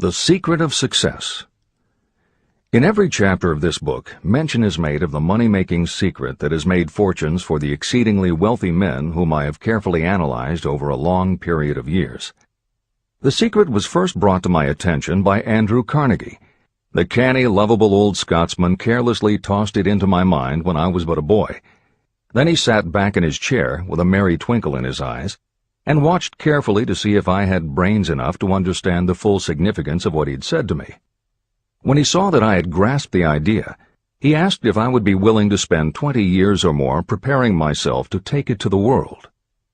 The Secret of Success. In every chapter of this book, mention is made of the money-making secret that has made fortunes for the exceedingly wealthy men whom I have carefully analyzed over a long period of years. The secret was first brought to my attention by Andrew Carnegie. The canny, lovable old Scotsman carelessly tossed it into my mind when I was but a boy. Then he sat back in his chair with a merry twinkle in his eyes and watched carefully to see if I had brains enough to understand the full significance of what he'd said to me. When he saw that I had grasped the idea, he asked if I would be willing to spend 20 years or more preparing myself to take it to the world,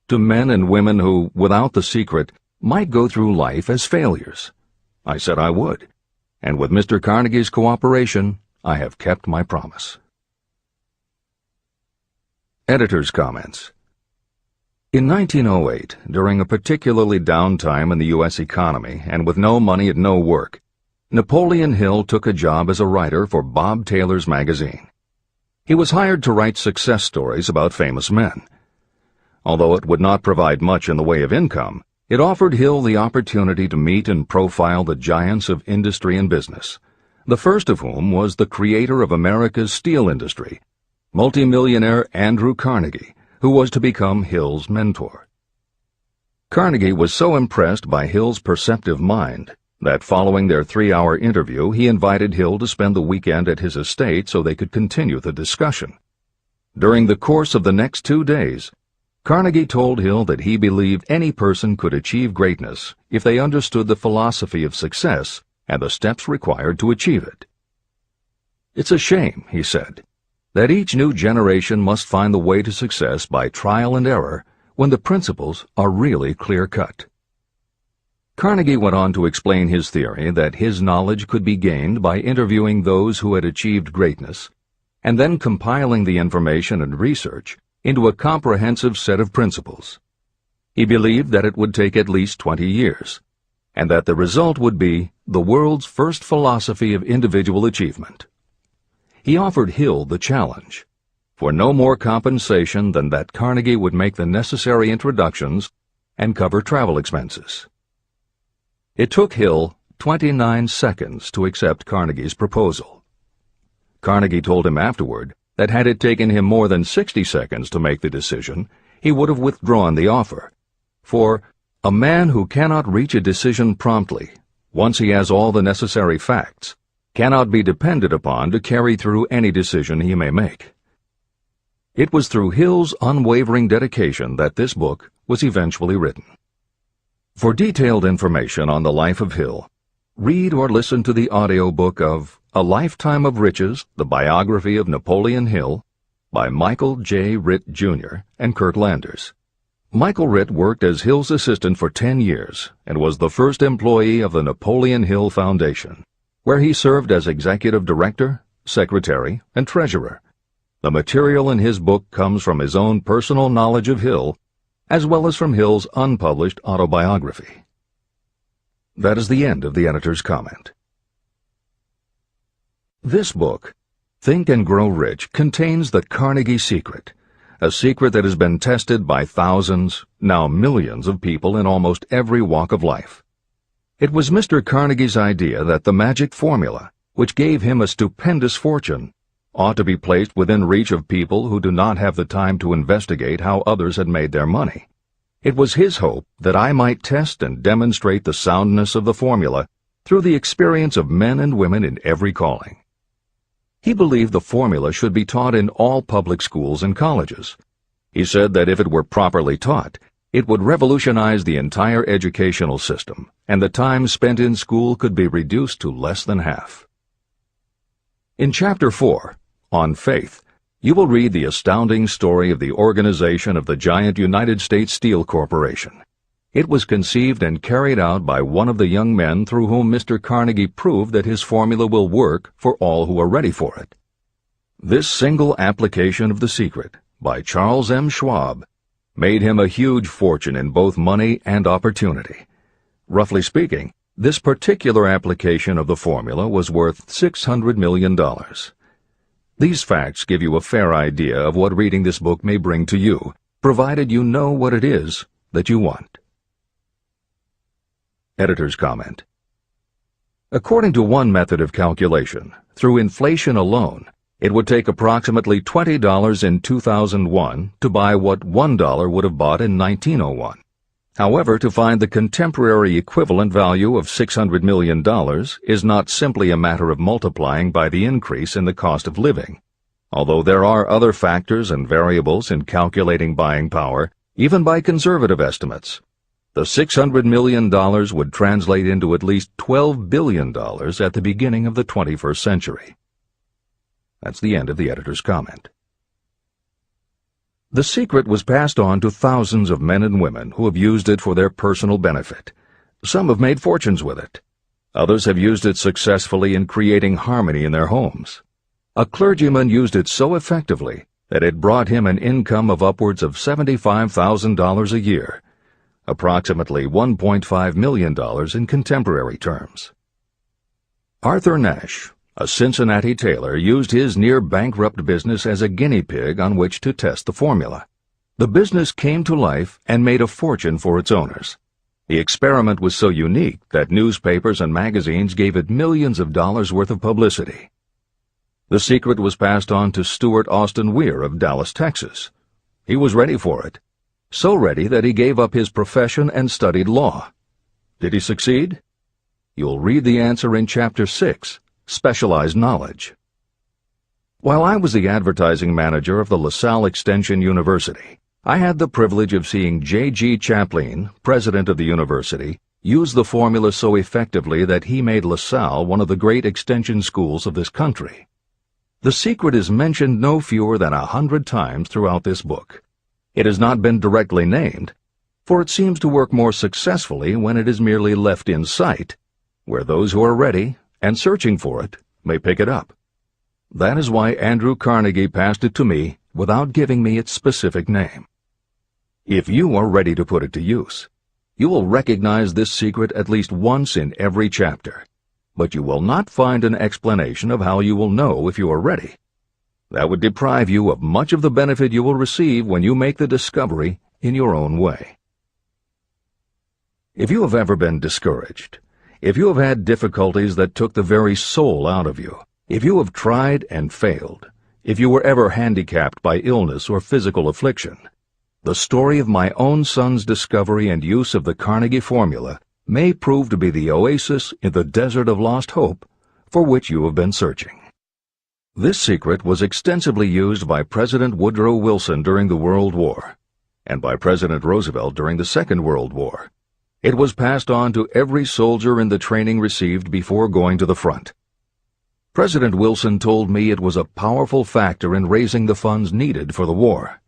to men and women who, without the secret, might go through life as failures. I said I would, and with Mr. Carnegie's cooperation, I have kept my promise. Editor's comments. In 1908, during a particularly down time in the U.S. economy and with no money and no work, Napoleon Hill took a job as a writer for Bob Taylor's magazine. He was hired to write success stories about famous men. Although it would not provide much in the way of income, it offered Hill the opportunity to meet and profile the giants of industry and business, the first of whom was the creator of America's steel industry, multimillionaire Andrew Carnegie, who was to become Hill's mentor. Carnegie was so impressed by Hill's perceptive mind that following their 3-hour interview, he invited Hill to spend the weekend at his estate so they could continue the discussion. During the course of the next 2 days, Carnegie told Hill that he believed any person could achieve greatness if they understood the philosophy of success and the steps required to achieve it. "It's a shame," he said, "that each new generation must find the way to success by trial and error when the principles are really clear-cut." Carnegie went on to explain his theory that his knowledge could be gained by interviewing those who had achieved greatness, and then compiling the information and research into a comprehensive set of principles. He believed that it would take at least 20 years, and that the result would be the world's first philosophy of individual achievement. He offered Hill the challenge, for no more compensation than that Carnegie would make the necessary introductions and cover travel expenses. It took Hill 29 seconds to accept Carnegie's proposal. Carnegie told him afterward that had it taken him more than 60 seconds to make the decision, he would have withdrawn the offer. For a man who cannot reach a decision promptly, once he has all the necessary facts, cannot be depended upon to carry through any decision he may make. It was through Hill's unwavering dedication that this book was eventually written. For detailed information on the life of Hill, read or listen to the audiobook of A Lifetime of Riches, the Biography of Napoleon Hill, by Michael J. Ritt, Jr. and Kurt Landers. Michael Ritt worked as Hill's assistant for 10 years and was the first employee of the Napoleon Hill Foundation, where he served as executive director, secretary, and treasurer. The material in his book comes from his own personal knowledge of Hill, as well as from Hill's unpublished autobiography. That is the end of the editor's comment. This book, Think and Grow Rich, contains the Carnegie secret, a secret that has been tested by thousands, now millions of people in almost every walk of life. It was Mr. Carnegie's idea that the magic formula, which gave him a stupendous fortune, ought to be placed within reach of people who do not have the time to investigate how others had made their money. It was his hope that I might test and demonstrate the soundness of the formula through the experience of men and women in every calling. He believed the formula should be taught in all public schools and colleges. He said that if it were properly taught, it would revolutionize the entire educational system, and the time spent in school could be reduced to less than half. In Chapter 4, On Faith, you will read the astounding story of the organization of the giant United States Steel Corporation. It was conceived and carried out by one of the young men through whom Mr. Carnegie proved that his formula will work for all who are ready for it. This single application of the secret, by Charles M. Schwab, made him a huge fortune in both money and opportunity. Roughly speaking, this particular application of the formula was worth $600 million. These facts give you a fair idea of what reading this book may bring to you, provided you know what it is that you want. Editor's comment. According to one method of calculation, through inflation alone, it would take approximately $20 in 2001 to buy what $1 would have bought in 1901. However, to find the contemporary equivalent value of $600 million is not simply a matter of multiplying by the increase in the cost of living. Although there are other factors and variables in calculating buying power, even by conservative estimates, the $600 million would translate into at least $12 billion at the beginning of the 21st century. That's the end of the editor's comment. The secret was passed on to thousands of men and women who have used it for their personal benefit. Some have made fortunes with it. Others have used it successfully in creating harmony in their homes. A clergyman used it so effectively that it brought him an income of upwards of $75,000 a year, approximately $1.5 million in contemporary terms. Arthur Nash, a Cincinnati tailor, used his near-bankrupt business as a guinea pig on which to test the formula. The business came to life and made a fortune for its owners. The experiment was so unique that newspapers and magazines gave it millions of dollars worth of publicity. The secret was passed on to Stuart Austin Weir of Dallas, Texas. He was ready for it, so ready that he gave up his profession and studied law. Did he succeed? You'll read the answer in Chapter 6, Specialized Knowledge. While I was the advertising manager of the LaSalle Extension University, I had the privilege of seeing J.G. Chaplin, president of the university, use the formula so effectively that he made LaSalle one of the great extension schools of this country. The secret is mentioned no fewer than 100 times throughout this book. It has not been directly named, for it seems to work more successfully when it is merely left in sight, where those who are ready and searching for it may pick it up. That is why Andrew Carnegie passed it to me without giving me its specific name. If you are ready to put it to use, you will recognize this secret at least once in every chapter, but you will not find an explanation of how you will know if you are ready. That would deprive you of much of the benefit you will receive when you make the discovery in your own way. If you have ever been discouraged, if you have had difficulties that took the very soul out of you, if you have tried and failed, if you were ever handicapped by illness or physical affliction, the story of my own son's discovery and use of the Carnegie formula may prove to be the oasis in the desert of lost hope for which you have been searching. This secret was extensively used by President Woodrow Wilson during the World War, and by President Roosevelt during the Second World War. It was passed on to every soldier in the training received before going to the front. President Wilson told me it was a powerful factor in raising the funds needed for the war.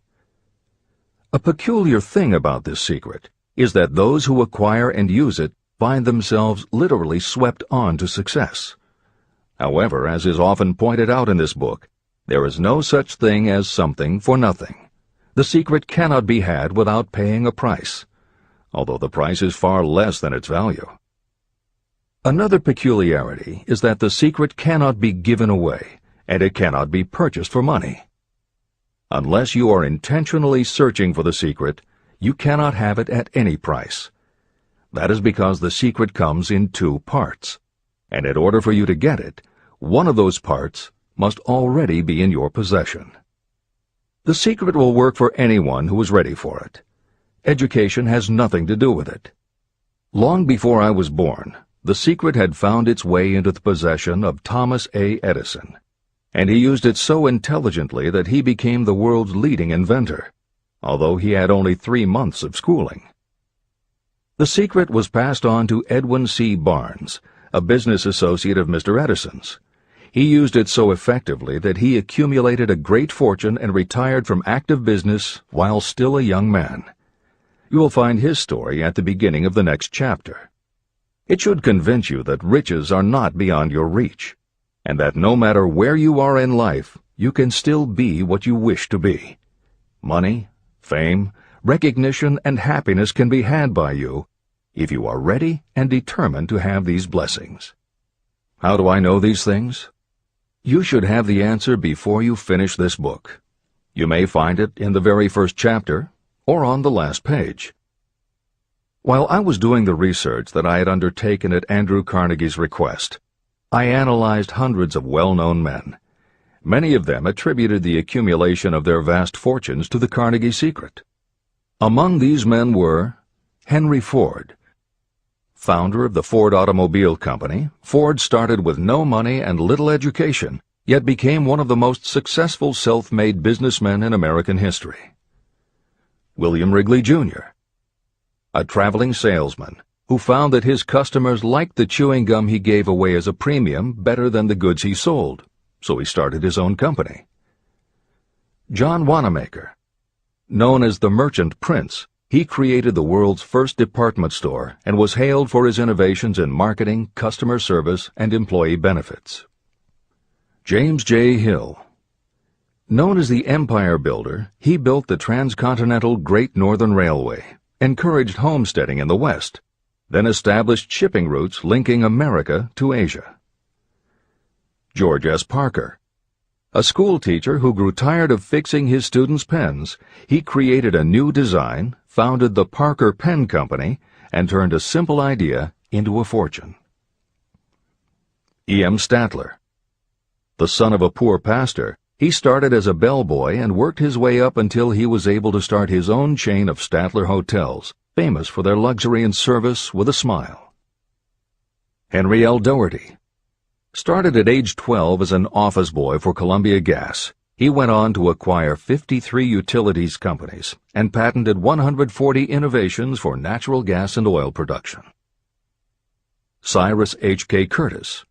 A peculiar thing about this secret is that those who acquire and use it find themselves literally swept on to success. However, as is often pointed out in this book, there is no such thing as something for nothing. The secret cannot be had without paying a price, although the price is far less than its value. Another peculiarity is that the secret cannot be given away, and it cannot be purchased for money. Unless you are intentionally searching for the secret, you cannot have it at any price. That is because the secret comes in two parts, and in order for you to get it, one of those parts must already be in your possession. The secret will work for anyone who is ready for it. Education has nothing to do with it. Long before I was born, the secret had found its way into the possession of Thomas A. Edison, and he used it so intelligently that he became the world's leading inventor, although he had only 3 months of schooling. The secret was passed on to Edwin C. Barnes, a business associate of Mr. Edison's. He used it so effectively that he accumulated a great fortune and retired from active business while still a young man. You will find his story at the beginning of the next chapter. It should convince you that riches are not beyond your reach, and that no matter where you are in life, you can still be what you wish to be. Money, fame, recognition, and happiness can be had by you if you are ready and determined to have these blessings. How do I know these things? You should have the answer before you finish this book. You may find it in the very first chapter or on the last page. While I was doing the research that I had undertaken at Andrew Carnegie's request, I analyzed hundreds of well-known men. Many of them attributed the accumulation of their vast fortunes to the Carnegie secret. Among these men were Henry Ford. Founder of the Ford Automobile Company, Ford started with no money and little education, yet became one of the most successful self-made businessmen in American history. William Wrigley, Jr., a traveling salesman who found that his customers liked the chewing gum he gave away as a premium better than the goods he sold, so he started his own company. John Wanamaker. Known as the Merchant Prince, he created the world's first department store and was hailed for his innovations in marketing, customer service, and employee benefits. James J. Hill. Known as the Empire Builder, he built the transcontinental Great Northern Railway, encouraged homesteading in the West, then established shipping routes linking America to Asia. George S. Parker. A school teacher who grew tired of fixing his students' pens, he created a new design, founded the Parker Pen Company, and turned a simple idea into a fortune. E. M. Statler. The son of a poor pastor, he started as a bellboy and worked his way up until he was able to start his own chain of Statler hotels, famous for their luxury and service with a smile. Henry L. Doherty. Started at age 12 as an office boy for Columbia Gas, he went on to acquire 53 utilities companies and patented 140 innovations for natural gas and oil production. Cyrus H.K. Curtis.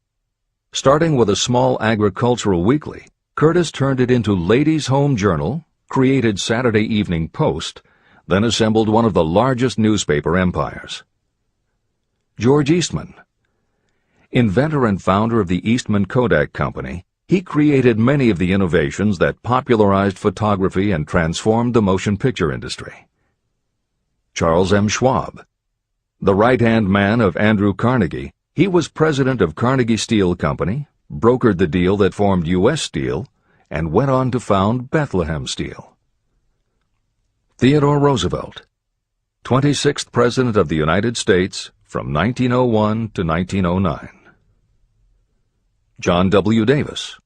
Starting with a small agricultural weekly, Curtis turned it into Ladies' Home Journal, created Saturday Evening Post, then assembled one of the largest newspaper empires. George Eastman. Inventor and founder of the Eastman Kodak Company, he created many of the innovations that popularized photography and transformed the motion picture industry. Charles M. Schwab. The right-hand man of Andrew Carnegie, he was president of Carnegie Steel Company, brokered the deal that formed U.S. Steel, and went on to found Bethlehem Steel. Theodore Roosevelt. 26th President of the United States from 1901 to 1909. John W. Davis.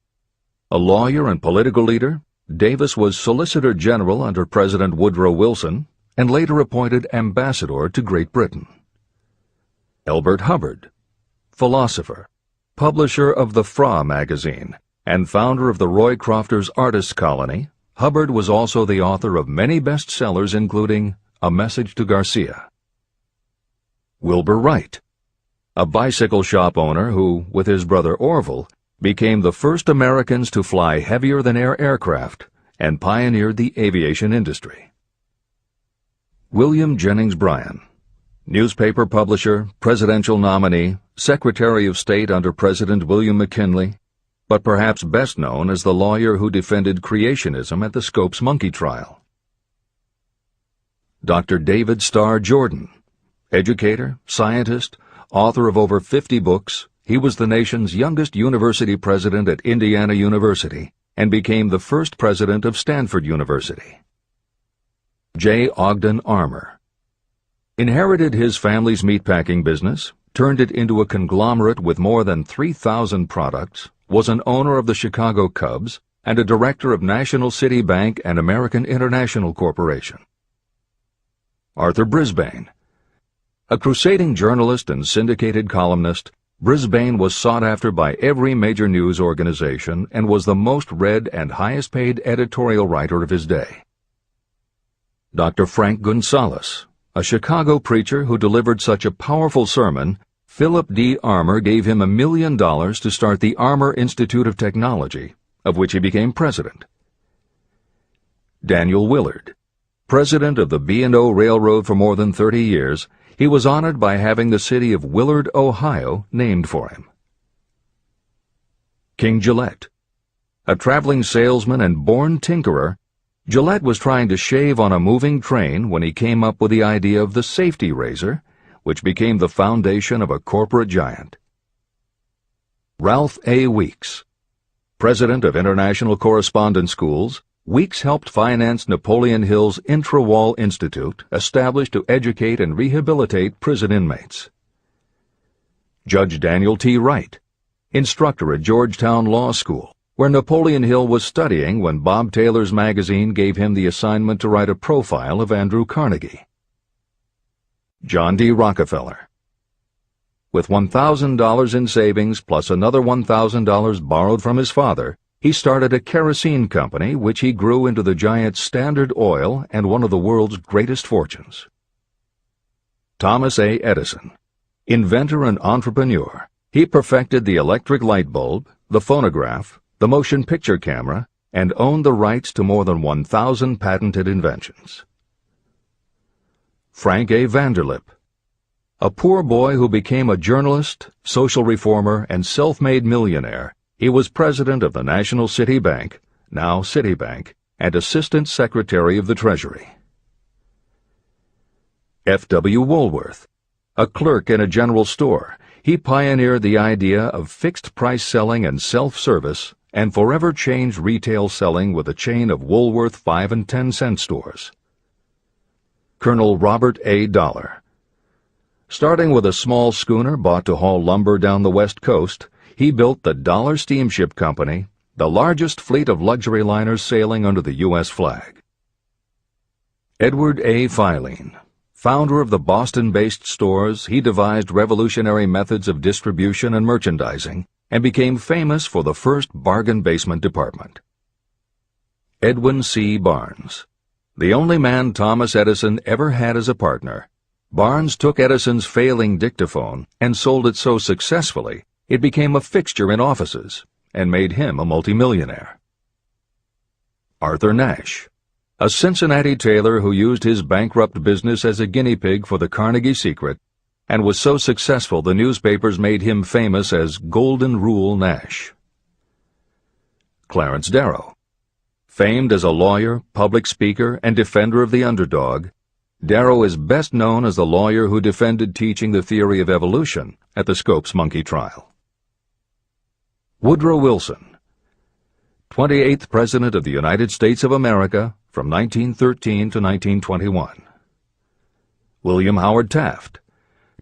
A lawyer and political leader, Davis was Solicitor General under President Woodrow Wilson and later appointed Ambassador to Great Britain. Elbert Hubbard. Philosopher, publisher of the Fra magazine, and founder of the Roy Crofters Artists Colony, Hubbard was also the author of many bestsellers including A Message to Garcia. Wilbur Wright. A bicycle shop owner who, with his brother Orville, became the first Americans to fly heavier-than-air aircraft and pioneered the aviation industry. William Jennings Bryan. Newspaper publisher, presidential nominee, Secretary of State under President William McKinley, but perhaps best known as the lawyer who defended creationism at the Scopes monkey trial. Dr. David Starr Jordan. Educator, scientist, author of over 50 books, he was the nation's youngest university president at Indiana University and became the first president of Stanford University. J. Ogden Armour. Inherited his family's meatpacking business, turned it into a conglomerate with more than 3,000 products, was an owner of the Chicago Cubs, and a director of National City Bank and American International Corporation. Arthur Brisbane. A crusading journalist and syndicated columnist, Brisbane was sought after by every major news organization and was the most read and highest-paid editorial writer of his day. Dr. Frank Gonzalez. A Chicago preacher who delivered such a powerful sermon, Philip D. Armour gave him $1 million to start the Armour Institute of Technology, of which he became president. Daniel Willard. President of the B&O Railroad for more than 30 years, he was honored by having the city of Willard, Ohio, named for him. King Gillette. A traveling salesman and born tinkerer, Gillette was trying to shave on a moving train when he came up with the idea of the safety razor, which became the foundation of a corporate giant. Ralph A. Weeks. President of International Correspondence Schools, Weeks helped finance Napoleon Hill's Intra-Wall Institute, established to educate and rehabilitate prison inmates. Judge Daniel T. Wright, instructor at Georgetown Law School, where Napoleon Hill was studying when Bob Taylor's magazine gave him the assignment to write a profile of Andrew Carnegie. John D. Rockefeller. With $1,000 in savings plus another $1,000 borrowed from his father, he started a kerosene company which he grew into the giant Standard Oil and one of the world's greatest fortunes. Thomas A. Edison. Inventor and entrepreneur, he perfected the electric light bulb, the phonograph, the motion picture camera, and owned the rights to more than 1,000 patented inventions. Frank A. Vanderlip. A poor boy who became a journalist, social reformer, and self-made millionaire, he was president of the National City Bank, now Citibank, and Assistant Secretary of the Treasury. F. W. Woolworth. A clerk in a general store, he pioneered the idea of fixed-price selling and self-service and forever changed retail selling with a chain of Woolworth 5 and 10 cent stores. Colonel Robert A. Dollar. Starting with a small schooner bought to haul lumber down the West Coast, he built the Dollar Steamship Company, the largest fleet of luxury liners sailing under the U.S. flag. Edward A. Filene. Founder of the Boston-based stores, he devised revolutionary methods of distribution and merchandising and became famous for the first bargain basement department. Edwin C. Barnes. The only man Thomas Edison ever had as a partner, Barnes took Edison's failing dictaphone and sold it so successfully it became a fixture in offices and made him a multimillionaire. Arthur Nash. A Cincinnati tailor who used his bankrupt business as a guinea pig for the Carnegie secret and was so successful the newspapers made him famous as Golden Rule Nash. Clarence Darrow. Famed as a lawyer, public speaker, and defender of the underdog, Darrow is best known as the lawyer who defended teaching the theory of evolution at the Scopes monkey trial. Woodrow Wilson. 28th President of the United States of America from 1913 to 1921. William Howard Taft.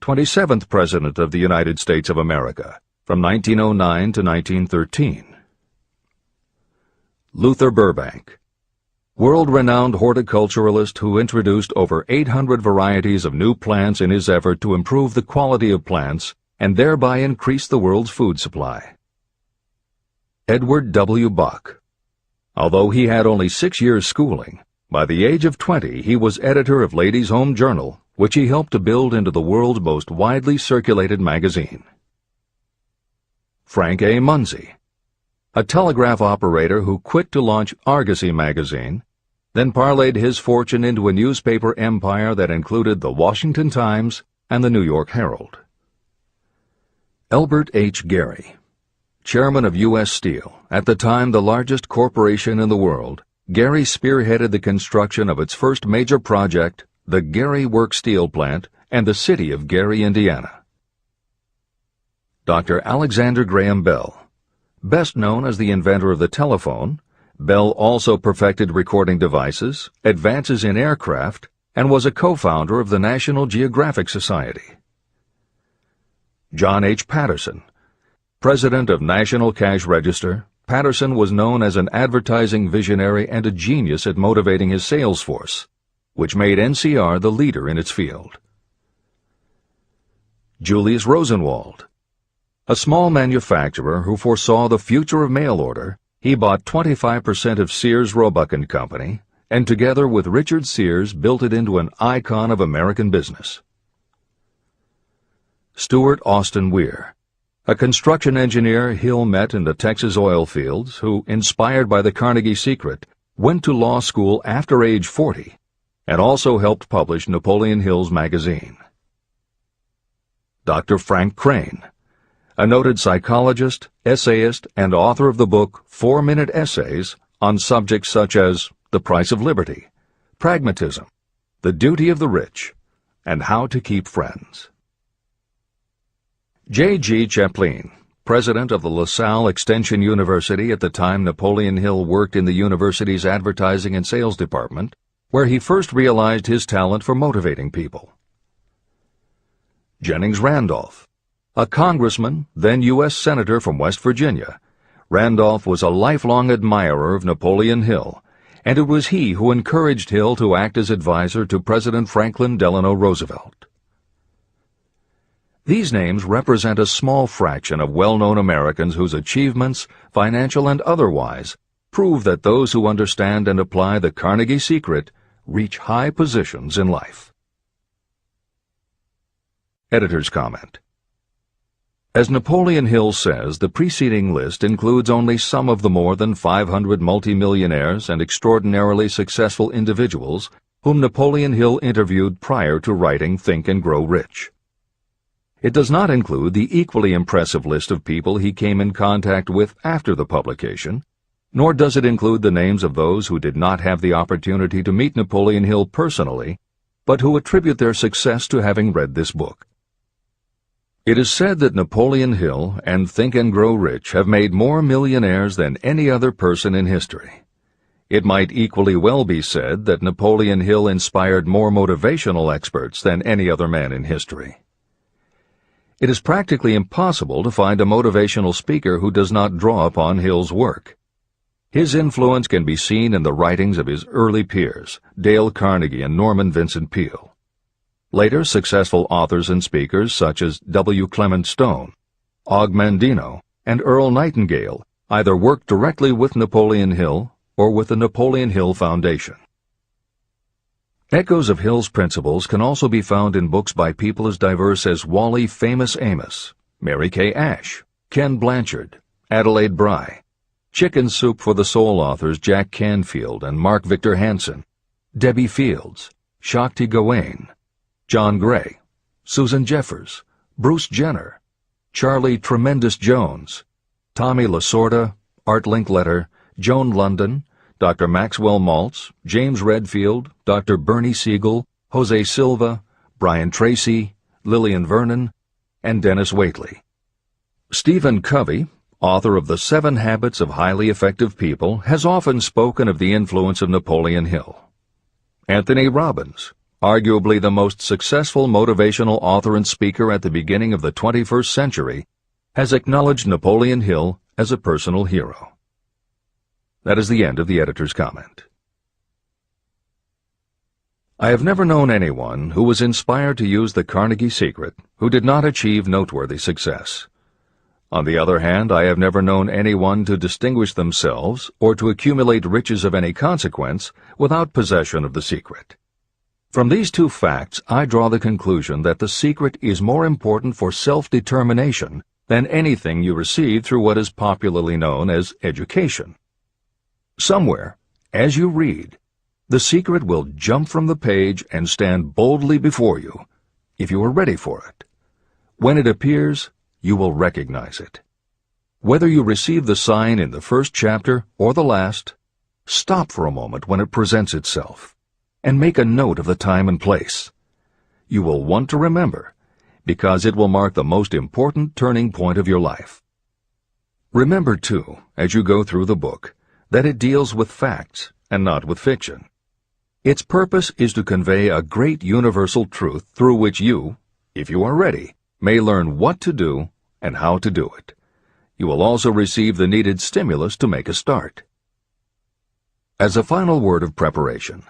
27th President of the United States of America from 1909 to 1913. Luther Burbank. World-renowned horticulturalist who introduced over 800 varieties of new plants in his effort to improve the quality of plants and thereby increase the world's food supply. Edward W. Bok. Although he had only 6 years' schooling, by the age of 20 he was editor of Ladies' Home Journal, which he helped to build into the world's most widely circulated magazine. Frank A. Munsey. A telegraph operator who quit to launch Argosy magazine, then parlayed his fortune into a newspaper empire that included the Washington Times and the New York Herald. Elbert H. Gary. Chairman of U.S. Steel, at the time the largest corporation in the world, Gary spearheaded the construction of its first major project, the Gary Works Steel Plant, and the city of Gary, Indiana. Dr. Alexander Graham Bell. Best known as the inventor of the telephone, Bell also perfected recording devices, advances in aircraft, and was a co-founder of the National Geographic Society. John H. Patterson. President of National Cash Register, Patterson was known as an advertising visionary and a genius at motivating his sales force, which made NCR the leader in its field. Julius Rosenwald. A small manufacturer who foresaw the future of mail order, he bought 25% of Sears Roebuck & Company, and together with Richard Sears built it into an icon of American business. Stuart Austin Weir. A construction engineer Hill met in the Texas oil fields who, inspired by the Carnegie secret, went to law school after age 40 and also helped publish Napoleon Hill's magazine. Dr. Frank Crane. A noted psychologist, essayist, and author of the book 4-Minute Essays on subjects such as the price of liberty, pragmatism, the duty of the rich, and how to keep friends. J.G. Chaplin, president of the LaSalle Extension University at the time Napoleon Hill worked in the university's advertising and sales department, where he first realized his talent for motivating people. Jennings Randolph. A congressman, then U.S. Senator from West Virginia, Randolph was a lifelong admirer of Napoleon Hill, and it was he who encouraged Hill to act as advisor to President Franklin Delano Roosevelt. These names represent a small fraction of well-known Americans whose achievements, financial and otherwise, prove that those who understand and apply the Carnegie secret reach high positions in life. Editor's comment. As Napoleon Hill says, the preceding list includes only some of the more than 500 multimillionaires and extraordinarily successful individuals whom Napoleon Hill interviewed prior to writing Think and Grow Rich. It does not include the equally impressive list of people he came in contact with after the publication, nor does it include the names of those who did not have the opportunity to meet Napoleon Hill personally, but who attribute their success to having read this book. It is said that Napoleon Hill and Think and Grow Rich have made more millionaires than any other person in history. It might equally well be said that Napoleon Hill inspired more motivational experts than any other man in history. It is practically impossible to find a motivational speaker who does not draw upon Hill's work. His influence can be seen in the writings of his early peers, Dale Carnegie and Norman Vincent Peale. Later, successful authors and speakers such as W. Clement Stone, Og Mandino, and Earl Nightingale either worked directly with Napoleon Hill or with the Napoleon Hill Foundation. Echoes of Hill's principles can also be found in books by people as diverse as Wally Famous Amos, Mary Kay Ash, Ken Blanchard, Adelaide Bry, Chicken Soup for the Soul authors Jack Canfield and Mark Victor Hansen, Debbie Fields, Shakti Gawain, John Gray, Susan Jeffers, Bruce Jenner, Charlie Tremendous Jones, Tommy Lasorda, Art Linkletter, Joan London, Dr. Maxwell Maltz, James Redfield, Dr. Bernie Siegel, Jose Silva, Brian Tracy, Lillian Vernon, and Dennis Waitley. Stephen Covey, author of The 7 Habits of Highly Effective People, has often spoken of the influence of Napoleon Hill. Anthony Robbins, arguably the most successful motivational author and speaker at the beginning of the 21st century, has acknowledged Napoleon Hill as a personal hero. That is the end of the editor's comment. I have never known anyone who was inspired to use the Carnegie secret who did not achieve noteworthy success. On the other hand, I have never known anyone to distinguish themselves or to accumulate riches of any consequence without possession of the secret. From these two facts, I draw the conclusion that the secret is more important for self-determination than anything you receive through what is popularly known as education. Somewhere, as you read, the secret will jump from the page and stand boldly before you, if you are ready for it. When it appears, you will recognize it. Whether you receive the sign in the first chapter or the last, stop for a moment when it presents itself, and make a note of the time and place. You will want to remember, because it will mark the most important turning point of your life. Remember, too, as you go through the book, that it deals with facts and not with fiction. Its purpose is to convey a great universal truth through which you, if you are ready, may learn what to do and how to do it. You will also receive the needed stimulus to make a start. As a final word of preparation,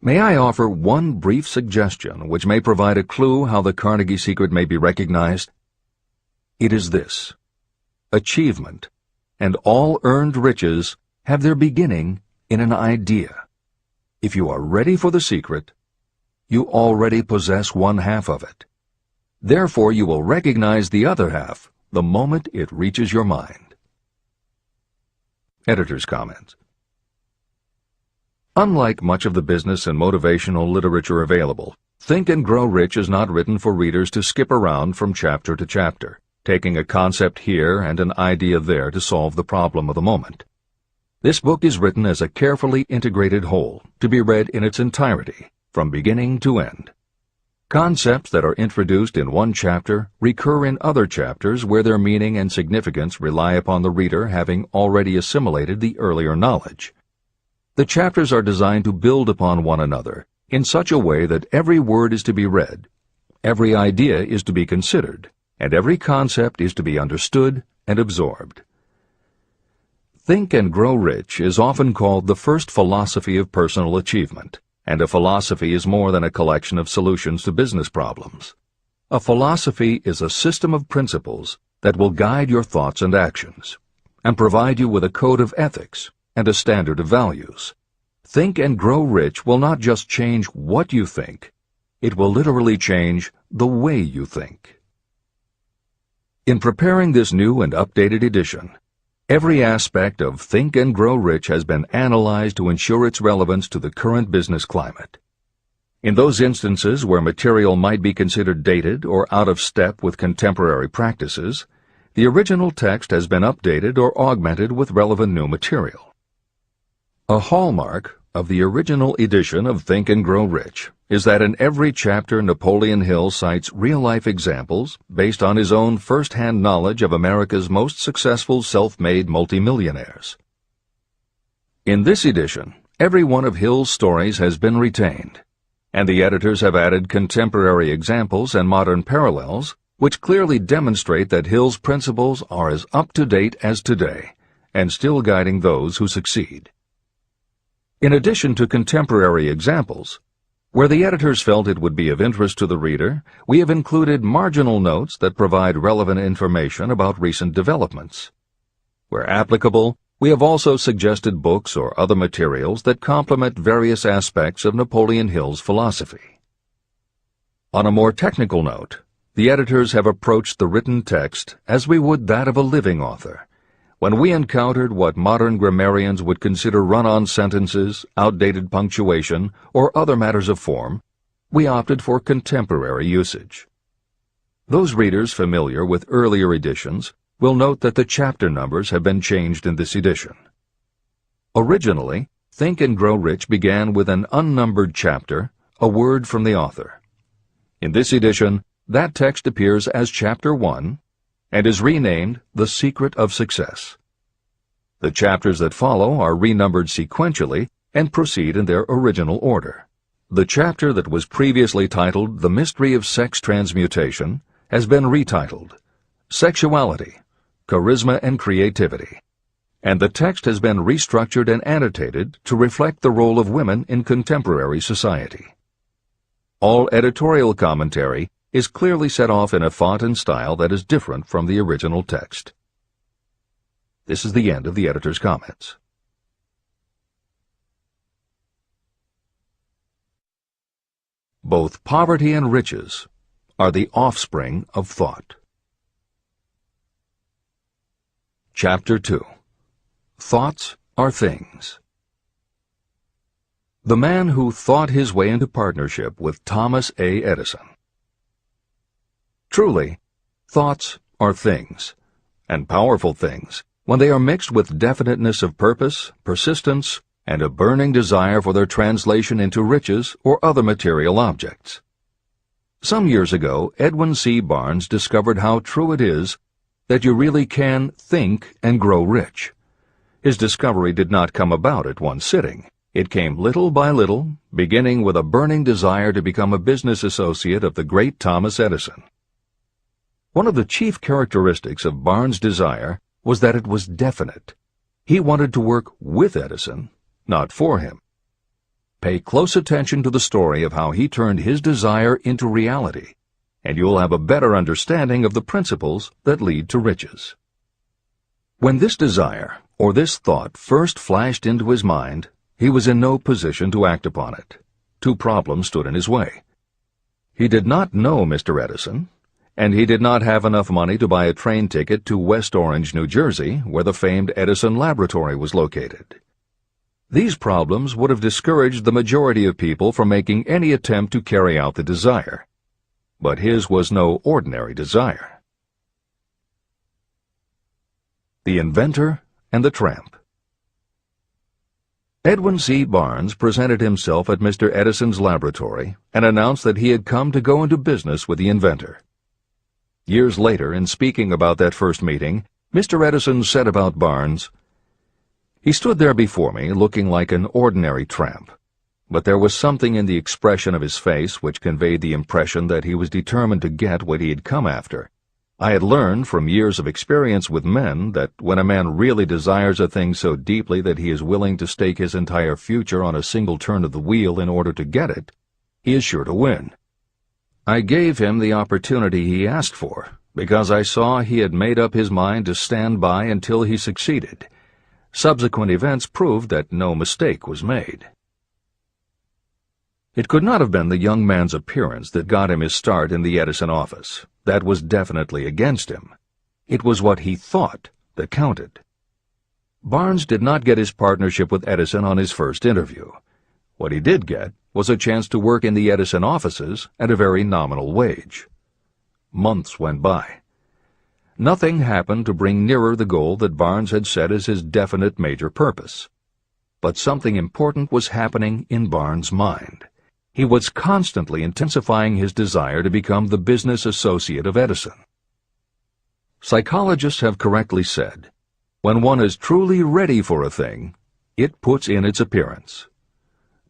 may I offer one brief suggestion which may provide a clue how the Carnegie secret may be recognized? It is this: achievement and all earned riches have their beginning in an idea. If you are ready for the secret, you already possess one half of it. Therefore, you will recognize the other half the moment it reaches your mind. Editor's comment. Unlike much of the business and motivational literature available, Think and Grow Rich is not written for readers to skip around from chapter to chapter, taking a concept here and an idea there to solve the problem of the moment. This book is written as a carefully integrated whole, to be read in its entirety, from beginning to end. Concepts that are introduced in one chapter recur in other chapters where their meaning and significance rely upon the reader having already assimilated the earlier knowledge. The chapters are designed to build upon one another in such a way that every word is to be read, every idea is to be considered, and every concept is to be understood and absorbed. Think and Grow Rich is often called the first philosophy of personal achievement, and a philosophy is more than a collection of solutions to business problems. A philosophy is a system of principles that will guide your thoughts and actions, and provide you with a code of ethics and a standard of values. Think and Grow Rich will not just change what you think, it will literally change the way you think. In preparing this new and updated edition, every aspect of Think and Grow Rich has been analyzed to ensure its relevance to the current business climate. In those instances where material might be considered dated or out of step with contemporary practices, the original text has been updated or augmented with relevant new material. A hallmark of the original edition of Think and Grow Rich is that in every chapter Napoleon Hill cites real-life examples based on his own first-hand knowledge of America's most successful self-made multimillionaires. In this edition, every one of Hill's stories has been retained, and the editors have added contemporary examples and modern parallels which clearly demonstrate that Hill's principles are as up-to-date as today and still guiding those who succeed. In addition to contemporary examples, where the editors felt it would be of interest to the reader, we have included marginal notes that provide relevant information about recent developments. Where applicable, we have also suggested books or other materials that complement various aspects of Napoleon Hill's philosophy. On a more technical note, the editors have approached the written text as we would that of a living author. When we encountered what modern grammarians would consider run-on sentences, outdated punctuation, or other matters of form, we opted for contemporary usage. Those readers familiar with earlier editions will note that the chapter numbers have been changed in this edition. Originally, Think and Grow Rich began with an unnumbered chapter, a word from the author. In this edition, that text appears as Chapter 1, and is renamed The Secret of Success. The chapters that follow are renumbered sequentially and proceed in their original order. The chapter that was previously titled The Mystery of Sex Transmutation has been retitled Sexuality, Charisma and Creativity, and the text has been restructured and annotated to reflect the role of women in contemporary society. All editorial commentary is clearly set off in a font and style that is different from the original text. This is the end of the editor's comments. Both poverty and riches are the offspring of thought. Chapter 2. Thoughts are things. The man who thought his way into partnership with Thomas A. Edison. Truly, thoughts are things, and powerful things, when they are mixed with definiteness of purpose, persistence, and a burning desire for their translation into riches or other material objects. Some years ago, Edwin C. Barnes discovered how true it is that you really can think and grow rich. His discovery did not come about at one sitting. It came little by little, beginning with a burning desire to become a business associate of the great Thomas Edison. One of the chief characteristics of Barnes' desire was that it was definite. He wanted to work with Edison, not for him. Pay close attention to the story of how he turned his desire into reality, and you will have a better understanding of the principles that lead to riches. When this desire, or this thought, first flashed into his mind, he was in no position to act upon it. Two problems stood in his way. He did not know Mr. Edison, and he did not have enough money to buy a train ticket to West Orange, New Jersey, where the famed Edison Laboratory was located. These problems would have discouraged the majority of people from making any attempt to carry out the desire. But his was no ordinary desire. The Inventor and the Tramp. Edwin C. Barnes presented himself at Mr. Edison's laboratory and announced that he had come to go into business with the inventor. Years later, in speaking about that first meeting, Mr. Edison said about Barnes, "He stood there before me looking like an ordinary tramp, but there was something in the expression of his face which conveyed the impression that he was determined to get what he had come after. I had learned from years of experience with men that when a man really desires a thing so deeply that he is willing to stake his entire future on a single turn of the wheel in order to get it, he is sure to win. I gave him the opportunity he asked for, because I saw he had made up his mind to stand by until he succeeded. Subsequent events proved that no mistake was made." It could not have been the young man's appearance that got him his start in the Edison office. That was definitely against him. It was what he thought that counted. Barnes did not get his partnership with Edison on his first interview. What he did get was a chance to work in the Edison offices at a very nominal wage. Months went by. Nothing happened to bring nearer the goal that Barnes had set as his definite major purpose. But something important was happening in Barnes' mind. He was constantly intensifying his desire to become the business associate of Edison. Psychologists have correctly said, when one is truly ready for a thing, it puts in its appearance.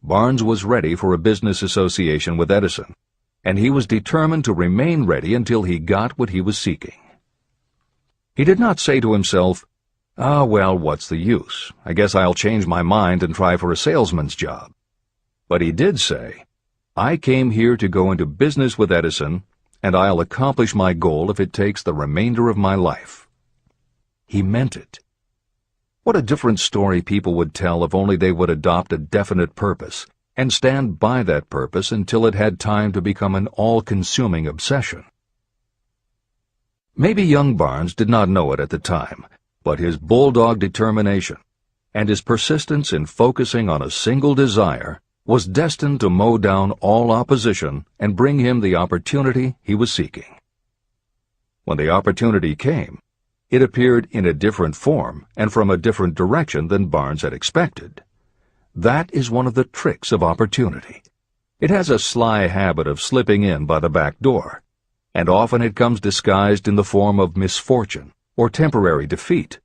Barnes was ready for a business association with Edison, and he was determined to remain ready until he got what he was seeking. He did not say to himself, "Ah, well, what's the use? I guess I'll change my mind and try for a salesman's job." But he did say, "I came here to go into business with Edison, and I'll accomplish my goal if it takes the remainder of my life." He meant it. What a different story people would tell if only they would adopt a definite purpose and stand by that purpose until it had time to become an all-consuming obsession. Maybe young Barnes did not know it at the time, but his bulldog determination and his persistence in focusing on a single desire was destined to mow down all opposition and bring him the opportunity he was seeking. When the opportunity came, it appeared in a different form and from a different direction than Barnes had expected. That is one of the tricks of opportunity. It has a sly habit of slipping in by the back door, and often it comes disguised in the form of misfortune or temporary defeat.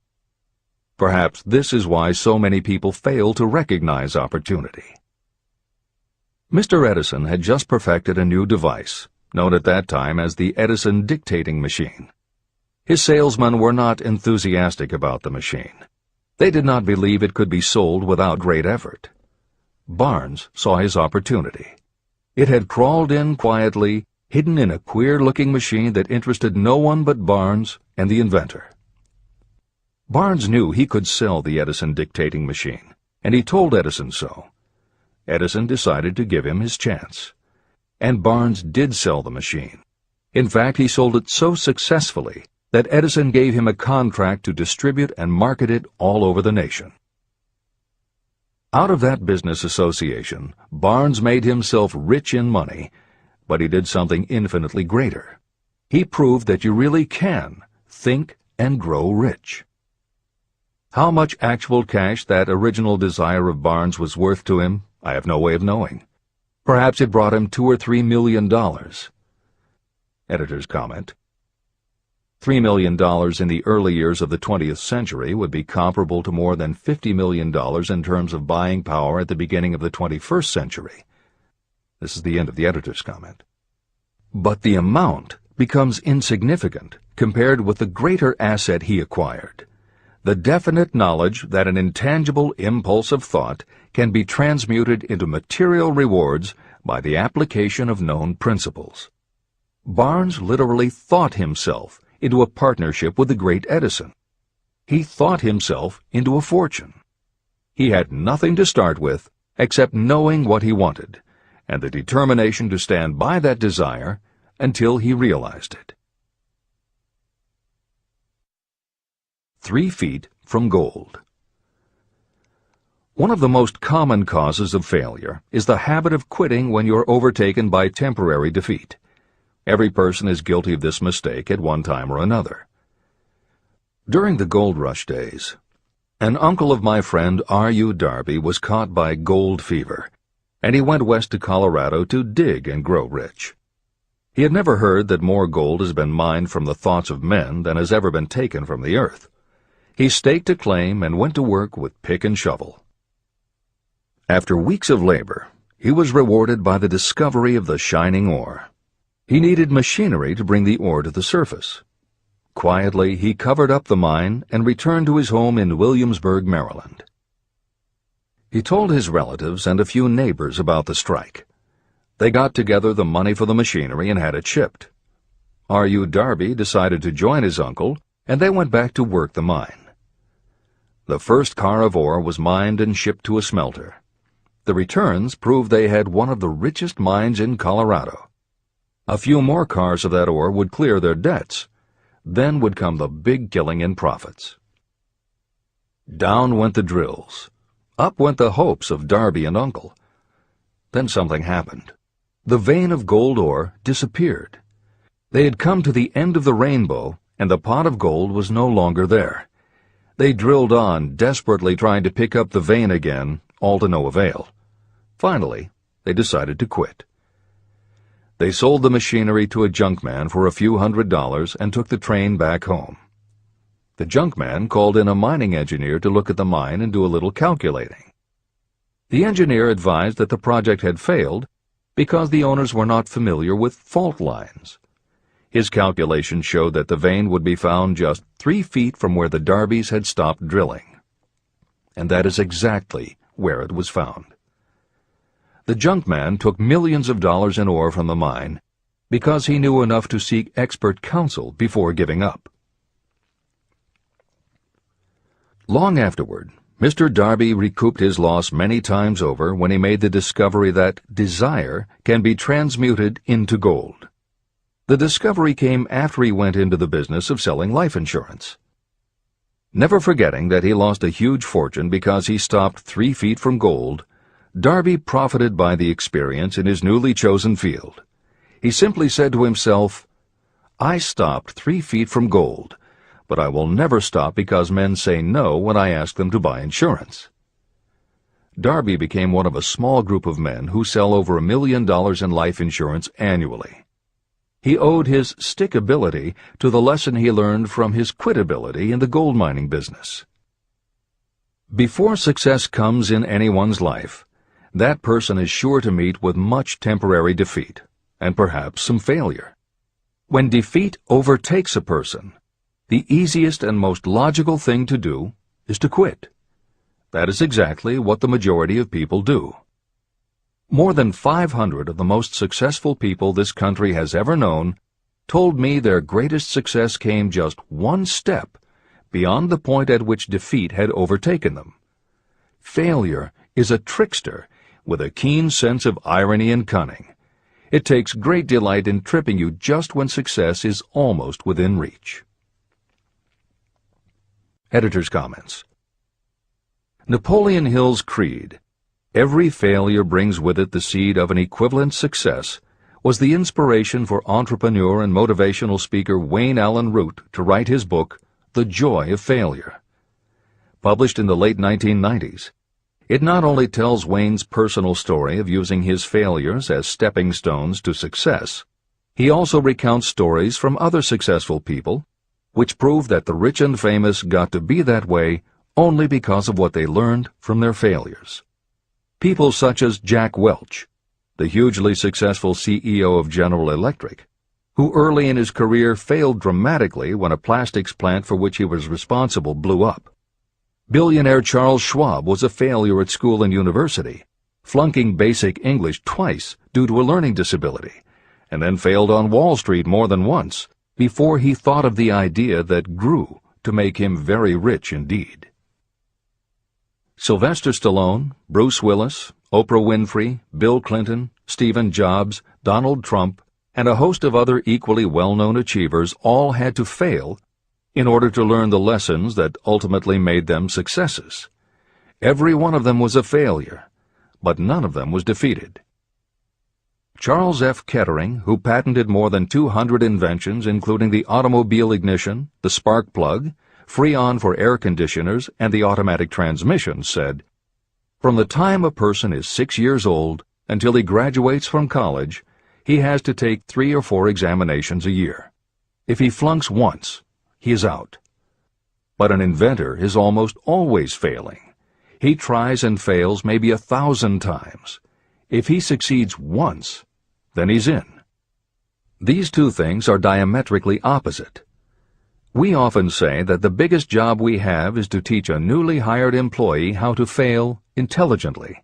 Perhaps this is why so many people fail to recognize opportunity. Mr. Edison had just perfected a new device, known at that time as the Edison dictating machine. His salesmen were not enthusiastic about the machine. They did not believe it could be sold without great effort. Barnes saw his opportunity. It had crawled in quietly, hidden in a queer-looking machine that interested no one but Barnes and the inventor. Barnes knew he could sell the Edison dictating machine, and he told Edison so. Edison decided to give him his chance. And Barnes did sell the machine. In fact, he sold it so successfully that Edison gave him a contract to distribute and market it all over the nation. Out of that business association, Barnes made himself rich in money, but he did something infinitely greater. He proved that you really can think and grow rich. How much actual cash that original desire of Barnes was worth to him, I have no way of knowing. Perhaps it brought him $2 or $3 million. Editor's comment: $3 million in the early years of the 20th century would be comparable to more than $50 million in terms of buying power at the beginning of the 21st century. This is the end of the editor's comment. But the amount becomes insignificant compared with the greater asset he acquired: the definite knowledge that an intangible impulse of thought can be transmuted into material rewards by the application of known principles. Barnes literally thought himself into a partnership with the great Edison. He thought himself into a fortune. He had nothing to start with except knowing what he wanted, and the determination to stand by that desire until he realized it. 3 feet from gold. One of the most common causes of failure is the habit of quitting when you're overtaken by temporary defeat. Every person is guilty of this mistake at one time or another. During the gold rush days, An uncle of my friend R.U. Darby was caught by gold fever, and he went west to Colorado to dig and grow rich. He had never heard that more gold has been mined from the thoughts of men than has ever been taken from the earth. He staked a claim and went to work with pick and shovel. After weeks of labor, he was rewarded by the discovery of the shining ore. He needed machinery to bring the ore to the surface. Quietly, he covered up the mine and returned to his home in Williamsburg, Maryland. He told his relatives and a few neighbors about the strike. They got together the money for the machinery and had it shipped. R.U. Darby decided to join his uncle, and they went back to work the mine. The first car of ore was mined and shipped to a smelter. The returns proved they had one of the richest mines in Colorado. A few more cars of that ore would clear their debts. Then would come the big killing in profits. Down went the drills. Up went the hopes of Darby and Uncle. Then something happened. The vein of gold ore disappeared. They had come to the end of the rainbow, and the pot of gold was no longer there. They drilled on, desperately trying to pick up the vein again, all to no avail. Finally, they decided to quit. They sold the machinery to a junkman for a few $100s and took the train back home. The junkman called in a mining engineer to look at the mine and do a little calculating. The engineer advised that the project had failed because the owners were not familiar with fault lines. His calculations showed that the vein would be found just 3 feet from where the Darbys had stopped drilling. And that is exactly where it was found. The junkman took millions of dollars in ore from the mine because he knew enough to seek expert counsel before giving up. Long afterward, Mr. Darby recouped his loss many times over when he made the discovery that desire can be transmuted into gold. The discovery came after he went into the business of selling life insurance. Never forgetting that he lost a huge fortune because he stopped 3 feet from gold, Darby profited by the experience in his newly chosen field. He simply said to himself, "I stopped 3 feet from gold, but I will never stop because men say no when I ask them to buy insurance." Darby became one of a small group of men who sell over $1 million in life insurance annually. He owed his stickability to the lesson he learned from his quitability in the gold mining business. Before success comes in anyone's life, that person is sure to meet with much temporary defeat, and perhaps some failure. When defeat overtakes a person, the easiest and most logical thing to do is to quit. That is exactly what the majority of people do. More than 500 of the most successful people this country has ever known told me their greatest success came just one step beyond the point at which defeat had overtaken them. Failure is a trickster with a keen sense of irony and cunning. It takes great delight in tripping you just when success is almost within reach. Editor's comments. Napoleon Hill's creed, "Every failure brings with it the seed of an equivalent success," was the inspiration for entrepreneur and motivational speaker Wayne Allen Root to write his book, The Joy of Failure. Published in the late 1990s, it not only tells Wayne's personal story of using his failures as stepping stones to success, he also recounts stories from other successful people, which prove that the rich and famous got to be that way only because of what they learned from their failures. People such as Jack Welch, the hugely successful CEO of General Electric, who early in his career failed dramatically when a plastics plant for which he was responsible blew up. Billionaire Charles Schwab was a failure at school and university, flunking basic English twice due to a learning disability, and then failed on Wall Street more than once before he thought of the idea that grew to make him very rich indeed. Sylvester Stallone, Bruce Willis, Oprah Winfrey, Bill Clinton, Stephen Jobs, Donald Trump, and a host of other equally well-known achievers all had to fail in order to learn the lessons that ultimately made them successes. Every one of them was a failure, but none of them was defeated. Charles F. Kettering, who patented more than 200 inventions including the automobile ignition, the spark plug, Freon for air conditioners and the automatic transmission, said, "From the time a person is 6 years old until he graduates from college, he has to take 3 or 4 examinations a year. If he flunks once, he is out." But an inventor is almost always failing. He tries and fails maybe 1,000 times. If he succeeds once, then he's in. These two things are diametrically opposite. We often say that the biggest job we have is to teach a newly hired employee how to fail intelligently.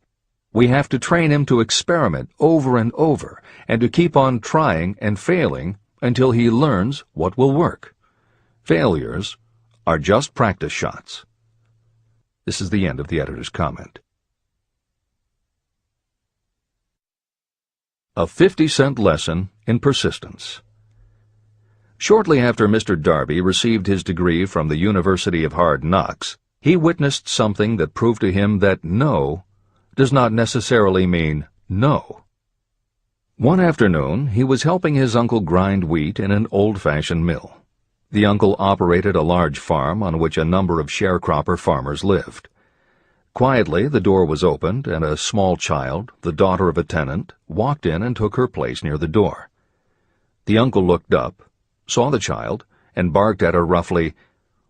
We have to train him to experiment over and over and to keep on trying and failing until he learns what will work. Failures are just practice shots. This is the end of the editor's comment. A 50-cent lesson in persistence. Shortly after Mr. Darby received his degree from the University of Hard Knocks, he witnessed something that proved to him that no does not necessarily mean no. One afternoon, he was helping his uncle grind wheat in an old-fashioned mill. The uncle operated a large farm on which a number of sharecropper farmers lived. Quietly, the door was opened, and a small child, the daughter of a tenant, walked in and took her place near the door. The uncle looked up, saw the child, and barked at her roughly,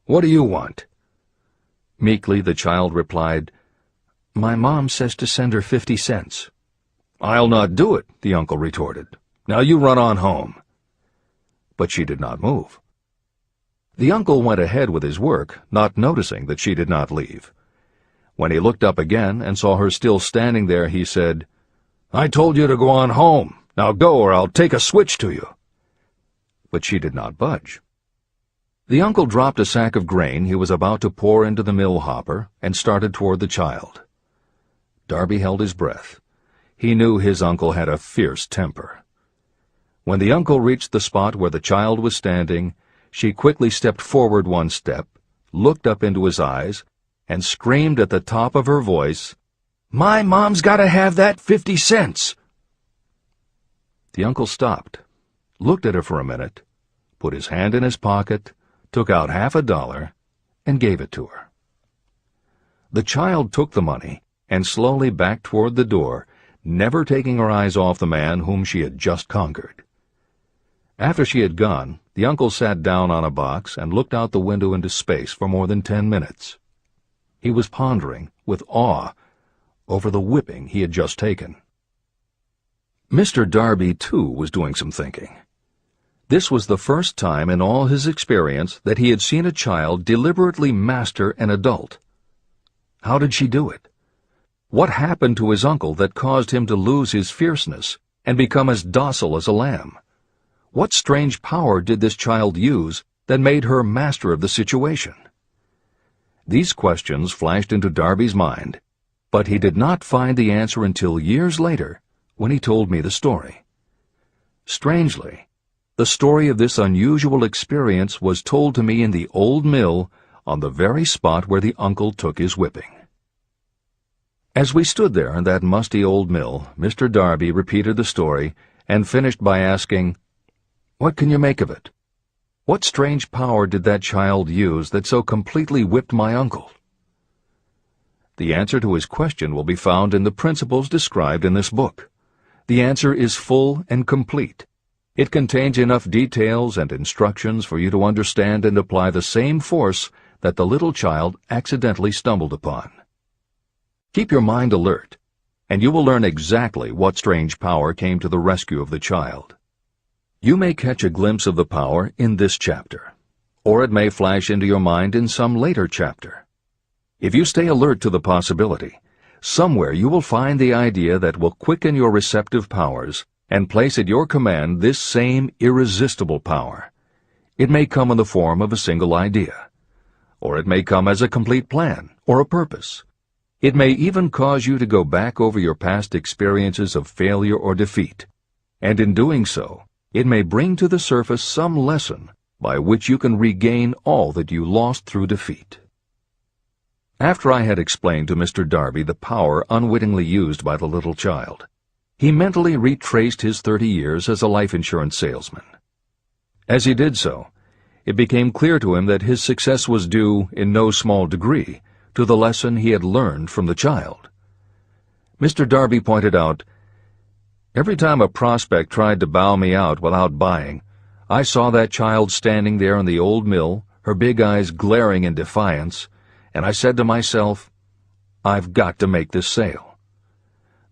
"What do you want?" Meekly, the child replied, "My mom says to send her 50 cents. "I'll not do it," the uncle retorted. "Now you run on home." But she did not move. The uncle went ahead with his work, not noticing that she did not leave. When he looked up again and saw her still standing there, he said, "I told you to go on home. Now go, or I'll take a switch to you." But she did not budge. The uncle dropped a sack of grain he was about to pour into the mill hopper and started toward the child. Darby held his breath. He knew his uncle had a fierce temper. When the uncle reached the spot where the child was standing, she quickly stepped forward 1 step, looked up into his eyes, and screamed at the top of her voice, "My mom's got to have that 50 cents!" The uncle stopped, looked at her for a minute, put his hand in his pocket, took out $50, and gave it to her. The child took the money and slowly backed toward the door, never taking her eyes off the man whom she had just conquered. After she had gone, the uncle sat down on a box and looked out the window into space for more than 10 minutes. He was pondering, with awe, over the whipping he had just taken. Mr. Darby, too, was doing some thinking. This was the first time in all his experience that he had seen a child deliberately master an adult. How did she do it? What happened to his uncle that caused him to lose his fierceness and become as docile as a lamb? What strange power did this child use that made her master of the situation? These questions flashed into Darby's mind, but he did not find the answer until years later, when he told me the story. Strangely, the story of this unusual experience was told to me in the old mill on the very spot where the uncle took his whipping. As we stood there in that musty old mill, Mr. Darby repeated the story and finished by asking, "What can you make of it? What strange power did that child use that so completely whipped my uncle?" The answer to his question will be found in the principles described in this book. The answer is full and complete. It contains enough details and instructions for you to understand and apply the same force that the little child accidentally stumbled upon. Keep your mind alert, and you will learn exactly what strange power came to the rescue of the child. You may catch a glimpse of the power in this chapter, or it may flash into your mind in some later chapter. If you stay alert to the possibility, somewhere you will find the idea that will quicken your receptive powers and place at your command this same irresistible power. It may come in the form of a single idea, or it may come as a complete plan or a purpose. It may even cause you to go back over your past experiences of failure or defeat, and in doing so, it may bring to the surface some lesson by which you can regain all that you lost through defeat. After I had explained to Mr. Darby the power unwittingly used by the little child, he mentally retraced his 30 years as a life insurance salesman. As he did so, it became clear to him that his success was due, in no small degree, to the lesson he had learned from the child. Mr. Darby pointed out, "Every time a prospect tried to bow me out without buying, I saw that child standing there in the old mill, her big eyes glaring in defiance, and I said to myself, I've got to make this sale.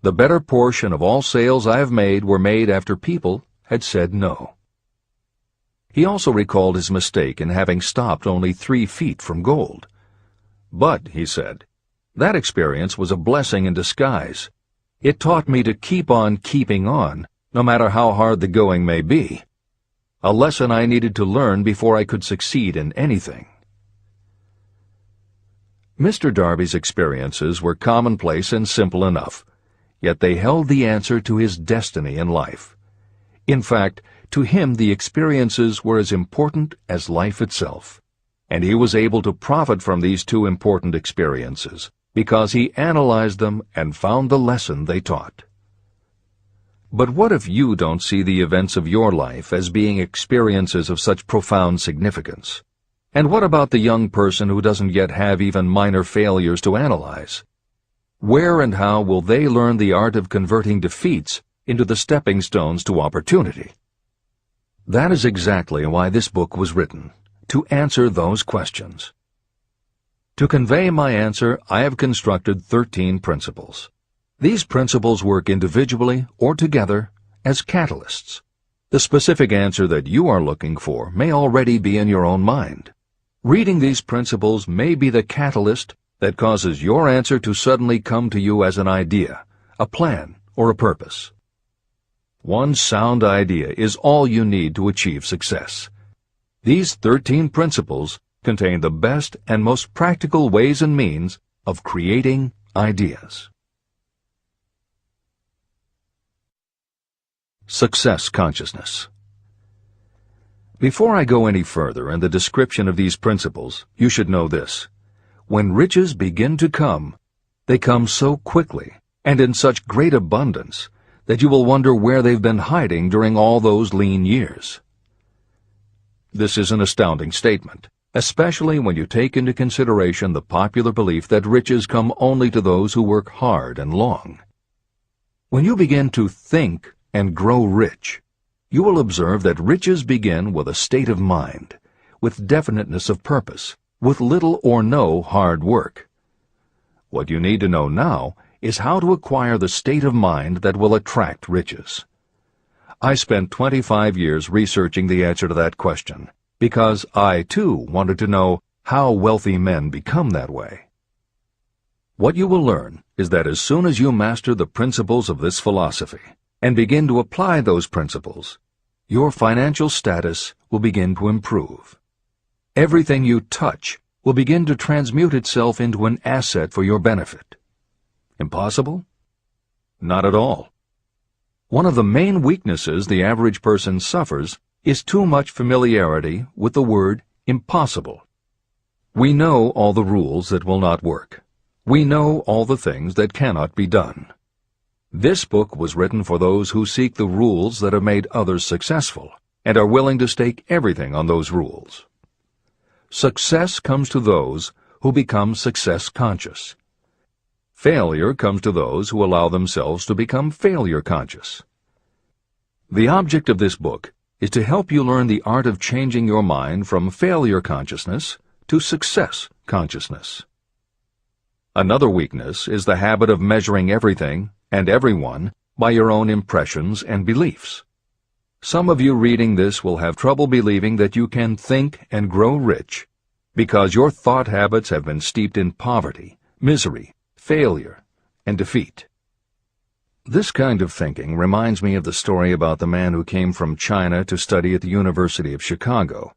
The better portion of all sales I have made were made after people had said no." He also recalled his mistake in having stopped only 3 feet from gold. "But," he said, "that experience was a blessing in disguise. It taught me to keep on keeping on, no matter how hard the going may be. A lesson I needed to learn before I could succeed in anything." Mr. Darby's experiences were commonplace and simple enough, yet they held the answer to his destiny in life. In fact, to him the experiences were as important as life itself, and he was able to profit from these 2 important experiences because he analyzed them and found the lesson they taught. But what if you don't see the events of your life as being experiences of such profound significance? And what about the young person who doesn't yet have even minor failures to analyze? Where and how will they learn the art of converting defeats into the stepping stones to opportunity? That is exactly why this book was written, to answer those questions. To convey my answer, I have constructed 13 principles. These principles work individually or together as catalysts. The specific answer that you are looking for may already be in your own mind. Reading these principles may be the catalyst that causes your answer to suddenly come to you as an idea, a plan, or a purpose. One sound idea is all you need to achieve success. These 13 principles contain the best and most practical ways and means of creating ideas. Success consciousness. Before I go any further in the description of these principles, you should know this. When riches begin to come, they come so quickly and in such great abundance that you will wonder where they've been hiding during all those lean years. This is an astounding statement, especially when you take into consideration the popular belief that riches come only to those who work hard and long. When you begin to think and grow rich, you will observe that riches begin with a state of mind, with definiteness of purpose, with little or no hard work. What you need to know now is how to acquire the state of mind that will attract riches. I spent 25 years researching the answer to that question, because I, too, wanted to know how wealthy men become that way. What you will learn is that as soon as you master the principles of this philosophy and begin to apply those principles, your financial status will begin to improve. Everything you touch will begin to transmute itself into an asset for your benefit. Impossible? Not at all. One of the main weaknesses the average person suffers is too much familiarity with the word impossible. We know all the rules that will not work. We know all the things that cannot be done. This book was written for those who seek the rules that have made others successful and are willing to stake everything on those rules. Success comes to those who become success conscious. Failure comes to those who allow themselves to become failure conscious. The object of this book is to help you learn the art of changing your mind from failure consciousness to success consciousness. Another weakness is the habit of measuring everything and everyone by your own impressions and beliefs. Some of you reading this will have trouble believing that you can think and grow rich because your thought habits have been steeped in poverty, misery, failure, and defeat. This kind of thinking reminds me of the story about the man who came from China to study at the University of Chicago.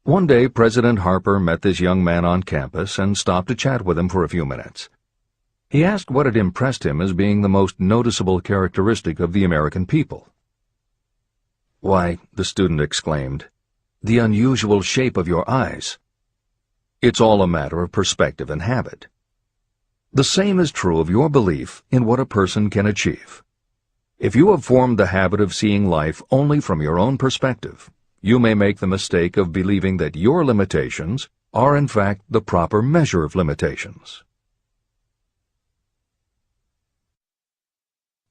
One day, President Harper met this young man on campus and stopped to chat with him for a few minutes. He asked what had impressed him as being the most noticeable characteristic of the American people. "Why," the student exclaimed, "the unusual shape of your eyes." It's all a matter of perspective and habit. The same is true of your belief in what a person can achieve. If you have formed the habit of seeing life only from your own perspective, you may make the mistake of believing that your limitations are in fact the proper measure of limitations.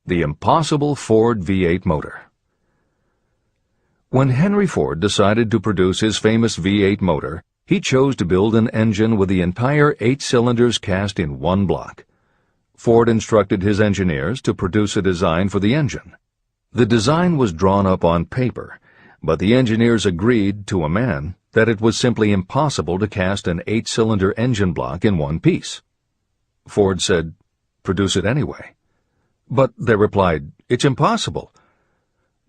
The impossible Ford V8 motor. When Henry Ford decided to produce his famous V8 motor, he chose to build an engine with the entire 8 cylinders cast in one block. Ford instructed his engineers to produce a design for the engine. The design was drawn up on paper, but the engineers agreed, to a man, that it was simply impossible to cast an 8-cylinder engine block in one piece. Ford said, "Produce it anyway." But they replied, "It's impossible."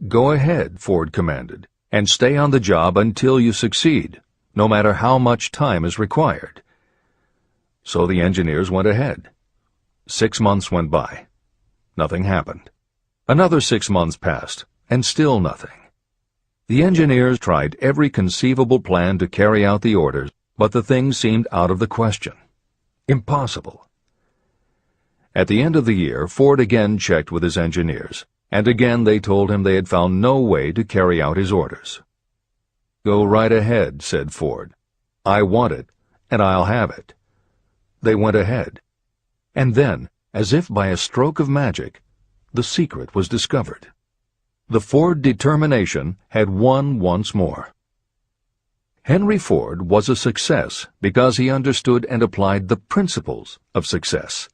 "Go ahead," Ford commanded, "and stay on the job until you succeed, no matter how much time is required." So the engineers went ahead. 6 months went by. Nothing happened. Another 6 months passed, and still nothing. The engineers tried every conceivable plan to carry out the orders, but the thing seemed out of the question. Impossible. At the end of the year, Ford again checked with his engineers, and again they told him they had found no way to carry out his orders. "Go right ahead," said Ford. "I want it, and I'll have it." They went ahead. And then, as if by a stroke of magic, the secret was discovered. The Ford determination had won once more. Henry Ford was a success because he understood and applied the principles of success.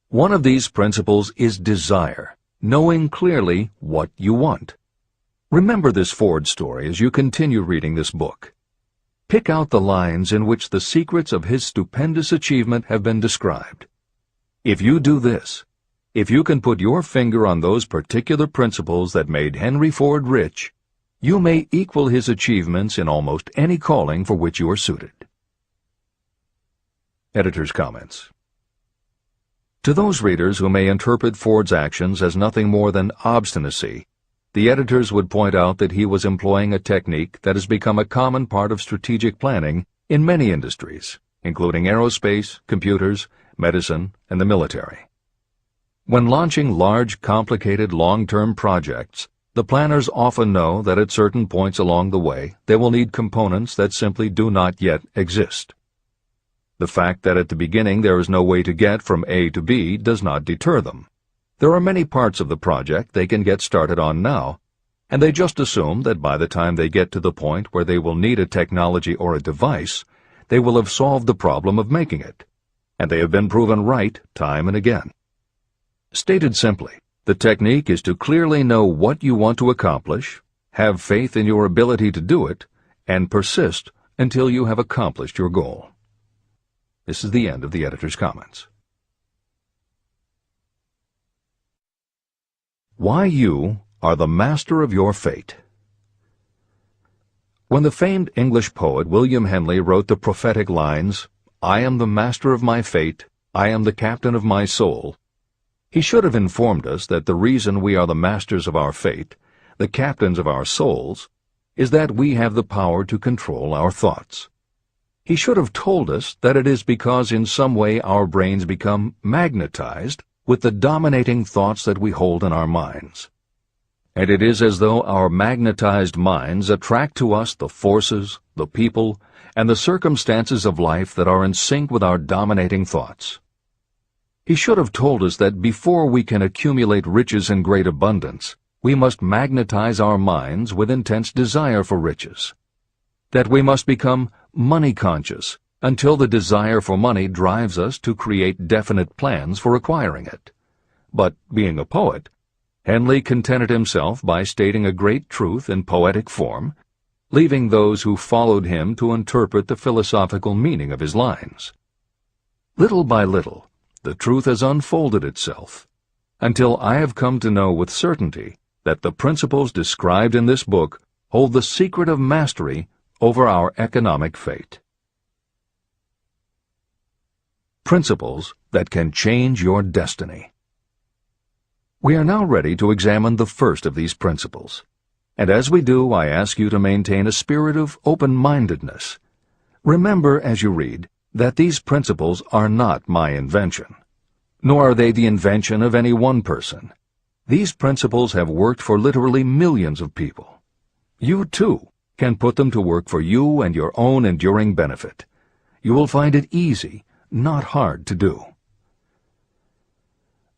One of these principles is desire, knowing clearly what you want. Remember this Ford story as you continue reading this book. Pick out the lines in which the secrets of his stupendous achievement have been described. If you do this, if you can put your finger on those particular principles that made Henry Ford rich, you may equal his achievements in almost any calling for which you are suited. Editor's comments. To those readers who may interpret Ford's actions as nothing more than obstinacy, the editors would point out that he was employing a technique that has become a common part of strategic planning in many industries, including aerospace, computers, medicine, and the military. When launching large, complicated, long-term projects, the planners often know that at certain points along the way they will need components that simply do not yet exist. The fact that at the beginning there is no way to get from A to B does not deter them. There are many parts of the project they can get started on now, and they just assume that by the time they get to the point where they will need a technology or a device, they will have solved the problem of making it, and they have been proven right time and again. Stated simply, the technique is to clearly know what you want to accomplish, have faith in your ability to do it, and persist until you have accomplished your goal. This is the end of the editor's comments. Why you are the master of your fate. When the famed English poet William Henley wrote the prophetic lines, "I am the master of my fate, I am the captain of my soul," he should have informed us that the reason we are the masters of our fate, the captains of our souls, is that we have the power to control our thoughts. He should have told us that it is because in some way our brains become magnetized with the dominating thoughts that we hold in our minds. And it is as though our magnetized minds attract to us the forces, the people, and the circumstances of life that are in sync with our dominating thoughts. He should have told us that before we can accumulate riches in great abundance, we must magnetize our minds with intense desire for riches. That we must become money-conscious until the desire for money drives us to create definite plans for acquiring it. But, being a poet, Henley contented himself by stating a great truth in poetic form, leaving those who followed him to interpret the philosophical meaning of his lines. Little by little, the truth has unfolded itself, until I have come to know with certainty that the principles described in this book hold the secret of mastery over our economic fate. Principles that can change your destiny. We are now ready to examine the first of these principles, and as we do, I ask you to maintain a spirit of open-mindedness. Remember as you read that these principles are not my invention, nor are they the invention of any one person. These principles have worked for literally millions of people. You, too, can put them to work for you and your own enduring benefit. You will find it easy, not hard to do.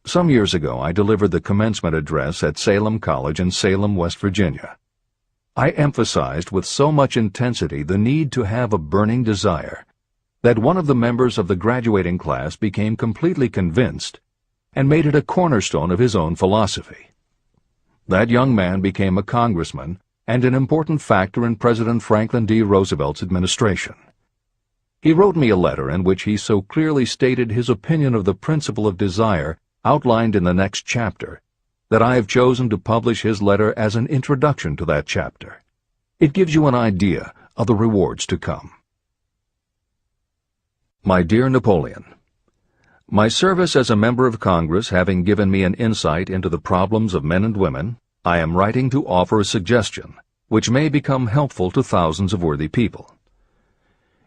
Some years ago, I delivered the commencement address at Salem College in Salem, West Virginia. I emphasized with so much intensity the need to have a burning desire that one of the members of the graduating class became completely convinced and made it a cornerstone of his own philosophy. That young man became a congressman and an important factor in President Franklin D. Roosevelt's administration. He wrote me a letter in which he so clearly stated his opinion of the principle of desire outlined in the next chapter that I have chosen to publish his letter as an introduction to that chapter. It gives you an idea of the rewards to come. My dear Napoleon, my service as a member of Congress having given me an insight into the problems of men and women, I am writing to offer a suggestion which may become helpful to thousands of worthy people.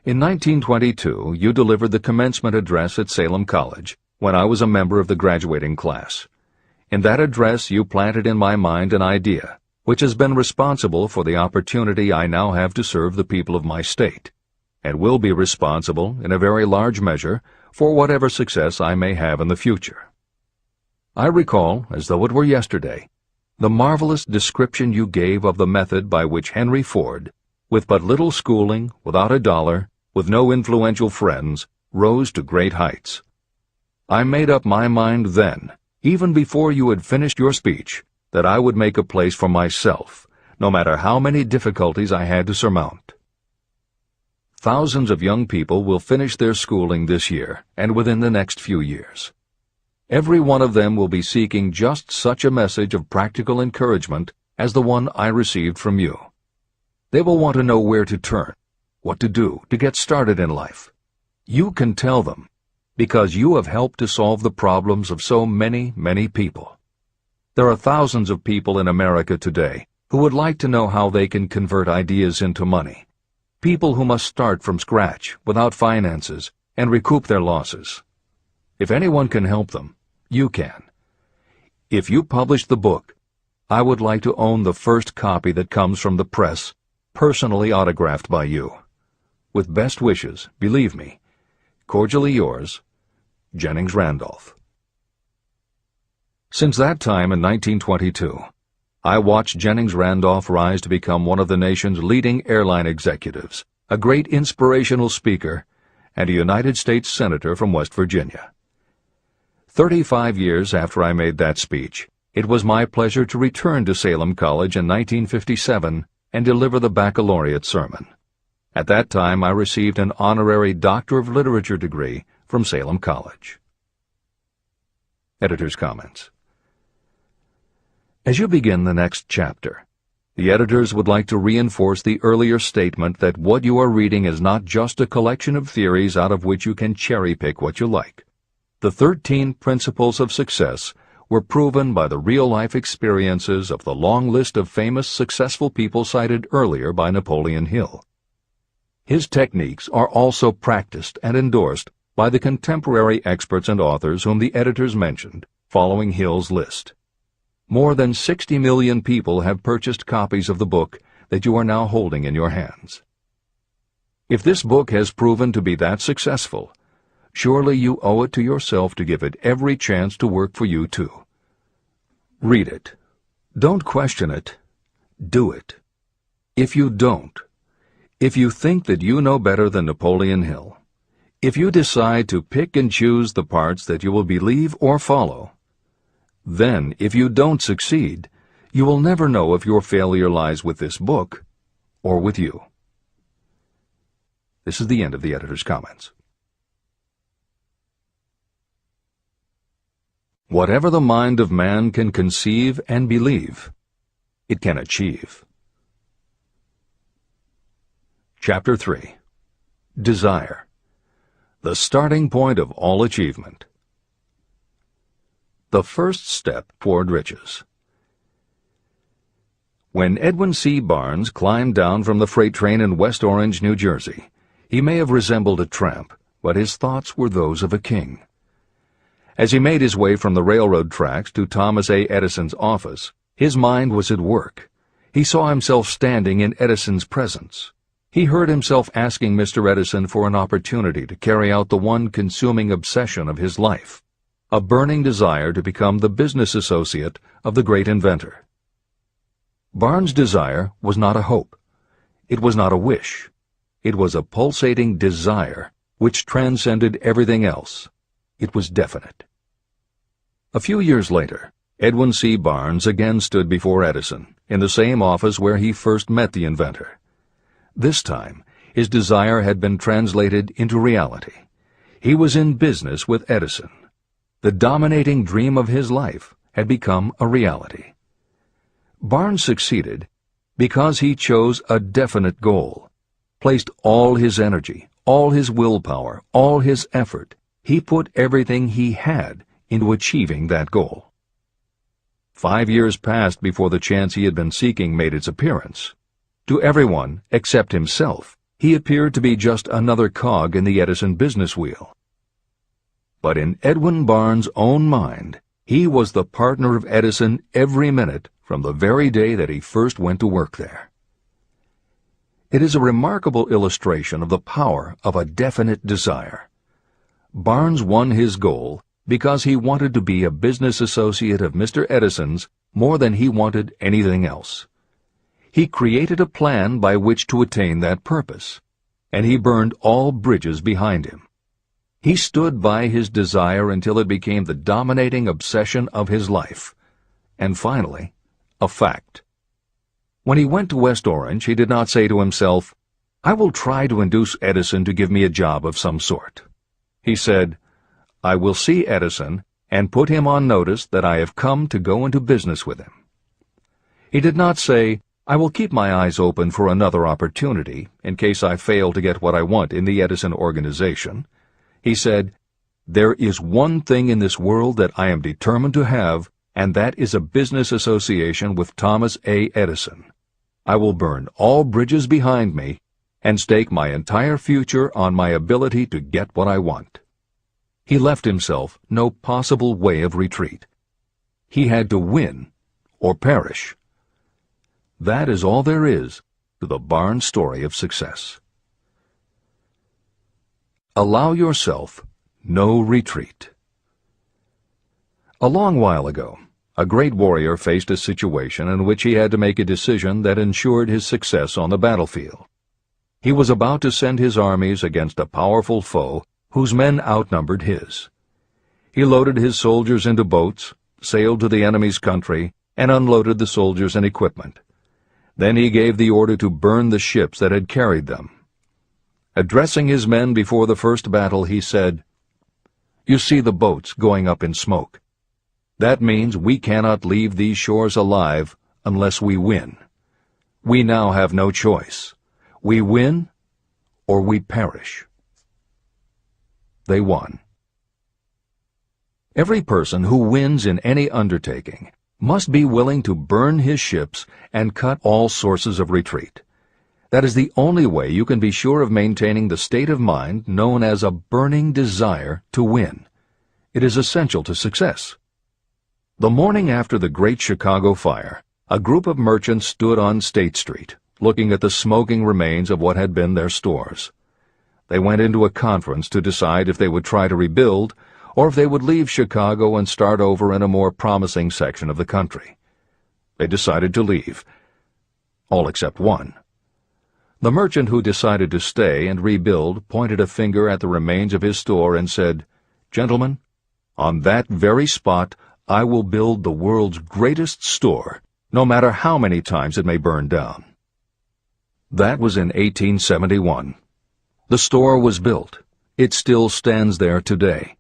In 1922, you delivered the commencement address at Salem College when I was a member of the graduating class. In that address, you planted in my mind an idea which has been responsible for the opportunity I now have to serve the people of my state, and will be responsible, in a very large measure, for whatever success I may have in the future. I recall, as though it were yesterday, the marvelous description you gave of the method by which Henry Ford, with but little schooling, without a dollar, with no influential friends, rose to great heights. I made up my mind then, even before you had finished your speech, that I would make a place for myself, no matter how many difficulties I had to surmount. Thousands of young people will finish their schooling this year and within the next few years. Every one of them will be seeking just such a message of practical encouragement as the one I received from you. They will want to know where to turn, what to do to get started in life. You can tell them, because you have helped to solve the problems of so many, many people. There are thousands of people in America today who would like to know how they can convert ideas into money. People who must start from scratch, without finances, and recoup their losses. If anyone can help them, you can. If you publish the book, I would like to own the first copy that comes from the press, personally autographed by you. With best wishes, believe me, cordially yours, Jennings Randolph. Since that time in 1922, I watched Jennings Randolph rise to become one of the nation's leading airline executives, a great inspirational speaker, and a United States Senator from West Virginia. 35 years after I made that speech, it was my pleasure to return to Salem College in 1957 and deliver the baccalaureate sermon. At that time, I received an honorary Doctor of Literature degree from Salem College. Editor's comments. As you begin the next chapter, the editors would like to reinforce the earlier statement that what you are reading is not just a collection of theories out of which you can cherry-pick what you like. The 13 principles of success were proven by the real-life experiences of the long list of famous successful people cited earlier by Napoleon Hill. His techniques are also practiced and endorsed by the contemporary experts and authors whom the editors mentioned, following Hill's list. More than 60 million people have purchased copies of the book that you are now holding in your hands. If this book has proven to be that successful, surely you owe it to yourself to give it every chance to work for you too. Read it. Don't question it. Do it. If you don't, if you think that you know better than Napoleon Hill, if you decide to pick and choose the parts that you will believe or follow, then, if you don't succeed, you will never know if your failure lies with this book or with you. This is the end of the editor's comments. Whatever the mind of man can conceive and believe, it can achieve. Chapter 3. Desire, the starting point of all achievement. The first step toward riches. When Edwin C. Barnes climbed down from the freight train in West Orange, New Jersey, he may have resembled a tramp, but his thoughts were those of a king. As he made his way from the railroad tracks to Thomas A. Edison's office, his mind was at work. He saw himself standing in Edison's presence. He heard himself asking Mr. Edison for an opportunity to carry out the one consuming obsession of his life, a burning desire to become the business associate of the great inventor. Barnes' desire was not a hope. It was not a wish. It was a pulsating desire which transcended everything else. It was definite. A few years later, Edwin C. Barnes again stood before Edison, in the same office where he first met the inventor. This time, his desire had been translated into reality. He was in business with Edison. The dominating dream of his life had become a reality. Barnes succeeded because he chose a definite goal, placed all his energy, all his willpower, all his effort. He put everything he had into achieving that goal. 5 years passed before the chance he had been seeking made its appearance. To everyone except himself, he appeared to be just another cog in the Edison business wheel. But in Edwin Barnes' own mind, he was the partner of Edison every minute from the very day that he first went to work there. It is a remarkable illustration of the power of a definite desire. Barnes won his goal because he wanted to be a business associate of Mr. Edison's more than he wanted anything else. He created a plan by which to attain that purpose, and he burned all bridges behind him. He stood by his desire until it became the dominating obsession of his life, and finally, a fact. When he went to West Orange, he did not say to himself, "I will try to induce Edison to give me a job of some sort." He said, "I will see Edison and put him on notice that I have come to go into business with him." He did not say, "I will keep my eyes open for another opportunity in case I fail to get what I want in the Edison organization." He said, "There is one thing in this world that I am determined to have, and that is a business association with Thomas A. Edison. I will burn all bridges behind me and stake my entire future on my ability to get what I want." He left himself no possible way of retreat. He had to win or perish. That is all there is to the Barnes story of success. Allow yourself no retreat. A long while ago, a great warrior faced a situation in which he had to make a decision that ensured his success on the battlefield. He was about to send his armies against a powerful foe whose men outnumbered his. He loaded his soldiers into boats, sailed to the enemy's country, and unloaded the soldiers and equipment. Then he gave the order to burn the ships that had carried them. Addressing his men before the first battle, he said, "You see the boats going up in smoke. That means we cannot leave these shores alive unless we win. We now have no choice. We win or we perish." They won. Every person who wins in any undertaking must be willing to burn his ships and cut all sources of retreat. That is the only way you can be sure of maintaining the state of mind known as a burning desire to win. It is essential to success. The morning after the Great Chicago Fire, a group of merchants stood on State Street, looking at the smoking remains of what had been their stores. They went into a conference to decide if they would try to rebuild or if they would leave Chicago and start over in a more promising section of the country. They decided to leave. All except one. The merchant who decided to stay and rebuild pointed a finger at the remains of his store and said, "Gentlemen, on that very spot I will build the world's greatest store, no matter how many times it may burn down." That was in 1871. The store was built. It still stands there today.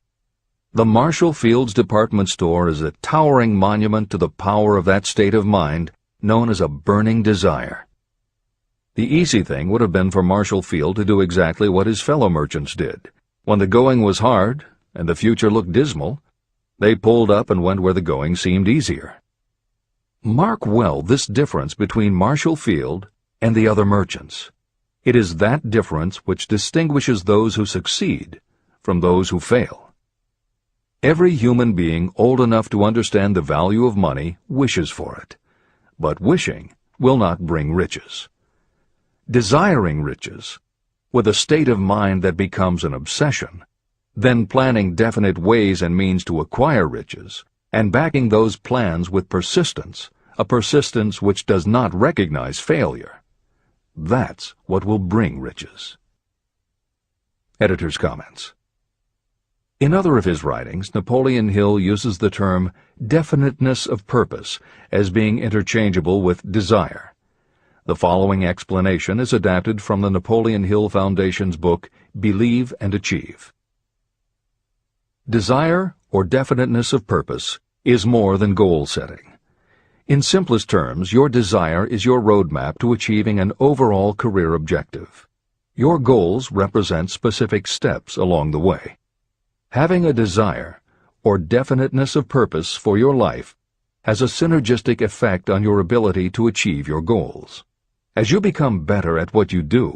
The Marshall Field's department store is a towering monument to the power of that state of mind known as a burning desire. The easy thing would have been for Marshall Field to do exactly what his fellow merchants did. When the going was hard and the future looked dismal, they pulled up and went where the going seemed easier. Mark well this difference between Marshall Field and the other merchants. It is that difference which distinguishes those who succeed from those who fail. Every human being old enough to understand the value of money wishes for it, but wishing will not bring riches. Desiring riches, with a state of mind that becomes an obsession, then planning definite ways and means to acquire riches, and backing those plans with persistence, a persistence which does not recognize failure. That's what will bring riches. Editor's comments. In other of his writings, Napoleon Hill uses the term definiteness of purpose as being interchangeable with desire. The following explanation is adapted from the Napoleon Hill Foundation's book, Believe and Achieve. Desire, or definiteness of purpose, is more than goal setting. In simplest terms, your desire is your roadmap to achieving an overall career objective. Your goals represent specific steps along the way. Having a desire, or definiteness of purpose for your life, has a synergistic effect on your ability to achieve your goals. As you become better at what you do,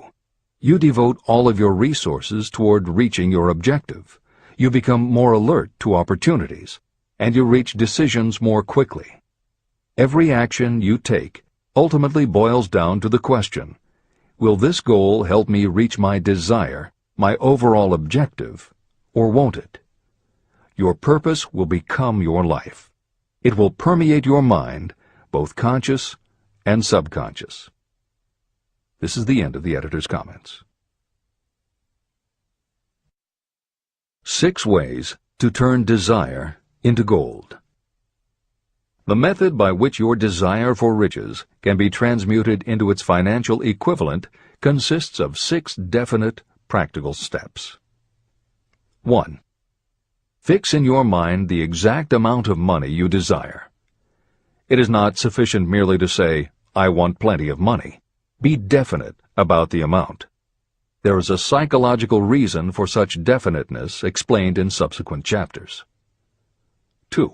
you devote all of your resources toward reaching your objective. You become more alert to opportunities, and you reach decisions more quickly. Every action you take ultimately boils down to the question, will this goal help me reach my desire, my overall objective, or won't it? Your purpose will become your life. It will permeate your mind, both conscious and subconscious. This is the end of the editor's comments. 6 ways to turn desire into gold. The method by which your desire for riches can be transmuted into its financial equivalent consists of 6 definite, practical steps. 1. Fix in your mind the exact amount of money you desire. It is not sufficient merely to say, "I want plenty of money." Be definite about the amount. There is a psychological reason for such definiteness explained in subsequent chapters. 2.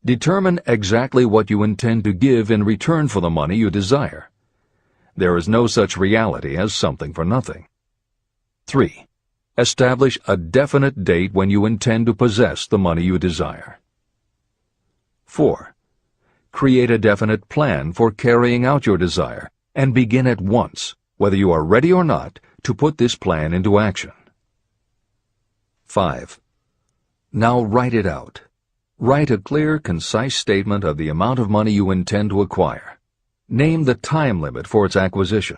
Determine exactly what you intend to give in return for the money you desire. There is no such reality as something for nothing. 3. Establish a definite date when you intend to possess the money you desire. 4. Create a definite plan for carrying out your desire, and begin at once, whether you are ready or not, to put this plan into action. 5. Now write it out. Write a clear, concise statement of the amount of money you intend to acquire. Name the time limit for its acquisition.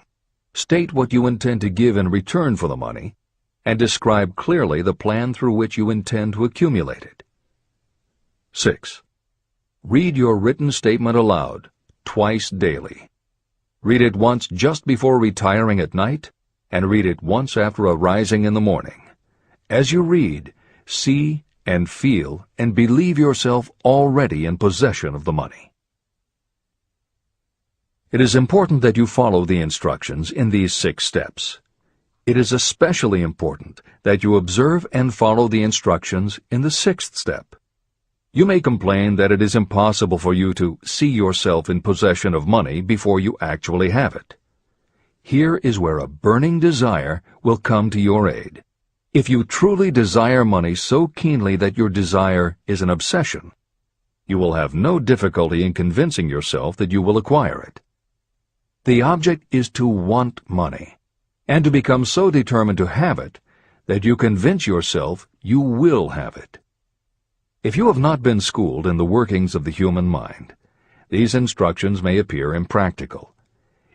State what you intend to give in return for the money, and describe clearly the plan through which you intend to accumulate it. 6. Read your written statement aloud, twice daily. Read it once just before retiring at night, and read it once after arising in the morning. As you read, see and feel and believe yourself already in possession of the money. It is important that you follow the instructions in these 6 steps. It is especially important that you observe and follow the instructions in the 6th step. You may complain that it is impossible for you to see yourself in possession of money before you actually have it. Here is where a burning desire will come to your aid. If you truly desire money so keenly that your desire is an obsession, you will have no difficulty in convincing yourself that you will acquire it. The object is to want money, and to become so determined to have it that you convince yourself you will have it. If you have not been schooled in the workings of the human mind, these instructions may appear impractical.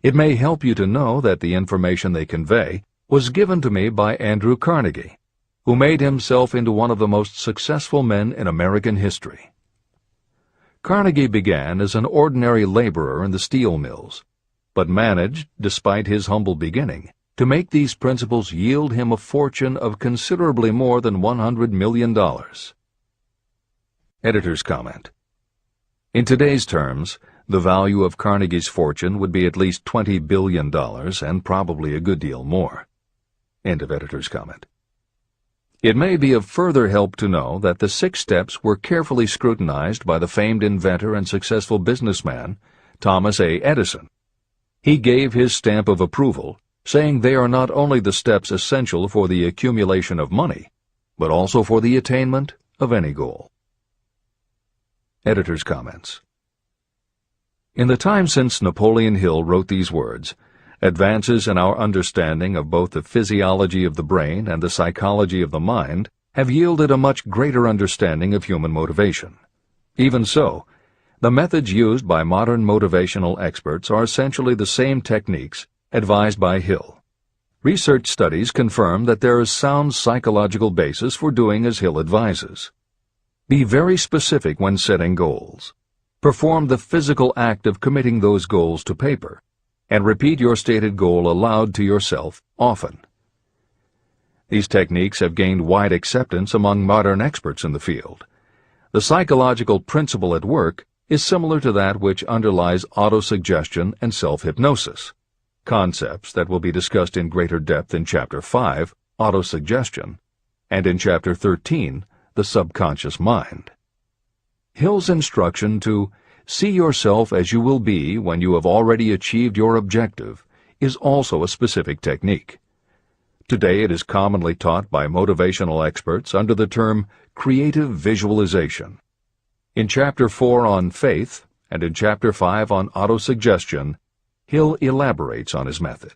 It may help you to know that the information they convey was given to me by Andrew Carnegie, who made himself into one of the most successful men in American history. Carnegie began as an ordinary laborer in the steel mills, but managed, despite his humble beginning, to make these principles yield him a fortune of considerably more than $100 million. Editor's comment. In today's terms, the value of Carnegie's fortune would be at least $20 billion and probably a good deal more. End of editor's comment. It may be of further help to know that the 6 steps were carefully scrutinized by the famed inventor and successful businessman, Thomas A. Edison. He gave his stamp of approval, saying they are not only the steps essential for the accumulation of money, but also for the attainment of any goal. Editor's comments. In the time since Napoleon Hill wrote these words, advances in our understanding of both the physiology of the brain and the psychology of the mind have yielded a much greater understanding of human motivation. Even so, the methods used by modern motivational experts are essentially the same techniques advised by Hill. Research studies confirm that there is sound psychological basis for doing as Hill advises. Be very specific when setting goals. Perform the physical act of committing those goals to paper, and repeat your stated goal aloud to yourself often. These techniques have gained wide acceptance among modern experts in the field. The psychological principle at work is similar to that which underlies autosuggestion and self-hypnosis, concepts that will be discussed in greater depth in Chapter 5, Autosuggestion, and in Chapter 13, The Subconscious Mind. Hill's instruction to see yourself as you will be when you have already achieved your objective is also a specific technique. Today it is commonly taught by motivational experts under the term creative visualization. In Chapter 4 on faith and in Chapter 5 on autosuggestion, Hill elaborates on his method.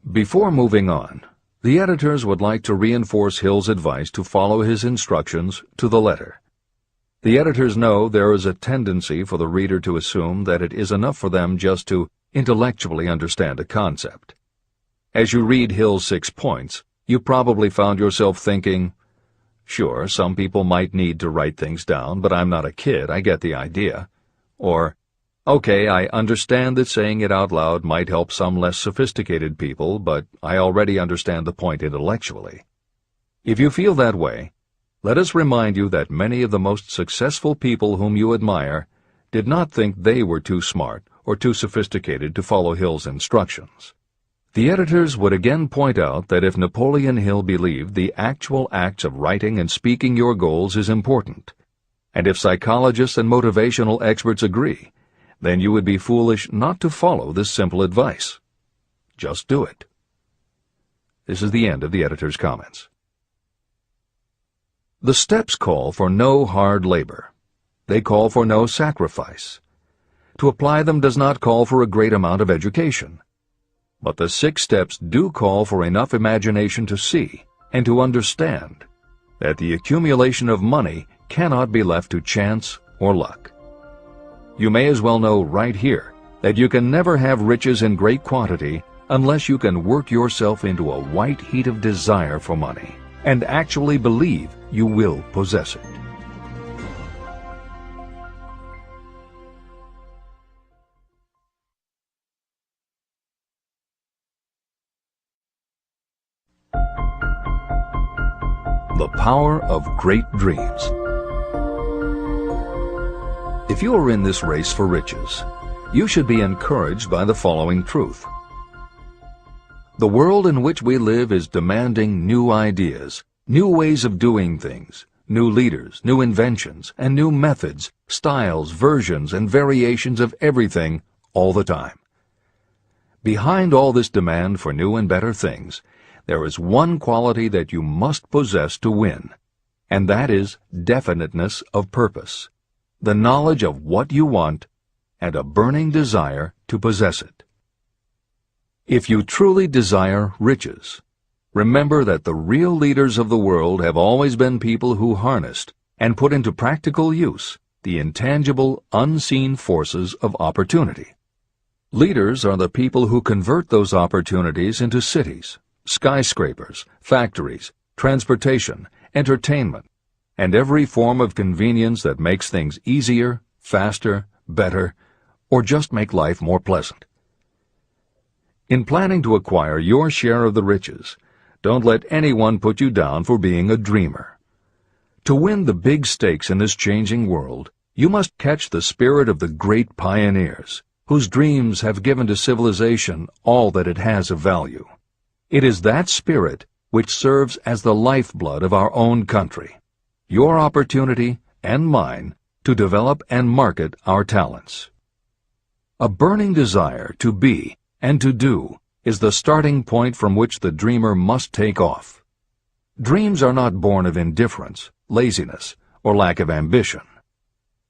Before moving on, the editors would like to reinforce Hill's advice to follow his instructions to the letter. The editors know there is a tendency for the reader to assume that it is enough for them just to intellectually understand a concept. As you read Hill's 6 points, you probably found yourself thinking, sure, some people might need to write things down, but I'm not a kid, I get the idea. Or, okay, I understand that saying it out loud might help some less sophisticated people, but I already understand the point intellectually. If you feel that way, let us remind you that many of the most successful people whom you admire did not think they were too smart or too sophisticated to follow Hill's instructions. The editors would again point out that if Napoleon Hill believed the actual acts of writing and speaking your goals is important, and if psychologists and motivational experts agree, then you would be foolish not to follow this simple advice. Just do it. This is the end of the editor's comments. The steps call for no hard labor. They call for no sacrifice. To apply them does not call for a great amount of education. But the 6 steps do call for enough imagination to see and to understand that the accumulation of money cannot be left to chance or luck. You may as well know right here that you can never have riches in great quantity unless you can work yourself into a white heat of desire for money and actually believe you will possess it. The power of great dreams. If you are in this race for riches, you should be encouraged by the following truth. The world in which we live is demanding new ideas, new ways of doing things, new leaders, new inventions, and new methods, styles, versions, and variations of everything all the time. Behind all this demand for new and better things, there is one quality that you must possess to win, and that is definiteness of purpose, the knowledge of what you want, and a burning desire to possess it. If you truly desire riches, remember that the real leaders of the world have always been people who harnessed and put into practical use the intangible, unseen forces of opportunity. Leaders are the people who convert those opportunities into cities, skyscrapers, factories, transportation, entertainment, and every form of convenience that makes things easier, faster, better, or just make life more pleasant. In planning to acquire your share of the riches, don't let anyone put you down for being a dreamer. To win the big stakes in this changing world, you must catch the spirit of the great pioneers, whose dreams have given to civilization all that it has of value. It is that spirit which serves as the lifeblood of our own country, your opportunity and mine to develop and market our talents. A burning desire to be and to do is the starting point from which the dreamer must take off. Dreams are not born of indifference, laziness, or lack of ambition.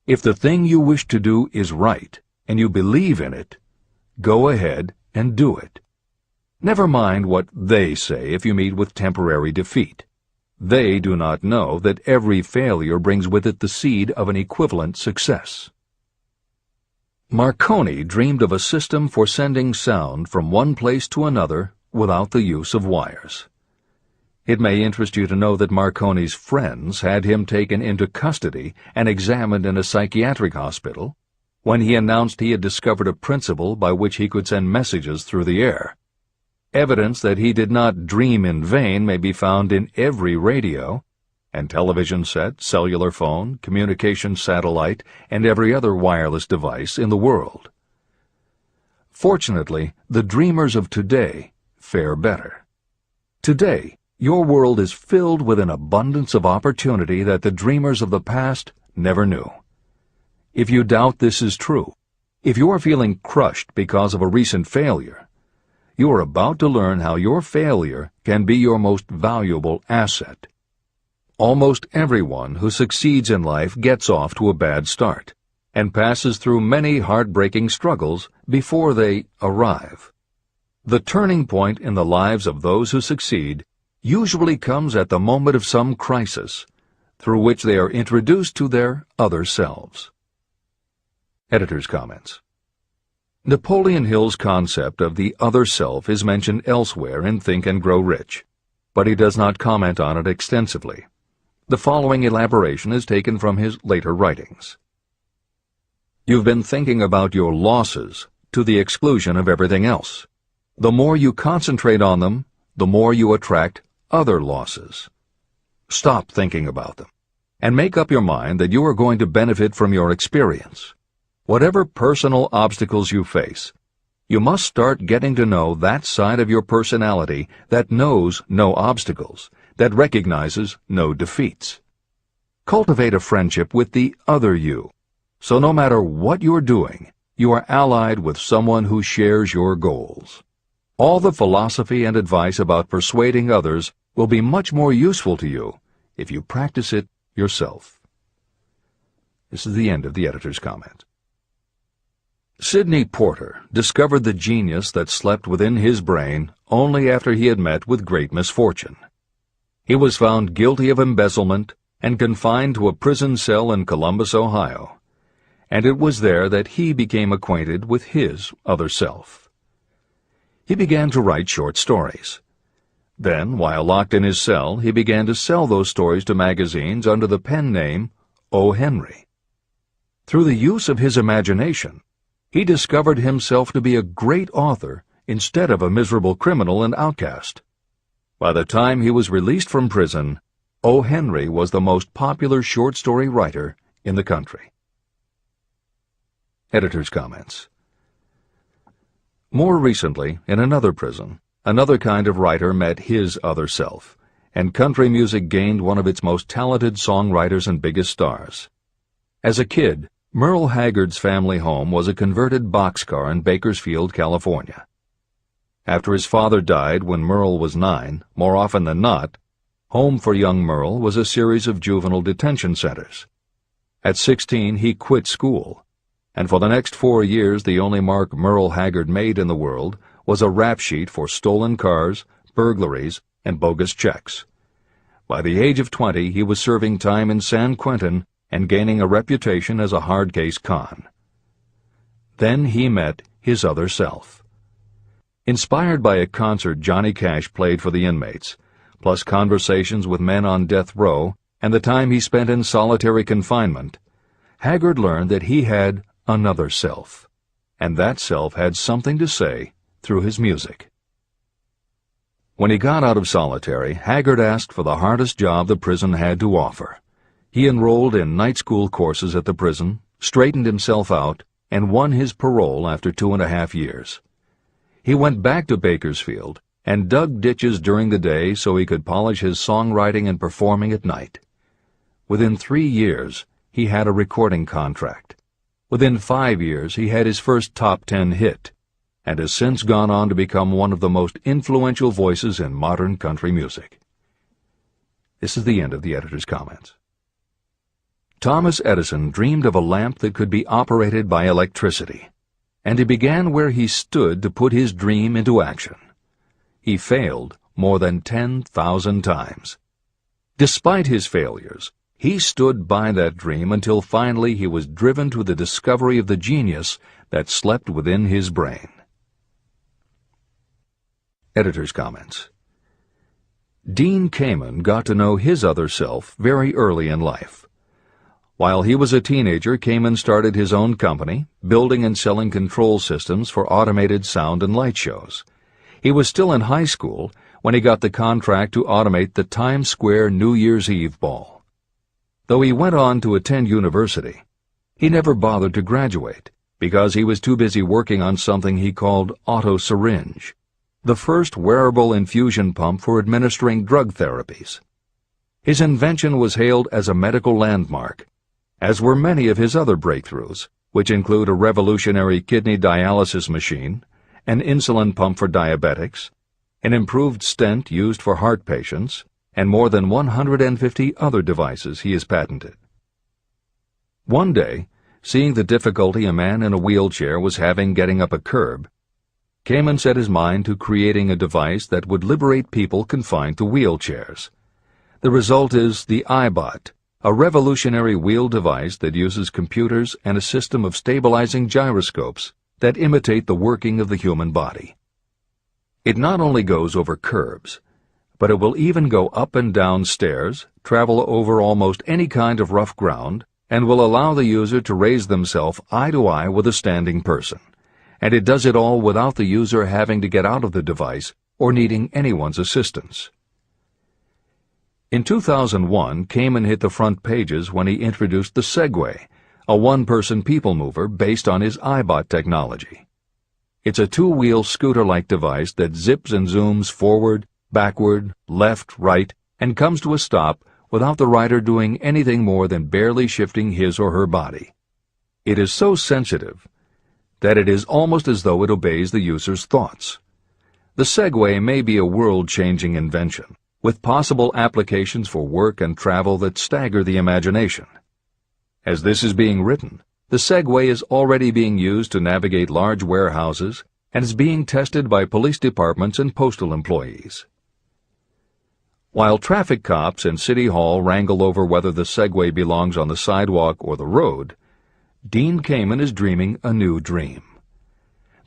If the thing you wish to do is right, and you believe in it, go ahead and do it. Never mind what they say if you meet with temporary defeat. They do not know that every failure brings with it the seed of an equivalent success. Marconi dreamed of a system for sending sound from one place to another without the use of wires. It may interest you to know that Marconi's friends had him taken into custody and examined in a psychiatric hospital when he announced he had discovered a principle by which he could send messages through the air. Evidence that he did not dream in vain may be found in every radio and television set, cellular phone, communication satellite, and every other wireless device in the world. Fortunately, the dreamers of today fare better. Today, your world is filled with an abundance of opportunity that the dreamers of the past never knew. If you doubt this is true, if you are feeling crushed because of a recent failure, you are about to learn how your failure can be your most valuable asset. Almost everyone who succeeds in life gets off to a bad start and passes through many heartbreaking struggles before they arrive. The turning point in the lives of those who succeed usually comes at the moment of some crisis through which they are introduced to their other selves. Editor's comments. Napoleon Hill's concept of the other self is mentioned elsewhere in Think and Grow Rich, but he does not comment on it extensively. The following elaboration is taken from his later writings. You've been thinking about your losses to the exclusion of everything else. The more you concentrate on them, the more you attract other losses. Stop thinking about them, and make up your mind that you are going to benefit from your experience. Whatever personal obstacles you face, you must start getting to know that side of your personality that knows no obstacles, that recognizes no defeats. Cultivate a friendship with the other you, so no matter what you're doing, you are allied with someone who shares your goals. All the philosophy and advice about persuading others will be much more useful to you if you practice it yourself. This is the end of the editor's comment. Sidney Porter discovered the genius that slept within his brain only after he had met with great misfortune. He was found guilty of embezzlement and confined to a prison cell in Columbus, Ohio, and it was there that he became acquainted with his other self. He began to write short stories. Then, while locked in his cell, he began to sell those stories to magazines under the pen name O. Henry. Through the use of his imagination, he discovered himself to be a great author instead of a miserable criminal and outcast. By the time he was released from prison, O. Henry was the most popular short story writer in the country. Editor's comments. More recently, in another prison, another kind of writer met his other self, and country music gained one of its most talented songwriters and biggest stars. As a kid, Merle Haggard's family home was a converted boxcar in Bakersfield, California. After his father died when Merle was 9, more often than not, home for young Merle was a series of juvenile detention centers. At 16, he quit school, and for the next 4 years the only mark Merle Haggard made in the world was a rap sheet for stolen cars, burglaries, and bogus checks. By the age of 20, he was serving time in San Quentin and gaining a reputation as a hard-case con. Then he met his other self. Inspired by a concert Johnny Cash played for the inmates, plus conversations with men on death row and the time he spent in solitary confinement, Haggard learned that he had another self, and that self had something to say through his music. When he got out of solitary, Haggard asked for the hardest job the prison had to offer. He enrolled in night school courses at the prison, straightened himself out, and won his parole after 2.5 years. He went back to Bakersfield and dug ditches during the day so he could polish his songwriting and performing at night. Within 3 years, he had a recording contract. Within 5 years, he had his first top 10 hit, and has since gone on to become one of the most influential voices in modern country music. This is the end of the editor's comments. Thomas Edison dreamed of a lamp that could be operated by electricity, and he began where he stood to put his dream into action. He failed more than 10,000 times. Despite his failures, he stood by that dream until finally he was driven to the discovery of the genius that slept within his brain. Editor's comments. Dean Kamen got to know his other self very early in life. While he was a teenager, Kamen started his own company, building and selling control systems for automated sound and light shows. He was still in high school when he got the contract to automate the Times Square New Year's Eve ball. Though he went on to attend university, he never bothered to graduate because he was too busy working on something he called Autosuggestion, the first wearable infusion pump for administering drug therapies. His invention was hailed as a medical landmark, as were many of his other breakthroughs, which include a revolutionary kidney dialysis machine, an insulin pump for diabetics, an improved stent used for heart patients, and more than 150 other devices he has patented. One day, seeing the difficulty a man in a wheelchair was having getting up a curb, Kamen set his mind to creating a device that would liberate people confined to wheelchairs. The result is the iBot, a revolutionary wheel device that uses computers and a system of stabilizing gyroscopes that imitate the working of the human body. It not only goes over curbs, but it will even go up and down stairs, travel over almost any kind of rough ground, and will allow the user to raise themselves eye to eye with a standing person. And it does it all without the user having to get out of the device or needing anyone's assistance. In 2001, Kamen hit the front pages when he introduced the Segway, a one-person people mover based on his iBot technology. It's a two-wheel scooter-like device that zips and zooms forward, backward, left, right, and comes to a stop without the rider doing anything more than barely shifting his or her body. It is so sensitive that it is almost as though it obeys the user's thoughts. The Segway may be a world-changing invention, with possible applications for work and travel that stagger the imagination. As this is being written, the Segway is already being used to navigate large warehouses and is being tested by police departments and postal employees. While traffic cops and City Hall wrangle over whether the Segway belongs on the sidewalk or the road, Dean Kamen is dreaming a new dream.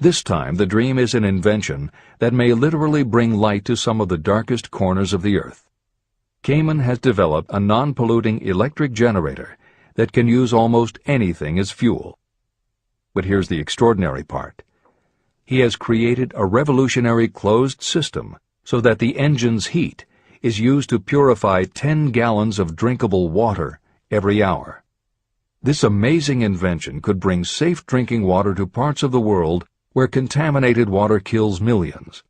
This time, the dream is an invention that may literally bring light to some of the darkest corners of the earth. Kamen has developed a non-polluting electric generator that can use almost anything as fuel. But here's the extraordinary part. He has created a revolutionary closed system so that the engine's heat is used to purify 10 gallons of drinkable water every hour. This amazing invention could bring safe drinking water to parts of the world where contaminated water kills millions,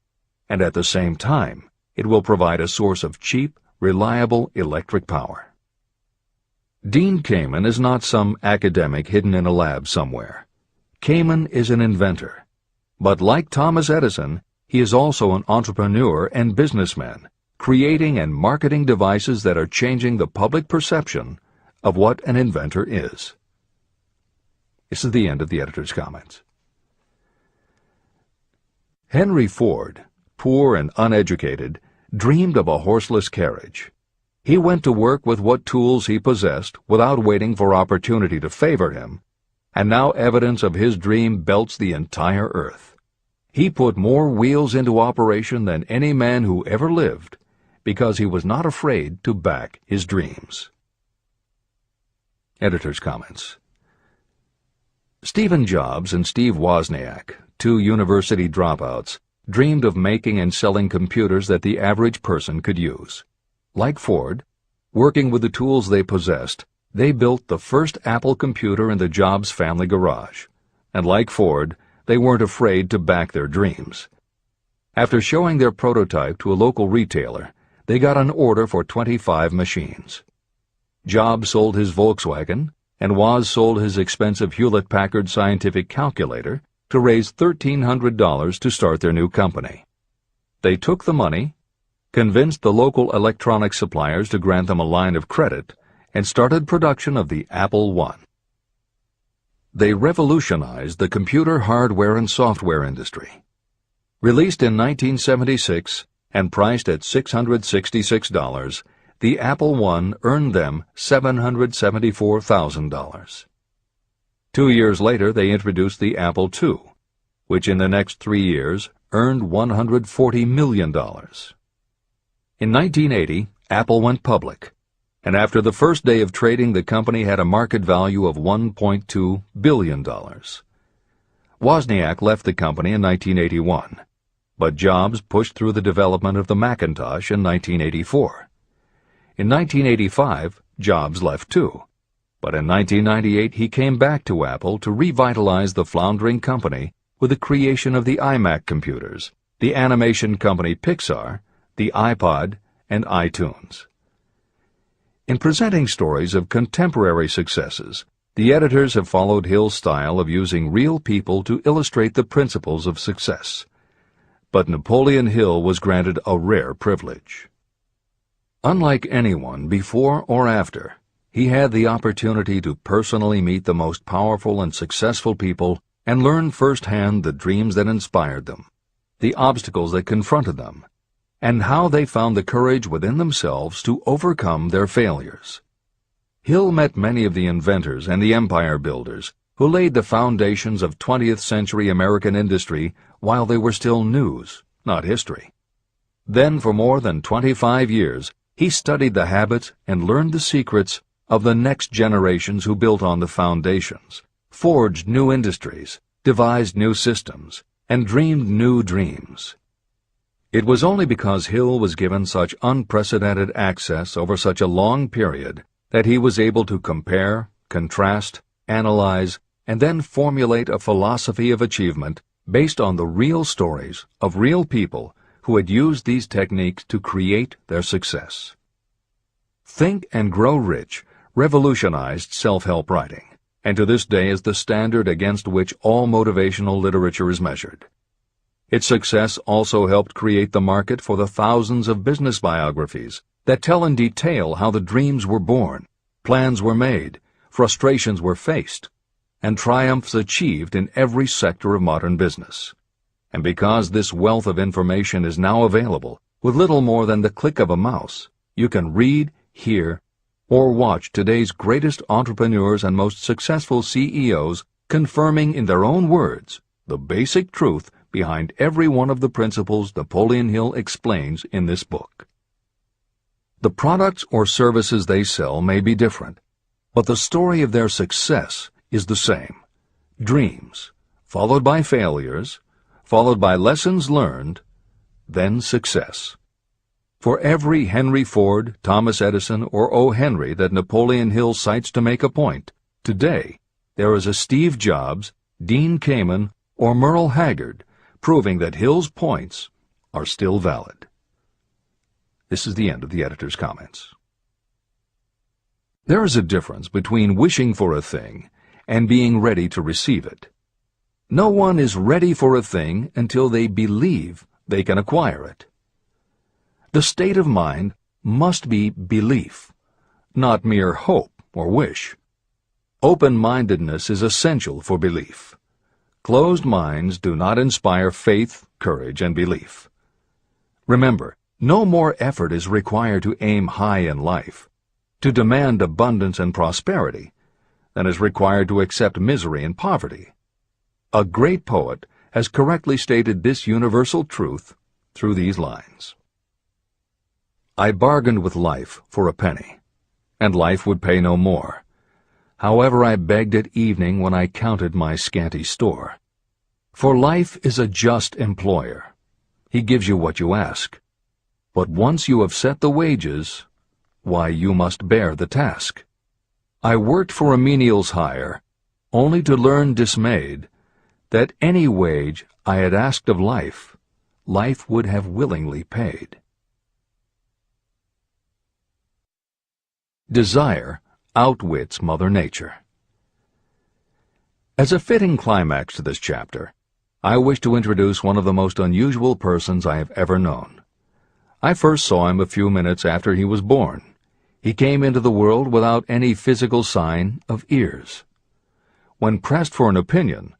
and at the same time, it will provide a source of cheap, reliable electric power. Dean Kamen is not some academic hidden in a lab somewhere. Kamen is an inventor. But like Thomas Edison, he is also an entrepreneur and businessman, creating and marketing devices that are changing the public perception of what an inventor is. This is the end of the editor's comments. Henry Ford, poor and uneducated, dreamed of a horseless carriage. He went to work with what tools he possessed without waiting for opportunity to favor him, and now evidence of his dream belts the entire earth. He put more wheels into operation than any man who ever lived because he was not afraid to back his dreams. Editor's comments. Stephen Jobs and Steve Wozniak, two university dropouts, dreamed of making and selling computers that the average person could use. Like Ford, working with the tools they possessed, they built the first Apple computer in the Jobs family garage. And like Ford, they weren't afraid to back their dreams. After showing their prototype to a local retailer, they got an order for 25 machines. Jobs sold his Volkswagen, and Woz sold his expensive Hewlett-Packard scientific calculator to raise $1,300 to start their new company. They took the money, convinced the local electronics suppliers to grant them a line of credit, and started production of the Apple I. They revolutionized the computer hardware and software industry. Released in 1976 and priced at $666, the Apple I earned them $774,000. 2 years later, they introduced the Apple II, which in the next 3 years earned $140 million. In 1980, Apple went public, and after the first day of trading, the company had a market value of $1.2 billion. Wozniak left the company in 1981, but Jobs pushed through the development of the Macintosh in 1984. In 1985, Jobs left too, but in 1998 he came back to Apple to revitalize the floundering company with the creation of the iMac computers, the animation company Pixar, the iPod, and iTunes. In presenting stories of contemporary successes, the editors have followed Hill's style of using real people to illustrate the principles of success. But Napoleon Hill was granted a rare privilege. Unlike anyone before or after, he had the opportunity to personally meet the most powerful and successful people and learn firsthand the dreams that inspired them, the obstacles that confronted them, and how they found the courage within themselves to overcome their failures. Hill met many of the inventors and the empire builders who laid the foundations of 20th century American industry while they were still news, not history. Then for more than 25 years, he studied the habits and learned the secrets of the next generations who built on the foundations, forged new industries, devised new systems, and dreamed new dreams. It was only because Hill was given such unprecedented access over such a long period that he was able to compare, contrast, analyze, and then formulate a philosophy of achievement based on the real stories of real people who had used these techniques to create their success. Think and Grow Rich revolutionized self-help writing, and to this day is the standard against which all motivational literature is measured. Its success also helped create the market for the thousands of business biographies that tell in detail how the dreams were born, plans were made, frustrations were faced, and triumphs achieved in every sector of modern business. And because this wealth of information is now available, with little more than the click of a mouse, you can read, hear, or watch today's greatest entrepreneurs and most successful CEOs confirming in their own words the basic truth behind every one of the principles Napoleon Hill explains in this book. The products or services they sell may be different, but the story of their success is the same. Dreams, followed by failures, followed by lessons learned, then success. For every Henry Ford, Thomas Edison, or O. Henry that Napoleon Hill cites to make a point, today there is a Steve Jobs, Dean Kamen, or Merle Haggard, proving that Hill's points are still valid. This is the end of the editor's comments. There is a difference between wishing for a thing and being ready to receive it. No one is ready for a thing until they believe they can acquire it. The state of mind must be belief, not mere hope or wish. Open-mindedness is essential for belief. Closed minds do not inspire faith, courage, and belief. Remember, no more effort is required to aim high in life, to demand abundance and prosperity, than is required to accept misery and poverty. A great poet has correctly stated this universal truth through these lines. I bargained with life for a penny, and life would pay no more. However, I begged at evening when I counted my scanty store. For life is a just employer. He gives you what you ask. But once you have set the wages, why, you must bear the task. I worked for a menial's hire, only to learn dismayed that any wage I had asked of life, life would have willingly paid. Desire outwits Mother Nature. As a fitting climax to this chapter, I wish to introduce one of the most unusual persons I have ever known. I first saw him a few minutes after he was born. He came into the world without any physical sign of ears. When pressed for an opinion,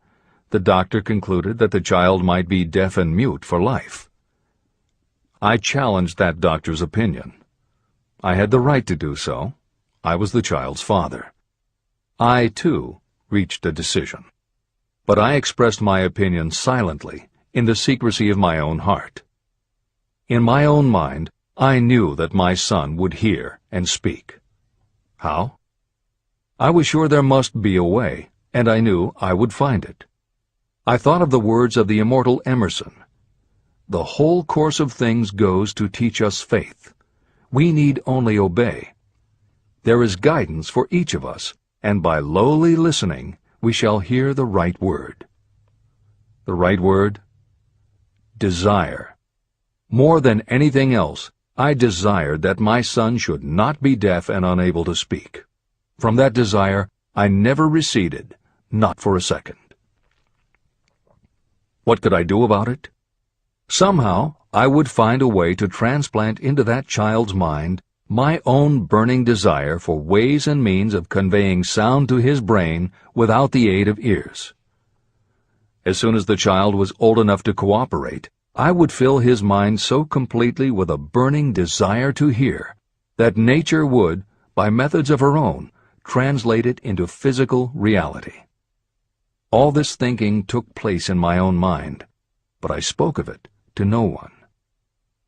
the doctor concluded that the child might be deaf and mute for life. I challenged that doctor's opinion. I had the right to do so. I was the child's father. I, too, reached a decision. But I expressed my opinion silently, in the secrecy of my own heart. In my own mind, I knew that my son would hear and speak. How? I was sure there must be a way, and I knew I would find it. I thought of the words of the immortal Emerson. The whole course of things goes to teach us faith. We need only obey. There is guidance for each of us, and by lowly listening, we shall hear the right word. The right word? Desire. More than anything else, I desired that my son should not be deaf and unable to speak. From that desire, I never receded, not for a second. What could I do about it? Somehow, I would find a way to transplant into that child's mind my own burning desire for ways and means of conveying sound to his brain without the aid of ears. As soon as the child was old enough to cooperate, I would fill his mind so completely with a burning desire to hear that nature would, by methods of her own, translate it into physical reality. All this thinking took place in my own mind, but I spoke of it to no one.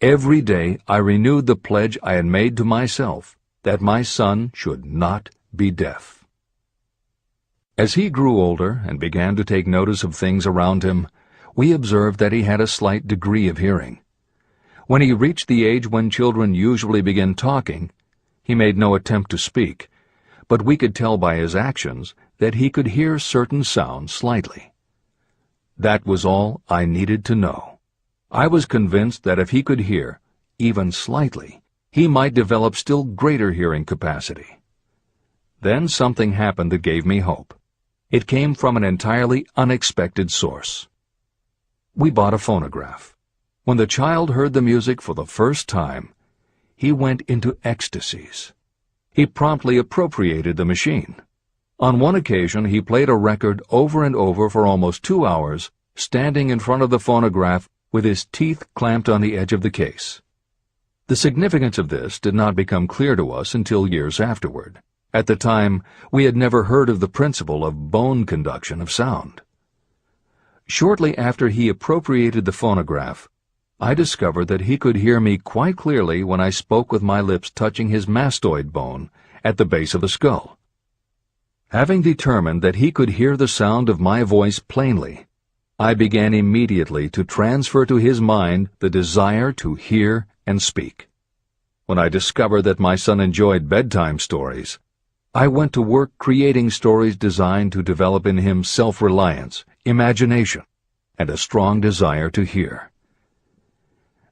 Every day I renewed the pledge I had made to myself that my son should not be deaf. As he grew older and began to take notice of things around him, we observed that he had a slight degree of hearing. When he reached the age when children usually begin talking, he made no attempt to speak, but we could tell by his actions that he could hear certain sounds slightly. That was all I needed to know. I was convinced that if he could hear, even slightly, he might develop still greater hearing capacity. Then something happened that gave me hope. It came from an entirely unexpected source. We bought a phonograph. When the child heard the music for the first time, he went into ecstasies. He promptly appropriated the machine. On one occasion, he played a record over and over for almost 2 hours, standing in front of the phonograph with his teeth clamped on the edge of the case. The significance of this did not become clear to us until years afterward. At the time, we had never heard of the principle of bone conduction of sound. Shortly after he appropriated the phonograph, I discovered that he could hear me quite clearly when I spoke with my lips touching his mastoid bone at the base of the skull. Having determined that he could hear the sound of my voice plainly, I began immediately to transfer to his mind the desire to hear and speak. When I discovered that my son enjoyed bedtime stories, I went to work creating stories designed to develop in him self-reliance, imagination, and a strong desire to hear.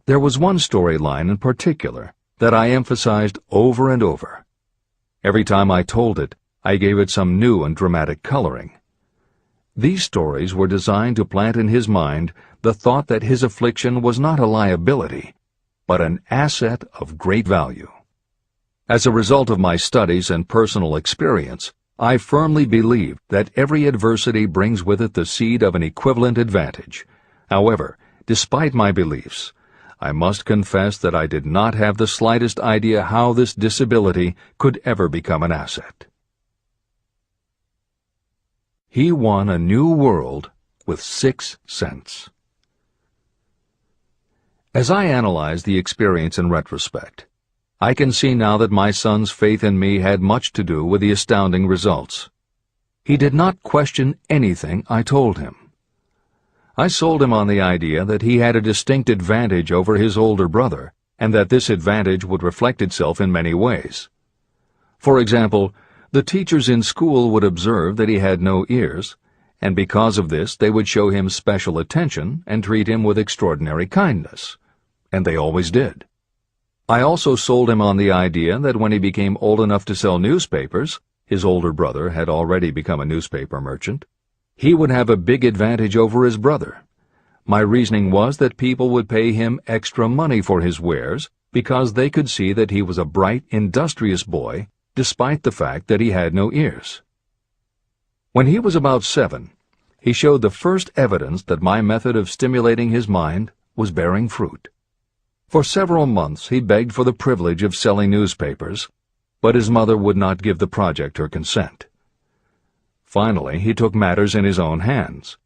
There was one storyline in particular that I emphasized over and over. Every time I told it, I gave it some new and dramatic coloring. These stories were designed to plant in his mind the thought that his affliction was not a liability, but an asset of great value. As a result of my studies and personal experience, I firmly believe that every adversity brings with it the seed of an equivalent advantage. However, despite my beliefs, I must confess that I did not have the slightest idea how this disability could ever become an asset. He won a new world with 6 cents. As I analyze the experience in retrospect, I can see now that my son's faith in me had much to do with the astounding results. He did not question anything I told him. I sold him on the idea that he had a distinct advantage over his older brother, and that this advantage would reflect itself in many ways. For example, the teachers in school would observe that he had no ears, and because of this they would show him special attention and treat him with extraordinary kindness. And they always did. I also sold him on the idea that when he became old enough to sell newspapers, his older brother had already become a newspaper merchant, he would have a big advantage over his brother. My reasoning was that people would pay him extra money for his wares because they could see that he was a bright, industrious boy, despite the fact that he had no ears. When he was about 7, he showed the first evidence that my method of stimulating his mind was bearing fruit. For several months he begged for the privilege of selling newspapers, but his mother would not give the project her consent. Finally, he took matters in his own hands.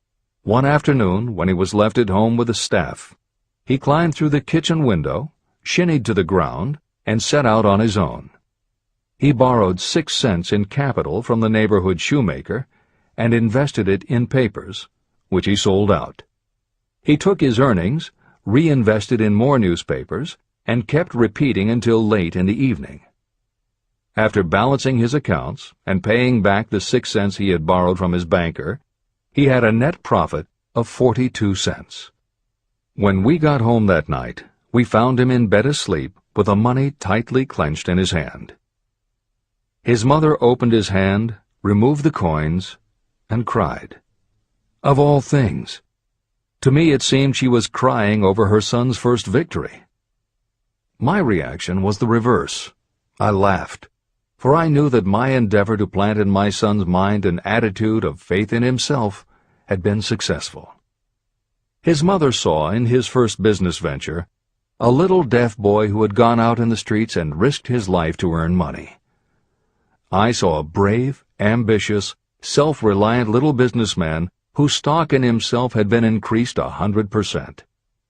One afternoon, when he was left at home with the staff, he climbed through the kitchen window, shinnied to the ground, and set out on his own. He borrowed 6 cents in capital from the neighborhood shoemaker and invested it in papers, which he sold out. He took his earnings, reinvested in more newspapers, and kept repeating until late in the evening. After balancing his accounts and paying back the 6 cents he had borrowed from his banker, he had a net profit of 42 cents. When we got home that night, we found him in bed asleep with the money tightly clenched in his hand. His mother opened his hand, removed the coins, and cried. Of all things! To me it seemed she was crying over her son's first victory. My reaction was the reverse. I laughed, for I knew that my endeavor to plant in my son's mind an attitude of faith in himself had been successful. His mother saw in his first business venture a little deaf boy who had gone out in the streets and risked his life to earn money. I saw a brave, ambitious, self-reliant little businessman whose stock in himself had been increased 100%.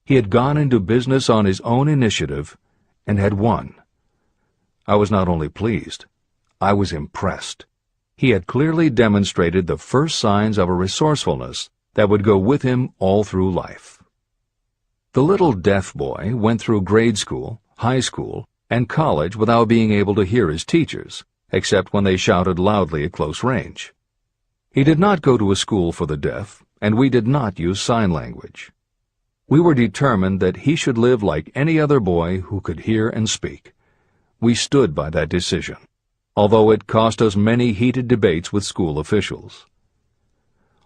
He had gone into business on his own initiative and had won. I was not only pleased, I was impressed. He had clearly demonstrated the first signs of a resourcefulness that would go with him all through life. The little deaf boy went through grade school, high school, and college without being able to hear his teachers, except when they shouted loudly at close range. He did not go to a school for the deaf, and we did not use sign language. We were determined that he should live like any other boy who could hear and speak. We stood by that decision, although it cost us many heated debates with school officials.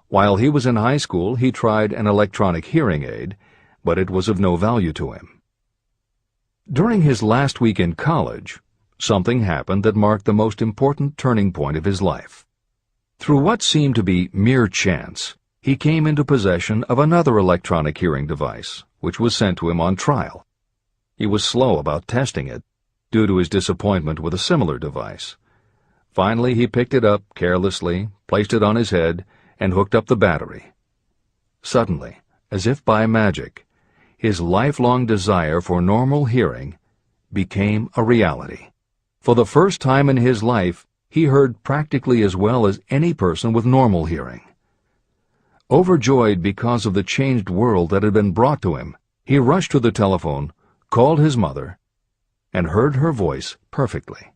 While he was in high school, he tried an electronic hearing aid, but it was of no value to him. During his last week in college, something happened that marked the most important turning point of his life. Through what seemed to be mere chance, he came into possession of another electronic hearing device, which was sent to him on trial. He was slow about testing it, due to his disappointment with a similar device. Finally, he picked it up carelessly, placed it on his head, and hooked up the battery. Suddenly, as if by magic, his lifelong desire for normal hearing became a reality. For the first time in his life, he heard practically as well as any person with normal hearing. Overjoyed because of the changed world that had been brought to him, he rushed to the telephone, called his mother, and heard her voice perfectly.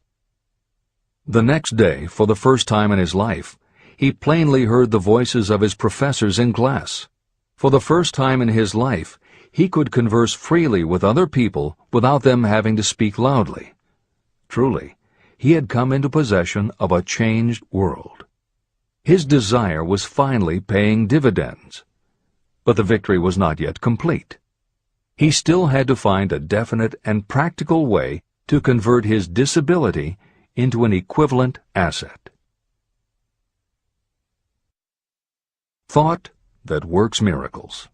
The next day, for the first time in his life, he plainly heard the voices of his professors in class. For the first time in his life, he could converse freely with other people without them having to speak loudly. Truly, he had come into possession of a changed world. His desire was finally paying dividends. But the victory was not yet complete. He still had to find a definite and practical way to convert his disability into an equivalent asset. Thought that works miracles.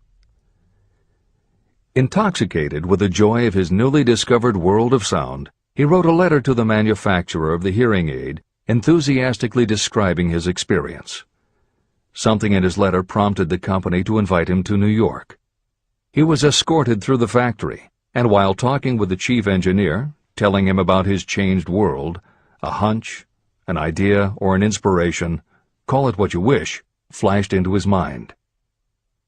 Intoxicated with the joy of his newly discovered world of sound, he wrote a letter to the manufacturer of the hearing aid, enthusiastically describing his experience. Something in his letter prompted the company to invite him to New York. He was escorted through the factory, and while talking with the chief engineer, telling him about his changed world, a hunch, an idea, or an inspiration, call it what you wish, flashed into his mind.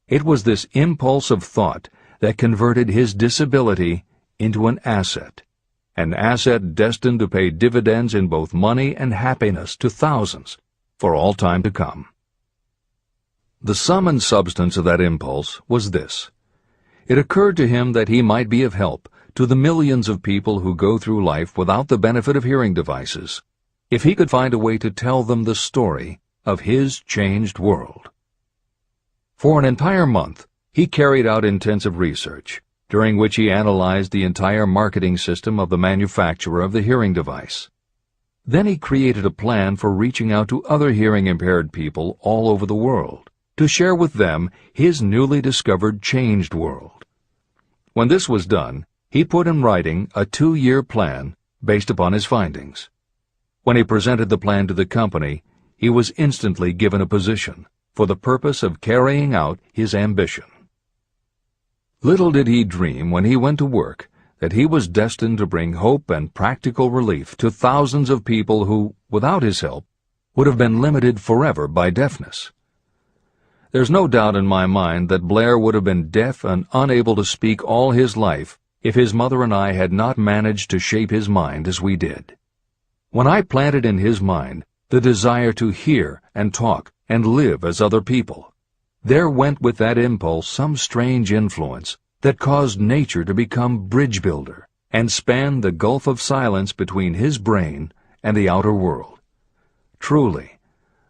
It was this impulse of thought that converted his disability into an asset destined to pay dividends in both money and happiness to thousands for all time to come. The sum and substance of that impulse was this. It occurred to him that he might be of help to the millions of people who go through life without the benefit of hearing devices, if he could find a way to tell them the story of his changed world. For an entire month, he carried out intensive research, during which he analyzed the entire marketing system of the manufacturer of the hearing device. Then he created a plan for reaching out to other hearing-impaired people all over the world, to share with them his newly discovered changed world. When this was done, he put in writing a 2-year plan based upon his findings. When he presented the plan to the company, he was instantly given a position for the purpose of carrying out his ambition. Little did he dream when he went to work that he was destined to bring hope and practical relief to thousands of people who, without his help, would have been limited forever by deafness. There's no doubt in my mind that Blair would have been deaf and unable to speak all his life if his mother and I had not managed to shape his mind as we did. When I planted in his mind the desire to hear and talk and live as other people, there went with that impulse some strange influence that caused nature to become bridge builder and span the gulf of silence between his brain and the outer world. Truly,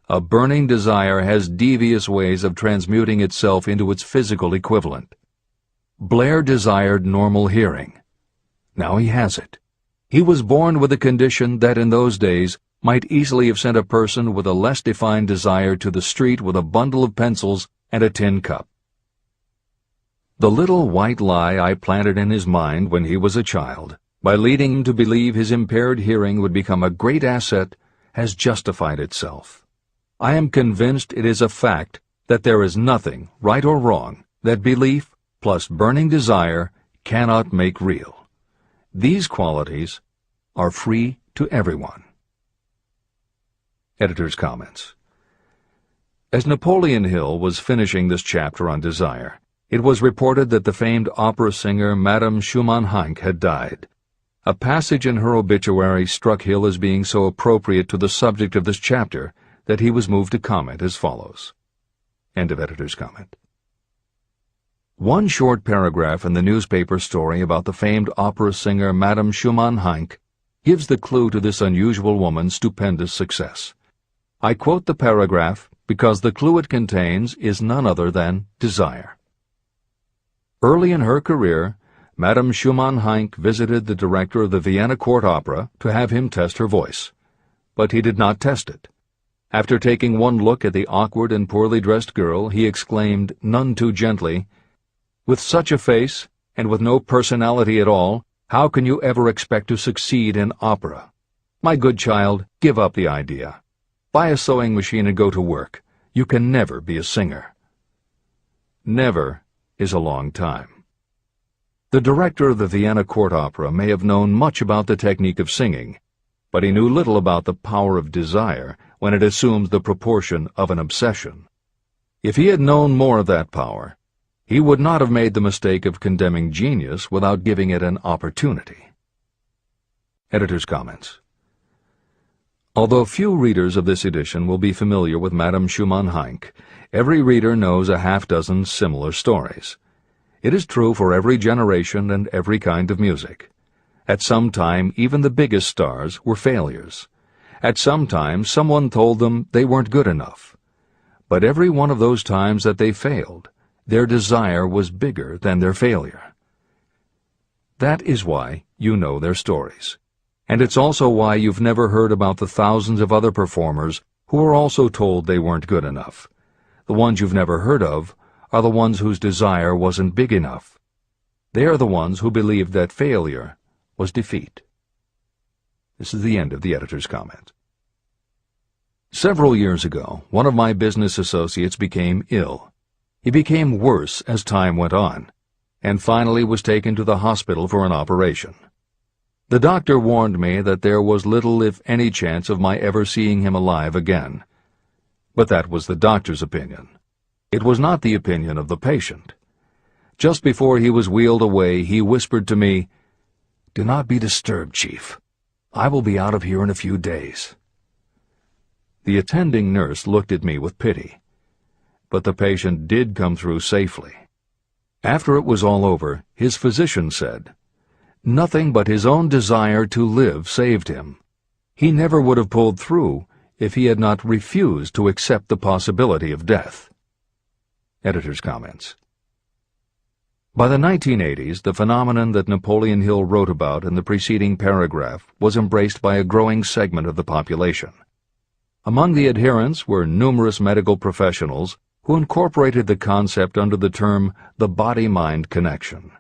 a burning desire has devious ways of transmuting itself into its physical equivalent. Blair desired normal hearing. Now he has it. He was born with a condition that in those days might easily have sent a person with a less defined desire to the street with a bundle of pencils and a tin cup. The little white lie I planted in his mind when he was a child, by leading him to believe his impaired hearing would become a great asset, has justified itself. I am convinced it is a fact that there is nothing, right or wrong, that belief plus burning desire cannot make real. These qualities are free to everyone. Editor's comments. As Napoleon Hill was finishing this chapter on desire, it was reported that the famed opera singer Madame Schumann-Heink had died. A passage in her obituary struck Hill as being so appropriate to the subject of this chapter that he was moved to comment as follows. End of editor's comment. One short paragraph in the newspaper story about the famed opera singer Madame Schumann-Heink gives the clue to this unusual woman's stupendous success. I quote the paragraph because the clue it contains is none other than desire. Early in her career, Madame Schumann-Heink visited the director of the Vienna Court Opera to have him test her voice. But he did not test it. After taking one look at the awkward and poorly dressed girl, he exclaimed, none too gently, "With such a face, and with no personality at all, how can you ever expect to succeed in opera? My good child, give up the idea. Buy a sewing machine and go to work. You can never be a singer." Never is a long time. The director of the Vienna Court Opera may have known much about the technique of singing, but he knew little about the power of desire when it assumes the proportion of an obsession. If he had known more of that power, he would not have made the mistake of condemning genius without giving it an opportunity. Editor's comments. Although few readers of this edition will be familiar with Madame Schumann-Heink, every reader knows a half-dozen similar stories. It is true for every generation and every kind of music. At some time, even the biggest stars were failures. At some time, someone told them they weren't good enough. But every one of those times that they failed, their desire was bigger than their failure. That is why you know their stories. And it's also why you've never heard about the thousands of other performers who were also told they weren't good enough. The ones you've never heard of are the ones whose desire wasn't big enough. They are the ones who believed that failure was defeat. This is the end of the editor's comment. Several years ago, one of my business associates became ill. He became worse as time went on, and finally was taken to the hospital for an operation. The doctor warned me that there was little, if any, chance of my ever seeing him alive again. But that was the doctor's opinion. It was not the opinion of the patient. Just before he was wheeled away, he whispered to me, "Do not be disturbed, Chief. I will be out of here in a few days." The attending nurse looked at me with pity. But the patient did come through safely. After it was all over, his physician said, "Nothing but his own desire to live saved him. He never would have pulled through if he had not refused to accept the possibility of death." Editor's comments. By the 1980s, the phenomenon that Napoleon Hill wrote about in the preceding paragraph was embraced by a growing segment of the population. Among the adherents were numerous medical professionals who incorporated the concept under the term the body-mind connection.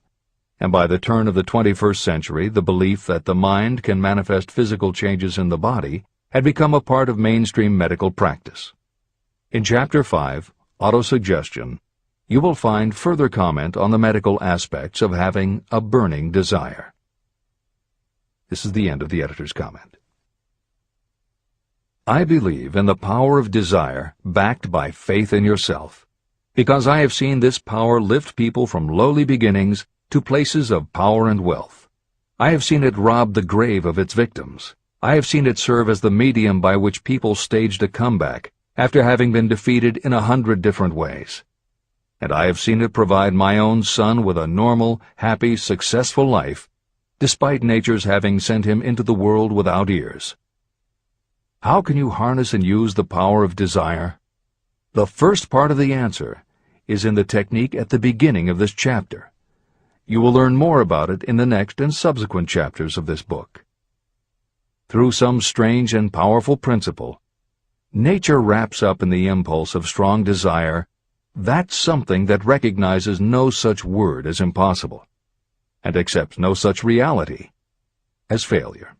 And by the turn of the 21st century, the belief that the mind can manifest physical changes in the body had become a part of mainstream medical practice. In Chapter 5, Autosuggestion, you will find further comment on the medical aspects of having a burning desire. This is the end of the editor's comment. I believe in the power of desire backed by faith in yourself, because I have seen this power lift people from lowly beginnings to places of power and wealth. I have seen it rob the grave of its victims. I have seen it serve as the medium by which people staged a comeback after having been defeated in 100 different ways. And I have seen it provide my own son with a normal, happy, successful life, despite nature's having sent him into the world without ears. How can you harness and use the power of desire? The first part of the answer is in the technique at the beginning of this chapter. You will learn more about it in the next and subsequent chapters of this book. Through some strange and powerful principle, nature wraps up in the impulse of strong desire that something that recognizes no such word as impossible, and accepts no such reality as failure.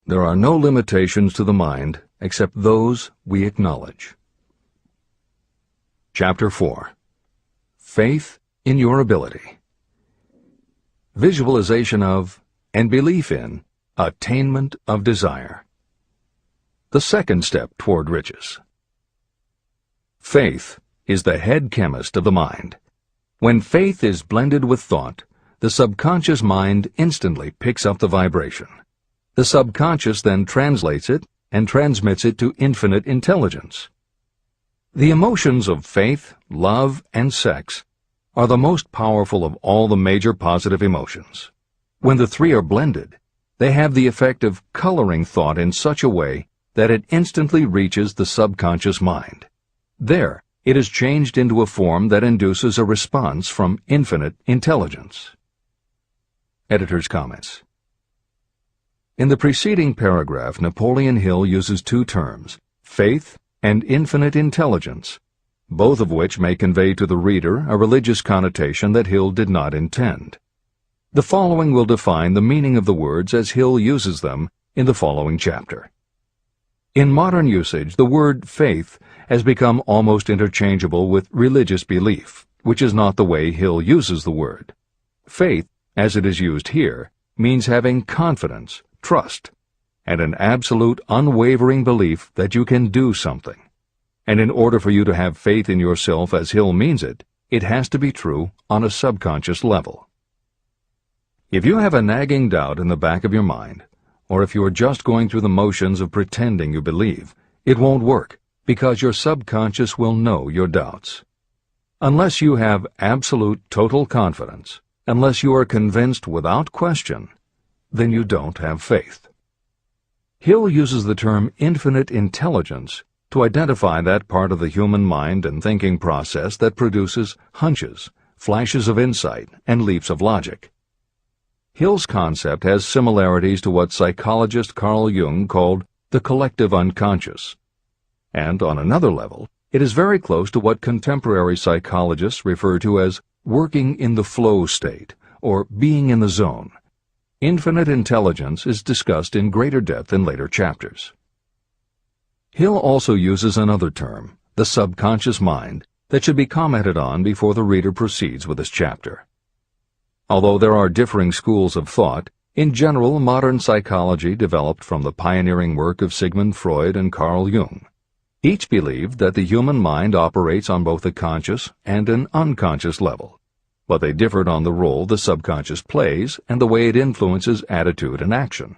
There are no limitations to the mind except those we acknowledge. Chapter 4. Faith in your ability. Visualization of and belief in attainment of desire. The second step toward riches. Faith is the head chemist of the mind. When faith is blended with thought, the subconscious mind instantly picks up the vibration. The subconscious then translates it and transmits it to infinite intelligence. The emotions of faith, love, and sex are the most powerful of all the major positive emotions. When the three are blended, they have the effect of coloring thought in such a way that it instantly reaches the subconscious mind. There, it is changed into a form that induces a response from infinite intelligence. Editor's comments. In the preceding paragraph, Napoleon Hill uses two terms, faith and infinite intelligence, both of which may convey to the reader a religious connotation that Hill did not intend. The following will define the meaning of the words as Hill uses them in the following chapter. In modern usage, the word faith has become almost interchangeable with religious belief, which is not the way Hill uses the word. Faith, as it is used here, means having confidence, trust, and an absolute unwavering belief that you can do something. And in order for you to have faith in yourself as Hill means it, it has to be true on a subconscious level. If you have a nagging doubt in the back of your mind, or if you are just going through the motions of pretending you believe, it won't work, because your subconscious will know your doubts. Unless you have absolute total confidence, unless you are convinced without question, then you don't have faith. Hill uses the term infinite intelligence to identify that part of the human mind and thinking process that produces hunches, flashes of insight, and leaps of logic. Hill's concept has similarities to what psychologist Carl Jung called the collective unconscious. And on another level, it is very close to what contemporary psychologists refer to as working in the flow state, or being in the zone. Infinite intelligence is discussed in greater depth in later chapters. Hill also uses another term, the subconscious mind, that should be commented on before the reader proceeds with this chapter. Although there are differing schools of thought, in general modern psychology developed from the pioneering work of Sigmund Freud and Carl Jung. Each believed that the human mind operates on both a conscious and an unconscious level, but they differed on the role the subconscious plays and the way it influences attitude and action.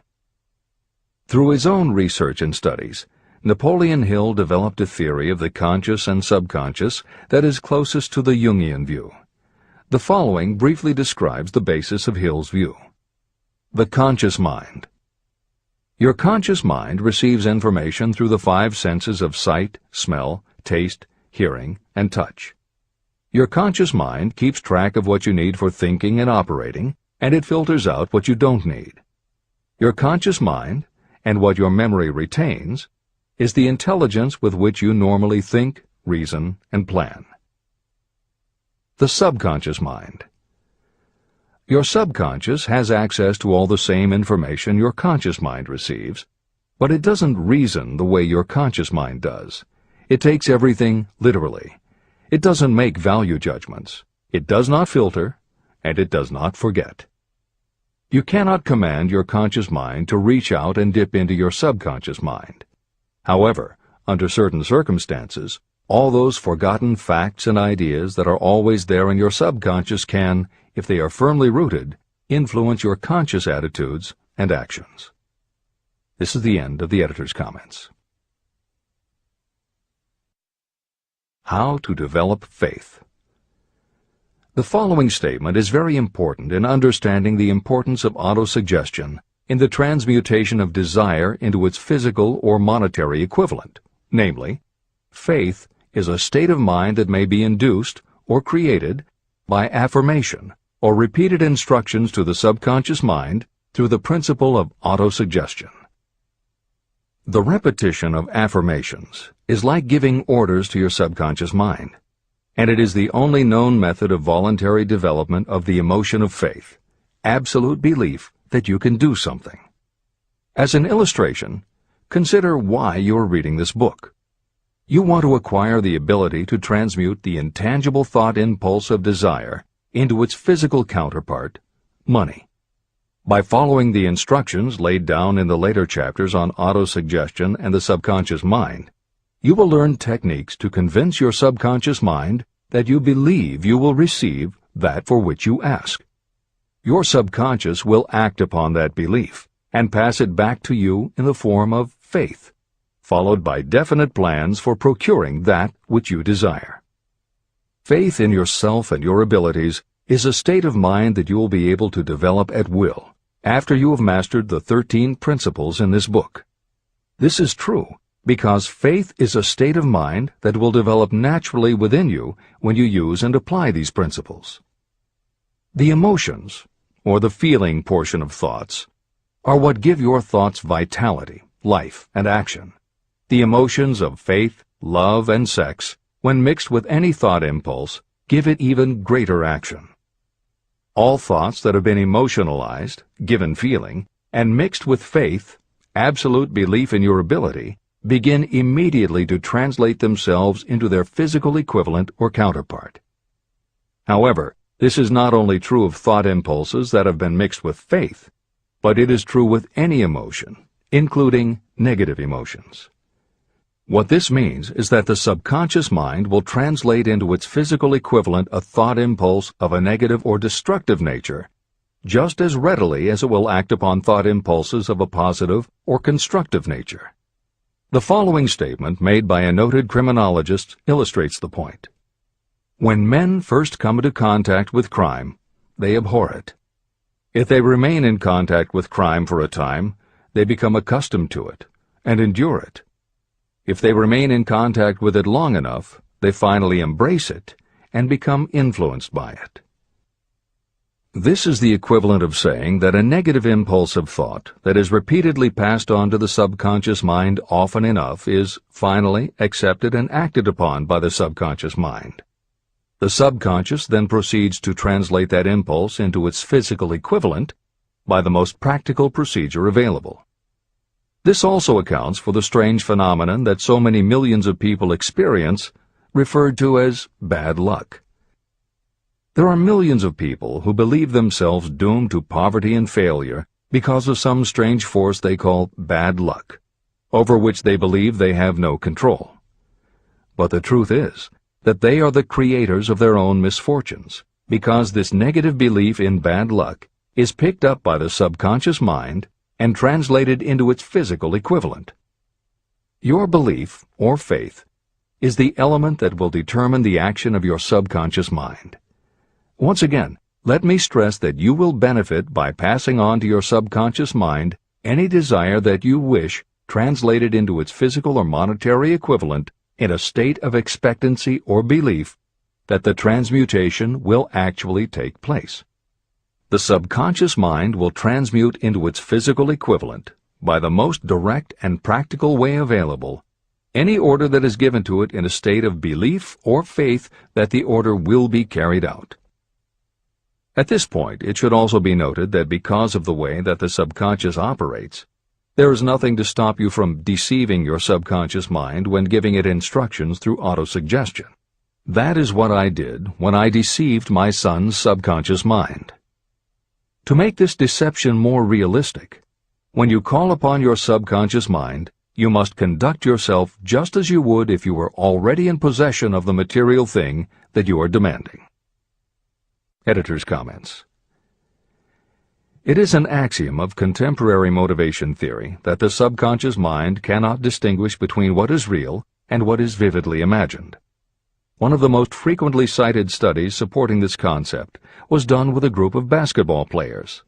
Through his own research and studies, Napoleon Hill developed a theory of the conscious and subconscious that is closest to the Jungian view. The following briefly describes the basis of Hill's view. The conscious mind. Your conscious mind receives information through the five senses of sight, smell, taste, hearing, and touch. Your conscious mind keeps track of what you need for thinking and operating, and it filters out what you don't need. Your conscious mind, and what your memory retains, is the intelligence with which you normally think, reason, and plan. The subconscious mind. Your subconscious has access to all the same information your conscious mind receives, but it doesn't reason the way your conscious mind does. It takes everything literally. It doesn't make value judgments. It does not filter, and it does not forget. You cannot command your conscious mind to reach out and dip into your subconscious mind. However, under certain circumstances, all those forgotten facts and ideas that are always there in your subconscious can, if they are firmly rooted, influence your conscious attitudes and actions. This is the end of the editor's comments. How to develop faith. The following statement is very important in understanding the importance of autosuggestion in the transmutation of desire into its physical or monetary equivalent, namely, faith is a state of mind that may be induced or created by affirmation or repeated instructions to the subconscious mind through the principle of autosuggestion. The repetition of affirmations is like giving orders to your subconscious mind, and it is the only known method of voluntary development of the emotion of faith, absolute belief that you can do something. As an illustration, consider why you are reading this book. You want to acquire the ability to transmute the intangible thought impulse of desire into its physical counterpart, money. By following the instructions laid down in the later chapters on autosuggestion and the subconscious mind, you will learn techniques to convince your subconscious mind that you believe you will receive that for which you ask. Your subconscious will act upon that belief and pass it back to you in the form of faith, followed by definite plans for procuring that which you desire. Faith in yourself and your abilities is a state of mind that you will be able to develop at will after you have mastered the 13 principles in this book. This is true because faith is a state of mind that will develop naturally within you when you use and apply these principles. The emotions, or the feeling portion of thoughts, are what give your thoughts vitality, life, and action. The emotions of faith, love, and sex, when mixed with any thought impulse, give it even greater action. All thoughts that have been emotionalized, given feeling, and mixed with faith, absolute belief in your ability, begin immediately to translate themselves into their physical equivalent or counterpart. However, this is not only true of thought impulses that have been mixed with faith, but it is true with any emotion, including negative emotions. What this means is that the subconscious mind will translate into its physical equivalent a thought impulse of a negative or destructive nature just as readily as it will act upon thought impulses of a positive or constructive nature. The following statement made by a noted criminologist illustrates the point. When men first come into contact with crime, they abhor it. If they remain in contact with crime for a time, they become accustomed to it and endure it. If they remain in contact with it long enough, they finally embrace it and become influenced by it. This is the equivalent of saying that a negative impulse of thought that is repeatedly passed on to the subconscious mind often enough is finally accepted and acted upon by the subconscious mind. The subconscious then proceeds to translate that impulse into its physical equivalent by the most practical procedure available. This also accounts for the strange phenomenon that so many millions of people experience, referred to as bad luck. There are millions of people who believe themselves doomed to poverty and failure because of some strange force they call bad luck, over which they believe they have no control. But the truth is that they are the creators of their own misfortunes, because this negative belief in bad luck is picked up by the subconscious mind and translated into its physical equivalent. Your belief, or faith, is the element that will determine the action of your subconscious mind. Once again, let me stress that you will benefit by passing on to your subconscious mind any desire that you wish translated into its physical or monetary equivalent in a state of expectancy or belief that the transmutation will actually take place. The subconscious mind will transmute into its physical equivalent, by the most direct and practical way available, any order that is given to it in a state of belief or faith that the order will be carried out. At this point, it should also be noted that because of the way that the subconscious operates, there is nothing to stop you from deceiving your subconscious mind when giving it instructions through autosuggestion. That is what I did when I deceived my son's subconscious mind. To make this deception more realistic, when you call upon your subconscious mind, you must conduct yourself just as you would if you were already in possession of the material thing that you are demanding. Editor's comments. It is an axiom of contemporary motivation theory that the subconscious mind cannot distinguish between what is real and what is vividly imagined. One of the most frequently cited studies supporting this concept was done with a group of basketball players.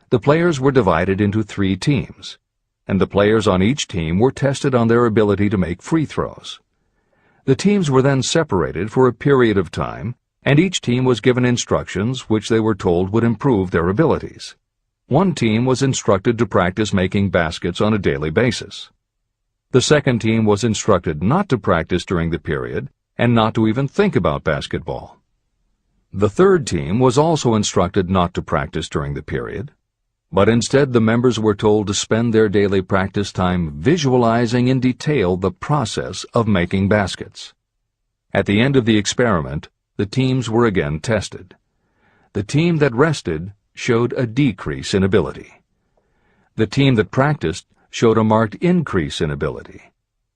The players were divided into 3 teams, and the players on each team were tested on their ability to make free throws. The teams were then separated for a period of time, and each team was given instructions which they were told would improve their abilities. One team was instructed to practice making baskets on a daily basis. The second team was instructed not to practice during the period and not to even think about basketball. The third team was also instructed not to practice during the period, but instead the members were told to spend their daily practice time visualizing in detail the process of making baskets. At the end of the experiment, the teams were again tested. The team that rested showed a decrease in ability. The team that practiced showed a marked increase in ability.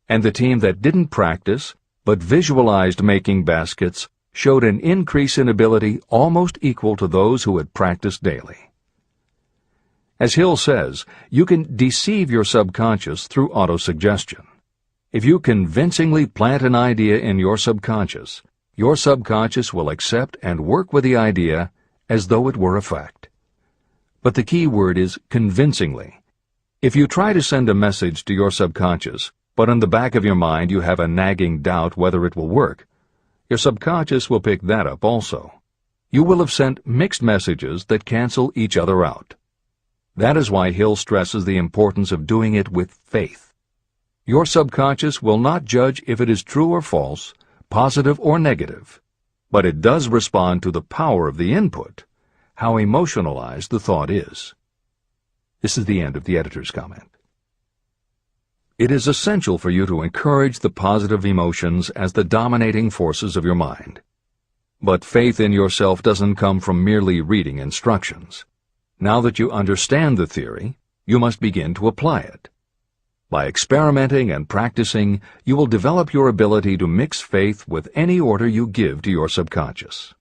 And the team that didn't practice but visualized making baskets showed an increase in ability almost equal to those who had practiced daily. As Hill says, you can deceive your subconscious through autosuggestion. If you convincingly plant an idea in your subconscious will accept and work with the idea as though it were a fact. But the key word is convincingly. If you try to send a message to your subconscious, but in the back of your mind you have a nagging doubt whether it will work, your subconscious will pick that up also. You will have sent mixed messages that cancel each other out. That is why Hill stresses the importance of doing it with faith. Your subconscious will not judge if it is true or false, positive or negative, but it does respond to the power of the input, how emotionalized the thought is. This is the end of the editor's comment. It is essential for you to encourage the positive emotions as the dominating forces of your mind. But faith in yourself doesn't come from merely reading instructions. Now that you understand the theory, you must begin to apply it. By experimenting and practicing, you will develop your ability to mix faith with any order you give to your subconscious.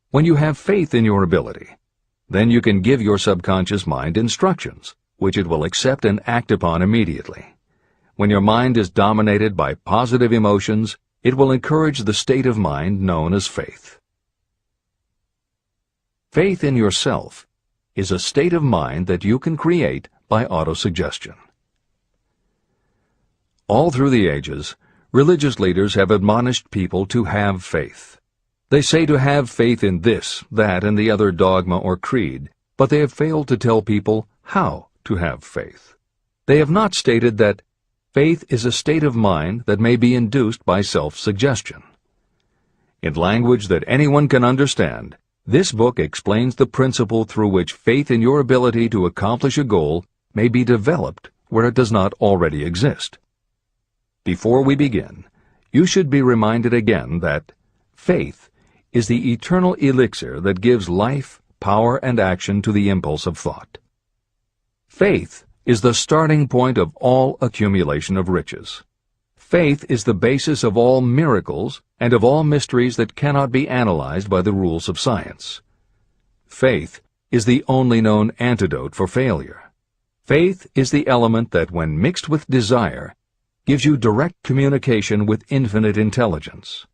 When you have faith in your ability, then you can give your subconscious mind instructions, which it will accept and act upon immediately. When your mind is dominated by positive emotions, it will encourage the state of mind known as faith. Faith in yourself is a state of mind that you can create by autosuggestion. All through the ages, religious leaders have admonished people to have faith. They say to have faith in this, that, and the other dogma or creed, but they have failed to tell people how to have faith. They have not stated that faith is a state of mind that may be induced by self-suggestion. In language that anyone can understand, this book explains the principle through which faith in your ability to accomplish a goal may be developed where it does not already exist. Before we begin, you should be reminded again that faith is the eternal elixir that gives life, power, and action to the impulse of thought. Faith is the starting point of all accumulation of riches. Faith is the basis of all miracles and of all mysteries that cannot be analyzed by the rules of science. Faith is the only known antidote for failure. Faith is the element that, when mixed with desire, gives you direct communication with infinite intelligence.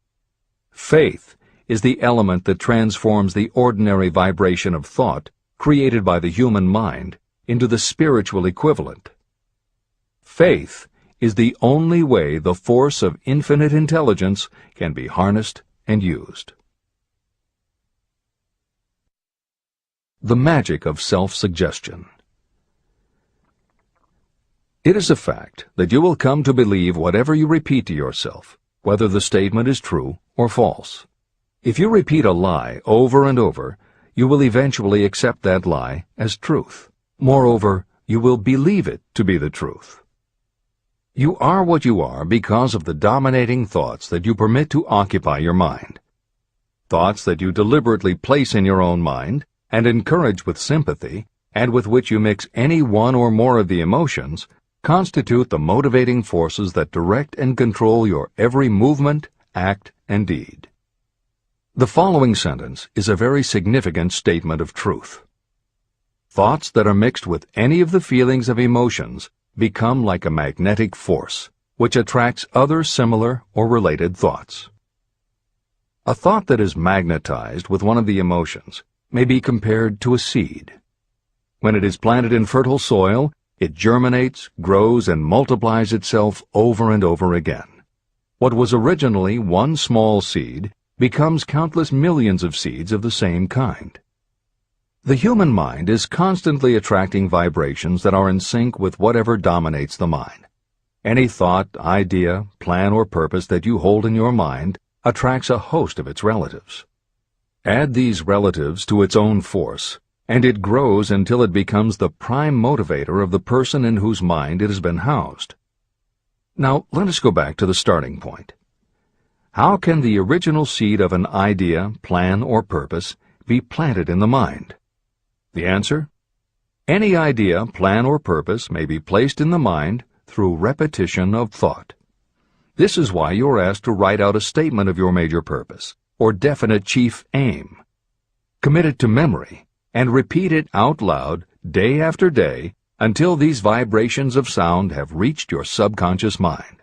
Faith is the element that transforms the ordinary vibration of thought created by the human mind into the spiritual equivalent. Faith is the only way the force of infinite intelligence can be harnessed and used. The magic of self-suggestion. It is a fact that you will come to believe whatever you repeat to yourself, whether the statement is true or false. If you repeat a lie over and over, you will eventually accept that lie as truth. Moreover, you will believe it to be the truth. You are what you are because of the dominating thoughts that you permit to occupy your mind. Thoughts that you deliberately place in your own mind and encourage with sympathy, and with which you mix any one or more of the emotions, constitute the motivating forces that direct and control your every movement, act, and deed. The following sentence is a very significant statement of truth. Thoughts that are mixed with any of the feelings of emotions become like a magnetic force, which attracts other similar or related thoughts. A thought that is magnetized with one of the emotions may be compared to a seed. When it is planted in fertile soil, it germinates, grows, and multiplies itself over and over again. What was originally one small seed becomes countless millions of seeds of the same kind. The human mind is constantly attracting vibrations that are in sync with whatever dominates the mind. Any thought, idea, plan, or purpose that you hold in your mind attracts a host of its relatives. Add these relatives to its own force, and it grows until it becomes the prime motivator of the person in whose mind it has been housed. Now, let us go back to the starting point. How can the original seed of an idea, plan, or purpose be planted in the mind? The answer? Any idea, plan, or purpose may be placed in the mind through repetition of thought. This is why you are asked to write out a statement of your major purpose, or definite chief aim. Commit it to memory, and repeat it out loud day after day until these vibrations of sound have reached your subconscious mind.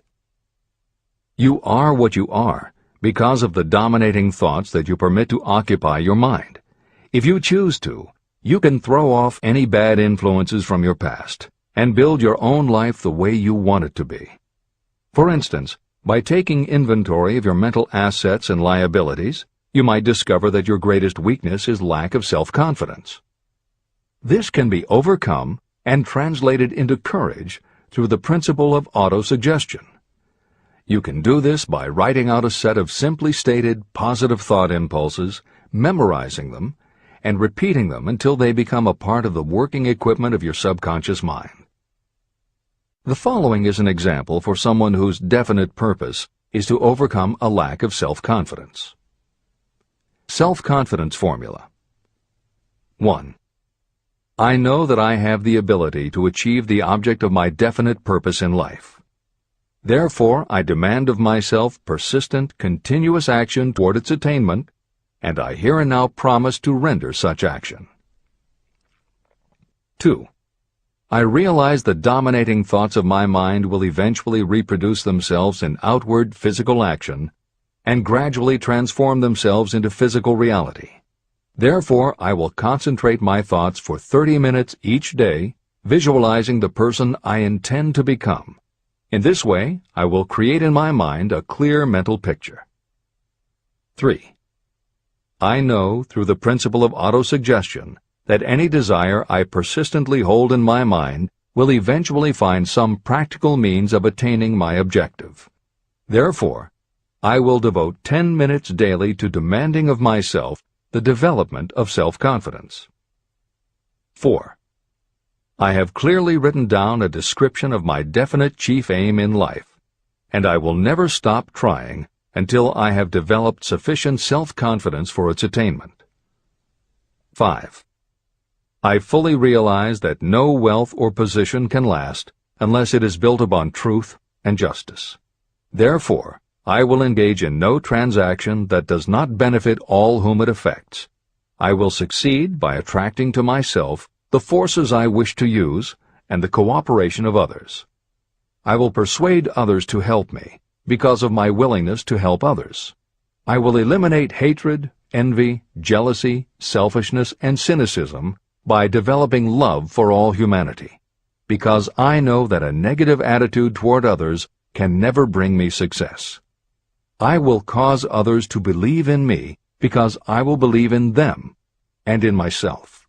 You are what you are because of the dominating thoughts that you permit to occupy your mind. If you choose to, you can throw off any bad influences from your past and build your own life the way you want it to be. For instance, by taking inventory of your mental assets and liabilities, you might discover that your greatest weakness is lack of self-confidence. This can be overcome and translated into courage through the principle of autosuggestion. You can do this by writing out a set of simply stated positive thought impulses, memorizing them, and repeating them until they become a part of the working equipment of your subconscious mind. The following is an example for someone whose definite purpose is to overcome a lack of self-confidence. Self-confidence formula. 1. I know that I have the ability to achieve the object of my definite purpose in life. Therefore, I demand of myself persistent, continuous action toward its attainment, and I here and now promise to render such action. 2. I realize the dominating thoughts of my mind will eventually reproduce themselves in outward physical action and gradually transform themselves into physical reality. Therefore, I will concentrate my thoughts for 30 minutes each day, visualizing the person I intend to become. In this way, I will create in my mind a clear mental picture. 3. I know, through the principle of autosuggestion, that any desire I persistently hold in my mind will eventually find some practical means of attaining my objective. Therefore, I will devote 10 minutes daily to demanding of myself the development of self-confidence. 4. I have clearly written down a description of my definite chief aim in life, and I will never stop trying until I have developed sufficient self-confidence for its attainment. 5. I fully realize that no wealth or position can last unless it is built upon truth and justice. Therefore, I will engage in no transaction that does not benefit all whom it affects. I will succeed by attracting to myself the forces I wish to use and the cooperation of others. I will persuade others to help me because of my willingness to help others. I will eliminate hatred, envy, jealousy, selfishness, and cynicism by developing love for all humanity. because I know that a negative attitude toward others can never bring me success. I will cause others to believe in me because I will believe in them and in myself.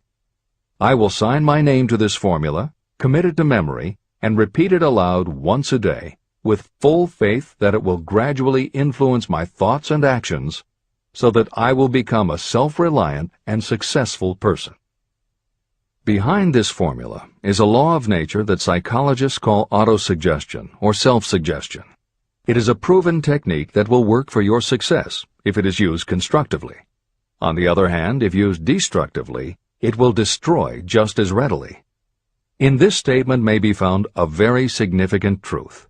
I will sign my name to this formula, commit it to memory, and repeat it aloud once a day, with full faith that it will gradually influence my thoughts and actions so that I will become a self-reliant and successful person. Behind this formula is a law of nature that psychologists call autosuggestion or self-suggestion. It is a proven technique that will work for your success if it is used constructively. On the other hand, if used destructively, it will destroy just as readily. In this statement may be found a very significant truth,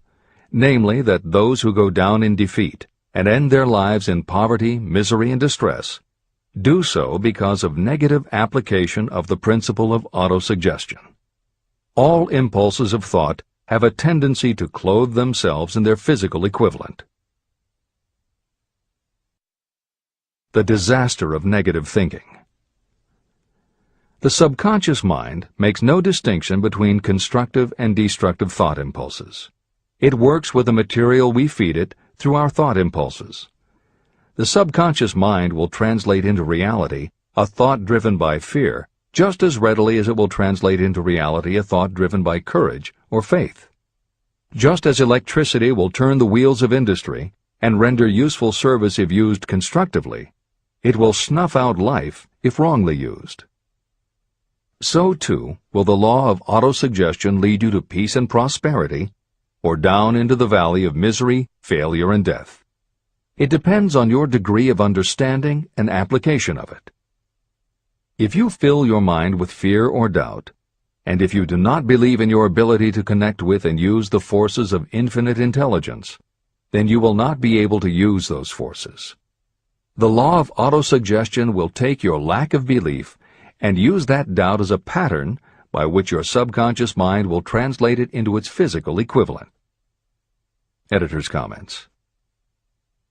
namely that those who go down in defeat and end their lives in poverty, misery, and distress do so because of negative application of the principle of autosuggestion. All impulses of thought have a tendency to clothe themselves in their physical equivalent. The disaster of negative thinking. The subconscious mind makes no distinction between constructive and destructive thought impulses. It works with the material we feed it through our thought impulses. The subconscious mind will translate into reality a thought driven by fear just as readily as it will translate into reality a thought driven by courage or faith. Just as electricity will turn the wheels of industry and render useful service if used constructively, it will snuff out life if wrongly used. So, too, will the law of autosuggestion lead you to peace and prosperity, or down into the valley of misery, failure, and death. It depends on your degree of understanding and application of it. If you fill your mind with fear or doubt, and if you do not believe in your ability to connect with and use the forces of infinite intelligence, then you will not be able to use those forces. The law of autosuggestion will take your lack of belief and use that doubt as a pattern by which your subconscious mind will translate it into its physical equivalent. Editor's comments.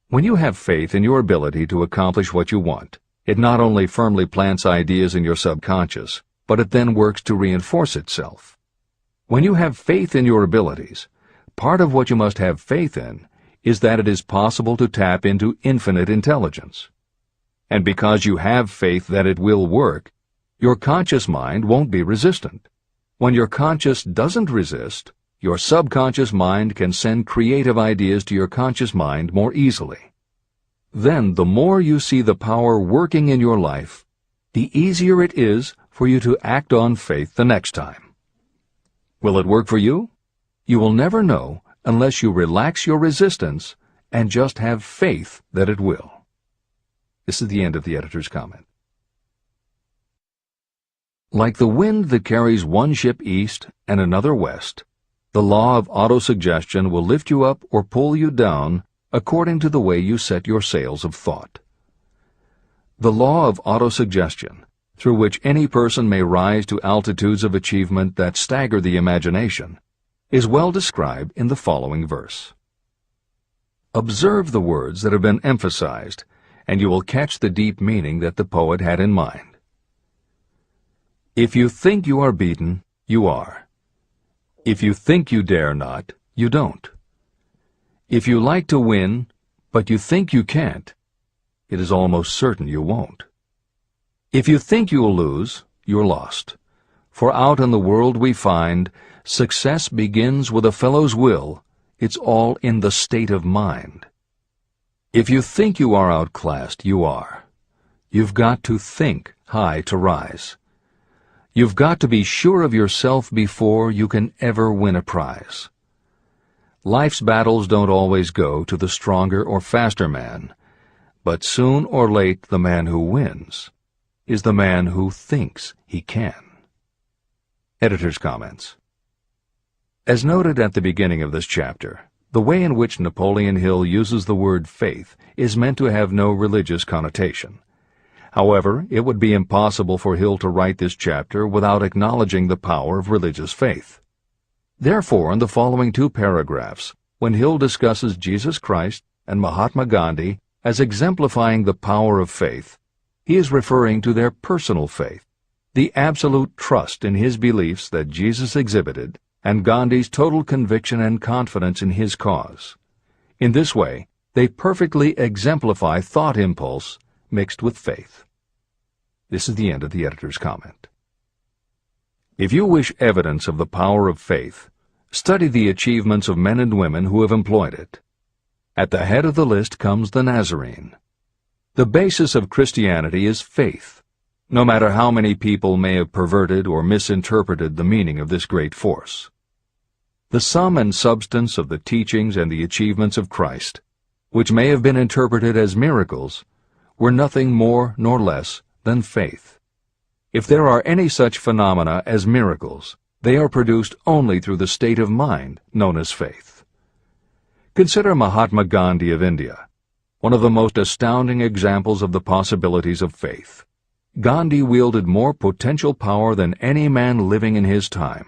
When you have faith in your ability to accomplish what you want, it not only firmly plants ideas in your subconscious, but it then works to reinforce itself. When you have faith in your abilities, part of what you must have faith in is that it is possible to tap into infinite intelligence. And because you have faith that it will work, your conscious mind won't be resistant. When your conscious doesn't resist, your subconscious mind can send creative ideas to your conscious mind more easily. Then, the more you see the power working in your life, the easier it is for you to act on faith the next time. Will it work for you? You will never know unless you relax your resistance and just have faith that it will. This is the end of the editor's comment. Like the wind that carries one ship east and another west, the law of autosuggestion will lift you up or pull you down according to the way you set your sails of thought. The law of autosuggestion, through which any person may rise to altitudes of achievement that stagger the imagination, is well described in the following verse. Observe the words that have been emphasized, and you will catch the deep meaning that the poet had in mind. If you think you are beaten, you are. If you think you dare not, you don't. If you like to win, but you think you can't, it is almost certain you won't. If you think you'll lose, you're lost. For out in the world we find, success begins with a fellow's will. It's all in the state of mind. If you think you are outclassed, you are. You've got to think high to rise. You've got to be sure of yourself before you can ever win a prize. Life's battles don't always go to the stronger or faster man, but soon or late the man who wins is the man who thinks he can. Editor's comments. As noted at the beginning of this chapter, the way in which Napoleon Hill uses the word faith is meant to have no religious connotation. However, it would be impossible for Hill to write this chapter without acknowledging the power of religious faith. Therefore, in the following 2 paragraphs, when Hill discusses Jesus Christ and Mahatma Gandhi as exemplifying the power of faith, he is referring to their personal faith, the absolute trust in his beliefs that Jesus exhibited, and Gandhi's total conviction and confidence in his cause. In this way, they perfectly exemplify thought impulse mixed with faith. This is the end of the editor's comment. If you wish evidence of the power of faith, study the achievements of men and women who have employed it. At the head of the list comes the Nazarene. The basis of Christianity is faith, no matter how many people may have perverted or misinterpreted the meaning of this great force. The sum and substance of the teachings and the achievements of Christ, which may have been interpreted as miracles, were nothing more nor less than faith. If there are any such phenomena as miracles, they are produced only through the state of mind known as faith. Consider Mahatma Gandhi of India, one of the most astounding examples of the possibilities of faith. Gandhi wielded more potential power than any man living in his time,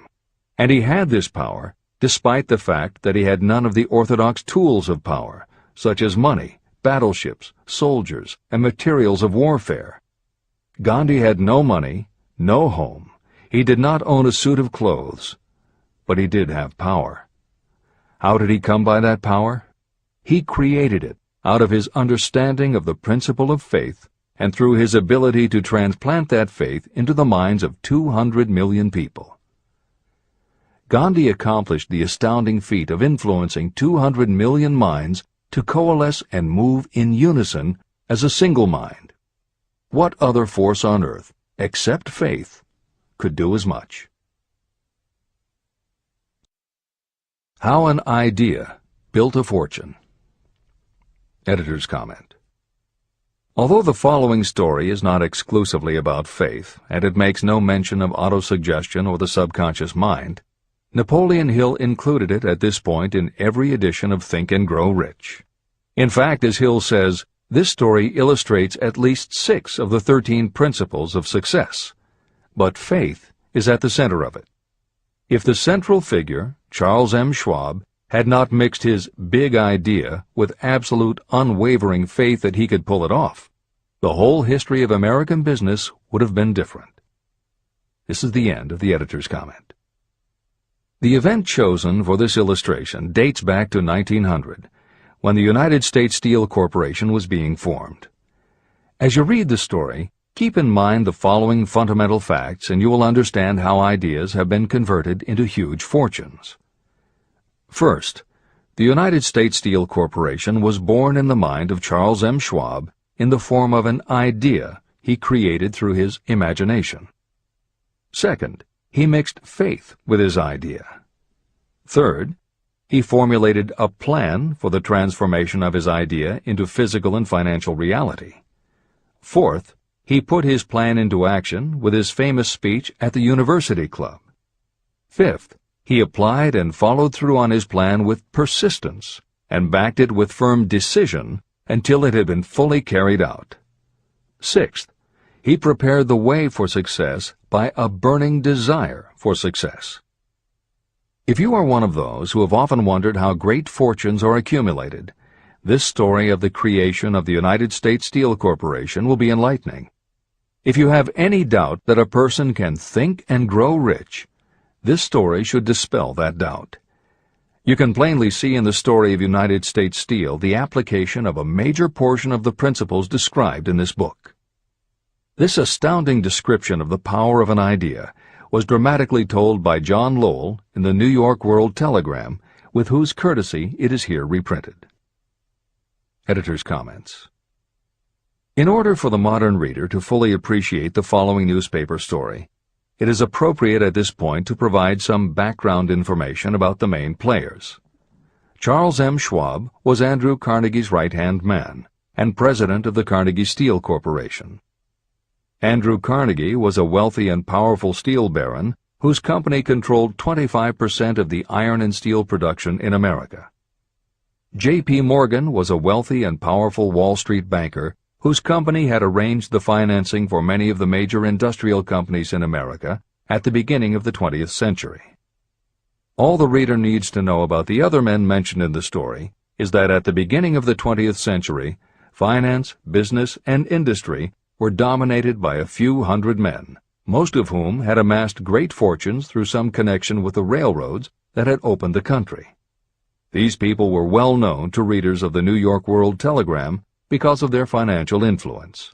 and he had this power despite the fact that he had none of the orthodox tools of power, such as money, battleships, soldiers, and materials of warfare. Gandhi had no money, no home. He did not own a suit of clothes, but he did have power. How did he come by that power? He created it out of his understanding of the principle of faith and through his ability to transplant that faith into the minds of 200 million people. Gandhi accomplished the astounding feat of influencing 200 million minds to coalesce and move in unison as a single mind. What other force on earth, except faith, could do as much? How an idea built a fortune. Editor's comment. Although the following story is not exclusively about faith, and it makes no mention of autosuggestion or the subconscious mind, Napoleon Hill included it at this point in every edition of Think and Grow Rich. In fact, as Hill says, this story illustrates at least 6 of the 13 principles of success, but faith is at the center of it. If the central figure, Charles M. Schwab, had not mixed his big idea with absolute unwavering faith that he could pull it off, the whole history of American business would have been different. This is the end of the editor's comment. The event chosen for this illustration dates back to 1900, when the United States Steel Corporation was being formed. As you read the story, keep in mind the following fundamental facts and you will understand how ideas have been converted into huge fortunes. First, the United States Steel Corporation was born in the mind of Charles M. Schwab in the form of an idea he created through his imagination. Second, he mixed faith with his idea. Third, he formulated a plan for the transformation of his idea into physical and financial reality. Fourth, he put his plan into action with his famous speech at the University Club. Fifth, he applied and followed through on his plan with persistence and backed it with firm decision until it had been fully carried out. Sixth, he prepared the way for success by a burning desire for success. If you are one of those who have often wondered how great fortunes are accumulated, this story of the creation of the United States Steel Corporation will be enlightening. If you have any doubt that a person can think and grow rich, this story should dispel that doubt. You can plainly see in the story of United States Steel the application of a major portion of the principles described in this book. This astounding description of the power of an idea was dramatically told by John Lowell in the New York World Telegram, with whose courtesy it is here reprinted. Editor's comments. In order for the modern reader to fully appreciate the following newspaper story, it is appropriate at this point to provide some background information about the main players. Charles M. Schwab was Andrew Carnegie's right-hand man and president of the Carnegie Steel Corporation. Andrew Carnegie was a wealthy and powerful steel baron whose company controlled 25% of the iron and steel production in America. J.P. Morgan was a wealthy and powerful Wall Street banker whose company had arranged the financing for many of the major industrial companies in America at the beginning of the 20th century. All the reader needs to know about the other men mentioned in the story is that at the beginning of the 20th century, finance, business, and industry were dominated by a few hundred men, most of whom had amassed great fortunes through some connection with the railroads that had opened the country. These people were well known to readers of the New York World Telegram because of their financial influence.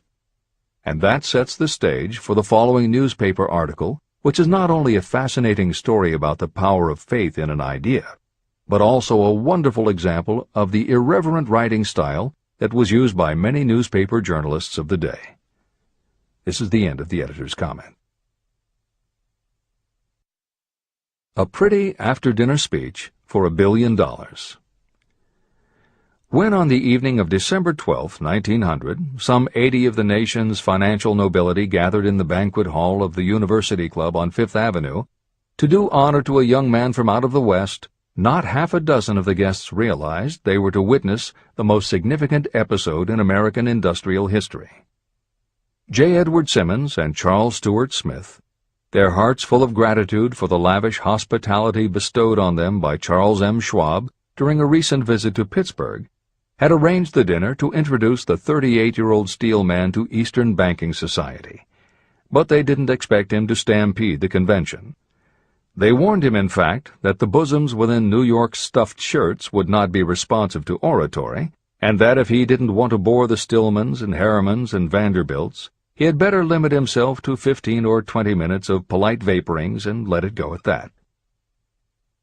And that sets the stage for the following newspaper article, which is not only a fascinating story about the power of faith in an idea, but also a wonderful example of the irreverent writing style that was used by many newspaper journalists of the day. This is the end of the editor's comment. A pretty after-dinner speech for $1 billion. When on the evening of December 12, 1900, some 80 of the nation's financial nobility gathered in the banquet hall of the University Club on Fifth Avenue to do honor to a young man from out of the West, not half a dozen of the guests realized they were to witness the most significant episode in American industrial history. J. Edward Simmons and Charles Stewart Smith, their hearts full of gratitude for the lavish hospitality bestowed on them by Charles M. Schwab during a recent visit to Pittsburgh, had arranged the dinner to introduce the 38-year-old steel man to Eastern banking society. But they didn't expect him to stampede the convention. They warned him, in fact, that the bosoms within New York's stuffed shirts would not be responsive to oratory, and that if he didn't want to bore the Stillmans and Harrimans and Vanderbilts, he had better limit himself to 15 or 20 minutes of polite vaporings and let it go at that.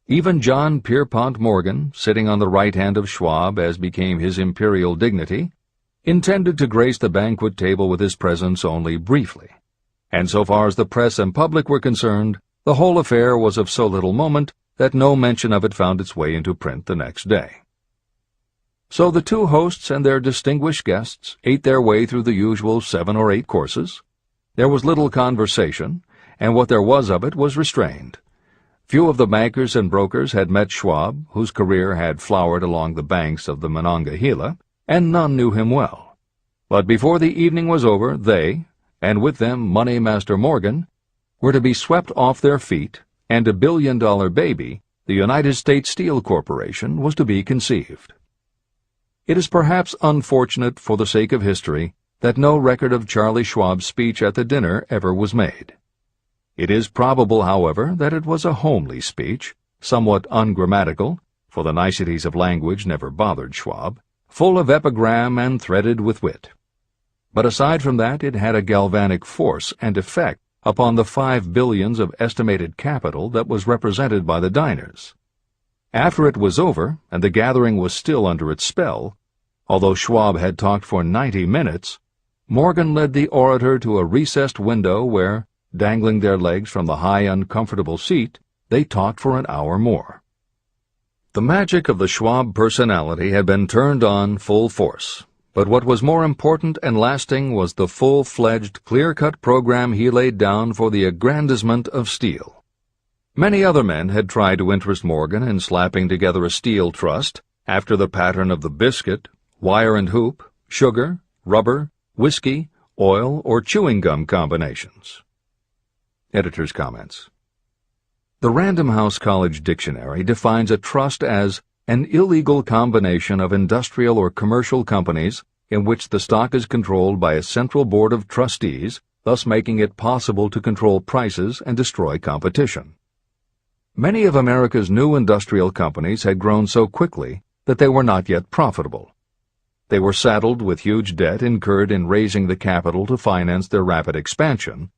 Even John Pierpont Morgan, sitting on the right hand of Schwab as became his imperial dignity, intended to grace the banquet table with his presence only briefly, and so far as the press and public were concerned, the whole affair was of so little moment that no mention of it found its way into print the next day. So the two hosts and their distinguished guests ate their way through the usual 7 or 8 courses. There was little conversation, and what there was of it was restrained. Few of the bankers and brokers had met Schwab, whose career had flowered along the banks of the Monongahela, and none knew him well. But before the evening was over, they, and with them Money Master Morgan, were to be swept off their feet, and $1 billion baby, the United States Steel Corporation, was to be conceived. It is perhaps unfortunate for the sake of history that no record of Charlie Schwab's speech at the dinner ever was made. It is probable, however, that it was a homely speech, somewhat ungrammatical, for the niceties of language never bothered Schwab, full of epigram and threaded with wit. But aside from that, it had a galvanic force and effect upon the 5 billions of estimated capital that was represented by the diners. After it was over, and the gathering was still under its spell, although Schwab had talked for 90 minutes, Morgan led the orator to a recessed window where, dangling their legs from the high, uncomfortable seat, they talked for an hour more. The magic of the Schwab personality had been turned on full force, but what was more important and lasting was the full-fledged, clear-cut program he laid down for the aggrandizement of steel. Many other men had tried to interest Morgan in slapping together a steel trust after the pattern of the biscuit, wire and hoop, sugar, rubber, whiskey, oil, or chewing gum combinations. Editor's comments. The Random House College Dictionary defines a trust as an illegal combination of industrial or commercial companies in which the stock is controlled by a central board of trustees, thus making it possible to control prices and destroy competition. Many of America's new industrial companies had grown so quickly that they were not yet profitable. They were saddled with huge debt incurred in raising the capital to finance their rapid expansion,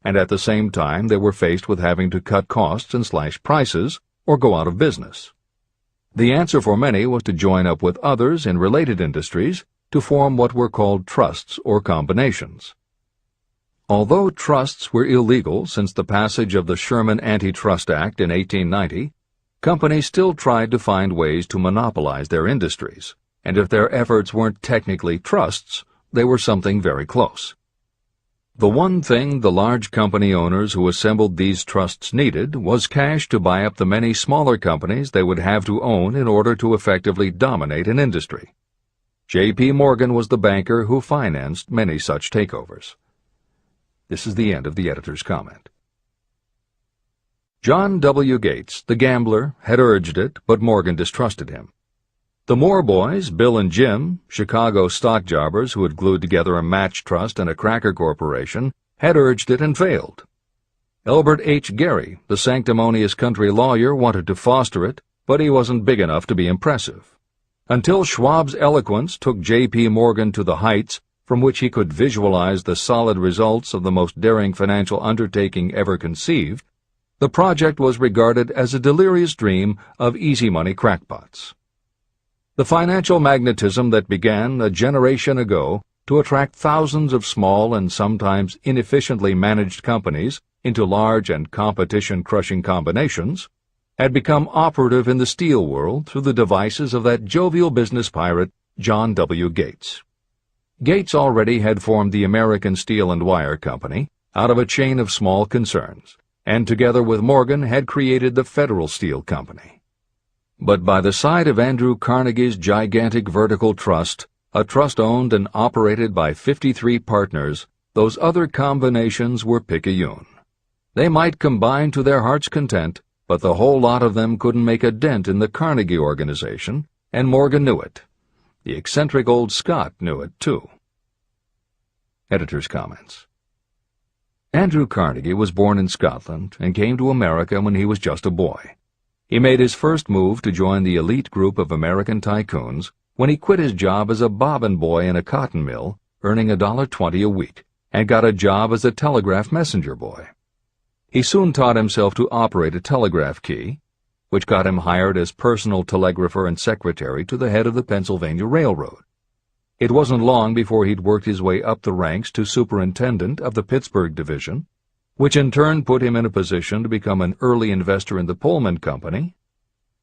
and at the same time they were faced with having to cut costs and slash prices or go out of business. The answer for many was to join up with others in related industries to form what were called trusts or combinations. Although trusts were illegal since the passage of the Sherman Antitrust Act in 1890, companies still tried to find ways to monopolize their industries, and if their efforts weren't technically trusts, they were something very close. The one thing the large company owners who assembled these trusts needed was cash to buy up the many smaller companies they would have to own in order to effectively dominate an industry. J.P. Morgan was the banker who financed many such takeovers. This is the end of the editor's comment. John W. Gates, the gambler, had urged it, but Morgan distrusted him. The Moore boys, Bill and Jim, Chicago stock jobbers who had glued together a match trust and a cracker corporation, had urged it and failed. Elbert H. Gary, the sanctimonious country lawyer, wanted to foster it, but he wasn't big enough to be impressive. Until Schwab's eloquence took J.P. Morgan to the heights from which he could visualize the solid results of the most daring financial undertaking ever conceived, the project was regarded as a delirious dream of easy-money crackpots. The financial magnetism that began a generation ago to attract thousands of small and sometimes inefficiently managed companies into large and competition-crushing combinations had become operative in the steel world through the devices of that jovial business pirate, John W. Gates. Gates already had formed the American Steel and Wire Company out of a chain of small concerns, and together with Morgan had created the Federal Steel Company. But by the side of Andrew Carnegie's gigantic vertical trust, a trust owned and operated by 53 partners, those other combinations were picayune. They might combine to their heart's content, but the whole lot of them couldn't make a dent in the Carnegie organization, and Morgan knew it. The eccentric old Scot knew it, too. Editor's comments. Andrew Carnegie was born in Scotland and came to America when he was just a boy. He made his first move to join the elite group of American tycoons when he quit his job as a bobbin boy in a cotton mill, earning $1.20 a week, and got a job as a telegraph messenger boy. He soon taught himself to operate a telegraph key, which got him hired as personal telegrapher and secretary to the head of the Pennsylvania Railroad. It wasn't long before he'd worked his way up the ranks to superintendent of the Pittsburgh division, which in turn put him in a position to become an early investor in the Pullman Company,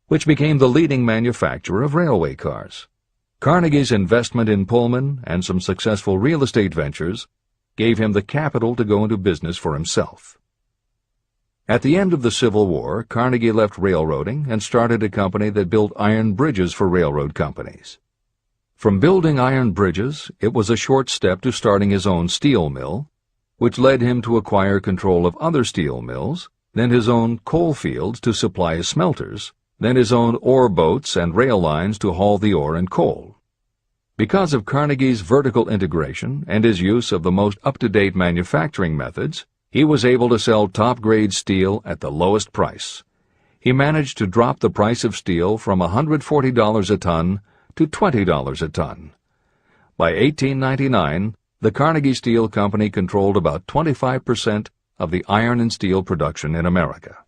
which became the leading manufacturer of railway cars. Carnegie's investment in Pullman and some successful real estate ventures gave him the capital to go into business for himself. At the end of the Civil War, Carnegie left railroading and started a company that built iron bridges for railroad companies. From building iron bridges, it was a short step to starting his own steel mill, which led him to acquire control of other steel mills, then his own coal fields to supply his smelters, then his own ore boats and rail lines to haul the ore and coal. Because of Carnegie's vertical integration and his use of the most up-to-date manufacturing methods, he was able to sell top-grade steel at the lowest price. He managed to drop the price of steel from $140 a ton to $20 a ton. By 1899, the Carnegie Steel Company controlled about 25% of the iron and steel production in America.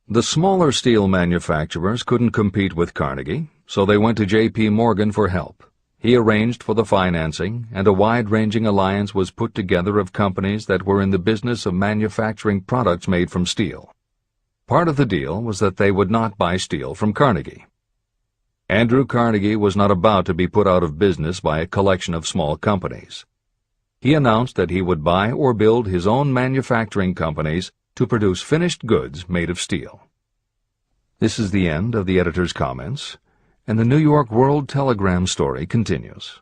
The smaller steel manufacturers couldn't compete with Carnegie, so they went to J.P. Morgan for help. He arranged for the financing, and a wide-ranging alliance was put together of companies that were in the business of manufacturing products made from steel. Part of the deal was that they would not buy steel from Carnegie. Andrew Carnegie was not about to be put out of business by a collection of small companies. He announced that he would buy or build his own manufacturing companies to produce finished goods made of steel. This is the end of the editor's comments, and the New York World Telegram story continues.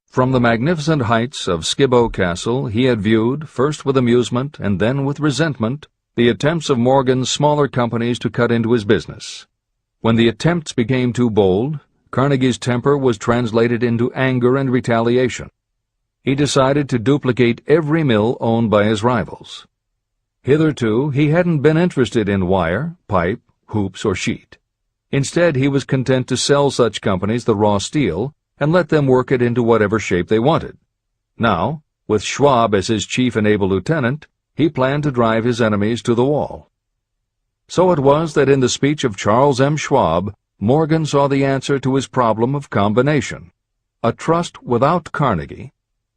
From the magnificent heights of Skibo Castle he had viewed, first with amusement and then with resentment, the attempts of Morgan's smaller companies to cut into his business. When the attempts became too bold, Carnegie's temper was translated into anger and retaliation. He decided to duplicate every mill owned by his rivals. Hitherto, he hadn't been interested in wire, pipe, hoops, or sheet. Instead, he was content to sell such companies the raw steel and let them work it into whatever shape they wanted. Now, with Schwab as his chief and able lieutenant, he planned to drive his enemies to the wall. So it was that in the speech of Charles M. Schwab, Morgan saw the answer to his problem of combination. A trust without Carnegie,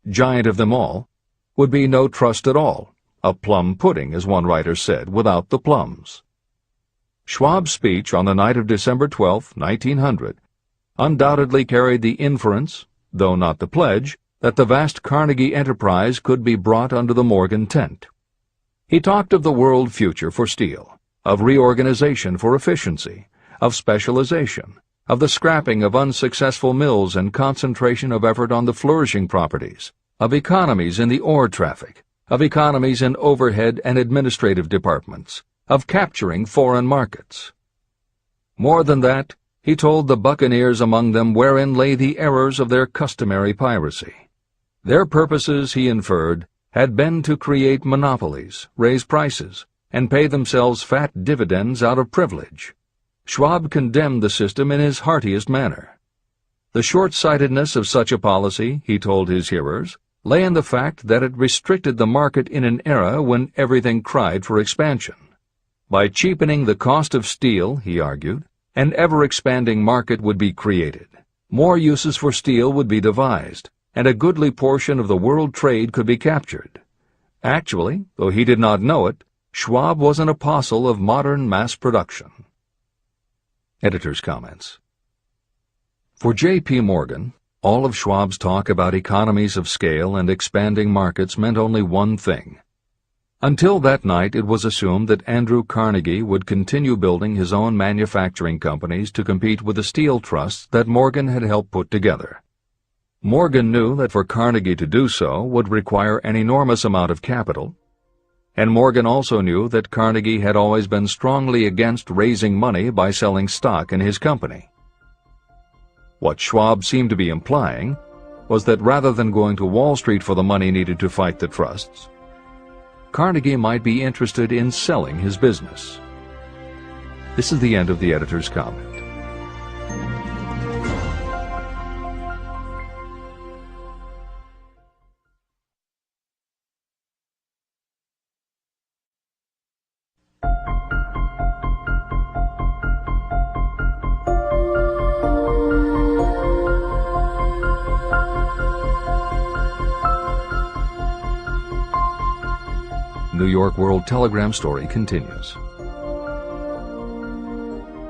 giant of them all, would be no trust at all, a plum pudding, as one writer said, without the plums. Schwab's speech on the night of December 12, 1900, undoubtedly carried the inference, though not the pledge, that the vast Carnegie enterprise could be brought under the Morgan tent. He talked of the world future for steel, of reorganization for efficiency, of specialization, of the scrapping of unsuccessful mills and concentration of effort on the flourishing properties, of economies in the ore traffic, of economies in overhead and administrative departments, of capturing foreign markets. More than that, he told the buccaneers among them wherein lay the errors of their customary piracy. Their purposes, he inferred, had been to create monopolies, raise prices, and pay themselves fat dividends out of privilege. Schwab condemned the system in his heartiest manner. The short-sightedness of such a policy, he told his hearers, lay in the fact that it restricted the market in an era when everything cried for expansion. By cheapening the cost of steel, he argued, an ever-expanding market would be created. More uses for steel would be devised, and a goodly portion of the world trade could be captured. Actually, though he did not know it, Schwab was an apostle of modern mass production. Editor's comments. For J.P. Morgan, all of Schwab's talk about economies of scale and expanding markets meant only one thing. Until that night, it was assumed that Andrew Carnegie would continue building his own manufacturing companies to compete with the steel trusts that Morgan had helped put together. Morgan knew that for Carnegie to do so would require an enormous amount of capital, and Morgan also knew that Carnegie had always been strongly against raising money by selling stock in his company. What Schwab seemed to be implying was that rather than going to Wall Street for the money needed to fight the trusts, Carnegie might be interested in selling his business. This is the end of the editor's comment. New York World Telegram story continues.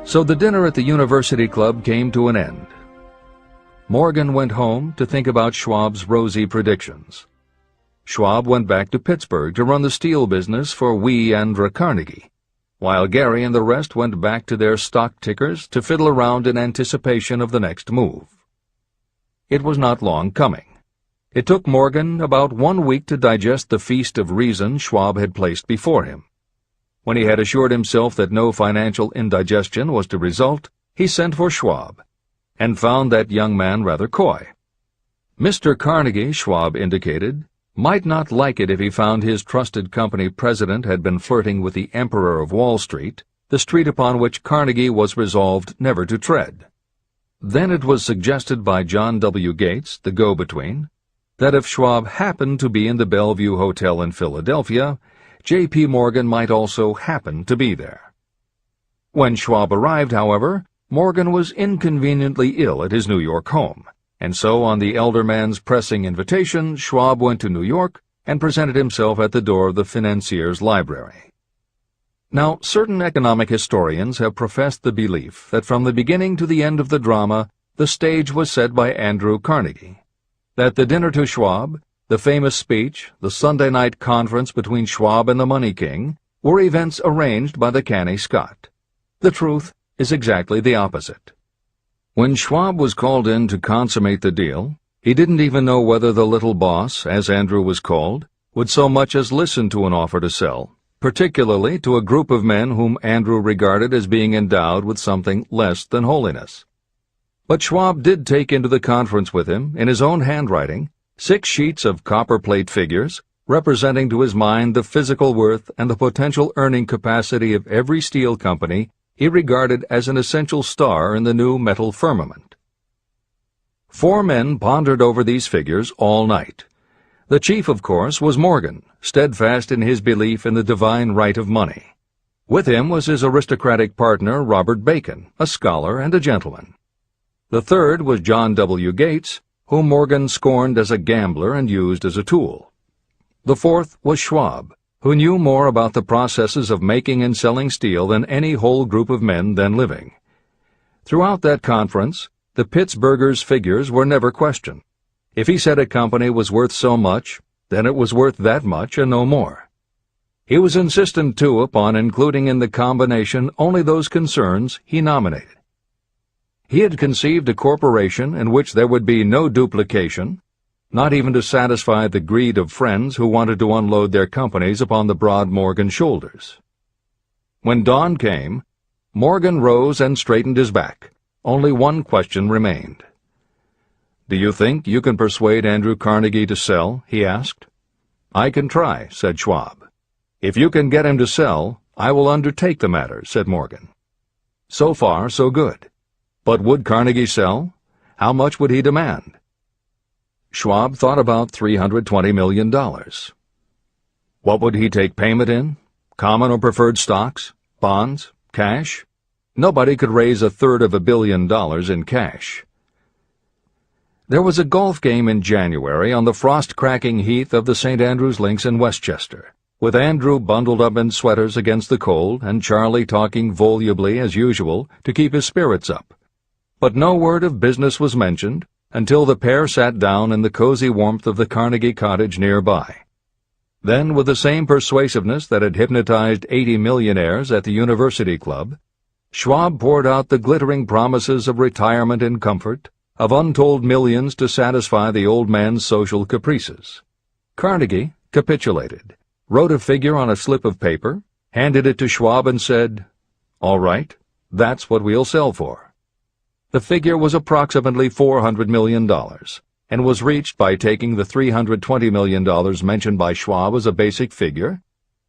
So the dinner at the University Club came to an end. Morgan went home to think about Schwab's rosy predictions. Schwab went back to Pittsburgh to run the steel business for Andrew Carnegie, while Gary and the rest went back to their stock tickers to fiddle around in anticipation of the next move. It was not long coming. It took Morgan about 1 week to digest the feast of reason Schwab had placed before him. When he had assured himself that no financial indigestion was to result, he sent for Schwab, and found that young man rather coy. Mr. Carnegie, Schwab indicated, might not like it if he found his trusted company president had been flirting with the Emperor of Wall Street, the street upon which Carnegie was resolved never to tread. Then it was suggested by John W. Gates, the go-between, that if Schwab happened to be in the Bellevue Hotel in Philadelphia, J.P. Morgan might also happen to be there. When Schwab arrived, however, Morgan was inconveniently ill at his New York home, and so on the elder man's pressing invitation, Schwab went to New York and presented himself at the door of the financier's library. Now, certain economic historians have professed the belief that from the beginning to the end of the drama, the stage was set by Andrew Carnegie, that the dinner to Schwab, the famous speech, the Sunday night conference between Schwab and the Money King, were events arranged by the canny Scot. The truth is exactly the opposite. When Schwab was called in to consummate the deal, he didn't even know whether the little boss, as Andrew was called, would so much as listen to an offer to sell, particularly to a group of men whom Andrew regarded as being endowed with something less than holiness. But Schwab did take into the conference with him, in his own handwriting, 6 sheets of copperplate figures, representing to his mind the physical worth and the potential earning capacity of every steel company he regarded as an essential star in the new metal firmament. 4 men pondered over these figures all night. The chief, of course, was Morgan, steadfast in his belief in the divine right of money. With him was his aristocratic partner, Robert Bacon, a scholar and a gentleman. The third was John W. Gates, whom Morgan scorned as a gambler and used as a tool. The fourth was Schwab, who knew more about the processes of making and selling steel than any whole group of men then living. Throughout that conference, the Pittsburgher's figures were never questioned. If he said a company was worth so much, then it was worth that much and no more. He was insistent, too, upon including in the combination only those concerns he nominated. He had conceived a corporation in which there would be no duplication, not even to satisfy the greed of friends who wanted to unload their companies upon the broad Morgan shoulders. When dawn came, Morgan rose and straightened his back. Only one question remained. "Do you think you can persuade Andrew Carnegie to sell?" he asked. "I can try," said Schwab. "If you can get him to sell, I will undertake the matter," said Morgan. So far, so good. But would Carnegie sell? How much would he demand? Schwab thought about $320 million. What would he take payment in? Common or preferred stocks? Bonds? Cash? Nobody could raise $1/3 billion in cash. There was a golf game in January on the frost-cracking heath of the St. Andrew's Links in Westchester, with Andrew bundled up in sweaters against the cold and Charlie talking volubly as usual to keep his spirits up. But no word of business was mentioned until the pair sat down in the cozy warmth of the Carnegie cottage nearby. Then, with the same persuasiveness that had hypnotized 80 millionaires at the University Club, Schwab poured out the glittering promises of retirement and comfort, of untold millions to satisfy the old man's social caprices. Carnegie capitulated, wrote a figure on a slip of paper, handed it to Schwab and said, "All right, that's what we'll sell for." The figure was approximately $400 million, and was reached by taking the $320 million mentioned by Schwab as a basic figure,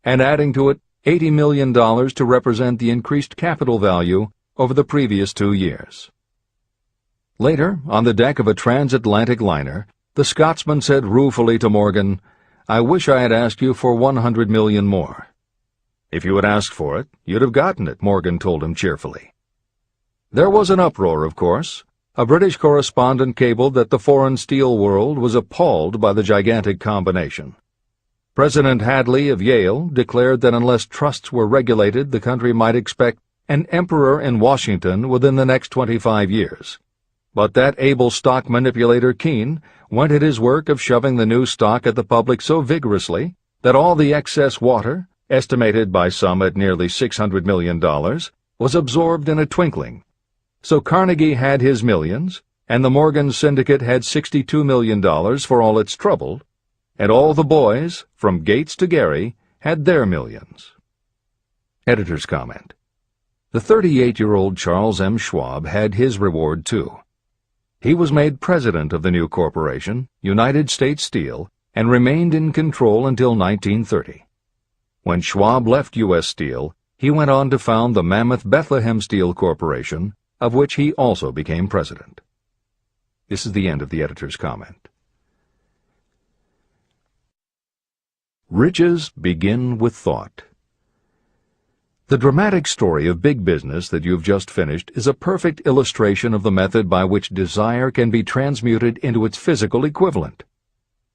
and adding to it $80 million to represent the increased capital value over the previous 2 years. Later, on the deck of a transatlantic liner, the Scotsman said ruefully to Morgan, "I wish I had asked you for $100 million more." "If you had asked for it, you'd have gotten it," Morgan told him cheerfully. There was an uproar, of course. A British correspondent cabled that the foreign steel world was appalled by the gigantic combination. President Hadley of Yale declared that unless trusts were regulated, the country might expect an emperor in Washington within the next 25 years. But that able stock manipulator Keene went at his work of shoving the new stock at the public so vigorously that all the excess water, estimated by some at nearly $600 million, was absorbed in a twinkling. So Carnegie had his millions, and the Morgan Syndicate had $62 million for all its trouble, and all the boys, from Gates to Gary, had their millions. Editor's comment. The 38-year-old Charles M. Schwab had his reward, too. He was made president of the new corporation, United States Steel, and remained in control until 1930. When Schwab left U.S. Steel, he went on to found the mammoth Bethlehem Steel Corporation, of which he also became president. This is the end of the editor's comment. Riches begin with thought. The dramatic story of big business that you've just finished is a perfect illustration of the method by which desire can be transmuted into its physical equivalent.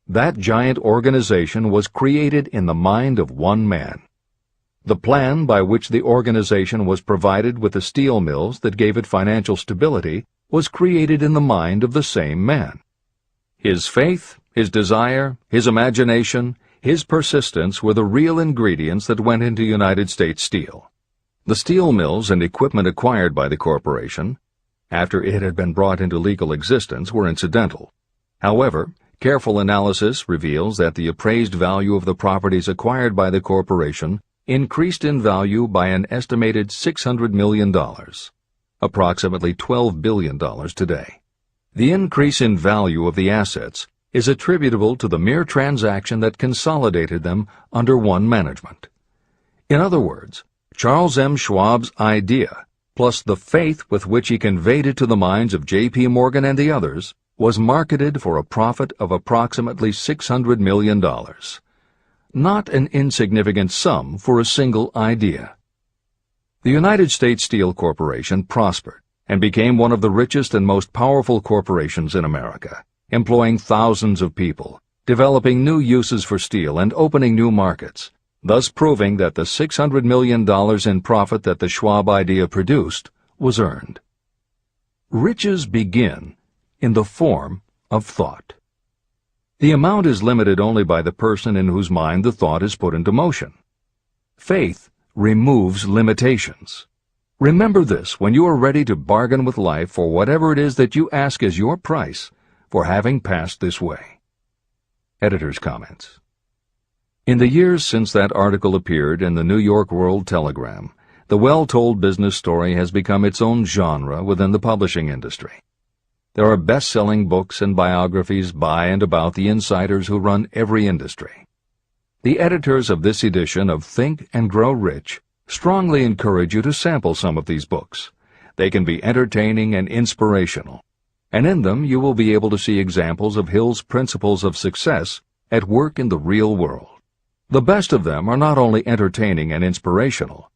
That giant organization was created in the mind of one man. The plan by which the organization was provided with the steel mills that gave it financial stability was created in the mind of the same man. His faith, his desire, his imagination, his persistence were the real ingredients that went into United States Steel. The steel mills and equipment acquired by the corporation, after it had been brought into legal existence, were incidental. However, careful analysis reveals that the appraised value of the properties acquired by the corporation increased in value by an estimated $600 million, approximately $12 billion today. The increase in value of the assets is attributable to the mere transaction that consolidated them under one management. In other words, Charles M. Schwab's idea, plus the faith with which he conveyed it to the minds of J.P. Morgan and the others, was marketed for a profit of approximately $600 million. Not an insignificant sum for a single idea. The United States Steel Corporation prospered and became one of the richest and most powerful corporations in America, employing thousands of people, developing new uses for steel and opening new markets, thus proving that the $600 million in profit that the Schwab idea produced was earned. Riches begin in the form of thought. The amount is limited only by the person in whose mind the thought is put into motion. Faith removes limitations. Remember this when you are ready to bargain with life for whatever it is that you ask as your price for having passed this way. Editor's comments. In the years since that article appeared in the New York World Telegram, the well-told business story has become its own genre within the publishing industry. There are best-selling books and biographies by and about the insiders who run every industry. The editors of this edition of Think and Grow Rich strongly encourage you to sample some of these books. They can be entertaining and inspirational, and in them you will be able to see examples of Hill's principles of success at work in the real world. The best of them are not only entertaining and inspirational,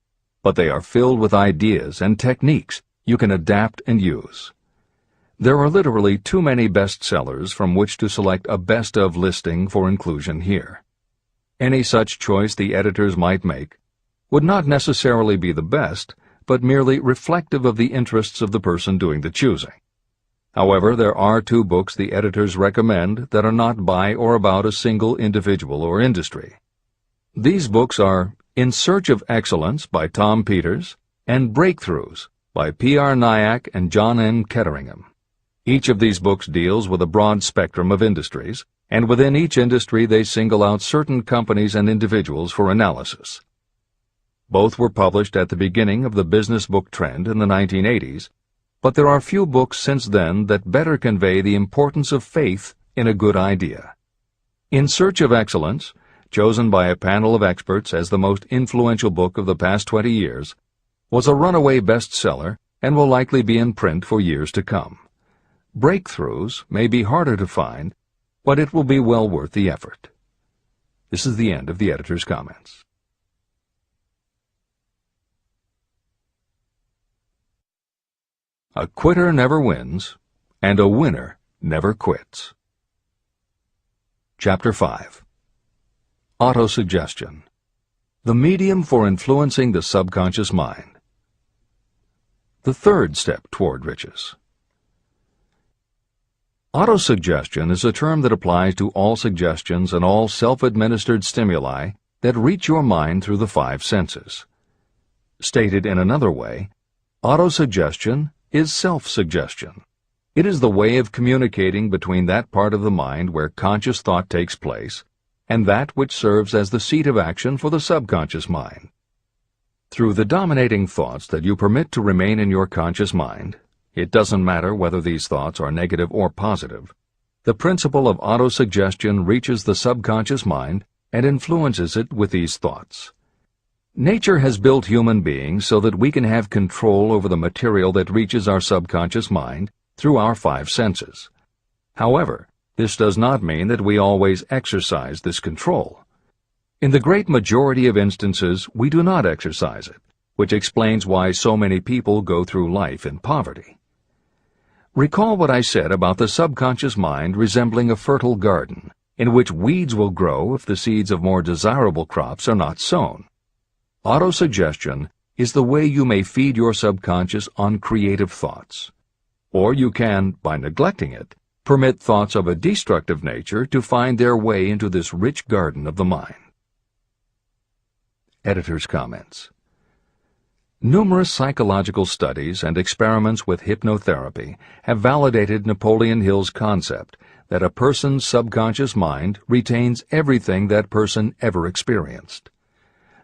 but they are filled with ideas and techniques you can adapt and use. There are literally too many bestsellers from which to select a best-of listing for inclusion here. Any such choice the editors might make would not necessarily be the best, but merely reflective of the interests of the person doing the choosing. However, there are 2 books the editors recommend that are not by or about a single individual or industry. These books are In Search of Excellence by Tom Peters and Breakthroughs by P.R. Nyack and John N. Ketteringham. Each of these books deals with a broad spectrum of industries, and within each industry they single out certain companies and individuals for analysis. Both were published at the beginning of the business book trend in the 1980s, but there are few books since then that better convey the importance of faith in a good idea. In Search of Excellence, chosen by a panel of experts as the most influential book of the past 20 years, was a runaway bestseller and will likely be in print for years to come. Breakthroughs may be harder to find, but it will be well worth the effort. This is the end of the editor's comments. A quitter never wins, and a winner never quits. Chapter 5. Autosuggestion. The medium for influencing the subconscious mind. The third step toward riches. Autosuggestion is a term that applies to all suggestions and all self-administered stimuli that reach your mind through the 5 senses. Stated in another way, autosuggestion is self-suggestion. It is the way of communicating between that part of the mind where conscious thought takes place and that which serves as the seat of action for the subconscious mind. Through the dominating thoughts that you permit to remain in your conscious mind, it doesn't matter whether these thoughts are negative or positive, the principle of autosuggestion reaches the subconscious mind and influences it with these thoughts. Nature has built human beings so that we can have control over the material that reaches our subconscious mind through our 5 senses. However, this does not mean that we always exercise this control. In the great majority of instances, we do not exercise it, which explains why so many people go through life in poverty. Recall what I said about the subconscious mind resembling a fertile garden, in which weeds will grow if the seeds of more desirable crops are not sown. Autosuggestion is the way you may feed your subconscious on creative thoughts. Or you can, by neglecting it, permit thoughts of a destructive nature to find their way into this rich garden of the mind. Editor's comments. Numerous psychological studies and experiments with hypnotherapy have validated Napoleon Hill's concept that a person's subconscious mind retains everything that person ever experienced.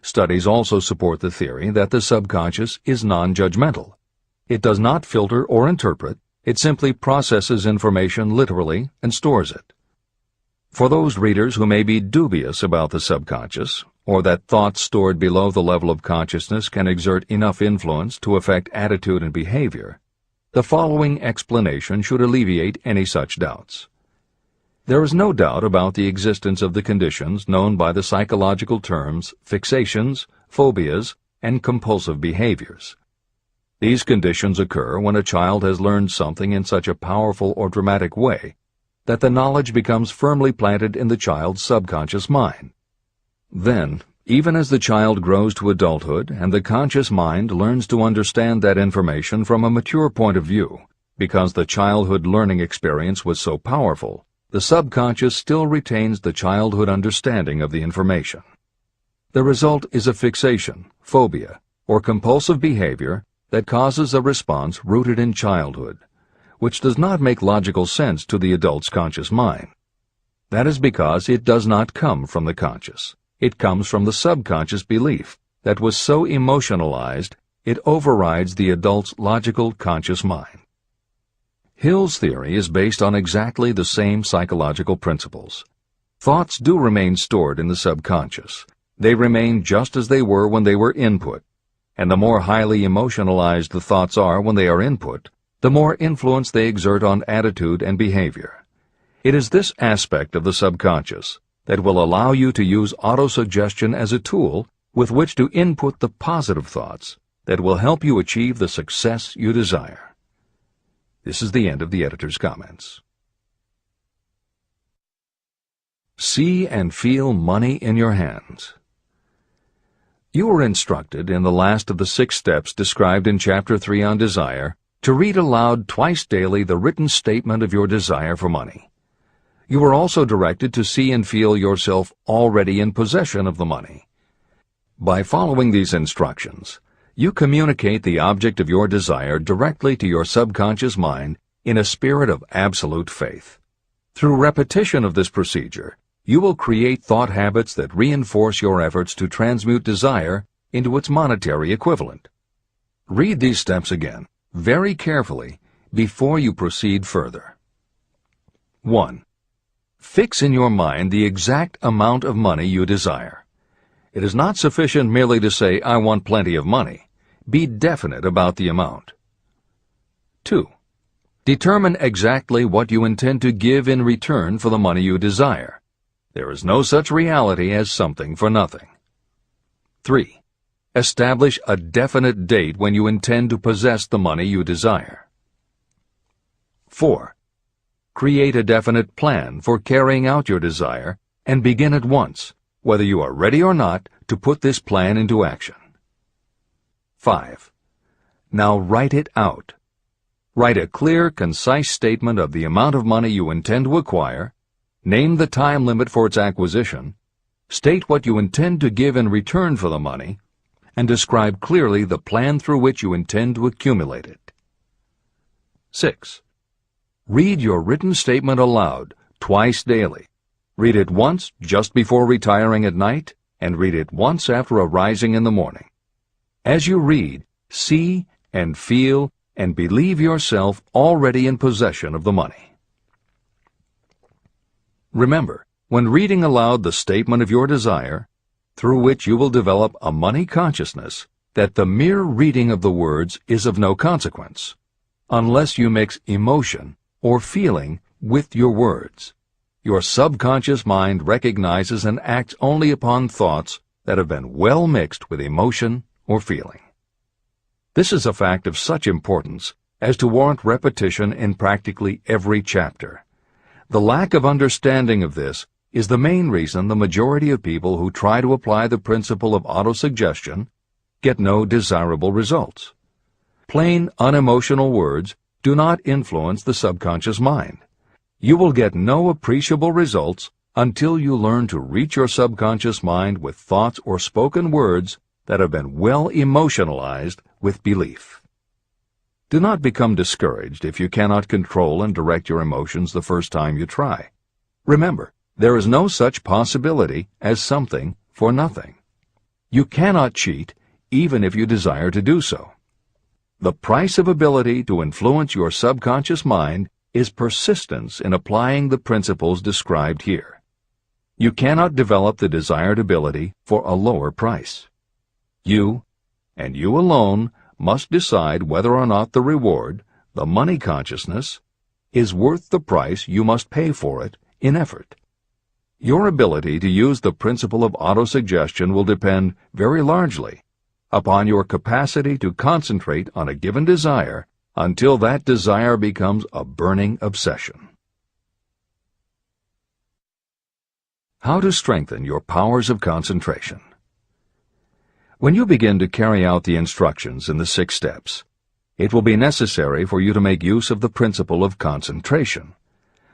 Studies also support the theory that the subconscious is non-judgmental. It does not filter or interpret, it simply processes information literally and stores it. For those readers who may be dubious about the subconscious, or that thoughts stored below the level of consciousness can exert enough influence to affect attitude and behavior, the following explanation should alleviate any such doubts. There is no doubt about the existence of the conditions known by the psychological terms fixations, phobias, and compulsive behaviors. These conditions occur when a child has learned something in such a powerful or dramatic way that the knowledge becomes firmly planted in the child's subconscious mind. Then, even as the child grows to adulthood and the conscious mind learns to understand that information from a mature point of view, because the childhood learning experience was so powerful, the subconscious still retains the childhood understanding of the information. The result is a fixation, phobia, or compulsive behavior that causes a response rooted in childhood, which does not make logical sense to the adult's conscious mind. That is because it does not come from the conscious. It comes from the subconscious belief that was so emotionalized it overrides the adult's logical conscious mind. Hill's theory is based on exactly the same psychological principles. Thoughts do remain stored in the subconscious. They remain just as they were when they were input, and the more highly emotionalized the thoughts are when they are input, the more influence they exert on attitude and behavior. It is this aspect of the subconscious that will allow you to use autosuggestion as a tool with which to input the positive thoughts that will help you achieve the success you desire. This is the end of the editor's comments. See and feel money in your hands. You were instructed in the last of the 6 steps described in Chapter 3 on Desire to read aloud twice daily the written statement of your desire for money. You were also directed to see and feel yourself already in possession of the money. By following these instructions, you communicate the object of your desire directly to your subconscious mind in a spirit of absolute faith. Through repetition of this procedure, you will create thought habits that reinforce your efforts to transmute desire into its monetary equivalent. Read these steps again, very carefully, before you proceed further. 1. Fix in your mind the exact amount of money you desire. It is not sufficient merely to say, "I want plenty of money." Be definite about the amount. 2. Determine exactly what you intend to give in return for the money you desire. There is no such reality as something for nothing. 3. Establish a definite date when you intend to possess the money you desire. 4. Create a definite plan for carrying out your desire and begin at once, whether you are ready or not, to put this plan into action. 5. Now write it out. Write a clear, concise statement of the amount of money you intend to acquire, name the time limit for its acquisition, state what you intend to give in return for the money, and describe clearly the plan through which you intend to accumulate it. 6. Read your written statement aloud, twice daily. Read it once just before retiring at night, and read it once after arising in the morning. As you read, see and feel and believe yourself already in possession of the money. Remember, when reading aloud the statement of your desire, through which you will develop a money consciousness, that the mere reading of the words is of no consequence, unless you mix emotion or feeling with your words. Your subconscious mind recognizes and acts only upon thoughts that have been well mixed with emotion or feeling. This is a fact of such importance as to warrant repetition in practically every chapter. The lack of understanding of this is the main reason the majority of people who try to apply the principle of autosuggestion get no desirable results. Plain, unemotional words do not influence the subconscious mind. You will get no appreciable results until you learn to reach your subconscious mind with thoughts or spoken words that have been well emotionalized with belief. Do not become discouraged if you cannot control and direct your emotions the first time you try. Remember, there is no such possibility as something for nothing. You cannot cheat even if you desire to do so. The price of ability to influence your subconscious mind is persistence in applying the principles described here. You cannot develop the desired ability for a lower price. You, and you alone, must decide whether or not the reward, the money consciousness, is worth the price you must pay for it in effort. Your ability to use the principle of autosuggestion will depend very largely upon your capacity to concentrate on a given desire until that desire becomes a burning obsession. How to strengthen your powers of concentration. When you begin to carry out the instructions in the 6 steps, it will be necessary for you to make use of the principle of concentration.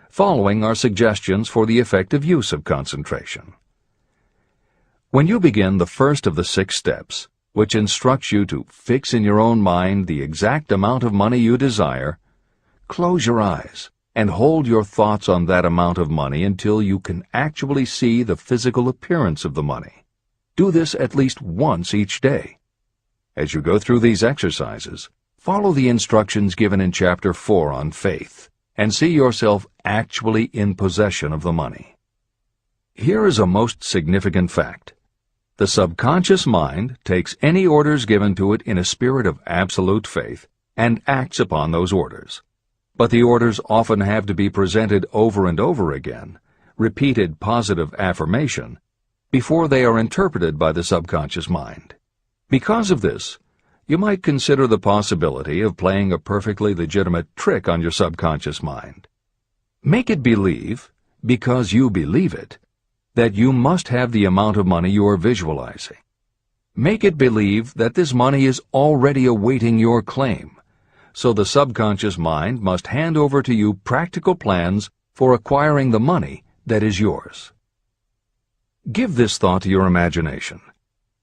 Following are suggestions for the effective use of concentration. When you begin the first of the 6 steps, which instructs you to fix in your own mind the exact amount of money you desire, close your eyes and hold your thoughts on that amount of money until you can actually see the physical appearance of the money. Do this at least once each day. As you go through these exercises, follow the instructions given in Chapter 4 on faith, and see yourself actually in possession of the money. Here is a most significant fact. The subconscious mind takes any orders given to it in a spirit of absolute faith and acts upon those orders. But the orders often have to be presented over and over again, repeated positive affirmation, before they are interpreted by the subconscious mind. Because of this, you might consider the possibility of playing a perfectly legitimate trick on your subconscious mind. Make it believe, because you believe it, that you must have the amount of money you are visualizing. Make it believe that this money is already awaiting your claim, so the subconscious mind must hand over to you practical plans for acquiring the money that is yours. Give this thought to your imagination,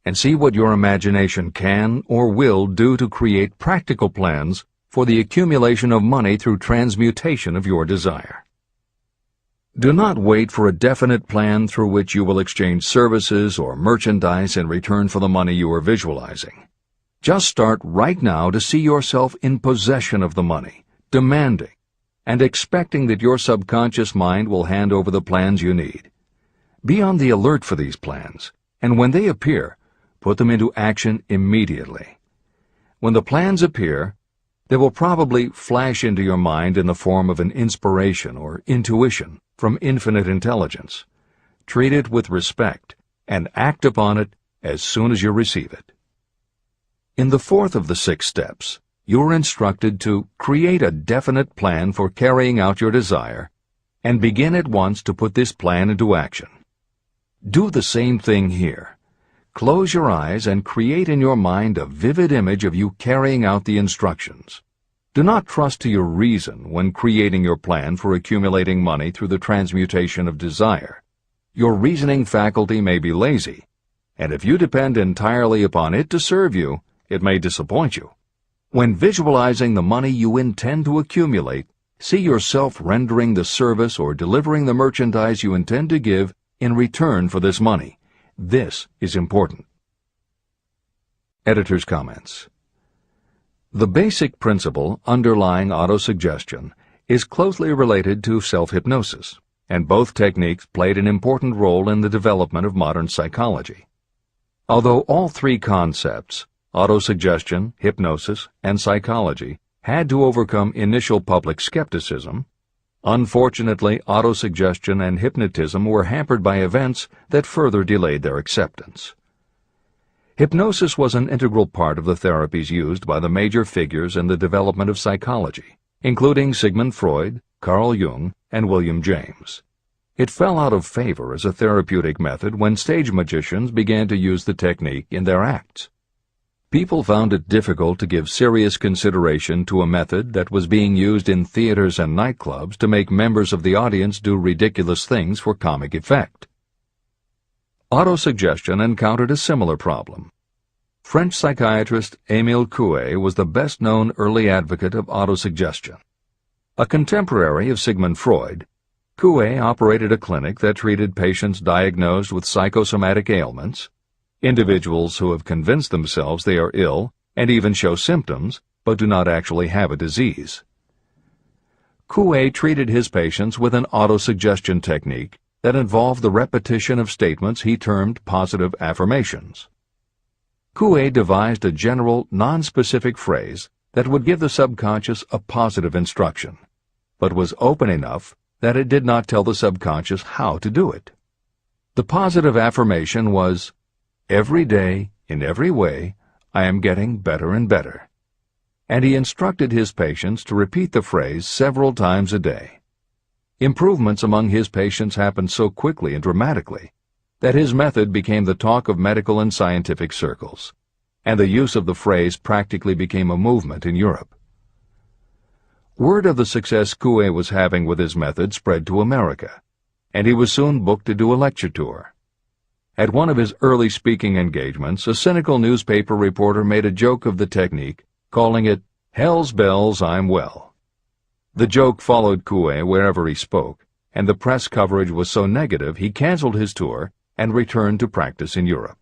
and see what your imagination can or will do to create practical plans for the accumulation of money through transmutation of your desire. Do not wait for a definite plan through which you will exchange services or merchandise in return for the money you are visualizing. Just start right now to see yourself in possession of the money, demanding, and expecting that your subconscious mind will hand over the plans you need. Be on the alert for these plans, and when they appear, put them into action immediately. When the plans appear, they will probably flash into your mind in the form of an inspiration or intuition from infinite intelligence. Treat it with respect and act upon it as soon as you receive it. In the fourth of the 6 steps, you are instructed to create a definite plan for carrying out your desire and begin at once to put this plan into action. Do the same thing here. Close your eyes and create in your mind a vivid image of you carrying out the instructions. Do not trust to your reason when creating your plan for accumulating money through the transmutation of desire. Your reasoning faculty may be lazy, and if you depend entirely upon it to serve you, it may disappoint you. When visualizing the money you intend to accumulate, see yourself rendering the service or delivering the merchandise you intend to give in return for this money. This is important. Editor's comments. The basic principle underlying autosuggestion is closely related to self-hypnosis, and both techniques played an important role in the development of modern psychology. Although all 3 concepts, autosuggestion, hypnosis, and psychology, had to overcome initial public skepticism, unfortunately, autosuggestion and hypnotism were hampered by events that further delayed their acceptance. Hypnosis was an integral part of the therapies used by the major figures in the development of psychology, including Sigmund Freud, Carl Jung, and William James. It fell out of favor as a therapeutic method when stage magicians began to use the technique in their acts. People found it difficult to give serious consideration to a method that was being used in theaters and nightclubs to make members of the audience do ridiculous things for comic effect. Autosuggestion encountered a similar problem. French psychiatrist Émile Coué was the best-known early advocate of autosuggestion. A contemporary of Sigmund Freud, Coué operated a clinic that treated patients diagnosed with psychosomatic ailments, individuals who have convinced themselves they are ill and even show symptoms but do not actually have a disease. Coué treated his patients with an autosuggestion technique that involved the repetition of statements he termed positive affirmations. Coué devised a general, non-specific phrase that would give the subconscious a positive instruction, but was open enough that it did not tell the subconscious how to do it. The positive affirmation was, "Every day, in every way, I am getting better and better." And he instructed his patients to repeat the phrase several times a day. Improvements among his patients happened so quickly and dramatically that his method became the talk of medical and scientific circles, and the use of the phrase practically became a movement in Europe. Word of the success Coué was having with his method spread to America, and he was soon booked to do a lecture tour. At one of his early speaking engagements, a cynical newspaper reporter made a joke of the technique, calling it, "Hell's bells, I'm well." The joke followed Coué wherever he spoke, and the press coverage was so negative he canceled his tour and returned to practice in Europe.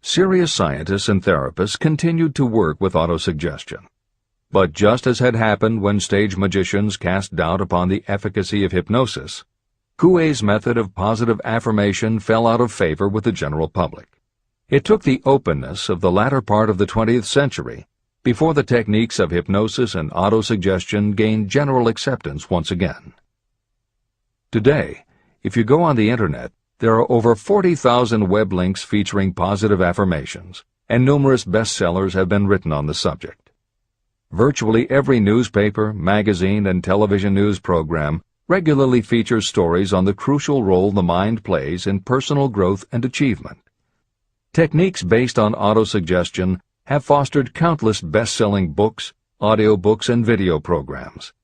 Serious scientists and therapists continued to work with autosuggestion. But just as had happened when stage magicians cast doubt upon the efficacy of hypnosis, Coué's method of positive affirmation fell out of favor with the general public. It took the openness of the latter part of the 20th century before the techniques of hypnosis and autosuggestion gained general acceptance once again. Today, if you go on the Internet, there are over 40,000 web links featuring positive affirmations, and numerous bestsellers have been written on the subject. Virtually every newspaper, magazine, and television news program regularly features stories on the crucial role the mind plays in personal growth and achievement. Techniques based on autosuggestion have fostered countless best-selling books, audiobooks, and video programs.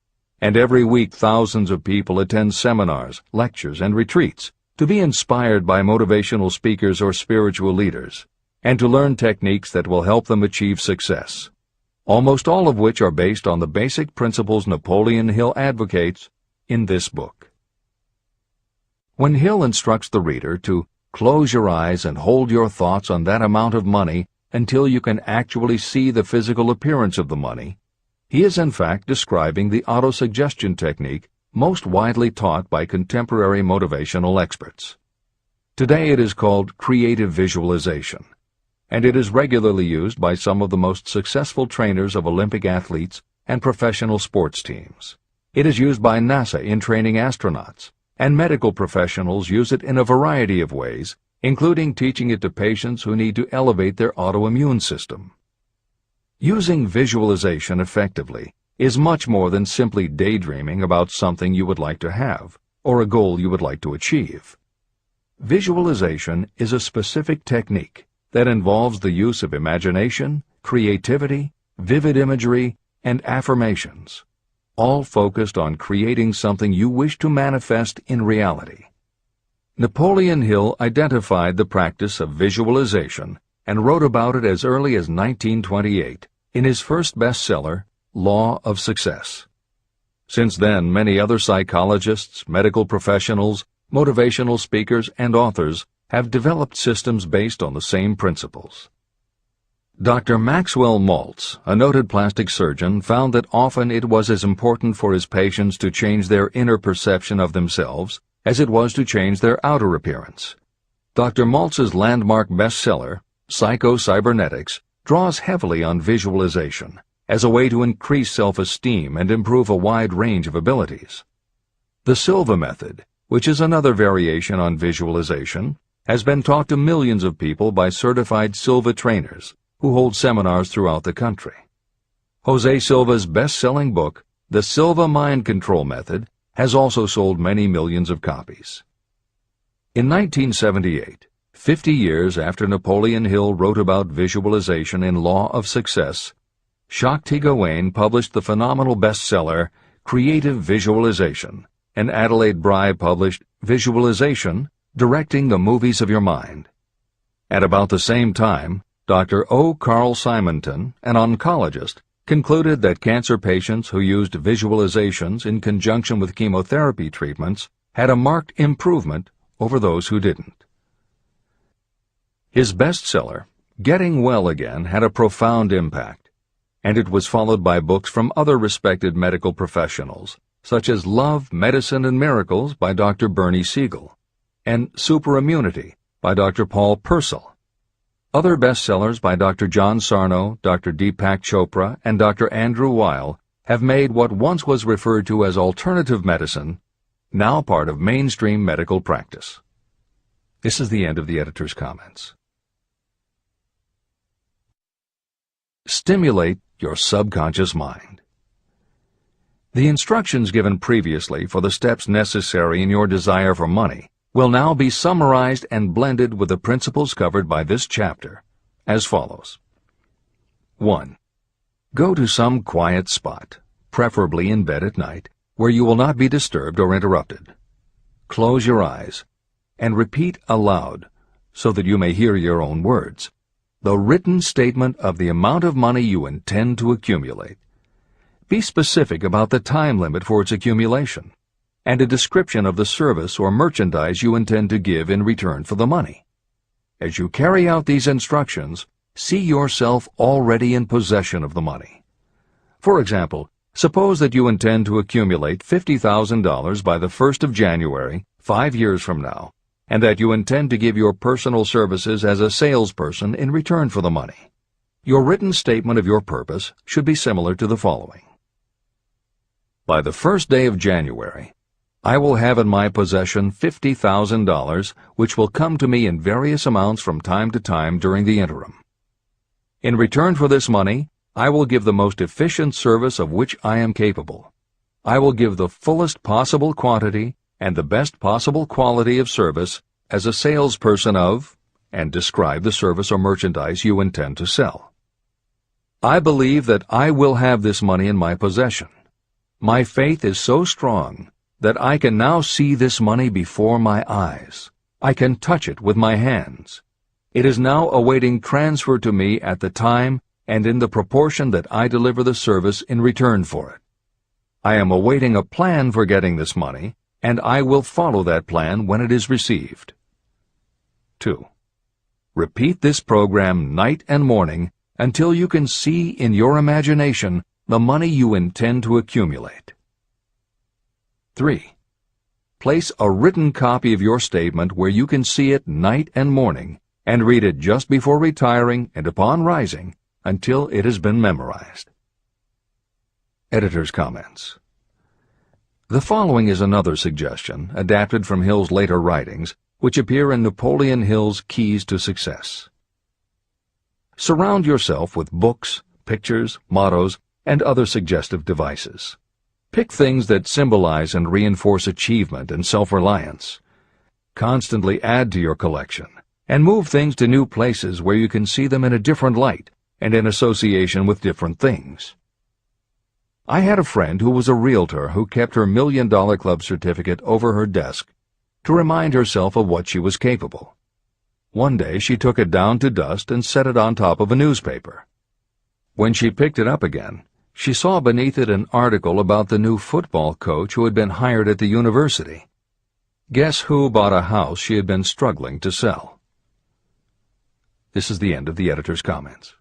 And every week thousands of people attend seminars, lectures, and retreats to be inspired by motivational speakers or spiritual leaders, and to learn techniques that will help them achieve success, almost all of which are based on the basic principles Napoleon Hill advocates in this book. When Hill instructs the reader to close your eyes and hold your thoughts on that amount of money until you can actually see the physical appearance of the money, he is in fact describing the autosuggestion technique most widely taught by contemporary motivational experts. Today it is called creative visualization, and it is regularly used by some of the most successful trainers of Olympic athletes and professional sports teams. It is used by NASA in training astronauts, and medical professionals use it in a variety of ways, including teaching it to patients who need to elevate their autoimmune system. Using visualization effectively is much more than simply daydreaming about something you would like to have or a goal you would like to achieve. Visualization is a specific technique that involves the use of imagination, creativity, vivid imagery, and affirmations, all focused on creating something you wish to manifest in reality. Napoleon Hill identified the practice of visualization and wrote about it as early as 1928 in his first bestseller, Law of Success. Since then, many other psychologists, medical professionals, motivational speakers, and authors have developed systems based on the same principles. Dr. Maxwell Maltz, a noted plastic surgeon, found that often it was as important for his patients to change their inner perception of themselves as it was to change their outer appearance. Dr. Maltz's landmark bestseller, Psycho-Cybernetics, draws heavily on visualization as a way to increase self-esteem and improve a wide range of abilities. The Silva method, which is another variation on visualization, has been taught to millions of people by certified Silva trainers who hold seminars throughout the country. Jose Silva's best-selling book, The Silva Mind Control Method, has also sold many millions of copies. In 1978, 50 years after Napoleon Hill wrote about visualization in Law of Success, Shakti Gawain published the phenomenal bestseller Creative Visualization, and Adelaide Bry published Visualization, Directing the Movies of Your Mind. At about the same time, Dr. O. Carl Simonton, an oncologist, concluded that cancer patients who used visualizations in conjunction with chemotherapy treatments had a marked improvement over those who didn't. His bestseller, Getting Well Again, had a profound impact, and it was followed by books from other respected medical professionals, such as Love, Medicine, and Miracles by Dr. Bernie Siegel, and Superimmunity by Dr. Paul Purcell. Other bestsellers by Dr. John Sarno, Dr. Deepak Chopra, and Dr. Andrew Weil have made what once was referred to as alternative medicine now part of mainstream medical practice. This is the end of the editor's comments. Stimulate your subconscious mind. The instructions given previously for the steps necessary in your desire for money will now be summarized and blended with the principles covered by this chapter, as follows. 1. Go to some quiet spot, preferably in bed at night, where you will not be disturbed or interrupted. Close your eyes and repeat aloud, so that you may hear your own words, the written statement of the amount of money you intend to accumulate. Be specific about the time limit for its accumulation, and a description of the service or merchandise you intend to give in return for the money. As you carry out these instructions, see yourself already in possession of the money. For example, Suppose that you intend to accumulate $50,000 by the 1st of January, 5 years from now, and that you intend to give your personal services as a salesperson in return for the money. Your written statement of your purpose should be similar to the following. By the 1st day of January, I will have in my possession $50,000, which will come to me in various amounts from time to time during the interim. In return for this money, I will give the most efficient service of which I am capable. I will give the fullest possible quantity and the best possible quality of service as a salesperson of, and describe the service or merchandise you intend to sell. I believe that I will have this money in my possession. My faith is so strong that I can now see this money before my eyes. I can touch it with my hands. It is now awaiting transfer to me at the time and in the proportion that I deliver the service in return for it. I am awaiting a plan for getting this money, and I will follow that plan when it is received. 2. Repeat this program night and morning until you can see in your imagination the money you intend to accumulate. 3. Place a written copy of your statement where you can see it night and morning, and read it just before retiring and upon rising until it has been memorized. Editor's comments. The following is another suggestion, adapted from Hill's later writings, which appear in Napoleon Hill's Keys to Success. Surround yourself with books, pictures, mottos, and other suggestive devices. Pick things that symbolize and reinforce achievement and self-reliance. Constantly add to your collection, and move things to new places where you can see them in a different light and in association with different things. I had a friend who was a realtor who kept her $1 Million Club certificate over her desk to remind herself of what she was capable. One day she took it down to dust and set it on top of a newspaper. When she picked it up again, she saw beneath it an article about the new football coach who had been hired at the university. Guess who bought a house she had been struggling to sell? This is the end of the editor's comments.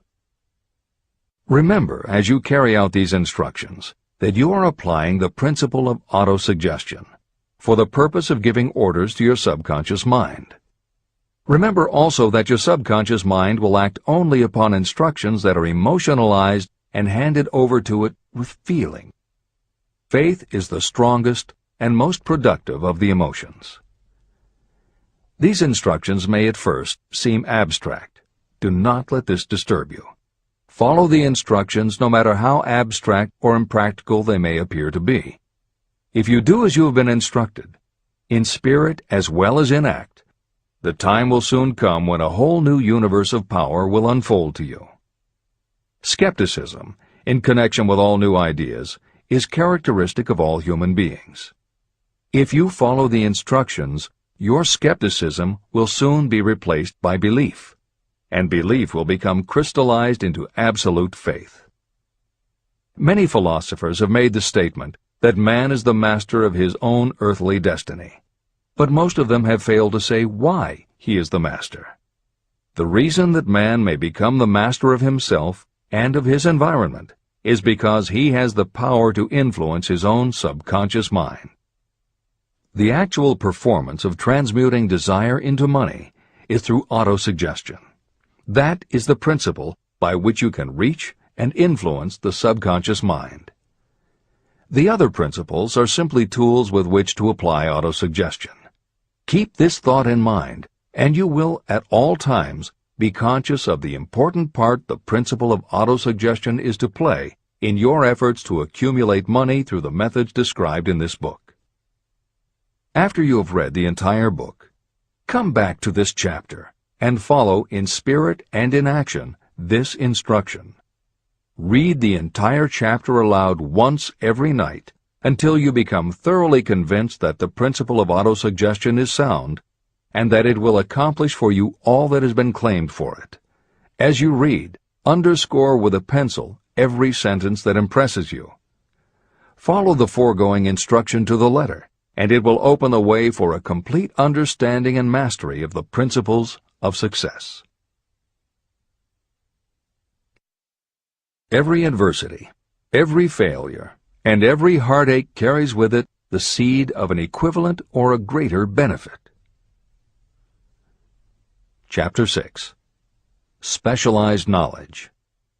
Remember, as you carry out these instructions, that you are applying the principle of autosuggestion for the purpose of giving orders to your subconscious mind. Remember also that your subconscious mind will act only upon instructions that are emotionalized and handed over to it with feeling. Faith is the strongest and most productive of the emotions. These instructions may at first seem abstract. Do not let this disturb you. Follow the instructions no matter how abstract or impractical they may appear to be. If you do as you have been instructed, in spirit as well as in act, the time will soon come when a whole new universe of power will unfold to you. Skepticism, in connection with all new ideas, is characteristic of all human beings. If you follow the instructions, your skepticism will soon be replaced by belief, and belief will become crystallized into absolute faith. Many philosophers have made the statement that man is the master of his own earthly destiny, but most of them have failed to say why he is the master. The reason that man may become the master of himself and of his environment is because he has the power to influence his own subconscious mind. The actual performance of transmuting desire into money is through autosuggestion. That is the principle by which you can reach and influence the subconscious mind. The other principles are simply tools with which to apply autosuggestion. Keep this thought in mind, and you will at all times be conscious of the important part the principle of autosuggestion is to play in your efforts to accumulate money through the methods described in this book. After you have read the entire book, come back to this chapter and follow in spirit and in action this instruction. Read the entire chapter aloud once every night until you become thoroughly convinced that the principle of autosuggestion is sound and that it will accomplish for you all that has been claimed for it. As you read, underscore with a pencil every sentence that impresses you. Follow the foregoing instruction to the letter, and it will open the way for a complete understanding and mastery of the principles of success. Every adversity, every failure, and every heartache carries with it the seed of an equivalent or a greater benefit. Chapter 6. Specialized Knowledge.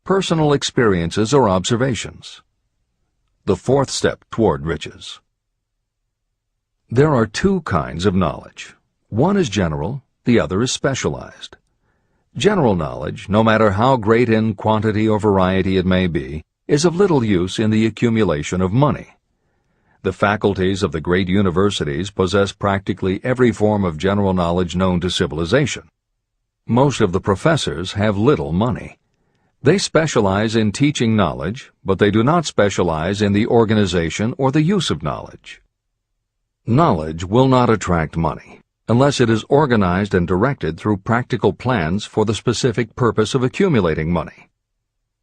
Personal Experiences or Observations. The fourth step toward riches. There are two kinds of knowledge. One is general, the other is specialized. General knowledge, no matter how great in quantity or variety it may be, is of little use in the accumulation of money. The faculties of the great universities possess practically every form of general knowledge known to civilization. Most of the professors have little money. They specialize in teaching knowledge, but they do not specialize in the organization or the use of knowledge. Knowledge will not attract money unless it is organized and directed through practical plans for the specific purpose of accumulating money.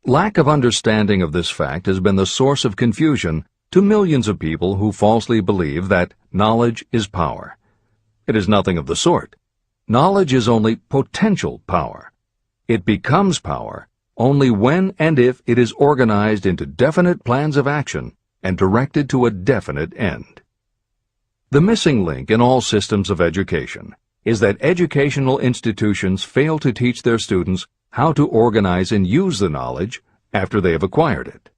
Lack of understanding of this fact has been the source of confusion to millions of people who falsely believe that knowledge is power. It is nothing of the sort. Knowledge is only potential power. It becomes power only when and if it is organized into definite plans of action and directed to a definite end. The missing link in all systems of education is that educational institutions fail to teach their students how to organize and use the knowledge after they have acquired it.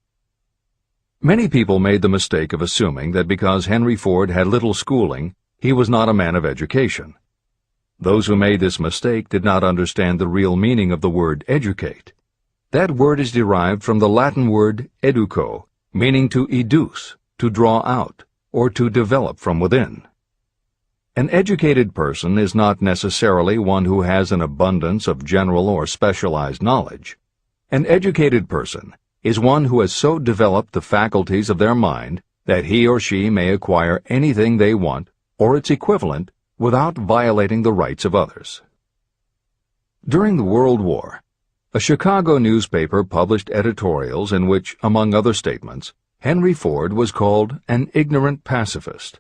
Many people made the mistake of assuming that because Henry Ford had little schooling, he was not a man of education. Those who made this mistake did not understand the real meaning of the word educate. That word is derived from the Latin word educo, meaning to educe, to draw out, or to develop from within. An educated person is not necessarily one who has an abundance of general or specialized knowledge. An educated person is one who has so developed the faculties of their mind that he or she may acquire anything they want, or its equivalent, without violating the rights of others. During the World War, a Chicago newspaper published editorials in which, among other statements, Henry Ford was called an ignorant pacifist.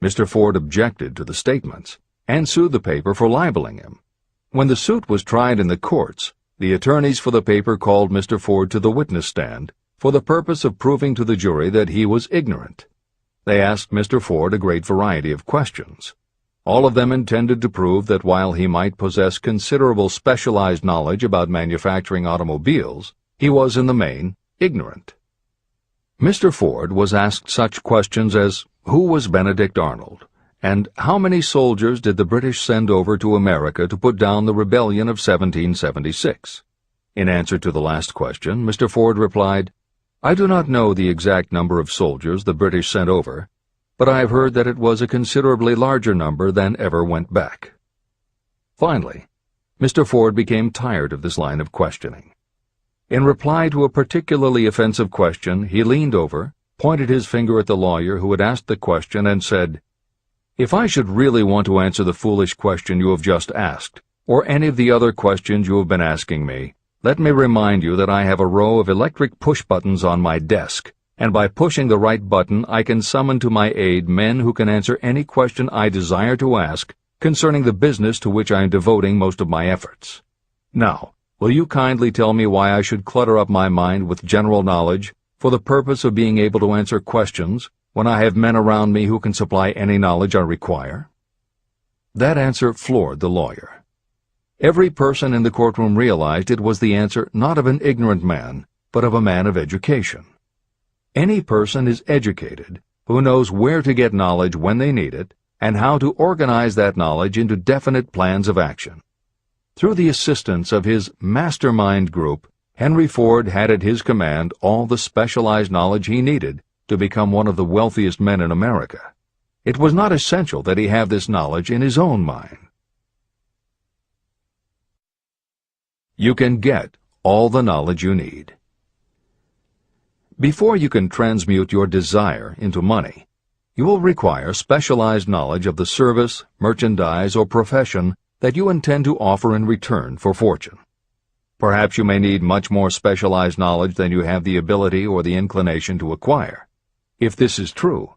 Mr. Ford objected to the statements and sued the paper for libeling him. When the suit was tried in the courts, the attorneys for the paper called Mr. Ford to the witness stand for the purpose of proving to the jury that he was ignorant. They asked Mr. Ford a great variety of questions. All of them intended to prove that while he might possess considerable specialized knowledge about manufacturing automobiles, he was in the main ignorant. Mr. Ford was asked such questions as, who was Benedict Arnold, and how many soldiers did the British send over to America to put down the rebellion of 1776? In answer to the last question, Mr. Ford replied, I do not know the exact number of soldiers the British sent over, but I have heard that it was a considerably larger number than ever went back. Finally, Mr. Ford became tired of this line of questioning. In reply to a particularly offensive question, he leaned over, pointed his finger at the lawyer who had asked the question, and said, If I should really want to answer the foolish question you have just asked, or any of the other questions you have been asking me, let me remind you that I have a row of electric push buttons on my desk, and by pushing the right button I can summon to my aid men who can answer any question I desire to ask concerning the business to which I am devoting most of my efforts. Now, will you kindly tell me why I should clutter up my mind with general knowledge for the purpose of being able to answer questions when I have men around me who can supply any knowledge I require? That answer floored the lawyer. Every person in the courtroom realized it was the answer not of an ignorant man, but of a man of education. Any person is educated who knows where to get knowledge when they need it and how to organize that knowledge into definite plans of action. Through the assistance of his mastermind group, Henry Ford had at his command all the specialized knowledge he needed to become one of the wealthiest men in America. It was not essential that he have this knowledge in his own mind. You can get all the knowledge you need. Before you can transmute your desire into money, you will require specialized knowledge of the service, merchandise, or profession that you intend to offer in return for fortune. Perhaps you may need much more specialized knowledge than you have the ability or the inclination to acquire. If this is true,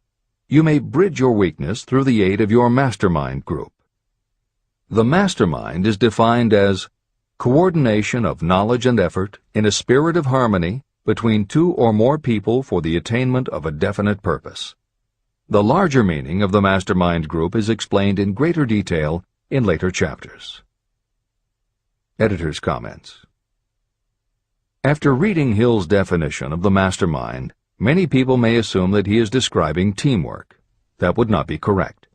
you may bridge your weakness through the aid of your mastermind group. The mastermind is defined as coordination of knowledge and effort in a spirit of harmony between two or more people for the attainment of a definite purpose. The larger meaning of the mastermind group is explained in greater detail in later chapters. Editor's comments. After reading Hill's definition of the mastermind, many people may assume that he is describing teamwork. That would not be correct.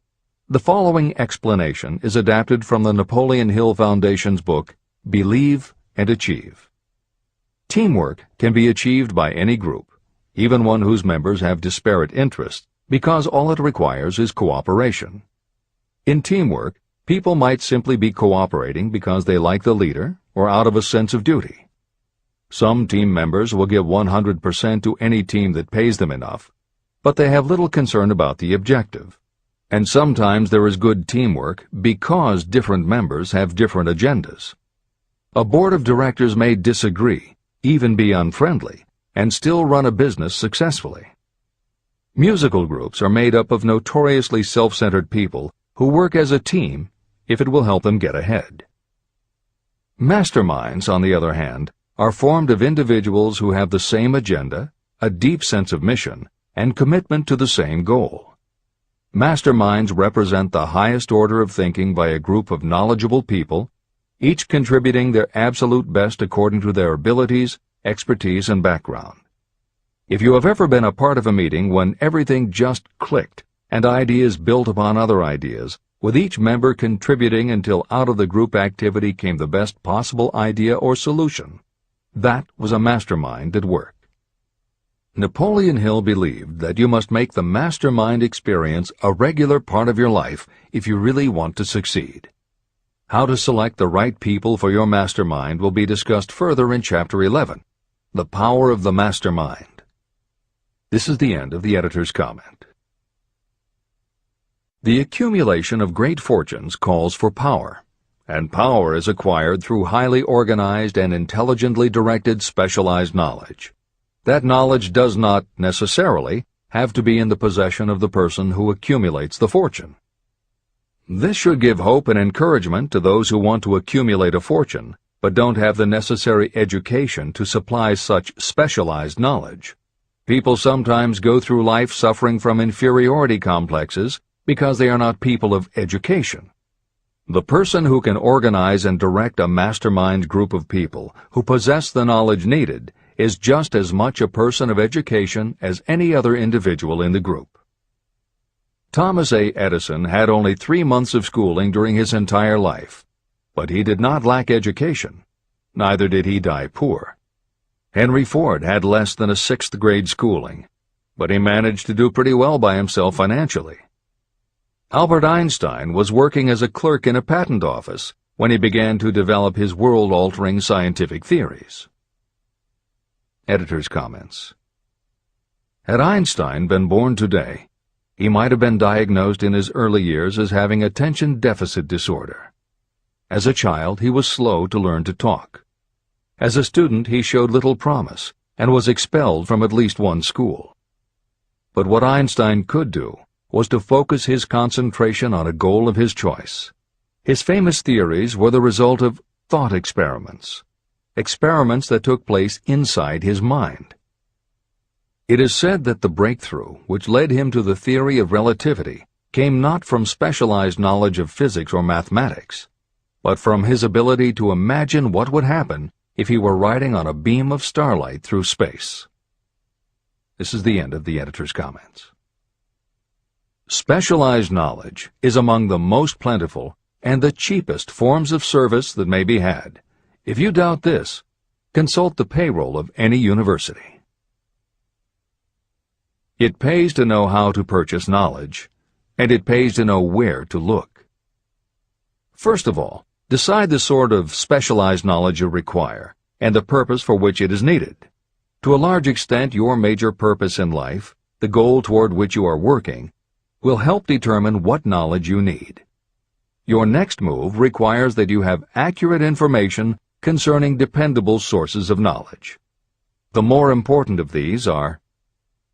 The following explanation is adapted from the Napoleon Hill Foundation's book, Believe and Achieve. Teamwork can be achieved by any group, even one whose members have disparate interests, because all it requires is cooperation. In teamwork, people might simply be cooperating because they like the leader or out of a sense of duty. Some team members will give 100% to any team that pays them enough, but they have little concern about the objective. And sometimes there is good teamwork because different members have different agendas. A board of directors may disagree, even be unfriendly, and still run a business successfully. Musical groups are made up of notoriously self-centered people who work as a team if it will help them get ahead. Masterminds, on the other hand, are formed of individuals who have the same agenda, a deep sense of mission, and commitment to the same goal. Masterminds represent the highest order of thinking by a group of knowledgeable people, each contributing their absolute best according to their abilities, expertise, and background. If you have ever been a part of a meeting when everything just clicked and ideas built upon other ideas, with each member contributing until out of the group activity came the best possible idea or solution, that was a mastermind at work. Napoleon Hill believed that you must make the mastermind experience a regular part of your life if you really want to succeed. How to select the right people for your mastermind will be discussed further in Chapter 11, The Power of the Mastermind. This is the end of the editor's comment. The accumulation of great fortunes calls for power, and power is acquired through highly organized and intelligently directed specialized knowledge. That knowledge does not, necessarily, have to be in the possession of the person who accumulates the fortune. This should give hope and encouragement to those who want to accumulate a fortune, but don't have the necessary education to supply such specialized knowledge. People sometimes go through life suffering from inferiority complexes because they are not people of education. The person who can organize and direct a mastermind group of people who possess the knowledge needed is just as much a person of education as any other individual in the group. Thomas A. Edison had only 3 months of schooling during his entire life, but he did not lack education. Neither did he die poor. Henry Ford had less than a 6th grade schooling, but he managed to do pretty well by himself financially. Albert Einstein was working as a clerk in a patent office when he began to develop his world-altering scientific theories. Editor's comments. Had Einstein been born today, he might have been diagnosed in his early years as having attention deficit disorder. As a child, he was slow to learn to talk. As a student, he showed little promise and was expelled from at least one school. But what Einstein could do was to focus his concentration on a goal of his choice. His famous theories were the result of thought experiments that took place inside his mind. It is said that the breakthrough which led him to the theory of relativity came not from specialized knowledge of physics or mathematics, but from his ability to imagine what would happen if he were riding on a beam of starlight through space. This is the end of the editor's comments. Specialized knowledge is among the most plentiful and the cheapest forms of service that may be had. If you doubt this, consult the payroll of any university. It pays to know how to purchase knowledge, and it pays to know where to look. First of all, decide the sort of specialized knowledge you require and the purpose for which it is needed. To a large extent, your major purpose in life, the goal toward which you are working, will help determine what knowledge you need. Your next move requires that you have accurate information concerning dependable sources of knowledge. The more important of these are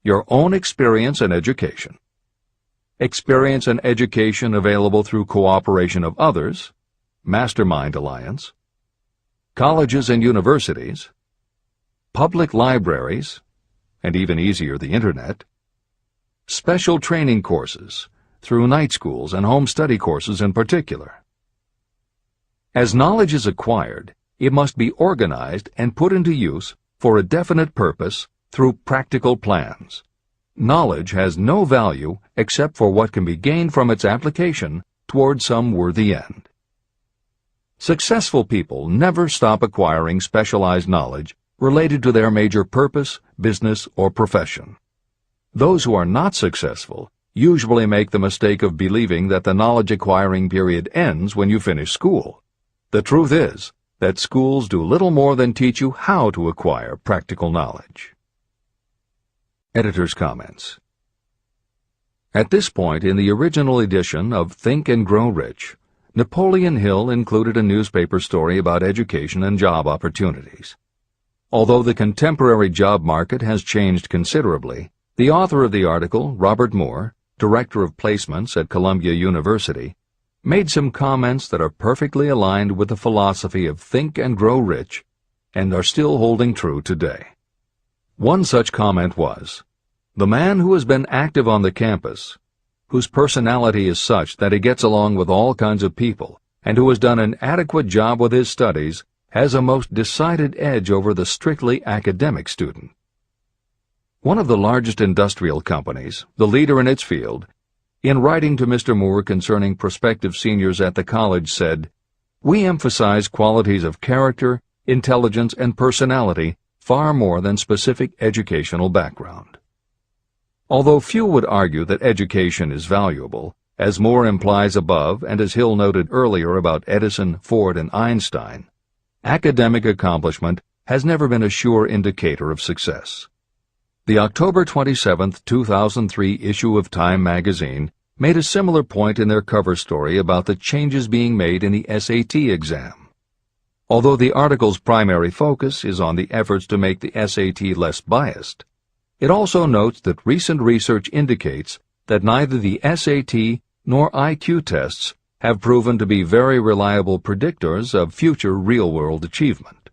your own experience and education, experience and education available through cooperation of others, Mastermind Alliance, colleges and universities, public libraries, and even easier, the Internet, special training courses, through night schools and home study courses in particular. As knowledge is acquired, it must be organized and put into use for a definite purpose through practical plans. Knowledge has no value except for what can be gained from its application toward some worthy end. Successful people never stop acquiring specialized knowledge related to their major purpose, business, or profession. Those who are not successful usually make the mistake of believing that the knowledge-acquiring period ends when you finish school. The truth is that schools do little more than teach you how to acquire practical knowledge. Editor's comments. At this point in the original edition of Think and Grow Rich, Napoleon Hill included a newspaper story about education and job opportunities. Although the contemporary job market has changed considerably, the author of the article, Robert Moore, Director of Placements at Columbia University, made some comments that are perfectly aligned with the philosophy of Think and Grow Rich and are still holding true today. One such comment was, "The man who has been active on the campus, whose personality is such that he gets along with all kinds of people, and who has done an adequate job with his studies, has a most decided edge over the strictly academic student." One of the largest industrial companies, the leader in its field, in writing to Mr. Moore concerning prospective seniors at the college said, "We emphasize qualities of character, intelligence, and personality far more than specific educational background." Although few would argue that education is valuable, as Moore implies above and as Hill noted earlier about Edison, Ford, and Einstein, academic accomplishment has never been a sure indicator of success. The October 27, 2003 issue of Time magazine made a similar point in their cover story about the changes being made in the SAT exam. Although the article's primary focus is on the efforts to make the SAT less biased, it also notes that recent research indicates that neither the SAT nor IQ tests have proven to be very reliable predictors of future real-world achievement.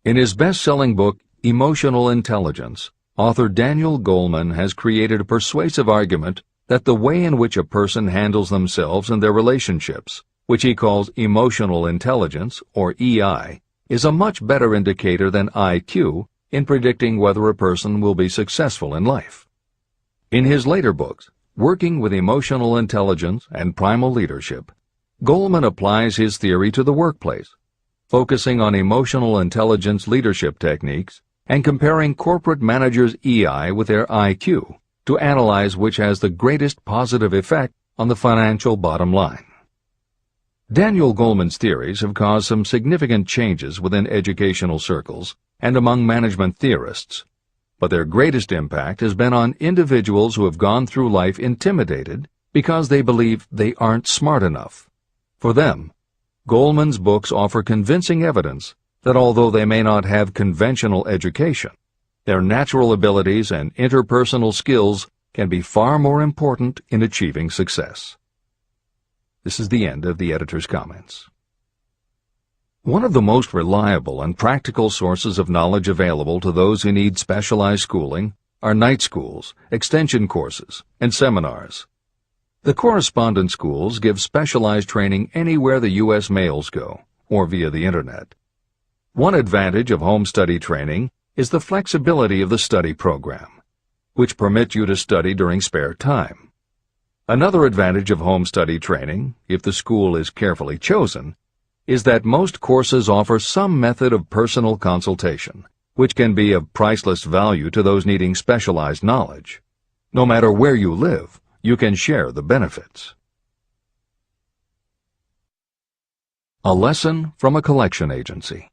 In his best-selling book, Emotional Intelligence, author Daniel Goleman has created a persuasive argument that the way in which a person handles themselves and their relationships, which he calls emotional intelligence, or EI, is a much better indicator than IQ in predicting whether a person will be successful in life. In his later books, Working with Emotional Intelligence and Primal Leadership, Goleman applies his theory to the workplace, focusing on emotional intelligence leadership techniques and comparing corporate managers' EI with their IQ to analyze which has the greatest positive effect on the financial bottom line. Daniel Goleman's theories have caused some significant changes within educational circles and among management theorists, but their greatest impact has been on individuals who have gone through life intimidated because they believe they aren't smart enough. For them, Goleman's books offer convincing evidence that although they may not have conventional education, their natural abilities and interpersonal skills can be far more important in achieving success. This is the end of the editor's comments. One of the most reliable and practical sources of knowledge available to those who need specialized schooling are night schools, extension courses, and seminars. The correspondence schools give specialized training anywhere the U.S. mails go, or via the Internet. One advantage of home study training is the flexibility of the study program, which permits you to study during spare time. Another advantage of home study training, if the school is carefully chosen, is that most courses offer some method of personal consultation, which can be of priceless value to those needing specialized knowledge. No matter where you live, you can share the benefits. A lesson from a collection agency.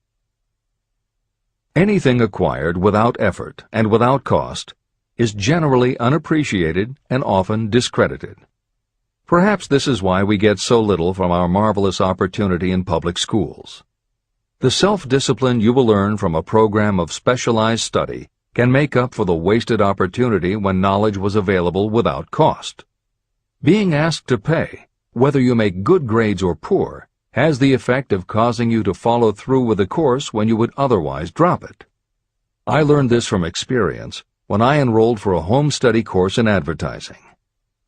Anything acquired without effort and without cost is generally unappreciated and often discredited. Perhaps this is why we get so little from our marvelous opportunity in public schools. The self-discipline you will learn from a program of specialized study can make up for the wasted opportunity when knowledge was available without cost. Being asked to pay, whether you make good grades or poor, has the effect of causing you to follow through with the course when you would otherwise drop it. I learned this from experience when I enrolled for a home study course in advertising.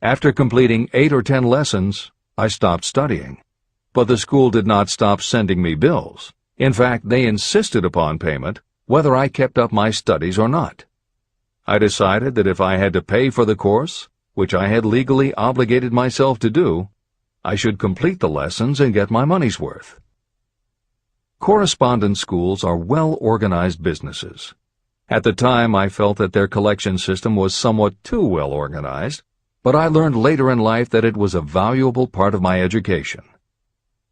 After completing 8 or 10 lessons, I stopped studying. But the school did not stop sending me bills. In fact, they insisted upon payment, whether I kept up my studies or not. I decided that if I had to pay for the course, which I had legally obligated myself to do, I should complete the lessons and get my money's worth. Correspondence schools are well-organized businesses. At the time, I felt that their collection system was somewhat too well organized, but I learned later in life that it was a valuable part of my education.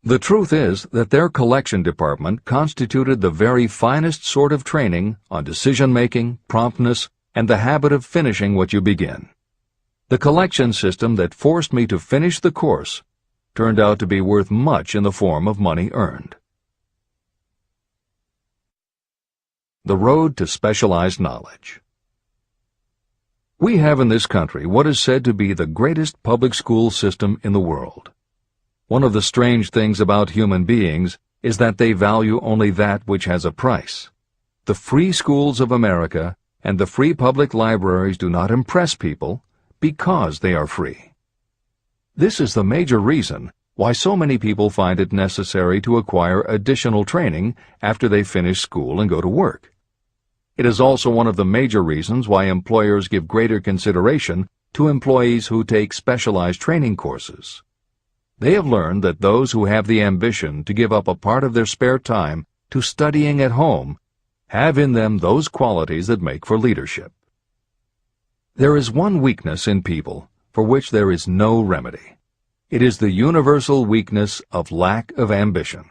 The truth is that their collection department constituted the very finest sort of training on decision-making, promptness, and the habit of finishing what you begin. The collection system that forced me to finish the course turned out to be worth much in the form of money earned. The road to specialized knowledge. We have in this country what is said to be the greatest public school system in the world. One of the strange things about human beings is that they value only that which has a price. The free schools of America and the free public libraries do not impress people because they are free. This is the major reason why so many people find it necessary to acquire additional training after they finish school and go to work. It is also one of the major reasons why employers give greater consideration to employees who take specialized training courses. They have learned that those who have the ambition to give up a part of their spare time to studying at home have in them those qualities that make for leadership. There is one weakness in people for which there is no remedy. It is the universal weakness of lack of ambition.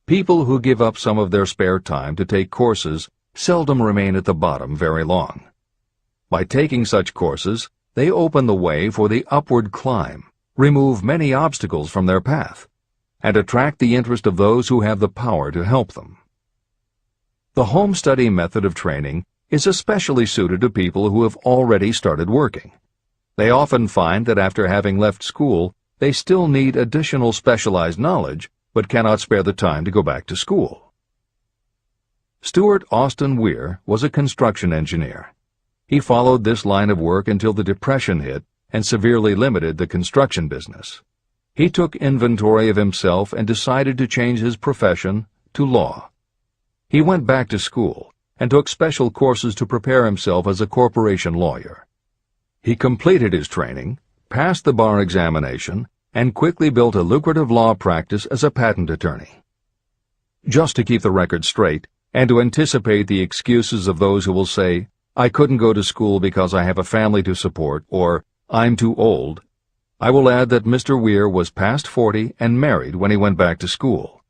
People who give up some of their spare time to take courses seldom remain at the bottom very long. By taking such courses, they open the way for the upward climb, remove many obstacles from their path, and attract the interest of those who have the power to help them. The home study method of training is especially suited to people who have already started working. They often find that after having left school, they still need additional specialized knowledge, but cannot spare the time to go back to school. Stuart Austin Weir was a construction engineer. He followed this line of work until the Depression hit and severely limited the construction business. He took inventory of himself and decided to change his profession to law. He went back to school and took special courses to prepare himself as a corporation lawyer. He completed his training, passed the bar examination, and quickly built a lucrative law practice as a patent attorney. Just to keep the record straight, and to anticipate the excuses of those who will say, "I couldn't go to school because I have a family to support," or "I'm too old," I will add that Mr. Weir was past 40 and married when he went back to school.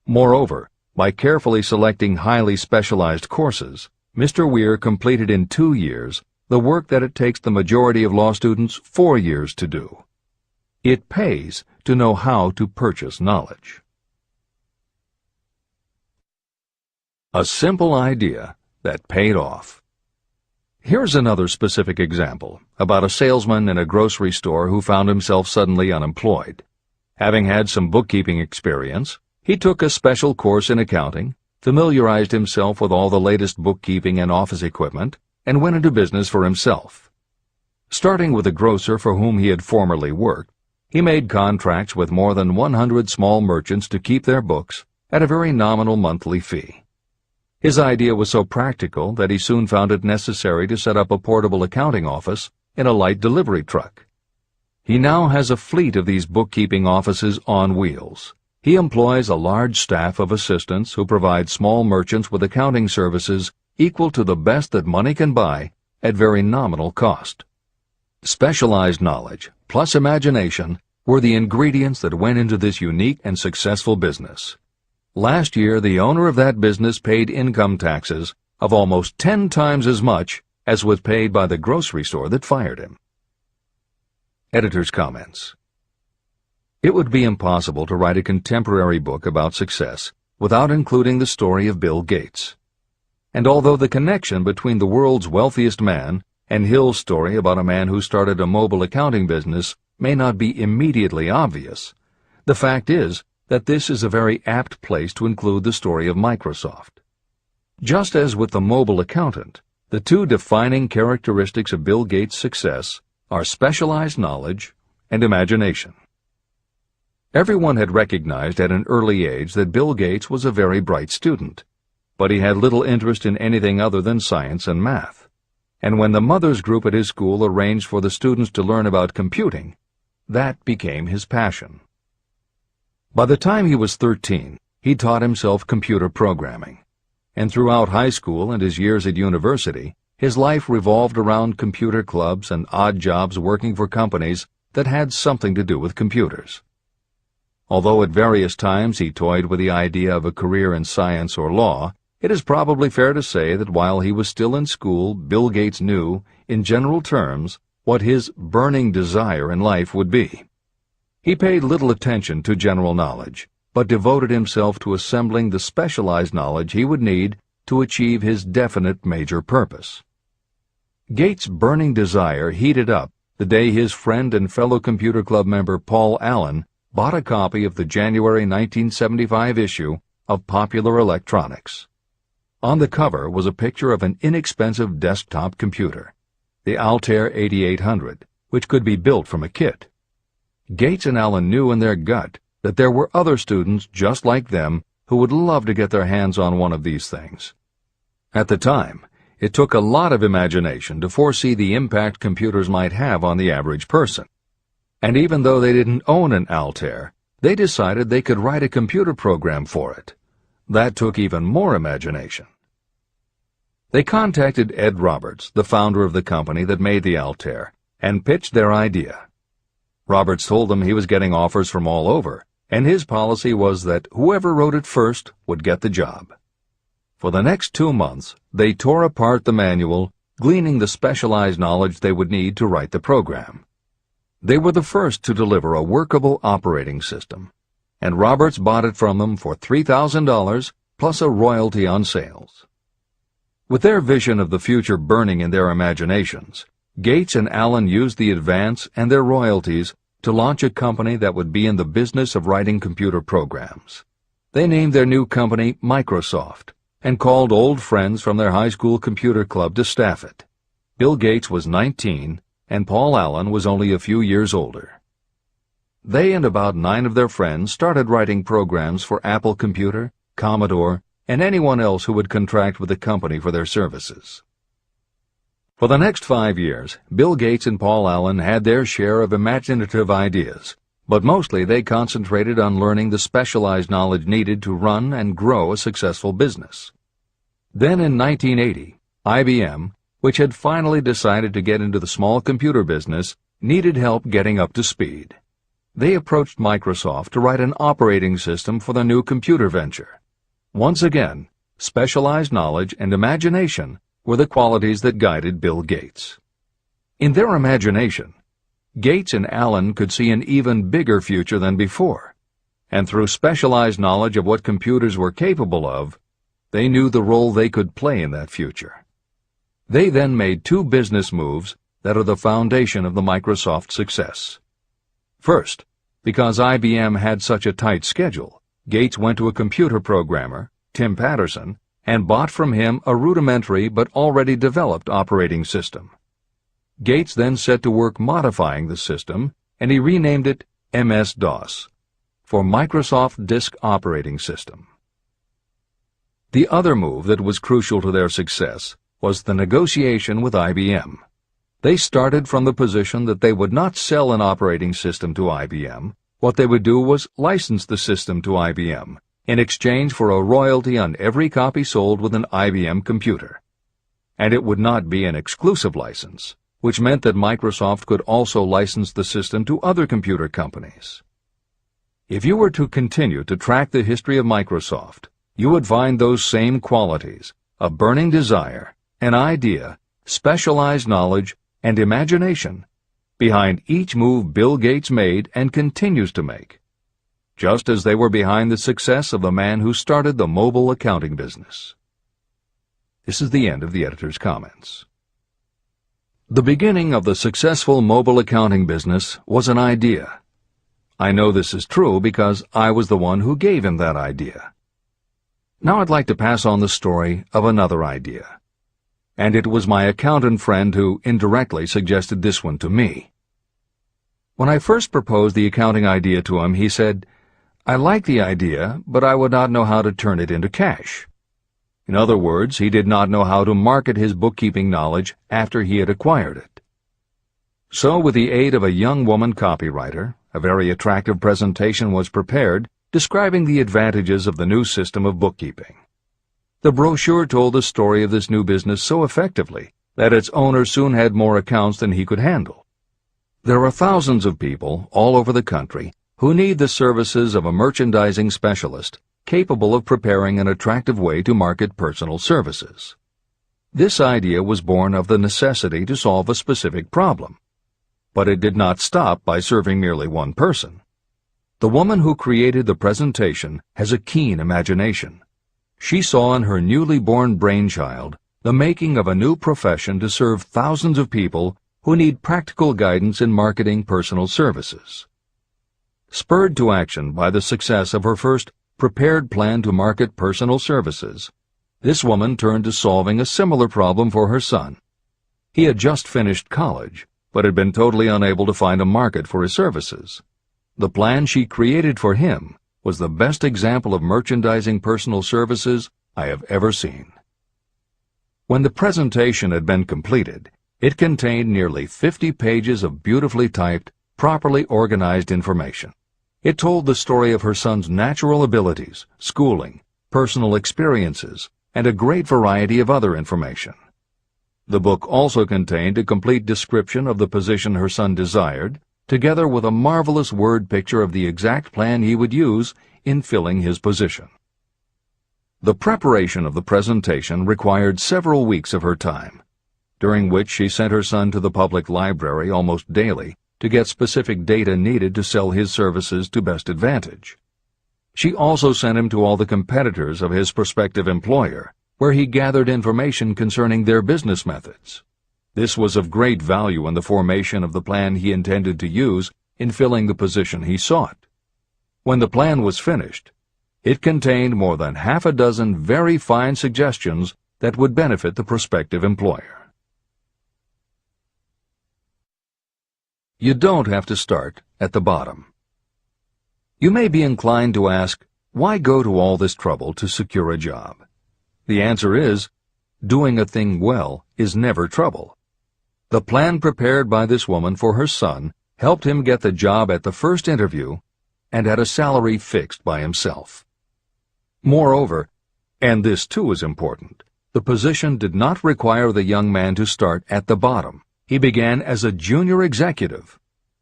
Moreover, by carefully selecting highly specialized courses, Mr. Weir completed in 2 years the work that it takes the majority of law students 4 years to do. It pays to know how to purchase knowledge. A simple idea that paid off. Here's another specific example about a salesman in a grocery store who found himself suddenly unemployed. Having had some bookkeeping experience, he took a special course in accounting, familiarized himself with all the latest bookkeeping and office equipment, and went into business for himself. Starting with a grocer for whom he had formerly worked, he made contracts with more than 100 small merchants to keep their books at a very nominal monthly fee. His idea was so practical that he soon found it necessary to set up a portable accounting office in a light delivery truck. He now has a fleet of these bookkeeping offices on wheels. He employs a large staff of assistants who provide small merchants with accounting services equal to the best that money can buy at very nominal cost. Specialized knowledge plus imagination were the ingredients that went into this unique and successful business. Last year, the owner of that business paid income taxes of almost 10 times as much as was paid by the grocery store that fired him. Editor's comments. It would be impossible to write a contemporary book about success without including the story of Bill Gates. And although the connection between the world's wealthiest man and Hill's story about a man who started a mobile accounting business may not be immediately obvious, the fact is that this is a very apt place to include the story of Microsoft. Just as with the mobile accountant, the two defining characteristics of Bill Gates' success are specialized knowledge and imagination. Everyone had recognized at an early age that Bill Gates was a very bright student, but he had little interest in anything other than science and math. And when the mothers group at his school arranged for the students to learn about computing, that became his passion. By the time he was 13, he taught himself computer programming. And throughout high school and his years at university, his life revolved around computer clubs and odd jobs working for companies that had something to do with computers. Although at various times he toyed with the idea of a career in science or law, it is probably fair to say that while he was still in school, Bill Gates knew, in general terms, what his burning desire in life would be. He paid little attention to general knowledge, but devoted himself to assembling the specialized knowledge he would need to achieve his definite major purpose. Gates' burning desire heated up the day his friend and fellow computer club member Paul Allen bought a copy of the January 1975 issue of Popular Electronics. On the cover was a picture of an inexpensive desktop computer, the Altair 8800, which could be built from a kit. Gates and Allen knew in their gut that there were other students just like them who would love to get their hands on one of these things. At the time, it took a lot of imagination to foresee the impact computers might have on the average person. And even though they didn't own an Altair, they decided they could write a computer program for it. That took even more imagination. They contacted Ed Roberts, the founder of the company that made the Altair, and pitched their idea. Roberts told them he was getting offers from all over, and his policy was that whoever wrote it first would get the job. For the next 2 months, they tore apart the manual, gleaning the specialized knowledge they would need to write the program. They were the first to deliver a workable operating system, and Roberts bought it from them for $3,000 plus a royalty on sales. With their vision of the future burning in their imaginations, Gates and Allen used the advance and their royalties to launch a company that would be in the business of writing computer programs. They named their new company Microsoft and called old friends from their high school computer club to staff it. Bill Gates was 19 and Paul Allen was only a few years older. They and about 9 of their friends started writing programs for Apple Computer, Commodore, and anyone else who would contract with the company for their services. For the next 5 years, Bill Gates and Paul Allen had their share of imaginative ideas, but mostly they concentrated on learning the specialized knowledge needed to run and grow a successful business. Then in 1980, IBM, which had finally decided to get into the small computer business, needed help getting up to speed. They approached Microsoft to write an operating system for their new computer venture. Once again, specialized knowledge and imagination were the qualities that guided Bill Gates. In their imagination, Gates and Allen could see an even bigger future than before, and through specialized knowledge of what computers were capable of, they knew the role they could play in that future. They then made 2 business moves that are the foundation of the Microsoft success. First, because IBM had such a tight schedule, Gates went to a computer programmer, Tim Patterson, and bought from him a rudimentary but already developed operating system. Gates then set to work modifying the system, and he renamed it MS-DOS, for Microsoft Disk Operating System. The other move that was crucial to their success was the negotiation with IBM. They started from the position that they would not sell an operating system to IBM. What they would do was license the system to IBM in exchange for a royalty on every copy sold with an IBM computer. And it would not be an exclusive license, which meant that Microsoft could also license the system to other computer companies. If you were to continue to track the history of Microsoft, you would find those same qualities: a burning desire, an idea, specialized knowledge, and imagination behind each move Bill Gates made and continues to make, just as they were behind the success of the man who started the mobile accounting business. This is the end of the editor's comments. The beginning of the successful mobile accounting business was an idea. I know this is true because I was the one who gave him that idea. Now I'd like to pass on the story of another idea. And it was my accountant friend who indirectly suggested this one to me. When I first proposed the accounting idea to him, he said, "I like the idea, but I would not know how to turn it into cash." In other words, he did not know how to market his bookkeeping knowledge after he had acquired it. So, with the aid of a young woman copywriter, a very attractive presentation was prepared describing the advantages of the new system of bookkeeping. The brochure told the story of this new business so effectively that its owner soon had more accounts than he could handle. There are thousands of people all over the country who need the services of a merchandising specialist capable of preparing an attractive way to market personal services. This idea was born of the necessity to solve a specific problem. But it did not stop by serving merely one person. The woman who created the presentation has a keen imagination. She saw in her newly born brainchild the making of a new profession to serve thousands of people who need practical guidance in marketing personal services. Spurred to action by the success of her first prepared plan to market personal services, this woman turned to solving a similar problem for her son. He had just finished college, but had been totally unable to find a market for his services. The plan she created for him was the best example of merchandising personal services I have ever seen. When the presentation had been completed, it contained nearly 50 pages of beautifully typed, properly organized information. It told the story of her son's natural abilities, schooling, personal experiences, and a great variety of other information. The book also contained a complete description of the position her son desired, together with a marvelous word picture of the exact plan he would use in filling his position. The preparation of the presentation required several weeks of her time, during which she sent her son to the public library almost daily to get specific data needed to sell his services to best advantage. She also sent him to all the competitors of his prospective employer, where he gathered information concerning their business methods. This was of great value in the formation of the plan he intended to use in filling the position he sought. When the plan was finished, it contained more than half a dozen very fine suggestions that would benefit the prospective employer. You don't have to start at the bottom. You may be inclined to ask, why go to all this trouble to secure a job? The answer is, doing a thing well is never trouble. The plan prepared by this woman for her son helped him get the job at the first interview and at a salary fixed by himself. Moreover, and this too is important, the position did not require the young man to start at the bottom. He began as a junior executive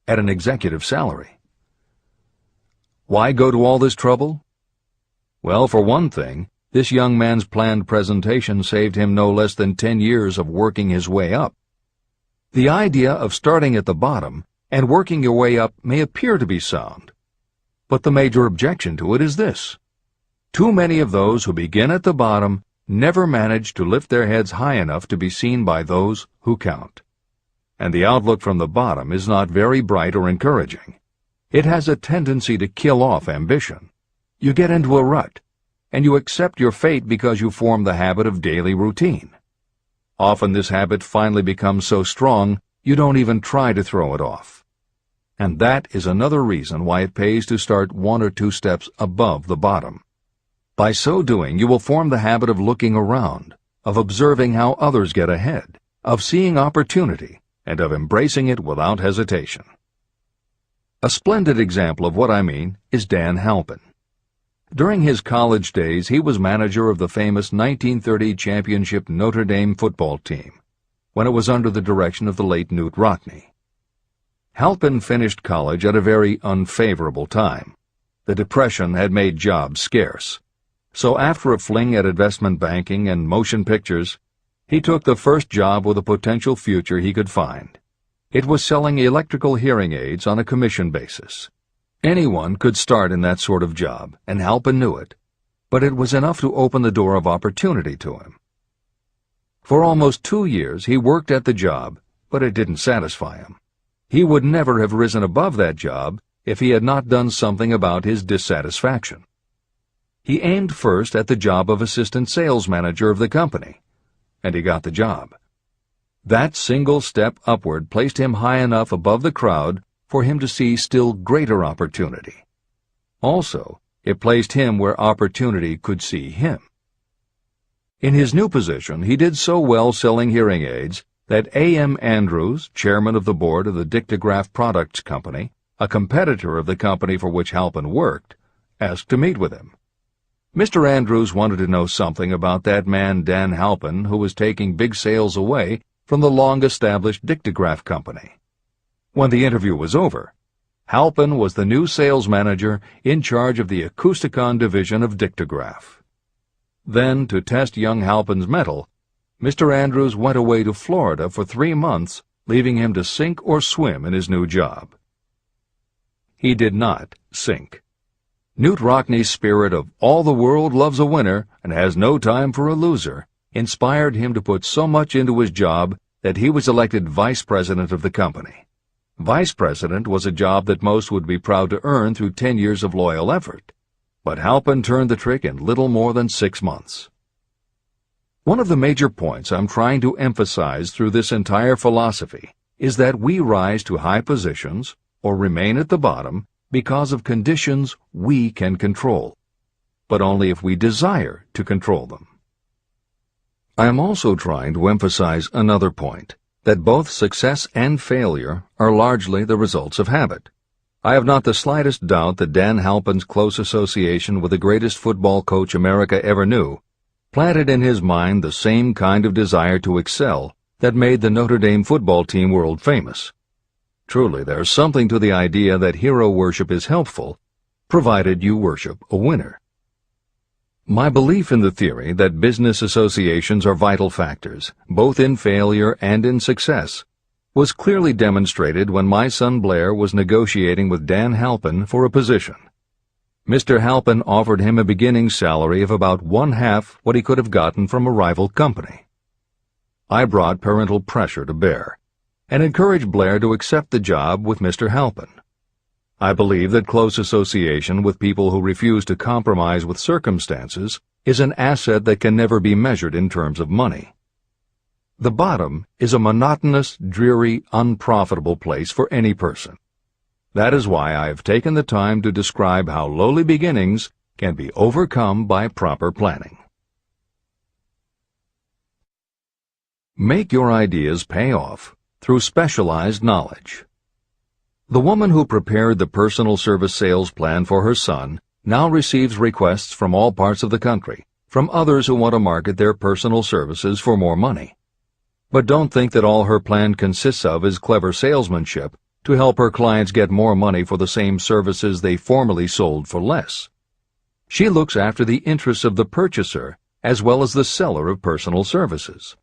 at an executive salary. Why go to all this trouble? Well, for one thing, this young man's planned presentation saved him no less than 10 years of working his way up. The idea of starting at the bottom and working your way up may appear to be sound, but the major objection to it is this: too many of those who begin at the bottom never manage to lift their heads high enough to be seen by those who count. And the outlook from the bottom is not very bright or encouraging. It has a tendency to kill off ambition. You get into a rut, and you accept your fate because you form the habit of daily routine. Often this habit finally becomes so strong you don't even try to throw it off. And that is another reason why it pays to start 1 or 2 steps above the bottom. By so doing, you will form the habit of looking around, of observing how others get ahead, of seeing opportunity, and of embracing it without hesitation. A splendid example of what I mean is Dan Halpin. During his college days, he was manager of the famous 1930 championship Notre Dame football team, when it was under the direction of the late Newt Rockne. Halpin finished college at a very unfavorable time. The Depression had made jobs scarce. So after a fling at investment banking and motion pictures, he took the first job with a potential future he could find. It was selling electrical hearing aids on a commission basis. Anyone could start in that sort of job, and Halpin knew it, but it was enough to open the door of opportunity to him. For almost 2 years he worked at the job, but it didn't satisfy him. He would never have risen above that job if he had not done something about his dissatisfaction. He aimed first at the job of assistant sales manager of the company, and he got the job. That single step upward placed him high enough above the crowd for him to see still greater opportunity. Also, it placed him where opportunity could see him. In his new position, he did so well selling hearing aids that A.M. Andrews, chairman of the board of the Dictograph Products Company, a competitor of the company for which Halpin worked, asked to meet with him. Mr. Andrews wanted to know something about that man Dan Halpin, who was taking big sales away from the long-established Dictograph Company. When the interview was over, Halpin was the new sales manager in charge of the Acousticon division of Dictograph. Then, to test young Halpin's mettle, Mr. Andrews went away to Florida for 3 months, leaving him to sink or swim in his new job. He did not sink. Knute Rockne's spirit of all the world loves a winner and has no time for a loser inspired him to put so much into his job that he was elected vice president of the company. Vice president was a job that most would be proud to earn through 10 years of loyal effort, but Halpin turned the trick in little more than 6 months. One of the major points I'm trying to emphasize through this entire philosophy is that we rise to high positions or remain at the bottom because of conditions we can control, but only if we desire to control them. I am also trying to emphasize another point, that both success and failure are largely the results of habit. I have not the slightest doubt that Dan Halpin's close association with the greatest football coach America ever knew planted in his mind the same kind of desire to excel that made the Notre Dame football team world famous. Truly, there's something to the idea that hero worship is helpful, provided you worship a winner. My belief in the theory that business associations are vital factors, both in failure and in success, was clearly demonstrated when my son Blair was negotiating with Dan Halpin for a position. Mr. Halpin offered him a beginning salary of about 1/2 what he could have gotten from a rival company. I brought parental pressure to bear and encouraged Blair to accept the job with Mr. Halpin. I believe that close association with people who refuse to compromise with circumstances is an asset that can never be measured in terms of money. The bottom is a monotonous, dreary, unprofitable place for any person. That is why I have taken the time to describe how lowly beginnings can be overcome by proper planning. Make your ideas pay off through specialized knowledge. The woman who prepared the personal service sales plan for her son now receives requests from all parts of the country, from others who want to market their personal services for more money. But don't think that all her plan consists of is clever salesmanship to help her clients get more money for the same services they formerly sold for less. She looks after the interests of the purchaser as well as the seller of personal services.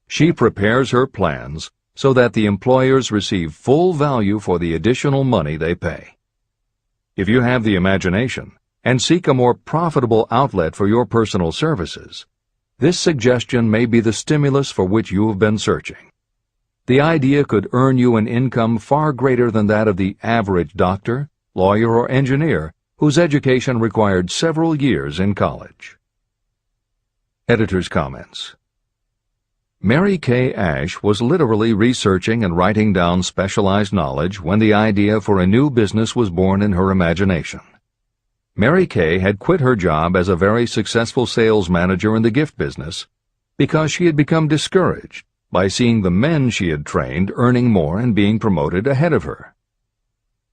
She prepares her plans so that the employers receive full value for the additional money they pay. If you have the imagination and seek a more profitable outlet for your personal services, this suggestion may be the stimulus for which you have been searching. The idea could earn you an income far greater than that of the average doctor, lawyer, or engineer whose education required several years in college. Editor's comments. Mary Kay Ash was literally researching and writing down specialized knowledge when the idea for a new business was born in her imagination. Mary Kay had quit her job as a very successful sales manager in the gift business because she had become discouraged by seeing the men she had trained earning more and being promoted ahead of her.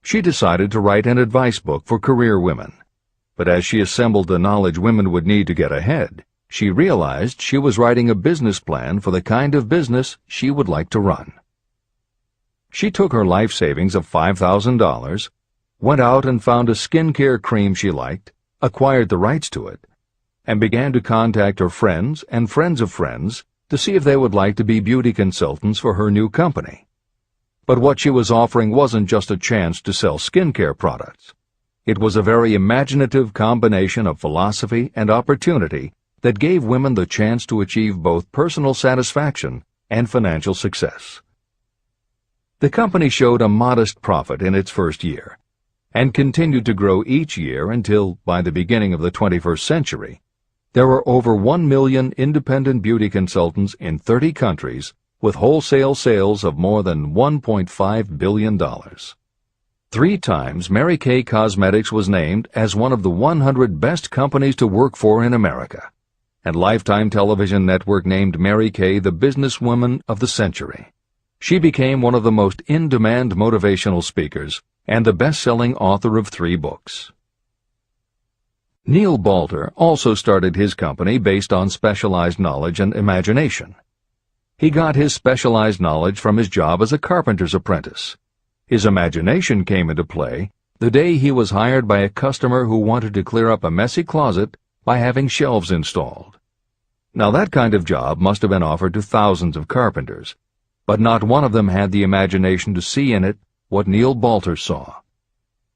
She decided to write an advice book for career women, but as she assembled the knowledge women would need to get ahead, she realized she was writing a business plan for the kind of business she would like to run. She took her life savings of $5,000, went out and found a skincare cream she liked, acquired the rights to it, and began to contact her friends and friends of friends to see if they would like to be beauty consultants for her new company. But what she was offering wasn't just a chance to sell skincare products. It was a very imaginative combination of philosophy and opportunity that gave women the chance to achieve both personal satisfaction and financial success. The company showed a modest profit in its first year, and continued to grow each year until, by the beginning of the 21st century, there were over 1 million independent beauty consultants in 30 countries with wholesale sales of more than $1.5 billion. 3 times Mary Kay Cosmetics was named as one of the 100 best companies to work for in America, and Lifetime Television Network named Mary Kay the businesswoman of the century. She became one of the most in-demand motivational speakers and the best-selling author of 3 books. Neil Balter also started his company based on specialized knowledge and imagination. He got his specialized knowledge from his job as a carpenter's apprentice. His imagination came into play the day he was hired by a customer who wanted to clear up a messy closet by having shelves installed. Now that kind of job must have been offered to thousands of carpenters, but not one of them had the imagination to see in it what Neil Balter saw.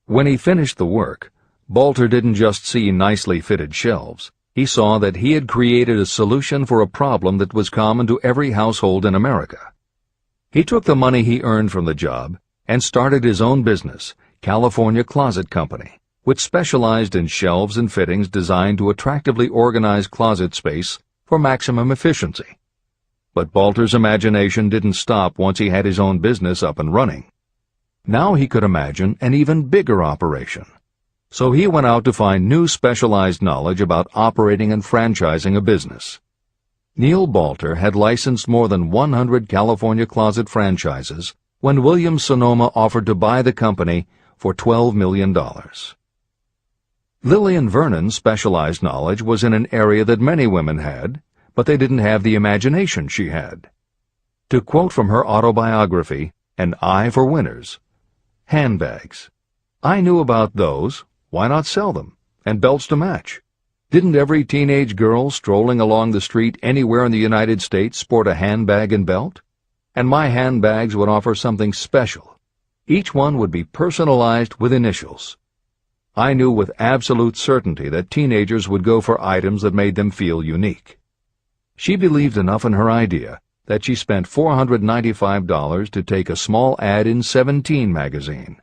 When he finished the work, Balter didn't just see nicely fitted shelves. He saw that he had created a solution for a problem that was common to every household in America. He took the money he earned from the job and started his own business, California Closet Company, which specialized in shelves and fittings designed to attractively organize closet space for maximum efficiency. But Balter's imagination didn't stop once he had his own business up and running. Now he could imagine an even bigger operation. So he went out to find new specialized knowledge about operating and franchising a business. Neil Balter had licensed more than 100 California closet franchises when Williams-Sonoma offered to buy the company for $12 million. Lillian Vernon's specialized knowledge was in an area that many women had, but they didn't have the imagination she had. To quote from her autobiography, An Eye for Winners, handbags. I knew about those, why not sell them, and belts to match? Didn't every teenage girl strolling along the street anywhere in the United States sport a handbag and belt? And my handbags would offer something special. Each one would be personalized with initials. I knew with absolute certainty that teenagers would go for items that made them feel unique. She believed enough in her idea that she spent $495 to take a small ad in 17 magazine.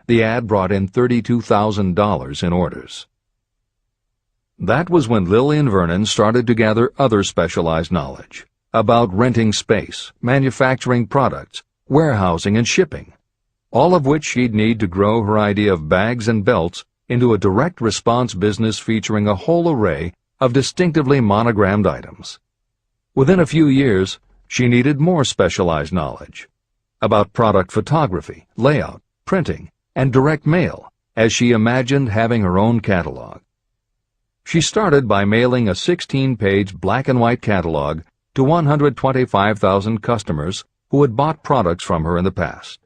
The ad brought in $32,000 in orders. That was when Lillian Vernon started to gather other specialized knowledge about renting space, manufacturing products, warehousing, and shipping, all of which she'd need to grow her idea of bags and belts into a direct response business featuring a whole array of distinctively monogrammed items. Within a few years, she needed more specialized knowledge about product photography, layout, printing, and direct mail, as she imagined having her own catalog. She started by mailing a 16-page black-and-white catalog to 125,000 customers who had bought products from her in the past.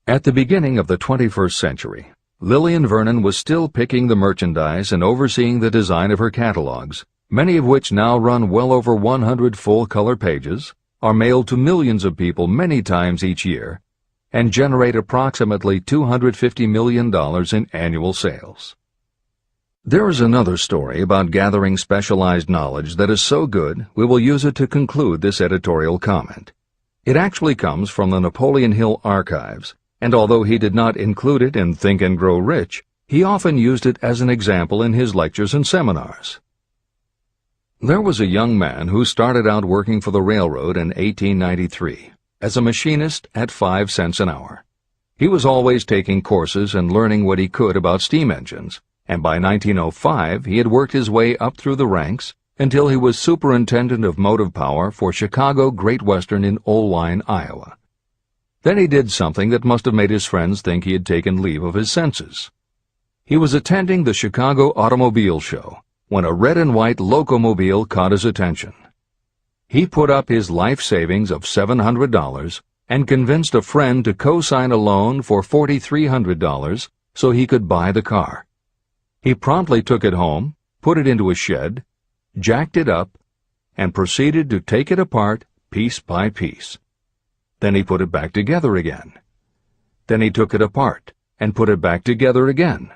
At the beginning of the 21st century, Lillian Vernon was still picking the merchandise and overseeing the design of her catalogs, many of which now run well over 100 full-color pages, are mailed to millions of people many times each year, and generate approximately $250 million in annual sales. There is another story about gathering specialized knowledge that is so good we will use it to conclude this editorial comment. It actually comes from the Napoleon Hill archives, and although he did not include it in Think and Grow Rich, he often used it as an example in his lectures and seminars. There was a young man who started out working for the railroad in 1893 as a machinist at 5 cents an hour. He was always taking courses and learning what he could about steam engines, and by 1905 he had worked his way up through the ranks until he was superintendent of motive power for Chicago Great Western in Olwine, Iowa. Then he did something that must have made his friends think he had taken leave of his senses. He was attending the Chicago Automobile Show when a red and white locomobile caught his attention. He put up his life savings of $700 and convinced a friend to co-sign a loan for $4,300 so he could buy the car. He promptly took it home, put it into a shed, jacked it up, and proceeded to take it apart piece by piece. Then he put it back together again. Then he took it apart and put it back together again.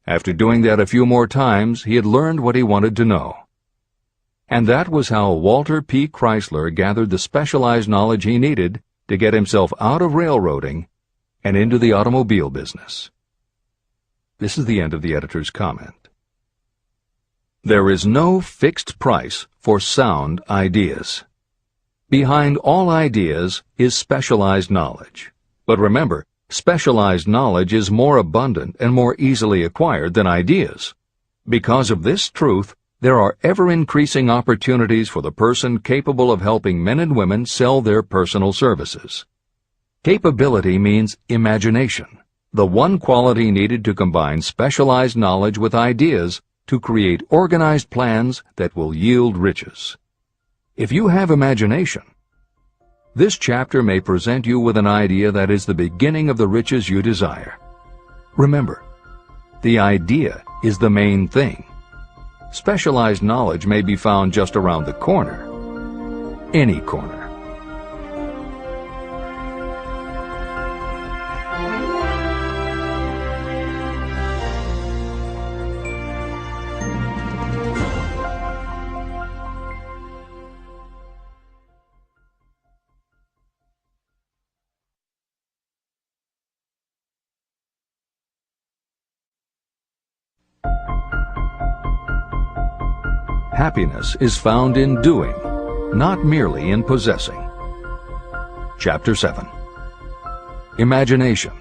After doing that a few more times, he had learned what he wanted to know. And that was how Walter P. Chrysler gathered the specialized knowledge he needed to get himself out of railroading and into the automobile business. This is the end of the editor's comment. There is no fixed price for sound ideas. Behind all ideas is specialized knowledge. But remember, specialized knowledge is more abundant and more easily acquired than ideas. Because of this truth, there are ever-increasing opportunities for the person capable of helping men and women sell their personal services. Capability means imagination, the one quality needed to combine specialized knowledge with ideas to create organized plans that will yield riches. If you have imagination, this chapter may present you with an idea that is the beginning of the riches you desire. Remember, the idea is the main thing. Specialized knowledge may be found just around the corner. Any corner. Happiness is found in doing, not merely in possessing. Chapter 7. Imagination,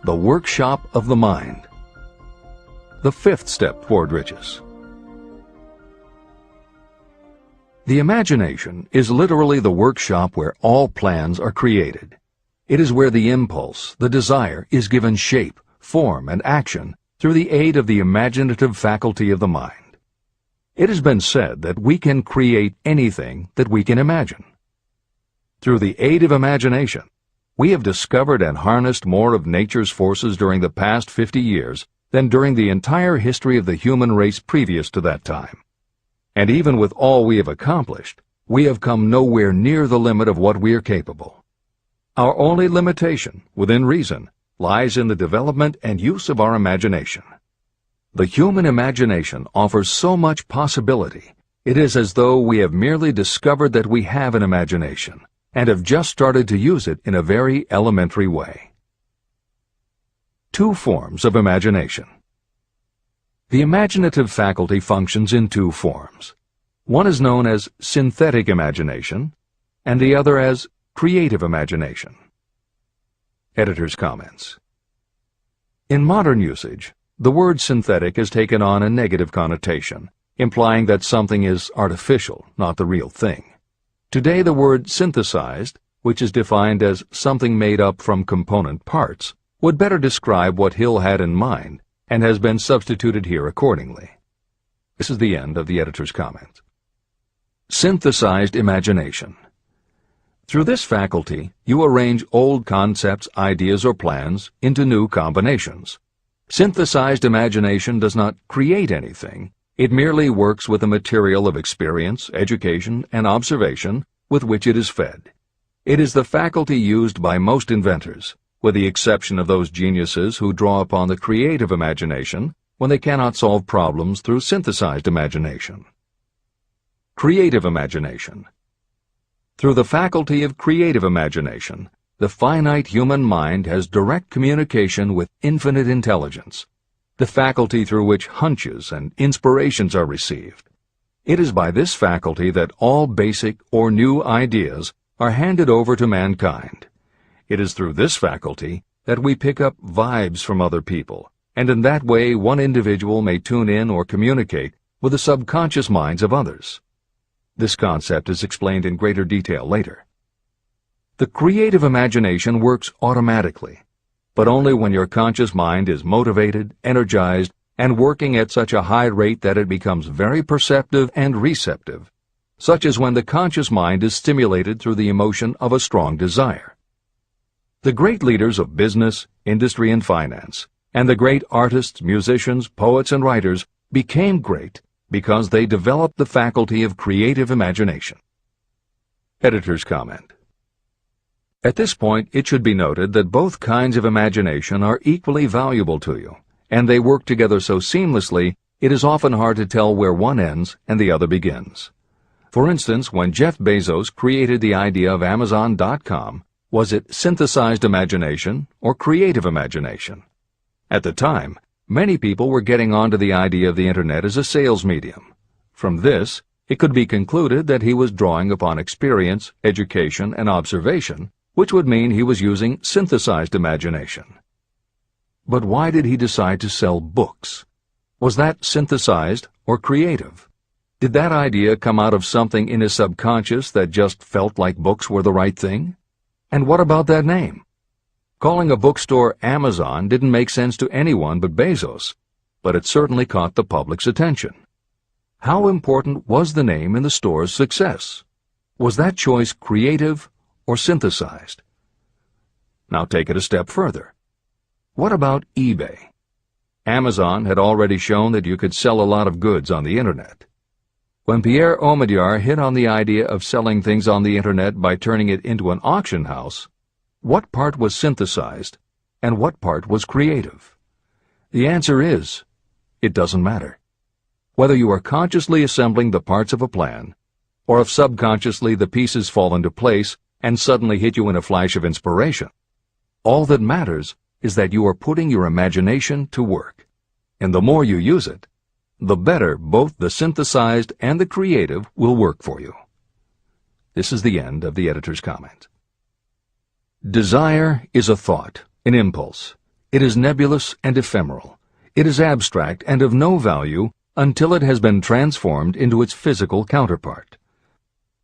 the workshop of the mind. The fifth step toward riches. The imagination is literally the workshop where all plans are created. It is where the impulse, the desire, is given shape, form, and action through the aid of the imaginative faculty of the mind. It has been said that we can create anything that we can imagine. Through the aid of imagination, we have discovered and harnessed more of nature's forces during the past 50 years than during the entire history of the human race previous to that time. And even with all we have accomplished, we have come nowhere near the limit of what we are capable. Our only limitation, within reason, lies in the development and use of our imagination. The human imagination offers so much possibility. It is as though we have merely discovered that we have an imagination and have just started to use it in a very elementary way. Two forms of imagination. The imaginative faculty functions in two forms. One is known as synthetic imagination, and the other as creative imagination. Editor's comments. In modern usage, the word synthetic has taken on a negative connotation, implying that something is artificial, not the real thing. Today the word synthesized, which is defined as something made up from component parts, would better describe what Hill had in mind and has been substituted here accordingly. This is the end of the editor's comment. Synthesized imagination. Through this faculty, you arrange old concepts, ideas, or plans into new combinations. Synthesized imagination does not create anything. It merely works with the material of experience, education, and observation with which it is fed. It is the faculty used by most inventors, with the exception of those geniuses who draw upon the creative imagination when they cannot solve problems through synthesized imagination. Creative imagination. Through the faculty of creative imagination, the finite human mind has direct communication with infinite intelligence, the faculty through which hunches and inspirations are received. It is by this faculty that all basic or new ideas are handed over to mankind. It is through this faculty that we pick up vibes from other people, and in that way one individual may tune in or communicate with the subconscious minds of others. This concept is explained in greater detail later. The creative imagination works automatically, but only when your conscious mind is motivated, energized, and working at such a high rate that it becomes very perceptive and receptive, such as when the conscious mind is stimulated through the emotion of a strong desire. The great leaders of business, industry, and finance, and the great artists, musicians, poets, and writers became great because they developed the faculty of creative imagination. Editor's comment. At this point, it should be noted that both kinds of imagination are equally valuable to you, and they work together so seamlessly it is often hard to tell where one ends and the other begins. For instance, when Jeff Bezos created the idea of Amazon.com, was it synthesized imagination or creative imagination? At the time, Many people were getting onto the idea of the Internet as a sales medium. From this, it could be concluded that he was drawing upon experience, education, and observation, which would mean he was using synthesized imagination. But why did he decide to sell books? Was that synthesized or creative? Did that idea come out of something in his subconscious that just felt like books were the right thing? And what about that name? Calling a bookstore Amazon didn't make sense to anyone but Bezos, but it certainly caught the public's attention. How important was the name in the store's success? Was that choice creative or synthesized? Now take it a step further. What about eBay? Amazon had already shown that you could sell a lot of goods on the Internet. When Pierre Omidyar hit on the idea of selling things on the Internet by turning it into an auction house, what part was synthesized and what part was creative? The answer is, it doesn't matter. Whether you are consciously assembling the parts of a plan, or if subconsciously the pieces fall into place and suddenly hit you in a flash of inspiration, all that matters is that you are putting your imagination to work. And the more you use it, the better both the synthesized and the creative will work for you. This is the end of the editor's comment. Desire is a thought, an impulse. It is nebulous and ephemeral. It is abstract and of no value until it has been transformed into its physical counterpart.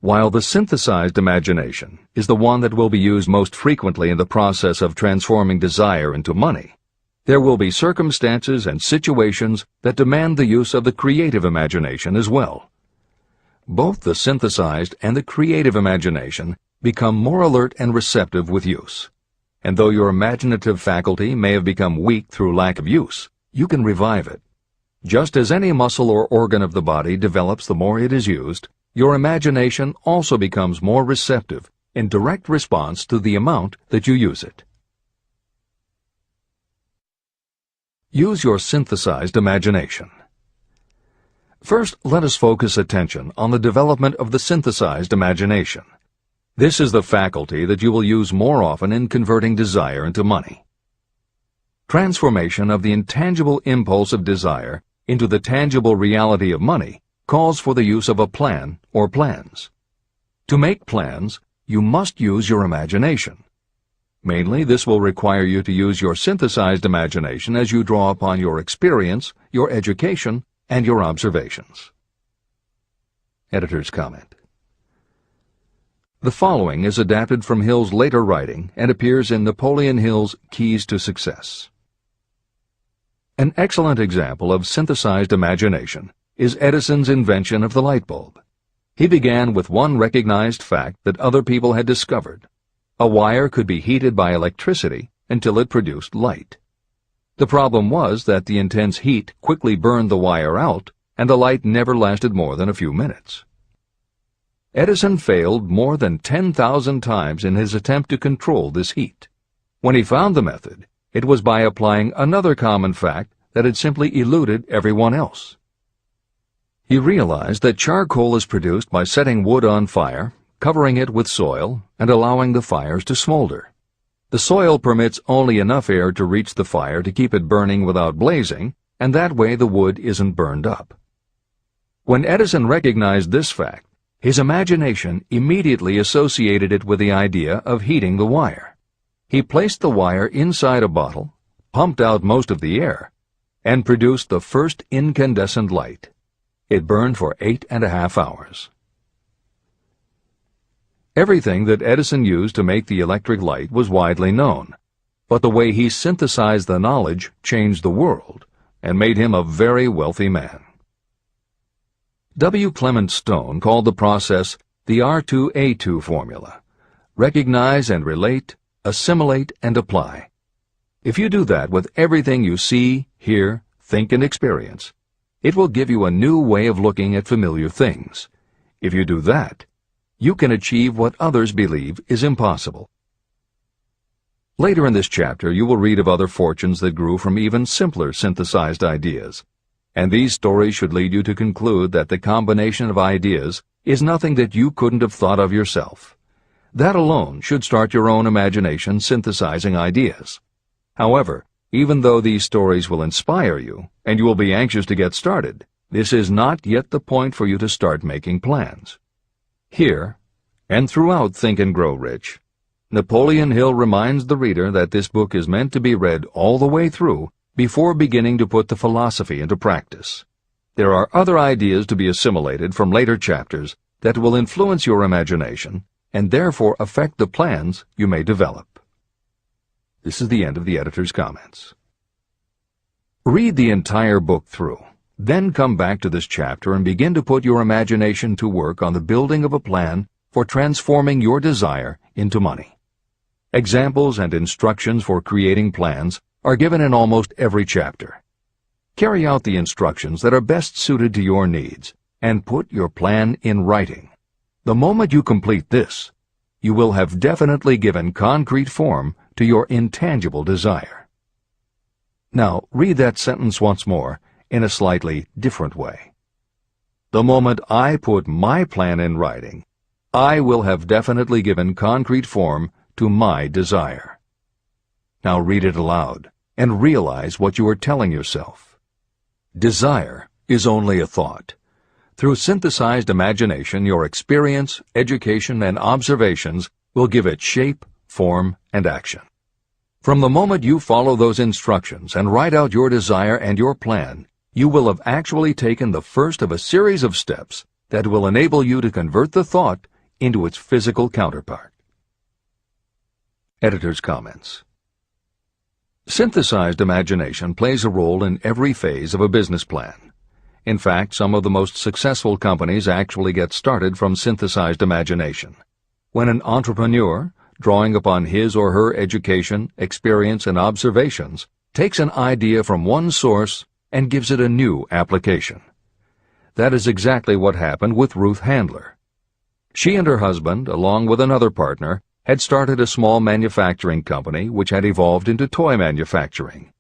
While the synthesized imagination is the one that will be used most frequently in the process of transforming desire into money, there will be circumstances and situations that demand the use of the creative imagination as well. Both the synthesized and the creative imagination become more alert and receptive with use. And though your imaginative faculty may have become weak through lack of use, you can revive it. Just as any muscle or organ of the body develops the more it is used, your imagination also becomes more receptive in direct response to the amount that you use it. Use your synthesized imagination. First, let us focus attention on the development of the synthesized imagination. This is the faculty that you will use more often in converting desire into money. Transformation of the intangible impulse of desire into the tangible reality of money calls for the use of a plan or plans. To make plans, you must use your imagination. Mainly, this will require you to use your synthesized imagination as you draw upon your experience, your education, and your observations. Editor's comment. The following is adapted from Hill's later writing and appears in Napoleon Hill's Keys to Success. An excellent example of synthesized imagination is Edison's invention of the light bulb. He began with one recognized fact that other people had discovered. A wire could be heated by electricity until it produced light. The problem was that the intense heat quickly burned the wire out, and the light never lasted more than a few minutes. Edison failed more than 10,000 times in his attempt to control this heat. When he found the method, it was by applying another common fact that had simply eluded everyone else. He realized that charcoal is produced by setting wood on fire, covering it with soil, and allowing the fires to smolder. The soil permits only enough air to reach the fire to keep it burning without blazing, and that way the wood isn't burned up. When Edison recognized this fact, his imagination immediately associated it with the idea of heating the wire. He placed the wire inside a bottle, pumped out most of the air, and produced the first incandescent light. It burned for 8.5 hours. Everything that Edison used to make the electric light was widely known, but the way he synthesized the knowledge changed the world and made him a very wealthy man. W. Clement Stone called the process the R2A2 formula: recognize and relate, assimilate and apply. If you do that with everything you see, hear, think, and experience, it will give you a new way of looking at familiar things. If you do that, you can achieve what others believe is impossible. Later in this chapter, you will read of other fortunes that grew from even simpler synthesized ideas, and these stories should lead you to conclude that the combination of ideas is nothing that you couldn't have thought of yourself. That alone should start your own imagination synthesizing ideas. However, Even though these stories will inspire you, and you will be anxious to get started, this is not yet the point for you to start making plans. Here, and throughout Think and Grow Rich, Napoleon Hill reminds the reader that this book is meant to be read all the way through before beginning to put the philosophy into practice. There are other ideas to be assimilated from later chapters that will influence your imagination and therefore affect the plans you may develop. This is the end of the editor's comments. Read the entire book through, then come back to this chapter and begin to put your imagination to work on the building of a plan for transforming your desire into money. Examples and instructions for creating plans are given in almost every chapter. Carry out the instructions that are best suited to your needs and put your plan in writing. The moment you complete this, you will have definitely given concrete form to your intangible desire. Now, read that sentence once more in a slightly different way. The moment I put my plan in writing, I will have definitely given concrete form to my desire. Now read it aloud and realize what you are telling yourself. Desire is only a thought. Through synthesized imagination, your experience, education, and observations will give it shape, form, and action. From the moment you follow those instructions and write out your desire and your plan, you will have actually taken the first of a series of steps that will enable you to convert the thought into its physical counterpart. Editor's comments. Synthesized imagination plays a role in every phase of a business plan. In fact, some of the most successful companies actually get started from synthesized imagination. When an entrepreneur, drawing upon his or her education, experience, and observations, takes an idea from one source and gives it a new application. That is exactly what happened with Ruth Handler. She and her husband, along with another partner, had started a small manufacturing company which had evolved into toy manufacturing.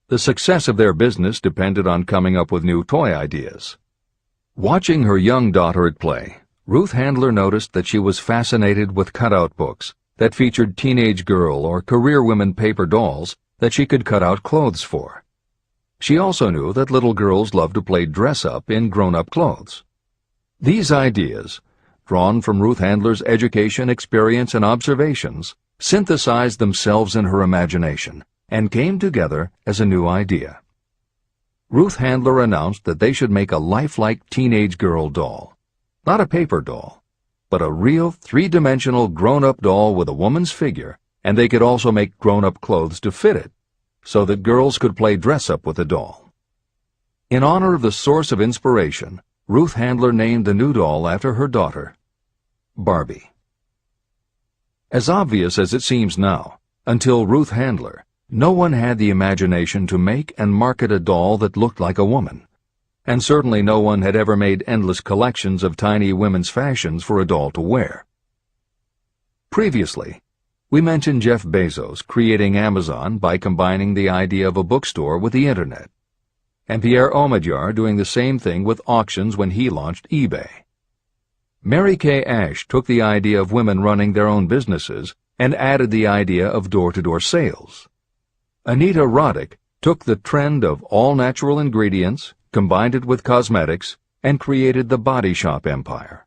The success of their business depended on coming up with new toy ideas. Watching her young daughter at play, Ruth Handler noticed that she was fascinated with cutout books that featured teenage girl or career women paper dolls that she could cut out clothes for. She also knew that little girls loved to play dress-up in grown-up clothes. These ideas, drawn from Ruth Handler's education, experience, and observations, synthesized themselves in her imagination and came together as a new idea. Ruth Handler announced that they should make a lifelike teenage girl doll. Not a paper doll, but a real three-dimensional grown-up doll with a woman's figure, and they could also make grown-up clothes to fit it, so that girls could play dress-up with the doll. In honor of the source of inspiration, Ruth Handler named the new doll after her daughter, Barbie. As obvious as it seems now, until Ruth Handler, no one had the imagination to make and market a doll that looked like a woman, and certainly no one had ever made endless collections of tiny women's fashions for a doll to wear. Previously, we mentioned Jeff Bezos creating Amazon by combining the idea of a bookstore with the Internet, and Pierre Omidyar doing the same thing with auctions when he launched eBay. Mary Kay Ash took the idea of women running their own businesses and added the idea of door-to-door sales. Anita Roddick took the trend of all-natural ingredients, combined it with cosmetics, and created the body shop empire.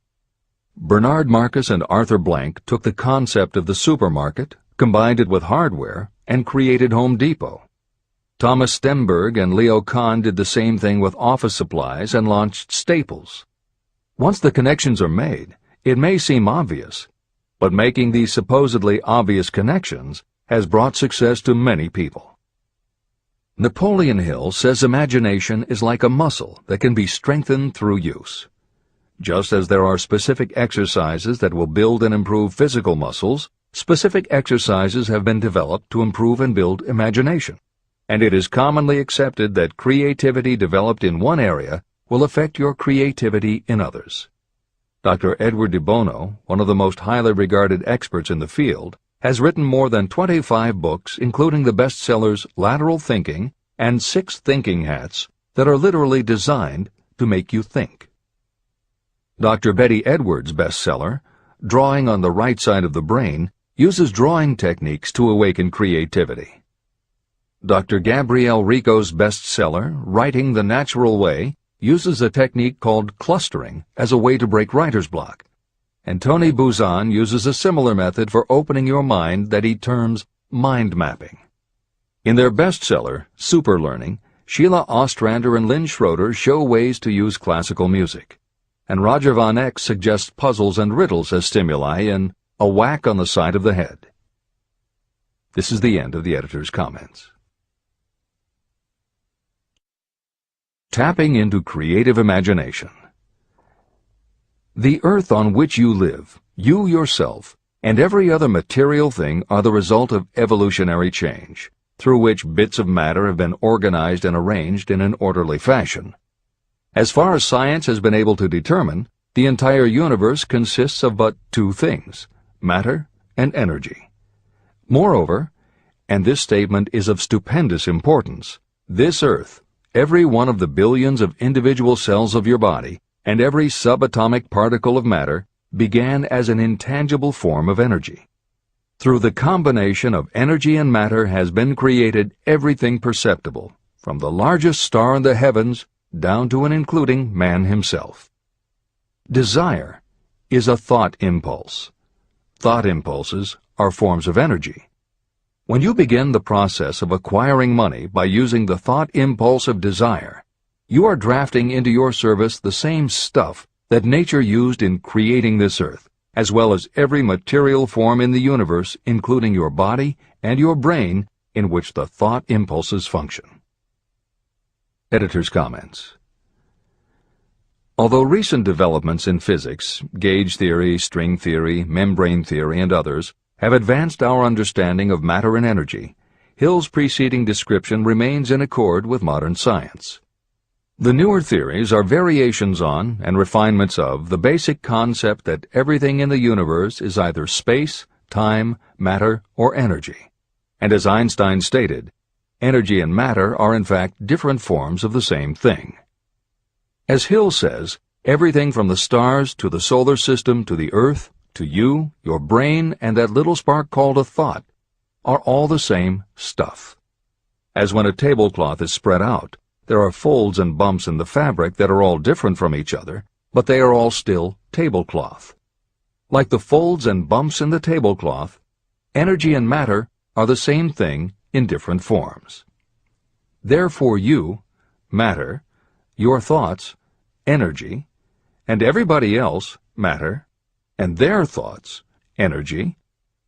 Bernard Marcus and Arthur Blank took the concept of the supermarket, combined it with hardware, and created Home Depot. Thomas Stemberg and Leo Kahn did the same thing with office supplies and launched Staples. Once the connections are made, it may seem obvious, but making these supposedly obvious connections has brought success to many people. Napoleon Hill says imagination is like a muscle that can be strengthened through use. Just as there are specific exercises that will build and improve physical muscles, specific exercises have been developed to improve and build imagination. And it is commonly accepted that creativity developed in one area will affect your creativity in others. Dr. Edward de Bono, one of the most highly regarded experts in the field, has written more than 25 books, including the bestsellers Lateral Thinking and 6 Thinking Hats, that are literally designed to make you think. Dr. Betty Edwards' bestseller, Drawing on the Right Side of the Brain, uses drawing techniques to awaken creativity. Dr. Gabrielle Rico's bestseller, Writing the Natural Way, uses a technique called clustering as a way to break writer's block. And Tony Buzan uses a similar method for opening your mind that he terms mind mapping. In their bestseller, Super Learning, Sheila Ostrander and Lynn Schroeder show ways to use classical music. And Roger Von Eck suggests puzzles and riddles as stimuli in A Whack on the Side of the Head. This is the end of the editor's comments. Tapping into creative imagination. The earth on which you live, you yourself, and every other material thing are the result of evolutionary change, through which bits of matter have been organized and arranged in an orderly fashion. As far as science has been able to determine, the entire universe consists of but two things, matter and energy. Moreover, and this statement is of stupendous importance, this earth, every one of the billions of individual cells of your body, and every subatomic particle of matter began as an intangible form of energy. Through the combination of energy and matter has been created everything perceptible, from the largest star in the heavens down to and including man himself. Desire is a thought impulse. Thought impulses are forms of energy. When you begin the process of acquiring money by using the thought impulse of desire, you are drafting into your service the same stuff that nature used in creating this earth, as well as every material form in the universe, including your body and your brain, in which the thought impulses function. Editor's comments. Although recent developments in physics, gauge theory, string theory, membrane theory, and others, have advanced our understanding of matter and energy, Hill's preceding description remains in accord with modern science. The newer theories are variations on and refinements of the basic concept that everything in the universe is either space, time, matter, or energy. And as Einstein stated, energy and matter are in fact different forms of the same thing. As Hill says, everything from the stars to the solar system to the earth, to you, your brain, and that little spark called a thought, are all the same stuff. As when a tablecloth is spread out, there are folds and bumps in the fabric that are all different from each other, but they are all still tablecloth. Like the folds and bumps in the tablecloth, energy and matter are the same thing in different forms. Therefore you, matter, your thoughts, energy, and everybody else, matter, and their thoughts, energy,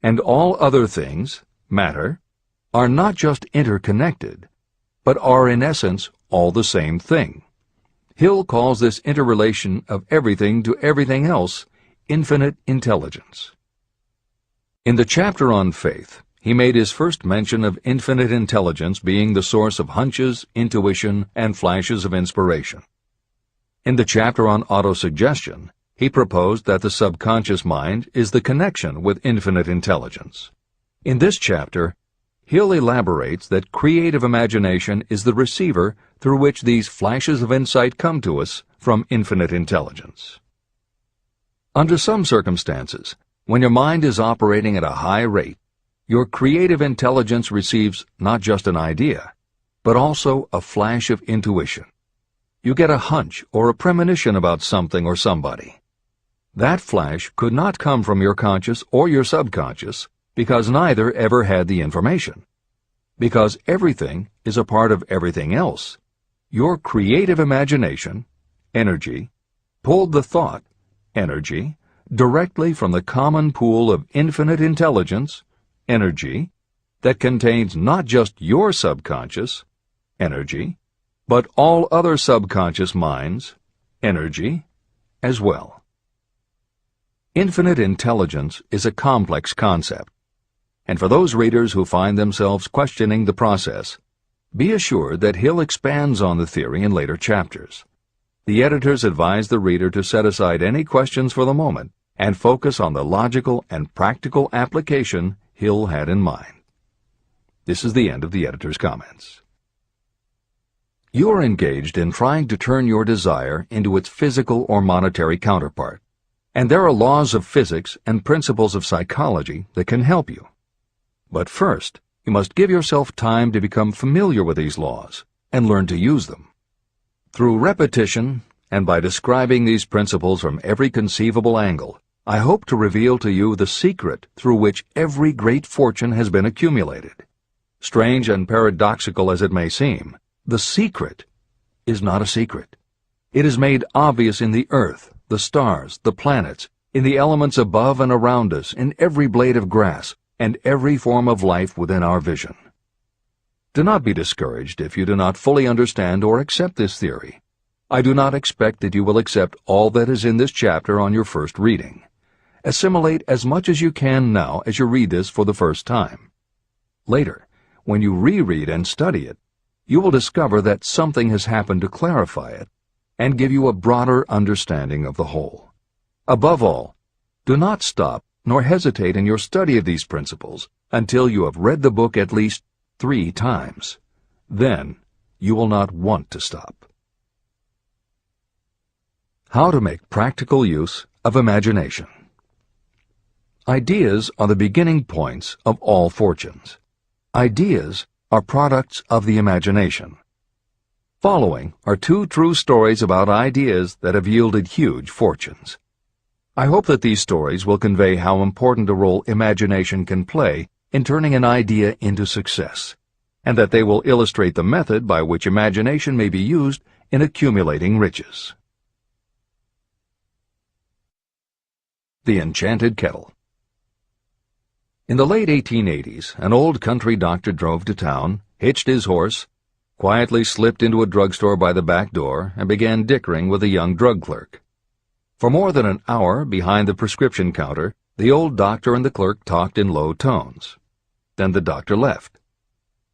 and all other things, matter, are not just interconnected, but are in essence all the same thing. Hill calls this interrelation of everything to everything else infinite intelligence. In the chapter on faith, he made his first mention of infinite intelligence being the source of hunches, intuition, and flashes of inspiration. In the chapter on autosuggestion, he proposed that the subconscious mind is the connection with infinite intelligence. In this chapter, Hill elaborates that creative imagination is the receiver through which these flashes of insight come to us from infinite intelligence. Under some circumstances, when your mind is operating at a high rate, your creative intelligence receives not just an idea, but also a flash of intuition. You get a hunch or a premonition about something or somebody. That flash could not come from your conscious or your subconscious because neither ever had the information. Because everything is a part of everything else, your creative imagination, energy, pulled the thought, energy, directly from the common pool of infinite intelligence, energy, that contains not just your subconscious, energy, but all other subconscious minds, energy, as well. Infinite intelligence is a complex concept, and for those readers who find themselves questioning the process, be assured that Hill expands on the theory in later chapters. The editors advise the reader to set aside any questions for the moment and focus on the logical and practical application Hill had in mind. This is the end of the editor's comments. You are engaged in trying to turn your desire into its physical or monetary counterpart, and there are laws of physics and principles of psychology that can help you. But first, you must give yourself time to become familiar with these laws and learn to use them. Through repetition, and by describing these principles from every conceivable angle, I hope to reveal to you the secret through which every great fortune has been accumulated. Strange and paradoxical as it may seem, the secret is not a secret. It is made obvious in the earth, the stars, the planets, in the elements above and around us, in every blade of grass, and every form of life within our vision. Do not be discouraged if you do not fully understand or accept this theory. I do not expect that you will accept all that is in this chapter on your first reading. Assimilate as much as you can now as you read this for the first time. Later, when you reread and study it, you will discover that something has happened to clarify it and give you a broader understanding of the whole. Above all, do not stop nor hesitate in your study of these principles until you have read the book at least 3 times. Then you will not want to stop. How to make practical use of imagination. Ideas are the beginning points of all fortunes. Ideas are products of the imagination. Following are 2 true stories about ideas that have yielded huge fortunes. I hope that these stories will convey how important a role imagination can play in turning an idea into success, and that they will illustrate the method by which imagination may be used in accumulating riches. The Enchanted Kettle. In the late 1880s, an old country doctor drove to town, hitched his horse, quietly slipped into a drugstore by the back door, and began dickering with a young drug clerk. For more than an hour behind the prescription counter, the old doctor and the clerk talked in low tones. Then the doctor left.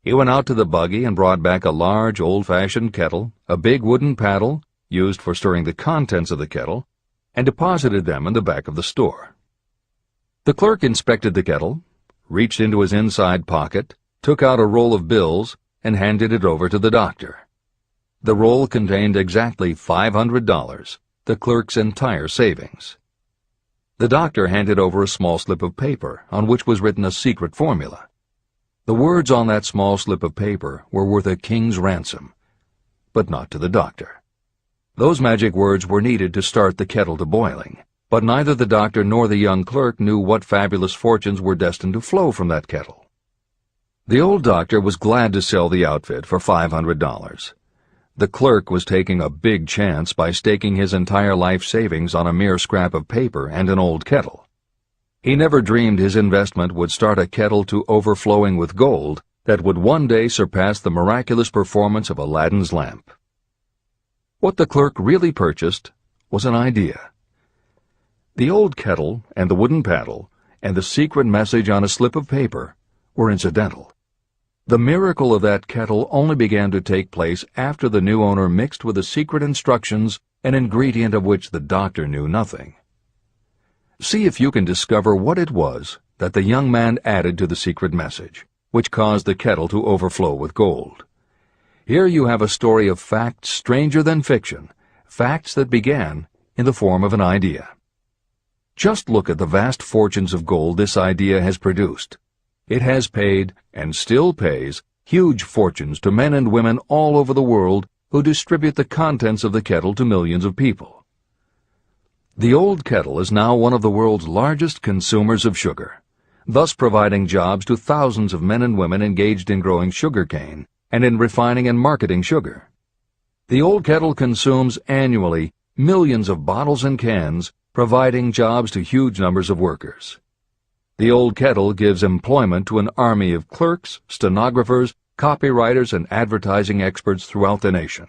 He went out to the buggy and brought back a large old-fashioned kettle, a big wooden paddle, used for stirring the contents of the kettle, and deposited them in the back of the store. The clerk inspected the kettle, reached into his inside pocket, took out a roll of bills, and handed it over to the doctor. The roll contained exactly $500, the clerk's entire savings. The doctor handed over a small slip of paper on which was written a secret formula. The words on that small slip of paper were worth a king's ransom, but not to the doctor. Those magic words were needed to start the kettle to boiling, but neither the doctor nor the young clerk knew what fabulous fortunes were destined to flow from that kettle. The old doctor was glad to sell the outfit for $500. The clerk was taking a big chance by staking his entire life savings on a mere scrap of paper and an old kettle. He never dreamed his investment would start a kettle to overflowing with gold that would one day surpass the miraculous performance of Aladdin's lamp. What the clerk really purchased was an idea. The old kettle and the wooden paddle and the secret message on a slip of paper were incidental. The miracle of that kettle only began to take place after the new owner mixed with the secret instructions an ingredient of which the doctor knew nothing. See if you can discover what it was that the young man added to the secret message, which caused the kettle to overflow with gold. Here you have a story of facts stranger than fiction, facts that began in the form of an idea. Just look at the vast fortunes of gold this idea has produced. It has paid, and still pays, huge fortunes to men and women all over the world who distribute the contents of the kettle to millions of people. The old kettle is now one of the world's largest consumers of sugar, thus providing jobs to thousands of men and women engaged in growing sugarcane and in refining and marketing sugar. The old kettle consumes annually millions of bottles and cans, providing jobs to huge numbers of workers. The old kettle gives employment to an army of clerks, stenographers, copywriters, and advertising experts throughout the nation.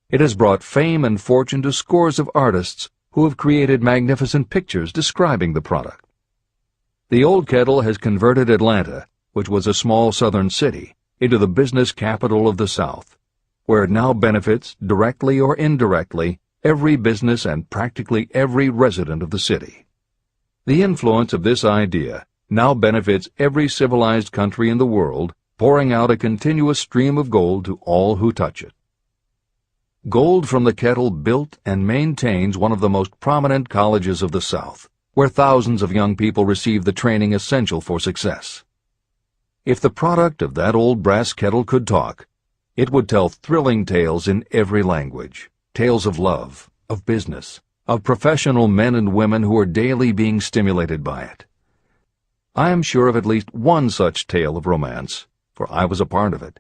It has brought fame and fortune to scores of artists who have created magnificent pictures describing the product. The old kettle has converted Atlanta, which was a small southern city, into the business capital of the South, where it now benefits, directly or indirectly, every business and practically every resident of the city. The influence of this idea now benefits every civilized country in the world, pouring out a continuous stream of gold to all who touch it. Gold from the kettle built and maintains one of the most prominent colleges of the South, where thousands of young people receive the training essential for success. If the product of that old brass kettle could talk, it would tell thrilling tales in every language, tales of love, of business, of professional men and women who are daily being stimulated by it. I am sure of at least one such tale of romance, for I was a part of it,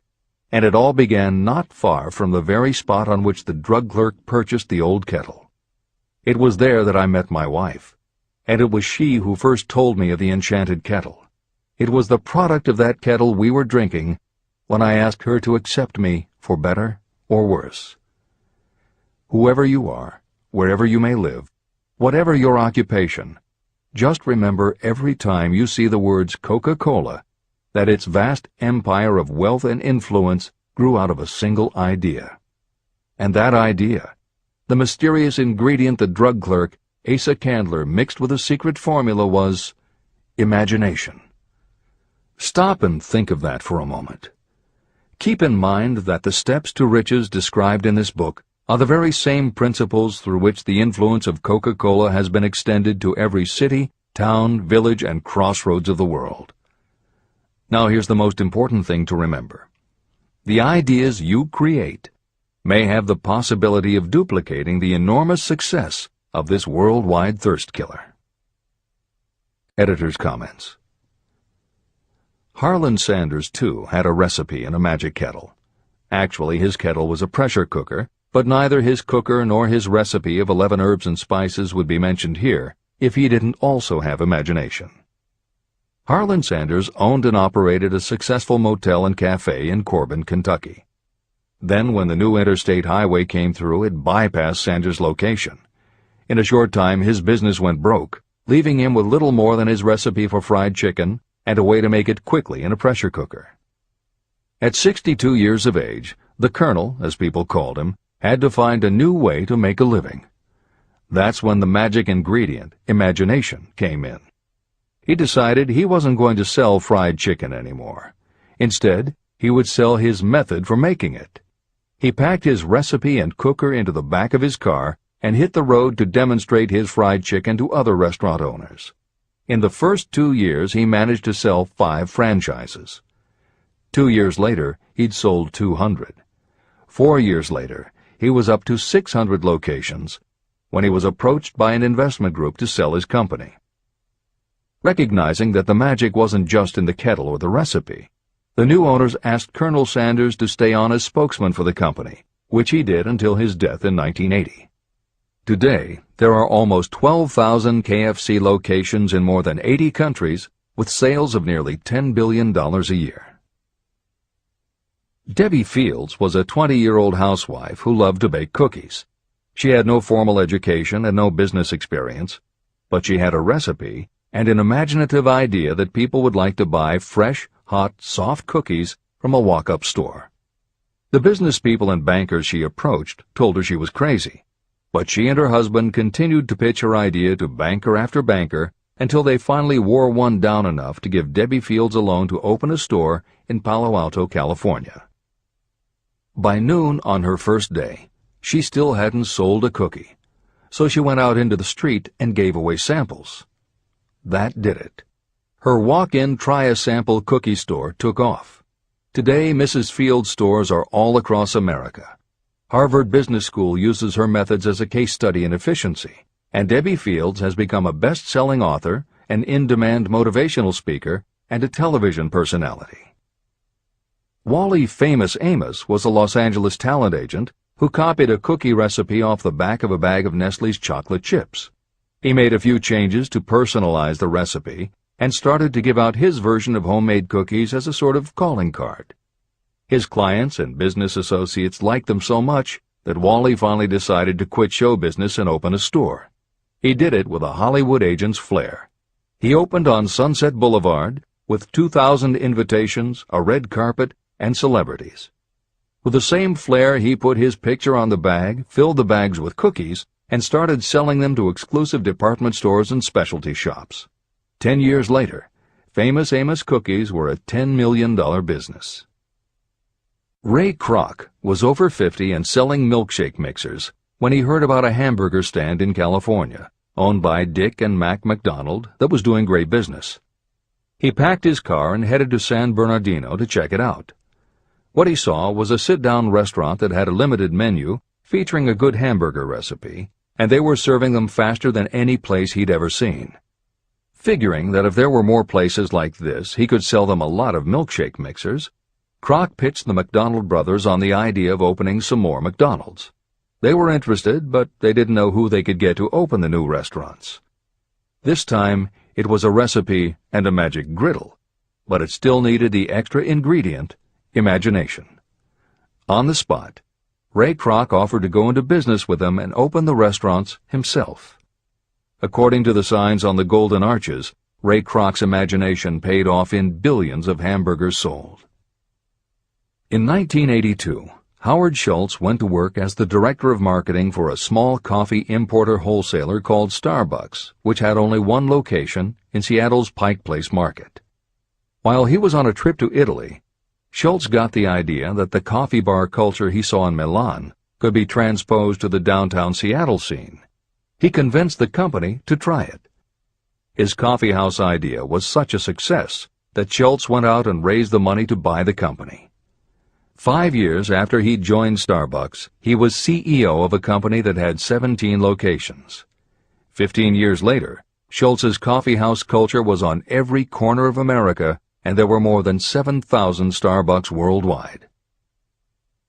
and it all began not far from the very spot on which the drug clerk purchased the old kettle. It was there that I met my wife, and it was she who first told me of the enchanted kettle. It was the product of that kettle we were drinking when I asked her to accept me for better or worse. Whoever you are, wherever you may live, whatever your occupation, just remember every time you see the words Coca-Cola that its vast empire of wealth and influence grew out of a single idea. And that idea, the mysterious ingredient the drug clerk, Asa Candler, mixed with a secret formula, was imagination. Stop and think of that for a moment. Keep in mind that the steps to riches described in this book are the very same principles through which the influence of Coca-Cola has been extended to every city, town, village, and crossroads of the world. Now here's the most important thing to remember. The ideas you create may have the possibility of duplicating the enormous success of this worldwide thirst killer. Editor's comments. Harlan Sanders, too, had a recipe in a magic kettle. Actually, his kettle was a pressure cooker, but neither his cooker nor his recipe of 11 herbs and spices would be mentioned here if he didn't also have imagination. Harlan Sanders owned and operated a successful motel and cafe in Corbin, Kentucky. Then, when the new interstate highway came through, it bypassed Sanders' location. In a short time, his business went broke, leaving him with little more than his recipe for fried chicken and a way to make it quickly in a pressure cooker. At 62 years of age, the Colonel, as people called him, had to find a new way to make a living. That's when the magic ingredient, imagination, came in. He decided he wasn't going to sell fried chicken anymore. Instead, he would sell his method for making it. He packed his recipe and cooker into the back of his car and hit the road to demonstrate his fried chicken to other restaurant owners. In the first 2 years, he managed to sell 5 franchises. 2 years later, he'd sold 200. 4 years later, he was up to 600 locations when he was approached by an investment group to sell his company. Recognizing that the magic wasn't just in the kettle or the recipe, the new owners asked Colonel Sanders to stay on as spokesman for the company, which he did until his death in 1980. Today, there are almost 12,000 KFC locations in more than 80 countries with sales of nearly $10 billion a year. Debbie Fields was a 20-year-old housewife who loved to bake cookies. She had no formal education and no business experience, but she had a recipe and an imaginative idea that people would like to buy fresh, hot, soft cookies from a walk-up store. The business people and bankers she approached told her she was crazy, but she and her husband continued to pitch her idea to banker after banker until they finally wore one down enough to give Debbie Fields a loan to open a store in Palo Alto, California. By noon on her first day, she still hadn't sold a cookie, so she went out into the street and gave away samples. That did it. Her walk-in try-a-sample cookie store took off. Today, Mrs. Fields' stores are all across America. Harvard Business School uses her methods as a case study in efficiency, and Debbie Fields has become a best-selling author, an in-demand motivational speaker, and a television personality. Wally Famous Amos was a Los Angeles talent agent who copied a cookie recipe off the back of a bag of Nestle's chocolate chips. He made a few changes to personalize the recipe and started to give out his version of homemade cookies as a sort of calling card. His clients and business associates liked them so much that Wally finally decided to quit show business and open a store. He did it with a Hollywood agent's flair. He opened on Sunset Boulevard with 2,000 invitations, a red carpet, and celebrities. With the same flair, he put his picture on the bag, filled the bags with cookies, and started selling them to exclusive department stores and specialty shops. 10 years later, Famous Amos cookies were a $10 million business. Ray Kroc was over 50 and selling milkshake mixers when he heard about a hamburger stand in California, owned by Dick and Mac McDonald, that was doing great business. He packed his car and headed to San Bernardino to check it out. What he saw was a sit-down restaurant that had a limited menu featuring a good hamburger recipe, and they were serving them faster than any place he'd ever seen. Figuring that if there were more places like this, he could sell them a lot of milkshake mixers, Kroc pitched the McDonald brothers on the idea of opening some more McDonald's. They were interested, but they didn't know who they could get to open the new restaurants. This time, it was a recipe and a magic griddle, but it still needed the extra ingredient, imagination. On the spot, Ray Kroc offered to go into business with them and open the restaurants himself. According to the signs on the golden arches, Ray Kroc's imagination paid off in billions of hamburgers sold. In 1982, Howard Schultz went to work as the director of marketing for a small coffee importer wholesaler called Starbucks, which had only one location in Seattle's Pike Place market. While he was on a trip to Italy, Schultz got the idea that the coffee bar culture he saw in Milan could be transposed to the downtown Seattle scene. He convinced the company to try it. His coffeehouse idea was such a success that Schultz went out and raised the money to buy the company. 5 years after he joined Starbucks, he was CEO of a company that had 17 locations. 15 years later, Schultz's coffeehouse culture was on every corner of America, and there were more than 7,000 Starbucks worldwide.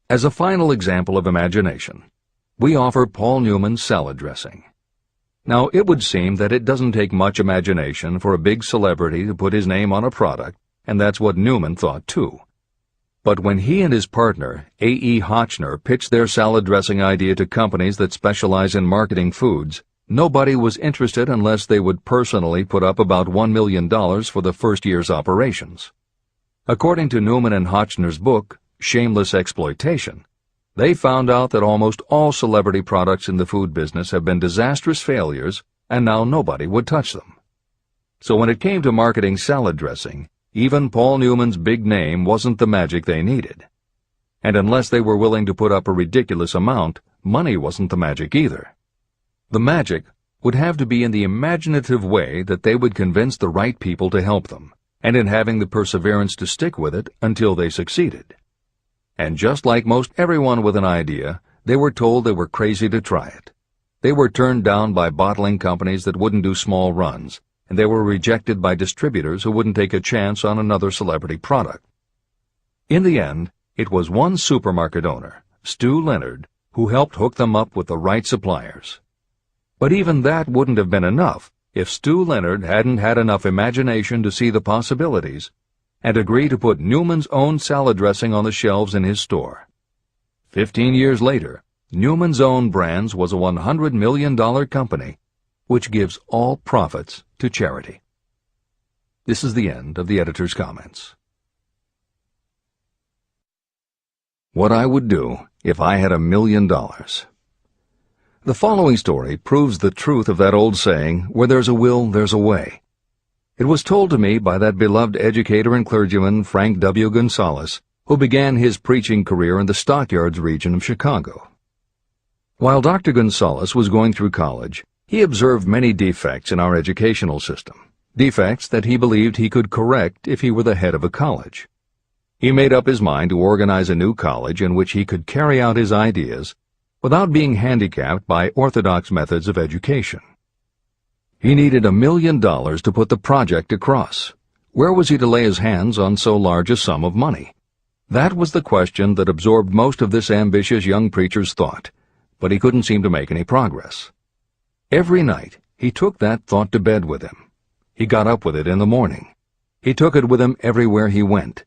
As a final example of imagination, we offer Paul Newman's salad dressing. Now, it would seem that it doesn't take much imagination for a big celebrity to put his name on a product, and that's what Newman thought too. But when he and his partner, A.E. Hotchner, pitched their salad dressing idea to companies that specialize in marketing foods, nobody was interested unless they would personally put up about $1 million for the first year's operations. According to Newman and Hotchner's book, Shameless Exploitation, they found out that almost all celebrity products in the food business have been disastrous failures, and now nobody would touch them. So when it came to marketing salad dressing, even Paul Newman's big name wasn't the magic they needed. And unless they were willing to put up a ridiculous amount, money wasn't the magic either. The magic would have to be in the imaginative way that they would convince the right people to help them, and in having the perseverance to stick with it until they succeeded. And just like most everyone with an idea, they were told they were crazy to try it. They were turned down by bottling companies that wouldn't do small runs, and they were rejected by distributors who wouldn't take a chance on another celebrity product. In the end, it was one supermarket owner, Stu Leonard, who helped hook them up with the right suppliers. But even that wouldn't have been enough if Stu Leonard hadn't had enough imagination to see the possibilities and agree to put Newman's own salad dressing on the shelves in his store. 15 years later, Newman's Own Brands was a $100 million company, which gives all profits to charity. This is the end of the editor's comments. What I would do if I had $1 million. The following story proves the truth of that old saying, where there's a will, there's a way. It was told to me by that beloved educator and clergyman Frank W. Gonzalez, who began his preaching career in the Stockyards region of Chicago. While Dr. Gonzalez was going through college, he observed many defects in our educational system, defects that he believed he could correct if he were the head of a college. He made up his mind to organize a new college in which he could carry out his ideas without being handicapped by orthodox methods of education. He needed $1 million to put the project across. Where was he to lay his hands on so large a sum of money? That was the question that absorbed most of this ambitious young preacher's thought, but he couldn't seem to make any progress. Every night, he took that thought to bed with him. He got up with it in the morning. He took it with him everywhere he went.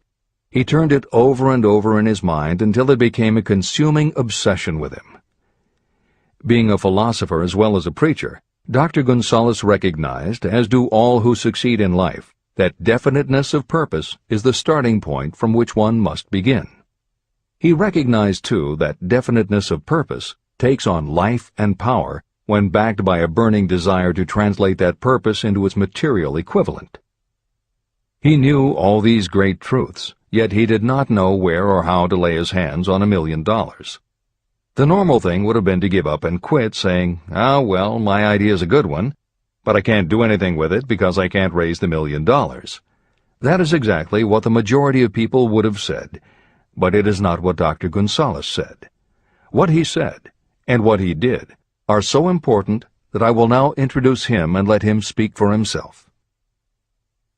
He turned it over and over in his mind until it became a consuming obsession with him. Being a philosopher as well as a preacher, Dr. Gonzalez recognized, as do all who succeed in life, that definiteness of purpose is the starting point from which one must begin. He recognized, too, that definiteness of purpose takes on life and power when backed by a burning desire to translate that purpose into its material equivalent. He knew all these great truths, yet he did not know where or how to lay his hands on $1 million. The normal thing would have been to give up and quit, saying, well, my idea's a good one, but I can't do anything with it because I can't raise the $1 million. That is exactly what the majority of people would have said, but it is not what Dr. Gonzalez said. What he said, and what he did, are so important that I will now introduce him and let him speak for himself.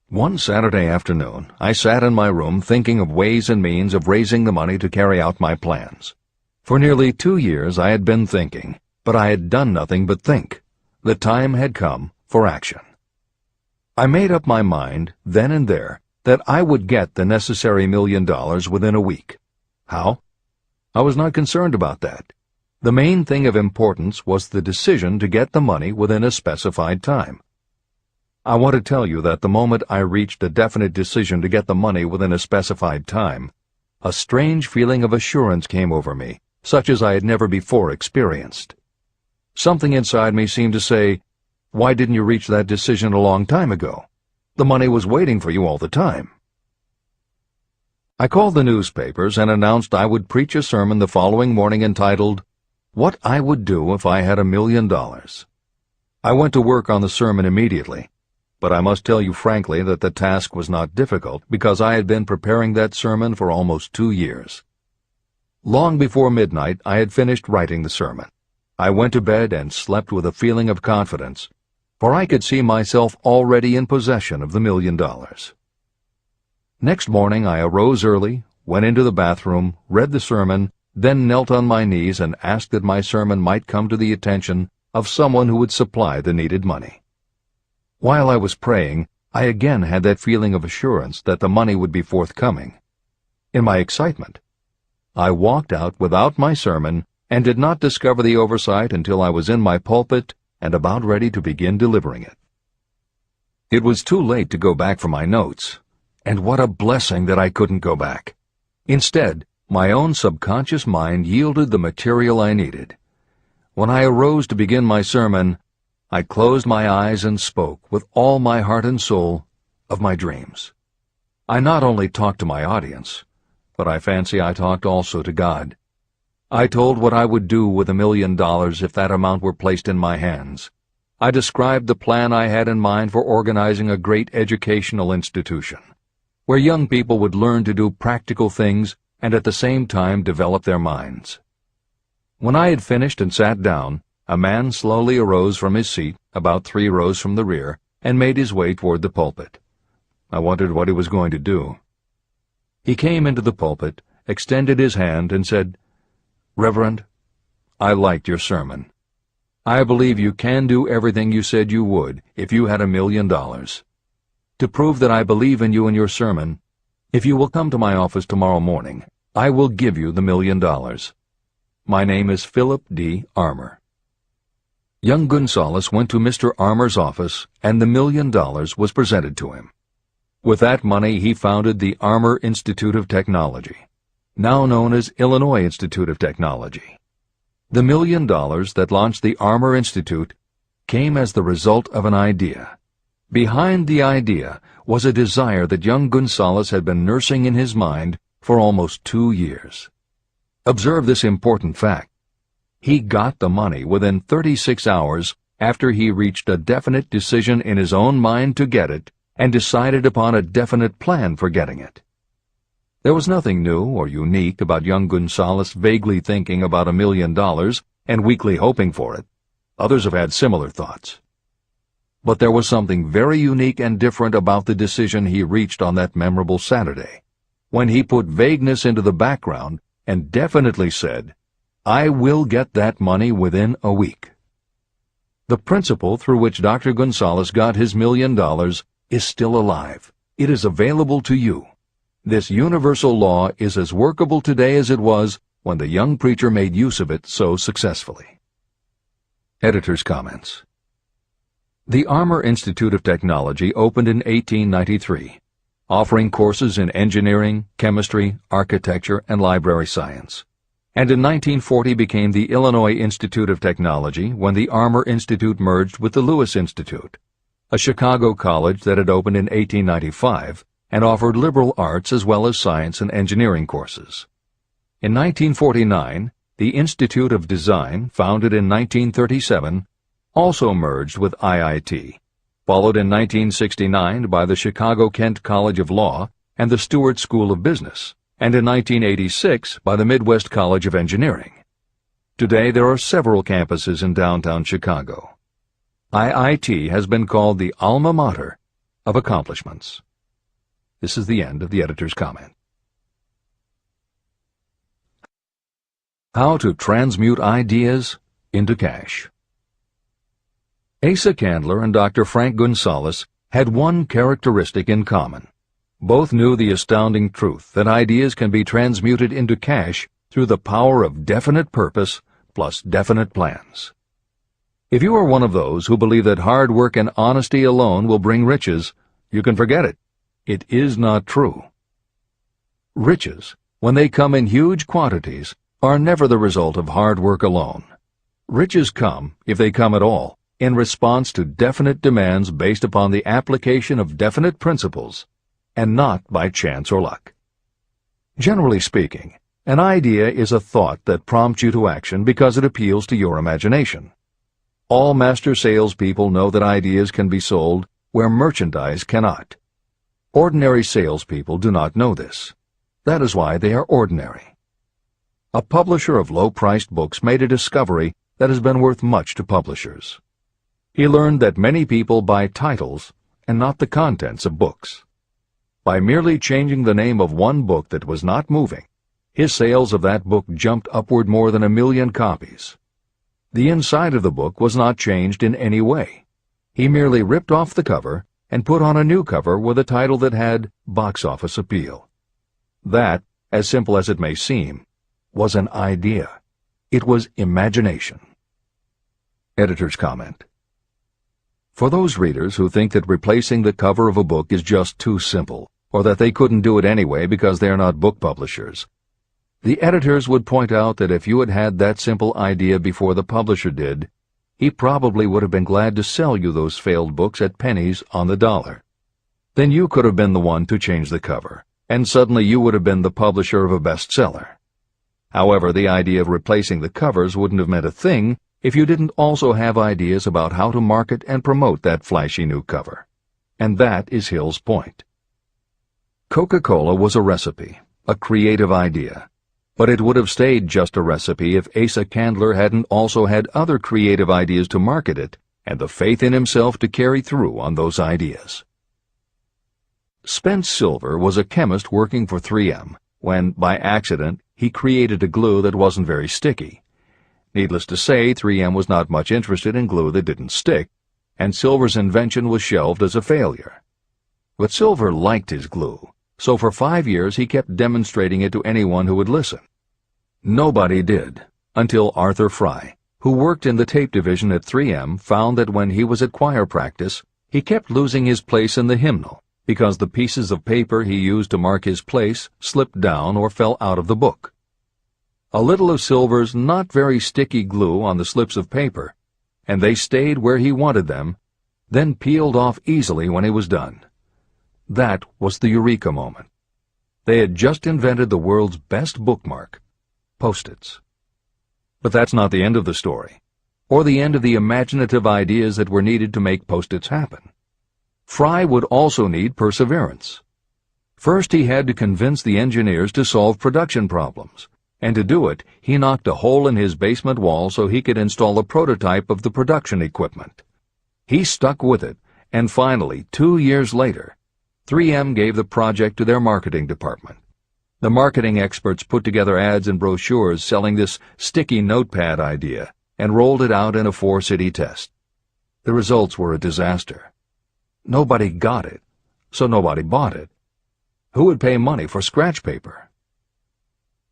One Saturday afternoon, I sat in my room thinking of ways and means of raising the money to carry out my plans. For nearly 2 years I had been thinking, but I had done nothing but think. The time had come for action. I made up my mind, then and there, that I would get the necessary $1 million within a week. How? I was not concerned about that. The main thing of importance was the decision to get the money within a specified time. I want to tell you that the moment I reached a definite decision to get the money within a specified time, a strange feeling of assurance came over me, such as I had never before experienced. Something inside me seemed to say, "Why didn't you reach that decision a long time ago? The money was waiting for you all the time." I called the newspapers and announced I would preach a sermon the following morning entitled, "What I Would Do If I Had $1 Million." I went to work on the sermon immediately, but I must tell you frankly that the task was not difficult because I had been preparing that sermon for almost 2 years. Long before midnight, I had finished writing the sermon. I went to bed and slept with a feeling of confidence, for I could see myself already in possession of the $1 million. Next morning I arose early, went into the bathroom, read the sermon, then knelt on my knees and asked that my sermon might come to the attention of someone who would supply the needed money. While I was praying, I again had that feeling of assurance that the money would be forthcoming. In my excitement, I walked out without my sermon and did not discover the oversight until I was in my pulpit and about ready to begin delivering it. It was too late to go back for my notes, and what a blessing that I couldn't go back. Instead, my own subconscious mind yielded the material I needed. When I arose to begin my sermon, I closed my eyes and spoke with all my heart and soul of my dreams. I not only talked to my audience, but I fancy I talked also to God. I told what I would do with $1 million if that amount were placed in my hands. I described the plan I had in mind for organizing a great educational institution, where young people would learn to do practical things and at the same time develop their minds. When I had finished and sat down, a man slowly arose from his seat, about 3 rows from the rear, and made his way toward the pulpit. I wondered what he was going to do. He came into the pulpit, extended his hand, and said, "Reverend, I liked your sermon. I believe you can do everything you said you would if you had $1 million. To prove that I believe in you and your sermon, if you will come to my office tomorrow morning, I will give you the $1 million. My name is Philip D. Armour." Young Gonzalez went to Mr. Armour's office, and the $1 million was presented to him. With that money he founded the Armour Institute of Technology, now known as Illinois Institute of Technology. The $1 million that launched the Armour Institute came as the result of an idea. Behind the idea was a desire that young Gonzalez had been nursing in his mind for almost 2 years. Observe this important fact. He got the money within 36 hours after he reached a definite decision in his own mind to get it and decided upon a definite plan for getting it. There was nothing new or unique about young Gonzalez vaguely thinking about $1 million and weakly hoping for it. Others have had similar thoughts. But there was something very unique and different about the decision he reached on that memorable Saturday, when he put vagueness into the background and definitely said, "I will get that money within a week." The principle through which Dr. Gonzalez got his $1 million is still alive. It is available to you. This universal law is as workable today as it was when the young preacher made use of it so successfully. Editor's comments. The Armour Institute of Technology opened in 1893, offering courses in engineering, chemistry, architecture, and library science, and in 1940 became the Illinois Institute of Technology when the Armour Institute merged with the Lewis Institute, a Chicago college that had opened in 1895 and offered liberal arts as well as science and engineering courses. In 1949, the Institute of Design, founded in 1937, also merged with IIT, followed in 1969 by the Chicago-Kent College of Law and the Stewart School of Business, and in 1986 by the Midwest College of Engineering. Today there are several campuses in downtown Chicago. IIT has been called the alma mater of accomplishments. This is the end of the editor's comment. How to transmute ideas into cash. Asa Candler and Dr. Frank Gonzalez had one characteristic in common. Both knew the astounding truth that ideas can be transmuted into cash through the power of definite purpose plus definite plans. If you are one of those who believe that hard work and honesty alone will bring riches, you can forget it. It is not true. Riches, when they come in huge quantities, are never the result of hard work alone. Riches come, if they come at all, in response to definite demands based upon the application of definite principles, and not by chance or luck. Generally speaking, an idea is a thought that prompts you to action because it appeals to your imagination. All master salespeople know that ideas can be sold where merchandise cannot. Ordinary salespeople do not know this. That is why they are ordinary. A publisher of low-priced books made a discovery that has been worth much to publishers. He learned that many people buy titles and not the contents of books. By merely changing the name of one book that was not moving, his sales of that book jumped upward more than 1 million copies. The inside of the book was not changed in any way. He merely ripped off the cover and put on a new cover with a title that had box office appeal. That, as simple as it may seem, was an idea. It was imagination. Editor's comment. For those readers who think that replacing the cover of a book is just too simple, or that they couldn't do it anyway because they are not book publishers, the editors would point out that if you had had that simple idea before the publisher did, he probably would have been glad to sell you those failed books at pennies on the dollar. Then you could have been the one to change the cover, and suddenly you would have been the publisher of a bestseller. However, the idea of replacing the covers wouldn't have meant a thing if you didn't also have ideas about how to market and promote that flashy new cover. And that is Hill's point. Coca-Cola was a recipe, a creative idea. But it would have stayed just a recipe if Asa Candler hadn't also had other creative ideas to market it and the faith in himself to carry through on those ideas. Spence Silver was a chemist working for 3M when, by accident, he created a glue that wasn't very sticky. Needless to say, 3M was not much interested in glue that didn't stick, and Silver's invention was shelved as a failure. But Silver liked his glue, so for 5 years he kept demonstrating it to anyone who would listen. Nobody did, until Arthur Fry, who worked in the tape division at 3M, found that when he was at choir practice, he kept losing his place in the hymnal because the pieces of paper he used to mark his place slipped down or fell out of the book. A little of Silver's not very sticky glue on the slips of paper, and they stayed where he wanted them, then peeled off easily when he was done. That was the eureka moment. They had just invented the world's best bookmark, Post-its. But that's not the end of the story, or the end of the imaginative ideas that were needed to make Post-its happen. Fry would also need perseverance. First, he had to convince the engineers to solve production problems, and to do it, he knocked a hole in his basement wall so he could install a prototype of the production equipment. He stuck with it, and finally, 2 years later, 3M gave the project to their marketing department. The marketing experts put together ads and brochures selling this sticky notepad idea and rolled it out in a 4-city test. The results were a disaster. Nobody got it, so nobody bought it. Who would pay money for scratch paper?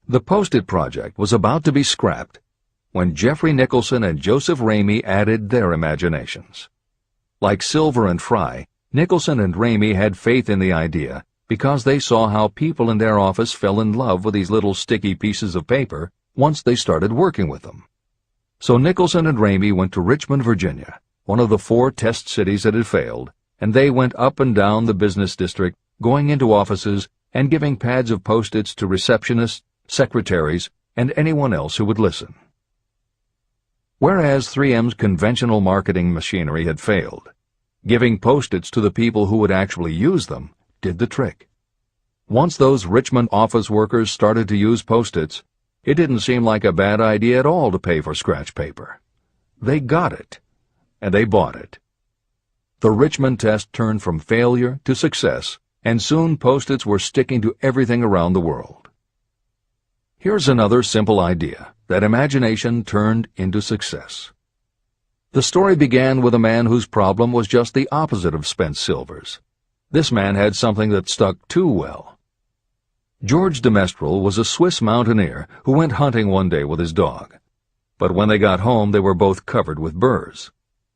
The Post-it project was about to be scrapped when Jeffrey Nicholson and Joseph Ramey added their imaginations. Like Silver and Fry, Nicholson and Ramey had faith in the idea because they saw how people in their office fell in love with these little sticky pieces of paper once they started working with them. So Nicholson and Ramey went to Richmond, Virginia, one of the 4 test cities that had failed, and they went up and down the business district, going into offices and giving pads of Post-its to receptionists, secretaries, and anyone else who would listen. Whereas 3M's conventional marketing machinery had failed, Giving Post-its to the people who would actually use them did the trick. Once those Richmond office workers started to use Post-its, it didn't seem like a bad idea at all to pay for scratch paper. They got it, and they bought it. The Richmond test turned from failure to success, and soon Post-its were sticking to everything around the world. Here's another simple idea that imagination turned into success. The story began with a man whose problem was just the opposite of spent silvers. This man had something that stuck too well. George de Mestral was a Swiss mountaineer who went hunting one day with his dog. But when they got home, they were both covered with burrs.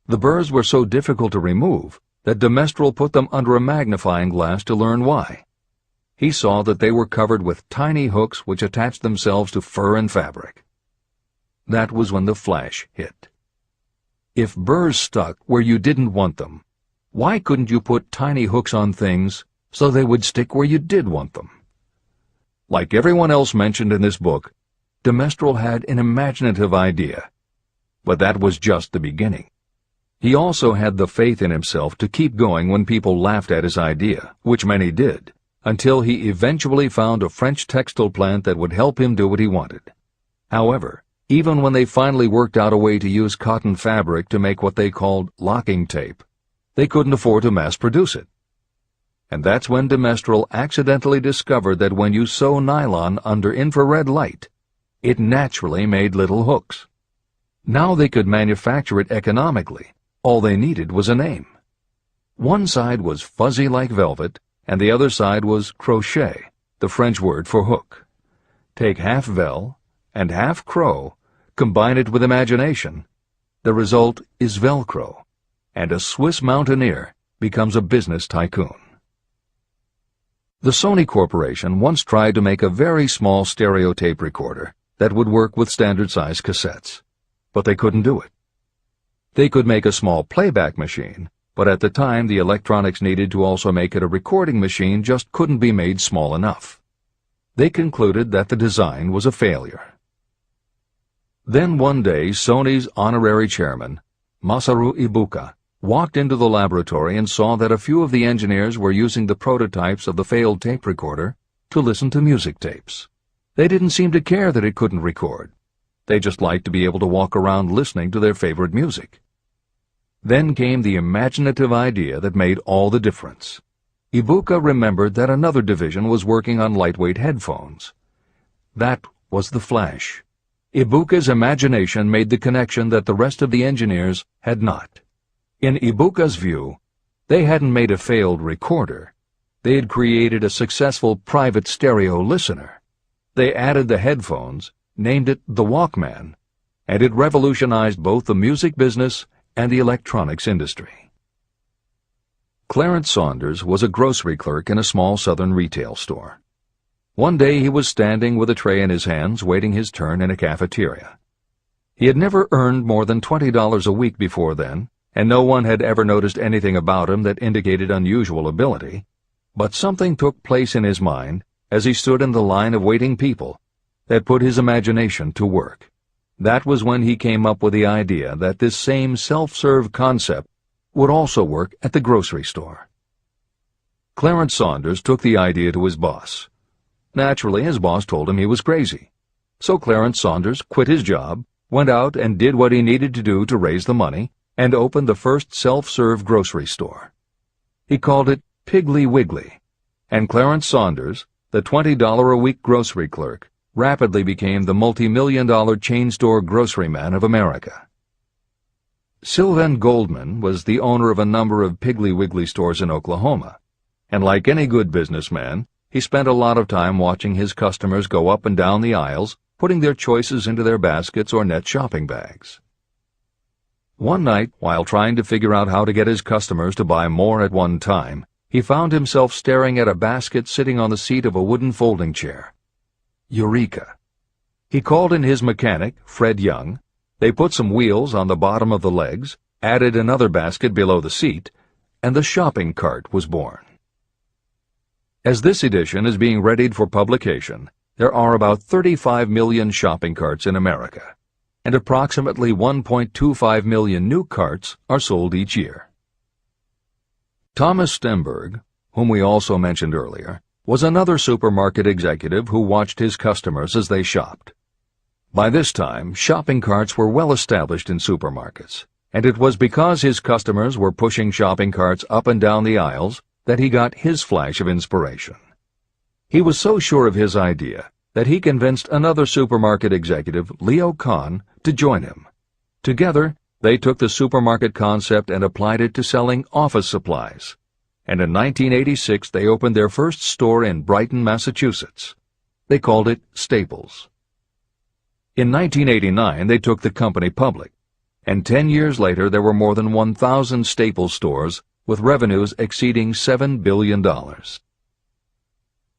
The burrs were so difficult to remove that de Mestral put them under a magnifying glass to learn why. He saw that they were covered with tiny hooks which attached themselves to fur and fabric. That was when the flash hit. If burrs stuck where you didn't want them, why couldn't you put tiny hooks on things so they would stick where you did want them? Like everyone else mentioned in this book, de Mestral had an imaginative idea, but that was just the beginning. He also had the faith in himself to keep going when people laughed at his idea, which many did, until he eventually found a French textile plant that would help him do what he wanted. However, even when they finally worked out a way to use cotton fabric to make what they called locking tape, they couldn't afford to mass-produce it. And that's when de Mestral accidentally discovered that when you sew nylon under infrared light, it naturally made little hooks. Now they could manufacture it economically. All they needed was a name. One side was fuzzy like velvet, and the other side was crochet, the French word for hook. Take half vel and half crow, combine it with imagination. The result is Velcro, and a Swiss mountaineer becomes a business tycoon. The Sony Corporation once tried to make a very small stereo tape recorder that would work with standard-size cassettes, but they couldn't do it. They could make a small playback machine, but at the time the electronics needed to also make it a recording machine just couldn't be made small enough. They concluded that the design was a failure. Then one day Sony's honorary chairman, Masaru Ibuka, walked into the laboratory and saw that a few of the engineers were using the prototypes of the failed tape recorder to listen to music tapes. They didn't seem to care that it couldn't record. They just liked to be able to walk around listening to their favorite music. Then came the imaginative idea that made all the difference. Ibuka remembered that another division was working on lightweight headphones. That was the flash. Ibuka's imagination made the connection that the rest of the engineers had not. In Ibuka's view, they hadn't made a failed recorder. They had created a successful private stereo listener. They added the headphones, named it the Walkman, and it revolutionized both the music business and the electronics industry. Clarence Saunders was a grocery clerk in a small southern retail store. One day he was standing with a tray in his hands waiting his turn in a cafeteria. He had never earned more than $20 a week before then, and no one had ever noticed anything about him that indicated unusual ability, but something took place in his mind as he stood in the line of waiting people that put his imagination to work. That was when he came up with the idea that this same self-serve concept would also work at the grocery store. Clarence Saunders took the idea to his boss. Naturally, his boss told him he was crazy. So Clarence Saunders quit his job, went out and did what he needed to do to raise the money, and opened the first self-serve grocery store. He called it Piggly Wiggly, and Clarence Saunders, the $20-a-week grocery clerk, rapidly became the multi-million-dollar chain store groceryman of America. Sylvan Goldman was the owner of a number of Piggly Wiggly stores in Oklahoma, and like any good businessman, he spent a lot of time watching his customers go up and down the aisles, putting their choices into their baskets or net shopping bags. One night, while trying to figure out how to get his customers to buy more at one time, he found himself staring at a basket sitting on the seat of a wooden folding chair. Eureka! He called in his mechanic, Fred Young. They put some wheels on the bottom of the legs, added another basket below the seat, and the shopping cart was born. As this edition is being readied for publication, there are about 35 million shopping carts in America, and approximately 1.25 million new carts are sold each year. Thomas Stenberg, whom we also mentioned earlier, was another supermarket executive who watched his customers as they shopped. By this time, shopping carts were well established in supermarkets, and it was because his customers were pushing shopping carts up and down the aisles that he got his flash of inspiration. He was so sure of his idea that he convinced another supermarket executive, Leo Kahn, to join him. Together, they took the supermarket concept and applied it to selling office supplies. And in 1986, they opened their first store in Brighton, Massachusetts. They called it Staples. In 1989, they took the company public, and 10 years later there were more than 1,000 Staples stores with revenues exceeding $7 billion.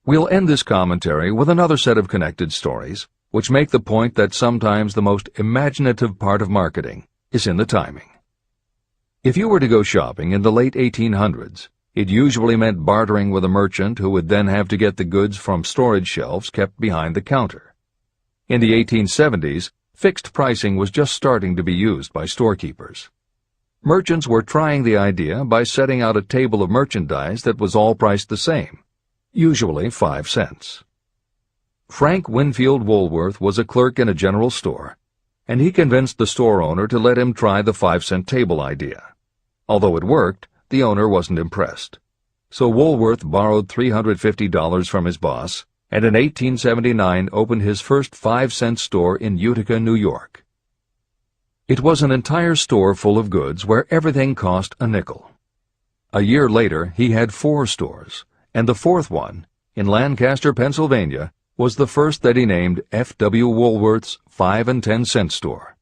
We'll end this commentary with another set of connected stories, which make the point that sometimes the most imaginative part of marketing is in the timing. If you were to go shopping in the late 1800s, it usually meant bartering with a merchant who would then have to get the goods from storage shelves kept behind the counter. In the 1870s, fixed pricing was just starting to be used by storekeepers. Merchants were trying the idea by setting out a table of merchandise that was all priced the same, usually 5 cents. Frank Winfield Woolworth was a clerk in a general store, and he convinced the store owner to let him try the 5-cent table idea. Although it worked, the owner wasn't impressed. So Woolworth borrowed $350 from his boss, and in 1879 opened his first 5-cent store in Utica, New York. It was an entire store full of goods where everything cost a nickel. A year later, he had 4 stores, and the 4th one, in Lancaster, Pennsylvania, was the first that he named F.W. Woolworth's 5 and 10 cent store.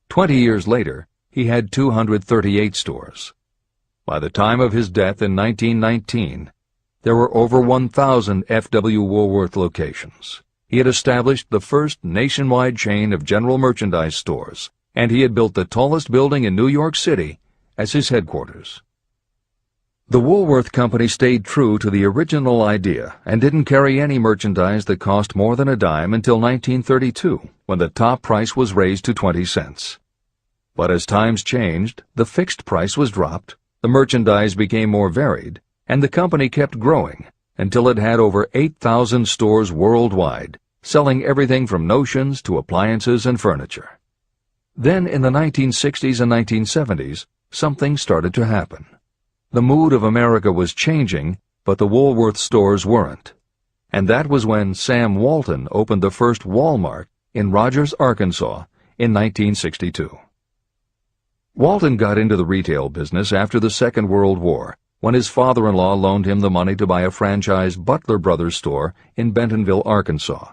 20 years later, he had 238 stores. By the time of his death in 1919, there were over 1,000 F.W. Woolworth locations. He had established the first nationwide chain of general merchandise stores, and he had built the tallest building in New York City as his headquarters. The Woolworth Company stayed true to the original idea and didn't carry any merchandise that cost more than a dime until 1932, when the top price was raised to 20 cents. But as times changed, the fixed price was dropped, the merchandise became more varied, and the company kept growing until it had over 8,000 stores worldwide, selling everything from notions to appliances and furniture. Then in the 1960s and 1970s, something started to happen. The mood of America was changing, but the Woolworth stores weren't. And that was when Sam Walton opened the first Walmart in Rogers, Arkansas, in 1962. Walton got into the retail business after the Second World War, when his father-in-law loaned him the money to buy a franchise Butler Brothers store in Bentonville, Arkansas.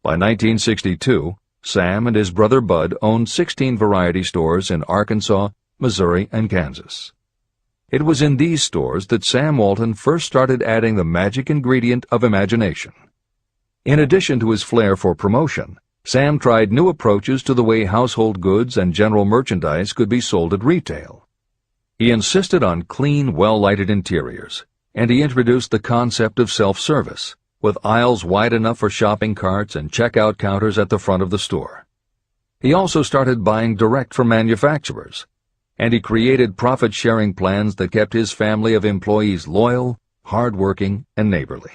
By 1962, Sam and his brother Bud owned 16 variety stores in Arkansas, Missouri, and Kansas. It was in these stores that Sam Walton first started adding the magic ingredient of imagination. In addition to his flair for promotion, Sam tried new approaches to the way household goods and general merchandise could be sold at retail. He insisted on clean, well-lighted interiors, and he introduced the concept of self-service, with aisles wide enough for shopping carts and checkout counters at the front of the store. He also started buying direct from manufacturers, and he created profit-sharing plans that kept his family of employees loyal, hard-working, and neighborly.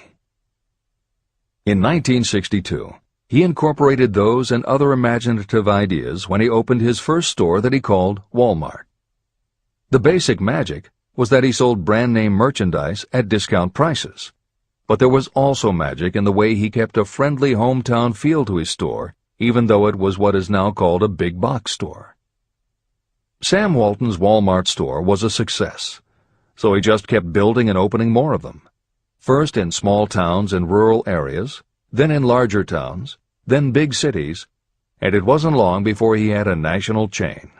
In 1962, he incorporated those and other imaginative ideas when he opened his first store that he called Walmart. The basic magic was that he sold brand-name merchandise at discount prices, but there was also magic in the way he kept a friendly hometown feel to his store, even though it was what is now called a big box store. Sam Walton's Walmart store was a success, so he just kept building and opening more of them, first in small towns and rural areas, then in larger towns, then big cities, and it wasn't long before he had a national chain.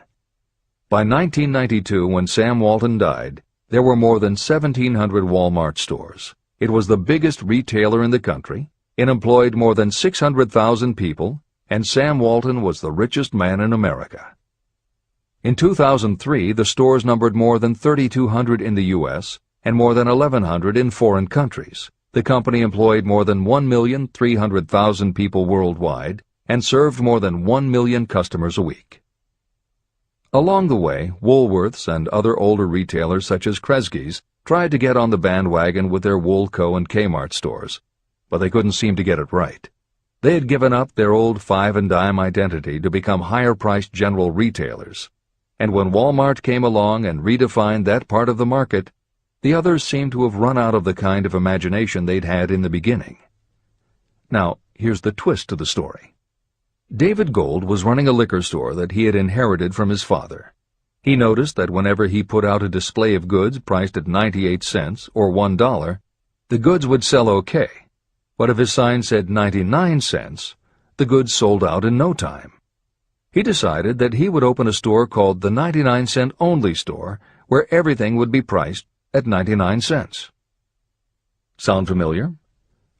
By 1992, when Sam Walton died, there were more than 1,700 Walmart stores. It was the biggest retailer in the country, it employed more than 600,000 people, and Sam Walton was the richest man in America. In 2003, the stores numbered more than 3,200 in the U.S. and more than 1,100 in foreign countries. The company employed more than 1,300,000 people worldwide and served more than 1 million customers a week. Along the way, Woolworths and other older retailers such as Kresge's tried to get on the bandwagon with their Woolco and Kmart stores, but they couldn't seem to get it right. They had given up their old five-and-dime identity to become higher-priced general retailers, and when Walmart came along and redefined that part of the market, the others seemed to have run out of the kind of imagination they'd had in the beginning. Now, here's the twist to the story. David Gold was running a liquor store that he had inherited from his father. He noticed that whenever he put out a display of goods priced at 98 cents or $1, the goods would sell okay, but if his sign said 99 cents, the goods sold out in no time. He decided that he would open a store called the 99-cent only store, where everything would be priced at 99 cents. Sound familiar?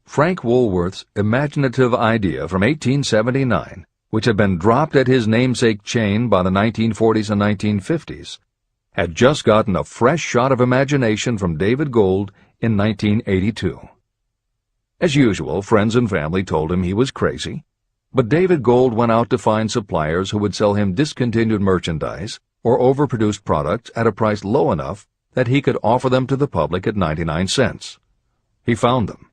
Frank Woolworth's imaginative idea from 1879, which had been dropped at his namesake chain by the 1940s and 1950s, had just gotten a fresh shot of imagination from David Gold in 1982. As usual, friends and family told him he was crazy, but David Gold went out to find suppliers who would sell him discontinued merchandise or overproduced products at a price low enough that he could offer them to the public at 99 cents. He found them.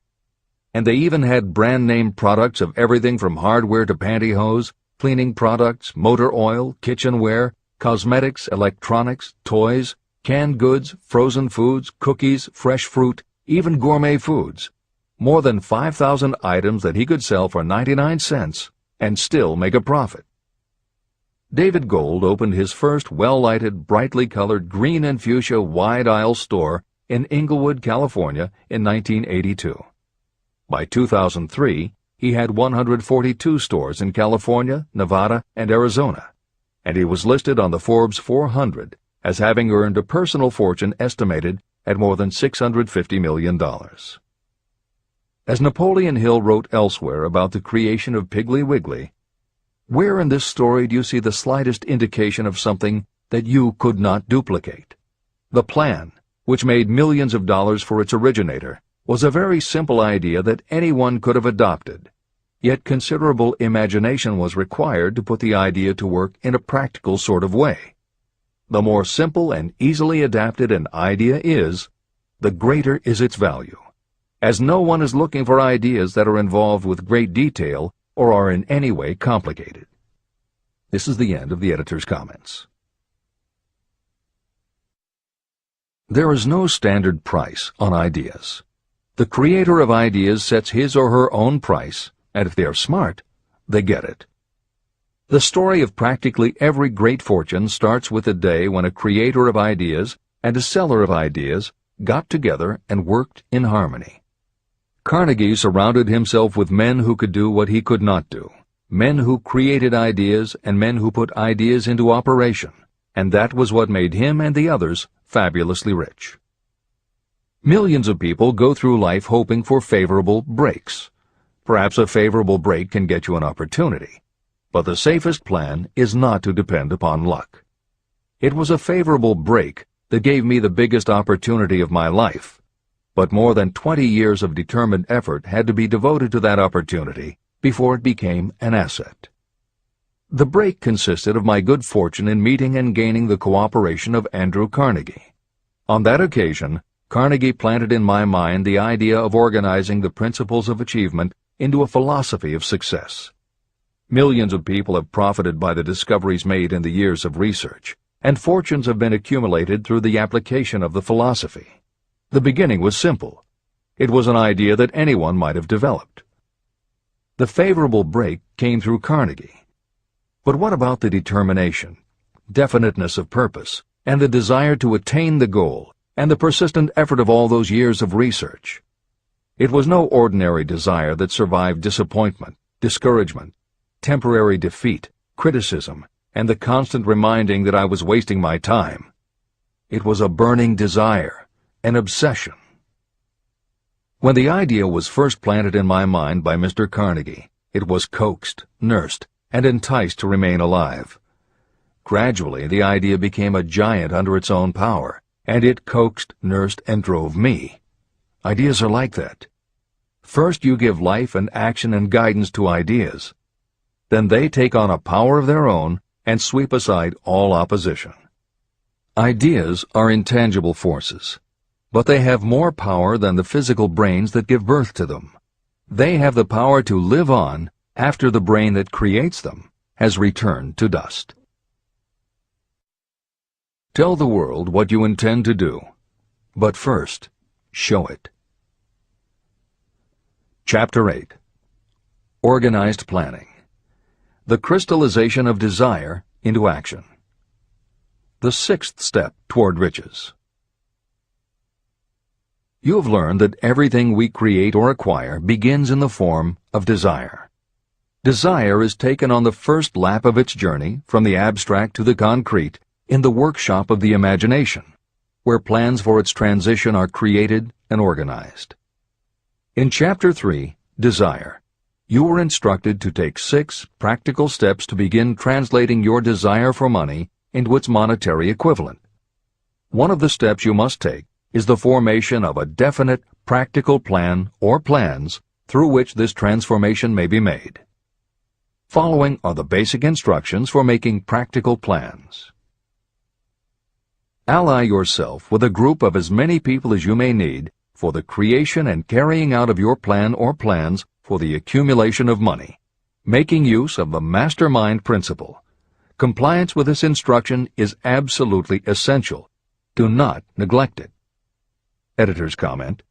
And they even had brand-name products of everything from hardware to pantyhose, cleaning products, motor oil, kitchenware, cosmetics, electronics, toys, canned goods, frozen foods, cookies, fresh fruit, even gourmet foods. More than 5,000 items that he could sell for 99 cents and still make a profit. David Gold opened his first well-lighted, brightly colored green and fuchsia wide-aisle store in Inglewood, California in 1982. By 2003, he had 142 stores in California, Nevada, and Arizona, and he was listed on the Forbes 400 as having earned a personal fortune estimated at more than $650 million. As Napoleon Hill wrote elsewhere about the creation of Piggly Wiggly, where in this story do you see the slightest indication of something that you could not duplicate? The plan, which made millions of dollars for its originator, was a very simple idea that anyone could have adopted, yet considerable imagination was required to put the idea to work in a practical sort of way. The more simple and easily adapted an idea is, the greater is its value, as no one is looking for ideas that are involved with great detail or are in any way complicated. This is the end of the editor's comments. There is no standard price on ideas. The creator of ideas sets his or her own price, and if they are smart, they get it. The story of practically every great fortune starts with the day when a creator of ideas and a seller of ideas got together and worked in harmony. Carnegie surrounded himself with men who could do what he could not do, men who created ideas and men who put ideas into operation, and that was what made him and the others fabulously rich. Millions of people go through life hoping for favorable breaks. Perhaps a favorable break can get you an opportunity, but the safest plan is not to depend upon luck. It was a favorable break that gave me the biggest opportunity of my life, but more than 20 years of determined effort had to be devoted to that opportunity before it became an asset. The break consisted of my good fortune in meeting and gaining the cooperation of Andrew Carnegie. On that occasion, Carnegie planted in my mind the idea of organizing the principles of achievement into a philosophy of success. Millions of people have profited by the discoveries made in the years of research, and fortunes have been accumulated through the application of the philosophy. The beginning was simple. It was an idea that anyone might have developed. The favorable break came through Carnegie. But what about the determination, definiteness of purpose, and the desire to attain the goal, and the persistent effort of all those years of research? It was no ordinary desire that survived disappointment, discouragement, temporary defeat, criticism, and the constant reminding that I was wasting my time. It was a burning desire, an obsession. When the idea was first planted in my mind by Mr. Carnegie, it was coaxed, nursed, and enticed to remain alive. Gradually, the idea became a giant under its own power, and it coaxed, nursed, and drove me. Ideas are like that. First you give life and action and guidance to ideas. Then they take on a power of their own and sweep aside all opposition. Ideas are intangible forces. but they have more power than the physical brains that give birth to them. They have the power to live on after the brain that creates them has returned to dust. Tell the world what you intend to do, but first, show it. Chapter 8. Organized Planning. The crystallization of desire into action. The sixth step toward riches. You have learned that everything we create or acquire begins in the form of desire. Desire is taken on the first lap of its journey from the abstract to the concrete in the workshop of the imagination, where plans for its transition are created and organized. In Chapter 3, Desire, you were instructed to take 6 practical steps to begin translating your desire for money into its monetary equivalent. One of the steps you must take is the formation of a definite, practical plan or plans through which this transformation may be made. Following are the basic instructions for making practical plans. Ally yourself with a group of as many people as you may need for the creation and carrying out of your plan or plans for the accumulation of money, making use of the mastermind principle. Compliance with this instruction is absolutely essential. Do not neglect it. Editor's comment: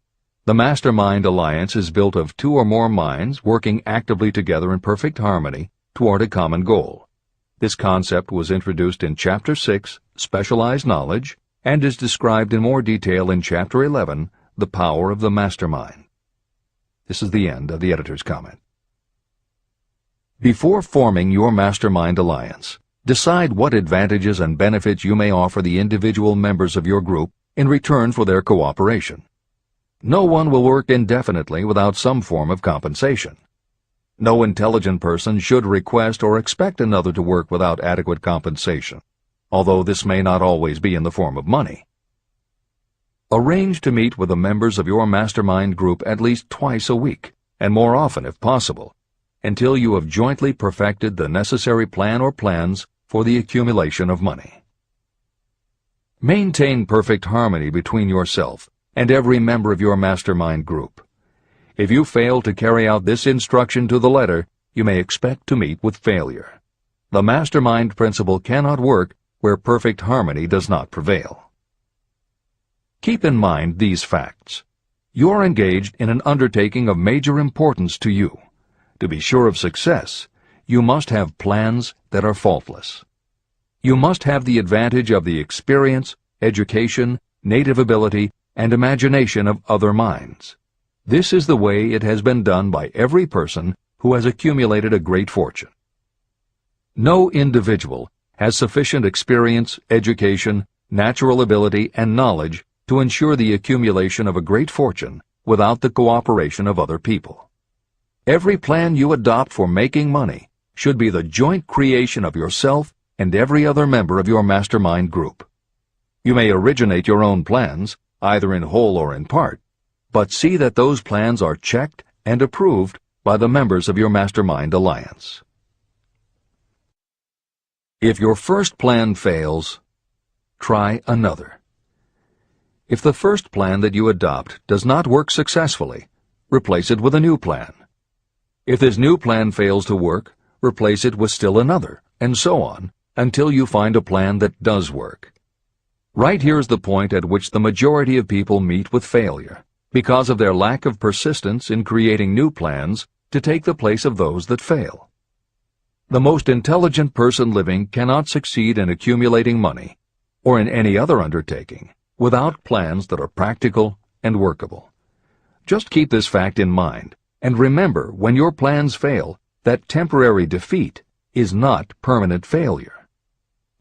the Mastermind Alliance is built of 2 or more minds working actively together in perfect harmony toward a common goal. This concept was introduced in Chapter 6, Specialized Knowledge, and is described in more detail in Chapter 11, The Power of the Mastermind. This is the end of the editor's comment. Before forming your Mastermind Alliance, decide what advantages and benefits you may offer the individual members of your group in return for their cooperation. No one will work indefinitely without some form of compensation. No intelligent person should request or expect another to work without adequate compensation, although this may not always be in the form of money. Arrange to meet with the members of your mastermind group at least twice a week, and more often if possible, until you have jointly perfected the necessary plan or plans for the accumulation of money. Maintain perfect harmony between yourself and every member of your mastermind group. If you fail to carry out this instruction to the letter, you may expect to meet with failure. The mastermind principle cannot work where perfect harmony does not prevail. Keep in mind these facts. You are engaged in an undertaking of major importance to you. To be sure of success, you must have plans that are faultless. You must have the advantage of the experience, education, native ability, and imagination of other minds. This is the way it has been done by every person who has accumulated a great fortune. No individual has sufficient experience, education, natural ability, and knowledge to ensure the accumulation of a great fortune without the cooperation of other people. Every plan you adopt for making money should be the joint creation of yourself and every other member of your mastermind group. You may originate your own plans, either in whole or in part, but see that those plans are checked and approved by the members of your Mastermind Alliance. If your first plan fails, try another. If the first plan that you adopt does not work successfully, replace it with a new plan. If this new plan fails to work, replace it with still another, and so on, until you find a plan that does work. Right here is the point at which the majority of people meet with failure, because of their lack of persistence in creating new plans to take the place of those that fail. The most intelligent person living cannot succeed in accumulating money, or in any other undertaking, without plans that are practical and workable. Just keep this fact in mind, and remember when your plans fail that temporary defeat is not permanent failure.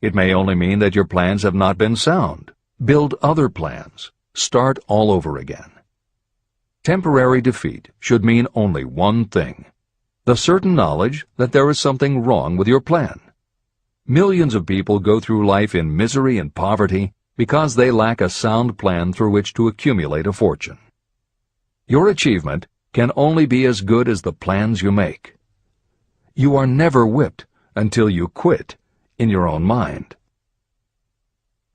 It may only mean that your plans have not been sound. Build other plans. Start all over again. Temporary defeat should mean only one thing: the certain knowledge that there is something wrong with your plan. Millions of people go through life in misery and poverty because they lack a sound plan through which to accumulate a fortune. Your achievement can only be as good as the plans you make. You are never whipped until you quit in your own mind.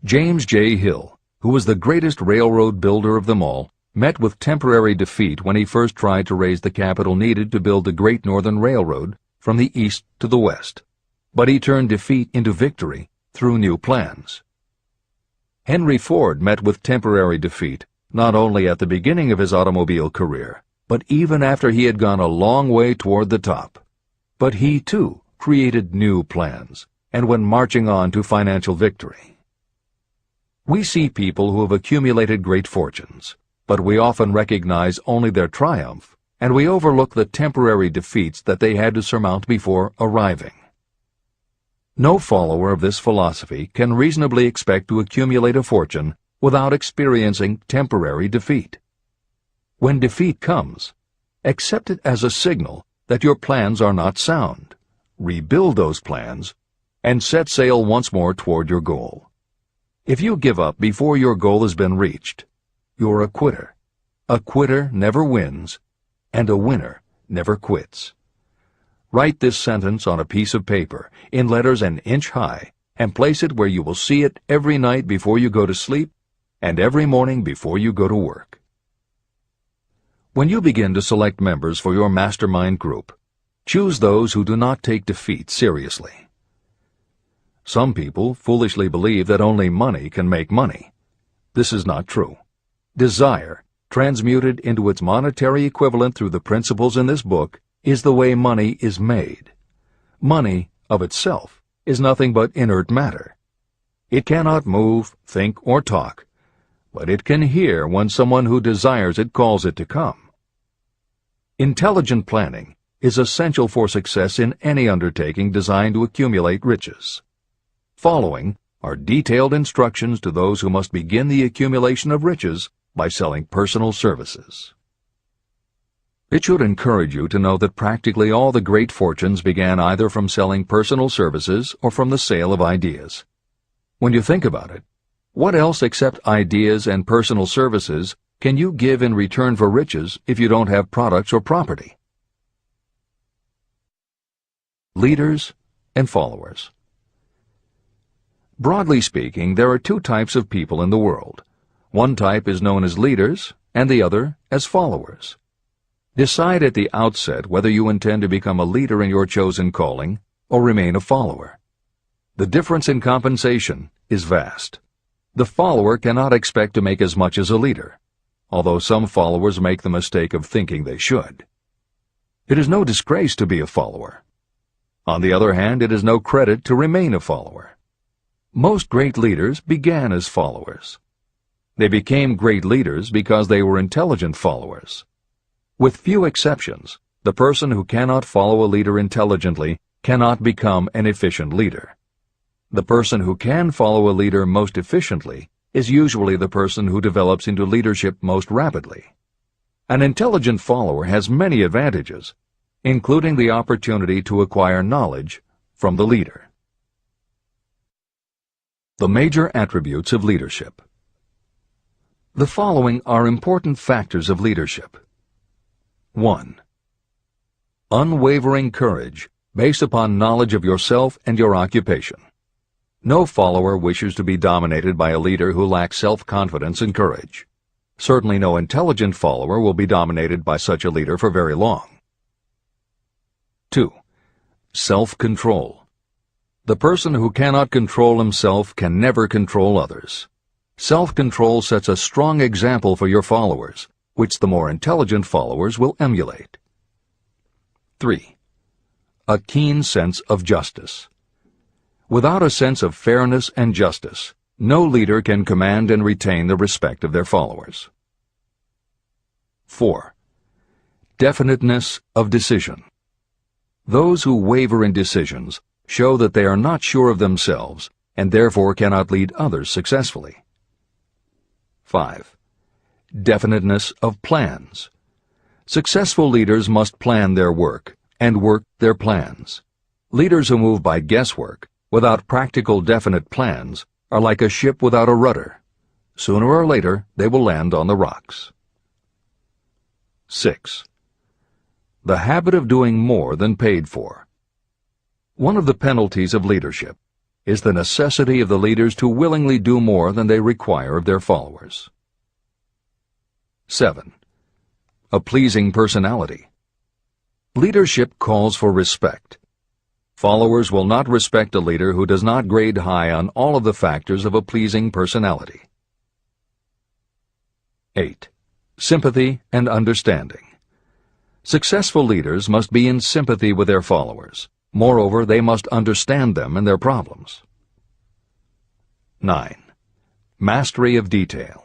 James J. Hill, who was the greatest railroad builder of them all, met with temporary defeat when he first tried to raise the capital needed to build the Great Northern Railroad from the east to the west. But he turned defeat into victory through new plans. Henry Ford met with temporary defeat not only at the beginning of his automobile career, but even after he had gone a long way toward the top. But he, too, created new plans and went marching on to financial victory. We see people who have accumulated great fortunes, but we often recognize only their triumph, and we overlook the temporary defeats that they had to surmount before arriving. No follower of this philosophy can reasonably expect to accumulate a fortune without experiencing temporary defeat. When defeat comes, accept it as a signal that your plans are not sound. Rebuild those plans and set sail once more toward your goal. If you give up before your goal has been reached, you're a quitter. A quitter never wins, and a winner never quits. Write this sentence on a piece of paper in letters an inch high and place it where you will see it every night before you go to sleep and every morning before you go to work. When you begin to select members for your mastermind group, choose those who do not take defeat seriously. Some people foolishly believe that only money can make money. This is not true. Desire, transmuted into its monetary equivalent through the principles in this book, is the way money is made. Money, of itself, is nothing but inert matter. It cannot move, think, or talk, but it can hear when someone who desires it calls it to come. Intelligent planning is essential for success in any undertaking designed to accumulate riches. Following are detailed instructions to those who must begin the accumulation of riches by selling personal services. It should encourage you to know that practically all the great fortunes began either from selling personal services or from the sale of ideas. When you think about it, what else except ideas and personal services can you give in return for riches if you don't have products or property? Leaders and followers. Broadly speaking, there are two types of people in the world. One type is known as leaders, and the other as followers. Decide at the outset whether you intend to become a leader in your chosen calling or remain a follower. The difference in compensation is vast. The follower cannot expect to make as much as a leader, although some followers make the mistake of thinking they should. It is no disgrace to be a follower. On the other hand, it is no credit to remain a follower. Most great leaders began as followers. They became great leaders because they were intelligent followers. With few exceptions, the person who cannot follow a leader intelligently cannot become an efficient leader. The person who can follow a leader most efficiently is usually the person who develops into leadership most rapidly. An intelligent follower has many advantages, including the opportunity to acquire knowledge from the leader. The major attributes of leadership. The following are important factors of leadership. 1. Unwavering courage based upon knowledge of yourself and your occupation. No follower wishes to be dominated by a leader who lacks self-confidence and courage. Certainly no intelligent follower will be dominated by such a leader for very long. 2. Self-control. The person who cannot control himself can never control others. Self-control sets a strong example for your followers, which the more intelligent followers will emulate. 3. A keen sense of justice. Without a sense of fairness and justice, no leader can command and retain the respect of their followers. 4. Definiteness of decision. Those who waver in decisions show that they are not sure of themselves and therefore cannot lead others successfully. 5. Definiteness of plans. Successful leaders must plan their work and work their plans. Leaders who move by guesswork, without practical definite plans, are like a ship without a rudder. Sooner or later, they will land on the rocks. 6. The habit of doing more than paid for. One of the penalties of leadership is the necessity of the leaders to willingly do more than they require of their followers. 7. A pleasing personality. Leadership calls for respect. Followers will not respect a leader who does not grade high on all of the factors of a pleasing personality. 8. Sympathy and understanding. Successful leaders must be in sympathy with their followers. Moreover, they must understand them and their problems. 9. Mastery of detail.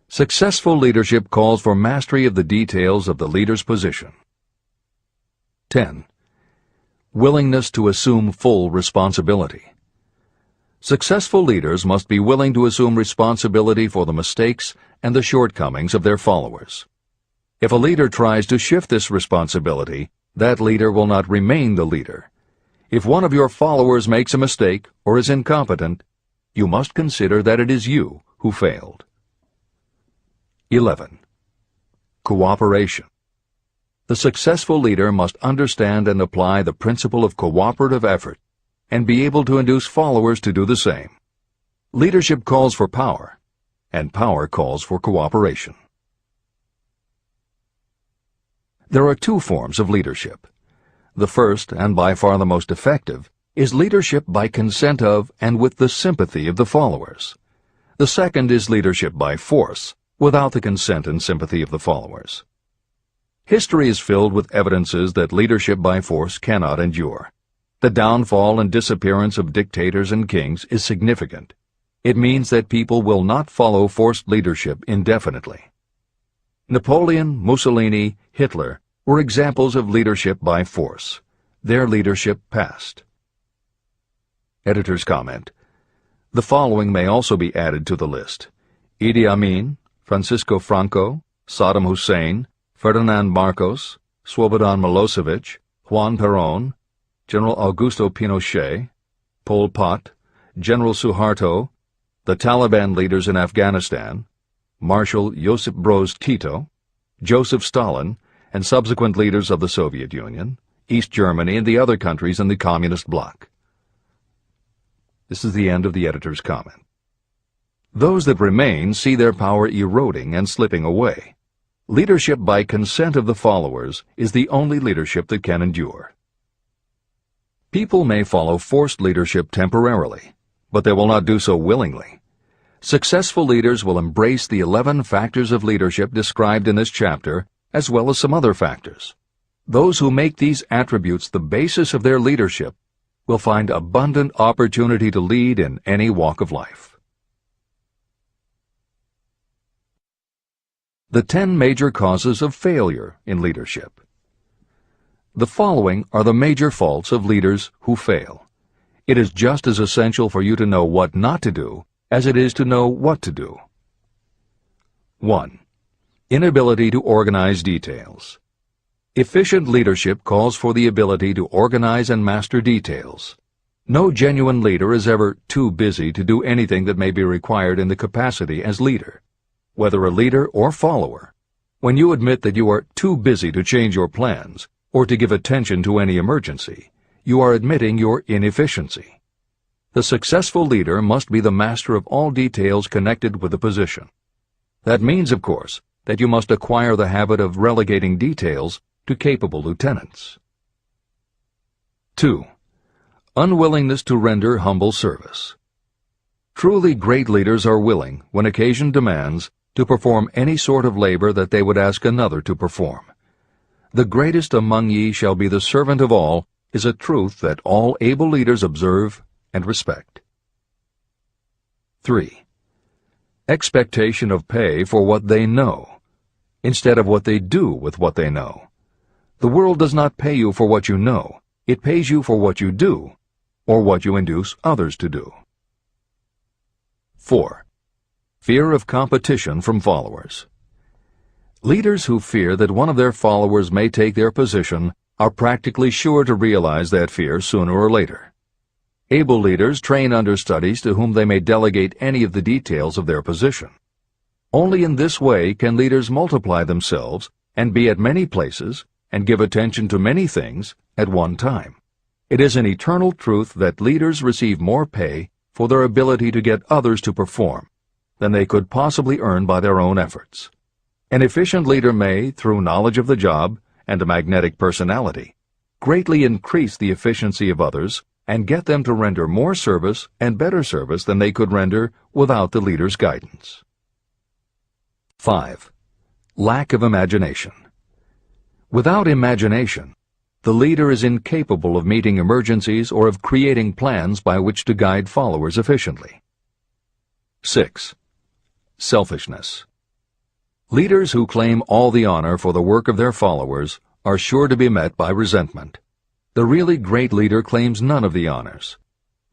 Successful leadership calls for mastery of the details of the leader's position. 10. Willingness to assume full responsibility. Successful leaders must be willing to assume responsibility for the mistakes and the shortcomings of their followers. If a leader tries to shift this responsibility, that leader will not remain the leader. If one of your followers makes a mistake or is incompetent, you must consider that it is you who failed. 11. Cooperation. The successful leader must understand and apply the principle of cooperative effort and be able to induce followers to do the same. Leadership calls for power, and power calls for cooperation. There are two forms of leadership. The first, and by far the most effective, is leadership by consent of and with the sympathy of the followers. The second is leadership by force, without the consent and sympathy of the followers. History is filled with evidences that leadership by force cannot endure. The downfall and disappearance of dictators and kings is significant. It means that people will not follow forced leadership indefinitely. Napoleon, Mussolini, Hitler were examples of leadership by force. Their leadership passed. Editor's comment. The following may also be added to the list: Idi Amin, Francisco Franco, Saddam Hussein, Ferdinand Marcos, Slobodan Milosevic, Juan Perón, General Augusto Pinochet, Pol Pot, General Suharto, the Taliban leaders in Afghanistan, Marshal Josip Broz Tito, Joseph Stalin, and subsequent leaders of the Soviet Union, East Germany, and the other countries in the Communist bloc. This is the end of the editor's comment. Those that remain see their power eroding and slipping away. Leadership by consent of the followers is the only leadership that can endure. People may follow forced leadership temporarily, but they will not do so willingly. Successful leaders will embrace the 11 factors of leadership described in this chapter, as well as some other factors. Those who make these attributes the basis of their leadership will find abundant opportunity to lead in any walk of life. The 10 major causes of failure in leadership. The following are the major faults of leaders who fail. It is just as essential for you to know what not to do as it is to know what to do. 1. Inability to organize details. Efficient leadership calls for the ability to organize and master details. No genuine leader is ever too busy to do anything that may be required in the capacity as leader. Whether a leader or follower, when you admit that you are too busy to change your plans or to give attention to any emergency, you are admitting your inefficiency. The successful leader must be the master of all details connected with the position. That means, of course, that you must acquire the habit of relegating details to capable lieutenants. 2. Unwillingness to render humble service. Truly great leaders are willing, when occasion demands, to perform any sort of labor that they would ask another to perform. The greatest among ye shall be the servant of all is a truth that all able leaders observe and respect. 3. Expectation of pay for what they know, instead of what they do with what they know. The world does not pay you for what you know, it pays you for what you do, or what you induce others to do. 4. Fear of competition from followers. Leaders who fear that one of their followers may take their position are practically sure to realize that fear sooner or later. Able leaders train understudies to whom they may delegate any of the details of their position. Only in this way can leaders multiply themselves and be at many places and give attention to many things at one time. It is an eternal truth that leaders receive more pay for their ability to get others to perform than they could possibly earn by their own efforts. An efficient leader may, through knowledge of the job and a magnetic personality, greatly increase the efficiency of others and get them to render more service and better service than they could render without the leader's guidance. 5. Lack of imagination. Without imagination, the leader is incapable of meeting emergencies or of creating plans by which to guide followers efficiently. 6. Selfishness. Leaders who claim all the honor for the work of their followers are sure to be met by resentment. The really great leader claims none of the honors.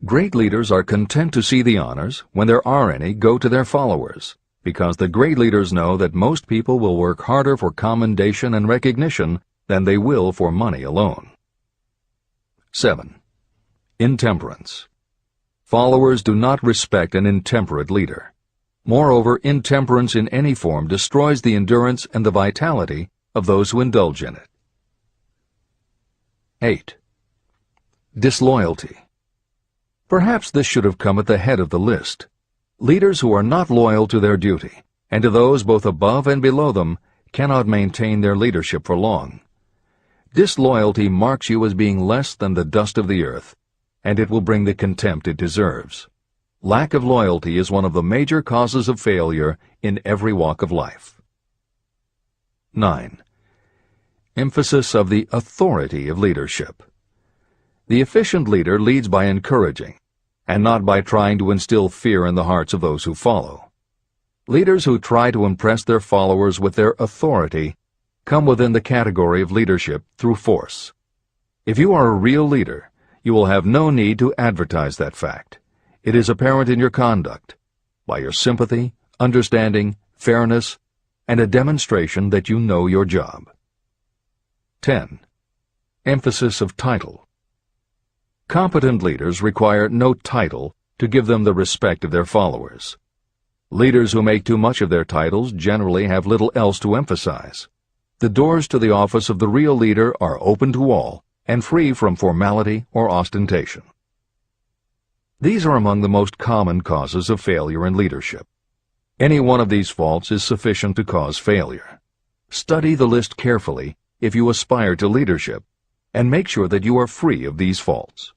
Great leaders are content to see the honors, when there are any, go to their followers, because the great leaders know that most people will work harder for commendation and recognition than they will for money alone. 7. Intemperance. Followers do not respect an intemperate leader. Moreover, intemperance in any form destroys the endurance and the vitality of those who indulge in it. 8. Disloyalty. Perhaps this should have come at the head of the list. Leaders who are not loyal to their duty, and to those both above and below them, cannot maintain their leadership for long. Disloyalty marks you as being less than the dust of the earth, and it will bring the contempt it deserves. Lack of loyalty is one of the major causes of failure in every walk of life. 9. Emphasis of the authority of leadership. The efficient leader leads by encouraging, and not by trying to instill fear in the hearts of those who follow. Leaders who try to impress their followers with their authority come within the category of leadership through force. If you are a real leader, you will have no need to advertise that fact. It is apparent in your conduct, by your sympathy, understanding, fairness, and a demonstration that you know your job. 10. Emphasis of title. Competent leaders require no title to give them the respect of their followers. Leaders who make too much of their titles generally have little else to emphasize. The doors to the office of the real leader are open to all and free from formality or ostentation. These are among the most common causes of failure in leadership. Any one of these faults is sufficient to cause failure. Study the list carefully if you aspire to leadership, and make sure that you are free of these faults.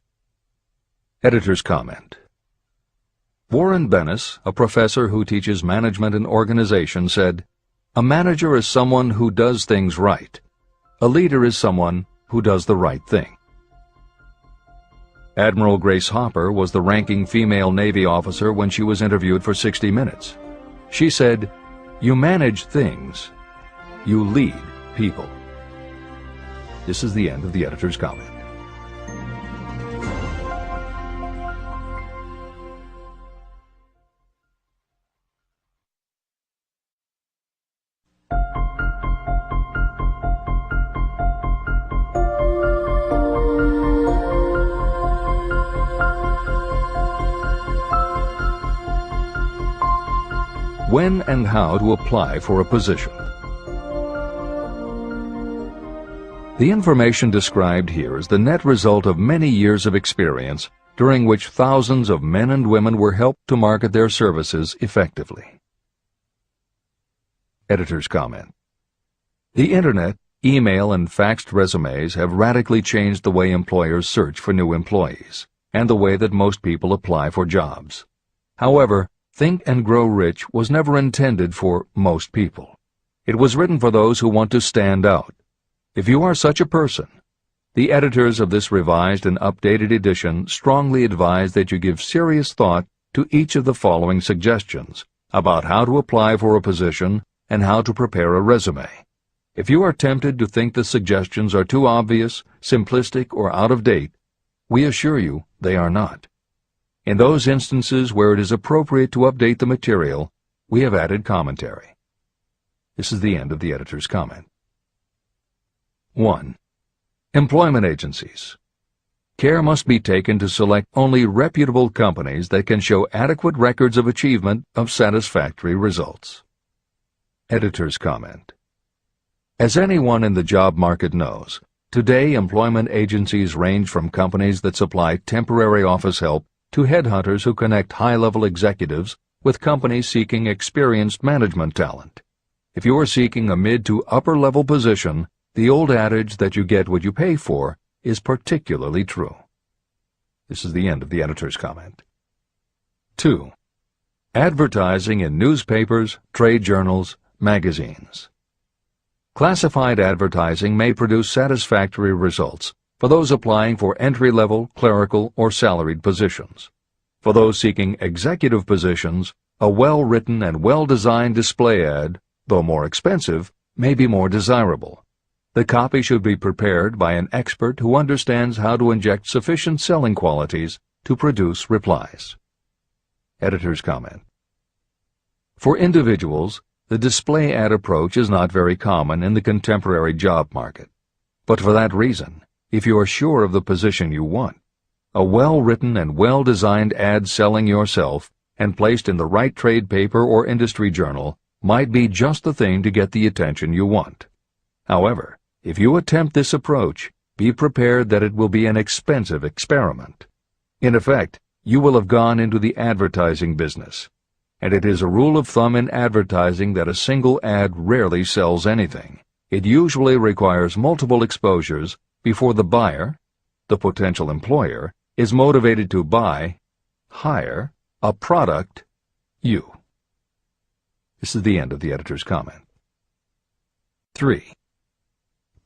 Editor's comment. Warren Bennis, a professor who teaches management and organization, said, "A manager is someone who does things right. A leader is someone who does the right thing." Admiral Grace Hopper was the ranking female Navy officer when she was interviewed for 60 Minutes. She said, "You manage things. You lead people." This is the end of the editor's comment. When and how to apply for a position. The information described here is the net result of many years of experience, during which thousands of men and women were helped to market their services effectively. Editor's comment. The Internet, email, and faxed resumes have radically changed the way employers search for new employees, and the way that most people apply for jobs. However, Think and Grow Rich was never intended for most people. It was written for those who want to stand out. If you are such a person, the editors of this revised and updated edition strongly advise that you give serious thought to each of the following suggestions about how to apply for a position and how to prepare a resume. If you are tempted to think the suggestions are too obvious, simplistic, or out of date, we assure you they are not. In those instances where it is appropriate to update the material, we have added commentary. This is the end of the editor's comment. 1. Employment agencies. Care must be taken to select only reputable companies that can show adequate records of achievement of satisfactory results. Editor's comment. As anyone in the job market knows, Today, employment agencies range from companies that supply temporary office help to headhunters who connect high-level executives with companies seeking experienced management talent. If you are seeking a mid to upper-level position, the old adage that you get what you pay for is particularly true. This is the end of the editor's comment. 2. Advertising in newspapers, trade journals, magazines. Classified advertising may produce satisfactory results for those applying for entry-level, clerical, or salaried positions. For those seeking executive positions, a well-written and well-designed display ad, though more expensive, may be more desirable. The copy should be prepared by an expert who understands how to inject sufficient selling qualities to produce replies. Editor's comment. For individuals, the display ad approach is not very common in the contemporary job market. But for that reason, if you are sure of the position you want, a well-written and well-designed ad selling yourself and placed in the right trade paper or industry journal might be just the thing to get the attention you want. However, if you attempt this approach, be prepared that it will be an expensive experiment. In effect, you will have gone into the advertising business, and it is a rule of thumb in advertising that a single ad rarely sells anything. It usually requires multiple exposures before the buyer, the potential employer, is motivated to buy, hire, a product, you. This is the end of the editor's comment. 3.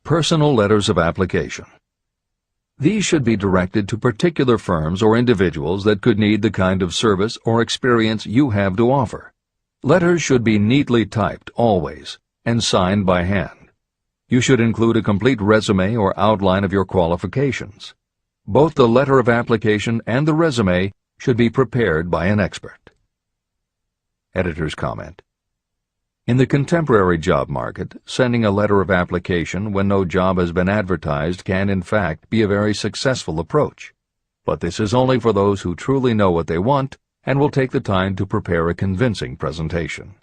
Personal letters of application. These should be directed to particular firms or individuals that could need the kind of service or experience you have to offer. Letters should be neatly typed always and signed by hand. You should include a complete resume or outline of your qualifications. Both the letter of application and the resume should be prepared by an expert. Editor's comment. In the contemporary job market, sending a letter of application when no job has been advertised can, in fact, be a very successful approach. But this is only for those who truly know what they want and will take the time to prepare a convincing presentation.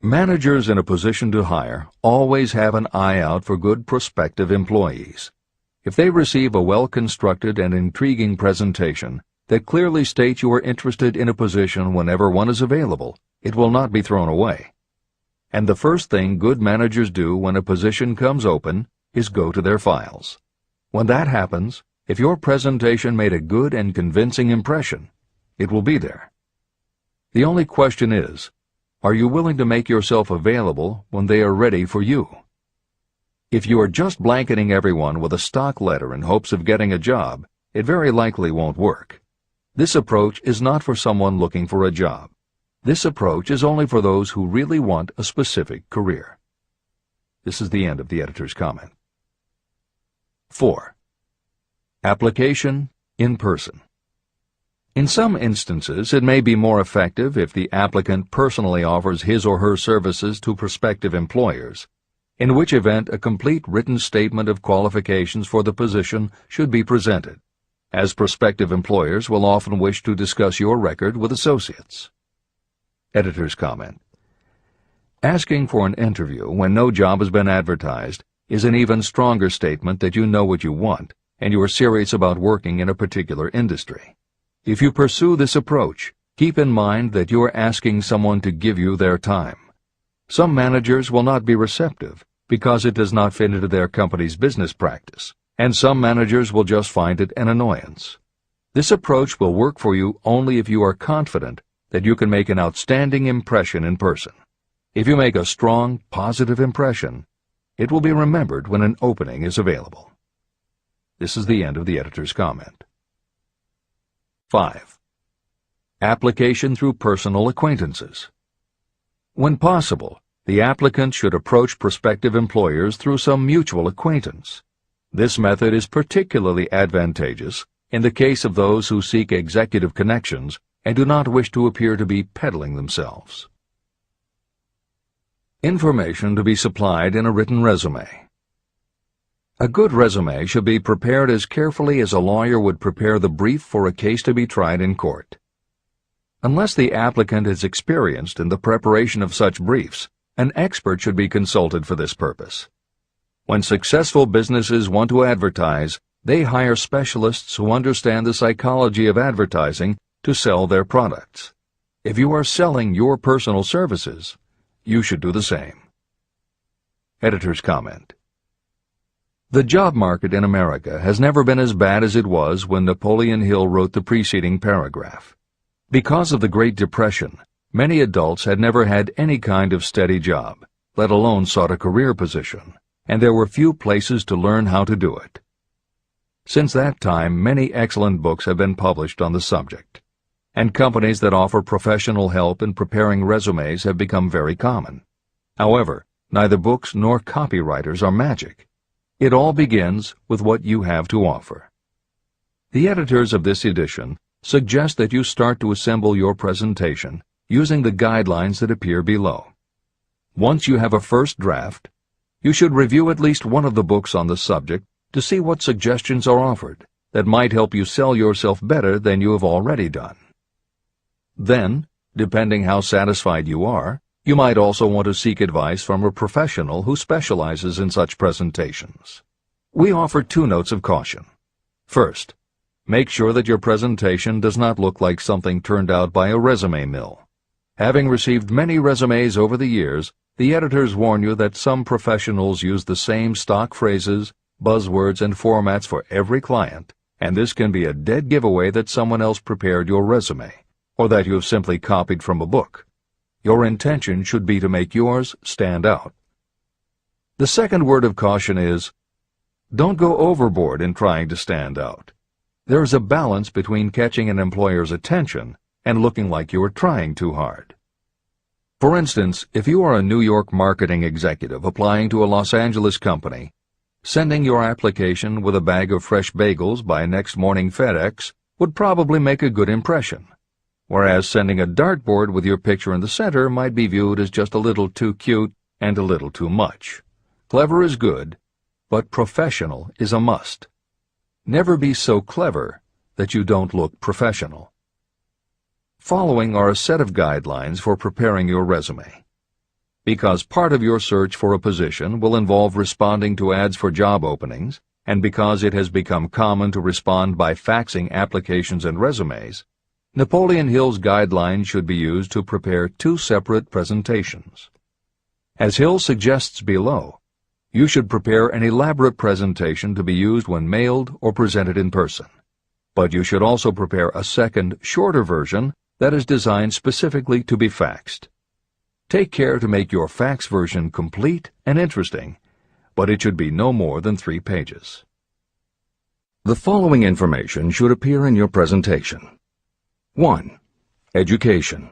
Managers in a position to hire always have an eye out for good prospective employees. If they receive a well-constructed and intriguing presentation that clearly states you are interested in a position whenever one is available, it will not be thrown away. And the first thing good managers do when a position comes open is go to their files. When that happens, if your presentation made a good and convincing impression, it will be there. The only question is, are you willing to make yourself available when they are ready for you? If you are just blanketing everyone with a stock letter in hopes of getting a job, it very likely won't work. This approach is not for someone looking for a job. This approach is only for those who really want a specific career. This is the end of the editor's comment. 4. Application in person. In some instances, it may be more effective if the applicant personally offers his or her services to prospective employers, in which event a complete written statement of qualifications for the position should be presented, as prospective employers will often wish to discuss your record with associates. Editor's comment. Asking for an interview when no job has been advertised is an even stronger statement that you know what you want and you are serious about working in a particular industry. If you pursue this approach, keep in mind that you are asking someone to give you their time. Some managers will not be receptive because it does not fit into their company's business practice, and some managers will just find it an annoyance. This approach will work for you only if you are confident that you can make an outstanding impression in person. If you make a strong, positive impression, it will be remembered when an opening is available. This is the end of the editor's comment. 5. Application through personal acquaintances. When possible, the applicant should approach prospective employers through some mutual acquaintance. This method is particularly advantageous in the case of those who seek executive connections and do not wish to appear to be peddling themselves. Information to be supplied in a written resume. A good resume should be prepared as carefully as a lawyer would prepare the brief for a case to be tried in court. Unless the applicant is experienced in the preparation of such briefs, an expert should be consulted for this purpose. When successful businesses want to advertise, they hire specialists who understand the psychology of advertising to sell their products. If you are selling your personal services, you should do the same. Editor's comment. The job market in America has never been as bad as it was when Napoleon Hill wrote the preceding paragraph. Because of the Great Depression, many adults had never had any kind of steady job, let alone sought a career position, and there were few places to learn how to do it. Since that time, many excellent books have been published on the subject, and companies that offer professional help in preparing resumes have become very common. However, neither books nor copywriters are magic. It all begins with what you have to offer. The editors of this edition suggest that you start to assemble your presentation using the guidelines that appear below. Once you have a first draft, you should review at least one of the books on the subject to see what suggestions are offered that might help you sell yourself better than you have already done. Then, depending how satisfied you are, you might also want to seek advice from a professional who specializes in such presentations. We offer 2 notes of caution. First, make sure that your presentation does not look like something turned out by a resume mill. Having received many resumes over the years, the editors warn you that some professionals use the same stock phrases, buzzwords, and formats for every client, and this can be a dead giveaway that someone else prepared your resume, or that you have simply copied from a book. Your intention should be to make yours stand out. The second word of caution is, don't go overboard in trying to stand out. There is a balance between catching an employer's attention and looking like you are trying too hard. For instance, if you are a New York marketing executive applying to a Los Angeles company, sending your application with a bag of fresh bagels by next morning FedEx would probably make a good impression, whereas sending a dartboard with your picture in the center might be viewed as just a little too cute and a little too much. Clever is good, but professional is a must. Never be so clever that you don't look professional. Following are a set of guidelines for preparing your resume. Because part of your search for a position will involve responding to ads for job openings, and because it has become common to respond by faxing applications and resumes, Napoleon Hill's guidelines should be used to prepare 2 separate presentations. As Hill suggests below, you should prepare an elaborate presentation to be used when mailed or presented in person. But you should also prepare a second, shorter version that is designed specifically to be faxed. Take care to make your fax version complete and interesting, but it should be no more than 3 pages. The following information should appear in your presentation. 1. Education.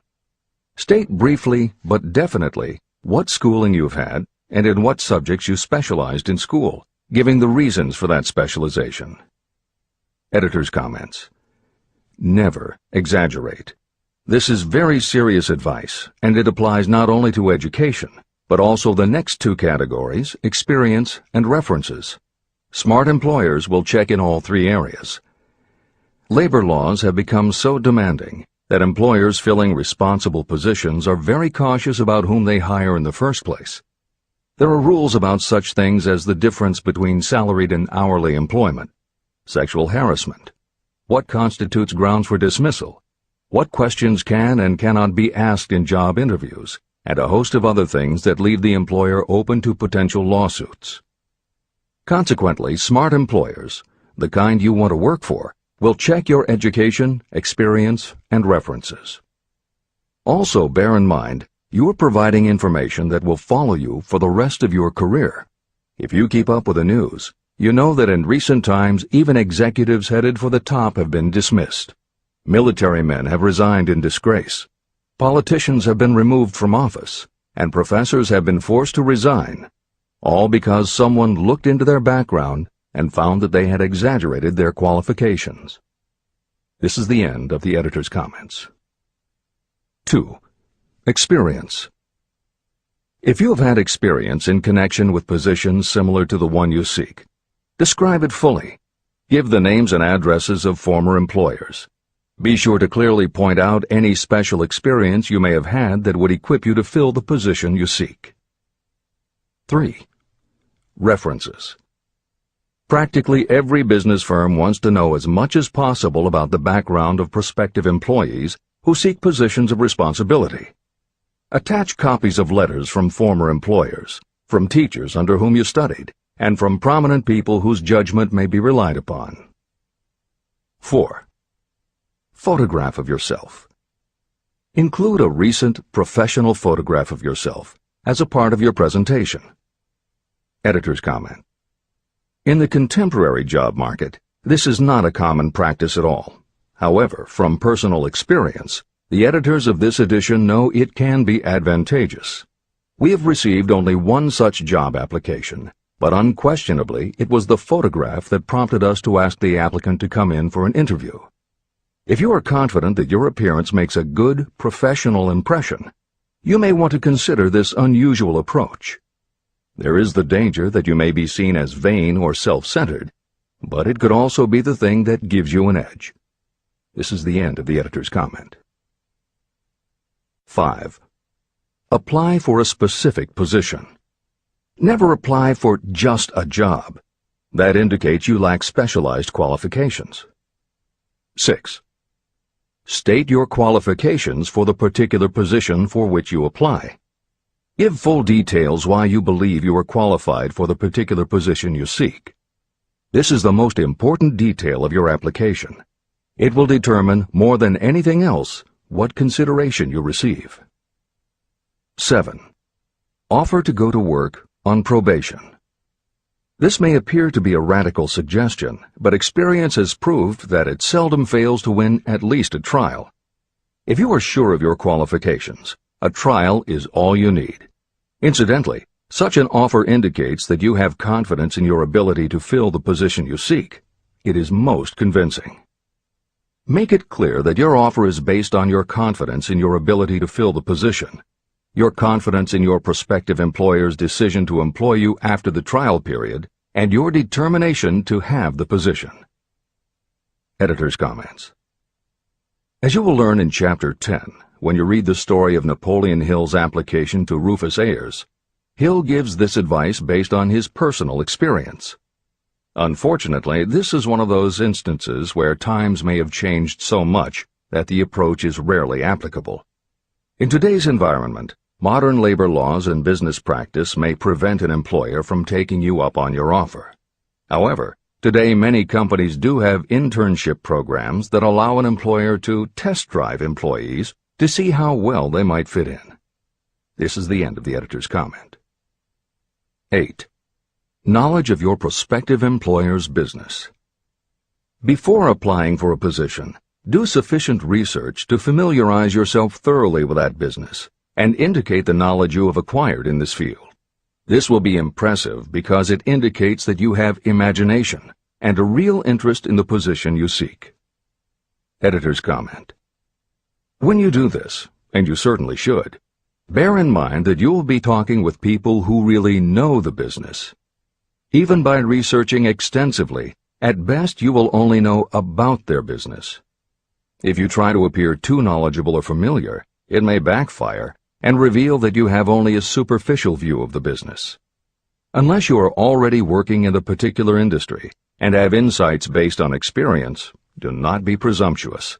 State briefly but definitely what schooling you've had and in what subjects you specialized in school, giving the reasons for that specialization. Editor's comments. Never exaggerate. This is very serious advice, and it applies not only to education, but also the next 2 categories, experience and references. Smart employers will check in all 3 areas. Labor laws have become so demanding that employers filling responsible positions are very cautious about whom they hire in the first place. There are rules about such things as the difference between salaried and hourly employment, sexual harassment, what constitutes grounds for dismissal, what questions can and cannot be asked in job interviews, and a host of other things that leave the employer open to potential lawsuits. Consequently, smart employers, the kind you want to work for, will check your education, experience, and references. Also, bear in mind, you are providing information that will follow you for the rest of your career. If you keep up with the news, you know that in recent times even executives headed for the top have been dismissed. Military men have resigned in disgrace. Politicians have been removed from office, and professors have been forced to resign, all because someone looked into their background and found that they had exaggerated their qualifications. This is the end of the editor's comments. 2. Experience. If you have had experience in connection with positions similar to the one you seek, describe it fully. Give the names and addresses of former employers. Be sure to clearly point out any special experience you may have had that would equip you to fill the position you seek. 3. References. Practically every business firm wants to know as much as possible about the background of prospective employees who seek positions of responsibility. Attach copies of letters from former employers, from teachers under whom you studied, and from prominent people whose judgment may be relied upon. 4. Photograph of yourself. Include a recent professional photograph of yourself as a part of your presentation. Editor's comment. In the contemporary job market, this is not a common practice at all. However, from personal experience, the editors of this edition know it can be advantageous. We have received only one such job application, but unquestionably it was the photograph that prompted us to ask the applicant to come in for an interview. If you are confident that your appearance makes a good, professional impression, you may want to consider this unusual approach. There is the danger that you may be seen as vain or self-centered, but it could also be the thing that gives you an edge. This is the end of the editor's comment. 5. Apply for a specific position. Never apply for just a job. That indicates you lack specialized qualifications. 6. State your qualifications for the particular position for which you apply. Give full details why you believe you are qualified for the particular position you seek. This is the most important detail of your application. It will determine, more than anything else, what consideration you receive. 7. Offer to go to work on probation. This may appear to be a radical suggestion, but experience has proved that it seldom fails to win at least a trial. If you are sure of your qualifications, a trial is all you need. Incidentally, such an offer indicates that you have confidence in your ability to fill the position you seek. It is most convincing. Make it clear that your offer is based on your confidence in your ability to fill the position, your confidence in your prospective employer's decision to employ you after the trial period, and your determination to have the position. Editor's comments. As you will learn in Chapter 10, when you read the story of Napoleon Hill's application to Rufus Ayers, Hill gives this advice based on his personal experience. Unfortunately, this is one of those instances where times may have changed so much that the approach is rarely applicable. In today's environment, modern labor laws and business practice may prevent an employer from taking you up on your offer. However, today many companies do have internship programs that allow an employer to test drive employees to see how well they might fit in. This is the end of the editor's comment. 8. Knowledge of your prospective employer's business. Before applying for a position, do sufficient research to familiarize yourself thoroughly with that business and indicate the knowledge you have acquired in this field. This will be impressive because it indicates that you have imagination and a real interest in the position you seek. Editor's comment. When you do this, and you certainly should, bear in mind that you will be talking with people who really know the business. Even by researching extensively, at best you will only know about their business. If you try to appear too knowledgeable or familiar, it may backfire and reveal that you have only a superficial view of the business. Unless you are already working in the particular industry and have insights based on experience, do not be presumptuous.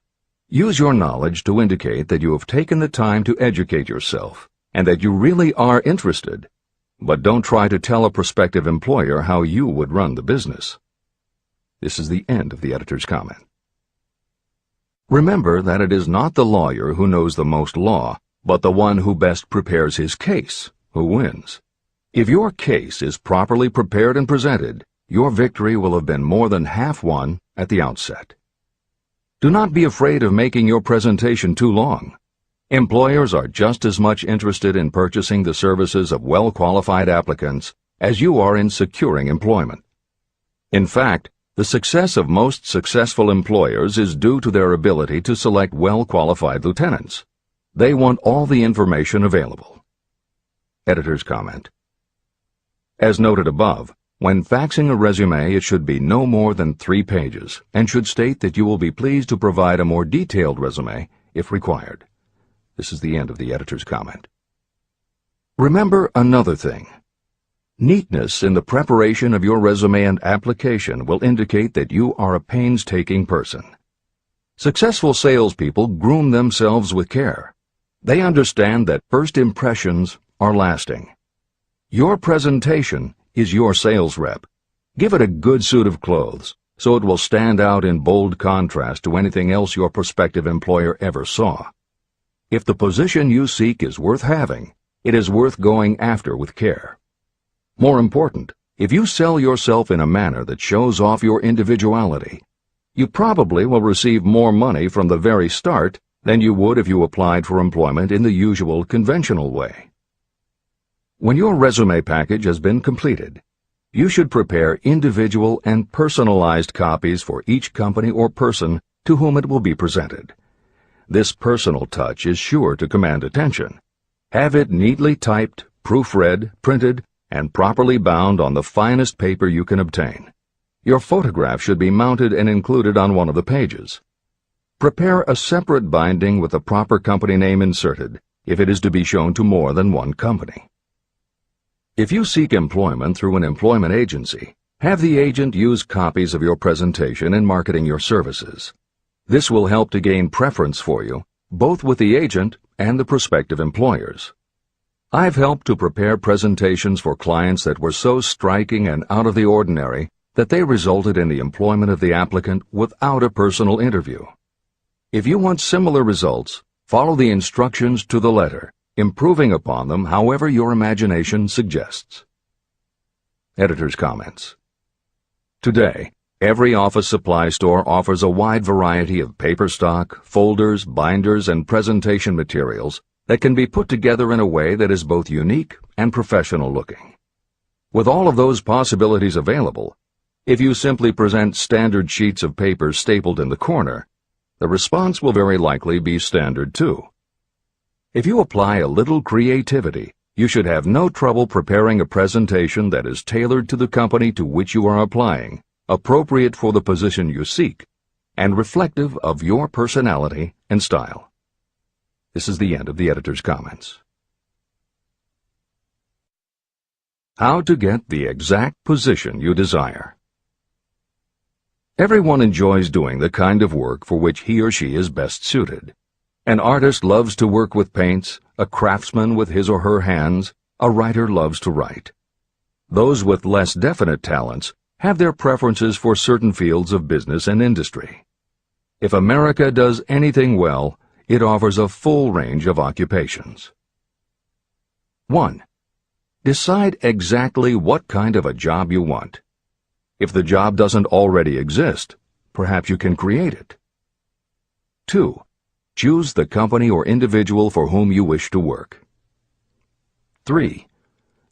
Use your knowledge to indicate that you have taken the time to educate yourself and that you really are interested, but don't try to tell a prospective employer how you would run the business. This is the end of the editor's comment. Remember that it is not the lawyer who knows the most law, but the one who best prepares his case who wins. If your case is properly prepared and presented, your victory will have been more than half won at the outset. Do not be afraid of making your presentation too long. Employers are just as much interested in purchasing the services of well-qualified applicants as you are in securing employment. In fact, the success of most successful employers is due to their ability to select well-qualified lieutenants. They want all the information available. Editor's comment. As noted above, when faxing a resume, it should be no more than 3 pages and should state that you will be pleased to provide a more detailed resume if required. This is the end of the editor's comment. Remember another thing. Neatness in the preparation of your resume and application will indicate that you are a painstaking person. Successful salespeople groom themselves with care. They understand that first impressions are lasting. Your presentation is your sales rep. Give it a good suit of clothes, so it will stand out in bold contrast to anything else your prospective employer ever saw. If the position you seek is worth having, it is worth going after with care. More important, if you sell yourself in a manner that shows off your individuality, you probably will receive more money from the very start than you would if you applied for employment in the usual conventional way. When your resume package has been completed, you should prepare individual and personalized copies for each company or person to whom it will be presented. This personal touch is sure to command attention. Have it neatly typed, proofread, printed, and properly bound on the finest paper you can obtain. Your photograph should be mounted and included on one of the pages. Prepare a separate binding with the proper company name inserted if it is to be shown to more than one company. If you seek employment through an employment agency, have the agent use copies of your presentation in marketing your services. This will help to gain preference for you, both with the agent and the prospective employers. I've helped to prepare presentations for clients that were so striking and out of the ordinary that they resulted in the employment of the applicant without a personal interview. If you want similar results, follow the instructions to the letter, improving upon them however your imagination suggests. Editor's comments. Today, every office supply store offers a wide variety of paper stock, folders, binders, and presentation materials that can be put together in a way that is both unique and professional looking. With all of those possibilities available, if you simply present standard sheets of paper stapled in the corner, the response will very likely be standard too. If you apply a little creativity, you should have no trouble preparing a presentation that is tailored to the company to which you are applying, appropriate for the position you seek, and reflective of your personality and style. This is the end of the editor's comments. How to get the exact position you desire. Everyone enjoys doing the kind of work for which he or she is best suited. An artist loves to work with paints, a craftsman with his or her hands, a writer loves to write. Those with less definite talents have their preferences for certain fields of business and industry. If America does anything well, it offers a full range of occupations. 1. Decide exactly what kind of a job you want. If the job doesn't already exist, perhaps you can create it. 2. Choose the company or individual for whom you wish to work. 3.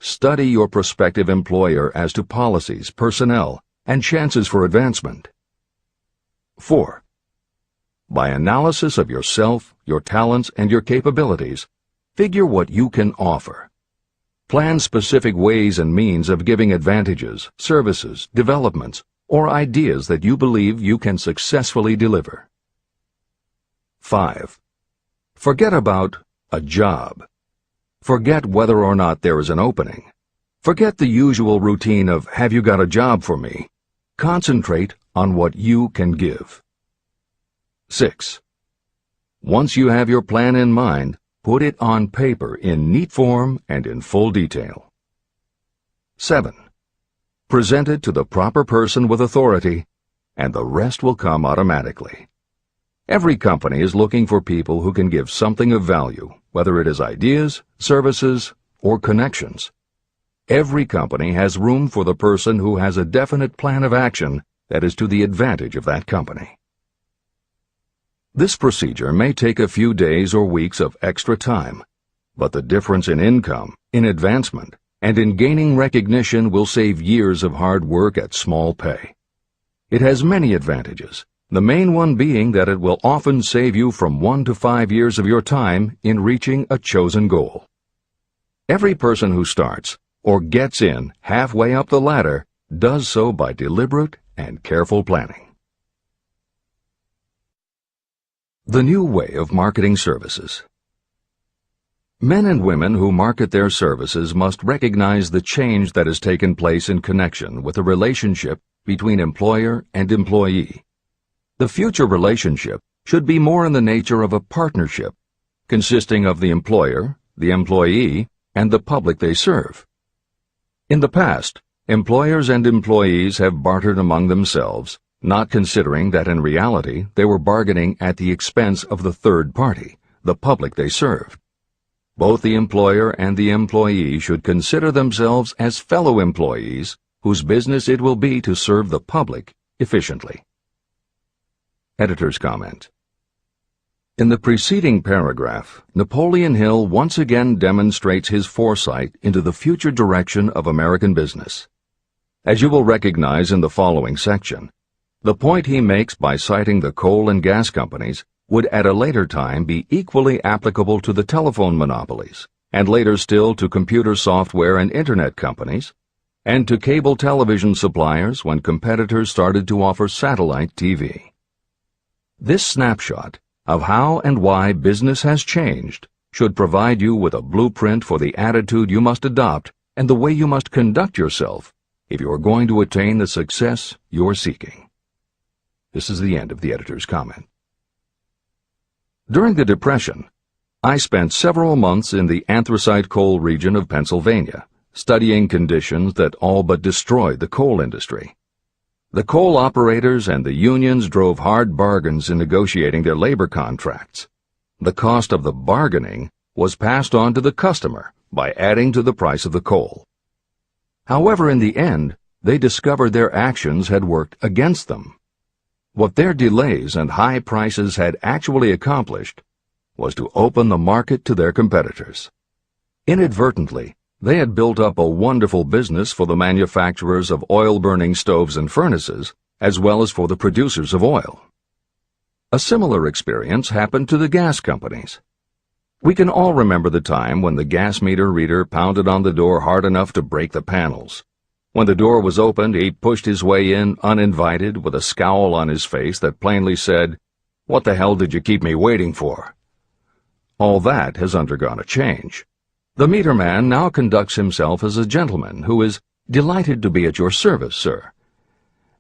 Study your prospective employer as to policies, personnel, and chances for advancement. 4. By analysis of yourself, your talents, and your capabilities, figure what you can offer. Plan specific ways and means of giving advantages, services, developments, or ideas that you believe you can successfully deliver. 5. Forget about a job. Forget whether or not there is an opening. Forget the usual routine of, have you got a job for me? Concentrate on what you can give. 6. Once you have your plan in mind, put it on paper in neat form and in full detail. 7. Present it to the proper person with authority, and the rest will come automatically. Every company is looking for people who can give something of value, whether it is ideas, services, or connections. Every company has room for the person who has a definite plan of action that is to the advantage of that company. This procedure may take a few days or weeks of extra time, but the difference in income, in advancement, and in gaining recognition will save years of hard work at small pay. It has many advantages, the main one being that it will often save you from 1 to 5 years of your time in reaching a chosen goal. Every person who starts, or gets in halfway up the ladder, does so by deliberate and careful planning. The new way of marketing services. Men and women who market their services must recognize the change that has taken place in connection with the relationship between employer and employee. The future relationship should be more in the nature of a partnership, consisting of the employer, the employee, and the public they serve. In the past, employers and employees have bartered among themselves, not considering that in reality they were bargaining at the expense of the third party, the public they served. Both the employer and the employee should consider themselves as fellow employees whose business it will be to serve the public efficiently. Editor's comment. In the preceding paragraph, Napoleon Hill once again demonstrates his foresight into the future direction of American business. As you will recognize in the following section, the point he makes by citing the coal and gas companies would at a later time be equally applicable to the telephone monopolies, and later still to computer software and internet companies, and to cable television suppliers when competitors started to offer satellite TV. This snapshot of how and why business has changed should provide you with a blueprint for the attitude you must adopt and the way you must conduct yourself if you are going to attain the success you are seeking. This is the end of the editor's comment. During the Depression, I spent several months in the anthracite coal region of Pennsylvania, studying conditions that all but destroyed the coal industry. The coal operators and the unions drove hard bargains in negotiating their labor contracts. The cost of the bargaining was passed on to the customer by adding to the price of the coal. However, in the end, they discovered their actions had worked against them. What their delays and high prices had actually accomplished was to open the market to their competitors. Inadvertently, they had built up a wonderful business for the manufacturers of oil-burning stoves and furnaces, as well as for the producers of oil. A similar experience happened to the gas companies. We can all remember the time when the gas meter reader pounded on the door hard enough to break the panels. When the door was opened, he pushed his way in uninvited with a scowl on his face that plainly said, "What the hell did you keep me waiting for?" All that has undergone a change. The meter man now conducts himself as a gentleman who is delighted to be at your service, sir.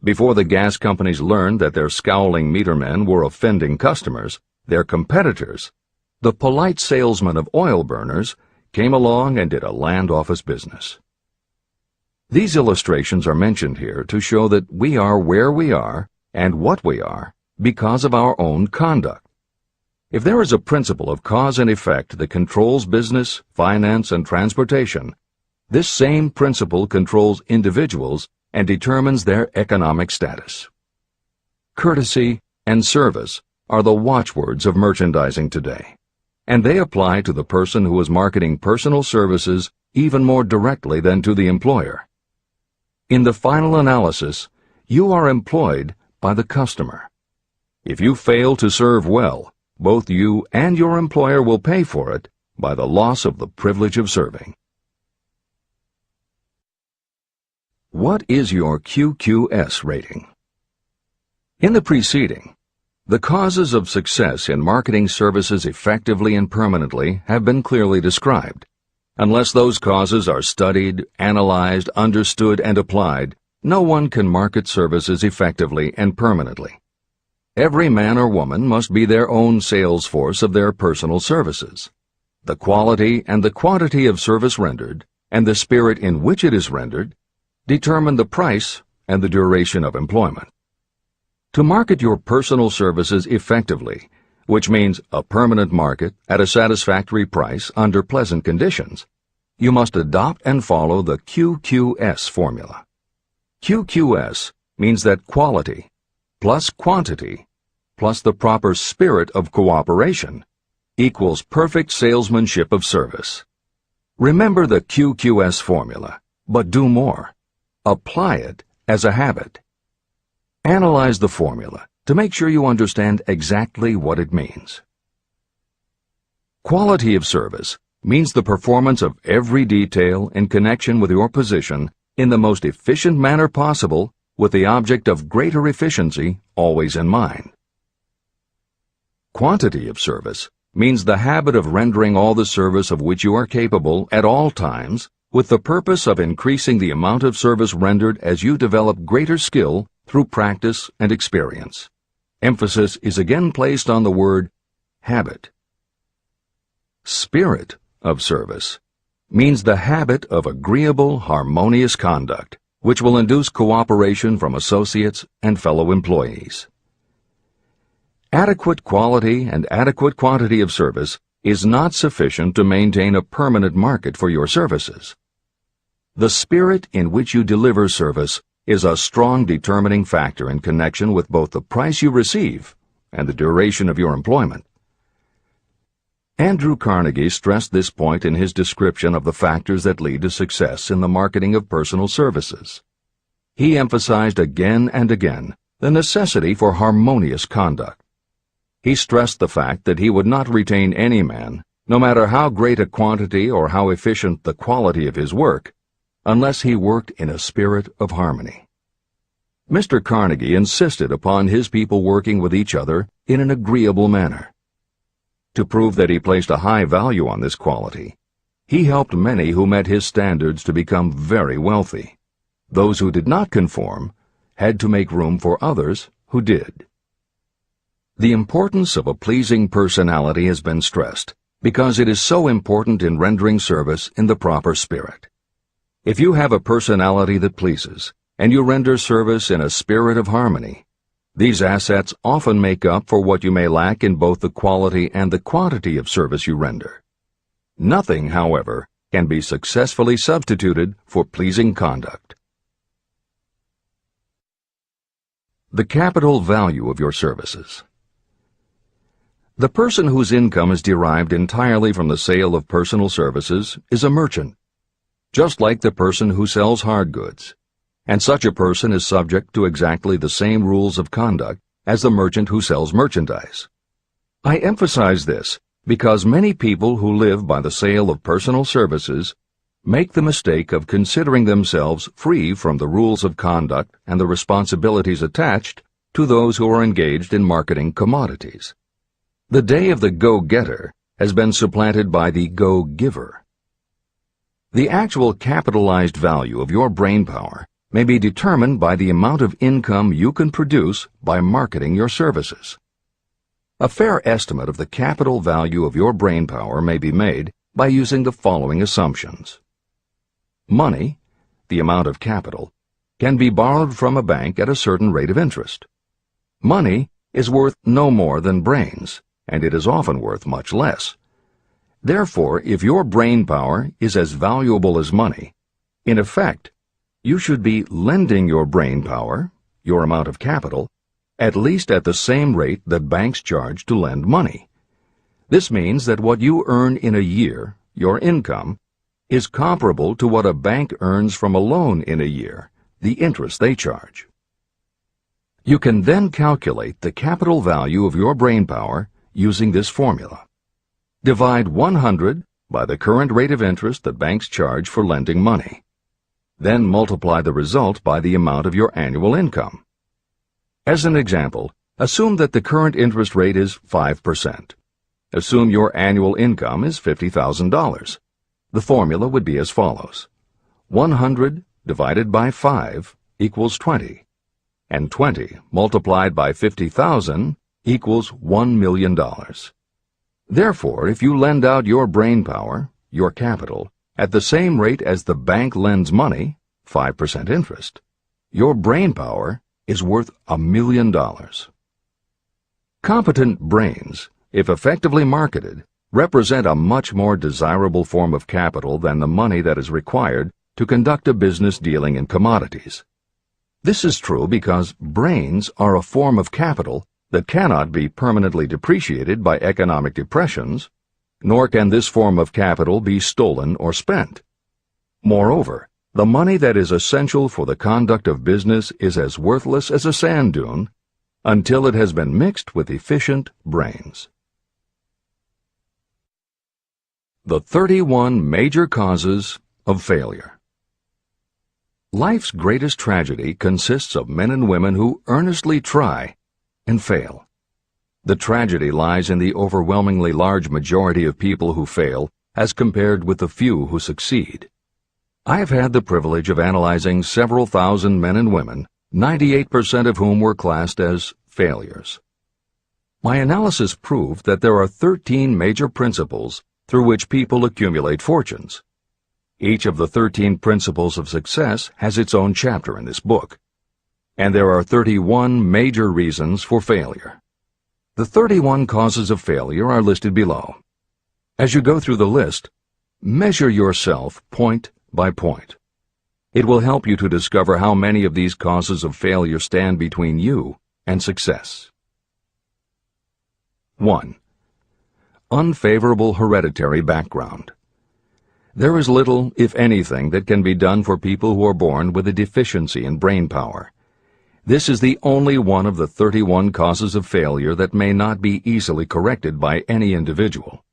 Before the gas companies learned that their scowling meter men were offending customers, their competitors, the polite salesmen of oil burners, came along and did a land office business. These illustrations are mentioned here to show that we are where we are and what we are because of our own conduct. If there is a principle of cause and effect that controls business, finance, and transportation, this same principle controls individuals and determines their economic status. Courtesy and service are the watchwords of merchandising today, and they apply to the person who is marketing personal services even more directly than to the employer. In the final analysis, you are employed by the customer. If you fail to serve well, both you and your employer will pay for it by the loss of the privilege of serving. What is your QQS rating? In the preceding, the causes of success in marketing services effectively and permanently have been clearly described. Unless those causes are studied, analyzed, understood, and applied, no one can market services effectively and permanently. Every man or woman must be their own sales force of their personal services. The quality and the quantity of service rendered, and the spirit in which it is rendered, determine the price and the duration of employment. To market your personal services effectively, which means a permanent market at a satisfactory price under pleasant conditions, you must adopt and follow the QQS formula. QQS means that quality plus quantity plus the proper spirit of cooperation equals perfect salesmanship of service. Remember the QQS formula, but do more. Apply it as a habit. Analyze the formula to make sure you understand exactly what it means. Quality of service means the performance of every detail in connection with your position in the most efficient manner possible with the object of greater efficiency always in mind. Quantity of service means the habit of rendering all the service of which you are capable at all times, with the purpose of increasing the amount of service rendered as you develop greater skill through practice and experience. Emphasis is again placed on the word habit. Spirit of service means the habit of agreeable, harmonious conduct, which will induce cooperation from associates and fellow employees. Adequate quality and adequate quantity of service is not sufficient to maintain a permanent market for your services. The spirit in which you deliver service is a strong determining factor in connection with both the price you receive and the duration of your employment. Andrew Carnegie stressed this point in his description of the factors that lead to success in the marketing of personal services. He emphasized again and again the necessity for harmonious conduct. He stressed the fact that he would not retain any man, no matter how great a quantity or how efficient the quality of his work, unless he worked in a spirit of harmony. Mr. Carnegie insisted upon his people working with each other in an agreeable manner. To prove that he placed a high value on this quality, he helped many who met his standards to become very wealthy. Those who did not conform had to make room for others who did. The importance of a pleasing personality has been stressed because it is so important in rendering service in the proper spirit. If you have a personality that pleases, and you render service in a spirit of harmony, these assets often make up for what you may lack in both the quality and the quantity of service you render. Nothing, however, can be successfully substituted for pleasing conduct. The capital value of your services. The person whose income is derived entirely from the sale of personal services is a merchant, just like the person who sells hard goods, and such a person is subject to exactly the same rules of conduct as the merchant who sells merchandise. I emphasize this because many people who live by the sale of personal services make the mistake of considering themselves free from the rules of conduct and the responsibilities attached to those who are engaged in marketing commodities. The day of the go-getter has been supplanted by the go-giver. The actual capitalized value of your brainpower may be determined by the amount of income you can produce by marketing your services. A fair estimate of the capital value of your brainpower may be made by using the following assumptions. Money, the amount of capital, can be borrowed from a bank at a certain rate of interest. Money is worth no more than brains, and it is often worth much less. Therefore, if your brainpower is as valuable as money, in effect, you should be lending your brainpower, your amount of capital, at least at the same rate that banks charge to lend money. This means that what you earn in a year, your income, is comparable to what a bank earns from a loan in a year, the interest they charge. You can then calculate the capital value of your brainpower using this formula. Divide 100 by the current rate of interest that banks charge for lending money. Then multiply the result by the amount of your annual income. As an example, assume that the current interest rate is 5%. Assume your annual income is $50,000. The formula would be as follows. 100 divided by 5 equals 20, and 20 multiplied by 50,000 equals $1 million. Therefore, if you lend out your brainpower, your capital, at the same rate as the bank lends money, 5% interest, your brainpower is worth $1 million. Competent brains, if effectively marketed, represent a much more desirable form of capital than the money that is required to conduct a business dealing in commodities. This is true because brains are a form of capital that cannot be permanently depreciated by economic depressions, nor can this form of capital be stolen or spent. Moreover, the money that is essential for the conduct of business is as worthless as a sand dune until it has been mixed with efficient brains. The 31 major causes of failure. Life's greatest tragedy consists of men and women who earnestly try and fail. The tragedy lies in the overwhelmingly large majority of people who fail as compared with the few who succeed. I have had the privilege of analyzing several thousand men and women, 98% of whom were classed as failures. My analysis proved that there are 13 major principles through which people accumulate fortunes. Each of the 13 principles of success has its own chapter in this book, and there are 31 major reasons for failure. The 31 causes of failure are listed below. As you go through the list, measure yourself point by point. It will help you to discover how many of these causes of failure stand between you and success. 1. Unfavorable hereditary background. There is little, if anything, that can be done for people who are born with a deficiency in brain power. This is the only one of the 31 causes of failure that may not be easily corrected by any individual.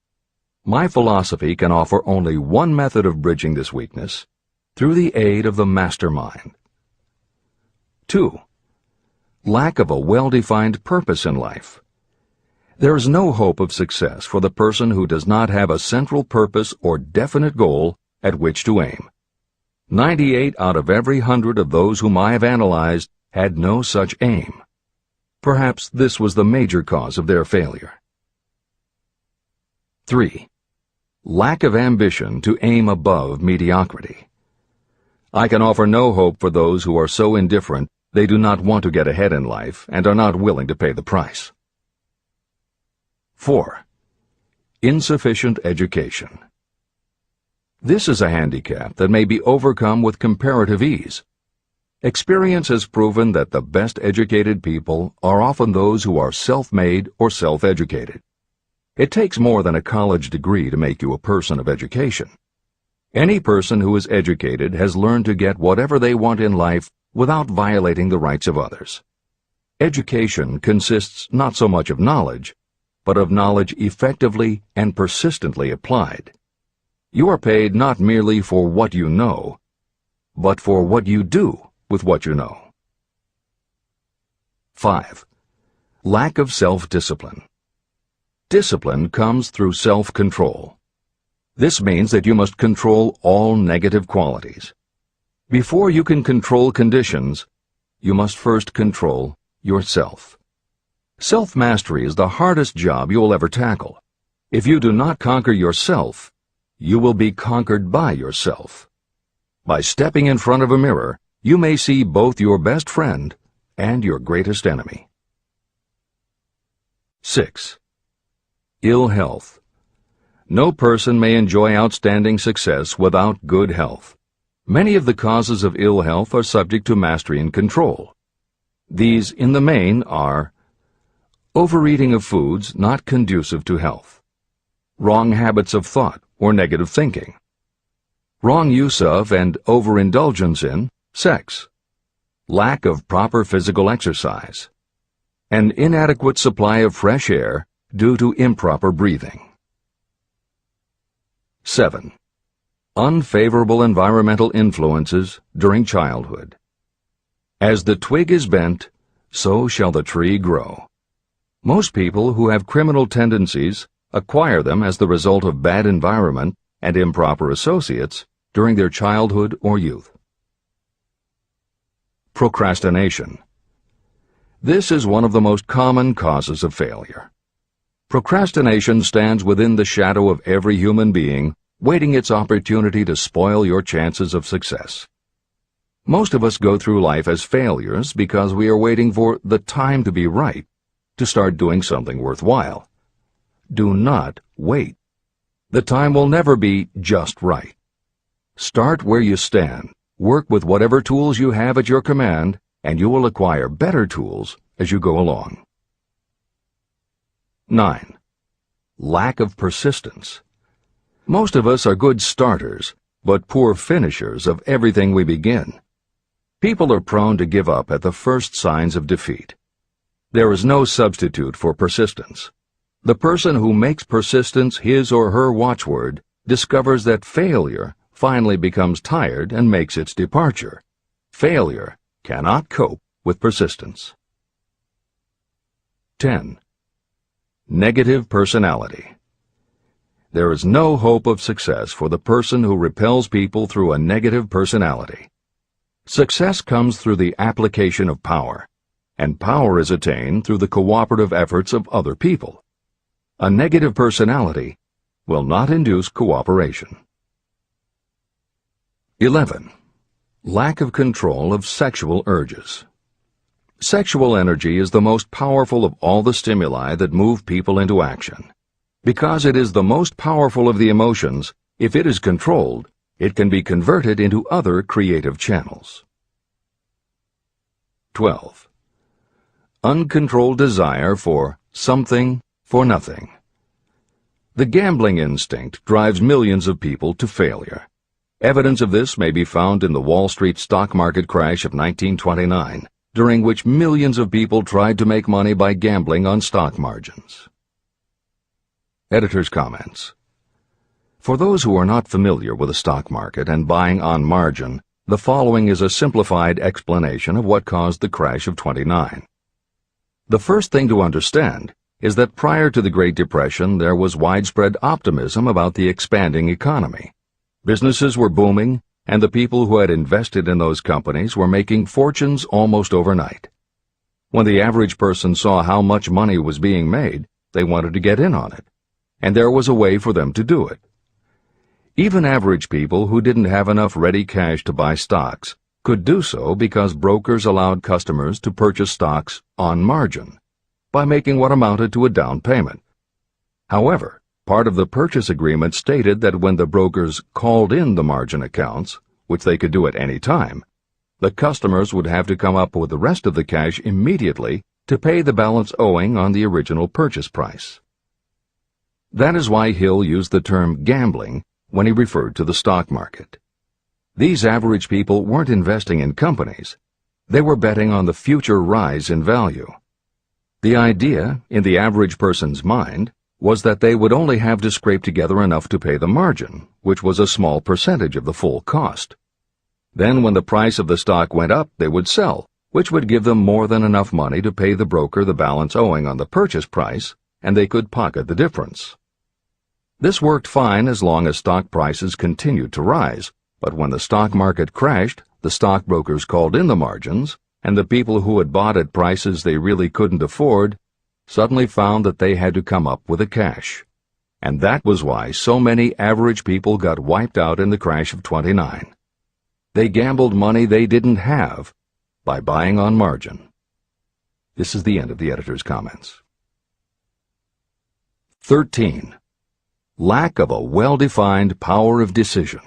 My philosophy can offer only one method of bridging this weakness, through the aid of the mastermind. 2. Lack of a well-defined purpose in life. There is no hope of success for the person who does not have a central purpose or definite goal at which to aim. 98 out of every 100 of those whom I have analyzed had no such aim. Perhaps this was the major cause of their failure. 3. Lack of ambition to aim above mediocrity. I can offer no hope for those who are so indifferent they do not want to get ahead in life and are not willing to pay the price. 4. Insufficient education. This is a handicap that may be overcome with comparative ease. Experience has proven that the best educated people are often those who are self-made or self-educated. It takes more than a college degree to make you a person of education. Any person who is educated has learned to get whatever they want in life without violating the rights of others. Education consists not so much of knowledge, but of knowledge effectively and persistently applied. You are paid not merely for what you know, but for what you do with what you know. 5. Lack of self-discipline. Discipline comes through self-control. This means that you must control all negative qualities. Before you can control conditions, you must first control yourself. Self-mastery is the hardest job you will ever tackle. If you do not conquer yourself, you will be conquered by yourself. By stepping in front of a mirror, you may see both your best friend and your greatest enemy. 6. Ill health. No person may enjoy outstanding success without good health. Many of the causes of ill health are subject to mastery and control. These, in the main, are overeating of foods not conducive to health, wrong habits of thought or negative thinking, wrong use of and overindulgence in sex, lack of proper physical exercise, an inadequate supply of fresh air due to improper breathing. 7. Unfavorable environmental influences during childhood. As the twig is bent, so shall the tree grow. Most people who have criminal tendencies acquire them as the result of bad environment and improper associates during their childhood or youth. Procrastination. This is one of the most common causes of failure. Procrastination stands within the shadow of every human being, waiting its opportunity to spoil your chances of success. Most of us go through life as failures because we are waiting for the time to be right to start doing something worthwhile. Do not wait. The time will never be just right. Start where you stand, work with whatever tools you have at your command, and you will acquire better tools as you go along. 9. Lack of persistence. Most of us are good starters, but poor finishers of everything we begin. People are prone to give up at the first signs of defeat. There is no substitute for persistence. The person who makes persistence his or her watchword discovers that failure finally becomes tired and makes its departure. Failure cannot cope with persistence. 10. Negative personality. There is no hope of success for the person who repels people through a negative personality. Success comes through the application of power, and power is attained through the cooperative efforts of other people. A negative personality will not induce cooperation. 11. Lack of control of sexual urges. Sexual energy is the most powerful of all the stimuli that move people into action. Because it is the most powerful of the emotions, if it is controlled, it can be converted into other creative channels. 12. Uncontrolled desire for something for nothing. The gambling instinct drives millions of people to failure. Evidence of this may be found in the Wall Street stock market crash of 1929, during which millions of people tried to make money by gambling on stock margins. Editor's comments. For those who are not familiar with the stock market and buying on margin, the following is a simplified explanation of what caused the crash of '29. The first thing to understand is that prior to the Great Depression there was widespread optimism about the expanding economy. Businesses were booming, and the people who had invested in those companies were making fortunes almost overnight. When the average person saw how much money was being made, they wanted to get in on it, and there was a way for them to do it. Even average people who didn't have enough ready cash to buy stocks could do so because brokers allowed customers to purchase stocks on margin by making what amounted to a down payment. However, part of the purchase agreement stated that when the brokers called in the margin accounts, which they could do at any time, the customers would have to come up with the rest of the cash immediately to pay the balance owing on the original purchase price. That is why Hill used the term gambling when he referred to the stock market. These average people weren't investing in companies. They were betting on the future rise in value. The idea, in the average person's mind, was that they would only have to scrape together enough to pay the margin, which was a small percentage of the full cost. Then when the price of the stock went up, they would sell, which would give them more than enough money to pay the broker the balance owing on the purchase price, and they could pocket the difference. This worked fine as long as stock prices continued to rise, but when the stock market crashed, the stockbrokers called in the margins, and the people who had bought at prices they really couldn't afford suddenly found that they had to come up with the cash. And that was why so many average people got wiped out in the crash of '29. They gambled money they didn't have by buying on margin. This is the end of the editor's comments. 13. Lack of a well-defined power of decision.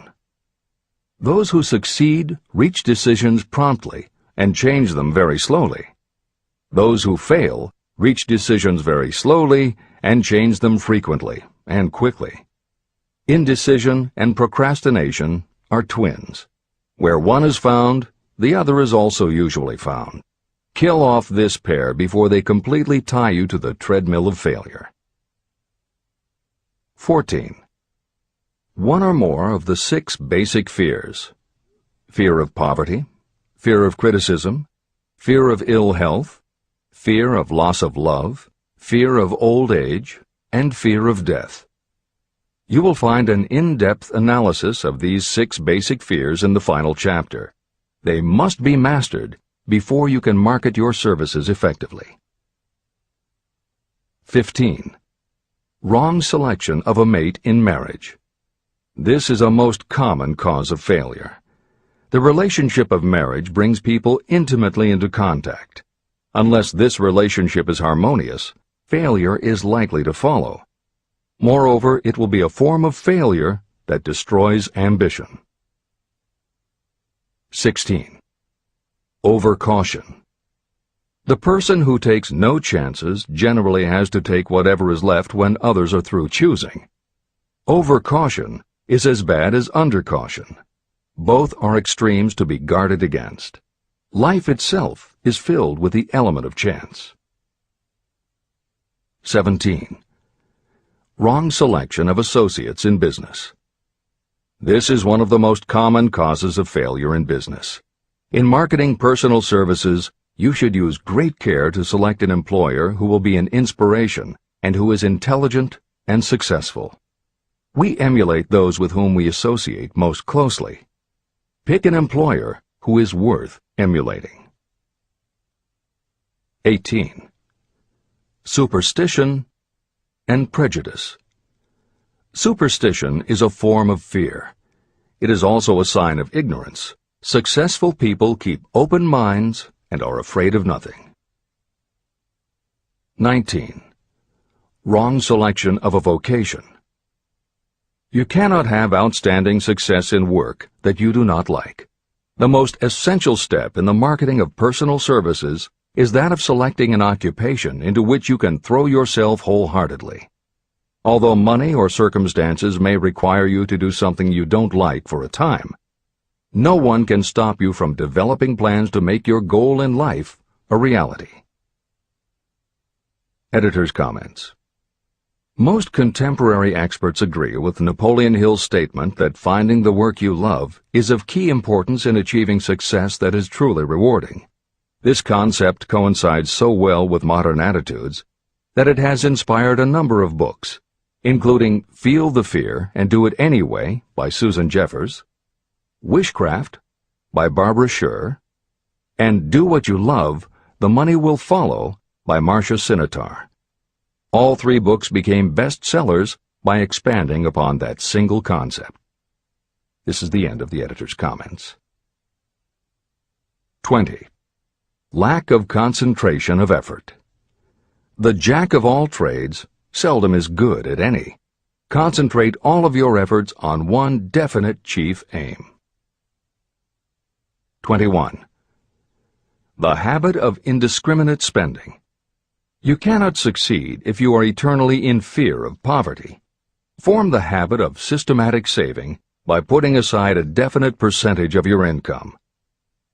Those who succeed reach decisions promptly and change them very slowly. Those who fail reach decisions very slowly and change them frequently and quickly. Indecision and procrastination are twins. Where one is found, the other is also usually found. Kill off this pair before they completely tie you to the treadmill of failure. 14. One or more of the 6 basic fears: fear of poverty, fear of criticism, fear of ill health, fear of loss of love, fear of old age, and fear of death. You will find an in-depth analysis of these 6 basic fears in the final chapter. They must be mastered before you can market your services effectively. 15. Wrong selection of a mate in marriage. This is a most common cause of failure. The relationship of marriage brings people intimately into contact. Unless this relationship is harmonious, failure is likely to follow. Moreover, it will be a form of failure that destroys ambition. 16. Overcaution. The person who takes no chances generally has to take whatever is left when others are through choosing. Overcaution is as bad as undercaution. Both are extremes to be guarded against. Life itself is filled with the element of chance. 17. Wrong selection of associates in business. This is one of the most common causes of failure in business. In marketing personal services, you should use great care to select an employer who will be an inspiration and who is intelligent and successful. We emulate those with whom we associate most closely. Pick an employer who is worth emulating. 18. Superstition and prejudice. Superstition is a form of fear. It is also a sign of ignorance. Successful people keep open minds and are afraid of nothing. 19. Wrong selection of a vocation. You cannot have outstanding success in work that you do not like. The most essential step in the marketing of personal services is that of selecting an occupation into which you can throw yourself wholeheartedly. Although money or circumstances may require you to do something you don't like for a time, no one can stop you from developing plans to make your goal in life a reality. Editor's comments. Most contemporary experts agree with Napoleon Hill's statement that finding the work you love is of key importance in achieving success that is truly rewarding. This concept coincides so well with modern attitudes that it has inspired a number of books, including Feel the Fear and Do It Anyway by Susan Jeffers, Wishcraft by Barbara Sher, and Do What You Love, The Money Will Follow by Marcia Sinitar. All three books became bestsellers by expanding upon that single concept. This is the end of the editor's comments. 20. Lack of concentration of effort. The jack of all trades seldom is good at any. Concentrate all of your efforts on one definite chief aim. 21. The habit of indiscriminate spending. You cannot succeed if you are eternally in fear of poverty. Form the habit of systematic saving by putting aside a definite percentage of your income.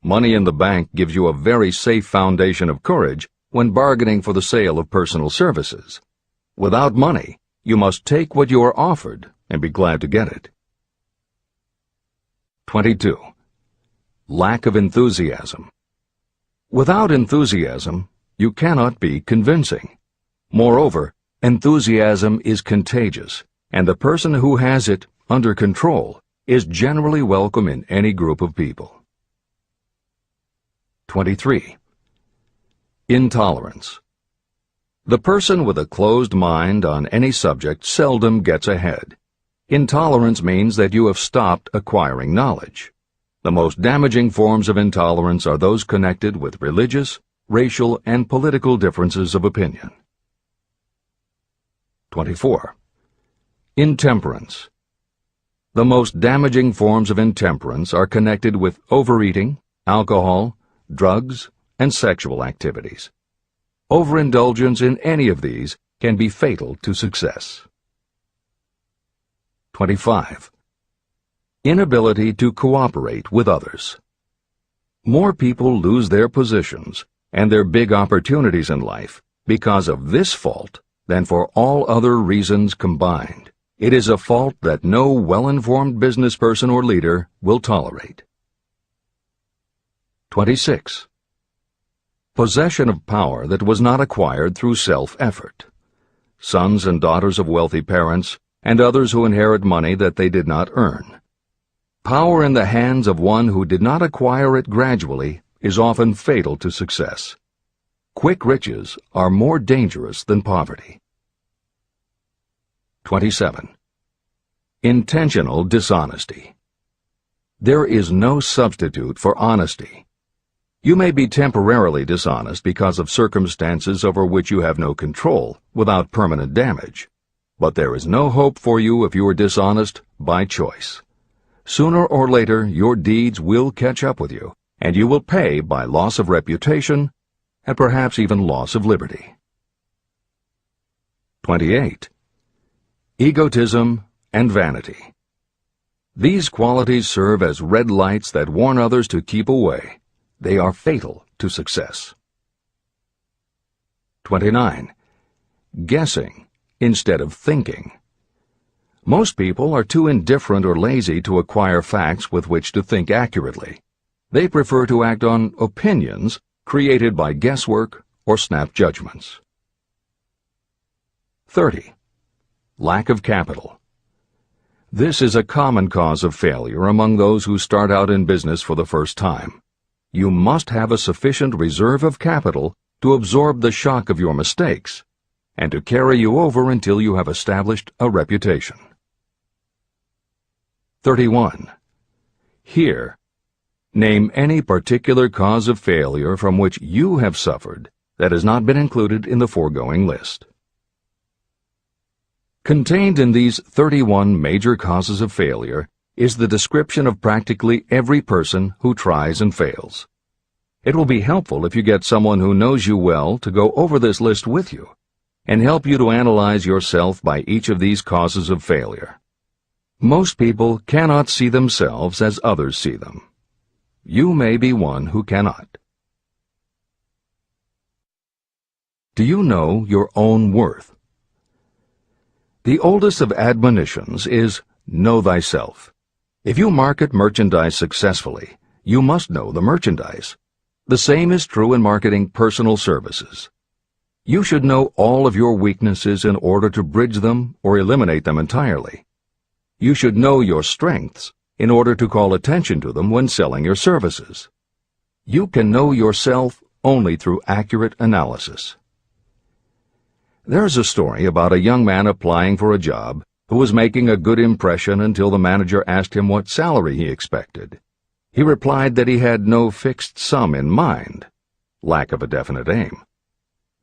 Money in the bank gives you a very safe foundation of courage when bargaining for the sale of personal services. Without money, you must take what you are offered and be glad to get it. 22. Lack of enthusiasm. Without enthusiasm, you cannot be convincing. Moreover, enthusiasm is contagious, and the person who has it under control is generally welcome in any group of people. 23. Intolerance. The person with a closed mind on any subject seldom gets ahead. Intolerance means that you have stopped acquiring knowledge. The most damaging forms of intolerance are those connected with religious, racial, and political differences of opinion. 24. Intemperance. The most damaging forms of intemperance are connected with overeating, alcohol, drugs, and sexual activities. Overindulgence in any of these can be fatal to success. 25. Inability to cooperate with others. More people lose their positions and their big opportunities in life because of this fault than for all other reasons combined. It is a fault that no well-informed business person or leader will tolerate. 26. Possession of power that was not acquired through self-effort. Sons and daughters of wealthy parents, and others who inherit money that they did not earn. Power in the hands of one who did not acquire it gradually is often fatal to success. Quick riches are more dangerous than poverty. 27. Intentional dishonesty. There is no substitute for honesty. You may be temporarily dishonest because of circumstances over which you have no control without permanent damage, but there is no hope for you if you are dishonest by choice. Sooner or later, your deeds will catch up with you, and you will pay by loss of reputation and perhaps even loss of liberty. 28. Egotism and vanity. These qualities serve as red lights that warn others to keep away. They are fatal to success. 29. Guessing instead of thinking. Most people are too indifferent or lazy to acquire facts with which to think accurately. They prefer to act on opinions created by guesswork or snap judgments. 30. Lack of capital. This is a common cause of failure among those who start out in business for the first time. You must have a sufficient reserve of capital to absorb the shock of your mistakes and to carry you over until you have established a reputation. 31. Here, name any particular cause of failure from which you have suffered that has not been included in the foregoing list. Contained in these 31 major causes of failure is the description of practically every person who tries and fails. It will be helpful if you get someone who knows you well to go over this list with you and help you to analyze yourself by each of these causes of failure. Most people cannot see themselves as others see them. You may be one who cannot. Do you know your own worth? The oldest of admonitions is, know thyself. If you market merchandise successfully, you must know the merchandise. The same is true in marketing personal services. You should know all of your weaknesses in order to bridge them or eliminate them entirely. You should know your strengths in order to call attention to them when selling your services. You can know yourself only through accurate analysis. There's a story about a young man applying for a job who was making a good impression until the manager asked him what salary he expected. He replied that he had no fixed sum in mind, lack of a definite aim.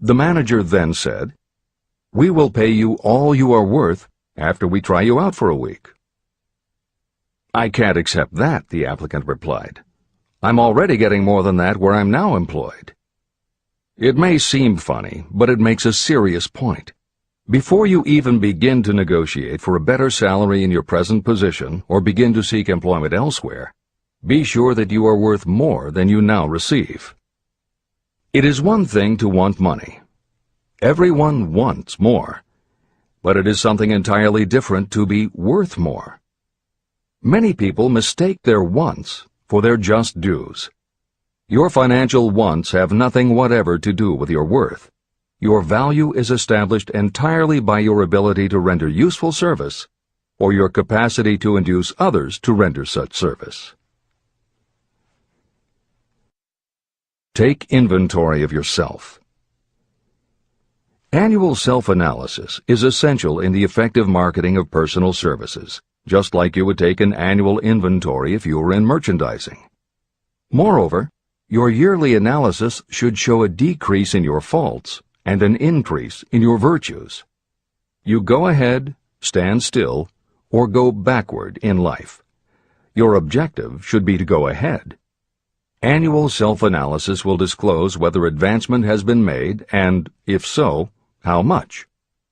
The manager then said, "We will pay you all you are worth after we try you out for a week." "I can't accept that," the applicant replied. "I'm already getting more than that where I'm now employed." It may seem funny, but it makes a serious point. Before you even begin to negotiate for a better salary in your present position or begin to seek employment elsewhere, be sure that you are worth more than you now receive. It is one thing to want money. Everyone wants more, but it is something entirely different to be worth more. Many people mistake their wants for their just dues. Your financial wants have nothing whatever to do with your worth. Your value is established entirely by your ability to render useful service or your capacity to induce others to render such service. Take inventory of yourself. Annual self-analysis is essential in the effective marketing of personal services, just like you would take an annual inventory if you were in merchandising. Moreover, your yearly analysis should show a decrease in your faults and an increase in your virtues. You go ahead, stand still, or go backward in life. Your objective should be to go ahead. Annual self-analysis will disclose whether advancement has been made and, if so, how much.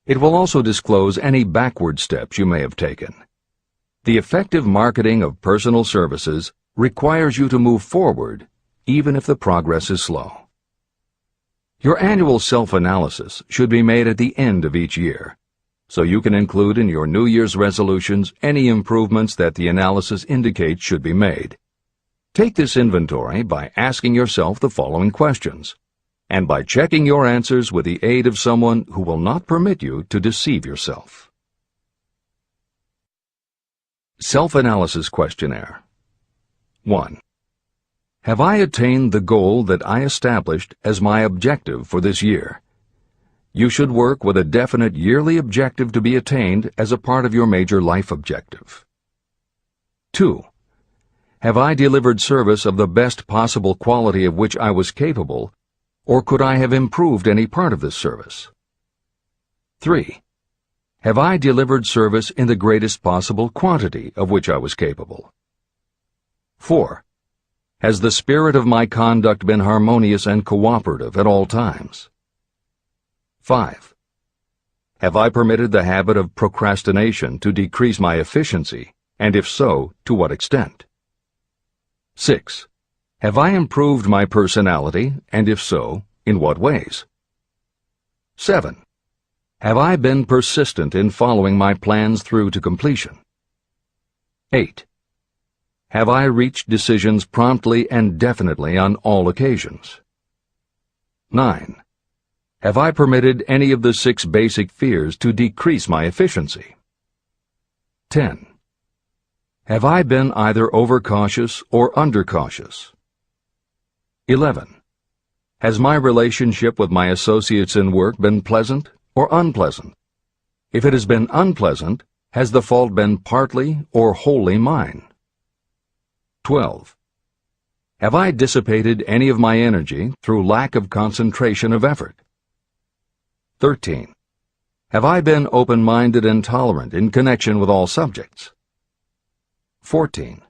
It will also disclose any backward steps you may have taken. The effective marketing of personal services requires you to move forward even if the progress is slow. Your annual self-analysis should be made at the end of each year, so you can include in your New Year's resolutions any improvements that the analysis indicates should be made. Take this inventory by asking yourself the following questions, and by checking your answers with the aid of someone who will not permit you to deceive yourself. Self-analysis questionnaire. 1. Have I attained the goal that I established as my objective for this year? You should work with a definite yearly objective to be attained as a part of your major life objective. 2. Have I delivered service of the best possible quality of which I was capable, or could I have improved any part of this service? 3. Have I delivered service in the greatest possible quantity of which I was capable? 4. Has the spirit of my conduct been harmonious and cooperative at all times? 5. Have I permitted the habit of procrastination to decrease my efficiency, and if so, to what extent? 6. Have I improved my personality, and if so, in what ways? 7. Have I been persistent in following my plans through to completion? 8. Have I reached decisions promptly and definitely on all occasions? 9. Have I permitted any of the 6 basic fears to decrease my efficiency? 10. Have I been either overcautious or undercautious? 11. Has my relationship with my associates in work been pleasant or unpleasant? If it has been unpleasant, has the fault been partly or wholly mine? 12. Have I dissipated any of my energy through lack of concentration of effort? 13. Have I been open-minded and tolerant in connection with all subjects? 14.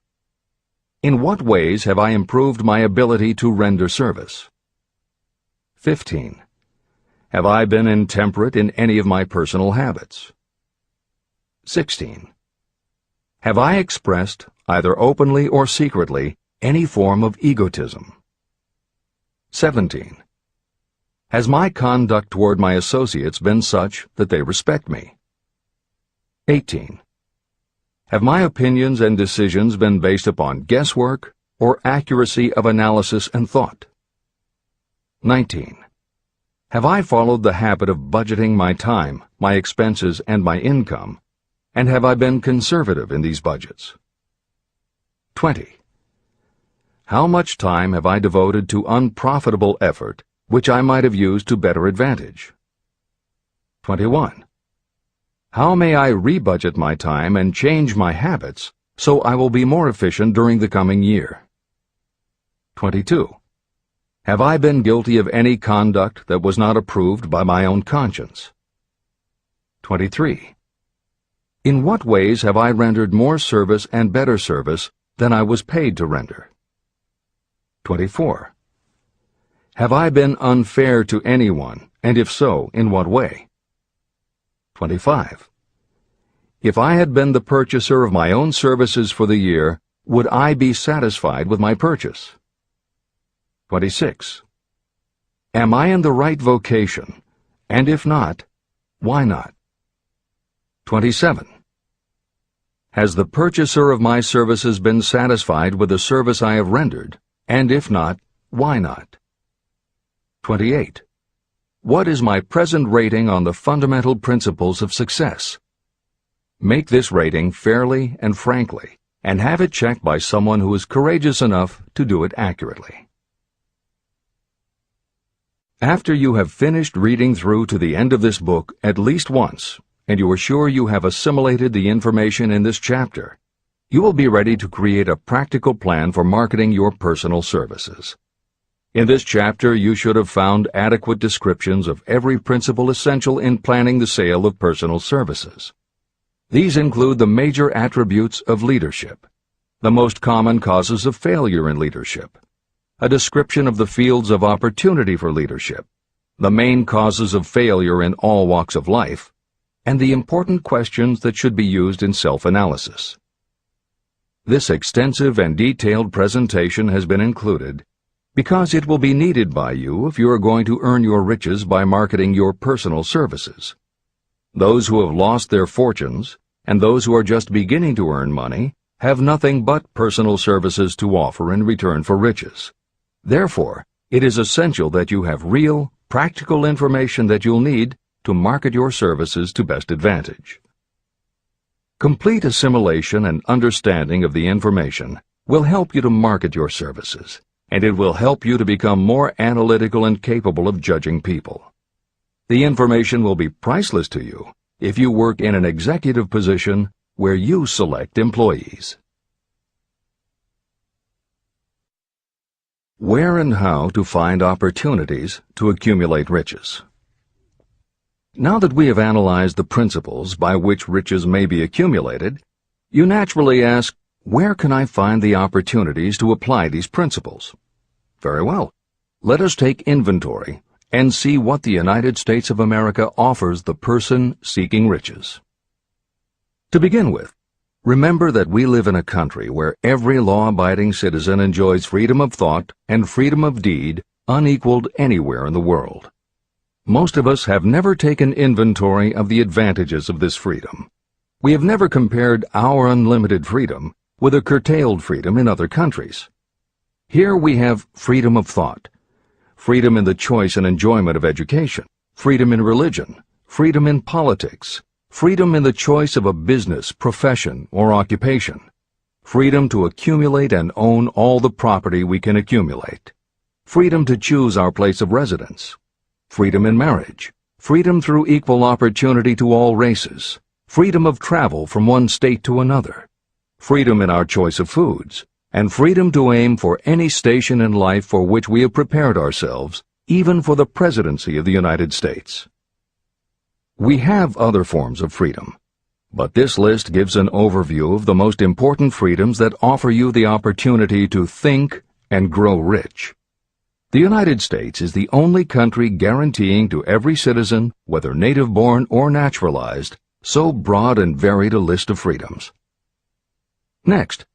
In what ways have I improved my ability to render service? 15. Have I been intemperate in any of my personal habits? 16. Have I expressed, either openly or secretly, any form of egotism? 17. Has my conduct toward my associates been such that they respect me? 18. Have my opinions and decisions been based upon guesswork or accuracy of analysis and thought? 19. Have I followed the habit of budgeting my time, my expenses, and my income, and have I been conservative in these budgets? 20. How much time have I devoted to unprofitable effort which I might have used to better advantage? 21. How may I rebudget my time and change my habits so I will be more efficient during the coming year? 22. Have I been guilty of any conduct that was not approved by my own conscience? 23. In what ways have I rendered more service and better service than I was paid to render? 24. Have I been unfair to anyone, and if so, in what way? 25. If I had been the purchaser of my own services for the year, would I be satisfied with my purchase? 26. Am I in the right vocation, and if not, why not? 27. Has the purchaser of my services been satisfied with the service I have rendered, and if not, why not? 28. What is my present rating on the fundamental principles of success? Make this rating fairly and frankly, and have it checked by someone who is courageous enough to do it accurately. After you have finished reading through to the end of this book at least once, and you are sure you have assimilated the information in this chapter, you will be ready to create a practical plan for marketing your personal services. In this chapter, you should have found adequate descriptions of every principle essential in planning the sale of personal services. These include the major attributes of leadership, the most common causes of failure in leadership, a description of the fields of opportunity for leadership, the main causes of failure in all walks of life, and the important questions that should be used in self-analysis. This extensive and detailed presentation has been included because it will be needed by you if you are going to earn your riches by marketing your personal services. Those who have lost their fortunes and those who are just beginning to earn money have nothing but personal services to offer in return for riches. Therefore, it is essential that you have real, practical information that you'll need to market your services to best advantage. Complete assimilation and understanding of the information will help you to market your services, and it will help you to become more analytical and capable of judging people. The information will be priceless to you if you work in an executive position where you select employees. Where and how to find opportunities to accumulate riches. Now that we have analyzed the principles by which riches may be accumulated, you naturally ask, where can I find the opportunities to apply these principles? Very well. Let us take inventory and see what the United States of America offers the person seeking riches. To begin with, remember that we live in a country where every law-abiding citizen enjoys freedom of thought and freedom of deed unequaled anywhere in the world. Most of us have never taken inventory of the advantages of this freedom. We have never compared our unlimited freedom with a curtailed freedom in other countries. Here we have freedom of thought, freedom in the choice and enjoyment of education, freedom in religion, freedom in politics, freedom in the choice of a business, profession, or occupation, freedom to accumulate and own all the property we can accumulate, freedom to choose our place of residence, freedom in marriage, freedom through equal opportunity to all races, freedom of travel from one state to another, freedom in our choice of foods, and freedom to aim for any station in life for which we have prepared ourselves, even for the presidency of the United States. We have other forms of freedom, but this list gives an overview of the most important freedoms that offer you the opportunity to think and grow rich. The United States is the only country guaranteeing to every citizen, whether native-born or naturalized, so broad and varied a list of freedoms. Next,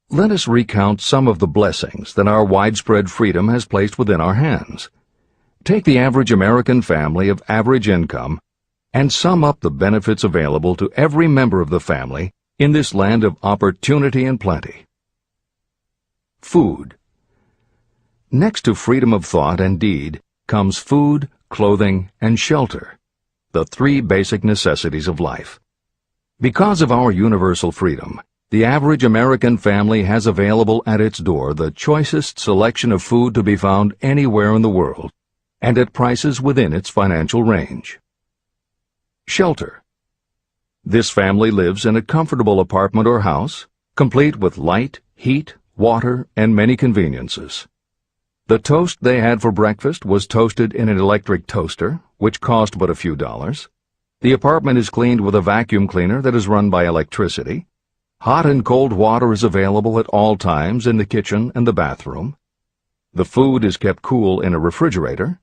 let us recount some of the blessings that our widespread freedom has placed within our hands. Take the average American family of average income and sum up the benefits available to every member of the family in this land of opportunity and plenty. Food. Next to freedom of thought and deed comes food, clothing, and shelter, the three basic necessities of life. Because of our universal freedom, the average American family has available at its door the choicest selection of food to be found anywhere in the world, and at prices within its financial range. Shelter. This family lives in a comfortable apartment or house, complete with light, heat, water, and many conveniences. The toast they had for breakfast was toasted in an electric toaster, which cost but a few dollars. The apartment is cleaned with a vacuum cleaner that is run by electricity. Hot and cold water is available at all times in the kitchen and the bathroom. The food is kept cool in a refrigerator.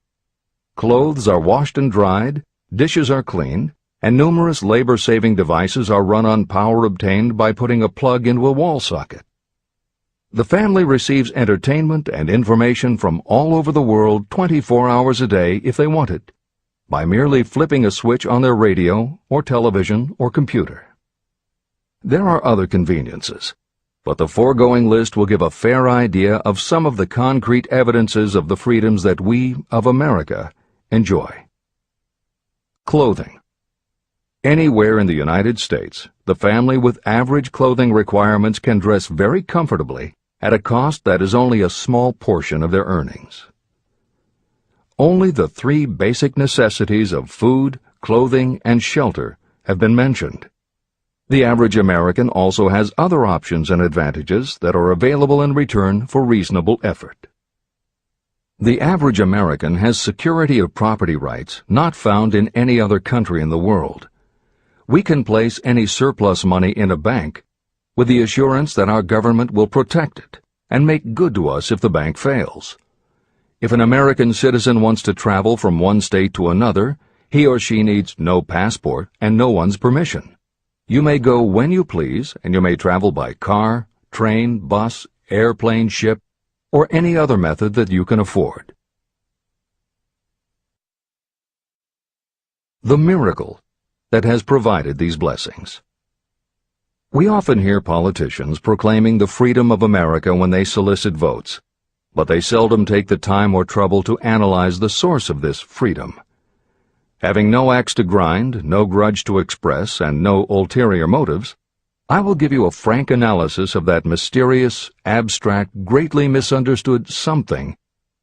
Clothes are washed and dried, dishes are cleaned, and numerous labor-saving devices are run on power obtained by putting a plug into a wall socket. The family receives entertainment and information from all over the world 24 hours a day if they want it, by merely flipping a switch on their radio or television or computer. There are other conveniences, but the foregoing list will give a fair idea of some of the concrete evidences of the freedoms that we, of America, enjoy. Clothing. Anywhere in the United States, the family with average clothing requirements can dress very comfortably at a cost that is only a small portion of their earnings. Only the three basic necessities of food, clothing, and shelter have been mentioned. The average American also has other options and advantages that are available in return for reasonable effort. The average American has security of property rights not found in any other country in the world. We can place any surplus money in a bank with the assurance that our government will protect it and make good to us if the bank fails. If an American citizen wants to travel from one state to another, he or she needs no passport and no one's permission. You may go when you please, and you may travel by car, train, bus, airplane, ship, or any other method that you can afford. The miracle that has provided these blessings. We often hear politicians proclaiming the freedom of America when they solicit votes, but they seldom take the time or trouble to analyze the source of this freedom. Having no axe to grind, no grudge to express, and no ulterior motives, I will give you a frank analysis of that mysterious, abstract, greatly misunderstood something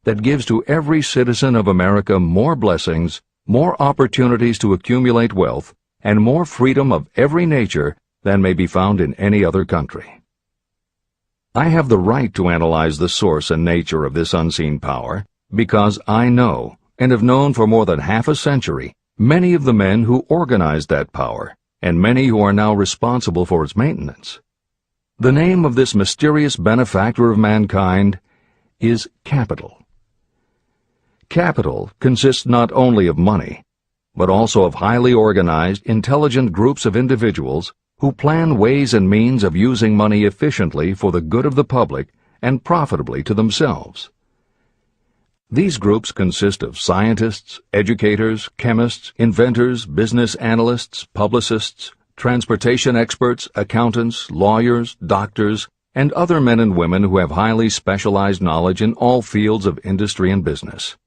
that gives to every citizen of America more blessings, more opportunities to accumulate wealth, and more freedom of every nature than may be found in any other country. I have the right to analyze the source and nature of this unseen power because I know, and have known for more than half a century, many of the men who organized that power, and many who are now responsible for its maintenance. The name of this mysterious benefactor of mankind is capital. Capital consists not only of money, but also of highly organized, intelligent groups of individuals who plan ways and means of using money efficiently for the good of the public and profitably to themselves. These groups consist of scientists, educators, chemists, inventors, business analysts, publicists, transportation experts, accountants, lawyers, doctors, and other men and women who have highly specialized knowledge in all fields of industry and business.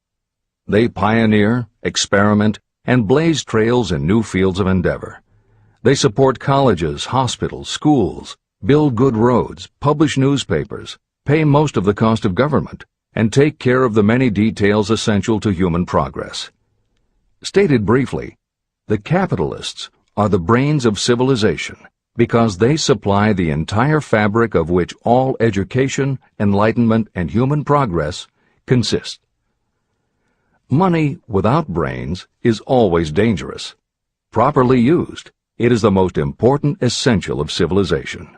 They pioneer, experiment, and blaze trails in new fields of endeavor. They support colleges, hospitals, schools, build good roads, publish newspapers, pay most of the cost of government, and take care of the many details essential to human progress. Stated briefly, the capitalists are the brains of civilization because they supply the entire fabric of which all education, enlightenment, and human progress consist. Money without brains is always dangerous. Properly used, it is the most important essential of civilization.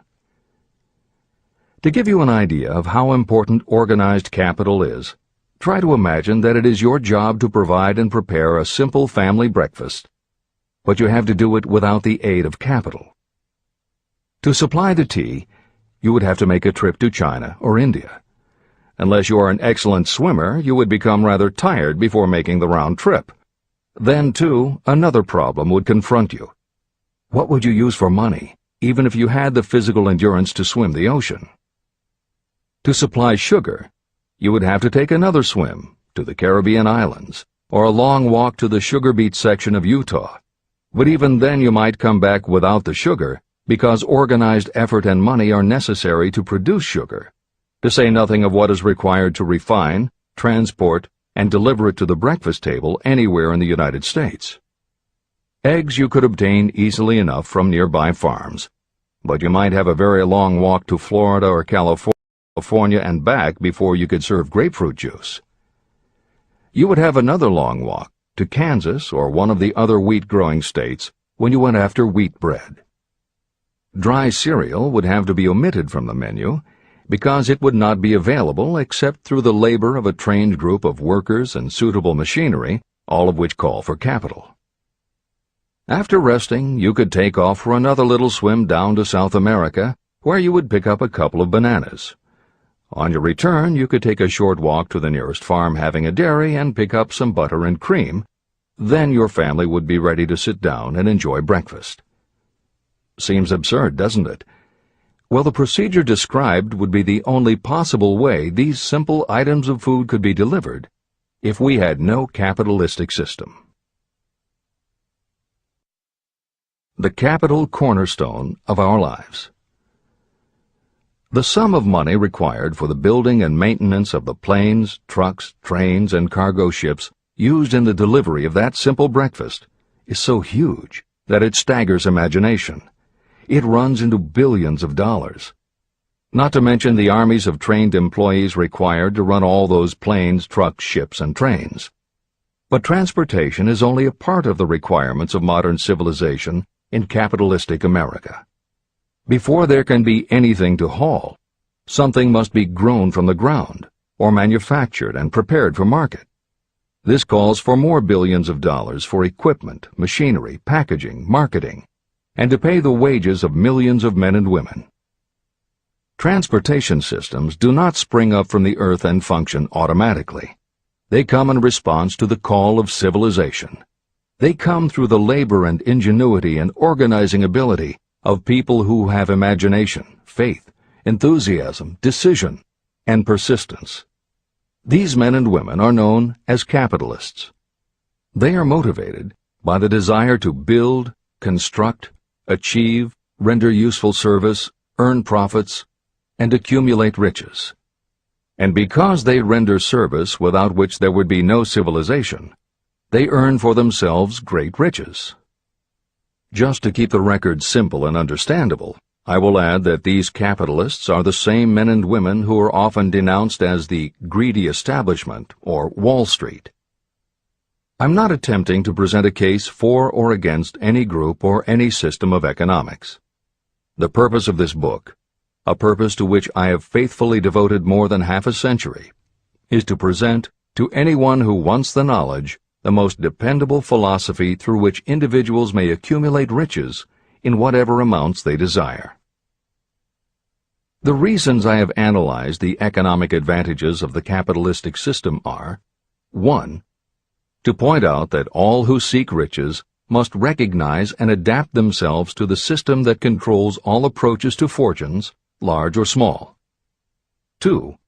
To give you an idea of how important organized capital is, try to imagine that it is your job to provide and prepare a simple family breakfast, but you have to do it without the aid of capital. To supply the tea, you would have to make a trip to China or India. Unless you are an excellent swimmer, you would become rather tired before making the round trip. Then, too, another problem would confront you. What would you use for money, even if you had the physical endurance to swim the ocean? To supply sugar, you would have to take another swim to the Caribbean islands, or a long walk to the sugar beet section of Utah. But even then you might come back without the sugar, because organized effort and money are necessary to produce sugar, to say nothing of what is required to refine, transport, and deliver it to the breakfast table anywhere in the United States. Eggs you could obtain easily enough from nearby farms, but you might have a very long walk to Florida or California and back before you could serve grapefruit juice. You would have another long walk to Kansas or one of the other wheat-growing states when you went after wheat bread. Dry cereal would have to be omitted from the menu because it would not be available except through the labor of a trained group of workers and suitable machinery, all of which call for capital. After resting, you could take off for another little swim down to South America, where you would pick up a couple of bananas. On your return, you could take a short walk to the nearest farm having a dairy and pick up some butter and cream. Then your family would be ready to sit down and enjoy breakfast. Seems absurd, doesn't it? Well, the procedure described would be the only possible way these simple items of food could be delivered if we had no capitalistic system. The capital cornerstone of our lives. The sum of money required for the building and maintenance of the planes, trucks, trains, and cargo ships used in the delivery of that simple breakfast is so huge that it staggers imagination. It runs into billions of dollars. Not to mention the armies of trained employees required to run all those planes, trucks, ships, and trains. But transportation is only a part of the requirements of modern civilization in capitalistic America. Before there can be anything to haul, something must be grown from the ground, or manufactured and prepared for market. This calls for more billions of dollars for equipment, machinery, packaging, marketing, and to pay the wages of millions of men and women. Transportation systems do not spring up from the earth and function automatically. They come in response to the call of civilization. They come through the labor and ingenuity and organizing ability of people who have imagination, faith, enthusiasm, decision, and persistence. These men and women are known as capitalists. They are motivated by the desire to build, construct, achieve, render useful service, earn profits, and accumulate riches. And because they render service without which there would be no civilization, they earn for themselves great riches. Just to keep the record simple and understandable, I will add that these capitalists are the same men and women who are often denounced as the greedy establishment or Wall Street. I'm not attempting to present a case for or against any group or any system of economics. The purpose of this book, a purpose to which I have faithfully devoted more than half a century, is to present to anyone who wants the knowledge the most dependable philosophy through which individuals may accumulate riches in whatever amounts they desire. The reasons I have analyzed the economic advantages of the capitalistic system are: 1. To point out that all who seek riches must recognize and adapt themselves to the system that controls all approaches to fortunes, large or small. 2.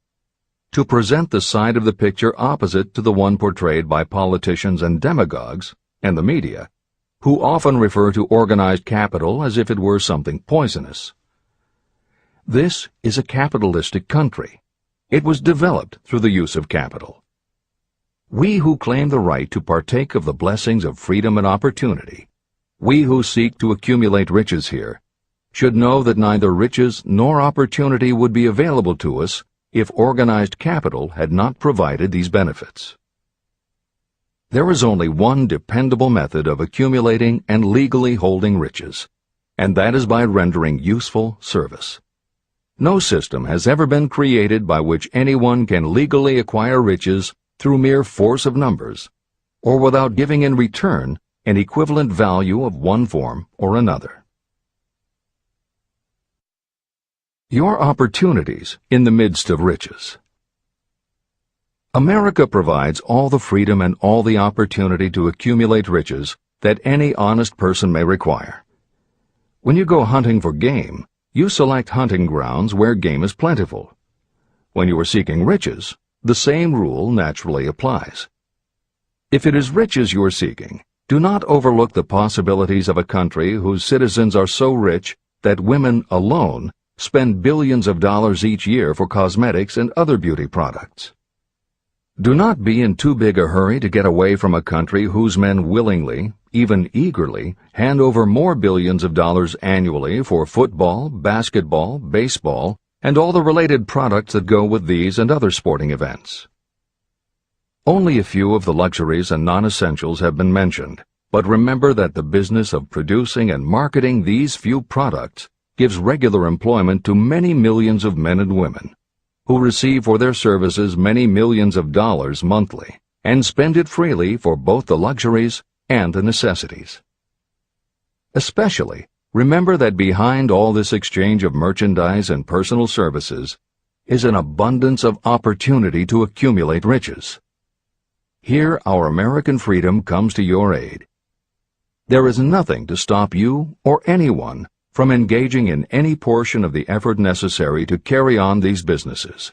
To present the side of the picture opposite to the one portrayed by politicians and demagogues and the media, who often refer to organized capital as if it were something poisonous. This is a capitalistic country. It was developed through the use of capital. We who claim the right to partake of the blessings of freedom and opportunity, we who seek to accumulate riches here, should know that neither riches nor opportunity would be available to us if organized capital had not provided these benefits. There is only one dependable method of accumulating and legally holding riches, and that is by rendering useful service. No system has ever been created by which anyone can legally acquire riches through mere force of numbers, or without giving in return an equivalent value of one form or another. Your opportunities in the midst of riches. America provides all the freedom and all the opportunity to accumulate riches that any honest person may require. When you go hunting for game, you select hunting grounds where game is plentiful. When you are seeking riches, the same rule naturally applies. If it is riches you are seeking, do not overlook the possibilities of a country whose citizens are so rich that women alone spend billions of dollars each year for cosmetics and other beauty products. Do not be in too big a hurry to get away from a country whose men willingly, even eagerly, hand over more billions of dollars annually for football, basketball, baseball, and all the related products that go with these and other sporting events. Only a few of the luxuries and non-essentials have been mentioned, but remember that the business of producing and marketing these few products gives regular employment to many millions of men and women, who receive for their services many millions of dollars monthly, and spend it freely for both the luxuries and the necessities. Especially, remember that behind all this exchange of merchandise and personal services is an abundance of opportunity to accumulate riches. Here our American freedom comes to your aid. There is nothing to stop you or anyone from engaging in any portion of the effort necessary to carry on these businesses.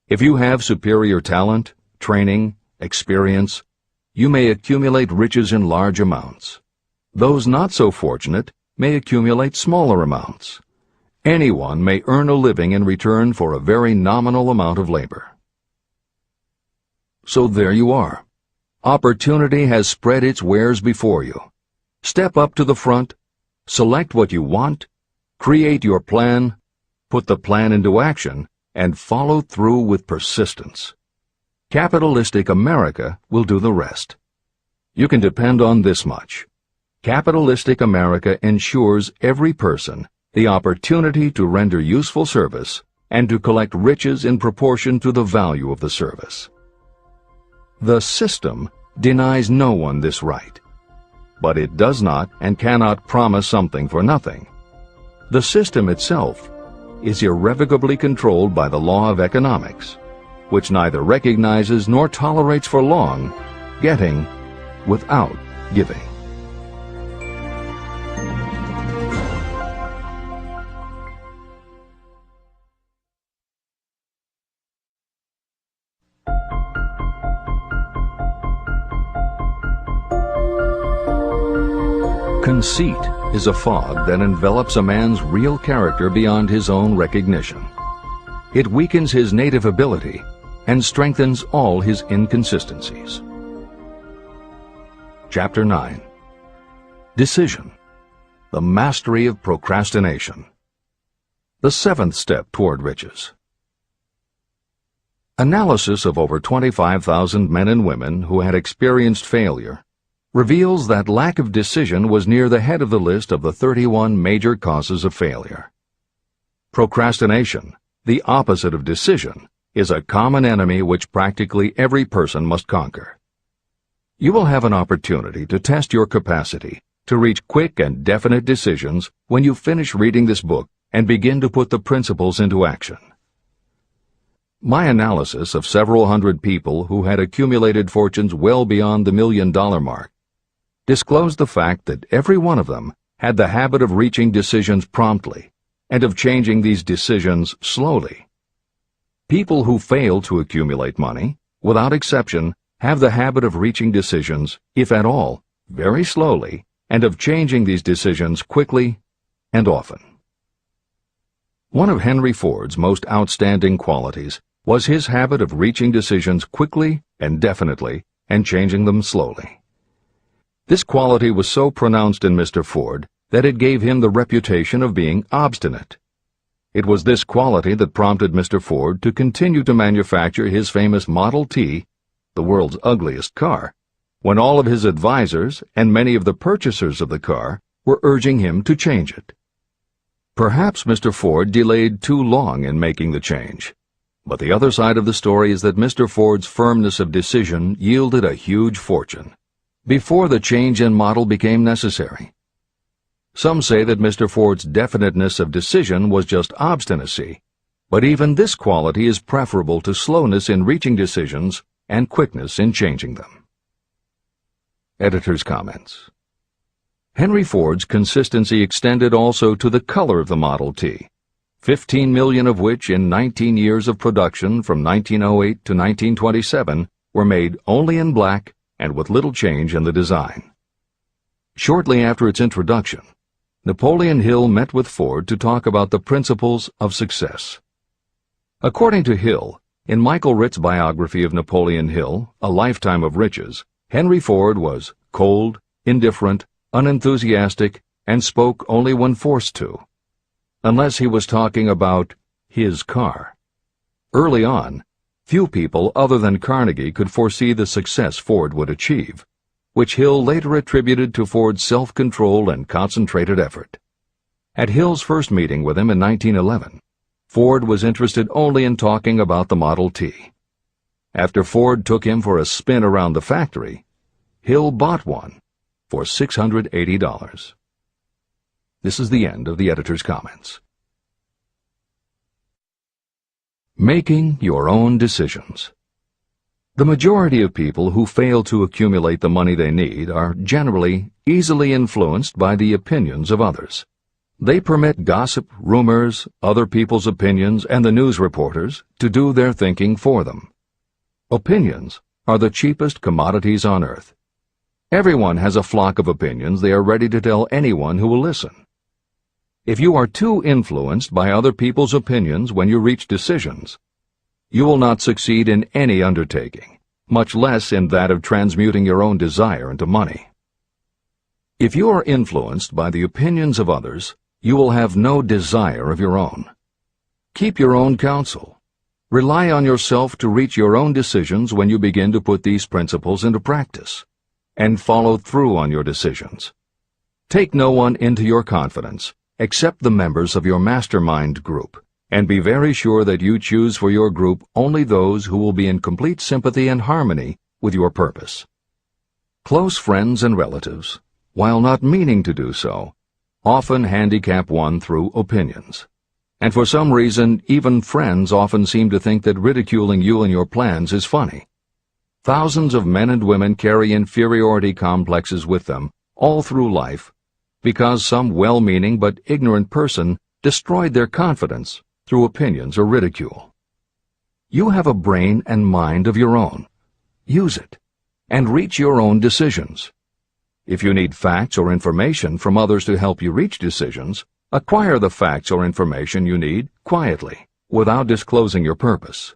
If you have superior talent, training, experience, you may accumulate riches in large amounts. Those not so fortunate may accumulate smaller amounts. Anyone may earn a living in return for a very nominal amount of labor. So there you are. Opportunity has spread its wares before you. Step up to the front, select what you want, create your plan, put the plan into action, and follow through with persistence. Capitalistic America will do the rest. You can depend on this much. Capitalistic America ensures every person the opportunity to render useful service and to collect riches in proportion to the value of the service. The system denies no one this right, but it does not and cannot promise something for nothing. The system itself is irrevocably controlled by the law of economics, which neither recognizes nor tolerates for long getting without giving. Conceit is a fog that envelops a man's real character beyond his own recognition. It weakens his native ability and strengthens all his inconsistencies. Chapter 9. Decision. The mastery of procrastination. The seventh step toward riches. Analysis of over 25,000 men and women who had experienced failure reveals that lack of decision was near the head of the list of the 31 major causes of failure. Procrastination, the opposite of decision, is a common enemy which practically every person must conquer. You will have an opportunity to test your capacity to reach quick and definite decisions when you finish reading this book and begin to put the principles into action. My analysis of several hundred people who had accumulated fortunes well beyond the $1 million mark disclosed the fact that every one of them had the habit of reaching decisions promptly and of changing these decisions slowly. People who fail to accumulate money, without exception, have the habit of reaching decisions, if at all, very slowly, and of changing these decisions quickly and often. One of Henry Ford's most outstanding qualities was his habit of reaching decisions quickly and definitely and changing them slowly. This quality was so pronounced in Mr. Ford that it gave him the reputation of being obstinate. It was this quality that prompted Mr. Ford to continue to manufacture his famous Model T, the world's ugliest car, when all of his advisors and many of the purchasers of the car were urging him to change it. Perhaps Mr. Ford delayed too long in making the change, but the other side of the story is that Mr. Ford's firmness of decision yielded a huge fortune before the change in model became necessary. Some say that Mr. Ford's definiteness of decision was just obstinacy, but even this quality is preferable to slowness in reaching decisions and quickness in changing them. Editor's comments. Henry Ford's consistency extended also to the color of the Model T, 15 million of which in 19 years of production from 1908 to 1927 were made only in black and with little change in the design. Shortly after its introduction, Napoleon Hill met with Ford to talk about the principles of success. According to Hill, in Michael Ritt's biography of Napoleon Hill, A Lifetime of Riches, Henry Ford was cold, indifferent, unenthusiastic, and spoke only when forced to, unless he was talking about his car. Early on, few people other than Carnegie could foresee the success Ford would achieve, which Hill later attributed to Ford's self-control and concentrated effort. At Hill's first meeting with him in 1911, Ford was interested only in talking about the Model T. After Ford took him for a spin around the factory, Hill bought one for $680. This is the end of the editor's comments. Making your own decisions. The majority of people who fail to accumulate the money they need are generally easily influenced by the opinions of others. They permit gossip, rumors, other people's opinions, and the news reporters to do their thinking for them. Opinions are the cheapest commodities on earth. Everyone has a flock of opinions they are ready to tell anyone who will listen. If you are too influenced by other people's opinions when you reach decisions, you will not succeed in any undertaking, much less in that of transmuting your own desire into money. If you are influenced by the opinions of others, you will have no desire of your own. Keep your own counsel. Rely on yourself to reach your own decisions when you begin to put these principles into practice, and follow through on your decisions. Take no one into your confidence except the members of your mastermind group, and be very sure that you choose for your group only those who will be in complete sympathy and harmony with your purpose. Close friends and relatives, while not meaning to do so, often handicap one through opinions. And for some reason, even friends often seem to think that ridiculing you and your plans is funny. Thousands of men and women carry inferiority complexes with them all through life because some well-meaning but ignorant person destroyed their confidence through opinions or ridicule. You have a brain and mind of your own. Use it, and reach your own decisions. If you need facts or information from others to help you reach decisions, acquire the facts or information you need quietly, without disclosing your purpose.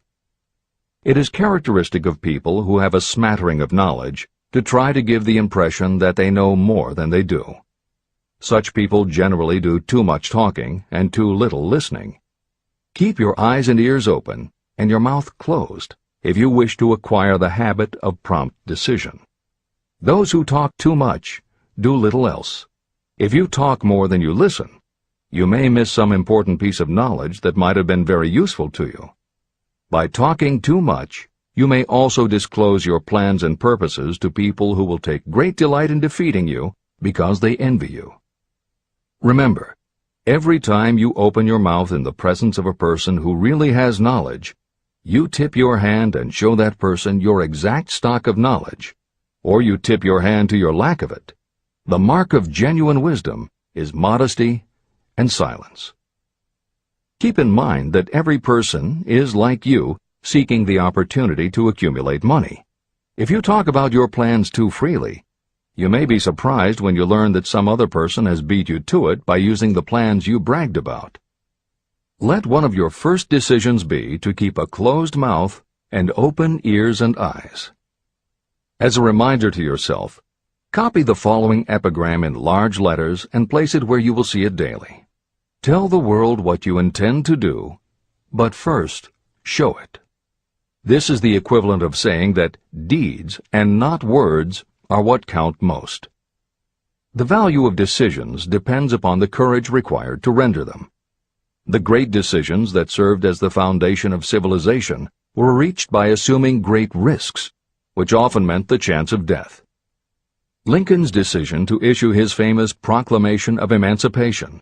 It is characteristic of people who have a smattering of knowledge to try to give the impression that they know more than they do. Such people generally do too much talking and too little listening. Keep your eyes and ears open and your mouth closed if you wish to acquire the habit of prompt decision. Those who talk too much do little else. If you talk more than you listen, you may miss some important piece of knowledge that might have been very useful to you. By talking too much, you may also disclose your plans and purposes to people who will take great delight in defeating you because they envy you. Remember, every time you open your mouth in the presence of a person who really has knowledge, you tip your hand and show that person your exact stock of knowledge, or you tip your hand to your lack of it. The mark of genuine wisdom is modesty and silence. Keep in mind that every person is, like you, seeking the opportunity to accumulate money. If you talk about your plans too freely, You may be surprised when you learn that some other person has beat you to it by using the plans you bragged about. Let one of your first decisions be to keep a closed mouth and open ears and eyes. As a reminder to yourself, copy the following epigram in large letters and place it where you will see it daily. Tell the world what you intend to do, but first, show it. This is the equivalent of saying that deeds and not words are what count most. The value of decisions depends upon the courage required to render them. The great decisions that served as the foundation of civilization were reached by assuming great risks, which often meant the chance of death. Lincoln's decision to issue his famous Proclamation of Emancipation,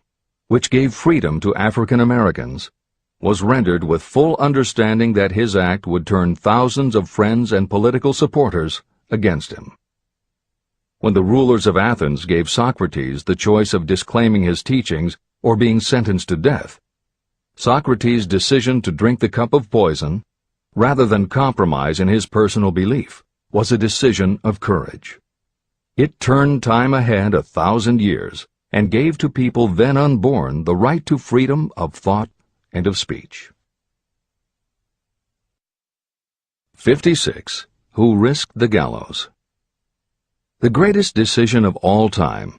which gave freedom to African Americans, was rendered with full understanding that his act would turn thousands of friends and political supporters against him. When the rulers of Athens gave Socrates the choice of disclaiming his teachings or being sentenced to death, Socrates' decision to drink the cup of poison, rather than compromise in his personal belief, was a decision of courage. It turned time ahead 1,000 years and gave to people then unborn the right to freedom of thought and of speech. 56. Who risked the gallows? The greatest decision of all time,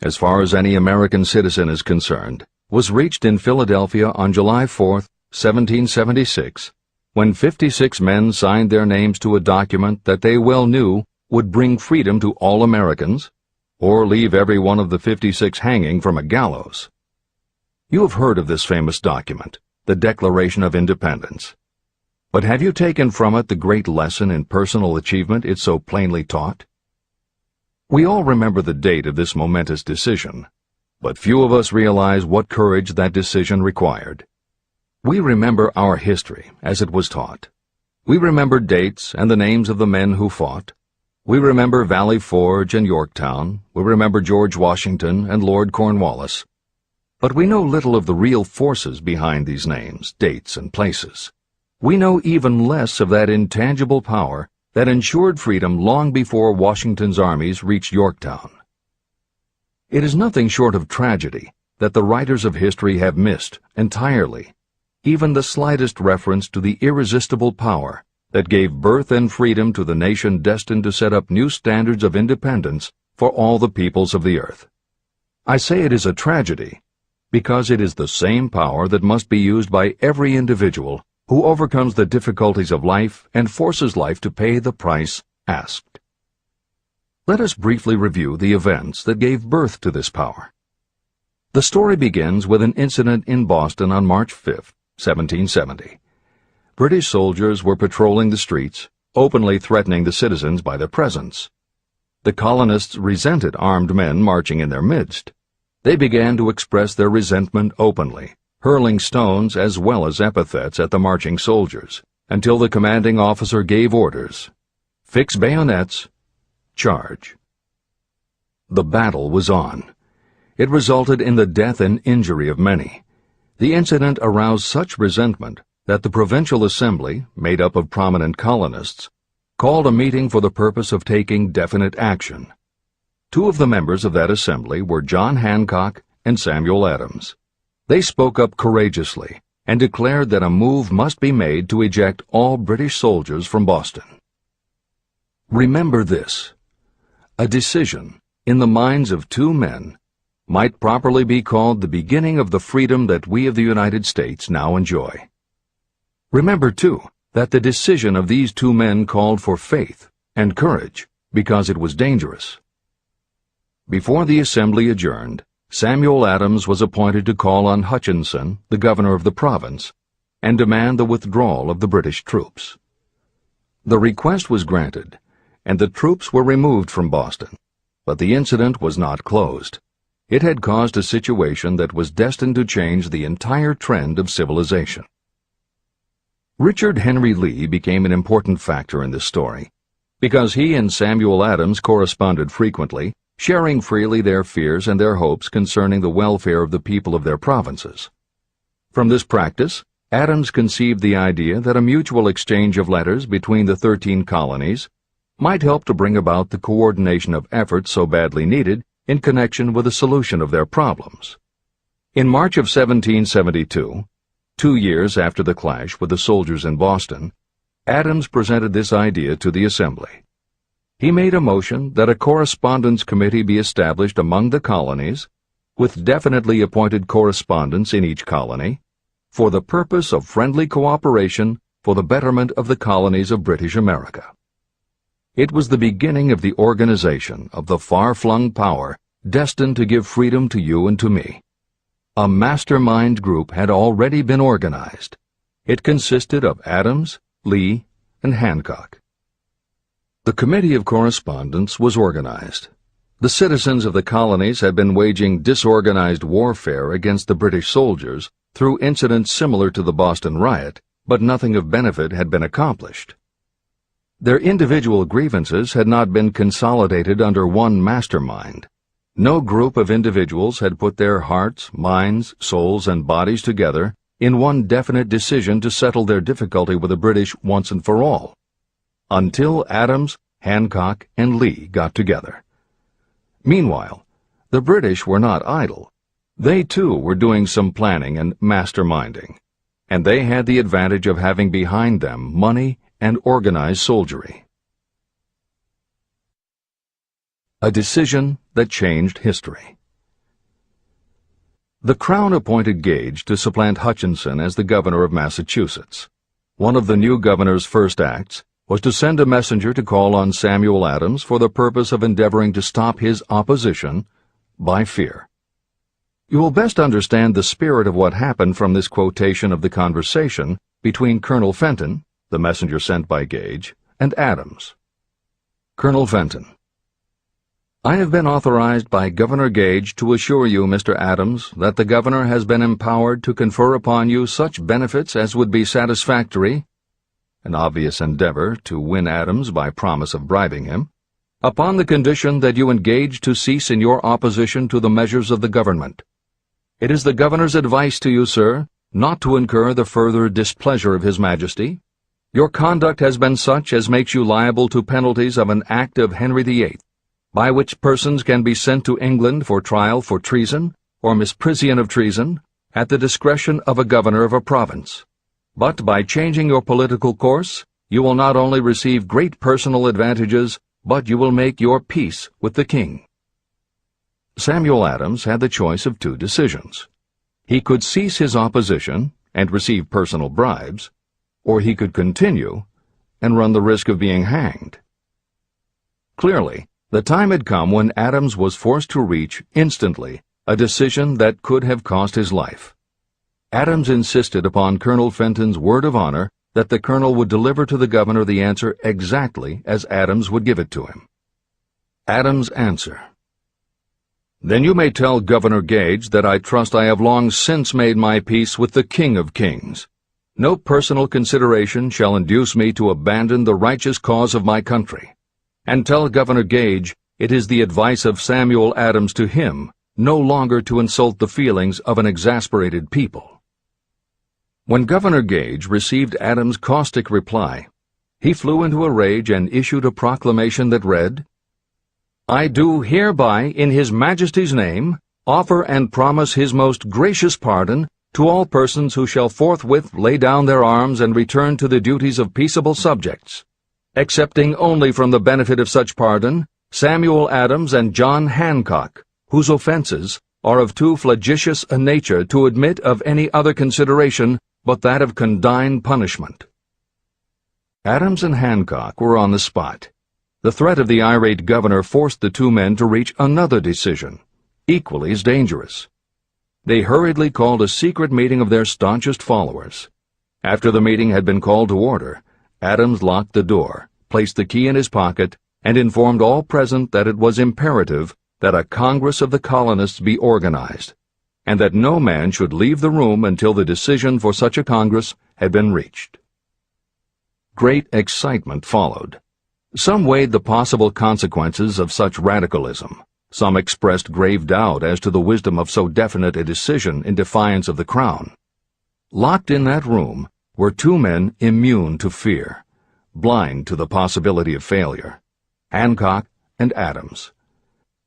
as far as any American citizen is concerned, was reached in Philadelphia on July 4, 1776, when 56 men signed their names to a document that they well knew would bring freedom to all Americans, or leave every one of the 56 hanging from a gallows. You have heard of this famous document, the Declaration of Independence. But have you taken from it the great lesson in personal achievement it so plainly taught? We all remember the date of this momentous decision, but few of us realize what courage that decision required. We remember our history as it was taught. We remember dates and the names of the men who fought. We remember Valley Forge and Yorktown. We remember George Washington and Lord Cornwallis. But we know little of the real forces behind these names, dates, and places. We know even less of that intangible power that ensured freedom long before Washington's armies reached Yorktown. It is nothing short of tragedy that the writers of history have missed entirely even the slightest reference to the irresistible power that gave birth and freedom to the nation destined to set up new standards of independence for all the peoples of the earth. I say it is a tragedy because it is the same power that must be used by every individual who overcomes the difficulties of life and forces life to pay the price asked. Let us briefly review the events that gave birth to this power. The story begins with an incident in Boston on March 5, 1770. British soldiers were patrolling the streets, openly threatening the citizens by their presence. The colonists resented armed men marching in their midst. They began to express their resentment openly, hurling stones as well as epithets at the marching soldiers, until the commanding officer gave orders. Fix bayonets. Charge. The battle was on. It resulted in the death and injury of many. The incident aroused such resentment that the Provincial Assembly, made up of prominent colonists, called a meeting for the purpose of taking definite action. Two of the members of that assembly were John Hancock and Samuel Adams. They spoke up courageously and declared that a move must be made to eject all British soldiers from Boston. Remember this: a decision, in the minds of two men, might properly be called the beginning of the freedom that we of the United States now enjoy. Remember, too, that the decision of these two men called for faith and courage because it was dangerous. Before the assembly adjourned, Samuel Adams was appointed to call on Hutchinson, the governor of the province, and demand the withdrawal of the British troops. The request was granted, and the troops were removed from Boston, but the incident was not closed. It had caused a situation that was destined to change the entire trend of civilization. Richard Henry Lee became an important factor in this story, because he and Samuel Adams corresponded frequently, sharing freely their fears and their hopes concerning the welfare of the people of their provinces. From this practice, Adams conceived the idea that a mutual exchange of letters between the 13 colonies might help to bring about the coordination of efforts so badly needed in connection with the solution of their problems. In March of 1772, 2 years after the clash with the soldiers in Boston, Adams presented this idea to the Assembly. He made a motion that a correspondence committee be established among the colonies, with definitely appointed correspondents in each colony, for the purpose of friendly cooperation for the betterment of the colonies of British America. It was the beginning of the organization of the far-flung power destined to give freedom to you and to me. A mastermind group had already been organized. It consisted of Adams, Lee, and Hancock. The Committee of Correspondence was organized. The citizens of the colonies had been waging disorganized warfare against the British soldiers through incidents similar to the Boston riot, but nothing of benefit had been accomplished. Their individual grievances had not been consolidated under one mastermind. No group of individuals had put their hearts, minds, souls, and bodies together in one definite decision to settle their difficulty with the British once and for all, until Adams, Hancock, and Lee got together. Meanwhile, the British were not idle. They, too, were doing some planning and masterminding, and they had the advantage of having behind them money and organized soldiery. A decision that changed history. The Crown appointed Gage to supplant Hutchinson as the governor of Massachusetts. One of the new governor's first acts was to send a messenger to call on Samuel Adams for the purpose of endeavoring to stop his opposition by fear. You will best understand the spirit of what happened from this quotation of the conversation between Colonel Fenton, the messenger sent by Gage, and Adams. Colonel Fenton: I have been authorized by Governor Gage to assure you, Mr. Adams, that the governor has been empowered to confer upon you such benefits as would be satisfactory, an obvious endeavor to win Adams by promise of bribing him, upon the condition that you engage to cease in your opposition to the measures of the government. It is the governor's advice to you, sir, not to incur the further displeasure of His Majesty. Your conduct has been such as makes you liable to penalties of an act of Henry VIII, by which persons can be sent to England for trial for treason or misprision of treason at the discretion of a governor of a province. But by changing your political course, you will not only receive great personal advantages, but you will make your peace with the king. Samuel Adams had the choice of two decisions. He could cease his opposition and receive personal bribes, or he could continue and run the risk of being hanged. Clearly, the time had come when Adams was forced to reach, instantly, a decision that could have cost his life. Adams insisted upon Colonel Fenton's word of honor that the colonel would deliver to the governor the answer exactly as Adams would give it to him. Adams' answer: Then you may tell Governor Gage that I trust I have long since made my peace with the King of Kings. No personal consideration shall induce me to abandon the righteous cause of my country. And tell Governor Gage it is the advice of Samuel Adams to him no longer to insult the feelings of an exasperated people. When Governor Gage received Adams' caustic reply, he flew into a rage and issued a proclamation that read, I do hereby, in His Majesty's name, offer and promise His most gracious pardon to all persons who shall forthwith lay down their arms and return to the duties of peaceable subjects, excepting only from the benefit of such pardon Samuel Adams and John Hancock, whose offenses are of too flagitious a nature to admit of any other consideration but that of condign punishment. Adams and Hancock were on the spot. The threat of the irate governor forced the two men to reach another decision, equally as dangerous. They hurriedly called a secret meeting of their staunchest followers. After the meeting had been called to order, Adams locked the door, placed the key in his pocket, and informed all present that it was imperative that a Congress of the colonists be organized, and that no man should leave the room until the decision for such a Congress had been reached. Great excitement followed. Some weighed the possible consequences of such radicalism. Some expressed grave doubt as to the wisdom of so definite a decision in defiance of the Crown. Locked in that room were two men immune to fear, blind to the possibility of failure, Hancock, and Adams.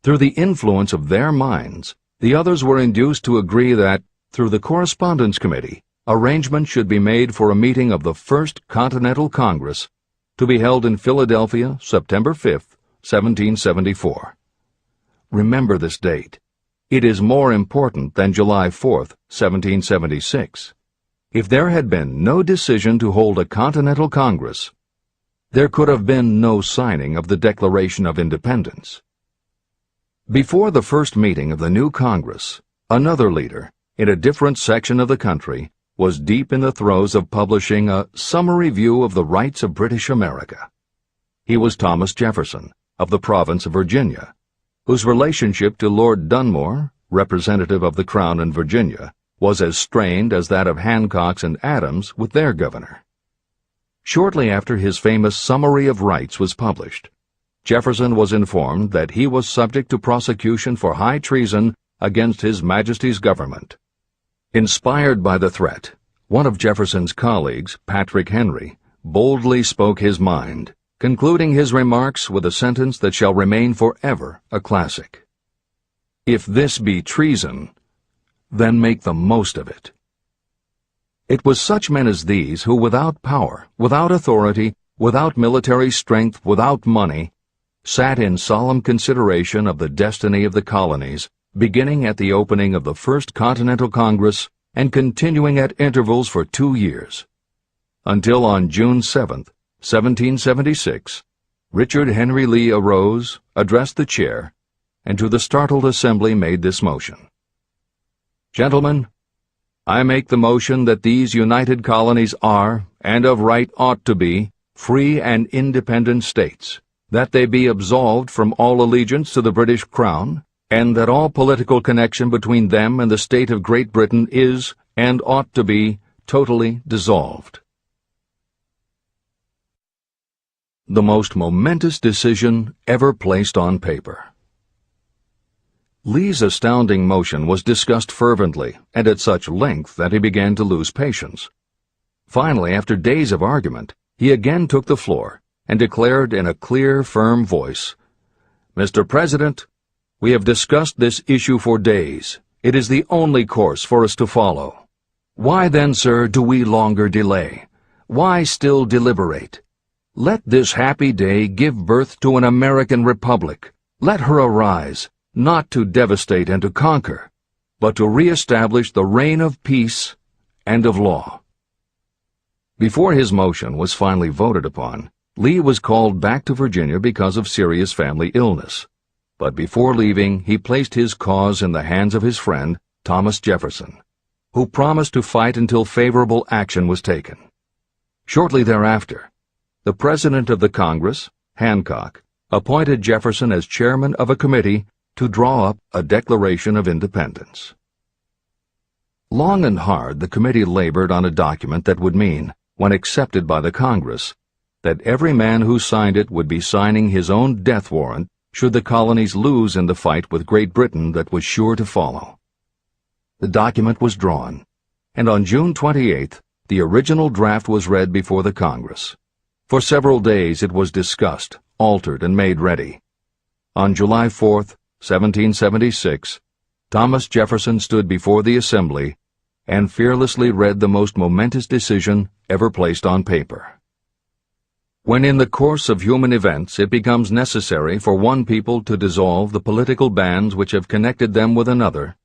Through the influence of their minds, the others were induced to agree that, through the Correspondence Committee, arrangements should be made for a meeting of the First Continental Congress to be held in Philadelphia, September 5, 1774. Remember this date. It is more important than July 4, 1776. If there had been no decision to hold a Continental Congress, there could have been no signing of the Declaration of Independence. Before the first meeting of the new Congress, another leader, in a different section of the country, was deep in the throes of publishing a summary view of the rights of British America. He was Thomas Jefferson, of the province of Virginia, whose relationship to Lord Dunmore, representative of the Crown in Virginia, was as strained as that of Hancock's and Adams with their governor. Shortly after his famous Summary of Rights was published, Jefferson was informed that he was subject to prosecution for high treason against His Majesty's government. Inspired by the threat, one of Jefferson's colleagues, Patrick Henry, boldly spoke his mind, concluding his remarks with a sentence that shall remain forever a classic. "If this be treason, then make the most of it." It was such men as these who, without power, without authority, without military strength, without money, sat in solemn consideration of the destiny of the colonies, beginning at the opening of the First Continental Congress and continuing at intervals for 2 years, until on June 7, 1776, Richard Henry Lee arose, addressed the chair, and to the startled assembly made this motion: "Gentlemen, I make the motion that these united colonies are, and of right ought to be, free and independent states, that they be absolved from all allegiance to the British Crown, and that all political connection between them and the state of Great Britain is, and ought to be, totally dissolved." The most momentous decision ever placed on paper. Lee's astounding motion was discussed fervently and at such length that he began to lose patience. Finally, after days of argument, he again took the floor and declared in a clear, firm voice, "Mr. President, we have discussed this issue for days. It is the only course for us to follow. Why then, sir, do we longer delay? Why still deliberate? Let this happy day give birth to an American Republic. Let her arise, not to devastate and to conquer, but to re-establish the reign of peace and of law." Before his motion was finally voted upon, Lee was called back to Virginia because of serious family illness. But before leaving, he placed his cause in the hands of his friend, Thomas Jefferson, who promised to fight until favorable action was taken. Shortly thereafter, the President of the Congress, Hancock, appointed Jefferson as chairman of a committee to draw up a Declaration of Independence. Long and hard the committee labored on a document that would mean, when accepted by the Congress, that every man who signed it would be signing his own death warrant should the colonies lose in the fight with Great Britain that was sure to follow. The document was drawn, and on June 28th, the original draft was read before the Congress. For several days it was discussed, altered, and made ready. On July 4th, 1776, Thomas Jefferson stood before the Assembly and fearlessly read the most momentous decision ever placed on paper. When in the course of human events it becomes necessary for one people to dissolve the political bands which have connected them with another,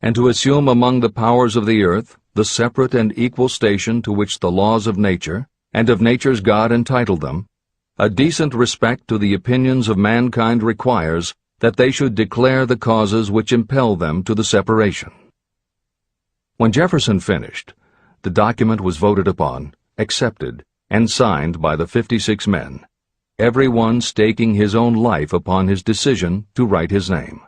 and to assume among the powers of the earth the separate and equal station to which the laws of nature and of nature's God entitled them, a decent respect to the opinions of mankind requires that they should declare the causes which impel them to the separation. When Jefferson finished, the document was voted upon, accepted, and signed by the 56 men, every one staking his own life upon his decision to write his name.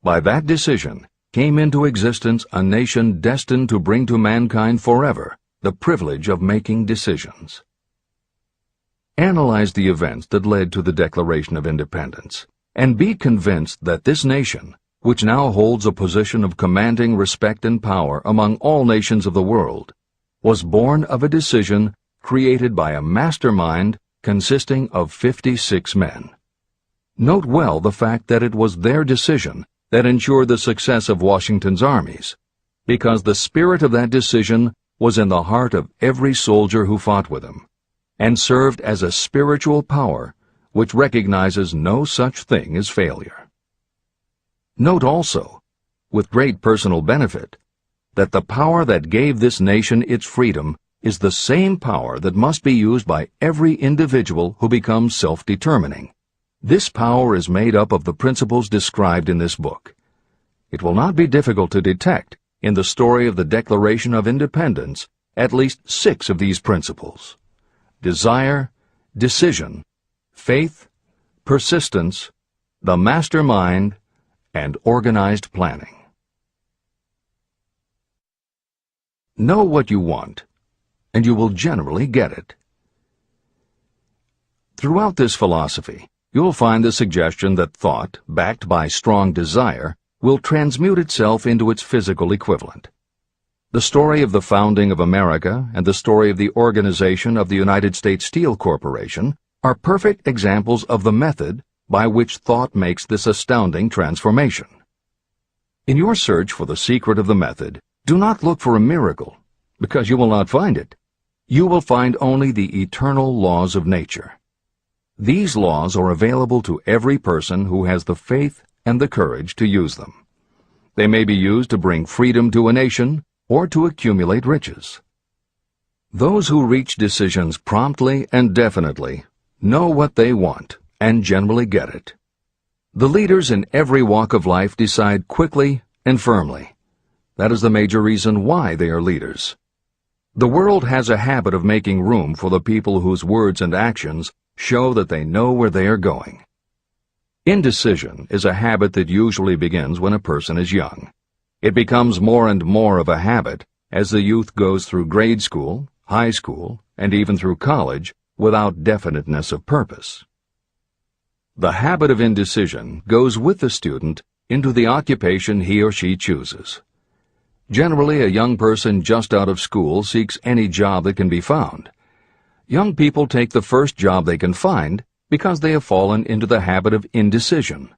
By that decision came into existence a nation destined to bring to mankind forever the privilege of making decisions. Analyze the events that led to the Declaration of Independence, and be convinced that this nation, which now holds a position of commanding respect and power among all nations of the world, was born of a decision created by a mastermind consisting of 56 men. Note well the fact that it was their decision that ensured the success of Washington's armies, because the spirit of that decision was in the heart of every soldier who fought with him, and served as a spiritual power which recognizes no such thing as failure. Note also, with great personal benefit, that the power that gave this nation its freedom is the same power that must be used by every individual who becomes self-determining. This power is made up of the principles described in this book. It will not be difficult to detect in the story of the Declaration of Independence at least 6 of these principles: desire, decision, faith, persistence, the mastermind, and organized planning. Know what you want, and you will generally get it. Throughout this philosophy, you'll find the suggestion that thought, backed by strong desire, will transmute itself into its physical equivalent. The story of the founding of America and the story of the organization of the United States Steel Corporation are perfect examples of the method by which thought makes this astounding transformation. In your search for the secret of the method, do not look for a miracle, because you will not find it. You will find only the eternal laws of nature. These laws are available to every person who has the faith and the courage to use them. They may be used to bring freedom to a nation or to accumulate riches. Those who reach decisions promptly and definitely know what they want and generally get it. The leaders in every walk of life decide quickly and firmly. That is the major reason why they are leaders. The world has a habit of making room for the people whose words and actions show that they know where they are going. Indecision is a habit that usually begins when a person is young. It becomes more and more of a habit as the youth goes through grade school, high school, and even through college without definiteness of purpose. The habit of indecision goes with the student into the occupation he or she chooses. Generally, a young person just out of school seeks any job that can be found. Young people take the first job they can find because they have fallen into the habit of indecision.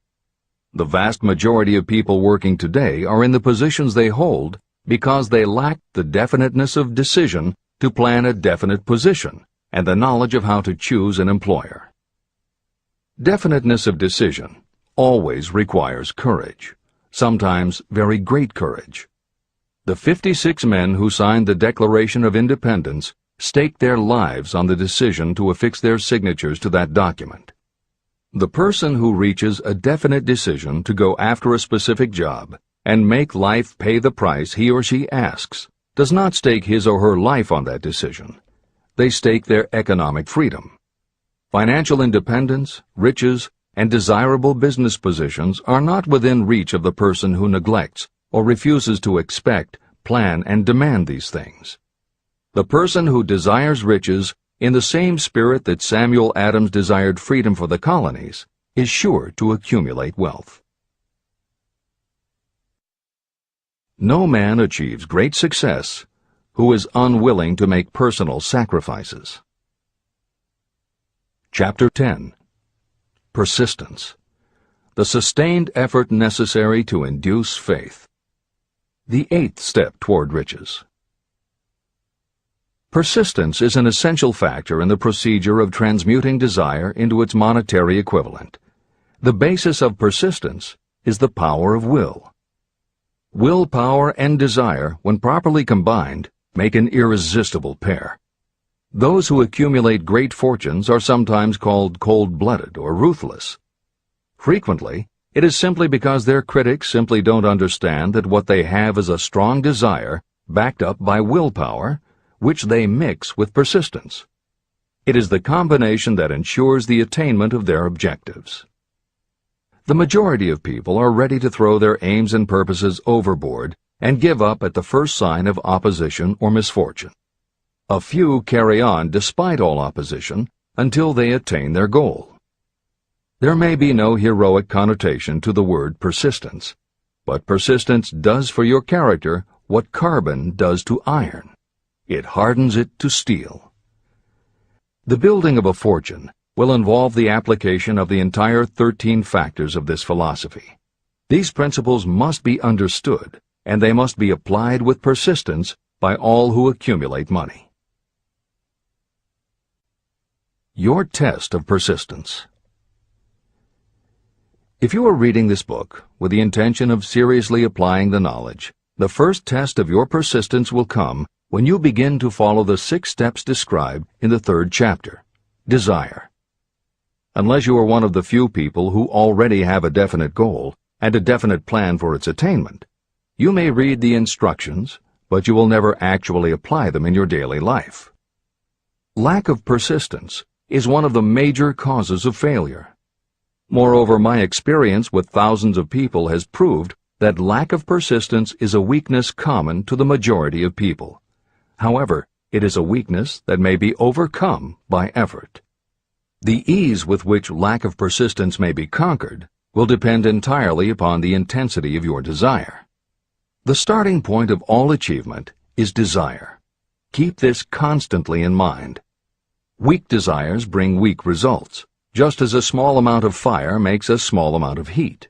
The vast majority of people working today are in the positions they hold because they lack the definiteness of decision to plan a definite position and the knowledge of how to choose an employer. Definiteness of decision always requires courage, sometimes very great courage. The 56 men who signed the Declaration of Independence staked their lives on the decision to affix their signatures to that document. The person who reaches a definite decision to go after a specific job and make life pay the price he or she asks does not stake his or her life on that decision. They stake their economic freedom. Financial independence, riches, and desirable business positions are not within reach of the person who neglects or refuses to expect, plan, and demand these things. The person who desires riches in the same spirit that Samuel Adams desired freedom for the colonies is sure to accumulate wealth. No man achieves great success who is unwilling to make personal sacrifices. Chapter 10. Persistence. The sustained effort necessary to induce faith. The 8th step toward riches. Persistence is an essential factor in the procedure of transmuting desire into its monetary equivalent. The basis of persistence is the power of will. Willpower and desire, when properly combined, make an irresistible pair. Those who accumulate great fortunes are sometimes called cold-blooded or ruthless. Frequently, it is simply because their critics simply don't understand that what they have is a strong desire, backed up by willpower, which they mix with persistence. It is the combination that ensures the attainment of their objectives. The majority of people are ready to throw their aims and purposes overboard and give up at the first sign of opposition or misfortune. A few carry on despite all opposition until they attain their goal. There may be no heroic connotation to the word persistence, but persistence does for your character what carbon does to iron. It hardens it to steel. The building of a fortune will involve the application of the entire 13 factors of this philosophy. These principles must be understood, and they must be applied with persistence by all who accumulate money. Your test of persistence. If you are reading this book with the intention of seriously applying the knowledge, the first test of your persistence will come when you begin to follow the 6 steps described in the 3rd chapter. Desire. Unless you are one of the few people who already have a definite goal and a definite plan for its attainment, you may read the instructions, but you will never actually apply them in your daily life. Lack of persistence is one of the major causes of failure. Moreover, my experience with thousands of people has proved that lack of persistence is a weakness common to the majority of people. However, it is a weakness that may be overcome by effort. The ease with which lack of persistence may be conquered will depend entirely upon the intensity of your desire. The starting point of all achievement is desire. Keep this constantly in mind. Weak desires bring weak results, just as a small amount of fire makes a small amount of heat.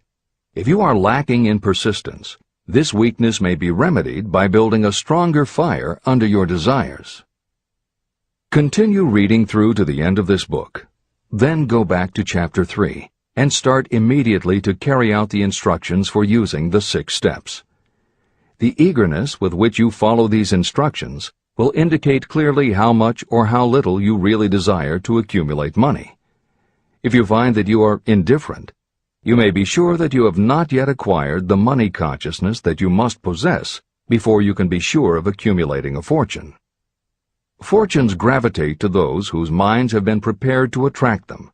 If you are lacking in persistence, this weakness may be remedied by building a stronger fire under your desires. Continue reading through to the end of this book. Then go back to Chapter 3 and start immediately to carry out the instructions for using the 6 steps. The eagerness with which you follow these instructions will indicate clearly how much or how little you really desire to accumulate money. If you find that you are indifferent, you may be sure that you have not yet acquired the money consciousness that you must possess before you can be sure of accumulating a fortune. Fortunes gravitate to those whose minds have been prepared to attract them,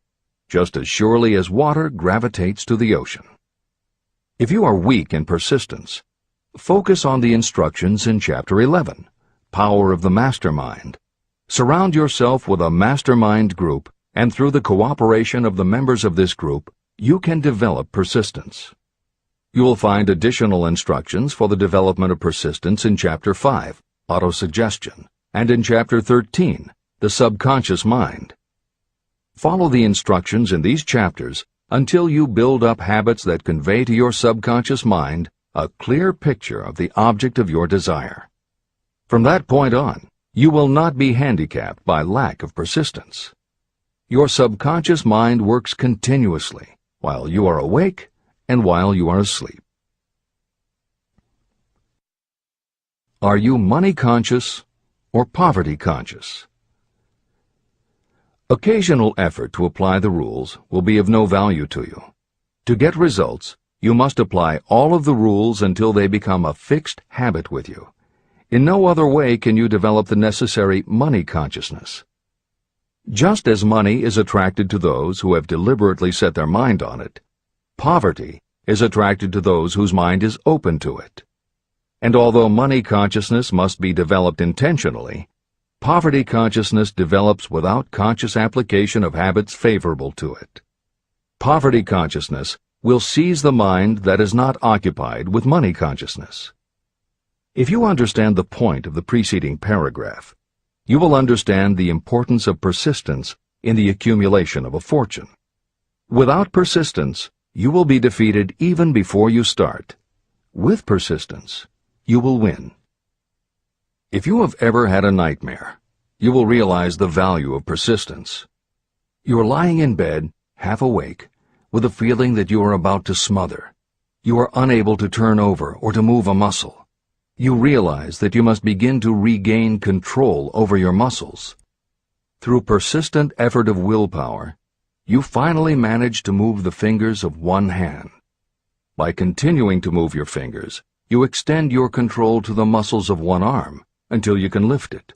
just as surely as water gravitates to the ocean. If you are weak in persistence, focus on the instructions in Chapter 11, Power of the Mastermind. Surround yourself with a mastermind group, and through the cooperation of the members of this group, you can develop persistence. You will find additional instructions for the development of persistence in Chapter 5, Autosuggestion, and in Chapter 13, The Subconscious Mind. Follow the instructions in these chapters until you build up habits that convey to your subconscious mind a clear picture of the object of your desire. From that point on, you will not be handicapped by lack of persistence. Your subconscious mind works continuously while you are awake and while you are asleep. Are you money conscious or poverty conscious? Occasional effort to apply the rules will be of no value to you. To get results, you must apply all of the rules until they become a fixed habit with you. In no other way can you develop the necessary money consciousness. Just as money is attracted to those who have deliberately set their mind on it, poverty is attracted to those whose mind is open to it. And although money consciousness must be developed intentionally, poverty consciousness develops without conscious application of habits favorable to it. Poverty consciousness will seize the mind that is not occupied with money consciousness. If you understand the point of the preceding paragraph, you will understand the importance of persistence in the accumulation of a fortune. Without persistence, you will be defeated even before you start. With persistence, you will win. If you have ever had a nightmare, you will realize the value of persistence. You are lying in bed, half awake, with a feeling that you are about to smother. You are unable to turn over or to move a muscle. You realize that you must begin to regain control over your muscles. Through persistent effort of willpower, you finally manage to move the fingers of one hand. By continuing to move your fingers, you extend your control to the muscles of one arm until you can lift it.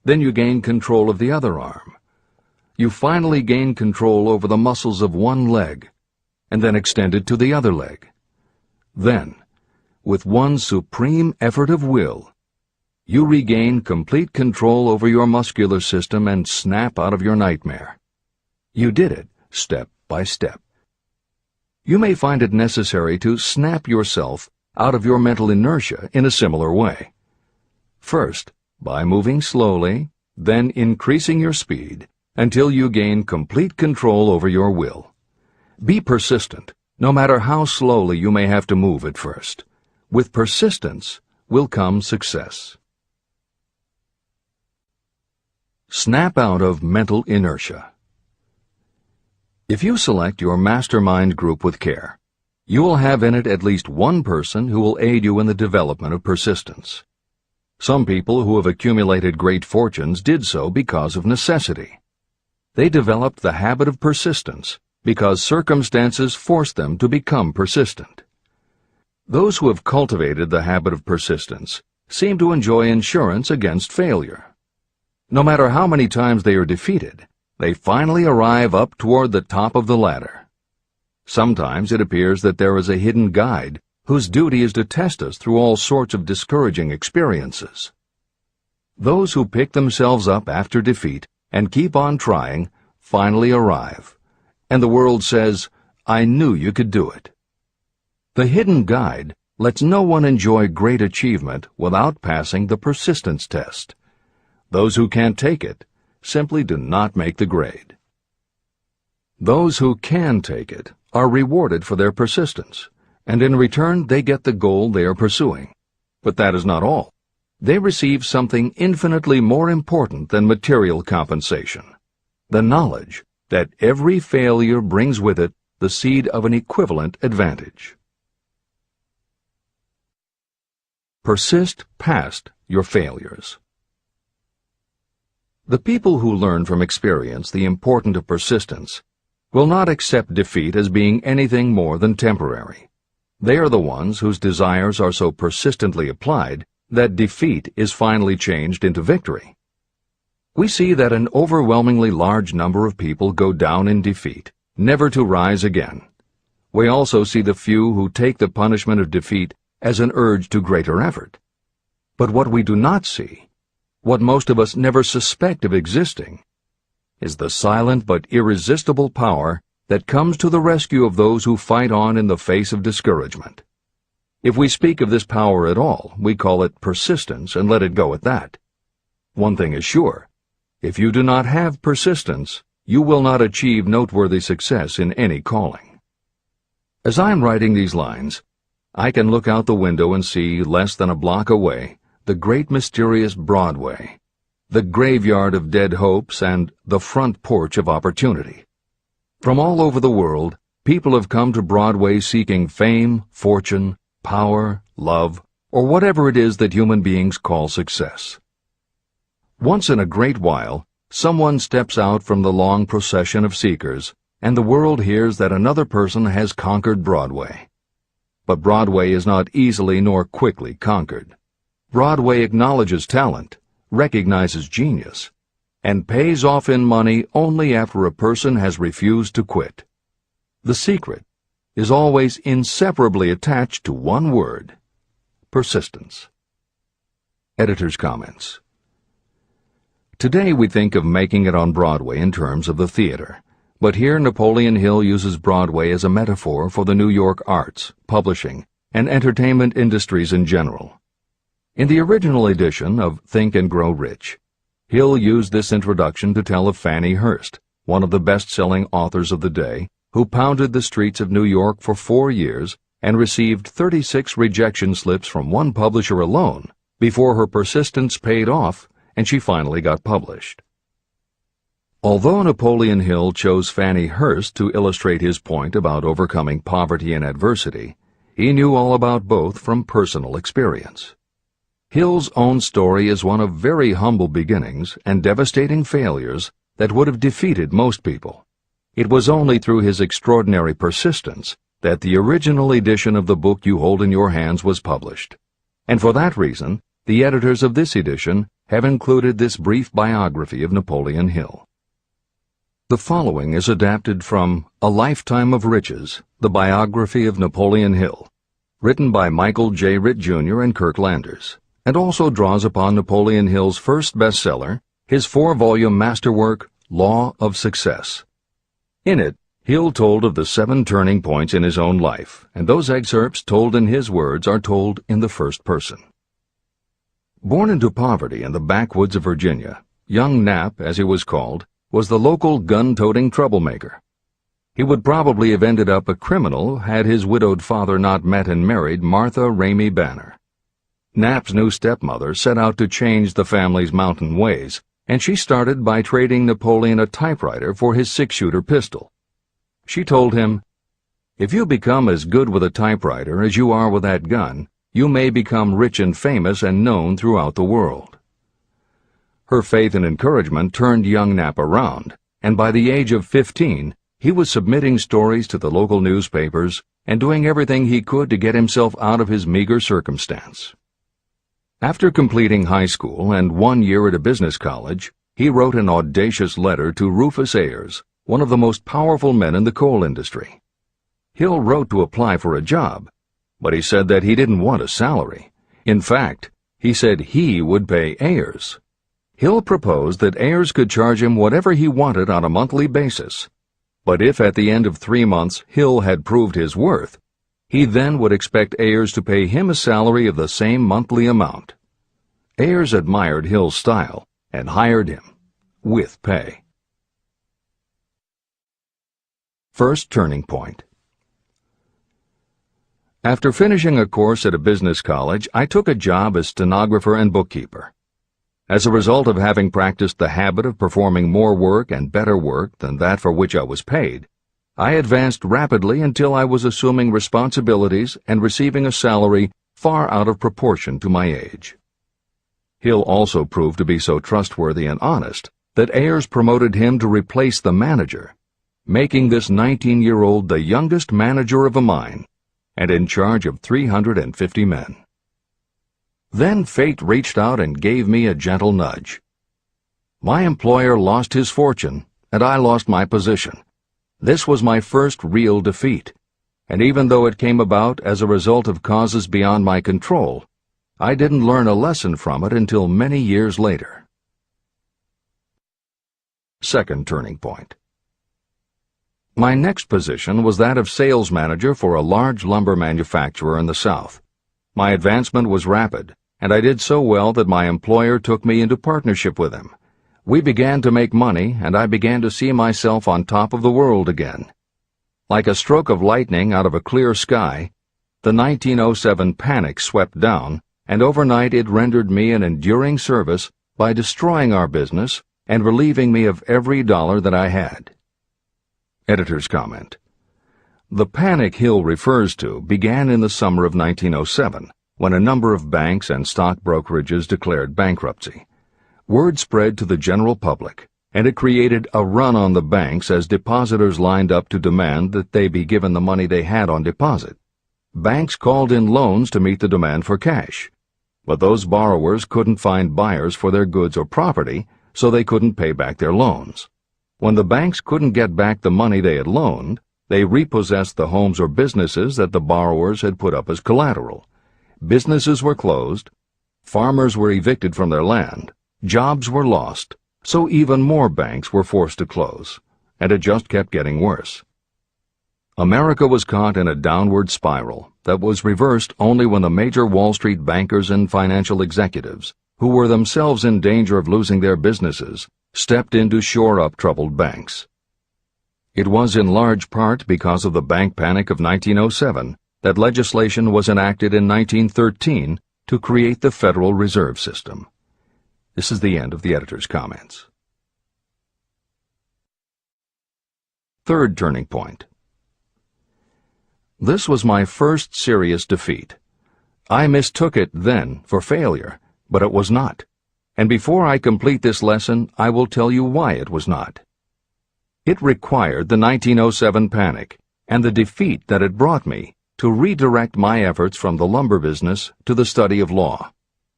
Then you gain control of the other arm. You finally gain control over the muscles of one leg, and then extend it to the other leg. Then, with one supreme effort of will, you regain complete control over your muscular system and snap out of your nightmare. You did it step by step. You may find it necessary to snap yourself out of your mental inertia in a similar way. First, by moving slowly, then increasing your speed, until you gain complete control over your will. Be persistent, no matter how slowly you may have to move at first. With persistence will come success. Snap out of mental inertia. If you select your mastermind group with care, you will have in it at least one person who will aid you in the development of persistence. Some people who have accumulated great fortunes did so because of necessity. They developed the habit of persistence because circumstances forced them to become persistent. Those who have cultivated the habit of persistence seem to enjoy insurance against failure. No matter how many times they are defeated, they finally arrive up toward the top of the ladder. Sometimes it appears that there is a hidden guide whose duty is to test us through all sorts of discouraging experiences. Those who pick themselves up after defeat and keep on trying finally arrive, and the world says, "I knew you could do it." The hidden guide lets no one enjoy great achievement without passing the persistence test. Those who can't take it simply do not make the grade. Those who can take it are rewarded for their persistence, and in return they get the goal they are pursuing. But that is not all. They receive something infinitely more important than material compensation: the knowledge that every failure brings with it the seed of an equivalent advantage. Persist past your failures. The people who learn from experience the importance of persistence will not accept defeat as being anything more than temporary. They are the ones whose desires are so persistently applied that defeat is finally changed into victory. We see that an overwhelmingly large number of people go down in defeat, never to rise again. We also see the few who take the punishment of defeat as an urge to greater effort. But what we do not see, what most of us never suspect of existing, is the silent but irresistible power that comes to the rescue of those who fight on in the face of discouragement. If we speak of this power at all, we call it persistence and let it go at that. One thing is sure: if you do not have persistence, you will not achieve noteworthy success in any calling. As I am writing these lines, I can look out the window and see, less than a block away, the great mysterious Broadway, the graveyard of dead hopes and the front porch of opportunity. From all over the world, people have come to Broadway seeking fame, fortune, power, love, or whatever it is that human beings call success. Once in a great while, someone steps out from the long procession of seekers, and the world hears that another person has conquered Broadway. But Broadway is not easily nor quickly conquered. Broadway acknowledges talent, recognizes genius, and pays off in money only after a person has refused to quit. The secret is always inseparably attached to one word: persistence. Editor's comments. Today we think of making it on Broadway in terms of the theater, but here Napoleon Hill uses Broadway as a metaphor for the New York arts, publishing, and entertainment industries in general. In the original edition of Think and Grow Rich, Hill used this introduction to tell of Fannie Hurst, one of the best-selling authors of the day, who pounded the streets of New York for 4 years and received 36 rejection slips from one publisher alone before her persistence paid off and she finally got published. Although Napoleon Hill chose Fannie Hurst to illustrate his point about overcoming poverty and adversity, he knew all about both from personal experience. Hill's own story is one of very humble beginnings and devastating failures that would have defeated most people. It was only through his extraordinary persistence that the original edition of the book you hold in your hands was published. And for that reason, the editors of this edition have included this brief biography of Napoleon Hill. The following is adapted from A Lifetime of Riches, the biography of Napoleon Hill, written by Michael J. Ritt, Jr. and Kirk Landers, and also draws upon Napoleon Hill's first bestseller, his 4-volume masterwork, Law of Success. In it, Hill told of the 7 turning points in his own life, and those excerpts told in his words are told in the first person. Born into poverty in the backwoods of Virginia, young Nap, as he was called, was the local gun-toting troublemaker. He would probably have ended up a criminal had his widowed father not met and married Martha Ramey Banner. Nap's new stepmother set out to change the family's mountain ways, and she started by trading Napoleon a typewriter for his 6-shooter pistol. She told him, "If you become as good with a typewriter as you are with that gun, you may become rich and famous and known throughout the world." Her faith and encouragement turned young Nap around, and by the age of 15, he was submitting stories to the local newspapers and doing everything he could to get himself out of his meager circumstance. After completing high school and 1 year at a business college, he wrote an audacious letter to Rufus Ayers, one of the most powerful men in the coal industry. Hill wrote to apply for a job, but he said that he didn't want a salary. In fact, he said he would pay Ayers. Hill proposed that Ayers could charge him whatever he wanted on a monthly basis, but if at the end of 3 months Hill had proved his worth, he then would expect Ayers to pay him a salary of the same monthly amount. Ayers admired Hill's style and hired him, with pay. First turning point. After finishing a course at a business college, I took a job as stenographer and bookkeeper. As a result of having practiced the habit of performing more work and better work than that for which I was paid, I advanced rapidly until I was assuming responsibilities and receiving a salary far out of proportion to my age. Hill also proved to be so trustworthy and honest that Ayers promoted him to replace the manager, making this 19-year-old the youngest manager of a mine and in charge of 350 men. Then fate reached out and gave me a gentle nudge. My employer lost his fortune, and I lost my position. This was my first real defeat, and even though it came about as a result of causes beyond my control, I didn't learn a lesson from it until many years later. Second turning point. My next position was that of sales manager for a large lumber manufacturer in the South. My advancement was rapid, and I did so well that my employer took me into partnership with him. We began to make money, and I began to see myself on top of the world again. Like a stroke of lightning out of a clear sky, the 1907 panic swept down, and overnight it rendered me an enduring service by destroying our business and relieving me of every dollar that I had. Editor's comment. The panic Hill refers to began in the summer of 1907, when a number of banks and stock brokerages declared bankruptcy. Word spread to the general public, and it created a run on the banks as depositors lined up to demand that they be given the money they had on deposit. Banks called in loans to meet the demand for cash, but those borrowers couldn't find buyers for their goods or property, so they couldn't pay back their loans. When the banks couldn't get back the money they had loaned, they repossessed the homes or businesses that the borrowers had put up as collateral. Businesses were closed, farmers were evicted from their land, jobs were lost, so even more banks were forced to close, and it just kept getting worse. America was caught in a downward spiral that was reversed only when the major Wall Street bankers and financial executives, who were themselves in danger of losing their businesses, stepped in to shore up troubled banks. It was in large part because of the bank panic of 1907 that legislation was enacted in 1913 to create the Federal Reserve System. This is the end of the editor's comments. Third turning point. This was my first serious defeat. I mistook it then for failure, but it was not. And before I complete this lesson, I will tell you why it was not. It required the 1907 panic and the defeat that it brought me to redirect my efforts from the lumber business to the study of law.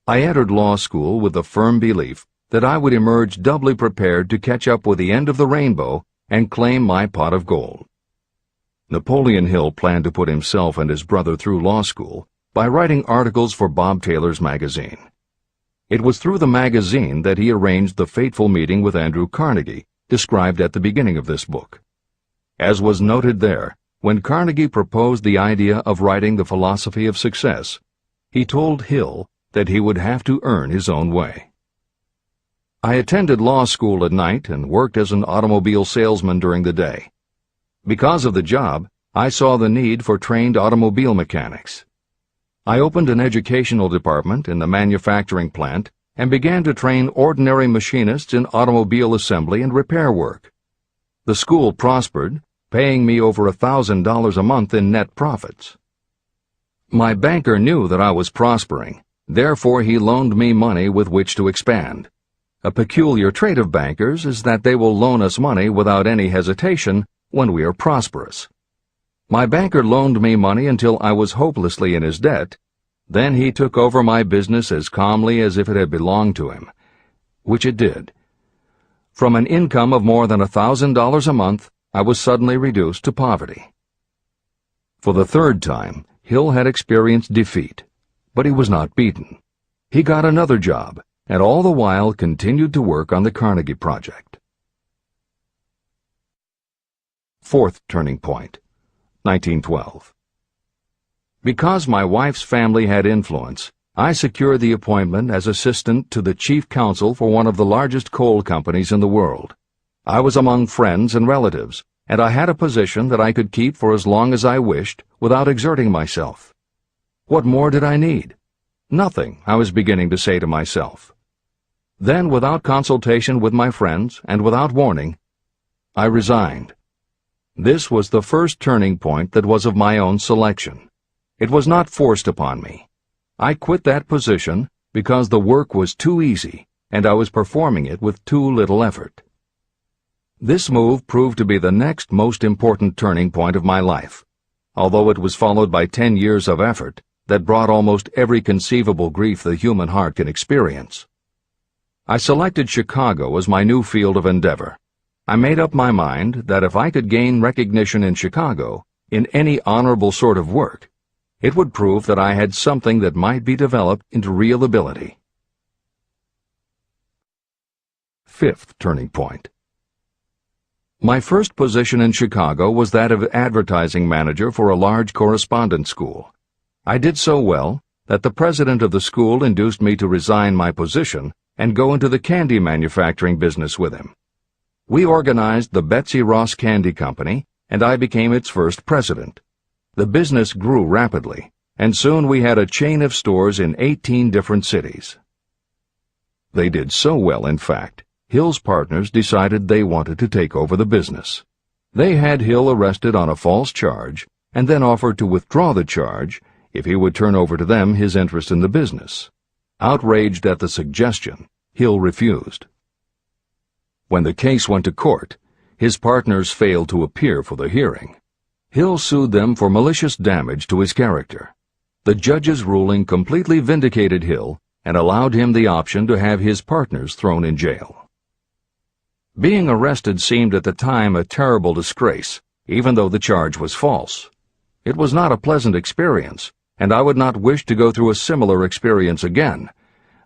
I entered law school with the firm belief that I would emerge doubly prepared to catch up with the end of the rainbow and claim my pot of gold. Napoleon Hill planned to put himself and his brother through law school by writing articles for Bob Taylor's magazine. It was through the magazine that he arranged the fateful meeting with Andrew Carnegie, described at the beginning of this book. As was noted there, when Carnegie proposed the idea of writing The Philosophy of Success, he told Hill that he would have to earn his own way. I attended law school at night and worked as an automobile salesman during the day. Because of the job, I saw the need for trained automobile mechanics. I opened an educational department in the manufacturing plant and began to train ordinary machinists in automobile assembly and repair work. The school prospered, paying me over $1,000 a month in net profits. My banker knew that I was prospering, therefore he loaned me money with which to expand. A peculiar trait of bankers is that they will loan us money without any hesitation when we are prosperous. My banker loaned me money until I was hopelessly in his debt. Then he took over my business as calmly as if it had belonged to him, which it did. From an income of more than $1,000 a month, I was suddenly reduced to poverty. For the third time, Hill had experienced defeat, but he was not beaten. He got another job, and all the while continued to work on the Carnegie Project. Fourth turning point, 1912. Because my wife's family had influence, I secured the appointment as assistant to the chief counsel for one of the largest coal companies in the world. I was among friends and relatives, and I had a position that I could keep for as long as I wished without exerting myself. What more did I need? Nothing, I was beginning to say to myself. Then, without consultation with my friends and without warning, I resigned. This was the first turning point that was of my own selection. It was not forced upon me. I quit that position because the work was too easy and I was performing it with too little effort. This move proved to be the next most important turning point of my life, although it was followed by 10 years of effort that brought almost every conceivable grief the human heart can experience. I selected Chicago as my new field of endeavor. I made up my mind that if I could gain recognition in Chicago, in any honorable sort of work, it would prove that I had something that might be developed into real ability. Fifth turning point. My first position in Chicago was that of advertising manager for a large correspondence school. I did so well that the president of the school induced me to resign my position and go into the candy manufacturing business with him. We organized the Betsy Ross Candy Company, and I became its first president. The business grew rapidly, and soon we had a chain of stores in 18 different cities. They did so well, in fact, Hill's partners decided they wanted to take over the business. They had Hill arrested on a false charge and then offered to withdraw the charge if he would turn over to them his interest in the business. Outraged at the suggestion, Hill refused. When the case went to court, his partners failed to appear for the hearing. Hill sued them for malicious damage to his character. The judge's ruling completely vindicated Hill and allowed him the option to have his partners thrown in jail. Being arrested seemed at the time a terrible disgrace, even though the charge was false. It was not a pleasant experience, and I would not wish to go through a similar experience again,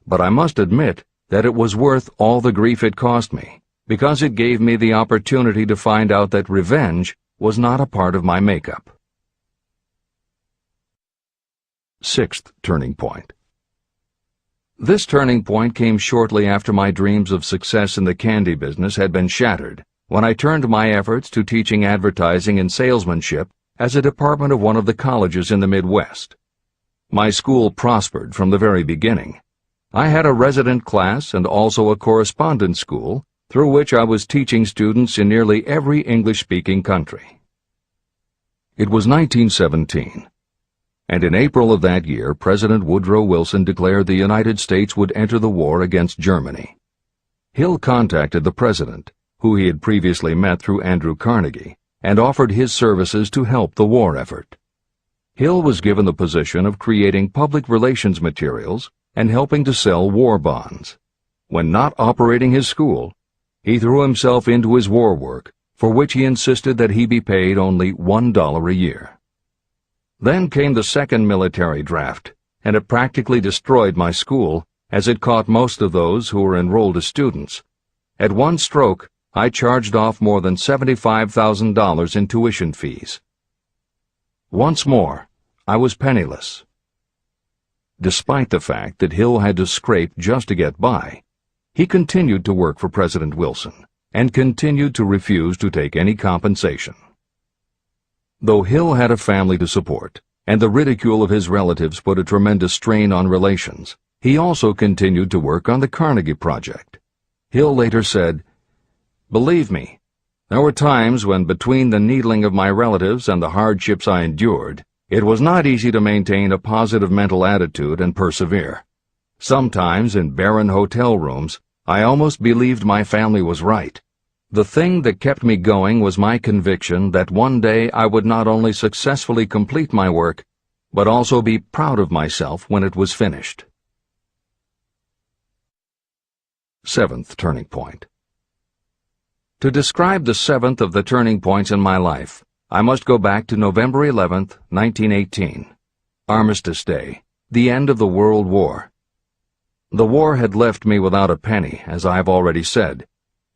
but I must admit that it was worth all the grief it cost me, because it gave me the opportunity to find out that revenge was not a part of my makeup. Sixth turning point. This turning point came shortly after my dreams of success in the candy business had been shattered, when I turned my efforts to teaching advertising and salesmanship as a department of one of the colleges in the Midwest. My school prospered from the very beginning. I had a resident class and also a correspondence school through which I was teaching students in nearly every English-speaking country. It was 1917. And in April of that year, President Woodrow Wilson declared the United States would enter the war against Germany. Hill contacted the president, who he had previously met through Andrew Carnegie, and offered his services to help the war effort. Hill was given the position of creating public relations materials and helping to sell war bonds. When not operating his school, he threw himself into his war work, for which he insisted that he be paid only $1 a year. Then came the second military draft, and it practically destroyed my school, as it caught most of those who were enrolled as students. At one stroke, I charged off more than $75,000 in tuition fees. Once more, I was penniless. Despite the fact that Hill had to scrape just to get by, he continued to work for President Wilson and continued to refuse to take any compensation. Though Hill had a family to support, and the ridicule of his relatives put a tremendous strain on relations, he also continued to work on the Carnegie Project. Hill later said, "Believe me, there were times when between the needling of my relatives and the hardships I endured, it was not easy to maintain a positive mental attitude and persevere. Sometimes in barren hotel rooms, I almost believed my family was right. The thing that kept me going was my conviction that one day I would not only successfully complete my work, but also be proud of myself when it was finished." Seventh turning point. To describe the seventh of the turning points in my life, I must go back to November 11th, 1918. Armistice Day, the end of the World War. The war had left me without a penny, as I have already said,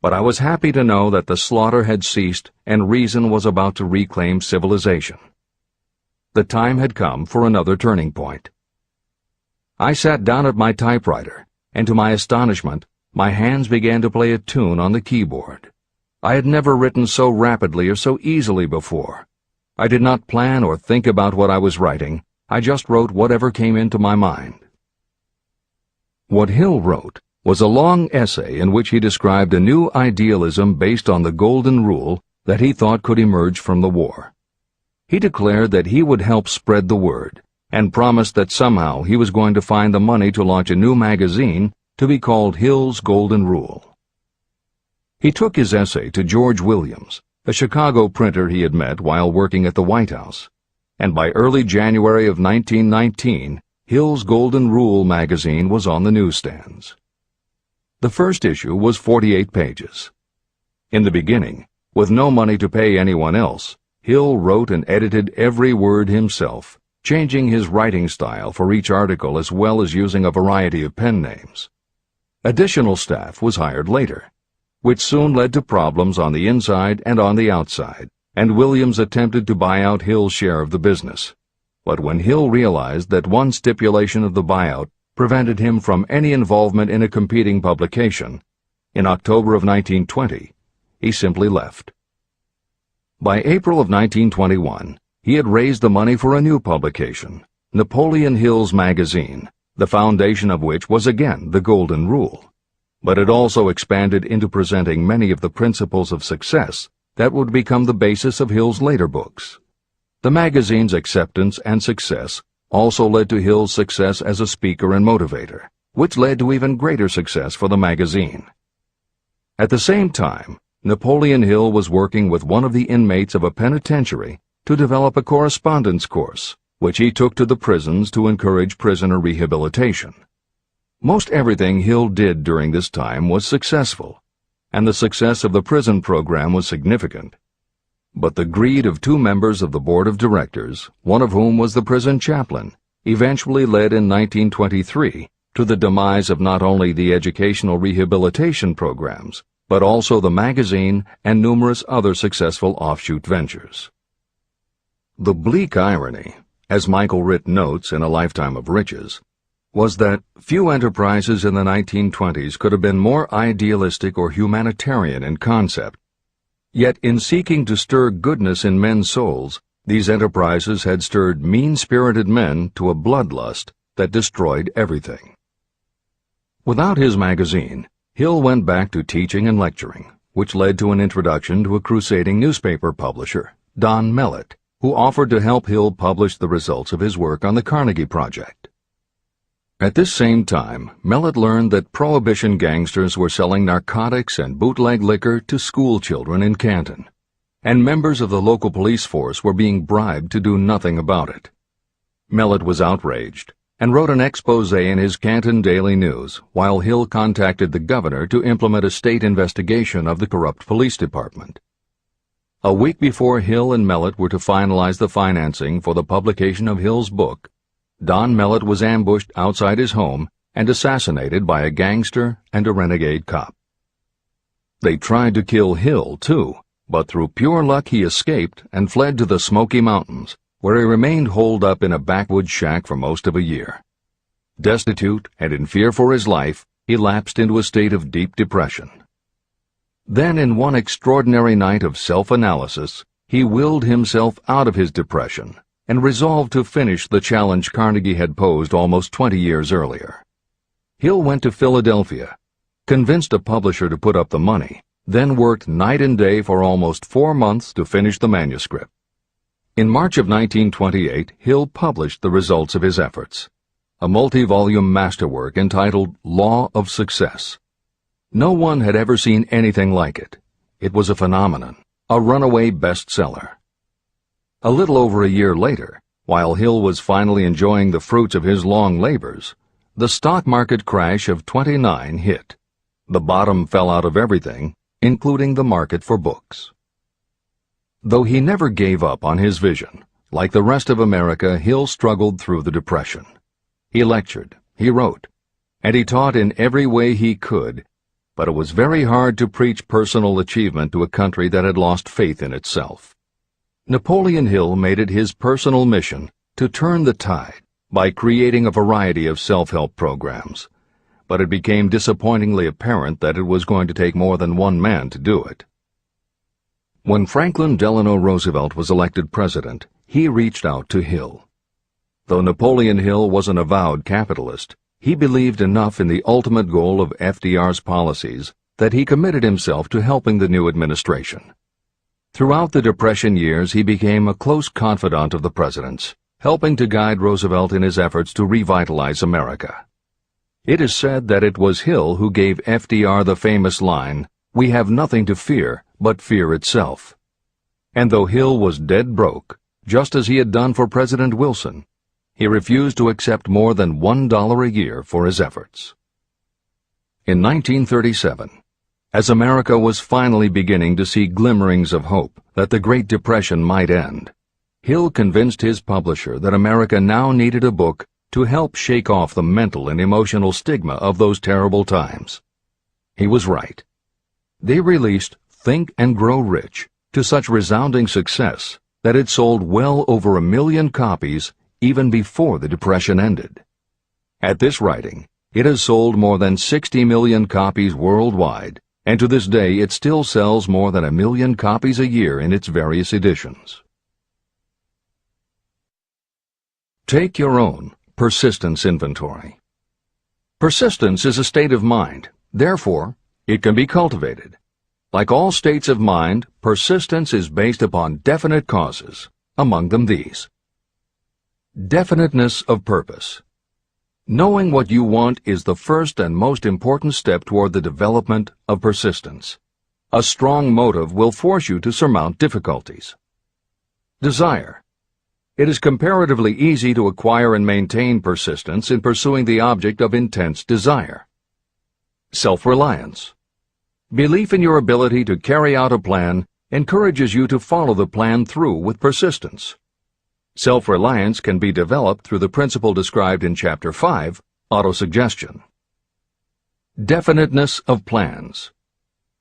but I was happy to know that the slaughter had ceased and reason was about to reclaim civilization. The time had come for another turning point. I sat down at my typewriter, and to my astonishment, my hands began to play a tune on the keyboard. I had never written so rapidly or so easily before. I did not plan or think about what I was writing. I just wrote whatever came into my mind. What Hill wrote was a long essay in which he described a new idealism based on the golden rule that he thought could emerge from the war. He declared that he would help spread the word, and promised that somehow he was going to find the money to launch a new magazine to be called Hill's Golden Rule. He took his essay to George Williams, a Chicago printer he had met while working at the White House, and by early January of 1919, Hill's Golden Rule magazine was on the newsstands. The first issue was 48 pages. In the beginning, with no money to pay anyone else, Hill wrote and edited every word himself, changing his writing style for each article as well as using a variety of pen names. Additional staff was hired later, which soon led to problems on the inside and on the outside, and Williams attempted to buy out Hill's share of the business. But when Hill realized that one stipulation of the buyout prevented him from any involvement in a competing publication, in October of 1920, he simply left. By April of 1921, he had raised the money for a new publication, Napoleon Hill's magazine, the foundation of which was again the Golden Rule, but it also expanded into presenting many of the principles of success that would become the basis of Hill's later books. The magazine's acceptance and success also led to Hill's success as a speaker and motivator, which led to even greater success for the magazine. At the same time, Napoleon Hill was working with one of the inmates of a penitentiary to develop a correspondence course, which he took to the prisons to encourage prisoner rehabilitation. Most everything Hill did during this time was successful, and the success of the prison program was significant. But the greed of two members of the board of directors, one of whom was the prison chaplain, eventually led in 1923 to the demise of not only the educational rehabilitation programs, but also the magazine and numerous other successful offshoot ventures. The bleak irony, as Michael Ritt notes in A Lifetime of Riches, was that few enterprises in the 1920s could have been more idealistic or humanitarian in concept. Yet in seeking to stir goodness in men's souls, these enterprises had stirred mean-spirited men to a bloodlust that destroyed everything. Without his magazine, Hill went back to teaching and lecturing, which led to an introduction to a crusading newspaper publisher, Don Mellett, who offered to help Hill publish the results of his work on the Carnegie Project. At this same time, Mellett learned that Prohibition gangsters were selling narcotics and bootleg liquor to school children in Canton, and members of the local police force were being bribed to do nothing about it. Mellett was outraged and wrote an expose in his Canton Daily News, while Hill contacted the governor to implement a state investigation of the corrupt police department. A week before Hill and Mellett were to finalize the financing for the publication of Hill's book, Don Mellett was ambushed outside his home and assassinated by a gangster and a renegade cop. They tried to kill Hill, too, but through pure luck he escaped and fled to the Smoky Mountains, where he remained holed up in a backwoods shack for most of a year. Destitute and in fear for his life, he lapsed into a state of deep depression. Then, in one extraordinary night of self-analysis, he willed himself out of his depression and resolved to finish the challenge Carnegie had posed almost 20 years earlier. Hill went to Philadelphia, convinced a publisher to put up the money, then worked night and day for almost 4 months to finish the manuscript. In March of 1928, Hill published the results of his efforts, a multi-volume masterwork entitled Law of Success. No one had ever seen anything like it. It was a phenomenon, a runaway bestseller. A little over a year later, while Hill was finally enjoying the fruits of his long labors, the stock market crash of '29 hit. The bottom fell out of everything, including the market for books. Though he never gave up on his vision, like the rest of America, Hill struggled through the Depression. He lectured, he wrote, and he taught in every way he could, but it was very hard to preach personal achievement to a country that had lost faith in itself. Napoleon Hill made it his personal mission to turn the tide by creating a variety of self-help programs, but it became disappointingly apparent that it was going to take more than one man to do it. When Franklin Delano Roosevelt was elected president, he reached out to Hill. Though Napoleon Hill was an avowed capitalist, he believed enough in the ultimate goal of FDR's policies that he committed himself to helping the new administration. Throughout the Depression years, he became a close confidant of the president's, helping to guide Roosevelt in his efforts to revitalize America. It is said that it was Hill who gave FDR the famous line, "We have nothing to fear but fear itself." And though Hill was dead broke, just as he had done for President Wilson, he refused to accept more than $1 a year for his efforts. In 1937, as America was finally beginning to see glimmerings of hope that the Great Depression might end, Hill convinced his publisher that America now needed a book to help shake off the mental and emotional stigma of those terrible times. He was right. They released Think and Grow Rich to such resounding success that it sold well over 1 million copies even before the Depression ended. At this writing, it has sold more than 60 million copies worldwide, and to this day it still sells more than 1 million copies a year in its various editions. Take your own persistence inventory. Persistence is a state of mind. Therefore, it can be cultivated. Like all states of mind, persistence is based upon definite causes, among them these. Definiteness of purpose. Knowing what you want is the first and most important step toward the development of persistence. A strong motive will force you to surmount difficulties. Desire. It is comparatively easy to acquire and maintain persistence in pursuing the object of intense desire. Self-reliance. Belief in your ability to carry out a plan encourages you to follow the plan through with persistence. Self-reliance can be developed through the principle described in Chapter 5, Autosuggestion. Definiteness of plans.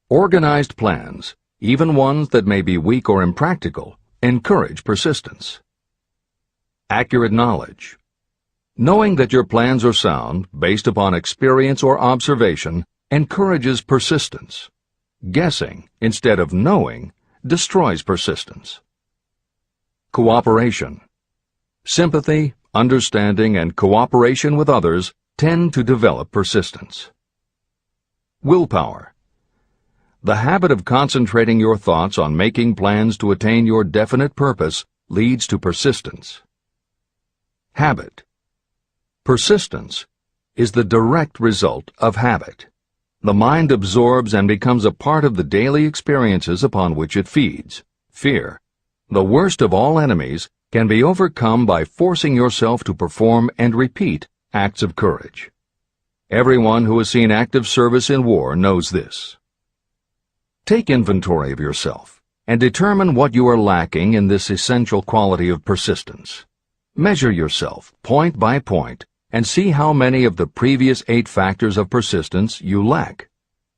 Organized plans, even ones that may be weak or impractical, encourage persistence. Accurate knowledge. Knowing that your plans are sound, based upon experience or observation, encourages persistence. Guessing, instead of knowing, destroys persistence. Cooperation. Sympathy, understanding, and cooperation with others tend to develop persistence. Willpower. The habit of concentrating your thoughts on making plans to attain your definite purpose leads to persistence. Habit. Persistence is the direct result of habit. The mind absorbs and becomes a part of the daily experiences upon which it feeds. Fear, the worst of all enemies, can be overcome by forcing yourself to perform and repeat acts of courage. Everyone who has seen active service in war knows this. Take inventory of yourself and determine what you are lacking in this essential quality of persistence. Measure yourself point by point and see how many of the previous 8 factors of persistence you lack.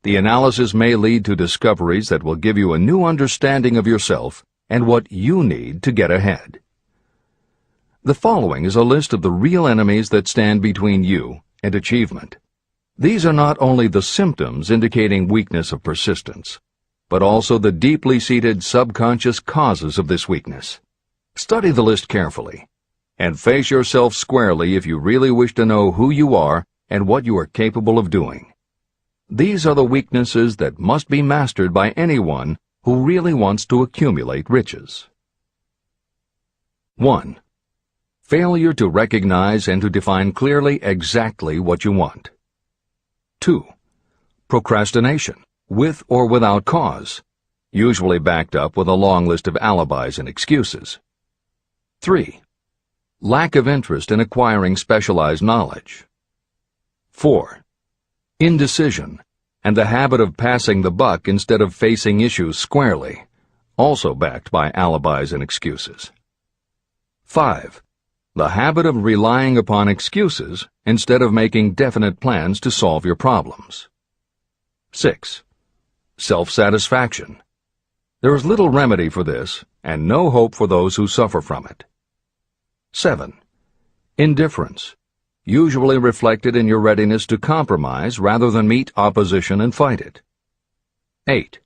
The analysis may lead to discoveries that will give you a new understanding of yourself and what you need to get ahead. The following is a list of the real enemies that stand between you and achievement. These are not only the symptoms indicating weakness of persistence, but also the deeply seated subconscious causes of this weakness. Study the list carefully, and face yourself squarely if you really wish to know who you are and what you are capable of doing. These are the weaknesses that must be mastered by anyone who really wants to accumulate riches. 1. Failure to recognize and to define clearly exactly what you want. 2. Procrastination, with or without cause, usually backed up with a long list of alibis and excuses. 3. Lack of interest in acquiring specialized knowledge. 4. Indecision, and the habit of passing the buck instead of facing issues squarely, also backed by alibis and excuses. 5. The habit of relying upon excuses instead of making definite plans to solve your problems. 6. Self-satisfaction. There is little remedy for this, and no hope for those who suffer from it. 7. Indifference, usually reflected in your readiness to compromise rather than meet opposition and fight it. 8.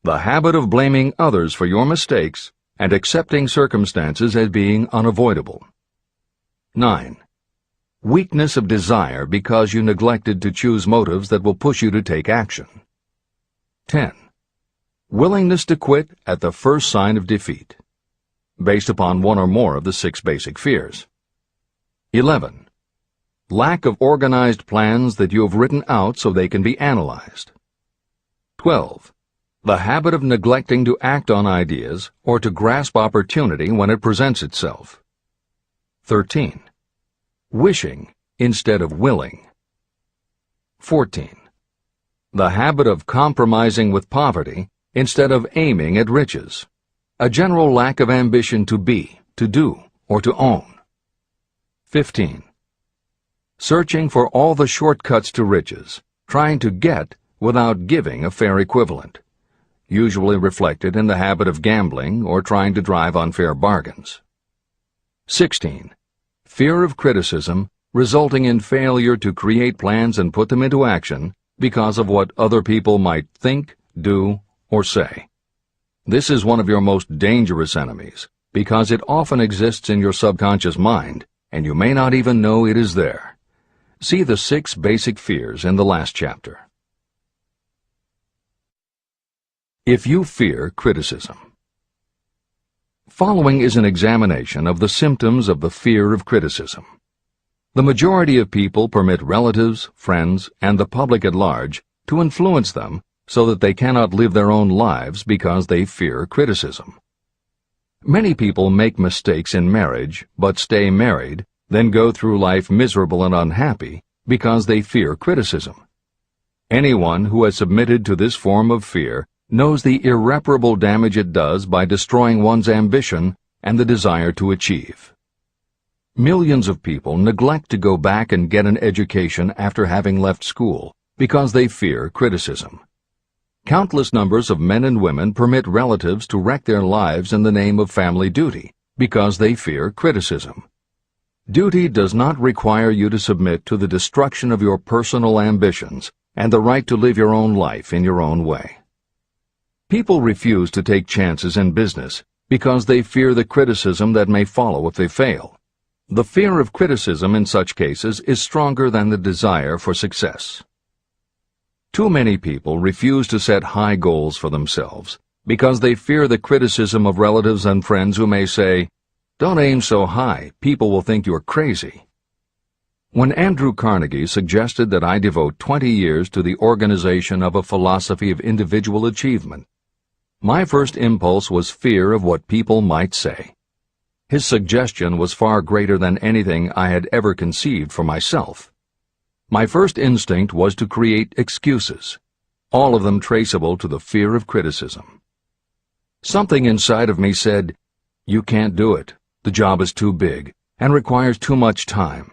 The habit of blaming others for your mistakes and accepting circumstances as being unavoidable. 9. Weakness of desire because you neglected to choose motives that will push you to take action. 10. Willingness to quit at the first sign of defeat, based upon one or more of the 6 basic fears. 11. Lack of organized plans that you have written out so they can be analyzed. 12. The habit of neglecting to act on ideas or to grasp opportunity when it presents itself. 13. Wishing instead of willing. 14. The habit of compromising with poverty instead of aiming at riches. A general lack of ambition to be, to do, or to own. 15. Searching for all the shortcuts to riches, trying to get without giving a fair equivalent, usually reflected in the habit of gambling or trying to drive unfair bargains. 16. Fear of criticism, resulting in failure to create plans and put them into action because of what other people might think, do, or say. This is one of your most dangerous enemies because it often exists in your subconscious mind and you may not even know it is there. See the 6 basic fears in the last chapter. If you fear criticism. Following is an examination of the symptoms of the fear of criticism. The majority of people permit relatives, friends, and the public at large to influence them so that they cannot live their own lives because they fear criticism. Many people make mistakes in marriage but stay married, then go through life miserable and unhappy because they fear criticism. Anyone who has submitted to this form of fear knows the irreparable damage it does by destroying one's ambition and the desire to achieve. Millions of people neglect to go back and get an education after having left school because they fear criticism. Countless numbers of men and women permit relatives to wreck their lives in the name of family duty because they fear criticism. Duty does not require you to submit to the destruction of your personal ambitions and the right to live your own life in your own way. People refuse to take chances in business because they fear the criticism that may follow if they fail. The fear of criticism in such cases is stronger than the desire for success. Too many people refuse to set high goals for themselves because they fear the criticism of relatives and friends who may say, "Don't aim so high, people will think you're crazy." When Andrew Carnegie suggested that I devote 20 years to the organization of a philosophy of individual achievement, my first impulse was fear of what people might say. His suggestion was far greater than anything I had ever conceived for myself. My first instinct was to create excuses, all of them traceable to the fear of criticism. Something inside of me said, "You can't do it. The job is too big and requires too much time.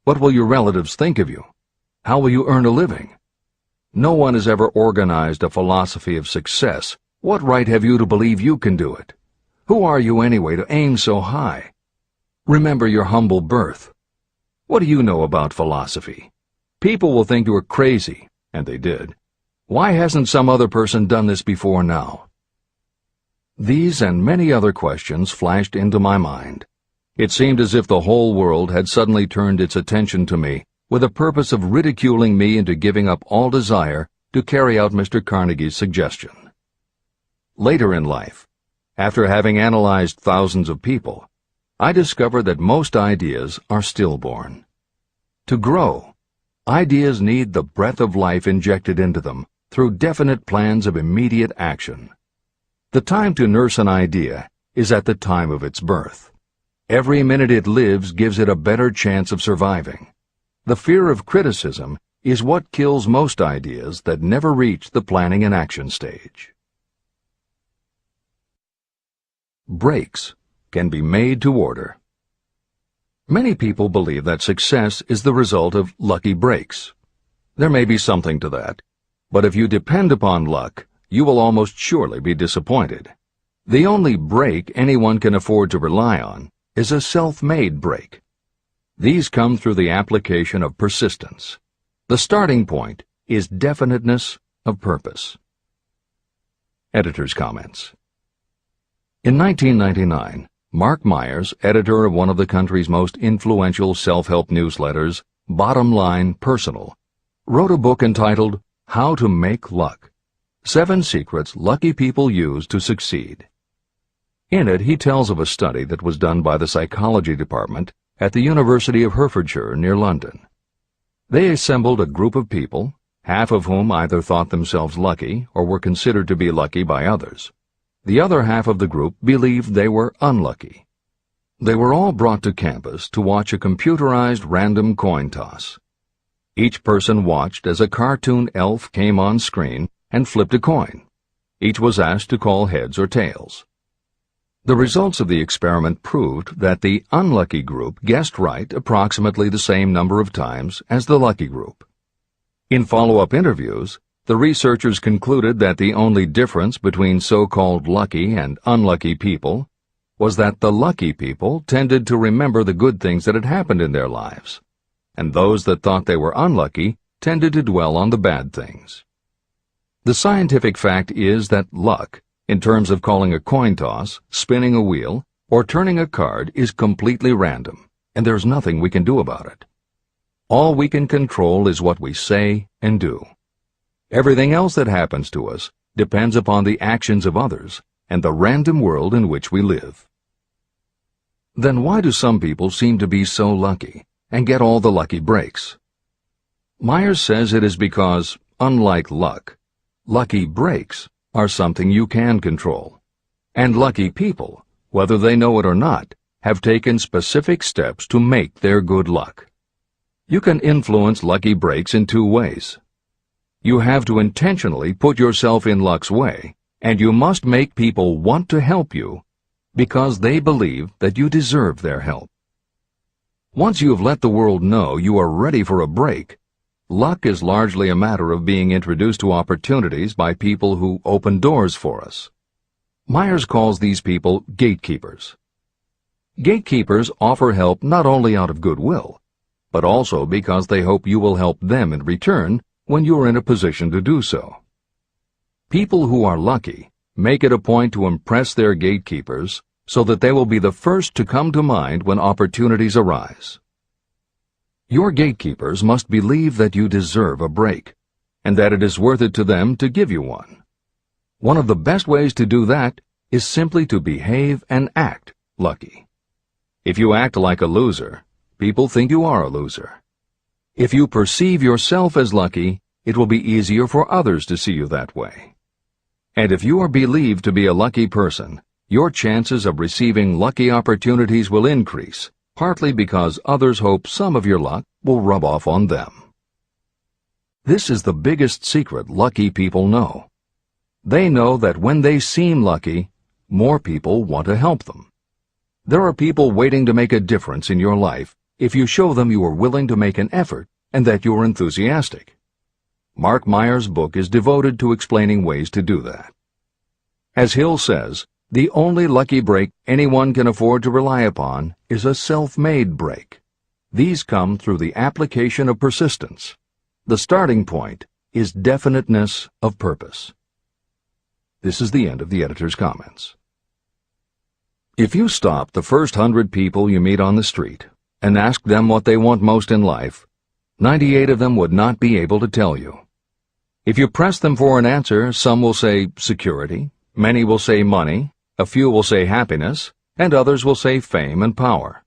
What will your relatives think of you? How will you earn a living? No one has ever organized a philosophy of success. What right have you to believe you can do it? Who are you anyway to aim so high? Remember your humble birth. What do you know about philosophy? People will think you are crazy, and they did. Why hasn't some other person done this before now? These and many other questions flashed into my mind. It seemed as if the whole world had suddenly turned its attention to me with the purpose of ridiculing me into giving up all desire to carry out Mr. Carnegie's suggestion. Later in life, after having analyzed thousands of people, I discovered that most ideas are stillborn. To grow, ideas need the breath of life injected into them through definite plans of immediate action. The time to nurse an idea is at the time of its birth. Every minute it lives gives it a better chance of surviving. The fear of criticism is what kills most ideas that never reach the planning and action stage. Breaks can be made to order. Many people believe that success is the result of lucky breaks. There may be something to that, but if you depend upon luck, you will almost surely be disappointed. The only break anyone can afford to rely on is a self-made break. These come through the application of persistence. The starting point is definiteness of purpose. Editor's comments. In 1999, Mark Myers, editor of one of the country's most influential self-help newsletters, Bottom Line Personal, wrote a book entitled How to Make Luck: 7 Secrets Lucky People Use to Succeed. In it, he tells of a study that was done by the psychology department at the University of Hertfordshire near London. They assembled a group of people, half of whom either thought themselves lucky or were considered to be lucky by others. The other half of the group believed they were unlucky. They were all brought to campus to watch a computerized random coin toss. Each person watched as a cartoon elf came on screen and flipped a coin. Each was asked to call heads or tails. The results of the experiment proved that the unlucky group guessed right approximately the same number of times as the lucky group. In follow-up interviews, the researchers concluded that the only difference between so-called lucky and unlucky people was that the lucky people tended to remember the good things that had happened in their lives, and those that thought they were unlucky tended to dwell on the bad things. The scientific fact is that luck, in terms of calling a coin toss, spinning a wheel, or turning a card, is completely random, and there's nothing we can do about it. All we can control is what we say and do. Everything else that happens to us depends upon the actions of others and the random world in which we live. Then why do some people seem to be so lucky and get all the lucky breaks? Myers says it is because, unlike luck, lucky breaks are something you can control, and lucky people, whether they know it or not, have taken specific steps to make their good luck. You can influence lucky breaks in 2 ways. You have to intentionally put yourself in luck's way, and you must make people want to help you because they believe that you deserve their help. Once you have let the world know you are ready for a break, luck is largely a matter of being introduced to opportunities by people who open doors for us. Myers calls these people gatekeepers. Gatekeepers offer help not only out of goodwill, but also because they hope you will help them in return when you are in a position to do so. People who are lucky make it a point to impress their gatekeepers so that they will be the first to come to mind when opportunities arise. Your gatekeepers must believe that you deserve a break, and that it is worth it to them to give you one. One of the best ways to do that is simply to behave and act lucky. If you act like a loser, people think you are a loser. If you perceive yourself as lucky, it will be easier for others to see you that way. And if you are believed to be a lucky person, your chances of receiving lucky opportunities will increase, partly because others hope some of your luck will rub off on them. This is the biggest secret lucky people know. They know that when they seem lucky, more people want to help them. There are people waiting to make a difference in your life if you show them you are willing to make an effort and that you are enthusiastic. Mark Myers' book is devoted to explaining ways to do that. As Hill says, the only lucky break anyone can afford to rely upon is a self-made break. These come through the application of persistence. The starting point is definiteness of purpose. This is the end of the editor's comments. If you stop the first 100 people you meet on the street and ask them what they want most in life, 98 of them would not be able to tell you. If you press them for an answer, some will say security, many will say money, a few will say happiness, and others will say fame and power.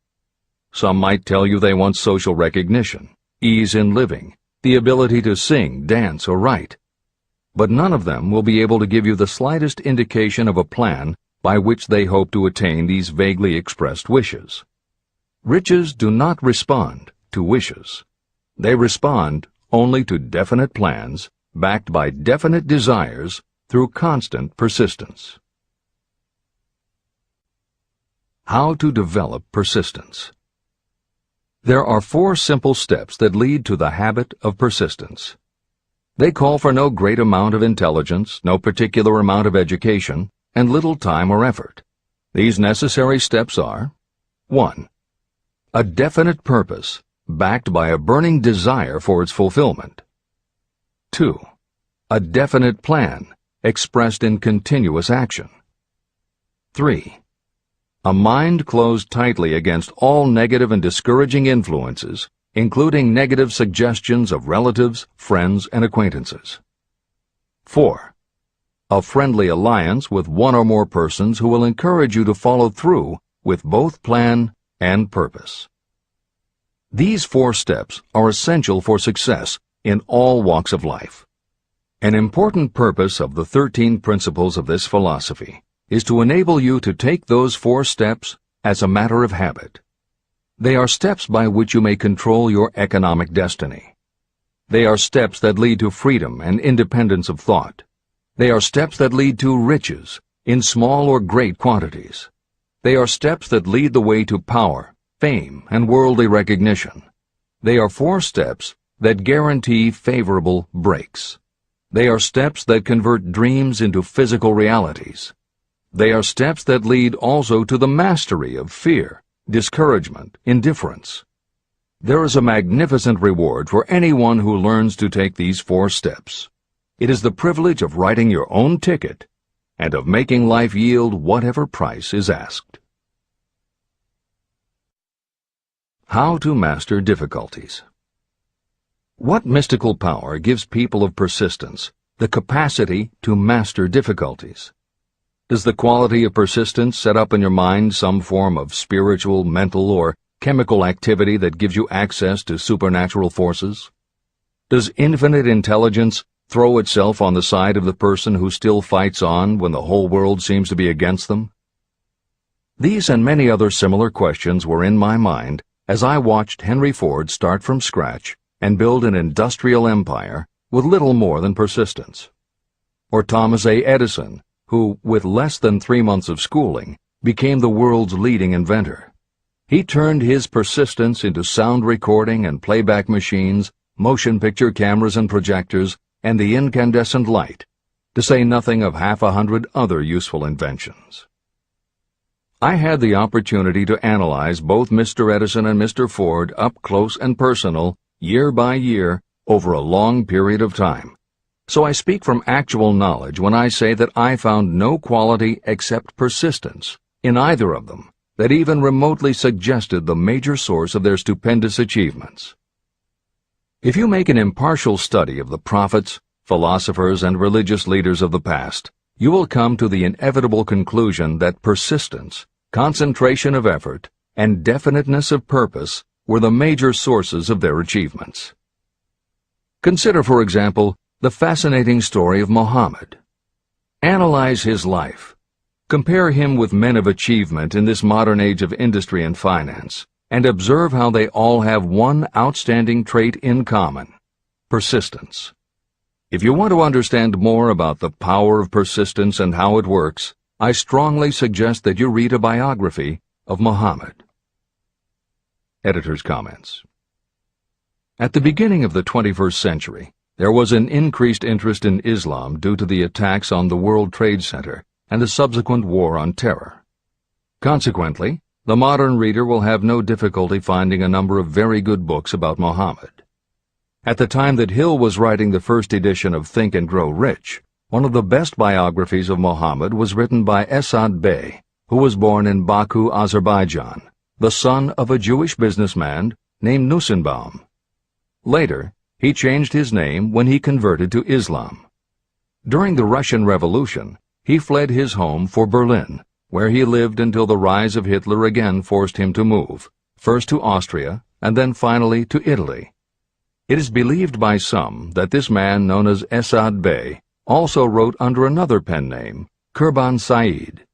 Some might tell you they want social recognition, ease in living, the ability to sing, dance, or write. But none of them will be able to give you the slightest indication of a plan by which they hope to attain these vaguely expressed wishes. Riches do not respond to wishes. They respond only to definite plans backed by definite desires through constant persistence. How to develop persistence. There are 4 simple steps that lead to the habit of persistence. They call for no great amount of intelligence, no particular amount of education, and little time or effort. These necessary steps are: 1. A definite purpose, backed by a burning desire for its fulfillment. 2. A definite plan, expressed in continuous action. 3. A mind closed tightly against all negative and discouraging influences, including negative suggestions of relatives, friends, and acquaintances. 4. A friendly alliance with one or more persons who will encourage you to follow through with both plan and purpose. These 4 steps are essential for success in all walks of life. An important purpose of the 13 principles of this philosophy is to enable you to take those 4 steps as a matter of habit. They are steps by which you may control your economic destiny. They are steps that lead to freedom and independence of thought. They are steps that lead to riches, in small or great quantities. They are steps that lead the way to power, fame, and worldly recognition. They are 4 steps that guarantee favorable breaks. They are steps that convert dreams into physical realities. They are steps that lead also to the mastery of fear, discouragement, indifference. There is a magnificent reward for anyone who learns to take these 4 steps. It is the privilege of writing your own ticket and of making life yield whatever price is asked. How to master difficulties. What mystical power gives people of persistence the capacity to master difficulties? Does the quality of persistence set up in your mind some form of spiritual, mental, or chemical activity that gives you access to supernatural forces? Does infinite intelligence throw itself on the side of the person who still fights on when the whole world seems to be against them? These and many other similar questions were in my mind as I watched Henry Ford start from scratch and build an industrial empire with little more than persistence. Or Thomas Edison, who, with less than 3 months of schooling, became the world's leading inventor. He turned his persistence into sound recording and playback machines, motion picture cameras and projectors, and the incandescent light, to say nothing of 100 other useful inventions. I had the opportunity to analyze both Mr. Edison and Mr. Ford up close and personal, year by year, over a long period of time. So I speak from actual knowledge when I say that I found no quality except persistence in either of them that even remotely suggested the major source of their stupendous achievements. If you make an impartial study of the prophets, philosophers, and religious leaders of the past, you will come to the inevitable conclusion that persistence, concentration of effort, and definiteness of purpose were the major sources of their achievements. Consider, for example, the fascinating story of Muhammad. Analyze his life. Compare him with men of achievement in this modern age of industry and finance, and observe how they all have one outstanding trait in common: persistence. If you want to understand more about the power of persistence and how it works, I strongly suggest that you read a biography of Muhammad. Editor's comments. At the beginning of the 21st century, there was an increased interest in Islam due to the attacks on the World Trade Center and the subsequent war on terror. Consequently, the modern reader will have no difficulty finding a number of very good books about Muhammad. At the time that Hill was writing the first edition of Think and Grow Rich, one of the best biographies of Muhammad was written by Esad Bey, who was born in Baku, Azerbaijan, the son of a Jewish businessman named Nusenbaum. Later, he changed his name when he converted to Islam. During the Russian Revolution, he fled his home for Berlin, where he lived until the rise of Hitler again forced him to move, first to Austria and then finally to Italy. It is believed by some that this man, known as Esad Bey, also wrote under another pen name, Kurban Said,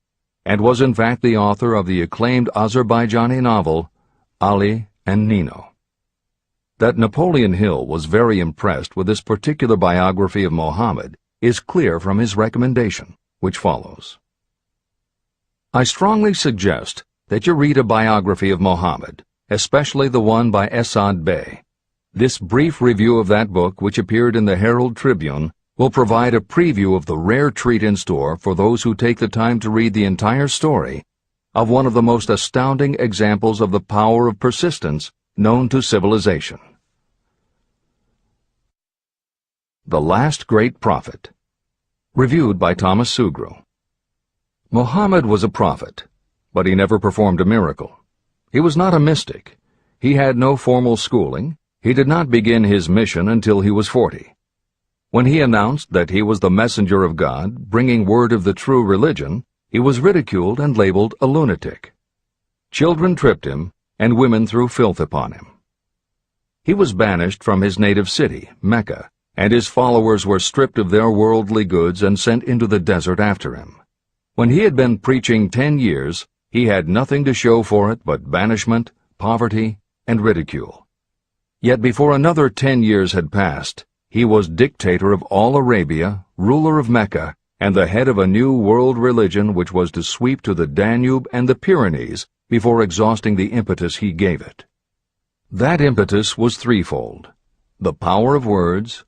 and was in fact the author of the acclaimed Azerbaijani novel, Ali and Nino. That Napoleon Hill was very impressed with this particular biography of Muhammad is clear from his recommendation, which follows. I strongly suggest that you read a biography of Muhammad, especially the one by Esad Bey. This brief review of that book, which appeared in the Herald Tribune, will provide a preview of the rare treat in store for those who take the time to read the entire story of one of the most astounding examples of the power of persistence known to civilization. The Last Great Prophet. Reviewed by Thomas Sugru. Muhammad was a prophet, but he never performed a miracle. He was not a mystic. He had no formal schooling. He did not begin his mission until he was 40. When he announced that he was the messenger of God, bringing word of the true religion, he was ridiculed and labeled a lunatic. Children tripped him, and women threw filth upon him. He was banished from his native city, Mecca, and his followers were stripped of their worldly goods and sent into the desert after him. When he had been preaching 10 years, he had nothing to show for it but banishment, poverty, and ridicule. Yet before another 10 years had passed, he was dictator of all Arabia, ruler of Mecca, and the head of a new world religion which was to sweep to the Danube and the Pyrenees before exhausting the impetus he gave it. That impetus was threefold: the power of words,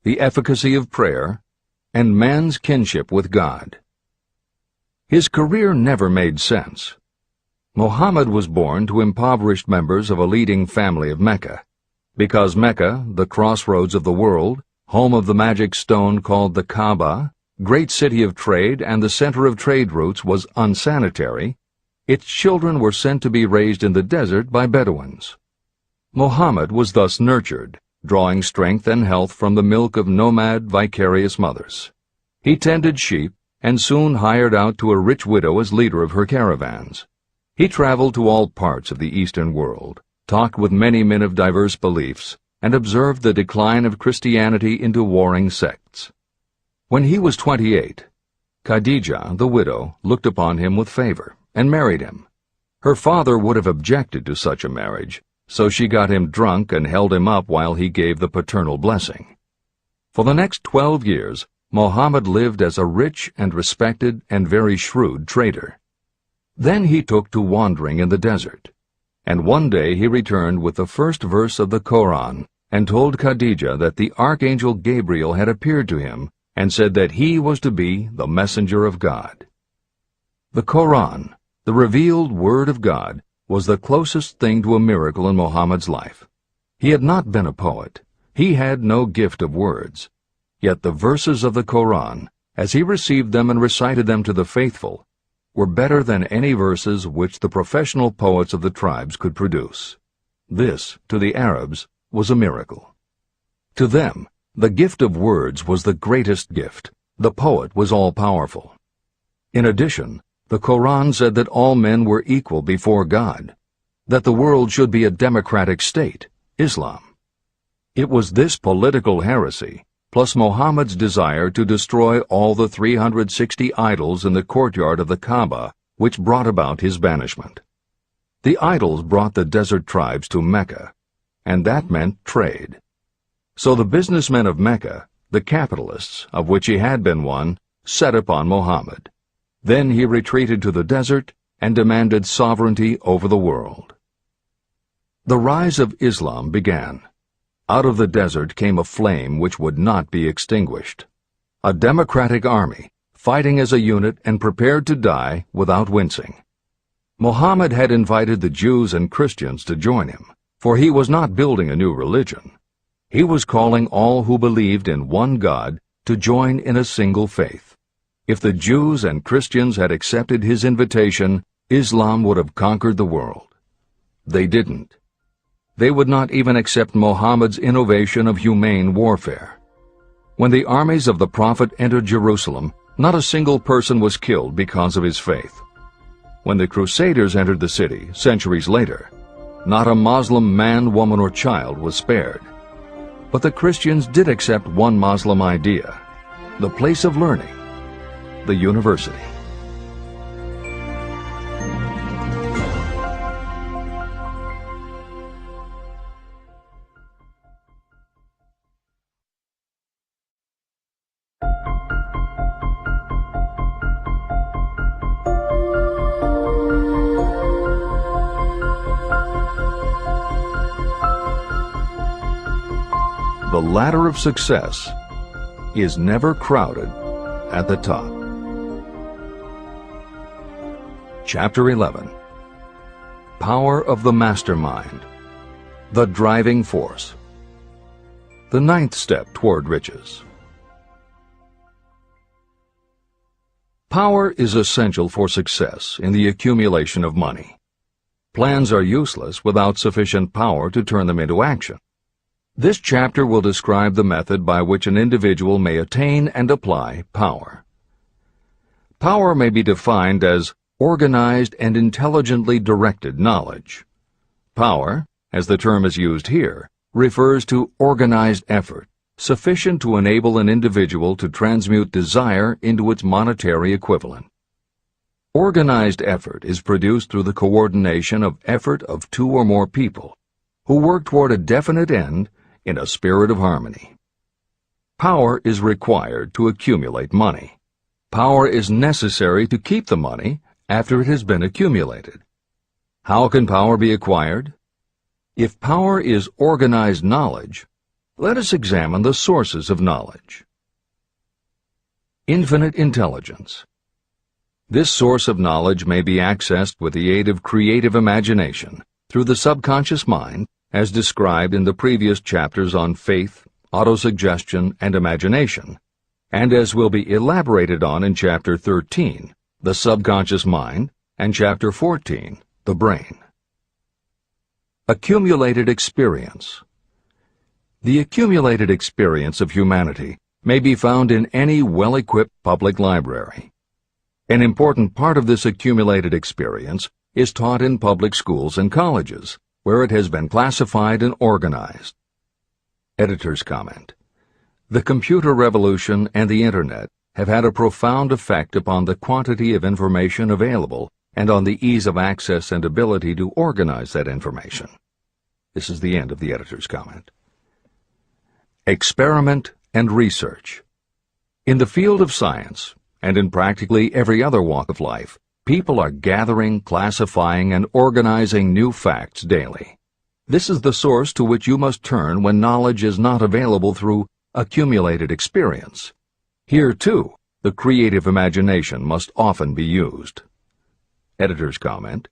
the efficacy of prayer, and man's kinship with God. His career never made sense. Muhammad was born to impoverished members of a leading family of Mecca. Because Mecca, the crossroads of the world, home of the magic stone called the Kaaba, great city of trade and the center of trade routes, was unsanitary, its children were sent to be raised in the desert by Bedouins. Muhammad was thus nurtured, drawing strength and health from the milk of nomad, vicarious mothers. He tended sheep and soon hired out to a rich widow as leader of her caravans. He traveled to all parts of the Eastern world, talked with many men of diverse beliefs, and observed the decline of Christianity into warring sects. When he was 28, Khadijah, the widow, looked upon him with favor and married him. Her father would have objected to such a marriage, so she got him drunk and held him up while he gave the paternal blessing. For the next 12 years, Muhammad lived as a rich and respected and very shrewd trader. Then he took to wandering in the desert, and one day he returned with the first verse of the Koran and told Khadijah that the archangel Gabriel had appeared to him and said that he was to be the messenger of God. The Koran, the revealed word of God, was the closest thing to a miracle in Muhammad's life. He had not been a poet. He had no gift of words. Yet the verses of the Koran, as he received them and recited them to the faithful, were better than any verses which the professional poets of the tribes could produce. This, to the Arabs, was a miracle. To them, the gift of words was the greatest gift. The poet was all-powerful. In addition, the Koran said that all men were equal before God, that the world should be a democratic state, Islam. It was this political heresy, plus Muhammad's desire to destroy all the 360 idols in the courtyard of the Kaaba, which brought about his banishment. The idols brought the desert tribes to Mecca, and that meant trade. So the businessmen of Mecca, the capitalists, of which he had been one, set upon Muhammad. Then he retreated to the desert and demanded sovereignty over the world. The rise of Islam began. Out of the desert came a flame which would not be extinguished. A democratic army, fighting as a unit and prepared to die without wincing. Muhammad had invited the Jews and Christians to join him, for he was not building a new religion. He was calling all who believed in one God to join in a single faith. If the Jews and Christians had accepted his invitation, Islam would have conquered the world. They didn't. They would not even accept Muhammad's innovation of humane warfare. When the armies of the Prophet entered Jerusalem, not a single person was killed because of his faith. When the Crusaders entered the city, centuries later, not a Muslim man, woman, or child was spared. But the Christians did accept one Muslim idea, the place of learning, the university. The ladder of success is never crowded at the top. Chapter 11. Power of the Mastermind, the Driving Force. The ninth step toward riches. Power is essential for success in the accumulation of money. Plans are useless without sufficient power to turn them into action. This chapter will describe the method by which an individual may attain and apply power. Power may be defined as organized and intelligently directed knowledge. Power, as the term is used here, refers to organized effort, sufficient to enable an individual to transmute desire into its monetary equivalent. Organized effort is produced through the coordination of effort of two or more people who work toward a definite end in a spirit of harmony. Power is required to accumulate money. Power is necessary to keep the money after it has been accumulated. How can power be acquired? If power is organized knowledge, let us examine the sources of knowledge. Infinite intelligence. This source of knowledge may be accessed with the aid of creative imagination through the subconscious mind, as described in the previous chapters on faith, autosuggestion, and imagination, and as will be elaborated on in Chapter 13, the subconscious mind, and Chapter 14, the brain. Accumulated experience. The accumulated experience of humanity may be found in any well-equipped public library. An important part of this accumulated experience is taught in public schools and colleges, where it has been classified and organized. Editor's comment. The computer revolution and the Internet have had a profound effect upon the quantity of information available and on the ease of access and ability to organize that information. This is the end of the editor's comment. Experiment and research. In the field of science, and in practically every other walk of life, people are gathering, classifying, and organizing new facts daily. This is the source to which you must turn when knowledge is not available through accumulated experience. Here, too, the creative imagination must often be used. Editor's comment.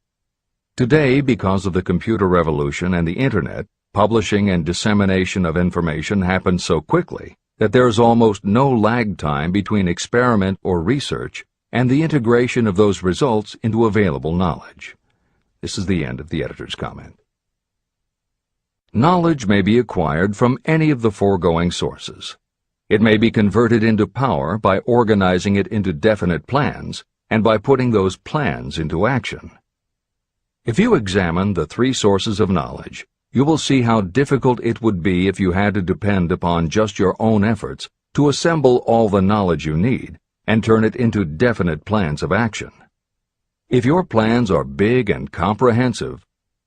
Today, because of the computer revolution and the Internet, publishing and dissemination of information happens so quickly that there is almost no lag time between experiment or research and the integration of those results into available knowledge. This is the end of the editor's comment. Knowledge may be acquired from any of the foregoing sources. It may be converted into power by organizing it into definite plans and by putting those plans into action. If you examine the three sources of knowledge, you will see how difficult it would be if you had to depend upon just your own efforts to assemble all the knowledge you need and turn it into definite plans of action. If your plans are big and comprehensive,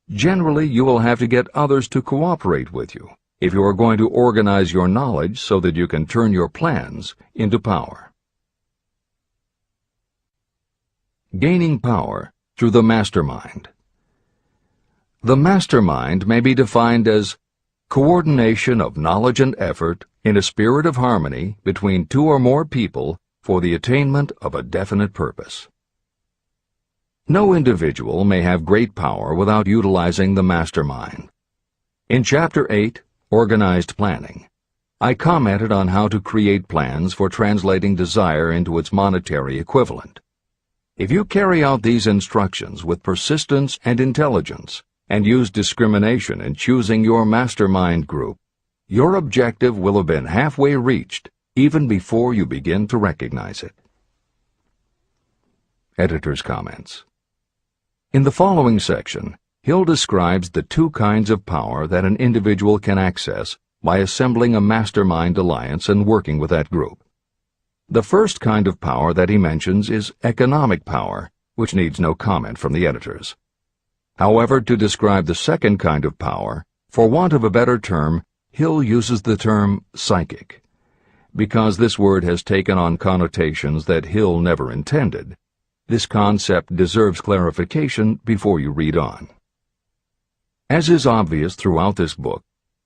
generally you will have to get others to cooperate with you if you are going to organize your knowledge so that you can turn your plans into power. Gaining power through the mastermind. The mastermind may be defined as coordination of knowledge and effort in a spirit of harmony between two or more people for the attainment of a definite purpose. No individual may have great power without utilizing the mastermind. In Chapter 8, organized planning. I commented on how to create plans for translating desire into its monetary equivalent. If you carry out these instructions with persistence and intelligence, and use discrimination in choosing your mastermind group, your objective will have been halfway reached even before you begin to recognize it. Editor's comments. In the following section, Hill describes the two kinds of power that an individual can access by assembling a mastermind alliance and working with that group. The first kind of power that he mentions is economic power, which needs no comment from the editors. However, to describe the second kind of power, for want of a better term, Hill uses the term psychic. Because this word has taken on connotations that Hill never intended, this concept deserves clarification before you read on. As is obvious throughout this book,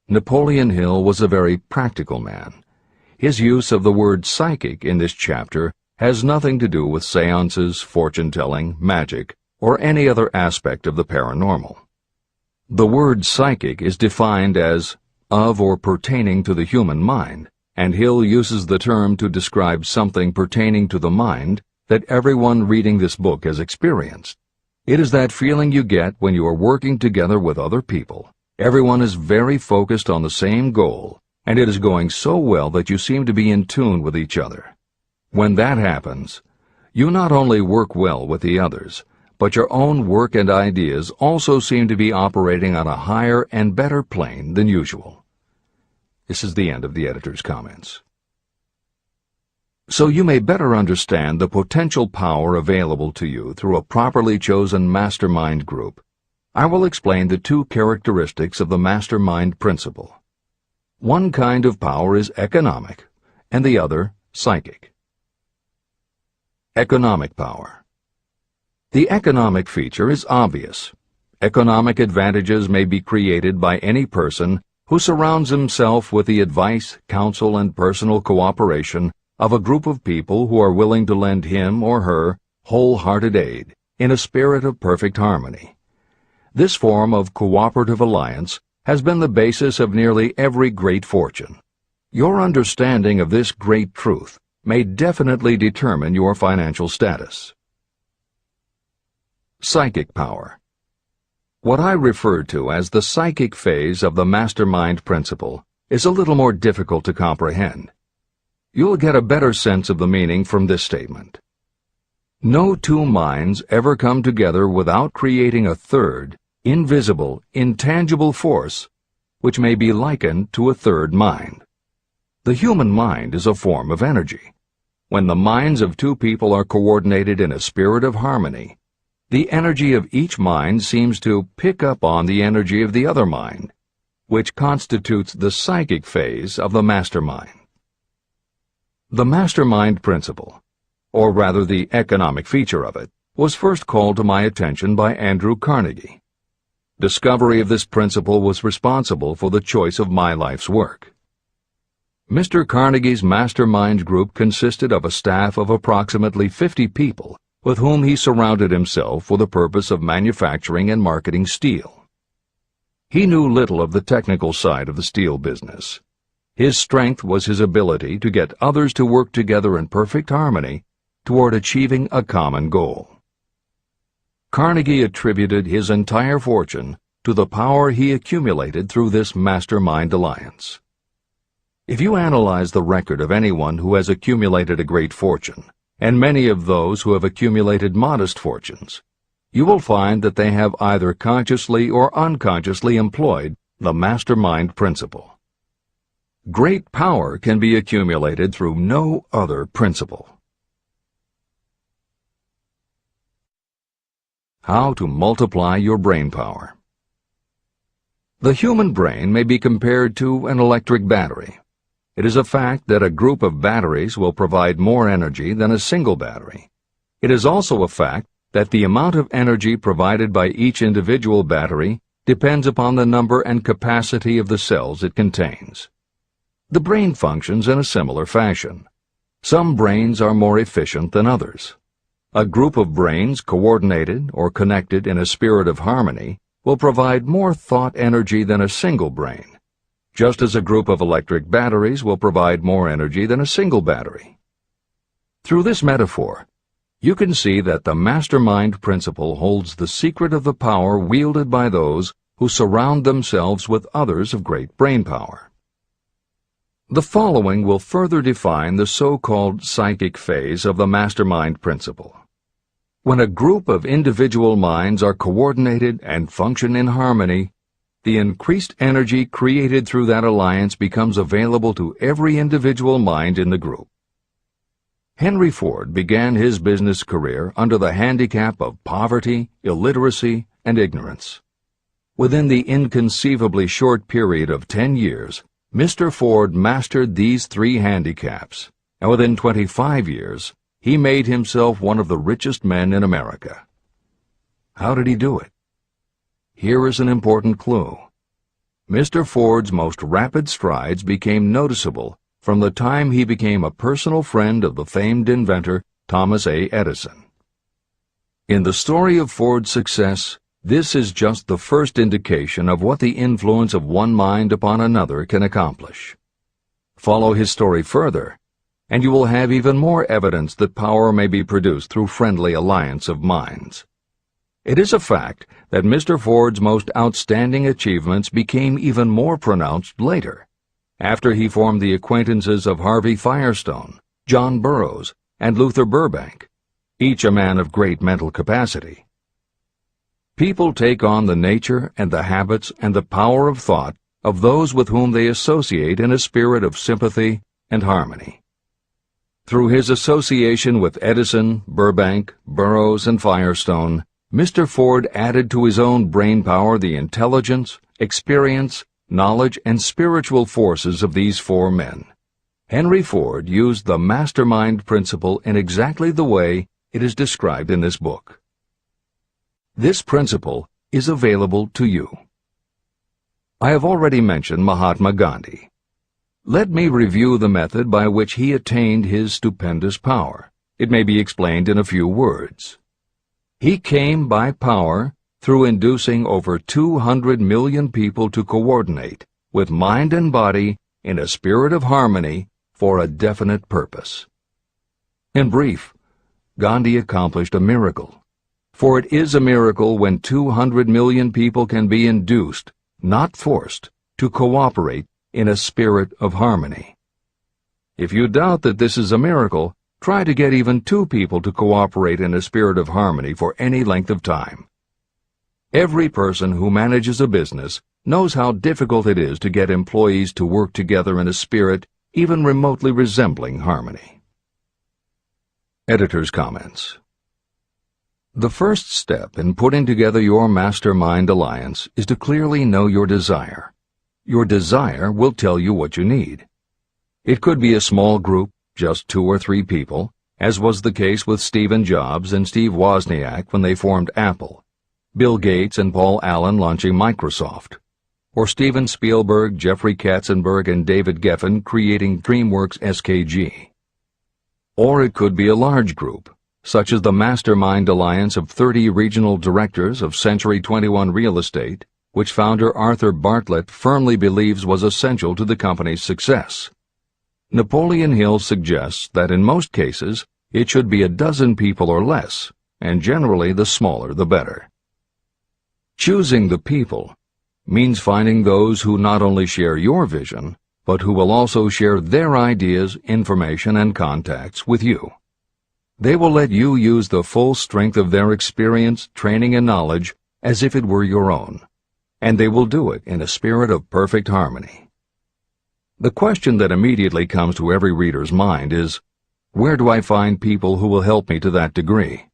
Napoleon Hill was a very practical man. His use of the word psychic in this chapter has nothing to do with seances, fortune-telling, magic, or any other aspect of the paranormal. The word psychic is defined as of or pertaining to the human mind, and Hill uses the term to describe something pertaining to the mind that everyone reading this book has experienced. It is that feeling you get when you are working together with other people. Everyone is very focused on the same goal, and it is going so well that you seem to be in tune with each other. When that happens, you not only work well with the others, but your own work and ideas also seem to be operating on a higher and better plane than usual. This is the end of the editor's comments. So you may better understand the potential power available to you through a properly chosen mastermind group, I will explain the two characteristics of the mastermind principle. One kind of power is economic, and the other psychic. Economic power. The economic feature is obvious. Economic advantages may be created by any person who surrounds himself with the advice, counsel, and personal cooperation of a group of people who are willing to lend him or her wholehearted aid in a spirit of perfect harmony. This form of cooperative alliance has been the basis of nearly every great fortune. Your understanding of this great truth may definitely determine your financial status. Psychic power. What I refer to as the psychic phase of the mastermind principle is a little more difficult to comprehend. You'll get a better sense of the meaning from this statement. No two minds ever come together without creating a third, invisible, intangible force, which may be likened to a third mind. The human mind is a form of energy. When the minds of two people are coordinated in a spirit of harmony, the energy of each mind seems to pick up on the energy of the other mind, which constitutes the psychic phase of the mastermind. The mastermind principle, or rather the economic feature of it, was first called to my attention by Andrew Carnegie. Discovery of this principle was responsible for the choice of my life's work. Mr. Carnegie's mastermind group consisted of a staff of approximately 50 people with whom he surrounded himself for the purpose of manufacturing and marketing steel. He knew little of the technical side of the steel business. His strength was his ability to get others to work together in perfect harmony toward achieving a common goal. Carnegie attributed his entire fortune to the power he accumulated through this mastermind alliance. If you analyze the record of anyone who has accumulated a great fortune, and many of those who have accumulated modest fortunes, you will find that they have either consciously or unconsciously employed the mastermind principle. Great power can be accumulated through no other principle. How to multiply your brain power. The human brain may be compared to an electric battery. It is a fact that a group of batteries will provide more energy than a single battery. It is also a fact that the amount of energy provided by each individual battery depends upon the number and capacity of the cells it contains. The brain functions in a similar fashion. Some brains are more efficient than others. A group of brains coordinated or connected in a spirit of harmony will provide more thought energy than a single brain. just as a group of electric batteries will provide more energy than a single battery. Through this metaphor, you can see that the mastermind principle holds the secret of the power wielded by those who surround themselves with others of great brain power. The following will further define the so-called psychic phase of the mastermind principle. When a group of individual minds are coordinated and function in harmony, the increased energy created through that alliance becomes available to every individual mind in the group. Henry Ford began his business career under the handicap of poverty, illiteracy, and ignorance. Within the inconceivably short period of 10 years, Mr. Ford mastered these 3 handicaps, and within 25 years, he made himself one of the richest men in America. How did he do it? Here is an important clue. Mr. Ford's most rapid strides became noticeable from the time he became a personal friend of the famed inventor Thomas A. Edison. In the story of Ford's success, this is just the first indication of what the influence of one mind upon another can accomplish. Follow his story further, and you will have even more evidence that power may be produced through friendly alliance of minds. It is a fact that Mr. Ford's most outstanding achievements became even more pronounced later, after he formed the acquaintances of Harvey Firestone, John Burroughs, and Luther Burbank, each a man of great mental capacity. People take on the nature and the habits and the power of thought of those with whom they associate in a spirit of sympathy and harmony. Through his association with Edison, Burbank, Burroughs, and Firestone, Mr. Ford added to his own brain power the intelligence, experience, knowledge, and spiritual forces of these 4 men. Henry Ford used the mastermind principle in exactly the way it is described in this book. This principle is available to you. I have already mentioned Mahatma Gandhi. Let me review the method by which he attained his stupendous power. It may be explained in a few words. He came by power through inducing over 200 million people to coordinate with mind and body in a spirit of harmony for a definite purpose. In brief, Gandhi accomplished a miracle, for it is a miracle when 200 million people can be induced, not forced, to cooperate in a spirit of harmony. If you doubt that this is a miracle, try to get even 2 people to cooperate in a spirit of harmony for any length of time. Every person who manages a business knows how difficult it is to get employees to work together in a spirit even remotely resembling harmony. Editor's comments. The first step in putting together your mastermind alliance is to clearly know your desire. Your desire will tell you what you need. It could be a small group, just 2 or 3 people, as was the case with Stephen Jobs and Steve Wozniak when they formed Apple, Bill Gates and Paul Allen launching Microsoft, or Steven Spielberg, Jeffrey Katzenberg, and David Geffen creating DreamWorks SKG. Or it could be a large group, such as the Mastermind Alliance of 30 regional directors of Century 21 Real Estate, which founder Arthur Bartlett firmly believes was essential to the company's success. Napoleon Hill suggests that in most cases it should be a dozen people or less, and generally the smaller the better. Choosing the people means finding those who not only share your vision, but who will also share their ideas, information, and contacts with you. They will let you use the full strength of their experience, training, and knowledge as if it were your own, and they will do it in a spirit of perfect harmony. The question that immediately comes to every reader's mind is, where do I find people who will help me to that degree?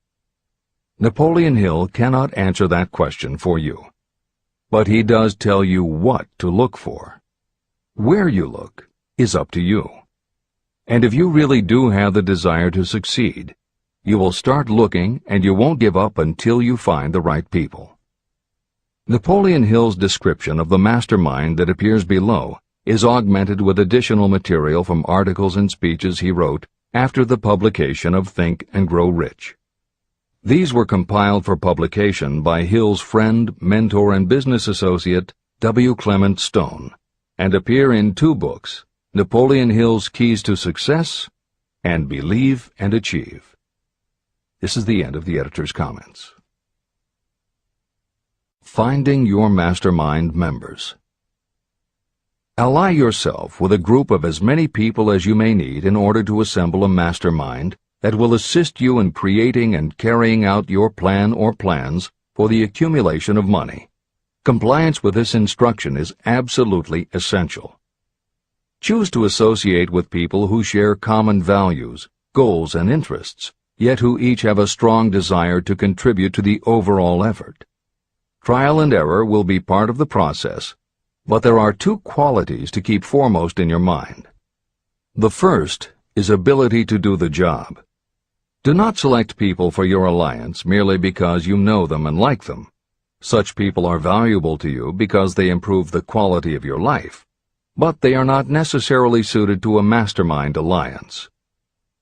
Napoleon Hill cannot answer that question for you, but he does tell you what to look for. Where you look is up to you. And if you really do have the desire to succeed, you will start looking and you won't give up until you find the right people. Napoleon Hill's description of the mastermind that appears below is augmented with additional material from articles and speeches he wrote after the publication of Think and Grow Rich. These were compiled for publication by Hill's friend, mentor, and business associate, W. Clement Stone, and appear in 2 books, Napoleon Hill's Keys to Success and Believe and Achieve. This is the end of the editor's comments. Finding your mastermind members. Ally yourself with a group of as many people as you may need in order to assemble a mastermind that will assist you in creating and carrying out your plan or plans for the accumulation of money. Compliance with this instruction is absolutely essential. Choose to associate with people who share common values, goals, and interests, yet who each have a strong desire to contribute to the overall effort. Trial and error will be part of the process, but there are 2 qualities to keep foremost in your mind. The first is ability to do the job. Do not select people for your alliance merely because you know them and like them. Such people are valuable to you because they improve the quality of your life, but they are not necessarily suited to a mastermind alliance.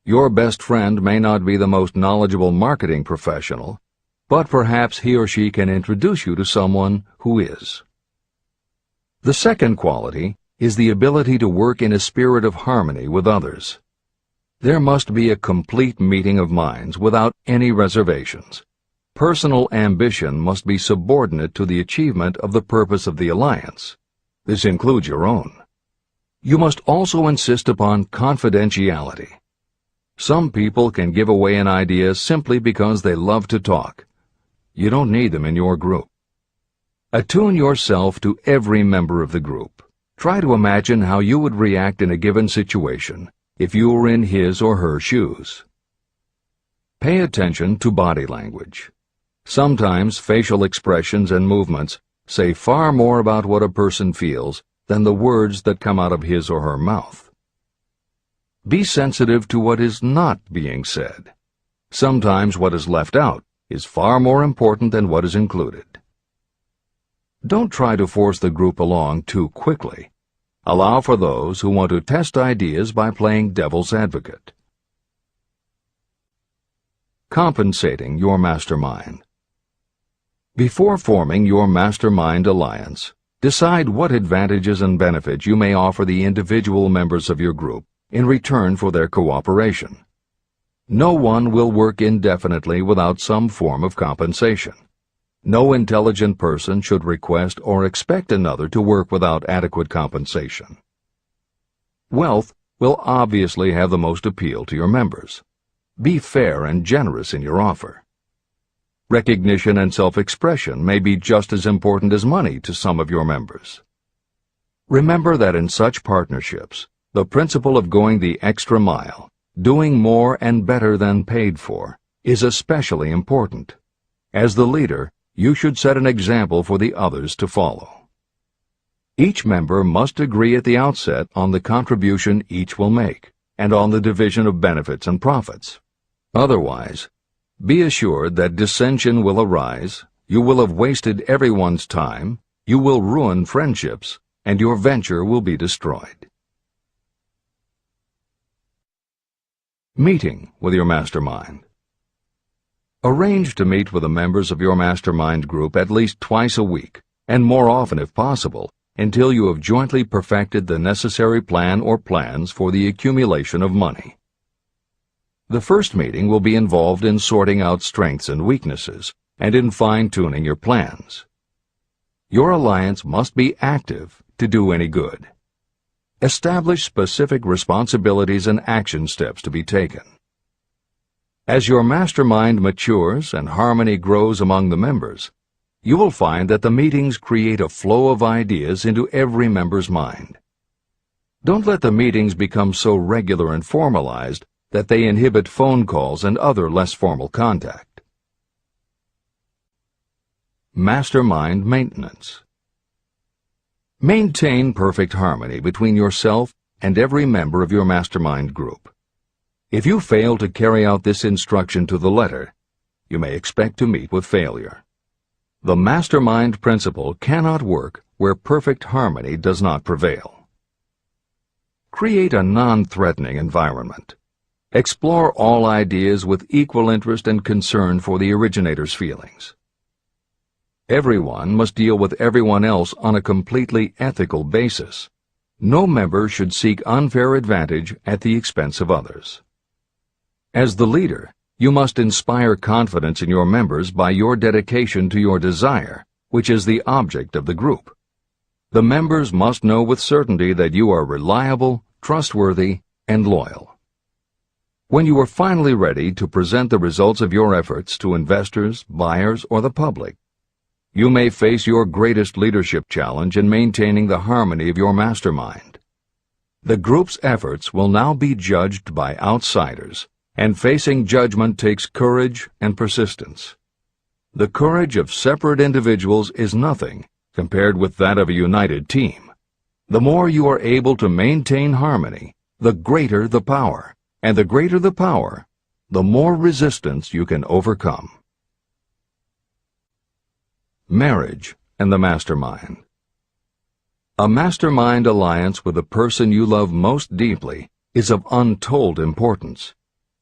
Your best friend may not be the most knowledgeable marketing professional, but perhaps he or she can introduce you to someone who is. The second quality is the ability to work in a spirit of harmony with others. There must be a complete meeting of minds without any reservations. Personal ambition must be subordinate to the achievement of the purpose of the alliance. This includes your own. You must also insist upon confidentiality. Some people can give away an idea simply because they love to talk. You don't need them in your group. Attune yourself to every member of the group. Try to imagine how you would react in a given situation if you were in his or her shoes. Pay attention to body language. Sometimes facial expressions and movements say far more about what a person feels than the words that come out of his or her mouth. Be sensitive to what is not being said. Sometimes what is left out is far more important than what is included. Don't try to force the group along too quickly. Allow for those who want to test ideas by playing devil's advocate. Compensating your mastermind. Before forming your mastermind alliance, decide what advantages and benefits you may offer the individual members of your group in return for their cooperation. No one will work indefinitely without some form of compensation. No intelligent person should request or expect another to work without adequate compensation. Wealth will obviously have the most appeal to your members. Be fair and generous in your offer. Recognition and self-expression may be just as important as money to some of your members. Remember that in such partnerships, the principle of going the extra mile, doing more and better than paid for, is especially important. As the leader, you should set an example for the others to follow. Each member must agree at the outset on the contribution each will make, and on the division of benefits and profits. Otherwise, be assured that dissension will arise, you will have wasted everyone's time, you will ruin friendships, and your venture will be destroyed. Meeting with your mastermind. Arrange to meet with the members of your mastermind group at least twice a week, and more often if possible, until you have jointly perfected the necessary plan or plans for the accumulation of money. The first meeting will be involved in sorting out strengths and weaknesses, and in fine-tuning your plans. Your alliance must be active to do any good. Establish specific responsibilities and action steps to be taken. As your mastermind matures and harmony grows among the members, you will find that the meetings create a flow of ideas into every member's mind. Don't let the meetings become so regular and formalized that they inhibit phone calls and other less formal contact. Mastermind maintenance. Maintain perfect harmony between yourself and every member of your mastermind group. If you fail to carry out this instruction to the letter, you may expect to meet with failure. The mastermind principle cannot work where perfect harmony does not prevail. Create a non-threatening environment. Explore all ideas with equal interest and concern for the originator's feelings. Everyone must deal with everyone else on a completely ethical basis, No member should seek unfair advantage at the expense of others. As the leader, you must inspire confidence in your members by your dedication to your desire, which is the object of the group. The members must know with certainty that you are reliable, trustworthy, and loyal. When you are finally ready to present the results of your efforts to investors, buyers, or the public, you may face your greatest leadership challenge in maintaining the harmony of your mastermind. The group's efforts will now be judged by outsiders, and facing judgment takes courage and persistence. The courage of separate individuals is nothing compared with that of a united team. The more you are able to maintain harmony, the greater the power, and the greater the power, the more resistance you can overcome. Marriage and the mastermind. A mastermind alliance with the person you love most deeply is of untold importance.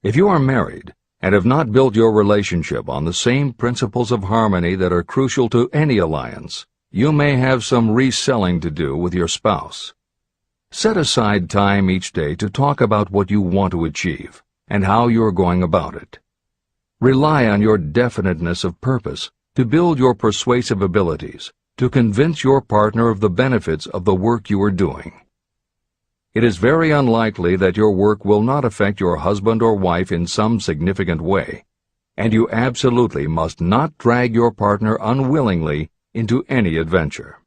If you are married and have not built your relationship on the same principles of harmony that are crucial to any alliance, you may have some reselling to do with your spouse. Set aside time each day to talk about what you want to achieve and how you are going about it. Rely on your definiteness of purpose to build your persuasive abilities, to convince your partner of the benefits of the work you are doing. It is very unlikely that your work will not affect your husband or wife in some significant way, and you absolutely must not drag your partner unwillingly into any adventure.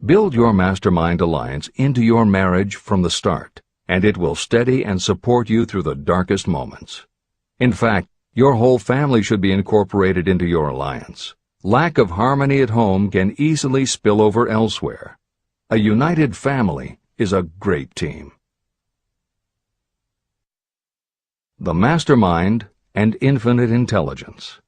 Build your mastermind alliance into your marriage from the start, and it will steady and support you through the darkest moments. In fact, your whole family should be incorporated into your alliance. Lack of harmony at home can easily spill over elsewhere. A united family is a great team. The mastermind and infinite intelligence.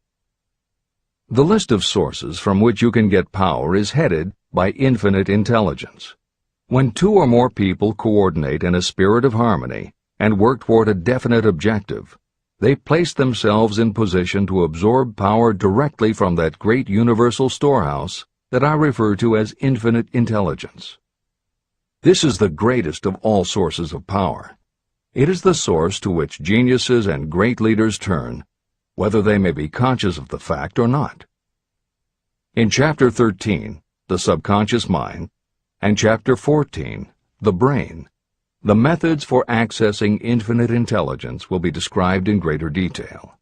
The list of sources from which you can get power is headed by infinite intelligence. When two or more people coordinate in a spirit of harmony and work toward a definite objective, they place themselves in position to absorb power directly from that great universal storehouse that I refer to as infinite intelligence. This is the greatest of all sources of power. It is the source to which geniuses and great leaders turn, whether they may be conscious of the fact or not. In Chapter 13, The Subconscious Mind, and Chapter 14, The Brain, the methods for accessing infinite intelligence will be described in greater detail.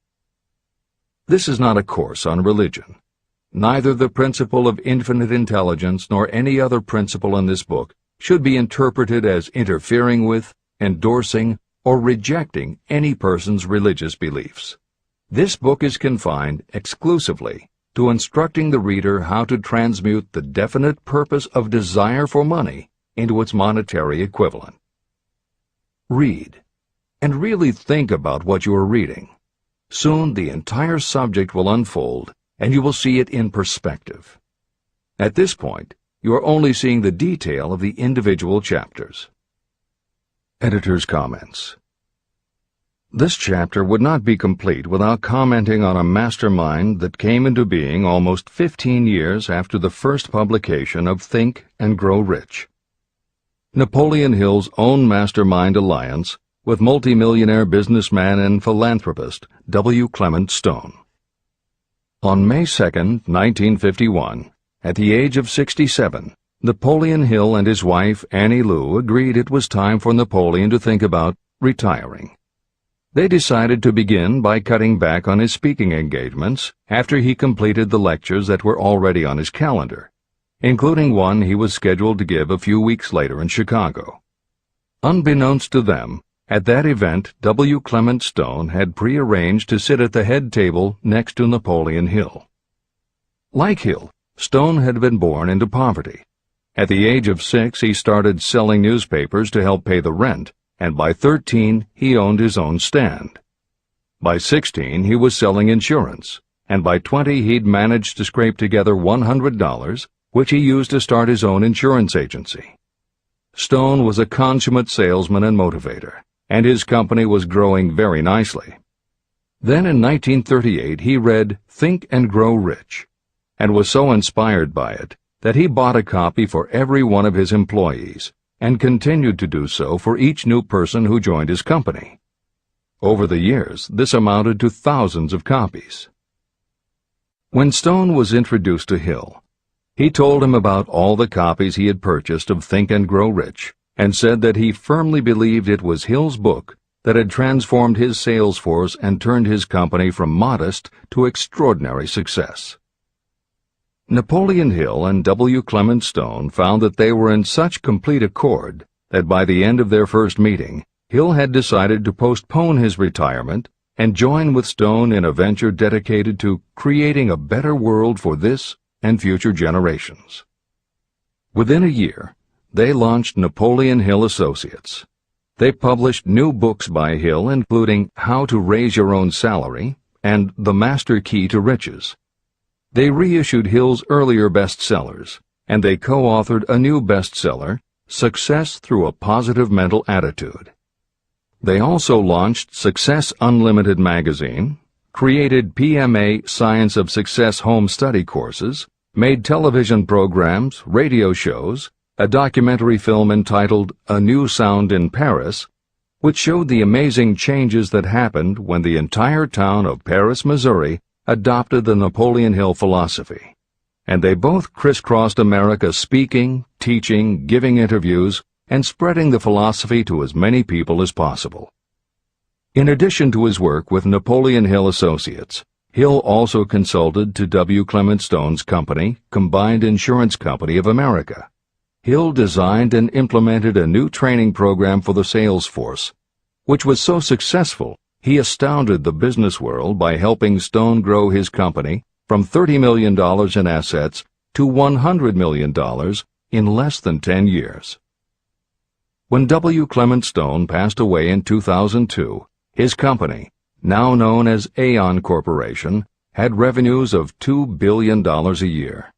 This is not a course on religion. Neither the principle of infinite intelligence nor any other principle in this book should be interpreted as interfering with, endorsing, or rejecting any person's religious beliefs. This book is confined exclusively to instructing the reader how to transmute the definite purpose of desire for money into its monetary equivalent. Read, and really think about what you are reading. Soon the entire subject will unfold, and you will see it in perspective. At this point, you are only seeing the detail of the individual chapters. Editor's comments. This chapter would not be complete without commenting on a mastermind that came into being almost 15 years after the first publication of Think and Grow Rich. Napoleon Hill's own mastermind alliance with multimillionaire businessman and philanthropist W. Clement Stone. On May 2, 1951, at the age of 67, Napoleon Hill and his wife Annie Lou agreed it was time for Napoleon to think about retiring. They decided to begin by cutting back on his speaking engagements after he completed the lectures that were already on his calendar, including one he was scheduled to give a few weeks later in Chicago. Unbeknownst to them, at that event W. Clement Stone had prearranged to sit at the head table next to Napoleon Hill. Like Hill, Stone had been born into poverty. At the age of 6, he started selling newspapers to help pay the rent, and by 13, he owned his own stand. By 16, he was selling insurance, and by 20, he'd managed to scrape together $100, which he used to start his own insurance agency. Stone was a consummate salesman and motivator, and his company was growing very nicely. Then in 1938, he read Think and Grow Rich, and was so inspired by it that he bought a copy for every one of his employees and continued to do so for each new person who joined his company. Over the years, this amounted to thousands of copies. When Stone was introduced to Hill, he told him about all the copies he had purchased of Think and Grow Rich and said that he firmly believed it was Hill's book that had transformed his sales force and turned his company from modest to extraordinary success. Napoleon Hill and W. Clement Stone found that they were in such complete accord that by the end of their first meeting, Hill had decided to postpone his retirement and join with Stone in a venture dedicated to creating a better world for this and future generations. Within a year, they launched Napoleon Hill Associates. They published new books by Hill, including How to Raise Your Own Salary and The Master Key to Riches. They reissued Hill's earlier bestsellers, and they co-authored a new bestseller, Success Through a Positive Mental Attitude. They also launched Success Unlimited magazine, created PMA Science of Success home study courses, made television programs, radio shows, a documentary film entitled A New Sound in Paris, which showed the amazing changes that happened when the entire town of Paris, Missouri, adopted the Napoleon Hill philosophy. And they both crisscrossed America speaking, teaching, giving interviews, and spreading the philosophy to as many people as possible. In addition to his work with Napoleon Hill Associates, Hill also consulted to W. Clement Stone's company, Combined Insurance Company of America. Hill designed and implemented a new training program for the sales force, which was so successful he astounded the business world by helping Stone grow his company from $30 million in assets to $100 million in less than 10 years. When W. Clement Stone passed away in 2002, his company, now known as Aon Corporation, had revenues of $2 billion a year.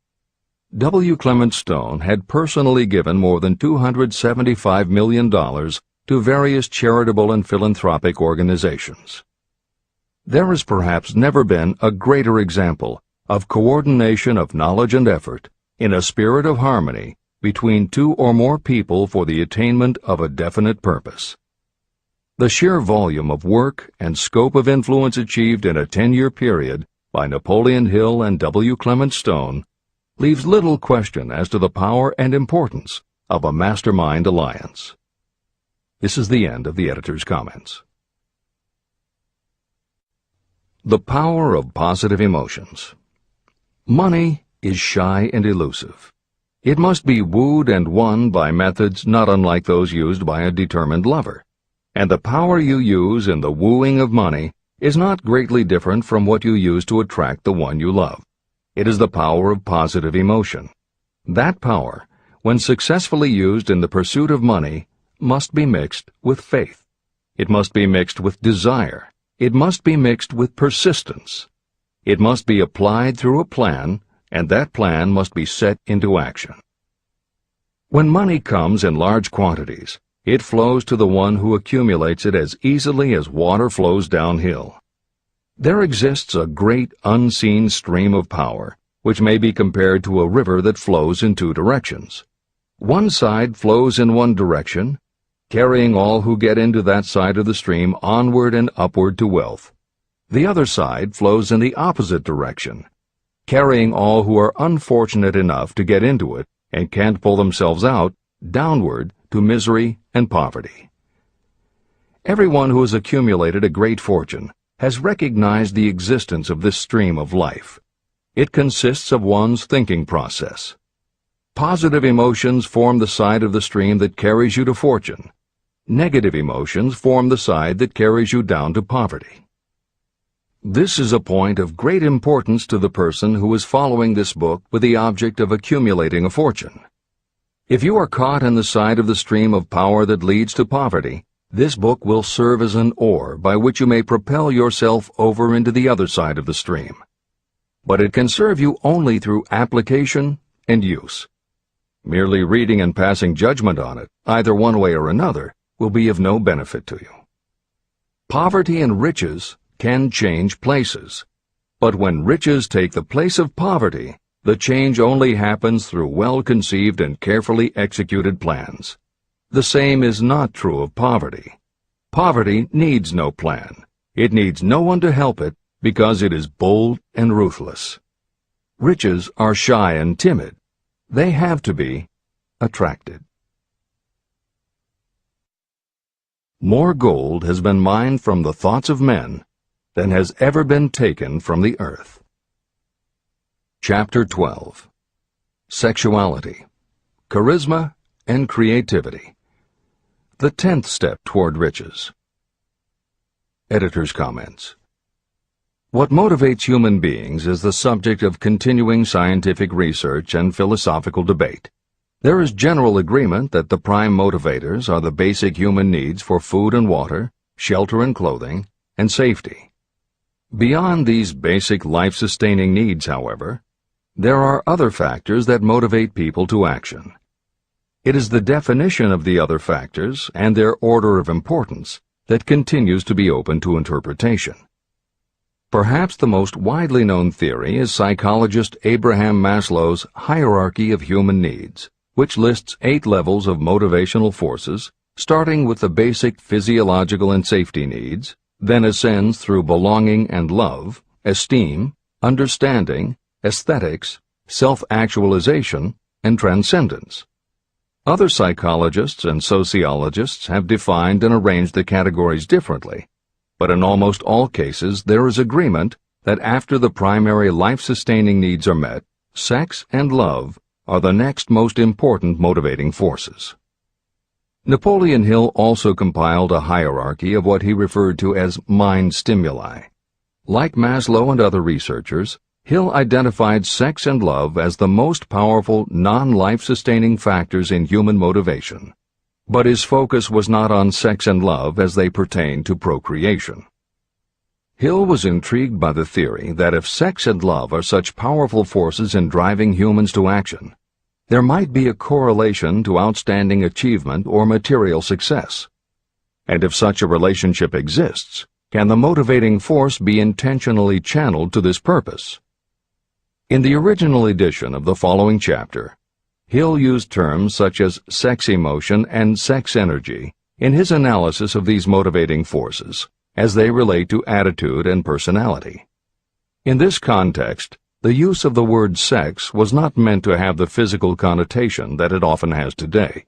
W. Clement Stone had personally given more than $275 million to various charitable and philanthropic organizations. There has perhaps never been a greater example of coordination of knowledge and effort in a spirit of harmony between two or more people for the attainment of a definite purpose. The sheer volume of work and scope of influence achieved in a 10-year period by Napoleon Hill and W. Clement Stone leaves little question as to the power and importance of a mastermind alliance. This is the end of the editor's comments. The power of positive emotions. Money is shy and elusive. It must be wooed and won by methods not unlike those used by a determined lover. And the power you use in the wooing of money is not greatly different from what you use to attract the one you love. It is the power of positive emotion. That power, when successfully used in the pursuit of money, must be mixed with faith. It must be mixed with desire. It must be mixed with persistence. It must be applied through a plan, and that plan must be set into action. When money comes in large quantities, it flows to the one who accumulates it as easily as water flows downhill. There exists a great unseen stream of power, which may be compared to a river that flows in two directions. One side flows in one direction, carrying all who get into that side of the stream onward and upward to wealth. The other side flows in the opposite direction, carrying all who are unfortunate enough to get into it and can't pull themselves out, downward to misery and poverty. Everyone who has accumulated a great fortune has recognized the existence of this stream of life. It consists of one's thinking process. Positive emotions form the side of the stream that carries you to fortune. Negative emotions form the side that carries you down to poverty. This is a point of great importance to the person who is following this book with the object of accumulating a fortune. If you are caught in the side of the stream of power that leads to poverty, this book will serve as an oar by which you may propel yourself over into the other side of the stream. But it can serve you only through application and use. Merely reading and passing judgment on it, either one way or another, will be of no benefit to you. Poverty and riches can change places. But when riches take the place of poverty, The change only happens through well-conceived and carefully executed plans. The same is not true of poverty. Poverty needs no plan. It needs no one to help it because it is bold and ruthless. Riches are shy and timid. They have to be attracted. More gold has been mined from the thoughts of men than has ever been taken from the earth. Chapter 12. Sexuality, Charisma, and Creativity. The 10th step toward riches. Editor's comments. What motivates human beings is the subject of continuing scientific research and philosophical debate. There is general agreement that the prime motivators are the basic human needs for food and water, shelter and clothing, and safety. Beyond these basic life-sustaining needs, however, there are other factors that motivate people to action. It is the definition of the other factors and their order of importance that continues to be open to interpretation. Perhaps the most widely known theory is psychologist Abraham Maslow's hierarchy of human needs, which lists 8 levels of motivational forces, starting with the basic physiological and safety needs, then ascends through belonging and love, esteem, understanding, aesthetics, self-actualization, and transcendence. Other psychologists and sociologists have defined and arranged the categories differently, but in almost all cases there is agreement that after the primary life-sustaining needs are met, sex and love are the next most important motivating forces. Napoleon Hill also compiled a hierarchy of what he referred to as mind stimuli. Like Maslow and other researchers, Hill identified sex and love as the most powerful non-life-sustaining factors in human motivation, but his focus was not on sex and love as they pertain to procreation. Hill was intrigued by the theory that if sex and love are such powerful forces in driving humans to action, there might be a correlation to outstanding achievement or material success. And if such a relationship exists, can the motivating force be intentionally channeled to this purpose? In the original edition of the following chapter, Hill used terms such as sex emotion and sex energy in his analysis of these motivating forces as they relate to attitude and personality. In this context, the use of the word sex was not meant to have the physical connotation that it often has today.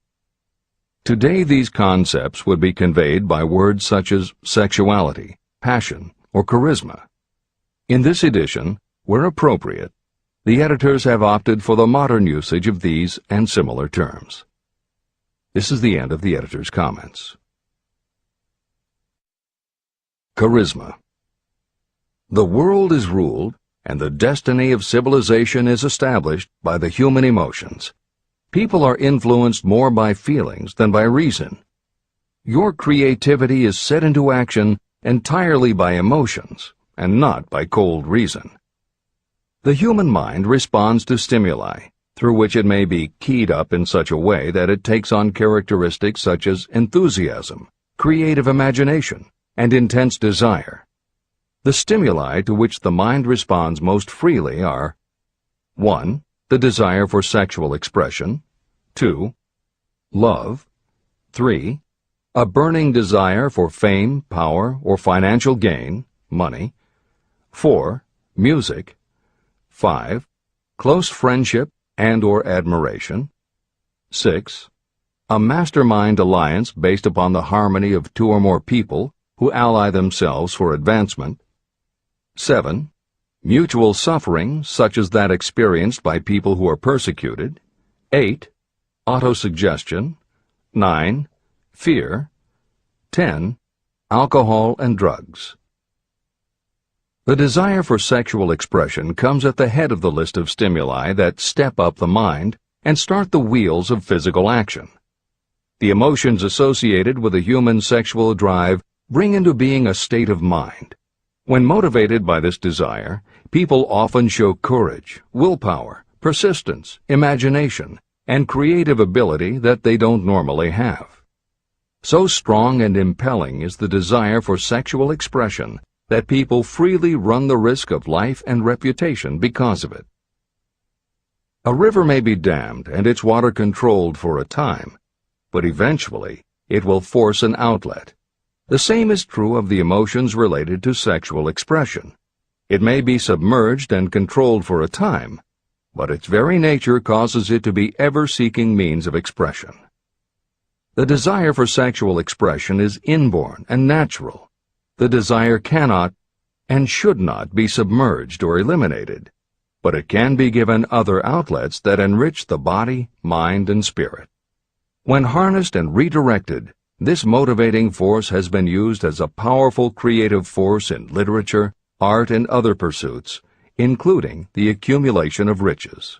Today these concepts would be conveyed by words such as sexuality, passion, or charisma. In this edition, where appropriate, the editors have opted for the modern usage of these and similar terms. This is the end of the editor's comments. Charisma. The world is ruled, and the destiny of civilization is established by the human emotions. People are influenced more by feelings than by reason. Your creativity is set into action entirely by emotions, and not by cold reason. The human mind responds to stimuli, through which it may be keyed up in such a way that it takes on characteristics such as enthusiasm, creative imagination, and intense desire. The stimuli to which the mind responds most freely are 1. The desire for sexual expression, 2. Love, 3. A burning desire for fame, power, or financial gain, money, 4. Music, 5. Close friendship and or admiration, 6. A mastermind alliance based upon the harmony of 2 or more people who ally themselves for advancement, 7. Mutual suffering, such as that experienced by people who are persecuted, 8. Autosuggestion, 9. Fear, 10. Alcohol and drugs. The desire for sexual expression comes at the head of the list of stimuli that step up the mind and start the wheels of physical action. The emotions associated with a human sexual drive bring into being a state of mind. When motivated by this desire, people often show courage, willpower, persistence, imagination, and creative ability that they don't normally have. So strong and impelling is the desire for sexual expression that people freely run the risk of life and reputation because of it. A river may be dammed and its water controlled for a time, but eventually it will force an outlet. The same is true of the emotions related to sexual expression. It may be submerged and controlled for a time, but its very nature causes it to be ever-seeking means of expression. The desire for sexual expression is inborn and natural. The desire cannot and should not be submerged or eliminated, but it can be given other outlets that enrich the body, mind, and spirit. When harnessed and redirected, this motivating force has been used as a powerful creative force in literature, art, and other pursuits, including the accumulation of riches.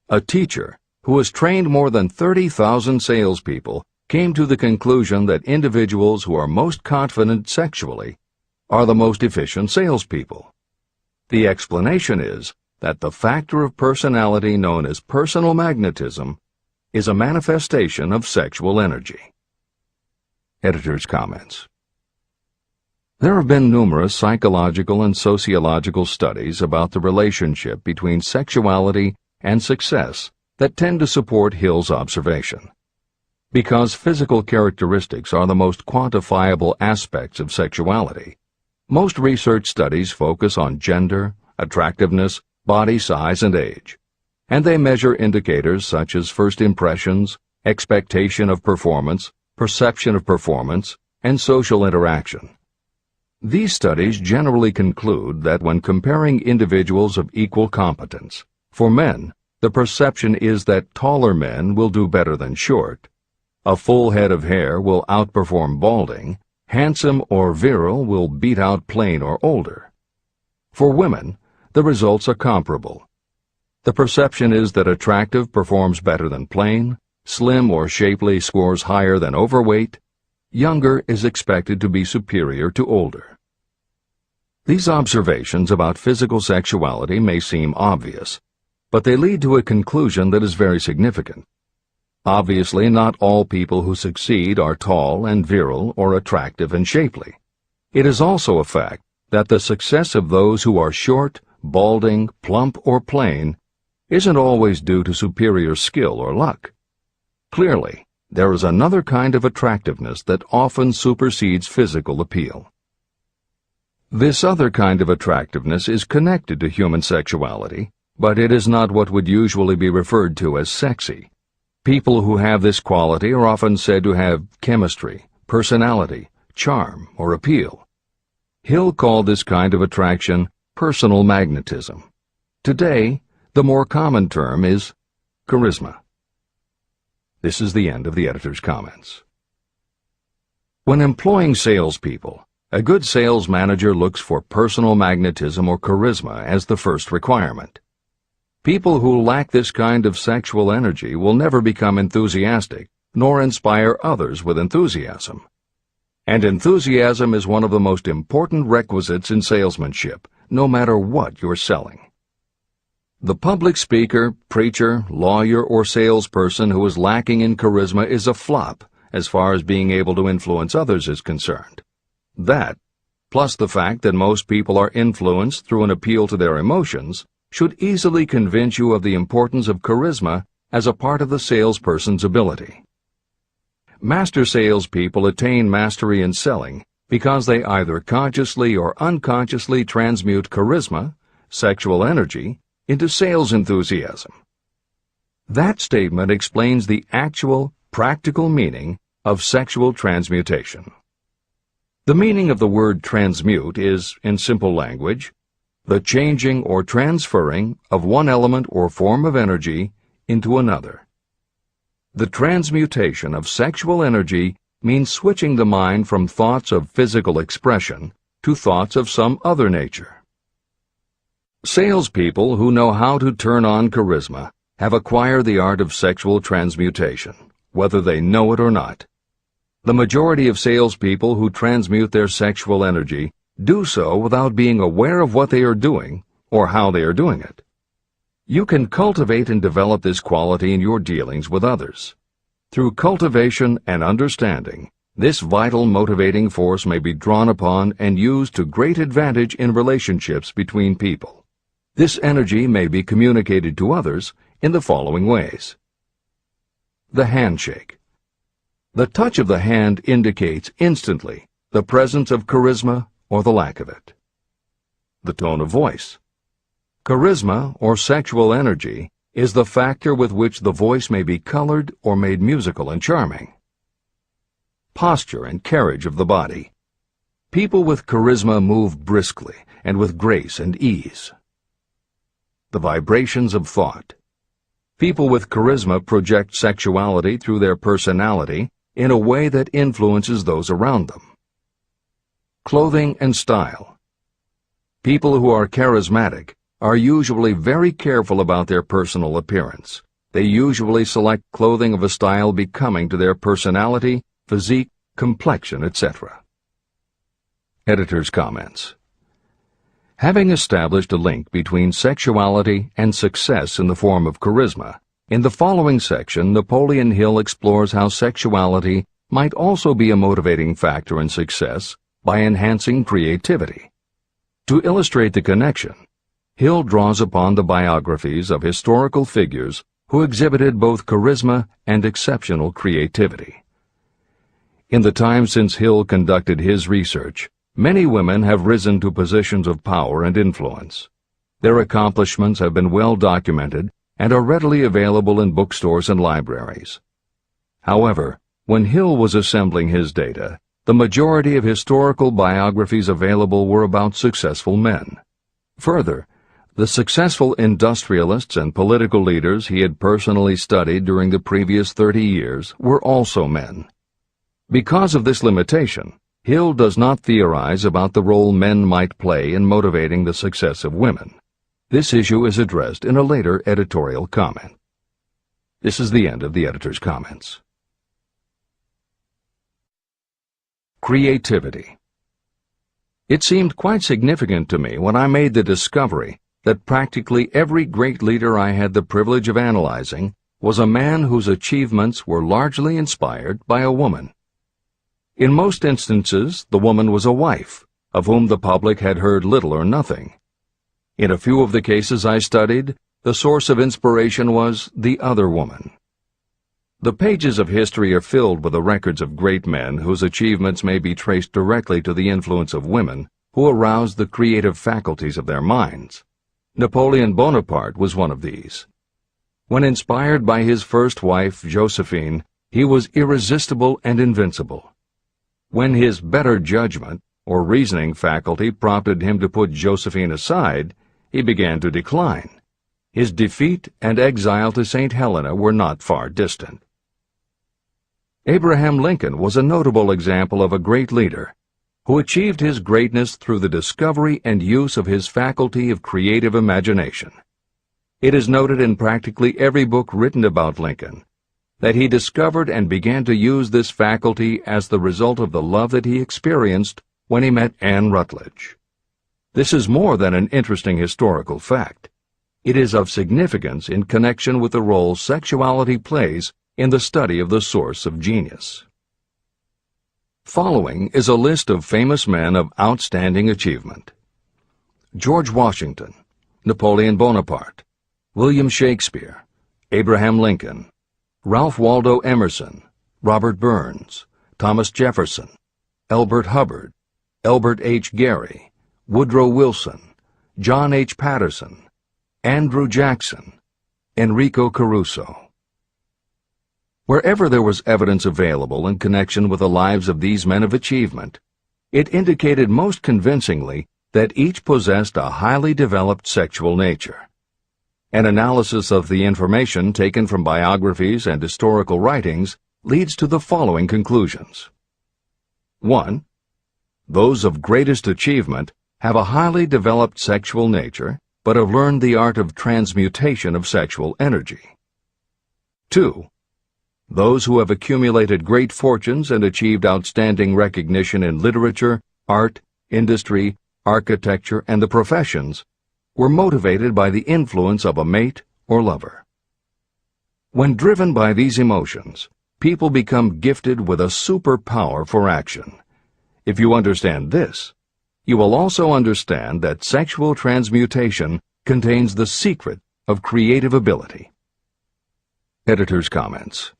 A teacher who has trained more than 30,000 salespeople came to the conclusion that individuals who are most confident sexually are the most efficient salespeople. The explanation is that the factor of personality known as personal magnetism is a manifestation of sexual energy. Editor's comments. There have been numerous psychological and sociological studies about the relationship between sexuality and success that tend to support Hill's observation. Because physical characteristics are the most quantifiable aspects of sexuality, most research studies focus on gender, attractiveness, body size, and age, and they measure indicators such as first impressions, expectation of performance, perception of performance, and social interaction. These studies generally conclude that when comparing individuals of equal competence, for men, the perception is that taller men will do better than short, a full head of hair will outperform balding, handsome or virile will beat out plain or older. For women, the results are comparable. The perception is that attractive performs better than plain, slim or shapely scores higher than overweight, younger is expected to be superior to older. These observations about physical sexuality may seem obvious, but they lead to a conclusion that is very significant. Obviously, not all people who succeed are tall and virile or attractive and shapely. It is also a fact that the success of those who are short, balding, plump, or plain isn't always due to superior skill or luck. Clearly, there is another kind of attractiveness that often supersedes physical appeal. This other kind of attractiveness is connected to human sexuality, but it is not what would usually be referred to as sexy. People who have this quality are often said to have chemistry, personality, charm, or appeal. Hill called this kind of attraction personal magnetism. Today, the more common term is charisma. This is the end of the editor's comments. When employing salespeople, a good sales manager looks for personal magnetism or charisma as the first requirement. People who lack this kind of sexual energy will never become enthusiastic, nor inspire others with enthusiasm. And enthusiasm is one of the most important requisites in salesmanship, no matter what you're selling. The public speaker, preacher, lawyer, or salesperson who is lacking in charisma is a flop as far as being able to influence others is concerned. That, plus the fact that most people are influenced through an appeal to their emotions, should easily convince you of the importance of charisma as a part of the salesperson's ability. Master salespeople attain mastery in selling because they either consciously or unconsciously transmute charisma, sexual energy, into sales enthusiasm. That statement explains the actual, practical meaning of sexual transmutation. The meaning of the word transmute is, in simple language, the changing or transferring of one element or form of energy into another. The transmutation of sexual energy means switching the mind from thoughts of physical expression to thoughts of some other nature. Salespeople who know how to turn on charisma have acquired the art of sexual transmutation, whether they know it or not. The majority of salespeople who transmute their sexual energy do so without being aware of what they are doing or how they are doing it. You can cultivate and develop this quality in your dealings with others. Through cultivation and understanding, this vital motivating force may be drawn upon and used to great advantage in relationships between people. This energy may be communicated to others in the following ways. The handshake. The touch of the hand indicates instantly the presence of charisma or the lack of it. The tone of voice. Charisma, or sexual energy, is the factor with which the voice may be colored or made musical and charming. Posture and carriage of the body. People with charisma move briskly and with grace and ease. The vibrations of thought. People with charisma project sexuality through their personality in a way that influences those around them. Clothing and style. People who are charismatic are usually very careful about their personal appearance. They usually select clothing of a style becoming to their personality, physique, complexion, etc. Editor's comments. Having established a link between sexuality and success in the form of charisma, in the following section, Napoleon Hill explores how sexuality might also be a motivating factor in success by enhancing creativity. To illustrate the connection, Hill draws upon the biographies of historical figures who exhibited both charisma and exceptional creativity. In the time since Hill conducted his research, many women have risen to positions of power and influence. Their accomplishments have been well documented and are readily available in bookstores and libraries. However, when Hill was assembling his data, the majority of historical biographies available were about successful men. Further, the successful industrialists and political leaders he had personally studied during the previous 30 years were also men. Because of this limitation, Hill does not theorize about the role men might play in motivating the success of women. This issue is addressed in a later editorial comment. This is the end of the editor's comments. Creativity. It seemed quite significant to me when I made the discovery that practically every great leader I had the privilege of analyzing was a man whose achievements were largely inspired by a woman. In most instances, the woman was a wife, of whom the public had heard little or nothing. In a few of the cases I studied, the source of inspiration was the other woman. The pages of history are filled with the records of great men whose achievements may be traced directly to the influence of women who aroused the creative faculties of their minds. Napoleon Bonaparte was one of these. When inspired by his first wife, Josephine, he was irresistible and invincible. When his better judgment or reasoning faculty prompted him to put Josephine aside, he began to decline. His defeat and exile to St. Helena were not far distant. Abraham Lincoln was a notable example of a great leader who achieved his greatness through the discovery and use of his faculty of creative imagination. It is noted in practically every book written about Lincoln that he discovered and began to use this faculty as the result of the love that he experienced when he met Anne Rutledge. This is more than an interesting historical fact. It is of significance in connection with the role sexuality plays in the study of the source of genius. Following is a list of famous men of outstanding achievement: George Washington, Napoleon Bonaparte, William Shakespeare, Abraham Lincoln, Ralph Waldo Emerson, Robert Burns, Thomas Jefferson, Elbert Hubbard, Elbert H. Gary, Woodrow Wilson, John H. Patterson, Andrew Jackson, Enrico Caruso. Wherever there was evidence available in connection with the lives of these men of achievement, it indicated most convincingly that each possessed a highly developed sexual nature. An analysis of the information taken from biographies and historical writings leads to the following conclusions. 1. Those of greatest achievement have a highly developed sexual nature, but have learned the art of transmutation of sexual energy. 2. Those who have accumulated great fortunes and achieved outstanding recognition in literature, art, industry, architecture, and the professions were motivated by the influence of a mate or lover. When driven by these emotions, people become gifted with a superpower for action. If you understand this, you will also understand that sexual transmutation contains the secret of creative ability. Editor's comments.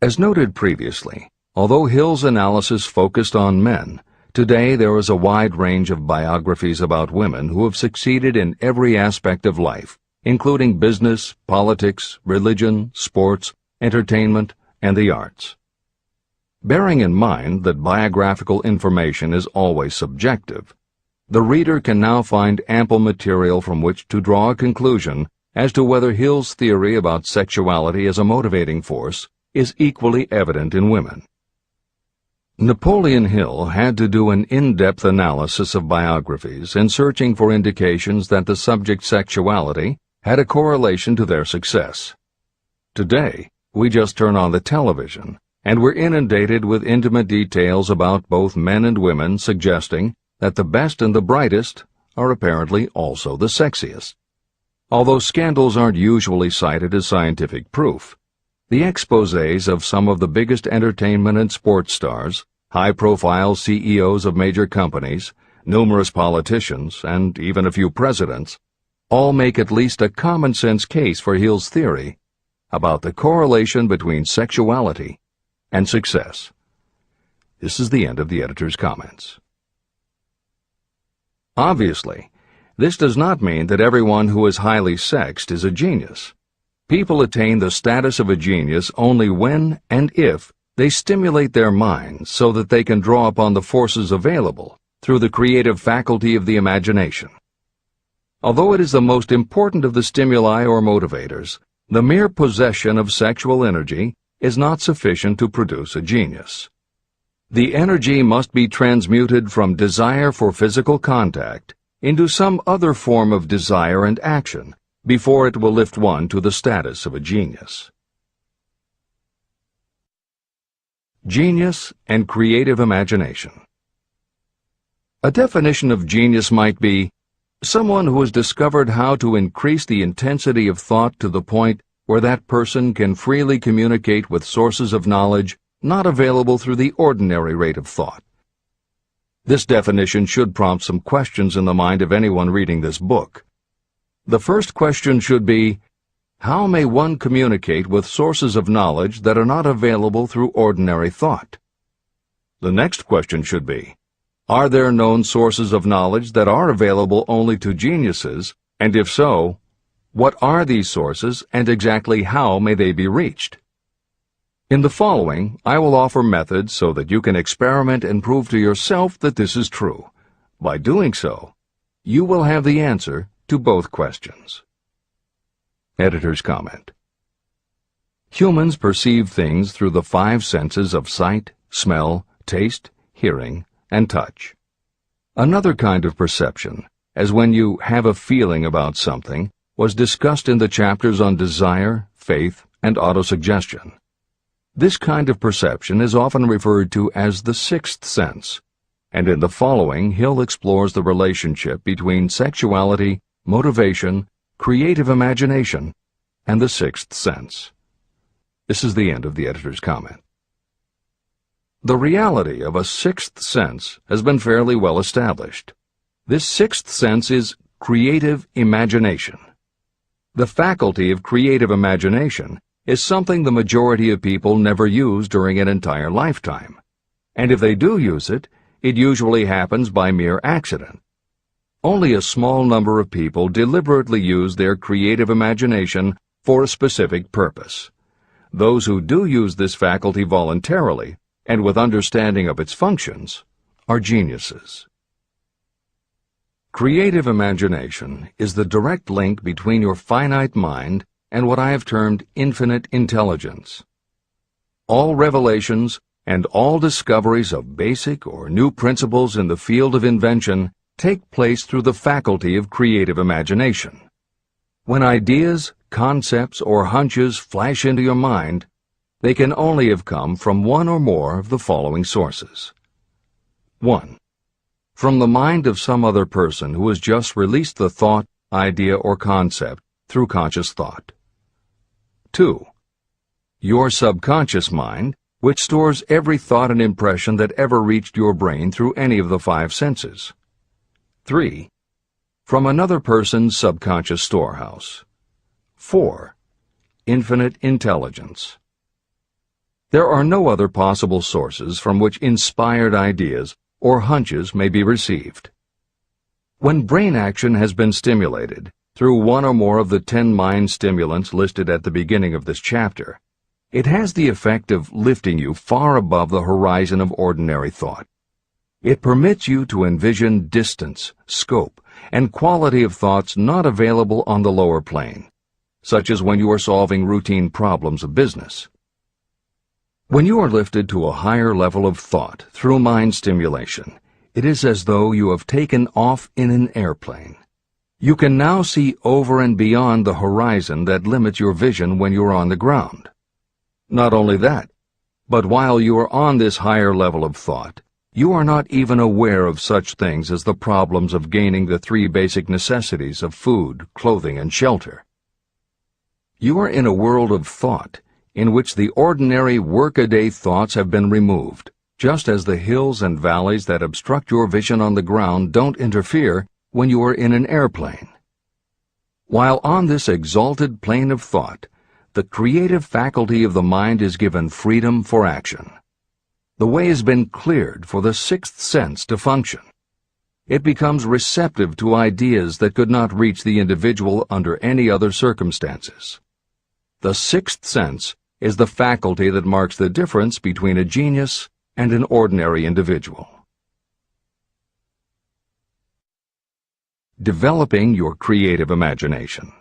As noted previously, although Hill's analysis focused on men, today there is a wide range of biographies about women who have succeeded in every aspect of life, including business, politics, religion, sports, entertainment, and the arts. Bearing in mind that biographical information is always subjective, the reader can now find ample material from which to draw a conclusion as to whether Hill's theory about sexuality as a motivating force is equally evident in women. Napoleon Hill had to do an in-depth analysis of biographies in searching for indications that the subject sexuality had a correlation to their success. Today, we just turn on the television, and we're inundated with intimate details about both men and women suggesting that the best and the brightest are apparently also the sexiest. Although scandals aren't usually cited as scientific proof, the exposés of some of the biggest entertainment and sports stars, high-profile CEOs of major companies, numerous politicians, and even a few presidents, all make at least a common-sense case for Hill's theory about the correlation between sexuality and success. This is the end of the editor's comments. Obviously, this does not mean that everyone who is highly sexed is a genius. People attain the status of a genius only when and if they stimulate their minds so that they can draw upon the forces available through the creative faculty of the imagination. Although it is the most important of the stimuli or motivators, the mere possession of sexual energy is not sufficient to produce a genius. The energy must be transmuted from desire for physical contact into some other form of desire and action before it will lift one to the status of a genius. Genius and creative imagination. A definition of genius might be someone who has discovered how to increase the intensity of thought to the point where that person can freely communicate with sources of knowledge not available through the ordinary rate of thought. This definition should prompt some questions in the mind of anyone reading this book. The first question should be, how may one communicate with sources of knowledge that are not available through ordinary thought? The next question should be, are there known sources of knowledge that are available only to geniuses, and if so, what are these sources and exactly how may they be reached? In the following, I will offer methods so that you can experiment and prove to yourself that this is true. By doing so, you will have the answer to both questions. Editor's comment. Humans perceive things through the five senses of sight, smell, taste, hearing, and touch. Another kind of perception, as when you have a feeling about something, was discussed in the chapters on desire, faith, and autosuggestion. This kind of perception is often referred to as the sixth sense, and in the following Hill explores the relationship between sexuality, motivation, creative imagination, and the sixth sense. This is the end of the editor's comment. The reality of a sixth sense has been fairly well established. This sixth sense is creative imagination. The faculty of creative imagination is something the majority of people never use during an entire lifetime, and if they do use it, it usually happens by mere accident. Only a small number of people deliberately use their creative imagination for a specific purpose. Those who do use this faculty voluntarily, and with understanding of its functions, are geniuses. Creative imagination is the direct link between your finite mind and what I have termed infinite intelligence. All revelations and all discoveries of basic or new principles in the field of invention take place through the faculty of creative imagination. When ideas, concepts, or hunches flash into your mind, they can only have come from one or more of the following sources. 1. From the mind of some other person who has just released the thought, idea, or concept through conscious thought. 2. Your subconscious mind, which stores every thought and impression that ever reached your brain through any of the five senses. 3. from another person's subconscious storehouse. 4. Infinite intelligence. There are no other possible sources from which inspired ideas or hunches may be received. When brain action has been stimulated through one or more of the 10 mind stimulants listed at the beginning of this chapter, it has the effect of lifting you far above the horizon of ordinary thought. It permits you to envision distance, scope, and quality of thoughts not available on the lower plane, such as when you are solving routine problems of business. When you are lifted to a higher level of thought through mind stimulation, it is as though you have taken off in an airplane. You can now see over and beyond the horizon that limits your vision when you are on the ground. Not only that, but while you are on this higher level of thought, you are not even aware of such things as the problems of gaining the 3 basic necessities of food, clothing, and shelter. You are in a world of thought in which the ordinary workaday thoughts have been removed, just as the hills and valleys that obstruct your vision on the ground don't interfere when you are in an airplane. While on this exalted plane of thought, the creative faculty of the mind is given freedom for action. The way has been cleared for the 6th sense to function. It becomes receptive to ideas that could not reach the individual under any other circumstances. The 6th sense is the faculty that marks the difference between a genius and an ordinary individual. Developing your creative imagination.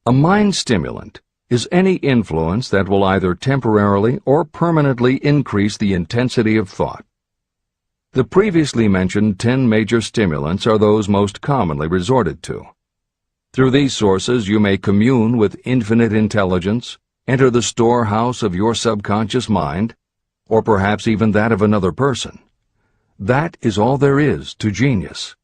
A mind stimulant is any influence that will either temporarily or permanently increase the intensity of thought. The previously mentioned 10 major stimulants are those most commonly resorted to. Through these sources you may commune with infinite intelligence, enter the storehouse of your subconscious mind, or perhaps even that of another person. That is all there is to genius.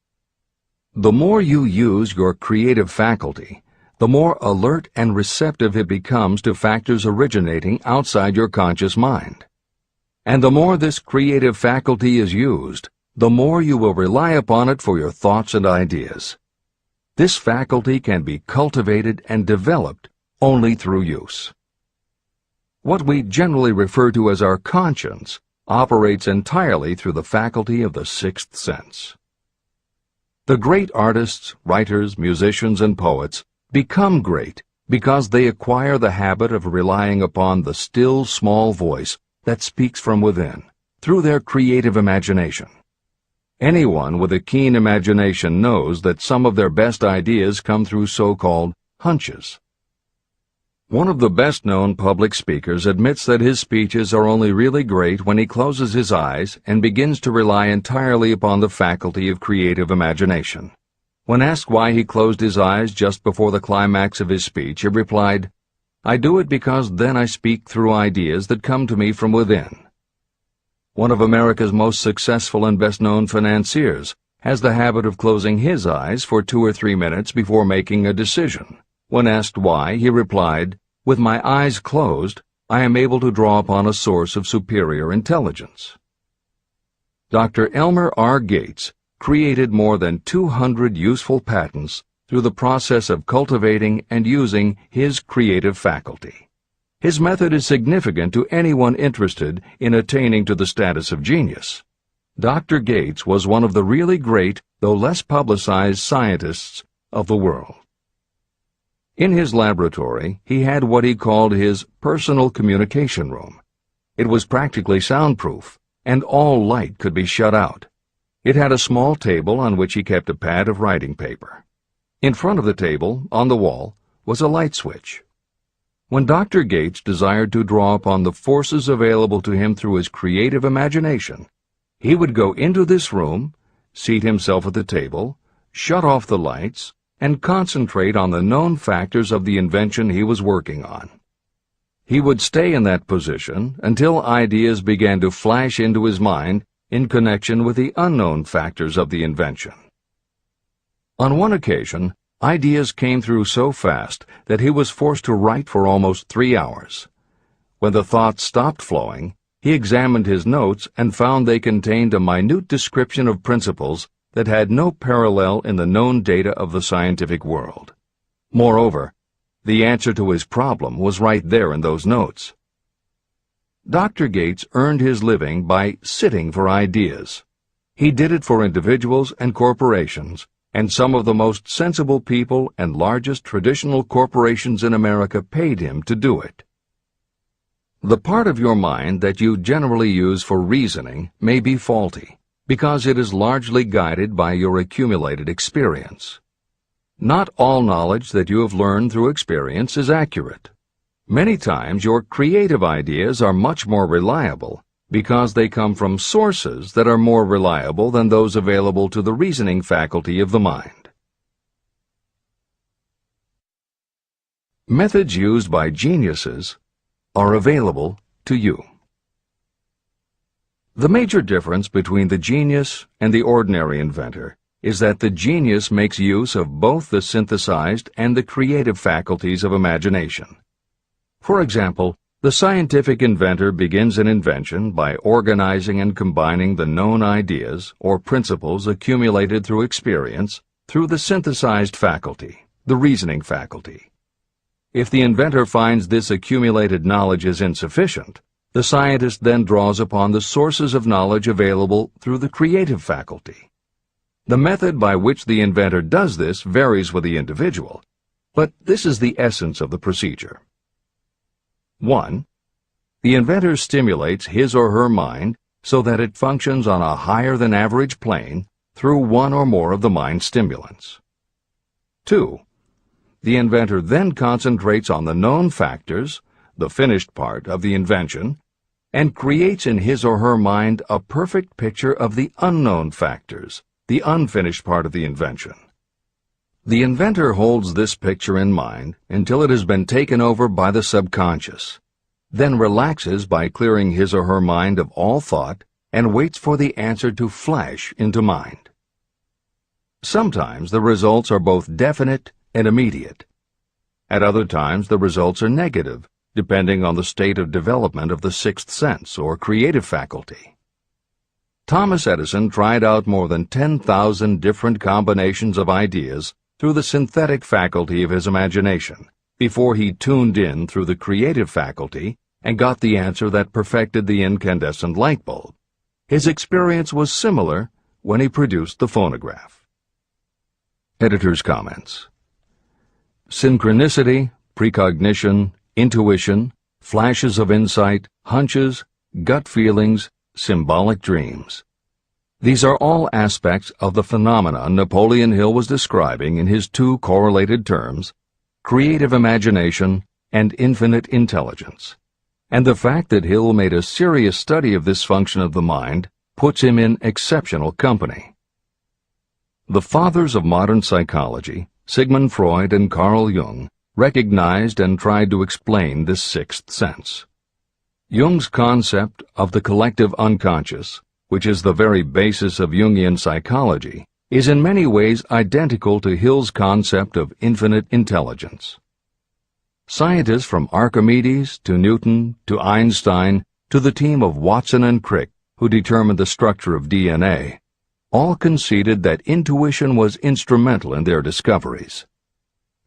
The more you use your creative faculty, the more alert and receptive it becomes to factors originating outside your conscious mind. And the more this creative faculty is used, the more you will rely upon it for your thoughts and ideas. This faculty can be cultivated and developed only through use. What we generally refer to as our conscience operates entirely through the faculty of the 6th sense. The great artists, writers, musicians, and poets become great because they acquire the habit of relying upon the still small voice that speaks from within, through their creative imagination. Anyone with a keen imagination knows that some of their best ideas come through so-called hunches. One of the best-known public speakers admits that his speeches are only really great when he closes his eyes and begins to rely entirely upon the faculty of creative imagination. When asked why he closed his eyes just before the climax of his speech, he replied, "I do it because then I speak through ideas that come to me from within." One of America's most successful and best-known financiers has the habit of closing his eyes for 2 or 3 minutes before making a decision. When asked why, he replied, "With my eyes closed, I am able to draw upon a source of superior intelligence." Dr. Elmer R. Gates created more than 200 useful patents through the process of cultivating and using his creative faculty. His method is significant to anyone interested in attaining to the status of genius. Dr. Gates was one of the really great, though less publicized, scientists of the world. In his laboratory, he had what he called his personal communication room. It was practically soundproof, and all light could be shut out. It had a small table on which he kept a pad of writing paper. In front of the table, on the wall, was a light switch. When Dr. Gates desired to draw upon the forces available to him through his creative imagination, he would go into this room, seat himself at the table, shut off the lights, and concentrate on the known factors of the invention he was working on. He would stay in that position until ideas began to flash into his mind in connection with the unknown factors of the invention. On one occasion, ideas came through so fast that he was forced to write for almost 3 hours. When the thoughts stopped flowing, he examined his notes and found they contained a minute description of principles that had no parallel in the known data of the scientific world. Moreover, the answer to his problem was right there in those notes. Dr. Gates earned his living by sitting for ideas. He did it for individuals and corporations, and some of the most sensible people and largest traditional corporations in America paid him to do it. The part of your mind that you generally use for reasoning may be faulty, because it is largely guided by your accumulated experience. Not all knowledge that you have learned through experience is accurate. Many times your creative ideas are much more reliable because they come from sources that are more reliable than those available to the reasoning faculty of the mind. Methods used by geniuses are available to you. The major difference between the genius and the ordinary inventor is that the genius makes use of both the synthesized and the creative faculties of imagination. For example, the scientific inventor begins an invention by organizing and combining the known ideas or principles accumulated through experience through the synthesized faculty, the reasoning faculty. If the inventor finds this accumulated knowledge is insufficient, the scientist then draws upon the sources of knowledge available through the creative faculty. The method by which the inventor does this varies with the individual, but this is the essence of the procedure. 1. The inventor stimulates his or her mind so that it functions on a higher-than-average plane through one or more of the mind stimulants. 2. The inventor then concentrates on the known factors, the finished part of the invention, and creates in his or her mind a perfect picture of the unknown factors, the unfinished part of the invention. The inventor holds this picture in mind until it has been taken over by the subconscious, then relaxes by clearing his or her mind of all thought and waits for the answer to flash into mind. Sometimes the results are both definite and immediate. At other times the results are negative, depending on the state of development of the sixth sense or creative faculty. Thomas Edison tried out more than 10,000 different combinations of ideas through the synthetic faculty of his imagination before he tuned in through the creative faculty and got the answer that perfected the incandescent light bulb. His experience was similar when he produced the phonograph. Editor's comments. Synchronicity, precognition, intuition, flashes of insight, hunches, gut feelings, symbolic dreams. These are all aspects of the phenomena Napoleon Hill was describing in his two correlated terms, creative imagination and infinite intelligence. And the fact that Hill made a serious study of this function of the mind puts him in exceptional company. The fathers of modern psychology, Sigmund Freud and Carl Jung, recognized and tried to explain this sixth sense. Jung's concept of the collective unconscious, which is the very basis of Jungian psychology, is in many ways identical to Hill's concept of infinite intelligence. Scientists from Archimedes to Newton to Einstein to the team of Watson and Crick, who determined the structure of DNA, all conceded that intuition was instrumental in their discoveries.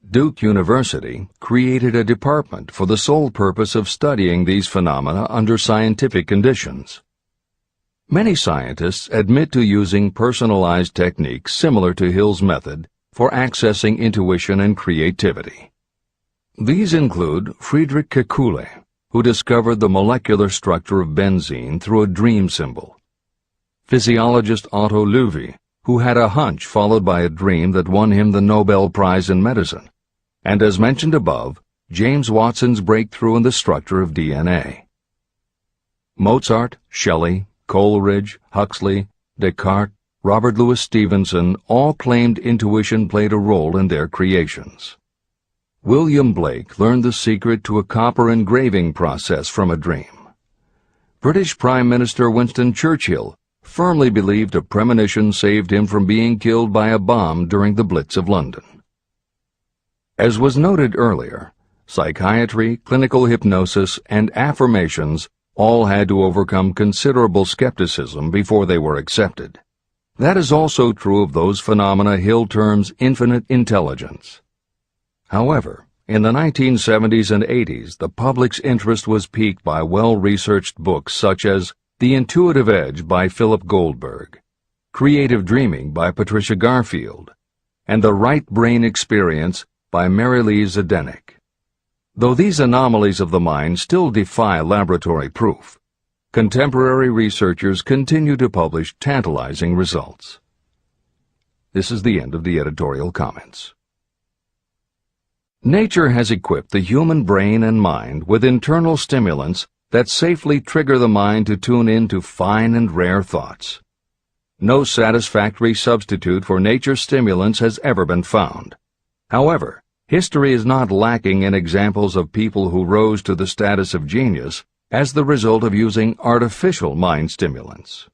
Duke University created a department for the sole purpose of studying these phenomena under scientific conditions. Many scientists admit to using personalized techniques similar to Hill's method for accessing intuition and creativity. These include Friedrich Kekule, who discovered the molecular structure of benzene through a dream symbol; physiologist Otto Loewi, who had a hunch followed by a dream that won him the Nobel Prize in Medicine; and as mentioned above, James Watson's breakthrough in the structure of DNA. Mozart, Shelley, Coleridge, Huxley, Descartes, Robert Louis Stevenson all claimed intuition played a role in their creations. William Blake learned the secret to a copper engraving process from a dream. British Prime Minister Winston Churchill firmly believed a premonition saved him from being killed by a bomb during the Blitz of London. As was noted earlier, psychiatry, clinical hypnosis, and affirmations all had to overcome considerable skepticism before they were accepted. That is also true of those phenomena Hill terms infinite intelligence. However, in the 1970s and 80s, the public's interest was piqued by well-researched books such as The Intuitive Edge by Philip Goldberg, Creative Dreaming by Patricia Garfield, and The Right Brain Experience by Mary-Lee Zdenek. Though these anomalies of the mind still defy laboratory proof, contemporary researchers continue to publish tantalizing results. This is the end of the editorial comments. Nature has equipped the human brain and mind with internal stimulants that safely trigger the mind to tune in to fine and rare thoughts. No satisfactory substitute for nature's stimulants has ever been found. However, history is not lacking in examples of people who rose to the status of genius as the result of using artificial mind stimulants.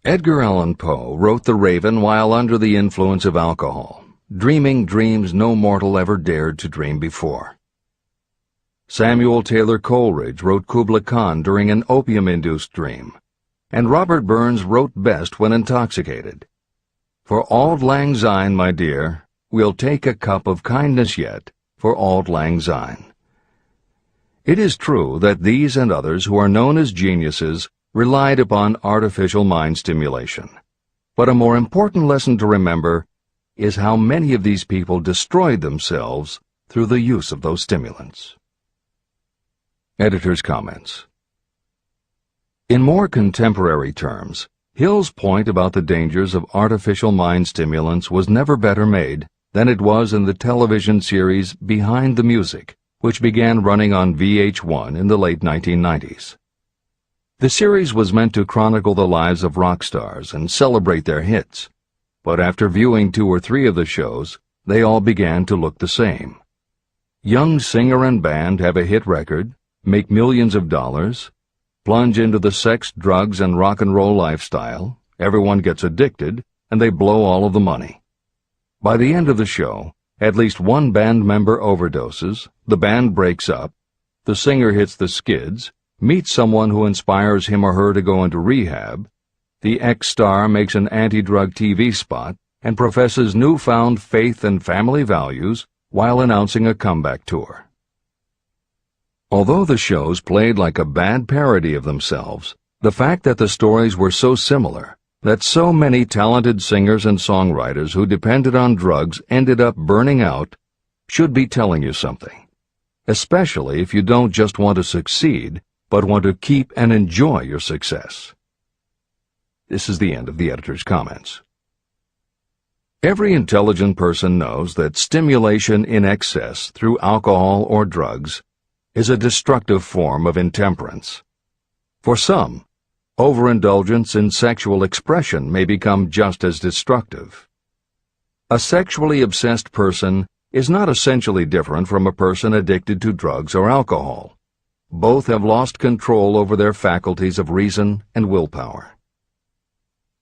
Edgar Allan Poe wrote The Raven while under the influence of alcohol, dreaming dreams no mortal ever dared to dream before. Samuel Taylor Coleridge wrote Kubla Khan during an opium-induced dream, and Robert Burns wrote best when intoxicated. For auld lang syne, my dear, we'll take a cup of kindness yet for auld lang syne. It is true that these and others who are known as geniuses relied upon artificial mind stimulation. But a more important lesson to remember is how many of these people destroyed themselves through the use of those stimulants. Editor's comments. In more contemporary terms, Hill's point about the dangers of artificial mind stimulants was never better made than it was in the television series Behind the Music, which began running on VH1 in the late 1990s. The series was meant to chronicle the lives of rock stars and celebrate their hits, but after viewing 2 or 3 of the shows, they all began to look the same. Young singer and band have a hit record, make millions of dollars, plunge into the sex, drugs, and rock and roll lifestyle, everyone gets addicted, and they blow all of the money. By the end of the show, at least one band member overdoses, the band breaks up, the singer hits the skids, meets someone who inspires him or her to go into rehab, the ex-star makes an anti-drug TV spot and professes newfound faith and family values while announcing a comeback tour. Although the shows played like a bad parody of themselves, the fact that the stories were so similar, that so many talented singers and songwriters who depended on drugs ended up burning out, should be telling you something, especially if you don't just want to succeed, but want to keep and enjoy your success. This is the end of the editor's comments. Every intelligent person knows that stimulation in excess through alcohol or drugs is a destructive form of intemperance. For some, overindulgence in sexual expression may become just as destructive. A sexually obsessed person is not essentially different from a person addicted to drugs or alcohol. Both have lost control over their faculties of reason and willpower.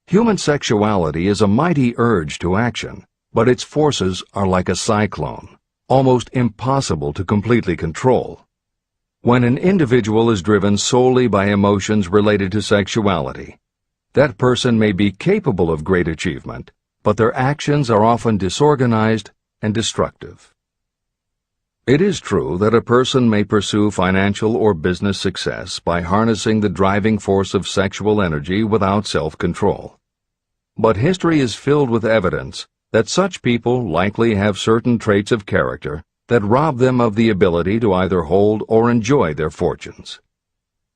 Human sexuality is a mighty urge to action, but its forces are like a cyclone, almost impossible to completely control. When an individual is driven solely by emotions related to sexuality, that person may be capable of great achievement, but their actions are often disorganized and destructive. It is true that a person may pursue financial or business success by harnessing the driving force of sexual energy without self-control. But history is filled with evidence that such people likely have certain traits of character that rob them of the ability to either hold or enjoy their fortunes.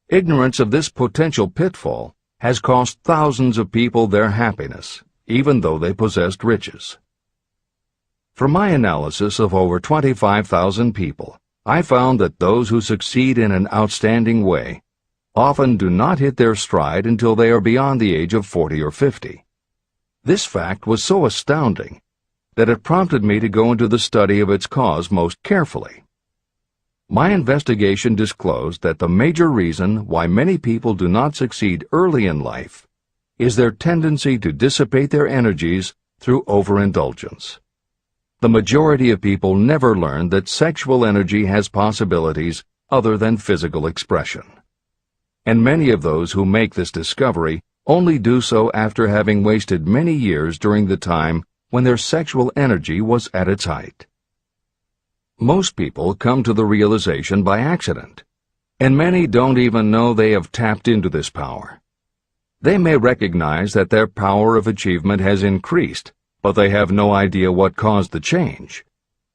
Ignorance of this potential pitfall has cost thousands of people their happiness, even though they possessed riches. From my analysis of over 25,000 people, I found that those who succeed in an outstanding way often do not hit their stride until they are beyond the age of 40 or 50. This fact was so astounding that it prompted me to go into the study of its cause most carefully. My investigation disclosed that the major reason why many people do not succeed early in life is their tendency to dissipate their energies through overindulgence. The majority of people never learn that sexual energy has possibilities other than physical expression. And many of those who make this discovery only do so after having wasted many years during the time when their sexual energy was at its height. Most people come to the realization by accident, and many don't even know they have tapped into this power. They may recognize that their power of achievement has increased, but they have no idea what caused the change.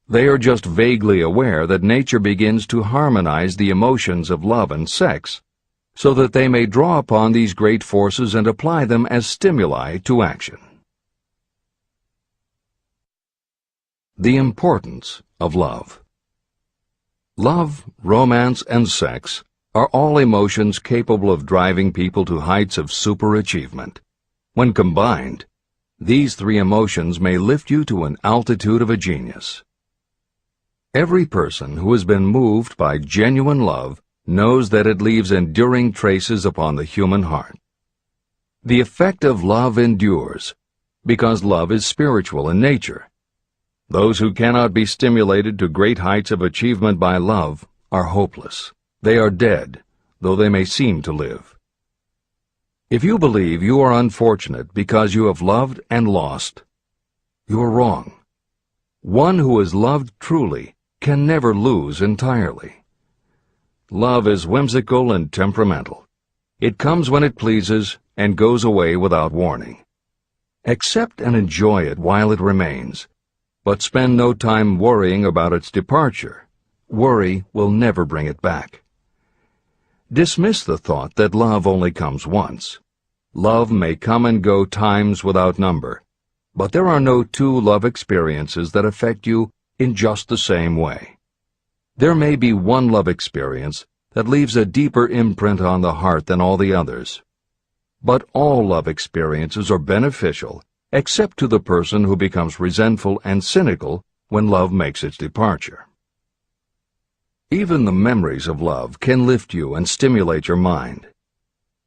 They are just vaguely aware that nature begins to harmonize the emotions of love and sex, so that they may draw upon these great forces and apply them as stimuli to action. The importance of love. Love, romance, and sex are all emotions capable of driving people to heights of superachievement. When combined, these three emotions may lift you to an altitude of a genius. Every person who has been moved by genuine love knows that it leaves enduring traces upon the human heart. The effect of love endures, because love is spiritual in nature. Those who cannot be stimulated to great heights of achievement by love are hopeless. They are dead, though they may seem to live. If you believe you are unfortunate because you have loved and lost, you are wrong. One who is loved truly can never lose entirely. Love is whimsical and temperamental. It comes when it pleases and goes away without warning. Accept and enjoy it while it remains, but spend no time worrying about its departure. Worry will never bring it back. Dismiss the thought that love only comes once. Love may come and go times without number, but there are no two love experiences that affect you in just the same way. There may be one love experience that leaves a deeper imprint on the heart than all the others. But all love experiences are beneficial, except to the person who becomes resentful and cynical when love makes its departure. Even the memories of love can lift you and stimulate your mind.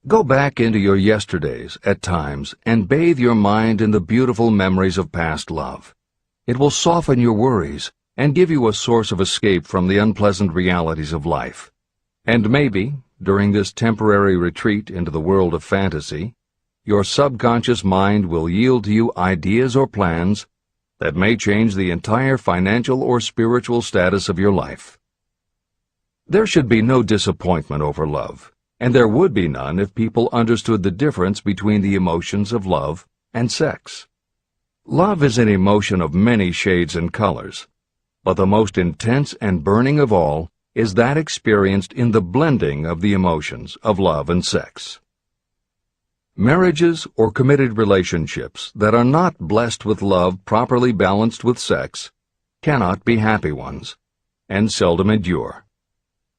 Go back into your yesterdays at times and bathe your mind in the beautiful memories of past love. It will soften your worries and give you a source of escape from the unpleasant realities of life. And maybe, during this temporary retreat into the world of fantasy, your subconscious mind will yield to you ideas or plans that may change the entire financial or spiritual status of your life. There should be no disappointment over love, and there would be none if people understood the difference between the emotions of love and sex. Love is an emotion of many shades and colors, but the most intense and burning of all is that experienced in the blending of the emotions of love and sex. Marriages or committed relationships that are not blessed with love properly balanced with sex cannot be happy ones, and seldom endure.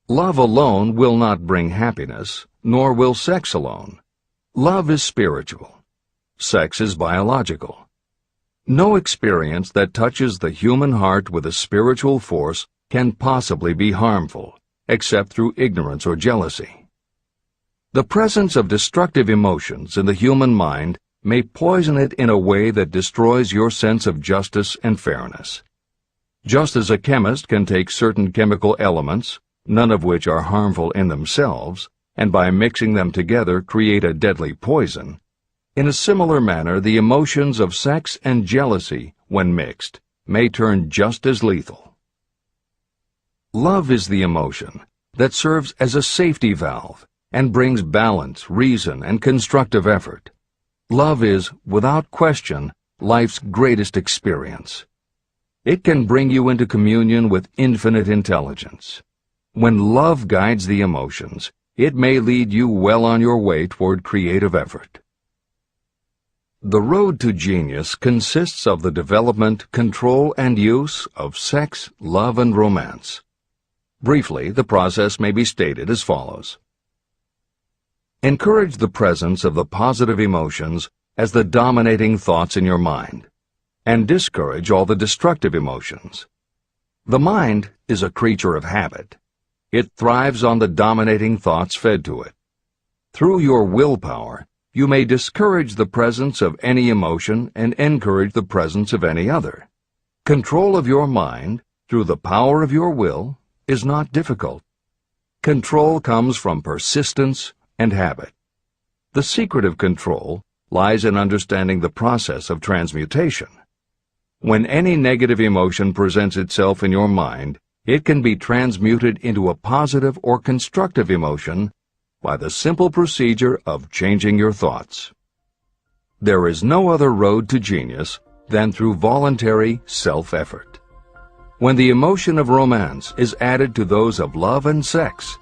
Love alone will not bring happiness, nor will sex alone. Love is spiritual. Sex is biological. No experience that touches the human heart with a spiritual force can possibly be harmful, except through ignorance or jealousy. The presence of destructive emotions in the human mind may poison it in a way that destroys your sense of justice and fairness. Just as a chemist can take certain chemical elements, none of which are harmful in themselves, and by mixing them together create a deadly poison, in a similar manner the emotions of sex and jealousy, when mixed, may turn just as lethal. Love is the emotion that serves as a safety valve and brings balance, reason, and constructive effort. Love is, without question, life's greatest experience. It can bring you into communion with infinite intelligence. When love guides the emotions, it may lead you well on your way toward creative effort. The road to genius consists of the development, control, and use of sex, love, and romance. Briefly, the process may be stated as follows. Encourage the presence of the positive emotions as the dominating thoughts in your mind, and discourage all the destructive emotions. The mind is a creature of habit. It thrives on the dominating thoughts fed to it. Through your willpower, you may discourage the presence of any emotion and encourage the presence of any other. Control of your mind, through the power of your will, is not difficult. Control comes from persistence and habit. The secret of control lies in understanding the process of transmutation. When any negative emotion presents itself in your mind, it can be transmuted into a positive or constructive emotion by the simple procedure of changing your thoughts. There is no other road to genius than through voluntary self-effort. When the emotion of romance is added to those of love and sex,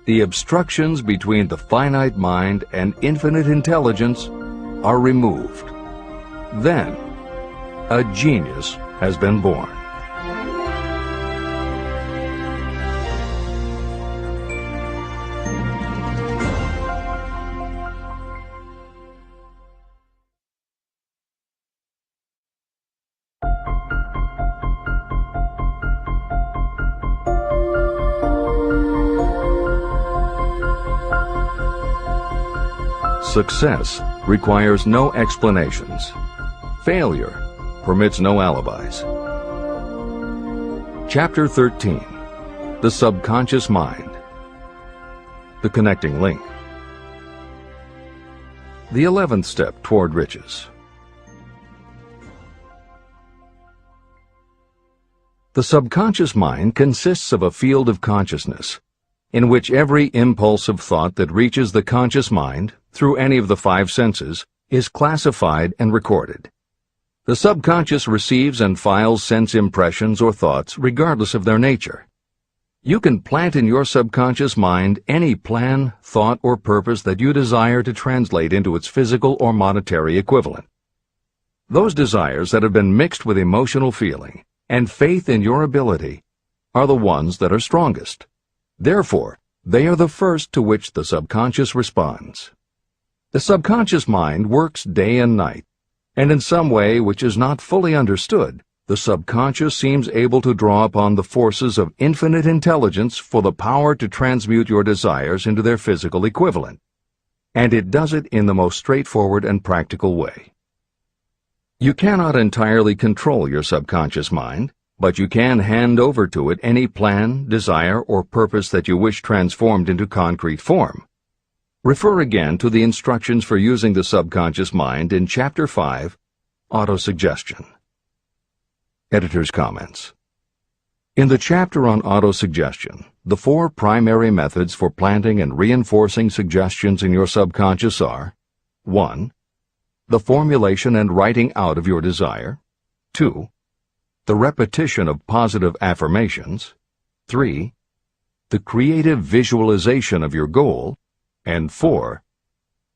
the obstructions between the finite mind and infinite intelligence are removed. Then, a genius has been born. Success requires no explanations. Failure permits no alibis. Chapter 13. The Subconscious Mind. The Connecting Link. The 11th Step Toward Riches. The subconscious mind consists of a field of consciousness, in which every impulsive thought that reaches the conscious mind, through any of the five senses, is classified and recorded. The subconscious receives and files sense impressions or thoughts regardless of their nature. You can plant in your subconscious mind any plan, thought, or purpose that you desire to translate into its physical or monetary equivalent. Those desires that have been mixed with emotional feeling and faith in your ability are the ones that are strongest. Therefore, they are the first to which the subconscious responds. The subconscious mind works day and night, and in some way which is not fully understood, the subconscious seems able to draw upon the forces of infinite intelligence for the power to transmute your desires into their physical equivalent. And it does it in the most straightforward and practical way. You cannot entirely control your subconscious mind, but you can hand over to it any plan, desire, or purpose that you wish transformed into concrete form. Refer again to the instructions for using the subconscious mind in Chapter 5, Autosuggestion. Editor's comments. In the chapter on autosuggestion, the four primary methods for planting and reinforcing suggestions in your subconscious are: 1. The formulation and writing out of your desire. 2. The repetition of positive affirmations. 3. The creative visualization of your goal. And 4.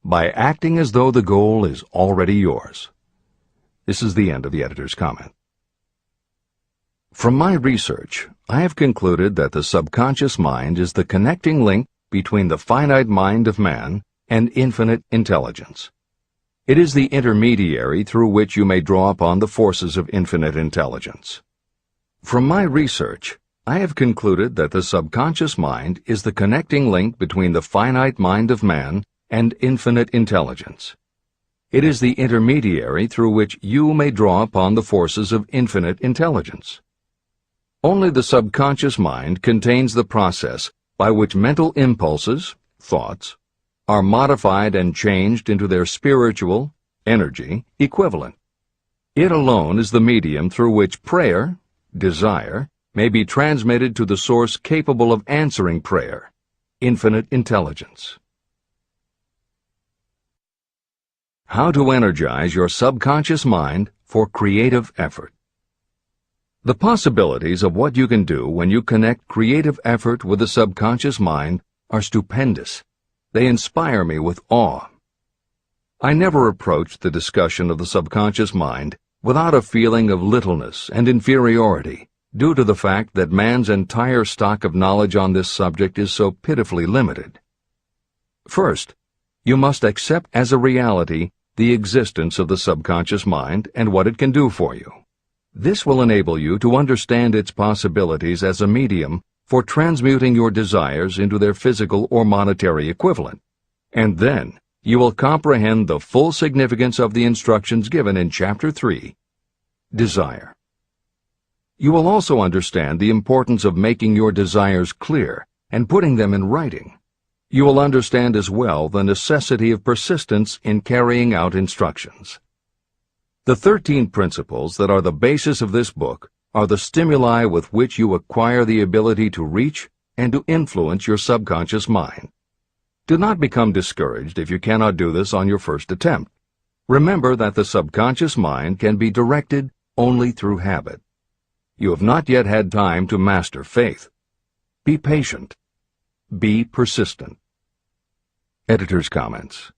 By acting as though the goal is already yours. This is the end of the editor's comment. From my research, I have concluded that the subconscious mind is the connecting link between the finite mind of man and infinite intelligence. It is the intermediary through which you may draw upon the forces of infinite intelligence. From my research, I have concluded that the subconscious mind is the connecting link between the finite mind of man and infinite intelligence. It is the intermediary through which you may draw upon the forces of infinite intelligence. Only the subconscious mind contains the process by which mental impulses, thoughts, are modified and changed into their spiritual, energy, equivalent. It alone is the medium through which prayer, desire, may be transmitted to the source capable of answering prayer, infinite intelligence. How to energize your subconscious mind for creative effort. The possibilities of what you can do when you connect creative effort with the subconscious mind are stupendous. They inspire me with awe. I never approached the discussion of the subconscious mind without a feeling of littleness and inferiority, due to the fact that man's entire stock of knowledge on this subject is so pitifully limited. First, you must accept as a reality the existence of the subconscious mind and what it can do for you. This will enable you to understand its possibilities as a medium for transmuting your desires into their physical or monetary equivalent, and then you will comprehend the full significance of the instructions given in Chapter 3, Desire. You will also understand the importance of making your desires clear and putting them in writing. You will understand as well the necessity of persistence in carrying out instructions. The 13 principles that are the basis of this book are the stimuli with which you acquire the ability to reach and to influence your subconscious mind. Do not become discouraged if you cannot do this on your first attempt. Remember that the subconscious mind can be directed only through habit. You have not yet had time to master faith. Be patient. Be persistent. Editor's comments.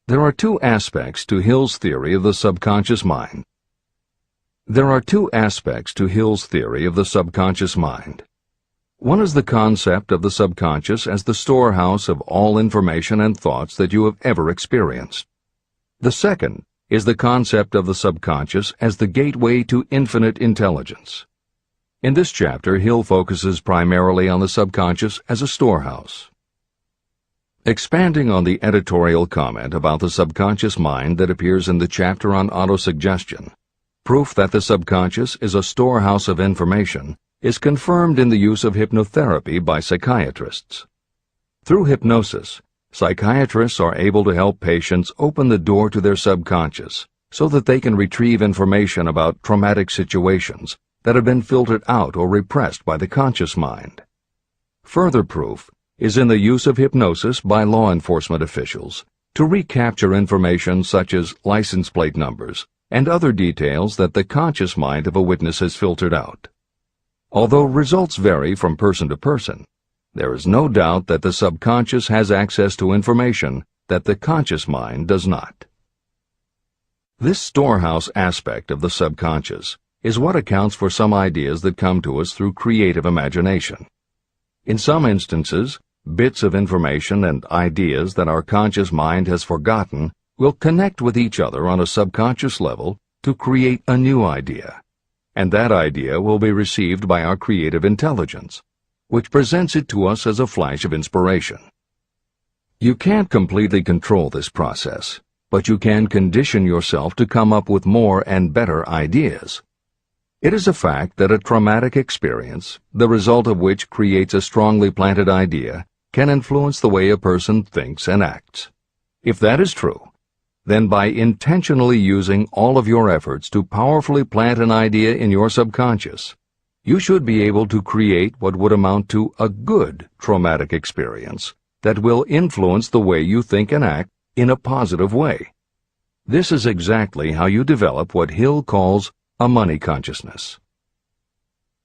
There are two aspects to Hill's theory of the subconscious mind. There are two aspects to Hill's theory of the subconscious mind. One is the concept of the subconscious as the storehouse of all information and thoughts that you have ever experienced. The second is the concept of the subconscious as the gateway to infinite intelligence. In this chapter, Hill focuses primarily on the subconscious as a storehouse. Expanding on the editorial comment about the subconscious mind that appears in the chapter on autosuggestion, proof that the subconscious is a storehouse of information is confirmed in the use of hypnotherapy by psychiatrists. Through hypnosis, psychiatrists are able to help patients open the door to their subconscious so that they can retrieve information about traumatic situations that have been filtered out or repressed by the conscious mind. Further proof is in the use of hypnosis by law enforcement officials to recapture information such as license plate numbers and other details that the conscious mind of a witness has filtered out. Although results vary from person to person, there is no doubt that the subconscious has access to information that the conscious mind does not. This storehouse aspect of the subconscious is what accounts for some ideas that come to us through creative imagination. In some instances, bits of information and ideas that our conscious mind has forgotten will connect with each other on a subconscious level to create a new idea. And that idea will be received by our creative intelligence, which presents it to us as a flash of inspiration. You can't completely control this process, but you can condition yourself to come up with more and better ideas. It is a fact that a traumatic experience, the result of which creates a strongly planted idea, can influence the way a person thinks and acts. If that is true, then by intentionally using all of your efforts to powerfully plant an idea in your subconscious, you should be able to create what would amount to a good traumatic experience that will influence the way you think and act in a positive way. This is exactly how you develop what Hill calls a money consciousness.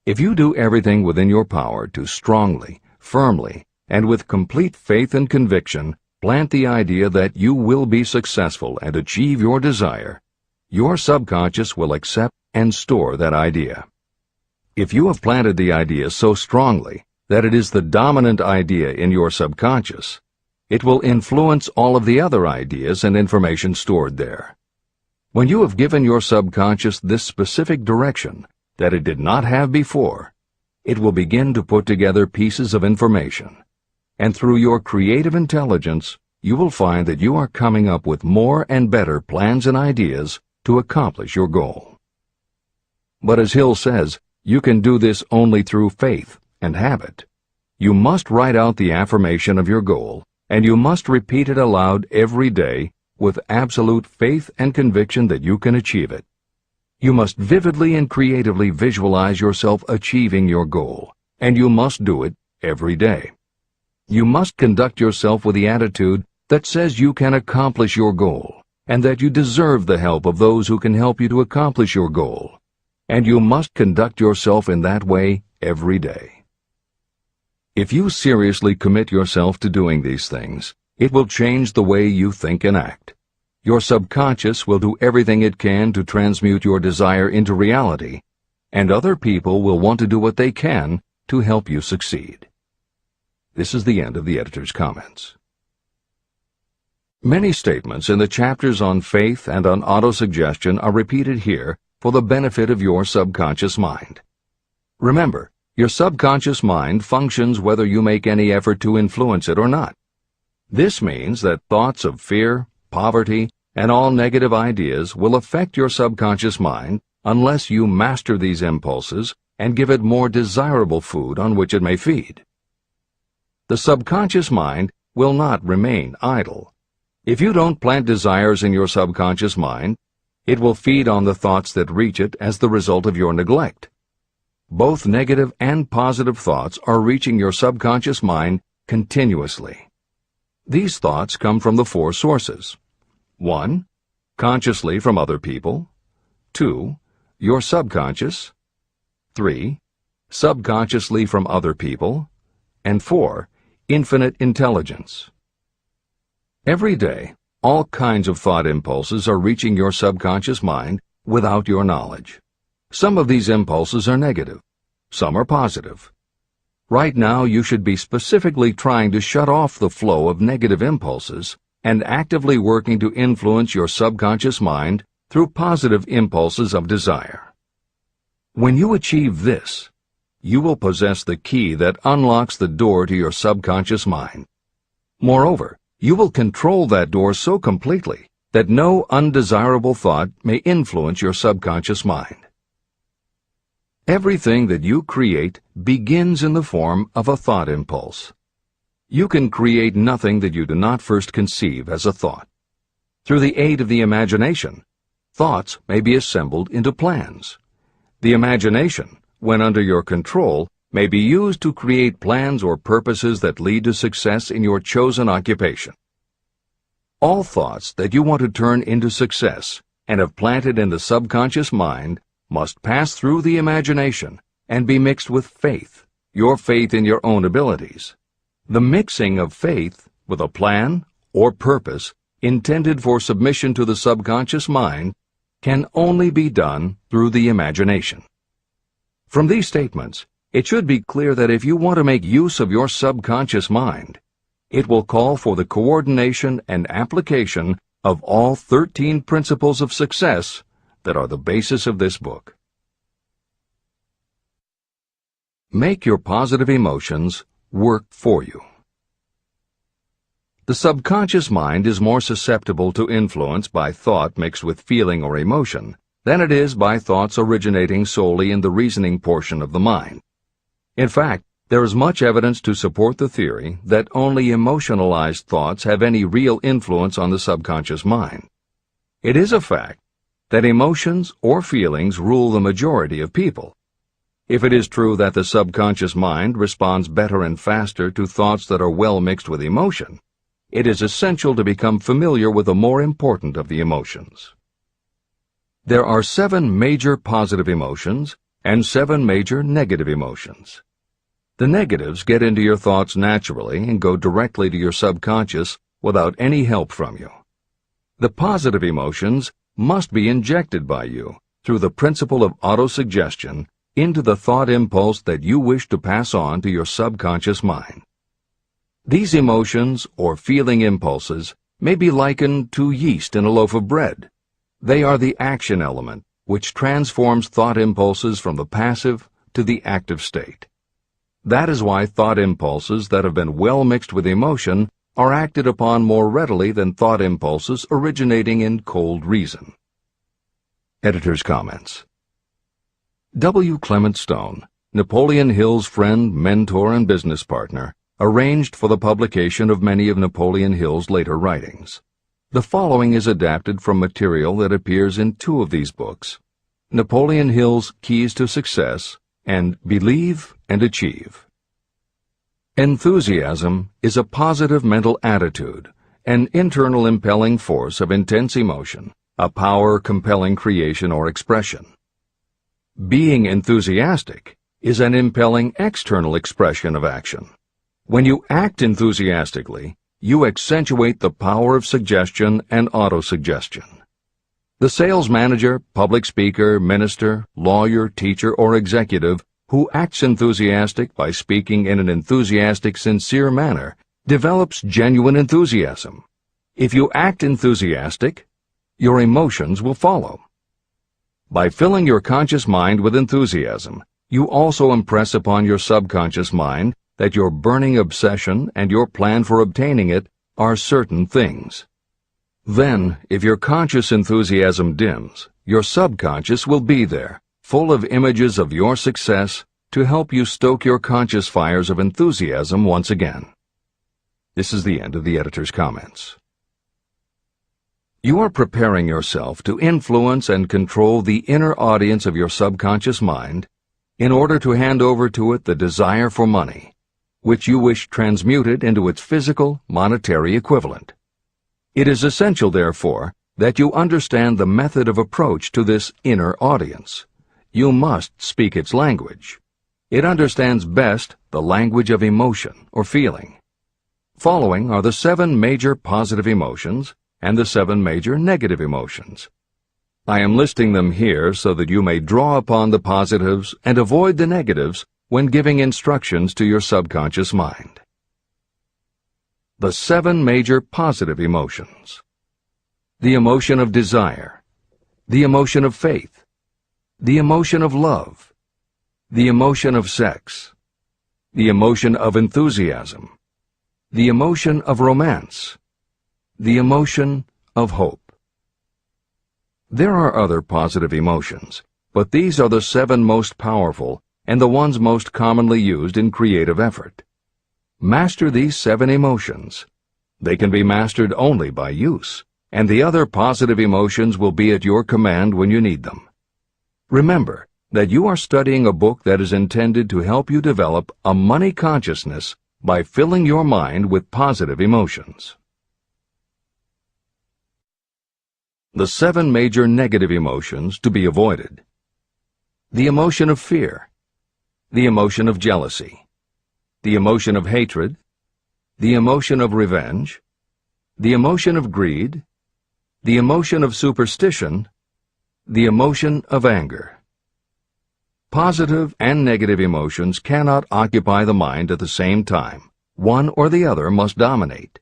If you do everything within your power to strongly, firmly, and with complete faith and conviction plant the idea that you will be successful and achieve your desire, your subconscious will accept and store that idea. If you have planted the idea so strongly that it is the dominant idea in your subconscious, it will influence all of the other ideas and information stored there. When you have given your subconscious this specific direction that it did not have before, it will begin to put together pieces of information. And through your creative intelligence, you will find that you are coming up with more and better plans and ideas to accomplish your goal. But as Hill says, you can do this only through faith and habit. You must write out the affirmation of your goal, and you must repeat it aloud every day with absolute faith and conviction that you can achieve it. You must vividly and creatively visualize yourself achieving your goal, and you must do it every day. You must conduct yourself with the attitude that says you can accomplish your goal, and that you deserve the help of those who can help you to accomplish your goal. And you must conduct yourself in that way every day. If you seriously commit yourself to doing these things, it will change the way you think and act. Your subconscious will do everything it can to transmute your desire into reality, and other people will want to do what they can to help you succeed. This is the end of the editor's comments. Many statements in the chapters on faith and on autosuggestion are repeated here for the benefit of your subconscious mind. Remember, your subconscious mind functions whether you make any effort to influence it or not. This means that thoughts of fear, poverty, and all negative ideas will affect your subconscious mind unless you master these impulses and give it more desirable food on which it may feed. the subconscious mind will not remain idle. If you don't plant desires in your subconscious mind, it will feed on the thoughts that reach it as the result of your neglect. Both negative and positive thoughts are reaching your subconscious mind continuously. These thoughts come from the four sources. 1. Consciously from other people. 2. Your subconscious. 3. Subconsciously from other people. And 4. Infinite intelligence. Every day, all kinds of thought impulses are reaching your subconscious mind without your knowledge. Some of these impulses are negative. Some are positive. Right now, you should be specifically trying to shut off the flow of negative impulses and actively working to influence your subconscious mind through positive impulses of desire. When you achieve this, you will possess the key that unlocks the door to your subconscious mind. Moreover, you will control that door so completely that no undesirable thought may influence your subconscious mind. Everything that you create begins in the form of a thought impulse. You can create nothing that you do not first conceive as a thought. Through the aid of the imagination, thoughts may be assembled into plans. The imagination, when under your control, may be used to create plans or purposes that lead to success in your chosen occupation. All thoughts that you want to turn into success and have planted in the subconscious mind must pass through the imagination and be mixed with faith, your faith in your own abilities. The mixing of faith with a plan or purpose intended for submission to the subconscious mind can only be done through the imagination. From these statements, it should be clear that if you want to make use of your subconscious mind, it will call for the coordination and application of all 13 principles of success that are the basis of this book. Make your positive emotions work for you. The subconscious mind is more susceptible to influence by thought mixed with feeling or emotion than it is by thoughts originating solely in the reasoning portion of the mind. In fact, there is much evidence to support the theory that only emotionalized thoughts have any real influence on the subconscious mind. It is a fact that emotions or feelings rule the majority of people. If it is true that the subconscious mind responds better and faster to thoughts that are well mixed with emotion, it is essential to become familiar with the more important of the emotions. There are 7 major positive emotions and 7 major negative emotions. The negatives get into your thoughts naturally and go directly to your subconscious without any help from you. The positive emotions must be injected by you through the principle of autosuggestion into the thought impulse that you wish to pass on to your subconscious mind. These emotions or feeling impulses may be likened to yeast in a loaf of bread. They are the action element which transforms thought impulses from the passive to the active state. That is why thought impulses that have been well mixed with emotion are acted upon more readily than thought impulses originating in cold reason. Editor's comments. W. Clement Stone, Napoleon Hill's friend, mentor, and business partner, arranged for the publication of many of Napoleon Hill's later writings. The following is adapted from material that appears in 2 of these books, Napoleon Hill's Keys to Success and Believe and Achieve. Enthusiasm is a positive mental attitude, an internal impelling force of intense emotion, a power compelling creation or expression. Being enthusiastic is an impelling external expression of action. When you act enthusiastically, you accentuate the power of suggestion and autosuggestion. The sales manager, public speaker, minister, lawyer, teacher, or executive who acts enthusiastic by speaking in an enthusiastic, sincere manner develops genuine enthusiasm. If you act enthusiastic, your emotions will follow. By filling your conscious mind with enthusiasm, you also impress upon your subconscious mind that your burning obsession and your plan for obtaining it are certain things. Then, if your conscious enthusiasm dims, your subconscious will be there, full of images of your success, to help you stoke your conscious fires of enthusiasm once again. This is the end of the editor's comments. You are preparing yourself to influence and control the inner audience of your subconscious mind in order to hand over to it the desire for money, which you wish transmuted into its physical, monetary equivalent. It is essential, therefore, that you understand the method of approach to this inner audience. You must speak its language. It understands best the language of emotion or feeling. Following are the 7 major positive emotions and the 7 major negative emotions. I am listing them here so that you may draw upon the positives and avoid the negatives when giving instructions to your subconscious mind. The 7 major positive emotions. The emotion of desire, the emotion of faith, the emotion of love, the emotion of sex, the emotion of enthusiasm, the emotion of romance, the emotion of hope. There are other positive emotions, but these are the 7 most powerful and the ones most commonly used in creative effort. Master these 7 emotions. They can be mastered only by use, and the other positive emotions will be at your command when you need them. Remember that you are studying a book that is intended to help you develop a money consciousness by filling your mind with positive emotions. The 7 major negative emotions to be avoided. The emotion of fear, the emotion of jealousy, the emotion of hatred, the emotion of revenge, the emotion of greed, the emotion of superstition, the emotion of anger. Positive and negative emotions cannot occupy the mind at the same time. One or the other must dominate.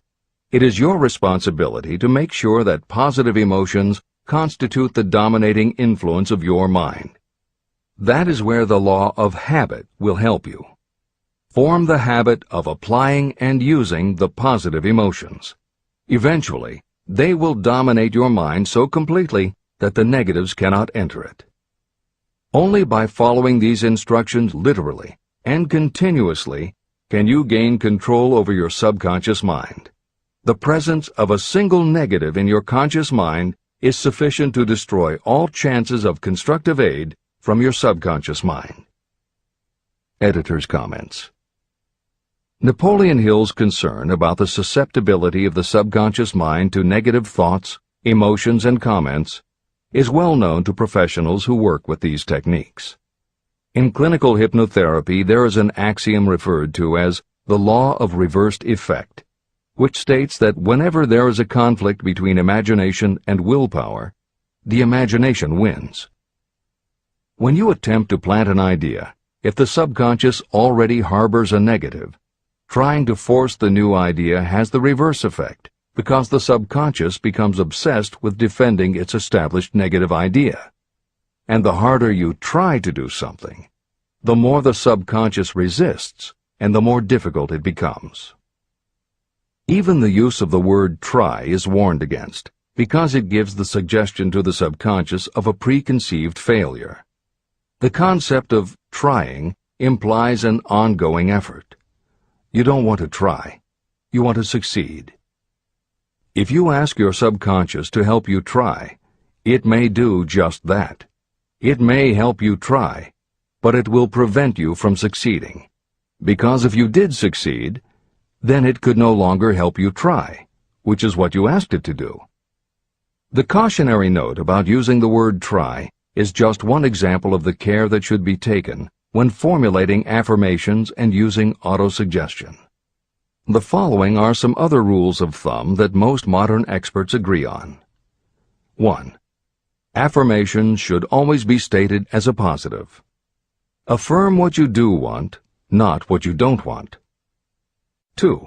It is your responsibility to make sure that positive emotions constitute the dominating influence of your mind. That is where the law of habit will help you. Form the habit of applying and using the positive emotions. Eventually, they will dominate your mind so completely that the negatives cannot enter it. Only by following these instructions literally and continuously can you gain control over your subconscious mind. The presence of a single negative in your conscious mind is sufficient to destroy all chances of constructive aid from your subconscious mind. Editor's comments. Napoleon Hill's concern about the susceptibility of the subconscious mind to negative thoughts, emotions, and comments is well known to professionals who work with these techniques. In clinical hypnotherapy, there is an axiom referred to as the law of reversed effect, which states that whenever there is a conflict between imagination and willpower, the imagination wins. When you attempt to plant an idea, if the subconscious already harbors a negative, trying to force the new idea has the reverse effect, because the subconscious becomes obsessed with defending its established negative idea. And the harder you try to do something, the more the subconscious resists, and the more difficult it becomes. Even the use of the word try is warned against, because it gives the suggestion to the subconscious of a preconceived failure. The concept of trying implies an ongoing effort. You don't want to try. You want to succeed. If you ask your subconscious to help you try, it may do just that. It may help you try, but it will prevent you from succeeding. Because if you did succeed, then it could no longer help you try, which is what you asked it to do. The cautionary note about using the word try is just one example of the care that should be taken when formulating affirmations and using autosuggestion. The following are some other rules of thumb that most modern experts agree on. 1. Affirmations should always be stated as a positive. Affirm what you do want, not what you don't want. 2.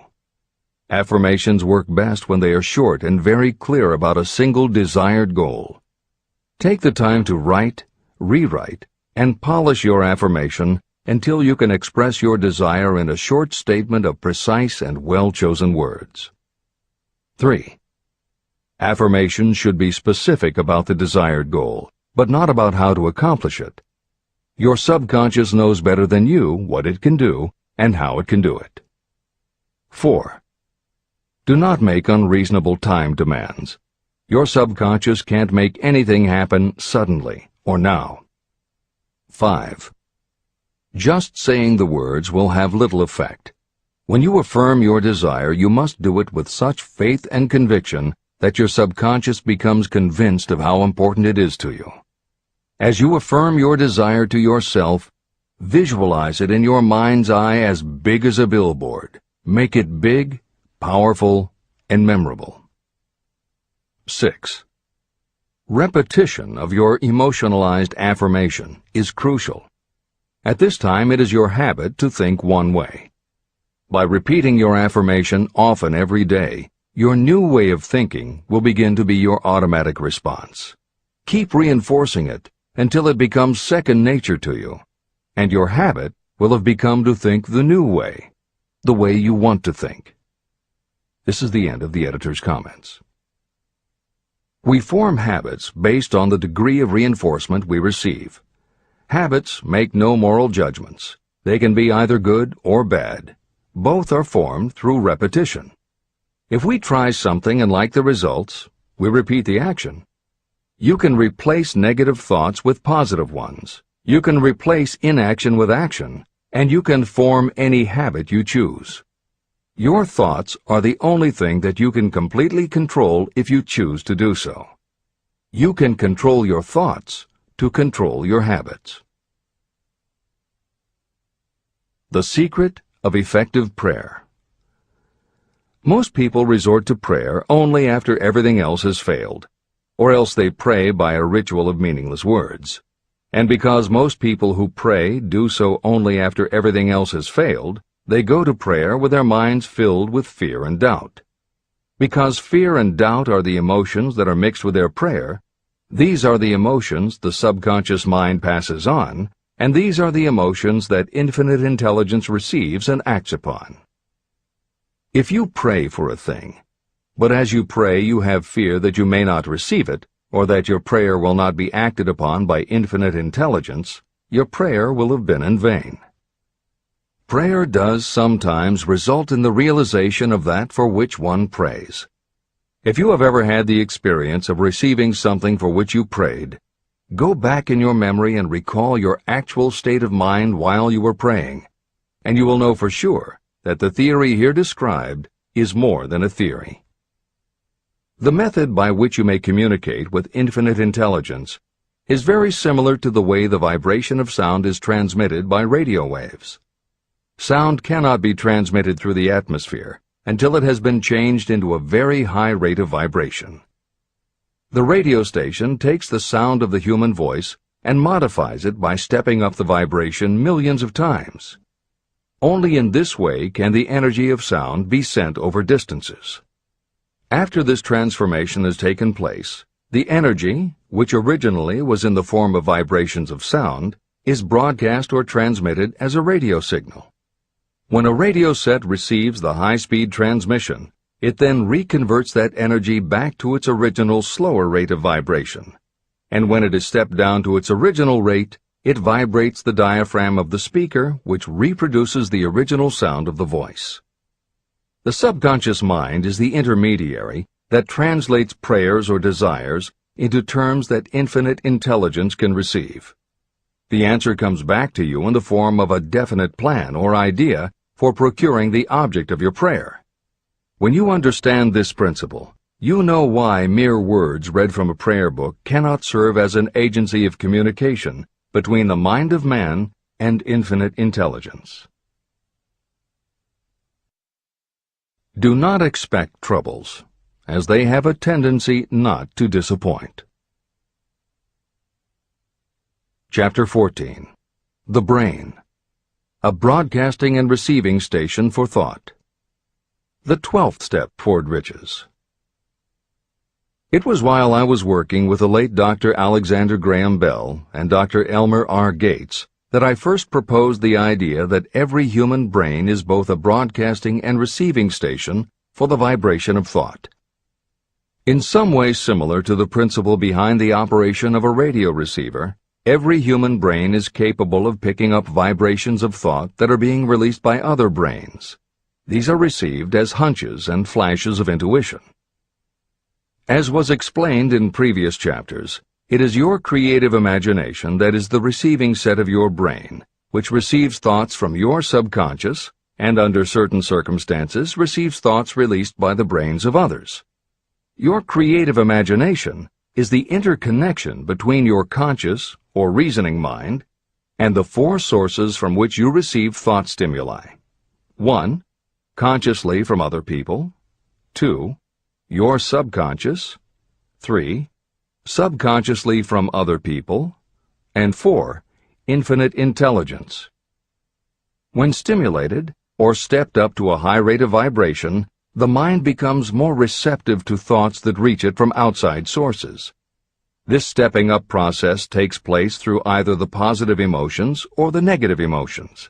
Affirmations work best when they are short and very clear about a single desired goal. Take the time to write, rewrite, and polish your affirmation until you can express your desire in a short statement of precise and well-chosen words. 3. Affirmations should be specific about the desired goal, but not about how to accomplish it. Your subconscious knows better than you what it can do and how it can do it. 4. Do not make unreasonable time demands. Your subconscious can't make anything happen suddenly or now. 5. Just saying the words will have little effect. When you affirm your desire, you must do it with such faith and conviction that your subconscious becomes convinced of how important it is to you. As you affirm your desire to yourself, visualize it in your mind's eye as big as a billboard. Make it big, powerful, and memorable. 6. Repetition of your emotionalized affirmation is crucial. At this time, it is your habit to think one way. By repeating your affirmation often every day, your new way of thinking will begin to be your automatic response. Keep reinforcing it until it becomes second nature to you, and your habit will have become to think the new way, the way you want to think. This is the end of the editor's comments. We form habits based on the degree of reinforcement we receive. Habits make no moral judgments. They can be either good or bad. Both are formed through repetition. If we try something and like the results, we repeat the action. You can replace negative thoughts with positive ones. You can replace inaction with action, and you can form any habit you choose. Your thoughts are the only thing that you can completely control if you choose to do so. You can control your thoughts to control your habits. The secret of effective prayer. Most people resort to prayer only after everything else has failed, or else they pray by a ritual of meaningless words. And because most people who pray do so only after everything else has failed, they go to prayer with their minds filled with fear and doubt. Because fear and doubt are the emotions that are mixed with their prayer, these are the emotions the subconscious mind passes on, and these are the emotions that infinite intelligence receives and acts upon. If you pray for a thing, but as you pray you have fear that you may not receive it, or that your prayer will not be acted upon by infinite intelligence, your prayer will have been in vain. Prayer does sometimes result in the realization of that for which one prays. If you have ever had the experience of receiving something for which you prayed, go back in your memory and recall your actual state of mind while you were praying, and you will know for sure that the theory here described is more than a theory. The method by which you may communicate with infinite intelligence is very similar to the way the vibration of sound is transmitted by radio waves. Sound cannot be transmitted through the atmosphere until it has been changed into a very high rate of vibration. The radio station takes the sound of the human voice and modifies it by stepping up the vibration millions of times. Only in this way can the energy of sound be sent over distances. After this transformation has taken place, the energy, which originally was in the form of vibrations of sound, is broadcast or transmitted as a radio signal. When a radio set receives the high-speed transmission, it then reconverts that energy back to its original slower rate of vibration. And when it is stepped down to its original rate, it vibrates the diaphragm of the speaker, which reproduces the original sound of the voice. The subconscious mind is the intermediary that translates prayers or desires into terms that infinite intelligence can receive. The answer comes back to you in the form of a definite plan or idea for procuring the object of your prayer. When you understand this principle, you know why mere words read from a prayer book cannot serve as an agency of communication between the mind of man and infinite intelligence. Do not expect troubles, as they have a tendency not to disappoint. Chapter 14. The Brain. A broadcasting and receiving station for thought. The 12th step toward riches. It was while I was working with the late Dr. Alexander Graham Bell and Dr. Elmer R. Gates that I first proposed the idea that every human brain is both a broadcasting and receiving station for the vibration of thought. In some way similar to the principle behind the operation of a radio receiver, every human brain is capable of picking up vibrations of thought that are being released by other brains. These are received as hunches and flashes of intuition. As was explained in previous chapters, it is your creative imagination that is the receiving set of your brain, which receives thoughts from your subconscious and, under certain circumstances, receives thoughts released by the brains of others. Your creative imagination is the interconnection between your conscious or reasoning mind and the four sources from which you receive thought stimuli. 1. Consciously from other people. 2. Your subconscious. 3. Subconsciously from other people. And 4. Infinite intelligence. When stimulated or stepped up to a high rate of vibration, the mind becomes more receptive to thoughts that reach it from outside sources. This stepping up process takes place through either the positive emotions or the negative emotions.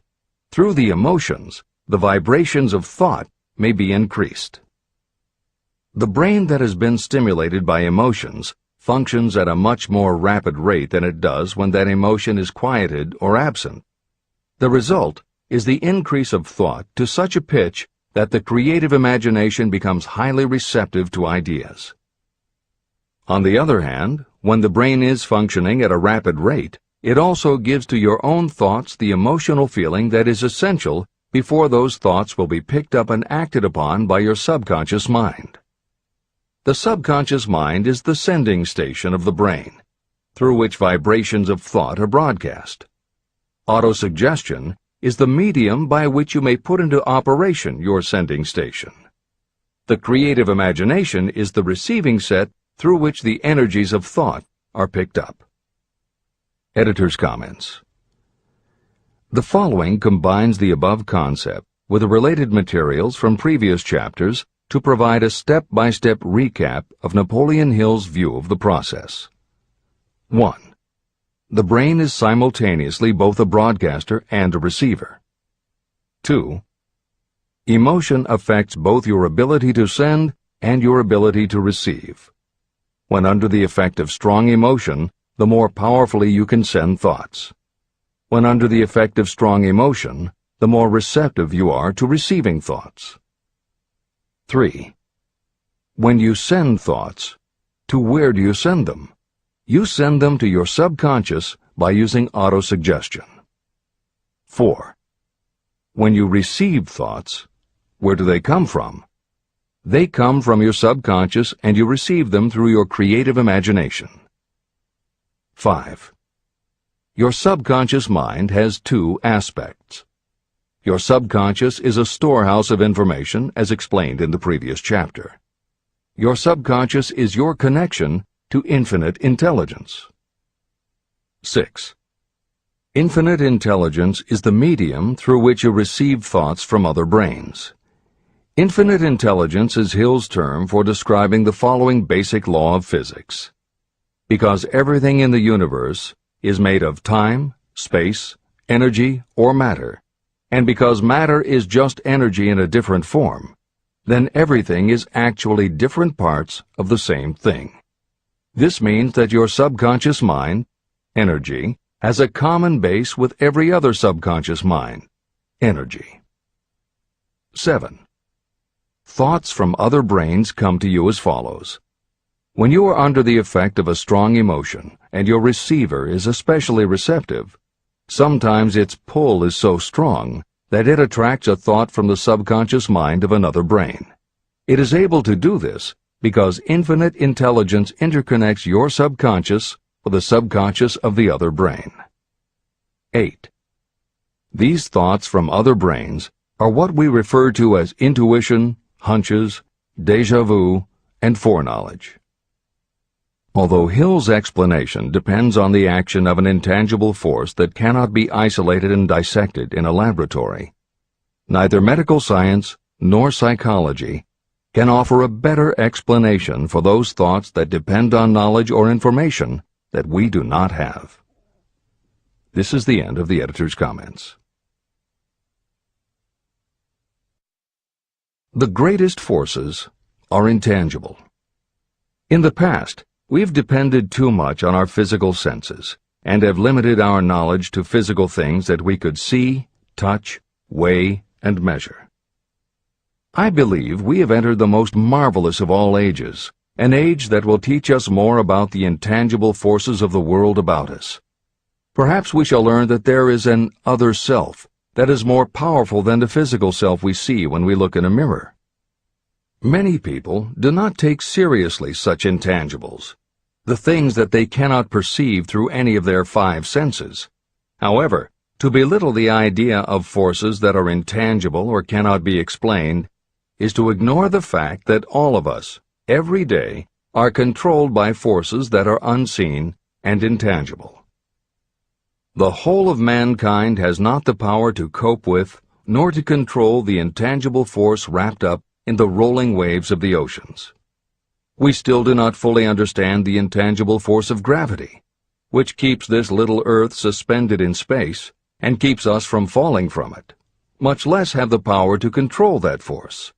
Through the emotions, the vibrations of thought may be increased. The brain that has been stimulated by emotions functions at a much more rapid rate than it does when that emotion is quieted or absent. The result is the increase of thought to such a pitch that the creative imagination becomes highly receptive to ideas. On the other hand, when the brain is functioning at a rapid rate, it also gives to your own thoughts the emotional feeling that is essential before those thoughts will be picked up and acted upon by your subconscious mind. The subconscious mind is the sending station of the brain, through which vibrations of thought are broadcast. Autosuggestion is the medium by which you may put into operation your sending station. The creative imagination is the receiving set through which the energies of thought are picked up. Editor's comments. The following combines the above concept with the related materials from previous chapters to provide a step-by-step recap of Napoleon Hill's view of the process. 1. The brain is simultaneously both a broadcaster and a receiver. 2. Emotion affects both your ability to send and your ability to receive. When under the effect of strong emotion, the more powerfully you can send thoughts. When under the effect of strong emotion, the more receptive you are to receiving thoughts. 3. When you send thoughts, to where do you send them? You send them to your subconscious by using autosuggestion. 4. When you receive thoughts, where do they come from? They come from your subconscious and you receive them through your creative imagination. 5. Your subconscious mind has two aspects. Your subconscious is a storehouse of information, as explained in the previous chapter. Your subconscious is your connection to infinite intelligence. 6. Infinite intelligence is the medium through which you receive thoughts from other brains. Infinite intelligence is Hill's term for describing the following basic law of physics. Because everything in the universe is made of time, space, energy, or matter, and because matter is just energy in a different form, then everything is actually different parts of the same thing. This means that your subconscious mind, energy, has a common base with every other subconscious mind, energy. 7. Thoughts from other brains come to you as follows. When you are under the effect of a strong emotion and your receiver is especially receptive, sometimes its pull is so strong that it attracts a thought from the subconscious mind of another brain. It is able to do this because infinite intelligence interconnects your subconscious with the subconscious of the other brain. 8. These thoughts from other brains are what we refer to as intuition, hunches, déjà vu, and foreknowledge. Although Hill's explanation depends on the action of an intangible force that cannot be isolated and dissected in a laboratory, neither medical science nor psychology can offer a better explanation for those thoughts that depend on knowledge or information that we do not have. This is the end of the editor's comments. The greatest forces are intangible. In the past, we've depended too much on our physical senses and have limited our knowledge to physical things that we could see, touch, weigh, and measure. I believe we have entered the most marvelous of all ages, an age that will teach us more about the intangible forces of the world about us. Perhaps we shall learn that there is an other self that is more powerful than the physical self we see when we look in a mirror. Many people do not take seriously such intangibles, the things that they cannot perceive through any of their five senses. However, to belittle the idea of forces that are intangible or cannot be explained is to ignore the fact that all of us, every day, are controlled by forces that are unseen and intangible. The whole of mankind has not the power to cope with nor to control the intangible force wrapped up in the rolling waves of the oceans. We still do not fully understand the intangible force of gravity, which keeps this little Earth suspended in space and keeps us from falling from it, much less have the power to control that force.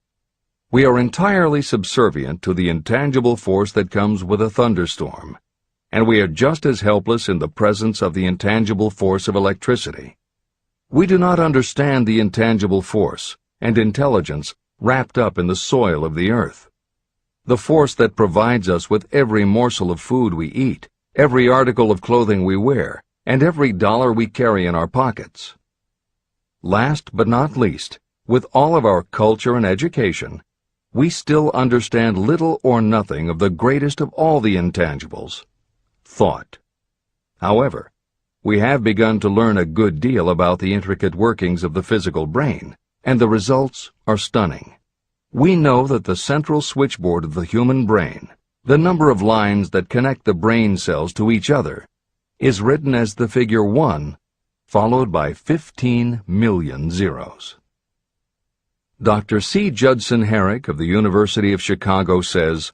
We are entirely subservient to the intangible force that comes with a thunderstorm, and we are just as helpless in the presence of the intangible force of electricity. We do not understand the intangible force and intelligence wrapped up in the soil of the earth, the force that provides us with every morsel of food we eat, every article of clothing we wear, and every dollar we carry in our pockets. Last but not least, with all of our culture and education, we still understand little or nothing of the greatest of all the intangibles, thought. However, we have begun to learn a good deal about the intricate workings of the physical brain, and the results are stunning. We know that the central switchboard of the human brain, the number of lines that connect the brain cells to each other, is written as the figure 1, followed by 15 million zeros. Dr. C. Judson Herrick of the University of Chicago says,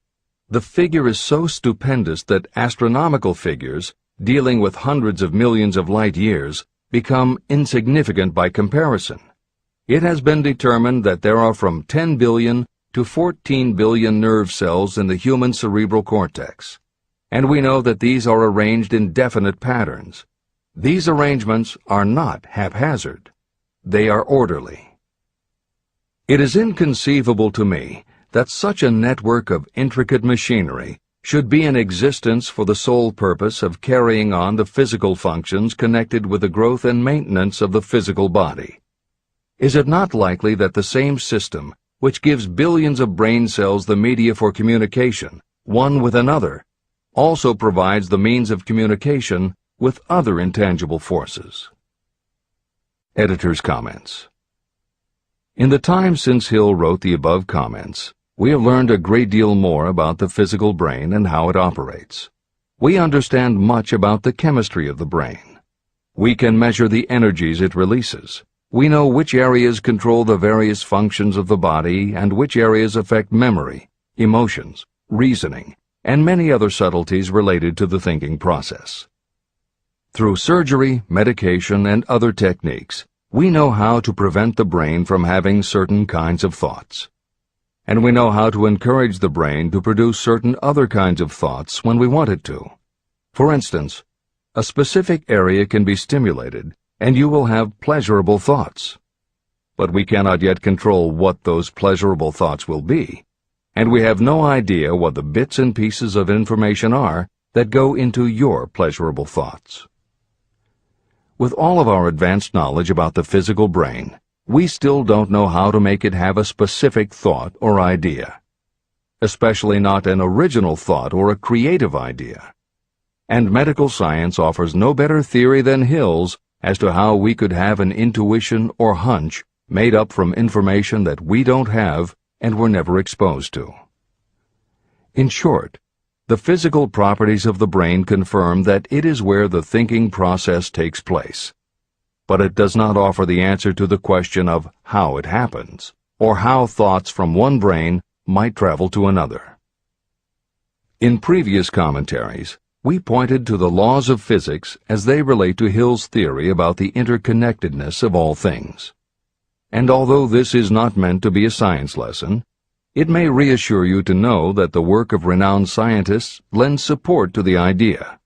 "The figure is so stupendous that astronomical figures, dealing with hundreds of millions of light years, become insignificant by comparison. It has been determined that there are from 10 billion to 14 billion nerve cells in the human cerebral cortex, and we know that these are arranged in definite patterns. These arrangements are not haphazard. They are orderly. It is inconceivable to me that such a network of intricate machinery should be in existence for the sole purpose of carrying on the physical functions connected with the growth and maintenance of the physical body. Is it not likely that the same system, which gives billions of brain cells the media for communication, one with another, also provides the means of communication with other intangible forces?" Editor's comments. In the time since Hill wrote the above comments, we have learned a great deal more about the physical brain and how it operates. We understand much about the chemistry of the brain. We can measure the energies it releases. We know which areas control the various functions of the body and which areas affect memory, emotions, reasoning, and many other subtleties related to the thinking process. Through surgery, medication, and other techniques, we know how to prevent the brain from having certain kinds of thoughts. And we know how to encourage the brain to produce certain other kinds of thoughts when we want it to. For instance, a specific area can be stimulated, and you will have pleasurable thoughts. But we cannot yet control what those pleasurable thoughts will be, and we have no idea what the bits and pieces of information are that go into your pleasurable thoughts. With all of our advanced knowledge about the physical brain, we still don't know how to make it have a specific thought or idea, especially not an original thought or a creative idea. And medical science offers no better theory than Hill's as to how we could have an intuition or hunch made up from information that we don't have and were never exposed to. In short, the physical properties of the brain confirm that it is where the thinking process takes place. But it does not offer the answer to the question of how it happens, or how thoughts from one brain might travel to another. In previous commentaries, we pointed to the laws of physics as they relate to Hill's theory about the interconnectedness of all things. And although this is not meant to be a science lesson, it may reassure you to know that the work of renowned scientists lends support to the idea.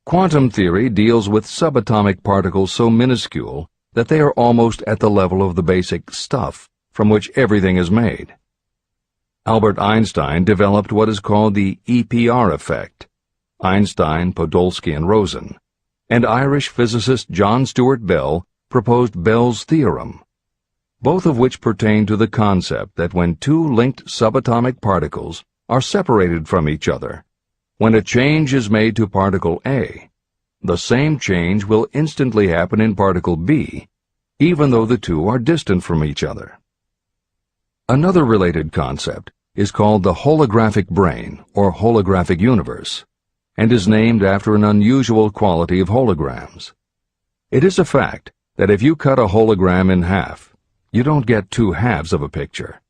Quantum theory deals with subatomic particles so minuscule that they are almost at the level of the basic stuff from which everything is made. Albert Einstein developed what is called the EPR effect, Einstein, Podolsky, and Rosen, and Irish physicist John Stuart Bell proposed Bell's theorem, both of which pertain to the concept that when two linked subatomic particles are separated from each other, when a change is made to particle A, the same change will instantly happen in particle B, even though the two are distant from each other. Another related concept is called the holographic brain or holographic universe, and is named after an unusual quality of holograms. It is a fact that if you cut a hologram in half, you don't get two halves of a picture.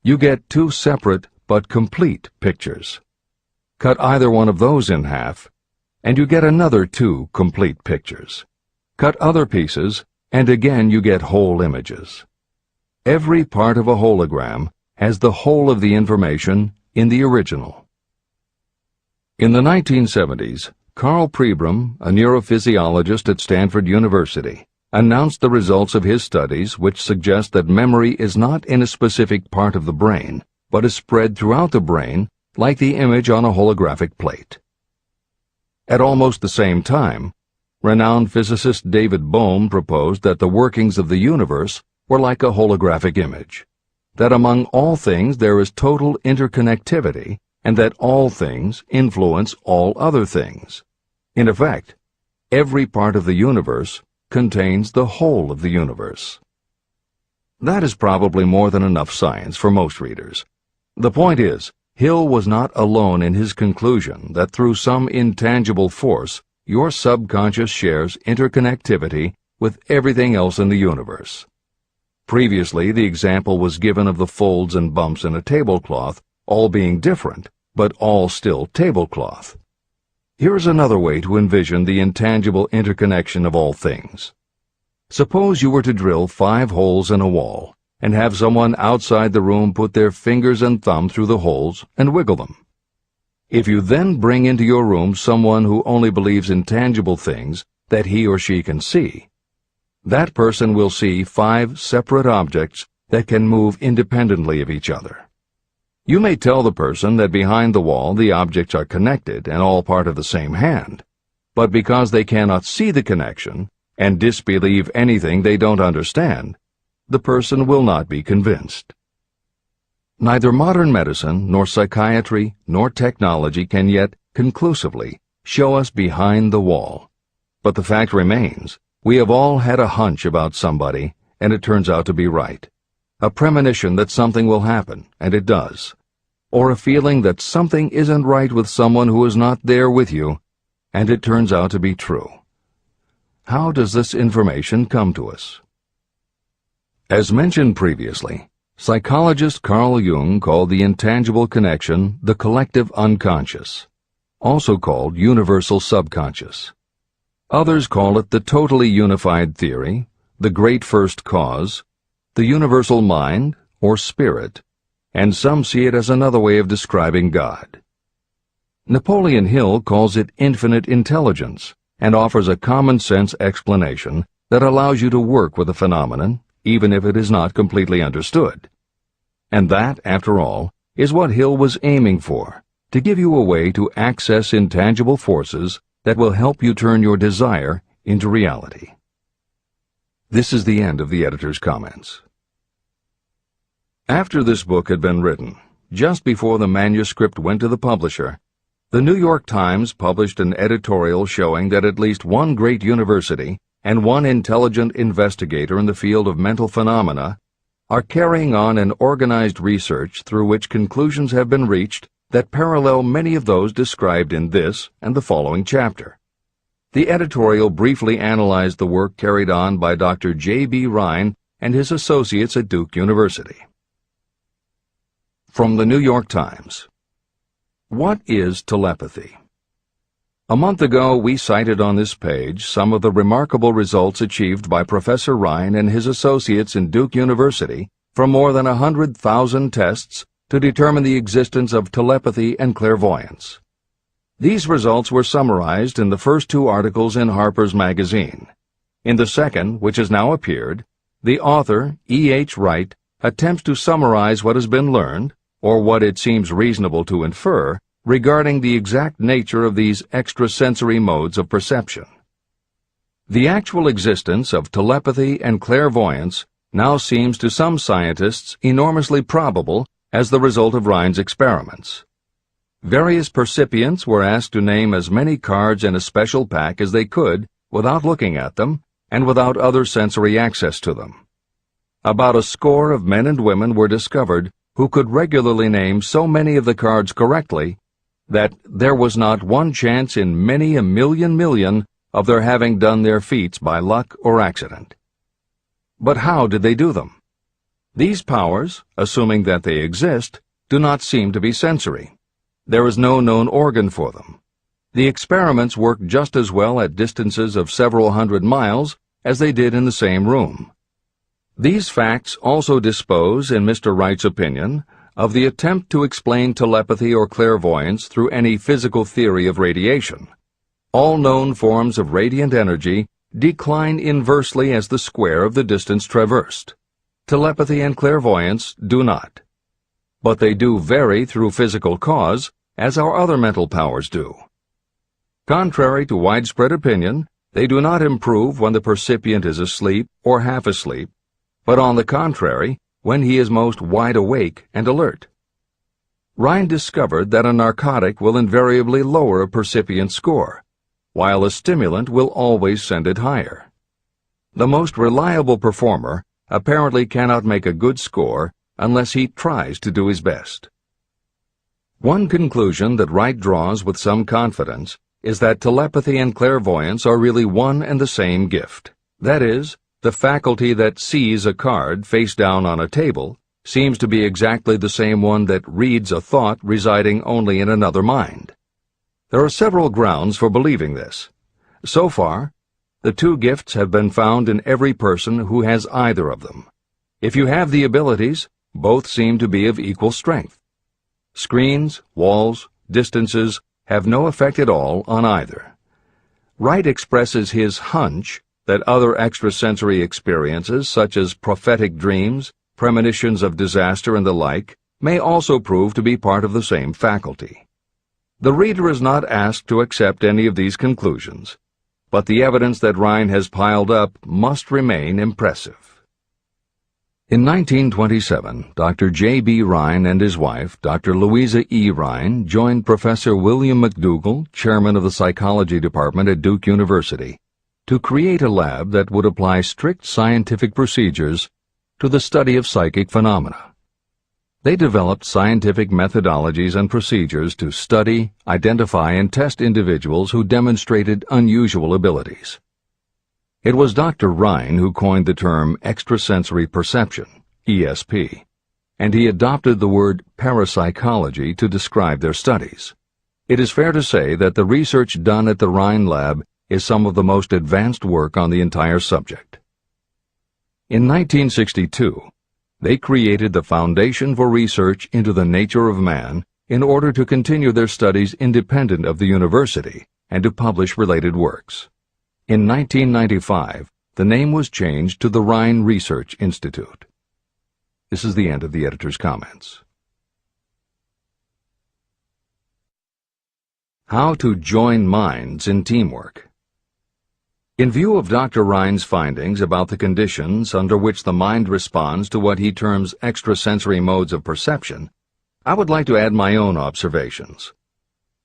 You get two separate but complete pictures. Cut either one of those in half, and you get another two complete pictures. Cut other pieces, and again you get whole images. Every part of a hologram has the whole of the information in the original. In the 1970s, Carl Pribram, a neurophysiologist at Stanford University, announced the results of his studies which suggest that memory is not in a specific part of the brain, but is spread throughout the brain like the image on a holographic plate. At almost the same time, renowned physicist David Bohm proposed that the workings of the universe were like a holographic image, that among all things there is total interconnectivity, and that all things influence all other things. In effect, every part of the universe contains the whole of the universe. That is probably more than enough science for most readers. The point is, Hill was not alone in his conclusion that through some intangible force, your subconscious shares interconnectivity with everything else in the universe. Previously, the example was given of the folds and bumps in a tablecloth, all being different, but all still tablecloth. Here is another way to envision the intangible interconnection of all things. Suppose you were to drill 5 holes in a wall, and have someone outside the room put their fingers and thumb through the holes and wiggle them. If you then bring into your room someone who only believes in tangible things that he or she can see, that person will see 5 separate objects that can move independently of each other. You may tell the person that behind the wall the objects are connected and all part of the same hand, but because they cannot see the connection and disbelieve anything they don't understand, the person will not be convinced. Neither modern medicine, nor psychiatry, nor technology can yet conclusively show us behind the wall. But the fact remains, we have all had a hunch about somebody, and it turns out to be right. A premonition that something will happen, and it does. Or a feeling that something isn't right with someone who is not there with you, and it turns out to be true. How does this information come to us? As mentioned previously, psychologist Carl Jung called the intangible connection the collective unconscious, also called universal subconscious. Others call it the totally unified theory, the great first cause, the universal mind, or spirit, and some see it as another way of describing God. Napoleon Hill calls it infinite intelligence and offers a common-sense explanation that allows you to work with a phenomenon, even if it is not completely understood. And that, after all, is what Hill was aiming for, to give you a way to access intangible forces that will help you turn your desire into reality. This is the end of the editor's comments. After this book had been written, just before the manuscript went to the publisher, the New York Times published an editorial showing that at least one great university and one intelligent investigator in the field of mental phenomena are carrying on an organized research through which conclusions have been reached that parallel many of those described in this and the following chapter. The editorial briefly analyzed the work carried on by Dr. J.B. Rhine and his associates at Duke University. From the New York Times. What is telepathy? A month ago, we cited on this page some of the remarkable results achieved by Professor Rhine and his associates in Duke University from more than 100,000 tests to determine the existence of telepathy and clairvoyance. These results were summarized in the first 2 articles in Harper's Magazine. In the second, which has now appeared, the author, E.H. Wright, attempts to summarize what has been learned, or what it seems reasonable to infer, regarding the exact nature of these extrasensory modes of perception. The actual existence of telepathy and clairvoyance now seems to some scientists enormously probable as the result of Rhine's experiments. Various percipients were asked to name as many cards in a special pack as they could without looking at them and without other sensory access to them. About a score of men and women were discovered who could regularly name so many of the cards correctly that there was not one chance in many a million of their having done their feats by luck or accident. But how did they do them? These powers, assuming that they exist, do not seem to be sensory. There is no known organ for them. The experiments work just as well at distances of several hundred miles as they did in the same room. These facts also dispose, in Mr. Wright's opinion, of the attempt to explain telepathy or clairvoyance through any physical theory of radiation. All known forms of radiant energy decline inversely as the square of the distance traversed. Telepathy and clairvoyance do not. But they do vary through physical cause, as our other mental powers do. Contrary to widespread opinion, they do not improve when the percipient is asleep or half asleep, but on the contrary, when he is most wide awake and alert. Rhine discovered that a narcotic will invariably lower a percipient score, while a stimulant will always send it higher. The most reliable performer apparently cannot make a good score unless he tries to do his best. One conclusion that Wright draws with some confidence is that telepathy and clairvoyance are really one and the same gift. That is, the faculty that sees a card face down on a table seems to be exactly the same one that reads a thought residing only in another mind. There are several grounds for believing this. So far, the two gifts have been found in every person who has either of them. If you have the abilities, both seem to be of equal strength. Screens, walls, distances have no effect at all on either. Wright expresses his hunch that other extrasensory experiences, such as prophetic dreams, premonitions of disaster, and the like, may also prove to be part of the same faculty. The reader is not asked to accept any of these conclusions, but the evidence that Rhine has piled up must remain impressive. In 1927, Dr. J.B. Rhine and his wife, Dr. Louisa E. Rhine, joined Professor William McDougall, chairman of the psychology department at Duke University, to create a lab that would apply strict scientific procedures to the study of psychic phenomena. They developed scientific methodologies and procedures to study, identify, and test individuals who demonstrated unusual abilities. It was Dr. Rhine who coined the term extrasensory perception, ESP, and he adopted the word parapsychology to describe their studies. It is fair to say that the research done at the Rhine lab is some of the most advanced work on the entire subject. In 1962, they created the Foundation for Research into the Nature of Man in order to continue their studies independent of the university and to publish related works. In 1995, the name was changed to the Rhine Research Institute. This is the end of the editor's comments. How to join minds in teamwork. In view of Dr. Rhine's findings about the conditions under which the mind responds to what he terms extrasensory modes of perception, I would like to add my own observations.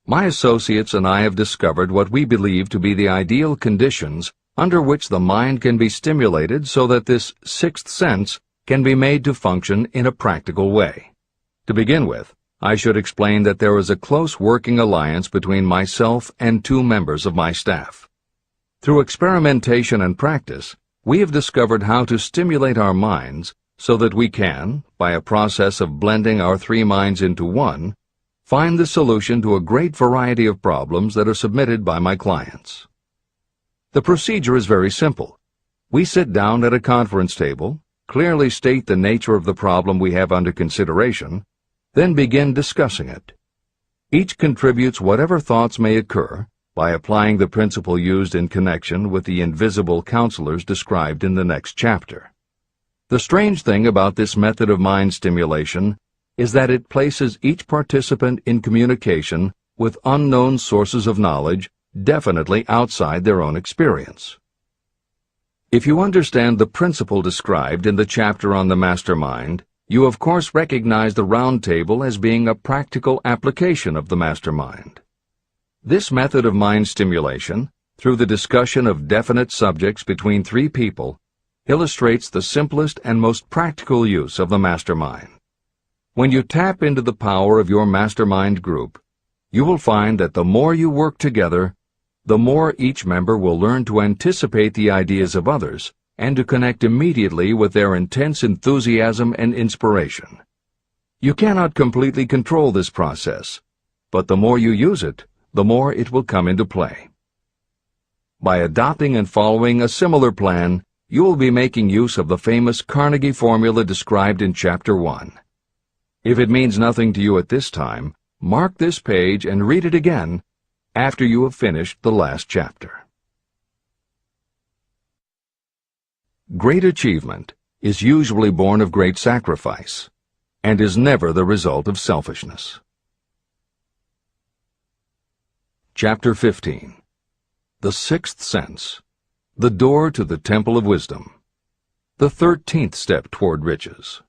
My associates and I have discovered what we believe to be the ideal conditions under which the mind can be stimulated so that this sixth sense can be made to function in a practical way. To begin with, I should explain that there is a close working alliance between myself and two members of my staff. Through experimentation and practice, we have discovered how to stimulate our minds so that we can, by a process of blending our three minds into one, find the solution to a great variety of problems that are submitted by my clients. The procedure is very simple. We sit down at a conference table, clearly state the nature of the problem we have under consideration, then begin discussing it. Each contributes whatever thoughts may occur, by applying the principle used in connection with the invisible counselors described in the next chapter. The strange thing about this method of mind stimulation is that it places each participant in communication with unknown sources of knowledge definitely outside their own experience. If you understand the principle described in the chapter on the mastermind, you of course recognize the round table as being a practical application of the mastermind. This method of mind stimulation, through the discussion of definite subjects between three people, illustrates the simplest and most practical use of the mastermind. When you tap into the power of your mastermind group, you will find that the more you work together, the more each member will learn to anticipate the ideas of others and to connect immediately with their intense enthusiasm and inspiration. You cannot completely control this process, but the more you use it, the more it will come into play. By adopting and following a similar plan, you will be making use of the famous Carnegie formula described in Chapter 1. If it means nothing to you at this time, mark this page and read it again after you have finished the last chapter. Great achievement is usually born of great sacrifice and is never the result of selfishness. Chapter 15. The Sixth Sense. The Door to the Temple of Wisdom. The 13th Step Toward Riches.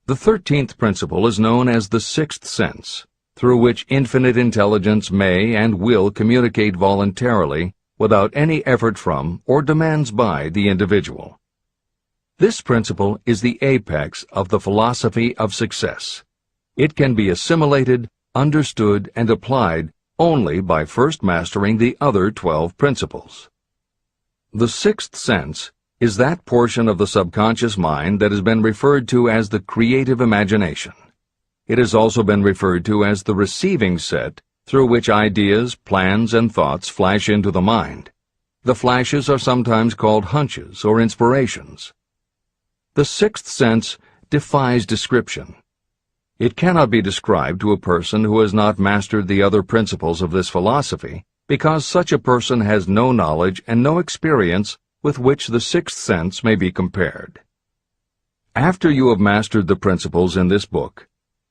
The 13th principle is known as the Sixth Sense, through which infinite intelligence may and will communicate voluntarily without any effort from or demands by the individual. This principle is the apex of the philosophy of success. It can be assimilated, understood, and applied only by first mastering the other 12 principles. The sixth sense is that portion of the subconscious mind that has been referred to as the creative imagination. It has also been referred to as the receiving set through which ideas, plans, and thoughts flash into the mind. The flashes are sometimes called hunches or inspirations. The sixth sense defies description. It cannot be described to a person who has not mastered the other principles of this philosophy, because such a person has no knowledge and no experience with which the sixth sense may be compared. After you have mastered the principles in this book,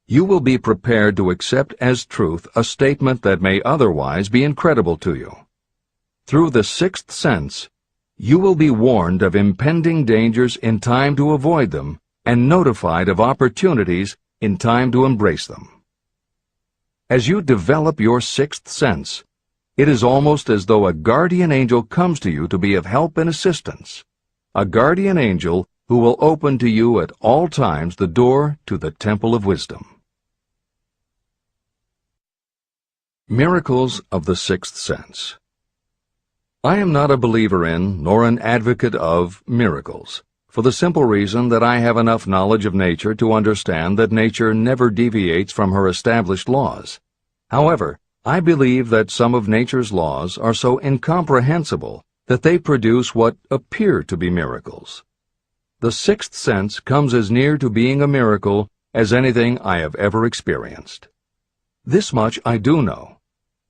you will be prepared to accept as truth a statement that may otherwise be incredible to you. Through the sixth sense, you will be warned of impending dangers in time to avoid them and notified of opportunities in time to embrace them. As you develop your sixth sense, it is almost as though a guardian angel comes to you to be of help and assistance, a guardian angel who will open to you at all times the door to the Temple of Wisdom. Miracles of the Sixth Sense. I am not a believer in, nor an advocate of, miracles, for the simple reason that I have enough knowledge of nature to understand that nature never deviates from her established laws. However, I believe that some of nature's laws are so incomprehensible that they produce what appear to be miracles. The sixth sense comes as near to being a miracle as anything I have ever experienced. This much I do know,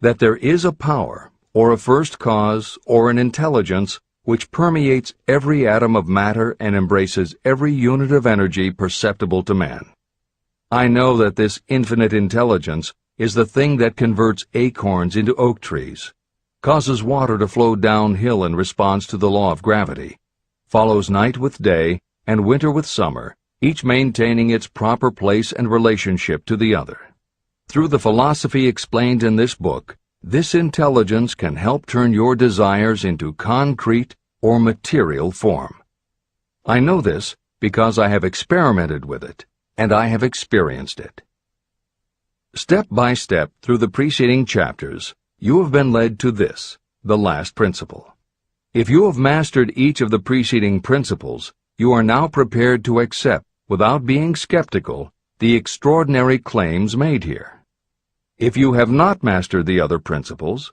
that there is a power, or a first cause, or an intelligence which permeates every atom of matter and embraces every unit of energy perceptible to man. I know that this infinite intelligence is the thing that converts acorns into oak trees, causes water to flow downhill in response to the law of gravity, follows night with day and winter with summer, each maintaining its proper place and relationship to the other. Through the philosophy explained in this book, this intelligence can help turn your desires into concrete or material form. I know this because I have experimented with it, and I have experienced it. Step by step through the preceding chapters, you have been led to this, the last principle. If you have mastered each of the preceding principles, you are now prepared to accept, without being skeptical, the extraordinary claims made here. If you have not mastered the other principles,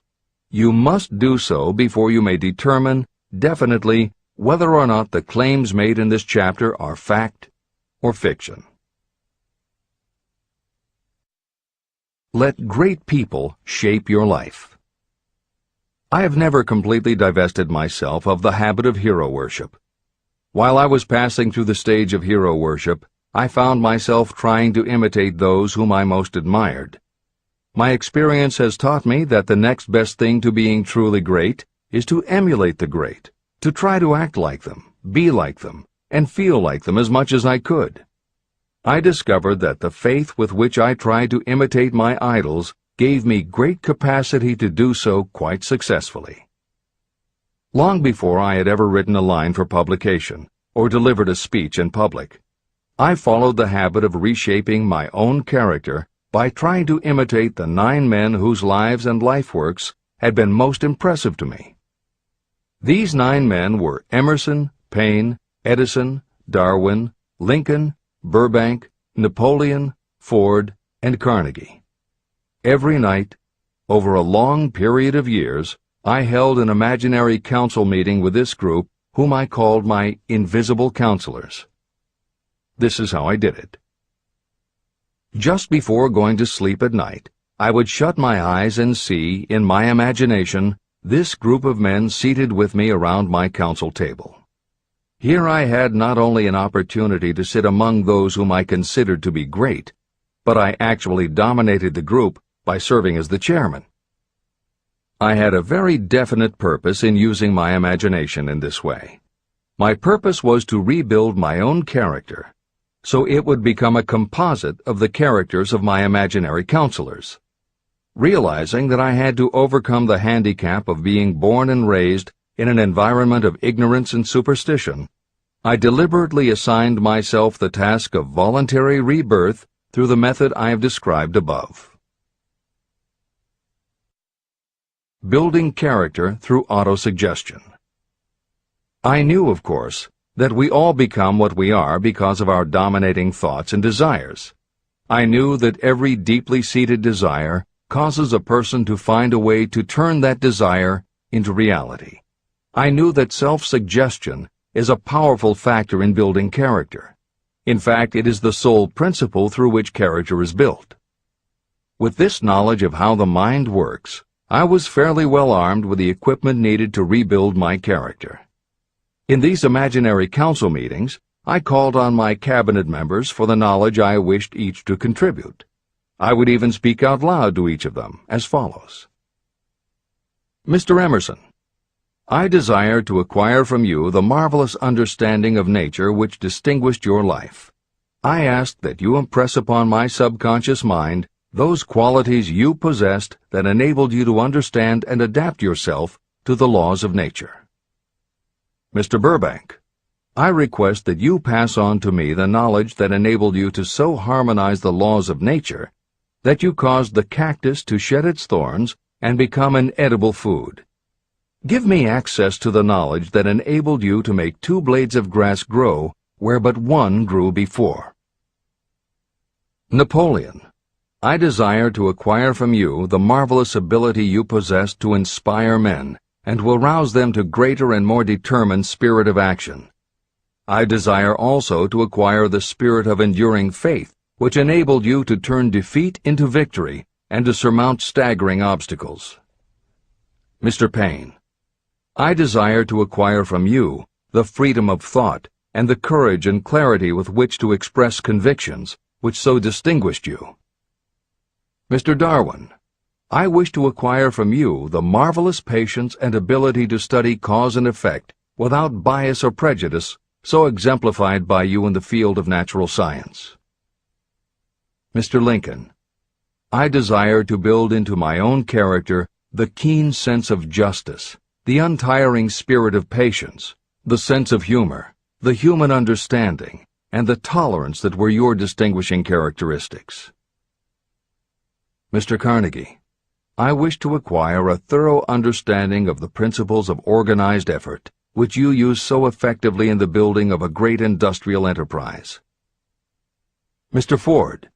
you must do so before you may determine definitely whether or not the claims made in this chapter are fact or fiction. Let great people shape your life. I have never completely divested myself of the habit of hero worship. While I was passing through the stage of hero worship, I found myself trying to imitate those whom I most admired. My experience has taught me that the next best thing to being truly great is to emulate the great, to try to act like them, be like them, and feel like them as much as I could. I discovered that the faith with which I tried to imitate my idols gave me great capacity to do so quite successfully. Long before I had ever written a line for publication or delivered a speech in public, I followed the habit of reshaping my own character by trying to imitate the 9 men whose lives and life works had been most impressive to me. These 9 men were Emerson, Paine, Edison, Darwin, Lincoln, Burbank, Napoleon, Ford, and Carnegie. Every night, over a long period of years, I held an imaginary council meeting with this group, whom I called my invisible counselors. This is how I did it. Just before going to sleep at night, I would shut my eyes and see, in my imagination, this group of men seated with me around my council table. Here I had not only an opportunity to sit among those whom I considered to be great, but I actually dominated the group by serving as the chairman. I had a very definite purpose in using my imagination in this way. My purpose was to rebuild my own character, so it would become a composite of the characters of my imaginary counselors. Realizing that I had to overcome the handicap of being born and raised in an environment of ignorance and superstition, I deliberately assigned myself the task of voluntary rebirth through the method I have described above. Building character through autosuggestion. I knew, of course, that we all become what we are because of our dominating thoughts and desires. I knew that every deeply seated desire causes a person to find a way to turn that desire into reality. I knew that self-suggestion is a powerful factor in building character. In fact, it is the sole principle through which character is built. With this knowledge of how the mind works, I was fairly well armed with the equipment needed to rebuild my character. In these imaginary council meetings, I called on my cabinet members for the knowledge I wished each to contribute. I would even speak out loud to each of them as follows. Mr. Emerson, I desire to acquire from you the marvelous understanding of nature which distinguished your life. I ask that you impress upon my subconscious mind those qualities you possessed that enabled you to understand and adapt yourself to the laws of nature. Mr. Burbank, I request that you pass on to me the knowledge that enabled you to so harmonize the laws of nature that you caused the cactus to shed its thorns and become an edible food. Give me access to the knowledge that enabled you to make 2 blades of grass grow where but 1 grew before. Napoleon, I desire to acquire from you the marvelous ability you possess to inspire men and will rouse them to greater and more determined spirit of action. I desire also to acquire the spirit of enduring faith, which enabled you to turn defeat into victory and to surmount staggering obstacles. Mr. Paine, I desire to acquire from you the freedom of thought and the courage and clarity with which to express convictions which so distinguished you. Mr. Darwin, I wish to acquire from you the marvelous patience and ability to study cause and effect without bias or prejudice, so exemplified by you in the field of natural science. Mr. Lincoln, I desire to build into my own character the keen sense of justice, the untiring spirit of patience, the sense of humor, the human understanding, and the tolerance that were your distinguishing characteristics. Mr. Carnegie, I wish to acquire a thorough understanding of the principles of organized effort, which you use so effectively in the building of a great industrial enterprise. Mr. Ford,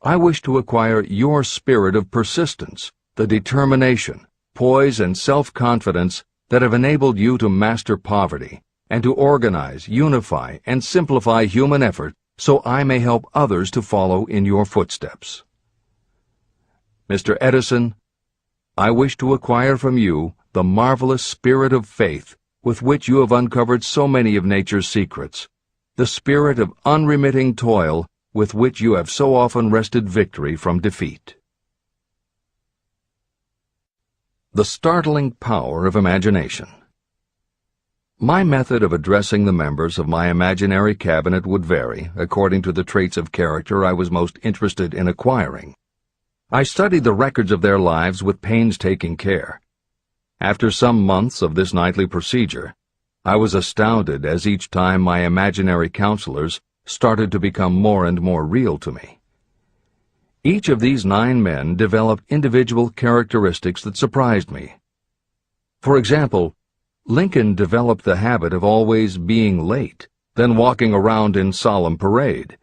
I wish to acquire your spirit of persistence, the determination, poise, and self-confidence that have enabled you to master poverty and to organize, unify, and simplify human effort so I may help others to follow in your footsteps. Mr. Edison, I wish to acquire from you the marvelous spirit of faith with which you have uncovered so many of nature's secrets, the spirit of unremitting toil with which you have so often wrested victory from defeat. The startling power of imagination. My method of addressing the members of my imaginary cabinet would vary according to the traits of character I was most interested in acquiring. I studied the records of their lives with painstaking care. After some months of this nightly procedure, I was astounded as each time my imaginary counselors started to become more and more real to me. Each of these 9 men developed individual characteristics that surprised me. For example, Lincoln developed the habit of always being late, then walking around in solemn parade.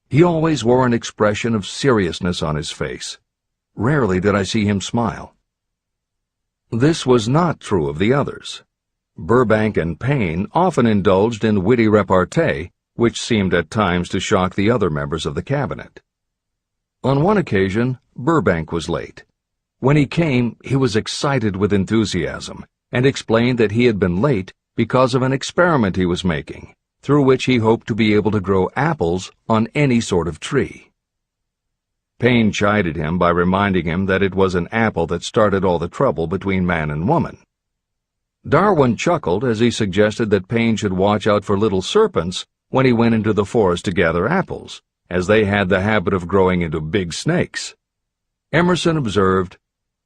He always wore an expression of seriousness on his face. Rarely did I see him smile. This was not true of the others. Burbank and Payne often indulged in witty repartee, which seemed at times to shock the other members of the cabinet. On one occasion, Burbank was late. When he came, he was excited with enthusiasm and explained that he had been late because of an experiment he was making, through which he hoped to be able to grow apples on any sort of tree. Payne chided him by reminding him that it was an apple that started all the trouble between man and woman. Darwin chuckled as he suggested that Payne should watch out for little serpents when he went into the forest to gather apples, as they had the habit of growing into big snakes. Emerson observed,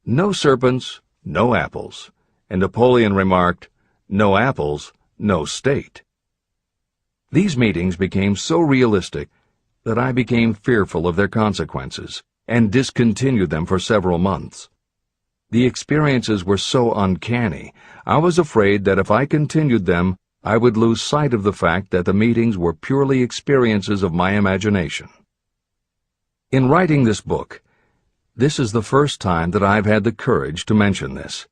"No serpents, no apples," and Napoleon remarked, "No apples, no state." These meetings became so realistic that I became fearful of their consequences and discontinued them for several months. The experiences were so uncanny, I was afraid that if I continued them, I would lose sight of the fact that the meetings were purely experiences of my imagination. In writing this book, this is the first time that I've had the courage to mention this.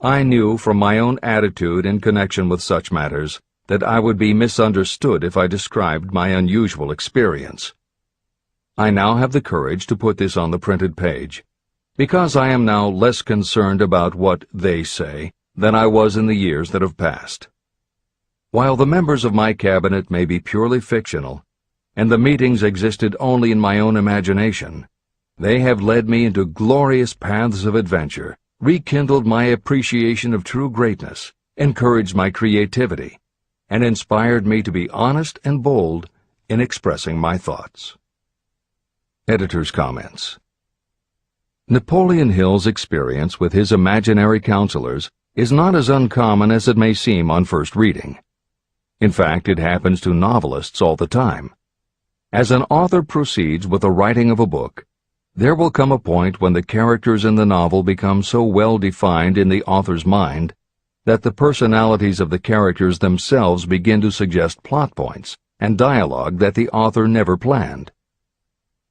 I knew from my own attitude in connection with such matters that I would be misunderstood if I described my unusual experience. I now have the courage to put this on the printed page, because I am now less concerned about what they say than I was in the years that have passed. While the members of my cabinet may be purely fictional, and the meetings existed only in my own imagination, they have led me into glorious paths of adventure, rekindled my appreciation of true greatness, encouraged my creativity, and inspired me to be honest and bold in expressing my thoughts. Editor's comments. Napoleon Hill's experience with his imaginary counselors is not as uncommon as it may seem on first reading. In fact, it happens to novelists all the time. As an author proceeds with the writing of a book, there will come a point when the characters in the novel become so well defined in the author's mind that the personalities of the characters themselves begin to suggest plot points and dialogue that the author never planned.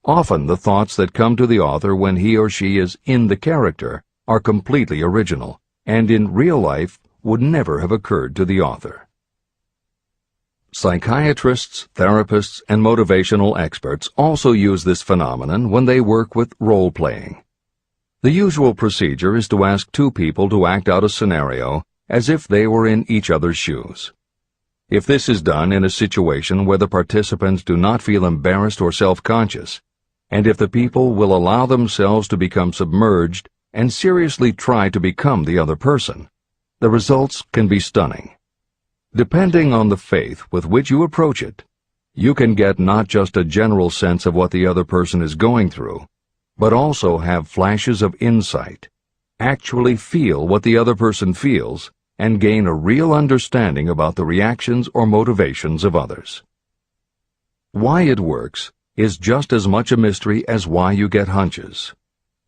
Often the thoughts that come to the author when he or she is in the character are completely original, and in real life would never have occurred to the author. Psychiatrists, therapists, and motivational experts also use this phenomenon when they work with role-playing. The usual procedure is to ask 2 people to act out a scenario as if they were in each other's shoes. If this is done in a situation where the participants do not feel embarrassed or self-conscious, and if the people will allow themselves to become submerged and seriously try to become the other person, the results can be stunning. Depending on the faith with which you approach it, you can get not just a general sense of what the other person is going through, but also have flashes of insight, actually feel what the other person feels, and gain a real understanding about the reactions or motivations of others. Why it works is just as much a mystery as why you get hunches.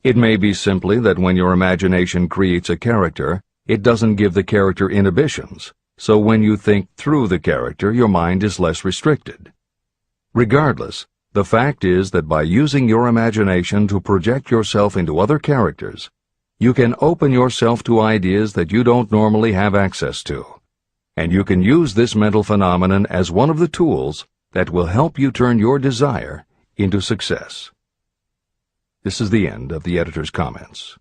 It may be simply that when your imagination creates a character, it doesn't give the character inhibitions, so when you think through the character, your mind is less restricted. Regardless, the fact is that by using your imagination to project yourself into other characters, you can open yourself to ideas that you don't normally have access to, and you can use this mental phenomenon as one of the tools that will help you turn your desire into success. This is the end of the editor's comments.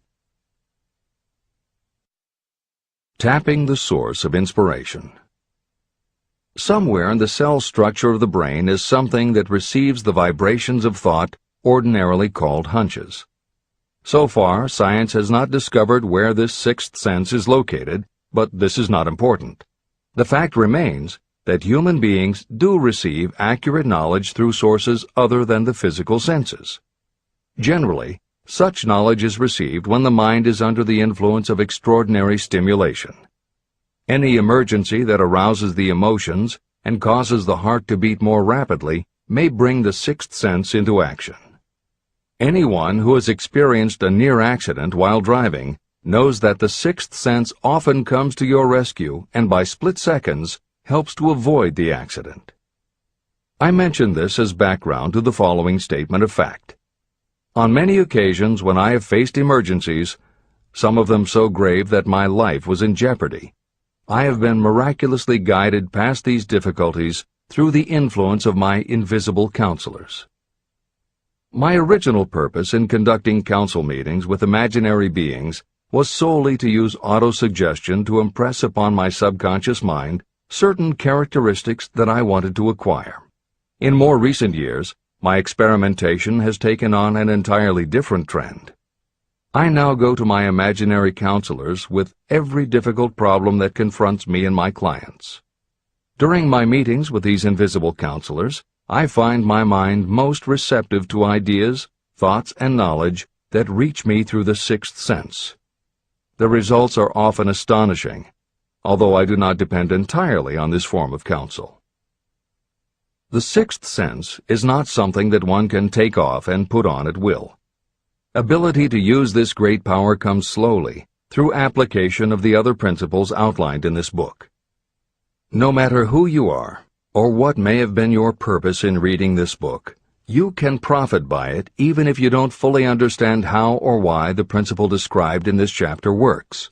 Tapping the source of inspiration. Somewhere in the cell structure of the brain is something that receives the vibrations of thought ordinarily called hunches. So far, science has not discovered where this sixth sense is located, but this is not important. The fact remains that human beings do receive accurate knowledge through sources other than the physical senses. Generally, such knowledge is received when the mind is under the influence of extraordinary stimulation. Any emergency that arouses the emotions and causes the heart to beat more rapidly may bring the sixth sense into action. Anyone who has experienced a near accident while driving knows that the sixth sense often comes to your rescue and by split seconds helps to avoid the accident. I mention this as background to the following statement of fact. On many occasions when I have faced emergencies, some of them so grave that my life was in jeopardy, I have been miraculously guided past these difficulties through the influence of my invisible counselors. My original purpose in conducting council meetings with imaginary beings was solely to use autosuggestion to impress upon my subconscious mind certain characteristics that I wanted to acquire. In more recent years, my experimentation has taken on an entirely different trend. I now go to my imaginary counselors with every difficult problem that confronts me and my clients. During my meetings with these invisible counselors, I find my mind most receptive to ideas, thoughts, and knowledge that reach me through the sixth sense. The results are often astonishing, although I do not depend entirely on this form of counsel. The sixth sense is not something that one can take off and put on at will. Ability to use this great power comes slowly, through application of the other principles outlined in this book. No matter who you are, or what may have been your purpose in reading this book, you can profit by it even if you don't fully understand how or why the principle described in this chapter works.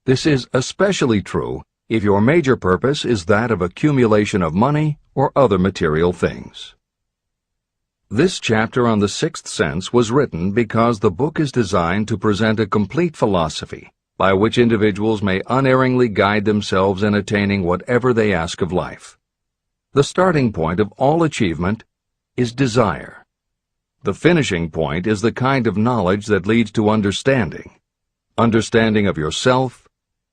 This is especially true if your major purpose is that of accumulation of money or other material things. This chapter on the sixth sense was written because the book is designed to present a complete philosophy by which individuals may unerringly guide themselves in attaining whatever they ask of life. The starting point of all achievement is desire. The finishing point is the kind of knowledge that leads to understanding. Understanding of yourself,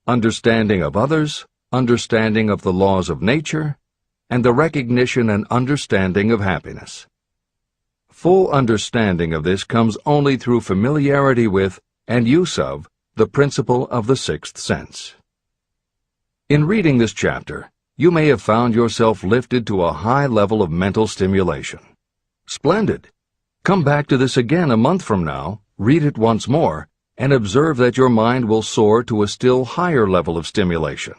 understanding of others, understanding of the laws of nature, and the recognition and understanding of happiness. Full understanding of this comes only through familiarity with and use of the principle of the sixth sense. In reading this chapter, you may have found yourself lifted to a high level of mental stimulation. Splendid! Come back to this again a month from now, read it once more, and observe that your mind will soar to a still higher level of stimulation.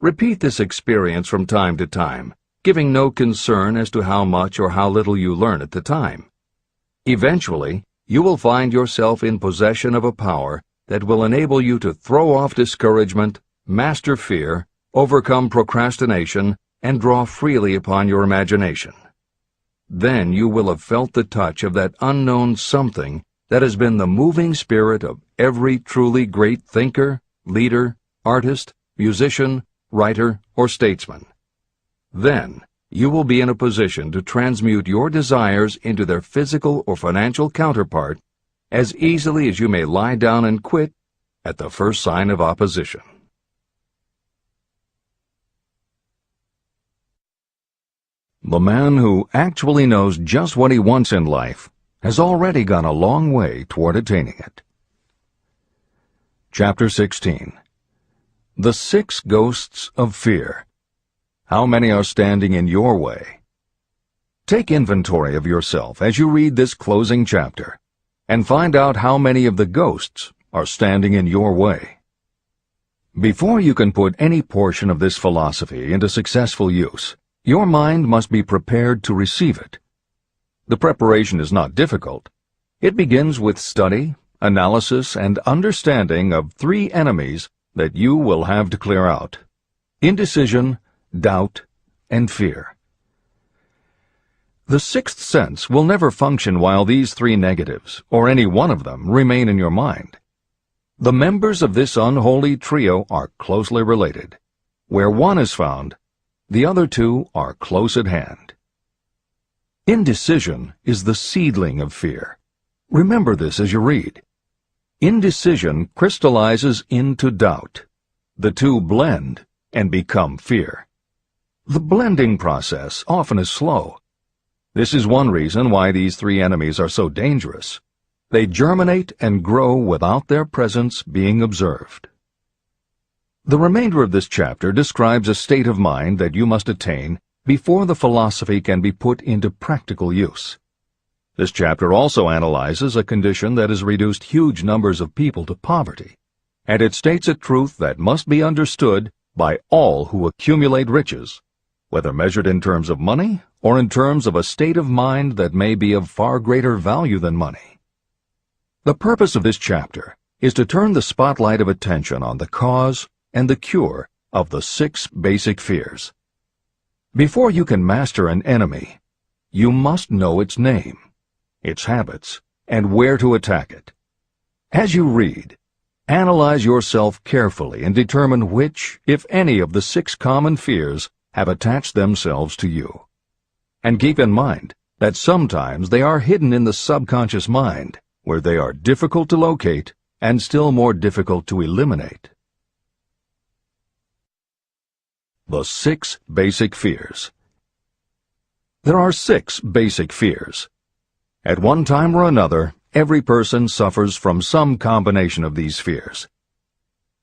Repeat this experience from time to time, giving no concern as to how much or how little you learn at the time. Eventually, you will find yourself in possession of a power that will enable you to throw off discouragement, master fear, overcome procrastination, and draw freely upon your imagination. Then you will have felt the touch of that unknown something that has been the moving spirit of every truly great thinker, leader, artist, musician, writer, or statesman. Then you will be in a position to transmute your desires into their physical or financial counterpart as easily as you may lie down and quit at the first sign of opposition. The man who actually knows just what he wants in life has already gone a long way toward attaining it. Chapter 16. The 6 Ghosts of Fear. How many are standing in your way? Take inventory of yourself as you read this closing chapter, and find out how many of the ghosts are standing in your way. Before you can put any portion of this philosophy into successful use, your mind must be prepared to receive it. The preparation is not difficult. It begins with study, analysis, and understanding of 3 enemies that you will have to clear out: indecision, doubt, and fear. The sixth sense will never function while these 3 negatives, or any one of them, remain in your mind. The members of this unholy trio are closely related. Where one is found, the other two are close at hand. Indecision is the seedling of fear. Remember this as you read. Indecision crystallizes into doubt. The two blend and become fear. The blending process often is slow. This is one reason why these three enemies are so dangerous. They germinate and grow without their presence being observed. The remainder of this chapter describes a state of mind that you must attain before the philosophy can be put into practical use. This chapter also analyzes a condition that has reduced huge numbers of people to poverty, and it states a truth that must be understood by all who accumulate riches, whether measured in terms of money or in terms of a state of mind that may be of far greater value than money. The purpose of this chapter is to turn the spotlight of attention on the cause and the cure of the 6 basic fears. Before you can master an enemy, you must know its name, its habits, and where to attack it. As you read, analyze yourself carefully and determine which, if any, of the 6 common fears have attached themselves to you. And keep in mind that sometimes they are hidden in the subconscious mind, where they are difficult to locate and still more difficult to eliminate. The 6 basic fears. There are 6 basic fears. At one time or another, every person suffers from some combination of these fears.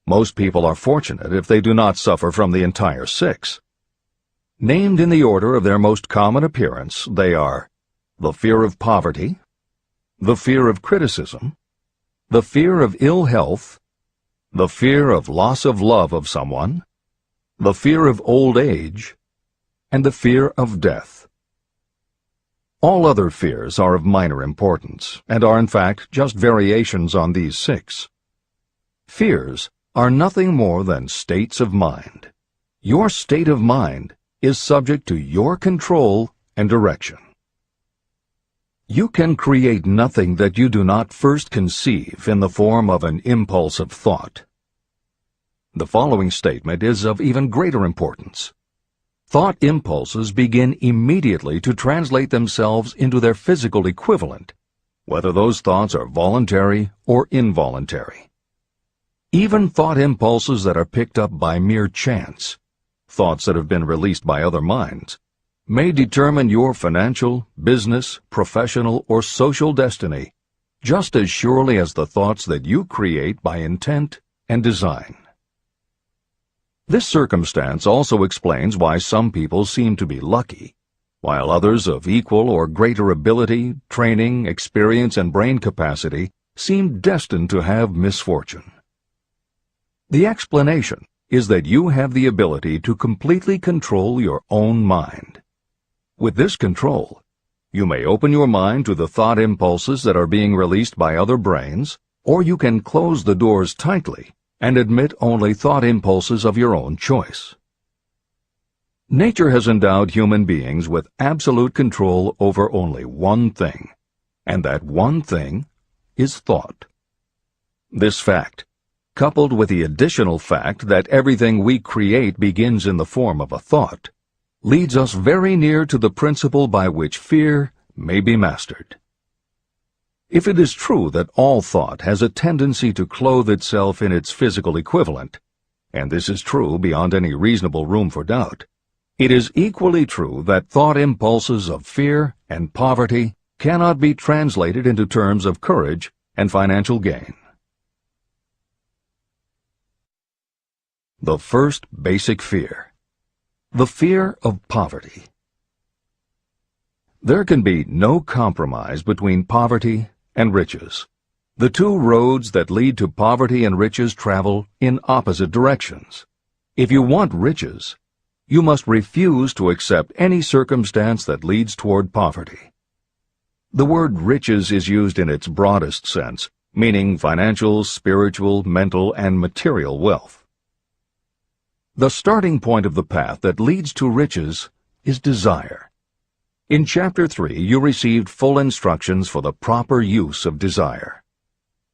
Most people are fortunate if they do not suffer from the entire 6. Named in the order of their most common appearance, they are the fear of poverty, the fear of criticism, the fear of ill health, the fear of loss of love of someone, the fear of old age, and the fear of death. All other fears are of minor importance, and are in fact just variations on these 6. Fears are nothing more than states of mind. Your state of mind is subject to your control and direction. You can create nothing that you do not first conceive in the form of an impulse of thought. The following statement is of even greater importance. Thought impulses begin immediately to translate themselves into their physical equivalent, whether those thoughts are voluntary or involuntary. Even thought impulses that are picked up by mere chance, thoughts that have been released by other minds, may determine your financial, business, professional, or social destiny just as surely as the thoughts that you create by intent and design. This circumstance also explains why some people seem to be lucky, while others of equal or greater ability, training, experience, and brain capacity seem destined to have misfortune. The explanation is that you have the ability to completely control your own mind. With this control, you may open your mind to the thought impulses that are being released by other brains, or you can close the doors tightly and admit only thought impulses of your own choice. Nature has endowed human beings with absolute control over only one thing, and that one thing is thought. This fact, coupled with the additional fact that everything we create begins in the form of a thought, leads us very near to the principle by which fear may be mastered. If it is true that all thought has a tendency to clothe itself in its physical equivalent, and this is true beyond any reasonable room for doubt, it is equally true that thought impulses of fear and poverty cannot be translated into terms of courage and financial gain. The first basic fear. The fear of poverty. There can be no compromise between poverty and riches. The two roads that lead to poverty and riches travel in opposite directions. If you want riches, you must refuse to accept any circumstance that leads toward poverty. The word riches is used in its broadest sense, meaning financial, spiritual, mental, and material wealth. The starting point of the path that leads to riches is desire. In Chapter 3, you received full instructions for the proper use of desire.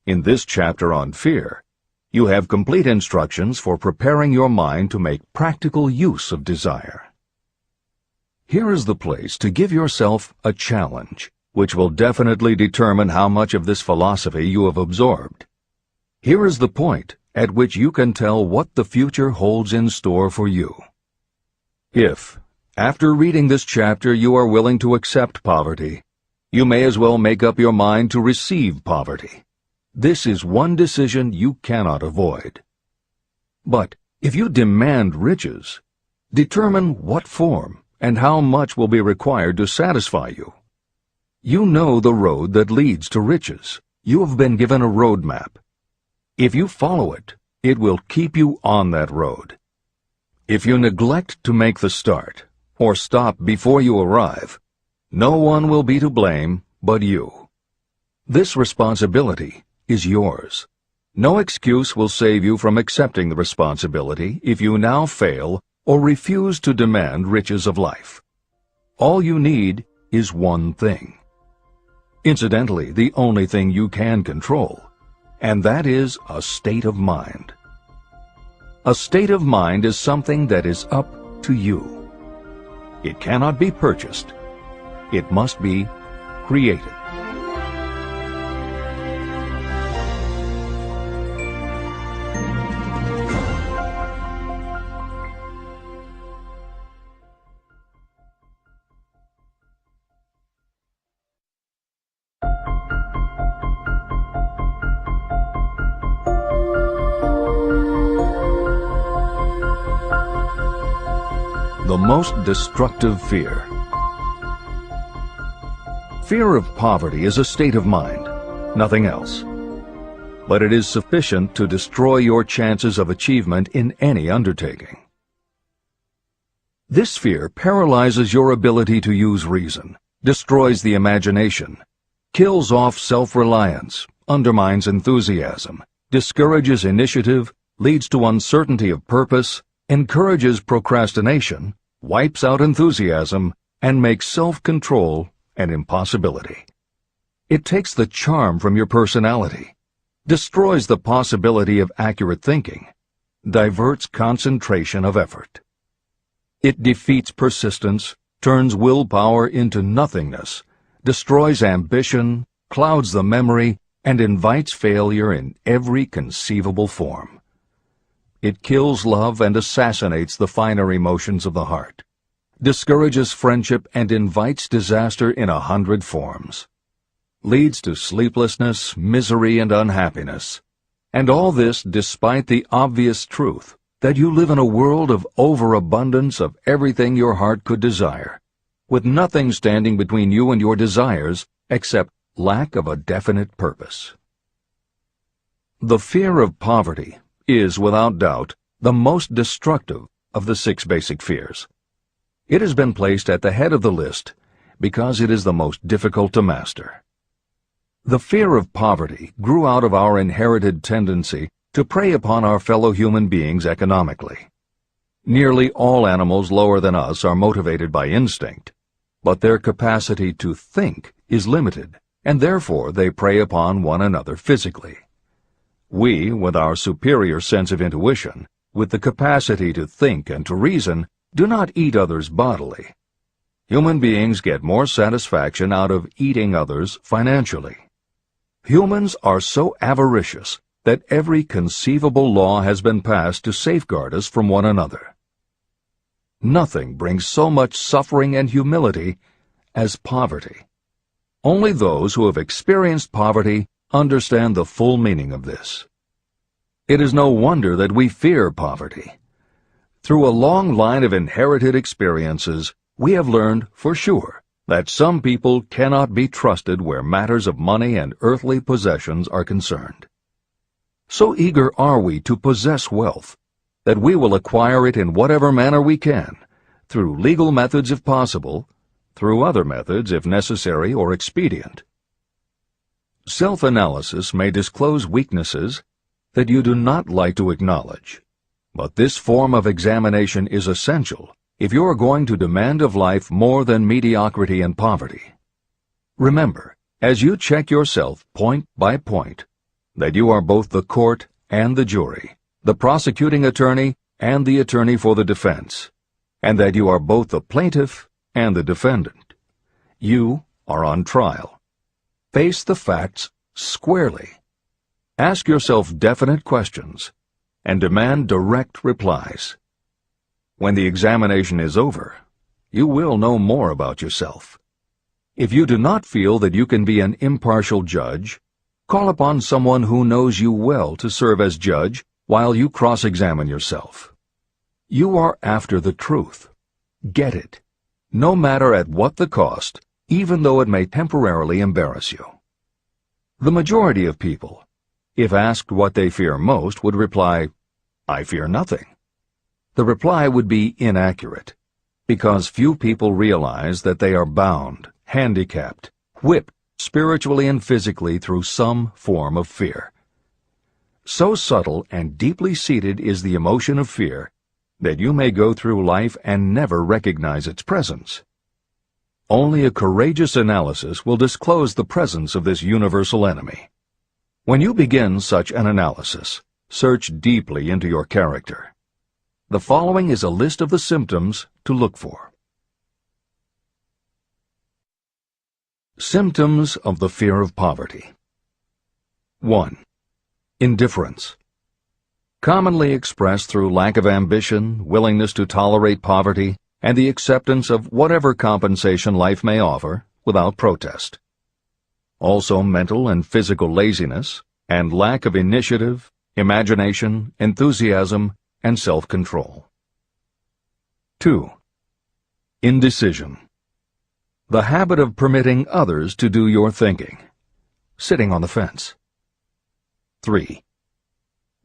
In this chapter on fear, You have complete instructions for preparing your mind to make practical use of desire. Here is the place to give yourself a challenge, which will definitely determine how much of this philosophy you have absorbed. Here is the point at which you can tell what the future holds in store for you. If, after reading this chapter, you are willing to accept poverty, you may as well make up your mind to receive poverty. This is one decision you cannot avoid. But if you demand riches, determine what form and how much will be required to satisfy you. You know the road that leads to riches. You have been given a roadmap. If you follow it, it will keep you on that road. If you neglect to make the start, or stop before you arrive, no one will be to blame but you. This responsibility is yours. No excuse will save you from accepting the responsibility if you now fail or refuse to demand riches of life. All you need is one thing. Incidentally, the only thing you can control, and that is a state of mind. A state of mind is something that is up to you. It cannot be purchased. It must be created. The most destructive fear. Fear of poverty is a state of mind, nothing else. But it is sufficient to destroy your chances of achievement in any undertaking. This fear paralyzes your ability to use reason, destroys the imagination, kills off self-reliance, undermines enthusiasm, discourages initiative, leads to uncertainty of purpose, encourages procrastination, wipes out enthusiasm, and makes self-control an impossibility. It takes the charm from your personality, destroys the possibility of accurate thinking, diverts concentration of effort. It defeats persistence, turns willpower into nothingness, destroys ambition, clouds the memory, and invites failure in every conceivable form. It kills love and assassinates the finer emotions of the heart, discourages friendship and invites disaster in 100 forms, leads to sleeplessness, misery, and unhappiness. And all this despite the obvious truth that you live in a world of overabundance of everything your heart could desire, with nothing standing between you and your desires except lack of a definite purpose. The fear of poverty is, without doubt, the most destructive of the 6 basic fears. It has been placed at the head of the list because it is the most difficult to master. The fear of poverty grew out of our inherited tendency to prey upon our fellow human beings economically. Nearly all animals lower than us are motivated by instinct, but their capacity to think is limited, and therefore they prey upon one another physically. We, with our superior sense of intuition, with the capacity to think and to reason, do not eat others bodily. Human beings get more satisfaction out of eating others financially. Humans are so avaricious that every conceivable law has been passed to safeguard us from one another. Nothing brings so much suffering and humility as poverty. Only those who have experienced poverty understand the full meaning of this. It is no wonder that we fear poverty. Through a long line of inherited experiences, we have learned for sure that some people cannot be trusted where matters of money and earthly possessions are concerned. So eager are we to possess wealth that we will acquire it in whatever manner we can, through legal methods if possible, through other methods if necessary or expedient. Self-analysis may disclose weaknesses that you do not like to acknowledge, but this form of examination is essential if you are going to demand of life more than mediocrity and poverty. Remember, as you check yourself point by point, that you are both the court and the jury, the prosecuting attorney and the attorney for the defense, and that you are both the plaintiff and the defendant. You are on trial. Face the facts squarely. Ask yourself definite questions and demand direct replies. When the examination is over, you will know more about yourself. If you do not feel that you can be an impartial judge, call upon someone who knows you well to serve as judge while you cross-examine yourself. You are after the truth. Get it, no matter at what the cost, even though it may temporarily embarrass you. The majority of people, if asked what they fear most, would reply, "I fear nothing." The reply would be inaccurate, because few people realize that they are bound, handicapped, whipped spiritually and physically through some form of fear. So subtle and deeply seated is the emotion of fear that you may go through life and never recognize its presence. Only a courageous analysis will disclose the presence of this universal enemy. When you begin such an analysis, search deeply into your character. The following is a list of the symptoms to look for. Symptoms of the fear of poverty. 1. Indifference. Commonly expressed through lack of ambition, willingness to tolerate poverty, and the acceptance of whatever compensation life may offer without protest. Also mental and physical laziness, and lack of initiative, imagination, enthusiasm, and self-control. 2. Indecision. The habit of permitting others to do your thinking, sitting on the fence. 3.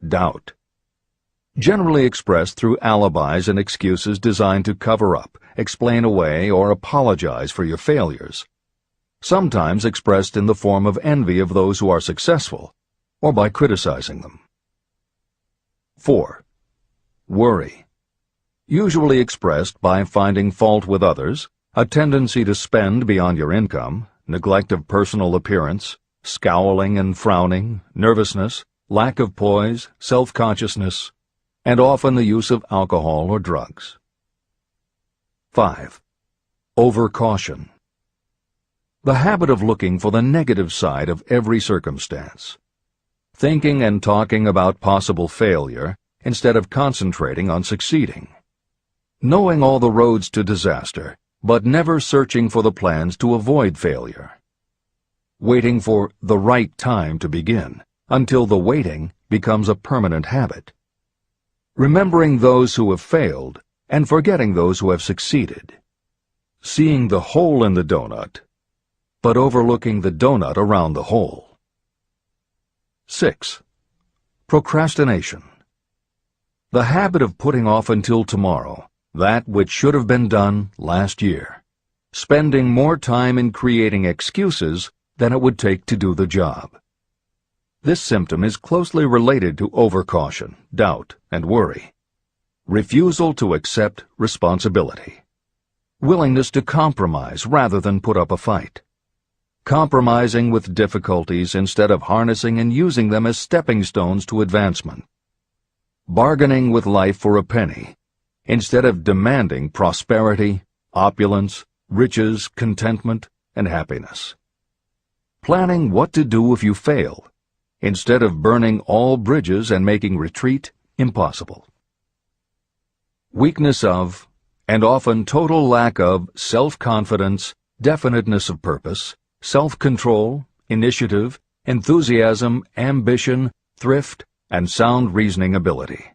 Doubt. Generally expressed through alibis and excuses designed to cover up, explain away, or apologize for your failures. Sometimes expressed in the form of envy of those who are successful, or by criticizing them. 4. Worry. Usually expressed by finding fault with others, a tendency to spend beyond your income, neglect of personal appearance, scowling and frowning, nervousness, lack of poise, self-consciousness, and often the use of alcohol or drugs. 5. Overcaution. The habit of looking for the negative side of every circumstance, thinking and talking about possible failure instead of concentrating on succeeding, knowing all the roads to disaster, but never searching for the plans to avoid failure, waiting for the right time to begin until the waiting becomes a permanent habit, remembering those who have failed and forgetting those who have succeeded, seeing the hole in the donut, but overlooking the donut around the hole. 6. Procrastination. The habit of putting off until tomorrow that which should have been done last year, spending more time in creating excuses than it would take to do the job. This symptom is closely related to overcaution, doubt, and worry. Refusal to accept responsibility. Willingness to compromise rather than put up a fight. Compromising with difficulties instead of harnessing and using them as stepping stones to advancement. Bargaining with life for a penny instead of demanding prosperity, opulence, riches, contentment, and happiness. Planning what to do if you fail instead of burning all bridges and making retreat impossible. Weakness of, and often total lack of, self-confidence, definiteness of purpose, self-control, initiative, enthusiasm, ambition, thrift, and sound reasoning ability.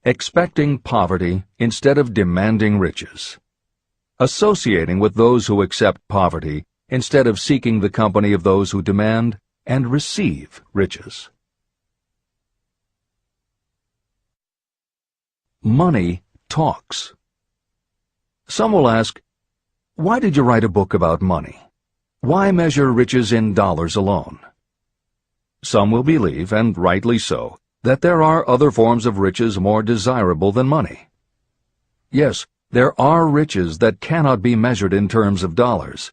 Expecting poverty instead of demanding riches. Associating with those who accept poverty instead of seeking the company of those who demand and receive riches. Money talks. Some will ask, why did you write a book about money? Why measure riches in dollars alone? Some will believe, and rightly so, that there are other forms of riches more desirable than money. Yes, there are riches that cannot be measured in terms of dollars.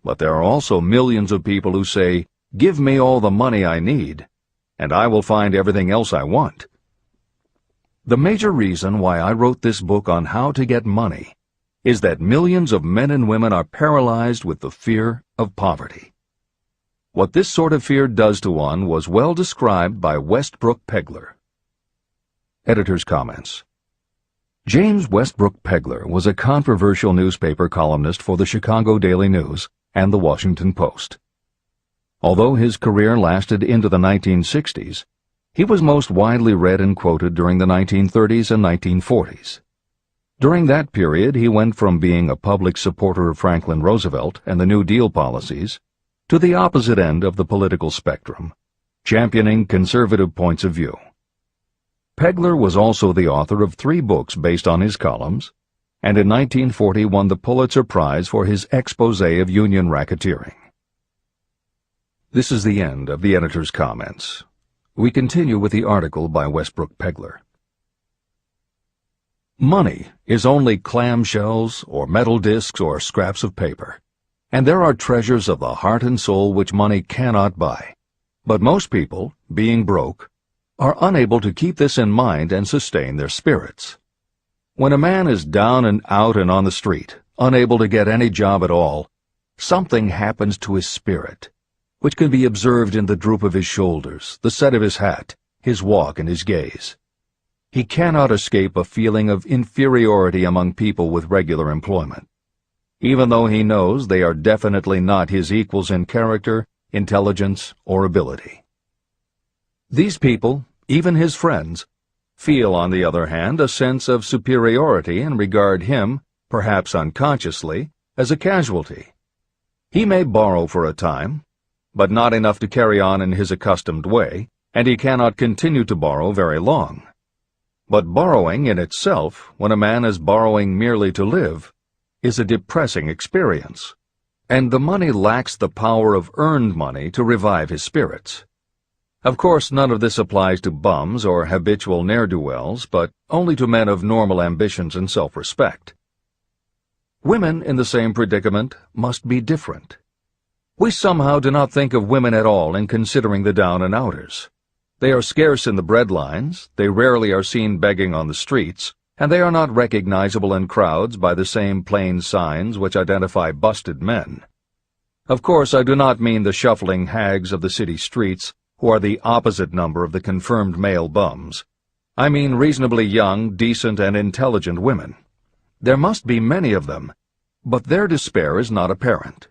But there are also millions of people who say, "Give me all the money I need," and I will find everything else I want. The major reason why I wrote this book on how to get money is that millions of men and women are paralyzed with the fear of poverty. What this sort of fear does to one was well described by Westbrook Pegler. Editor's comments. James Westbrook Pegler was a controversial newspaper columnist for the Chicago Daily News and the Washington Post. Although his career lasted into the 1960s, he was most widely read and quoted during the 1930s and 1940s. During that period, he went from being a public supporter of Franklin Roosevelt and the New Deal policies to the opposite end of the political spectrum, championing conservative points of view. Pegler was also the author of 3 books based on his columns, and in 1940 won the Pulitzer Prize for his expose of union racketeering. This is the end of the editor's comments. We continue with the article by Westbrook Pegler. Money is only clamshells or metal discs or scraps of paper, and there are treasures of the heart and soul which money cannot buy. But most people, being broke, are unable to keep this in mind and sustain their spirits. When a man is down and out and on the street, unable to get any job at all, something happens to his spirit, which can be observed in the droop of his shoulders, the set of his hat, his walk, and his gaze. He cannot escape a feeling of inferiority among people with regular employment, even though he knows they are definitely not his equals in character, intelligence, or ability. These people, even his friends, feel, on the other hand, a sense of superiority and regard him, perhaps unconsciously, as a casualty. He may borrow for a time, but not enough to carry on in his accustomed way, and he cannot continue to borrow very long. But borrowing in itself, when a man is borrowing merely to live, is a depressing experience, and the money lacks the power of earned money to revive his spirits. Of course, none of this applies to bums or habitual ne'er-do-wells, but only to men of normal ambitions and self-respect. Women in the same predicament must be different. We somehow do not think of women at all in considering the down-and-outers. They are scarce in the bread lines, they rarely are seen begging on the streets, and they are not recognizable in crowds by the same plain signs which identify busted men. Of course, I do not mean the shuffling hags of the city streets, who are the opposite number of the confirmed male bums. I mean reasonably young, decent, and intelligent women. There must be many of them, but their despair is not apparent.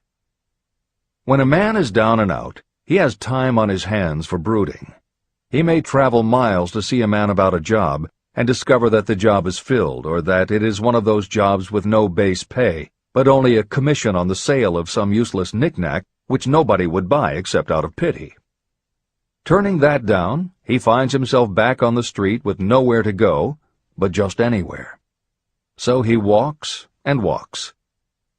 When a man is down and out, he has time on his hands for brooding. He may travel miles to see a man about a job and discover that the job is filled, or that it is one of those jobs with no base pay, but only a commission on the sale of some useless knick-knack which nobody would buy except out of pity. Turning that down, he finds himself back on the street with nowhere to go, but just anywhere. So he walks and walks.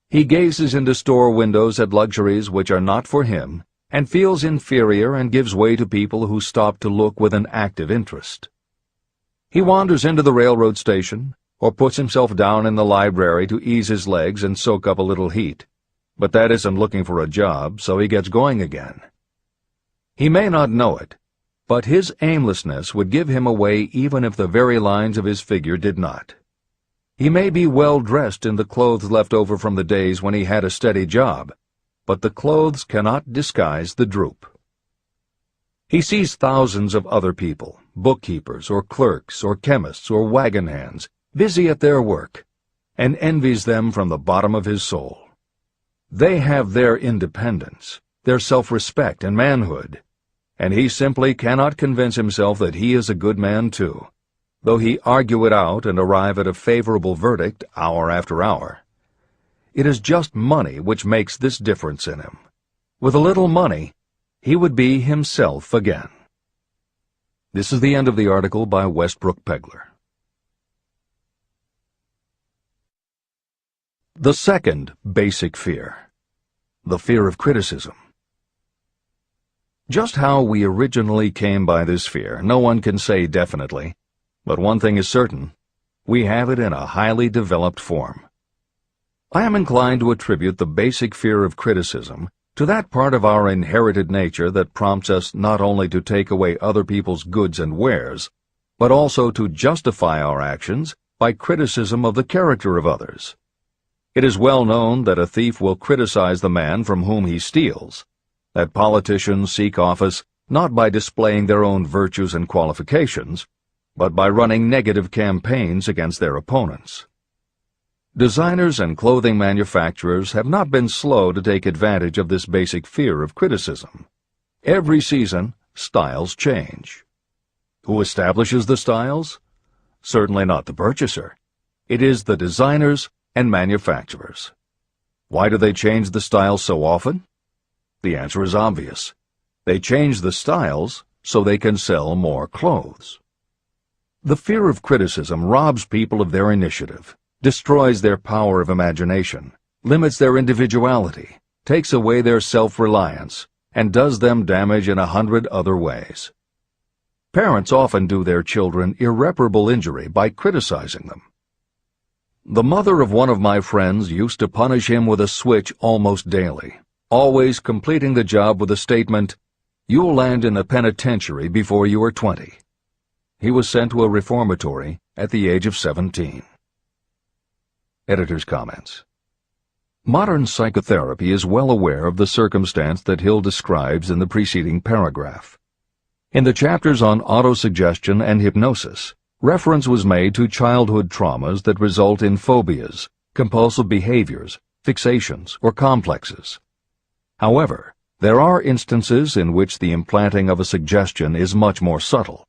He gazes into store windows at luxuries which are not for him, and feels inferior and gives way to people who stop to look with an active interest. He wanders into the railroad station, or puts himself down in the library to ease his legs and soak up a little heat. But that isn't looking for a job, so he gets going again. He may not know it, but his aimlessness would give him away even if the very lines of his figure did not. He may be well dressed in the clothes left over from the days when he had a steady job, but the clothes cannot disguise the droop. He sees thousands of other people, bookkeepers or clerks or chemists or wagon hands, busy at their work, and envies them from the bottom of his soul. They have their independence, their self-respect and manhood, and he simply cannot convince himself that he is a good man too, though he argue it out and arrive at a favorable verdict hour after hour. It is just money which makes this difference in him. With a little money, he would be himself again. This is the end of the article by Westbrook Pegler. The second basic fear, the fear of criticism. Just how we originally came by this fear, no one can say definitely, but one thing is certain, we have it in a highly developed form. I am inclined to attribute the basic fear of criticism to that part of our inherited nature that prompts us not only to take away other people's goods and wares, but also to justify our actions by criticism of the character of others. It is well known that a thief will criticize the man from whom he steals, that politicians seek office not by displaying their own virtues and qualifications, but by running negative campaigns against their opponents. Designers and clothing manufacturers have not been slow to take advantage of this basic fear of criticism. Every season, styles change. Who establishes the styles? Certainly not the purchaser. It is the designers and manufacturers. Why do they change the styles so often? The answer is obvious. They change the styles so they can sell more clothes. The fear of criticism robs people of their initiative, destroys their power of imagination, limits their individuality, takes away their self-reliance, and does them damage in 100 other ways. Parents often do their children irreparable injury by criticizing them. The mother of one of my friends used to punish him with a switch almost daily, always completing the job with the statement, "You'll land in the penitentiary before you are 20. He was sent to a reformatory at the age of 17. Editor's comments. Modern psychotherapy is well aware of the circumstance that Hill describes in the preceding paragraph. In the chapters on autosuggestion and hypnosis, reference was made to childhood traumas that result in phobias, compulsive behaviors, fixations, or complexes. However, there are instances in which the implanting of a suggestion is much more subtle.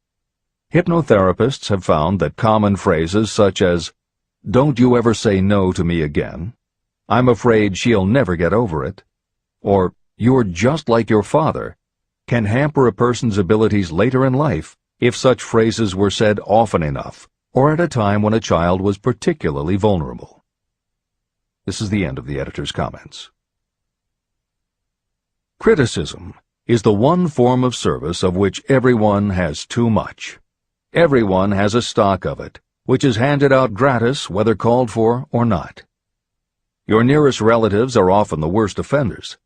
Hypnotherapists have found that common phrases such as, "Don't you ever say no to me again," "I'm afraid she'll never get over it," or "You're just like your father," can hamper a person's abilities later in life if such phrases were said often enough, or at a time when a child was particularly vulnerable. This is the end of the editor's comments. Criticism is the one form of service of which everyone has too much. Everyone has a stock of it, which is handed out gratis whether called for or not. Your nearest relatives are often the worst offenders.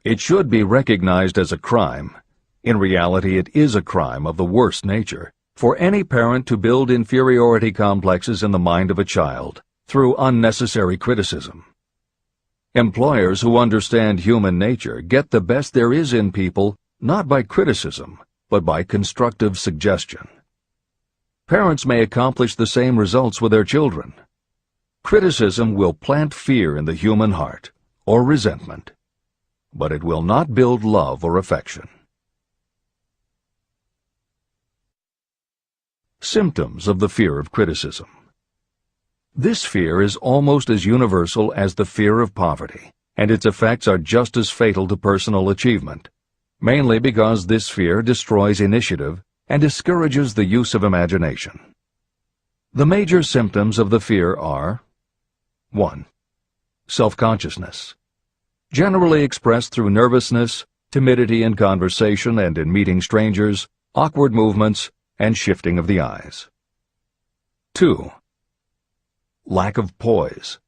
It should be recognized as a crime. In reality, it is a crime of the worst nature for any parent to build inferiority complexes in the mind of a child through unnecessary criticism. Employers who understand human nature get the best there is in people not by criticism, but by constructive suggestion. Parents may accomplish the same results with their children. Criticism will plant fear in the human heart, or resentment, but it will not build love or affection. Symptoms of the fear of criticism. This fear is almost as universal as the fear of poverty, and its effects are just as fatal to personal achievement, mainly because this fear destroys initiative and discourages the use of imagination. The major symptoms of the fear are: 1. Self-consciousness, generally expressed through nervousness, timidity in conversation and in meeting strangers, awkward movements, and shifting of the eyes. 2. Lack of poise,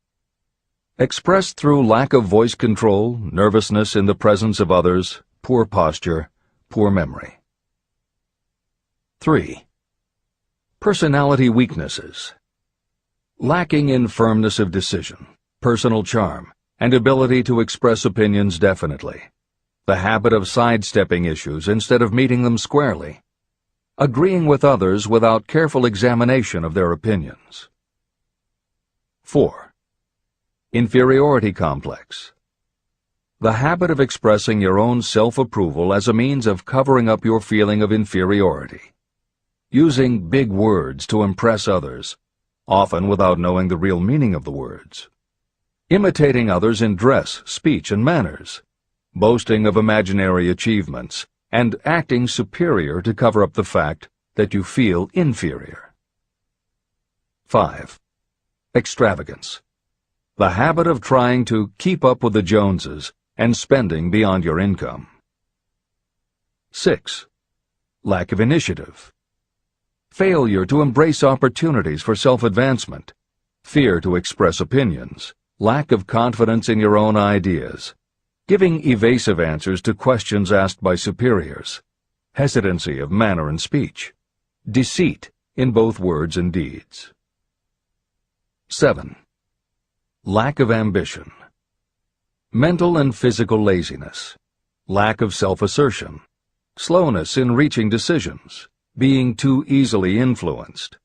expressed through lack of voice control, nervousness in the presence of others, poor posture, poor memory. 3. Personality weaknesses, lacking in firmness of decision, personal charm, and ability to express opinions definitely, the habit of sidestepping issues instead of meeting them squarely, agreeing with others without careful examination of their opinions. 4. Inferiority complex, the habit of expressing your own self-approval as a means of covering up your feeling of inferiority, using big words to impress others, often without knowing the real meaning of the words, imitating others in dress, speech, and manners, boasting of imaginary achievements, and acting superior to cover up the fact that you feel inferior. 5. Extravagance, the habit of trying to keep up with the Joneses and spending beyond your income. 6. Lack of initiative, failure to embrace opportunities for self-advancement, fear to express opinions, lack of confidence in your own ideas, giving evasive answers to questions asked by superiors, hesitancy of manner and speech, deceit in both words and deeds. 7. Lack of ambition. Mental and physical laziness, lack of self-assertion, slowness in reaching decisions, being too easily influenced,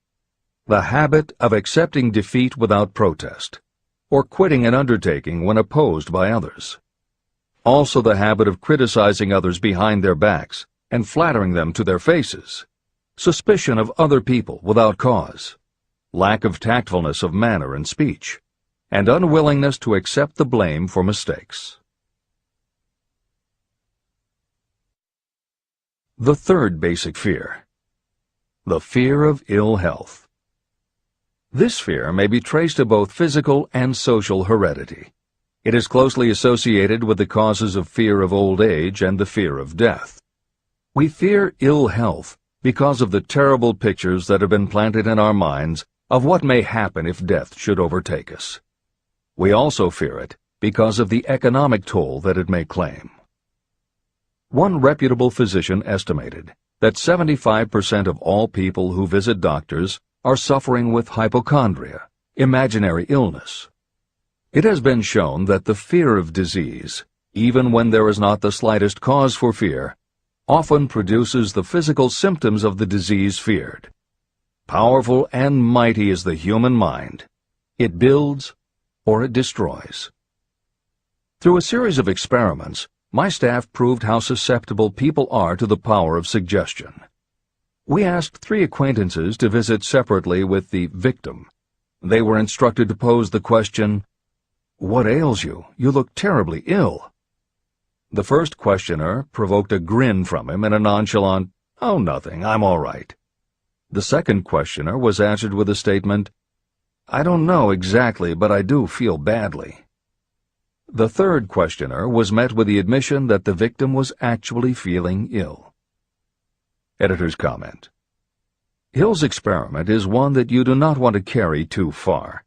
the habit of accepting defeat without protest, or quitting an undertaking when opposed by others. Also the habit of criticizing others behind their backs and flattering them to their faces, suspicion of other people without cause, lack of tactfulness of manner and speech, and unwillingness to accept the blame for mistakes. The third basic fear, the fear of ill health. This fear may be traced to both physical and social heredity. It is closely associated with the causes of fear of old age and the fear of death. We fear ill health because of the terrible pictures that have been planted in our minds of what may happen if death should overtake us. We also fear it because of the economic toll that it may claim. One reputable physician estimated that 75% of all people who visit doctors are suffering with hypochondria, imaginary illness. It has been shown that the fear of disease, even when there is not the slightest cause for fear, often produces the physical symptoms of the disease feared. Powerful and mighty is the human mind. It builds or it destroys. Through a series of experiments, my staff proved how susceptible people are to the power of suggestion. We asked 3 acquaintances to visit separately with the victim. They were instructed to pose the question, "What ails you? You look terribly ill." The first questioner provoked a grin from him and a nonchalant, "Oh, nothing, I'm all right." The second questioner was answered with a statement, "I don't know exactly, but I do feel badly." The third questioner was met with the admission that the victim was actually feeling ill. Editor's comment. Hill's experiment is one that you do not want to carry too far.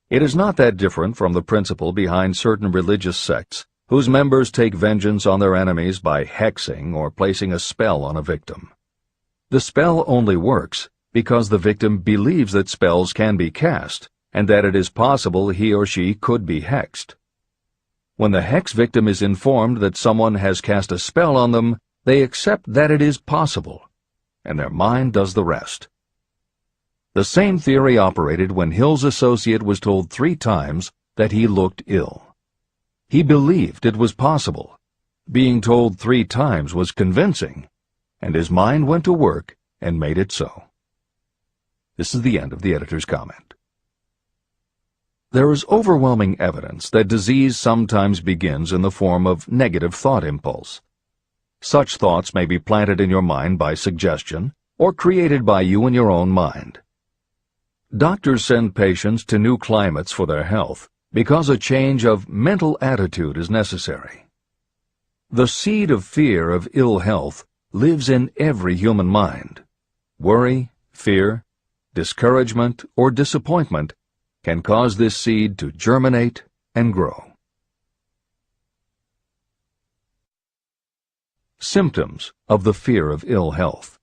It is not that different from the principle behind certain religious sects whose members take vengeance on their enemies by hexing or placing a spell on a victim. The spell only works because the victim believes that spells can be cast and that it is possible he or she could be hexed. When the hex victim is informed that someone has cast a spell on them, they accept that it is possible, and their mind does the rest. The same theory operated when Hill's associate was told 3 times that he looked ill. He believed it was possible. Being told 3 times was convincing, and his mind went to work and made it so. This is the end of the editor's comment. There is overwhelming evidence that disease sometimes begins in the form of negative thought impulse. Such thoughts may be planted in your mind by suggestion or created by you in your own mind. Doctors send patients to new climates for their health because a change of mental attitude is necessary. The seed of fear of ill health lives in every human mind. Worry, fear, discouragement, or disappointment can cause this seed to germinate and grow. Symptoms of the fear of ill health.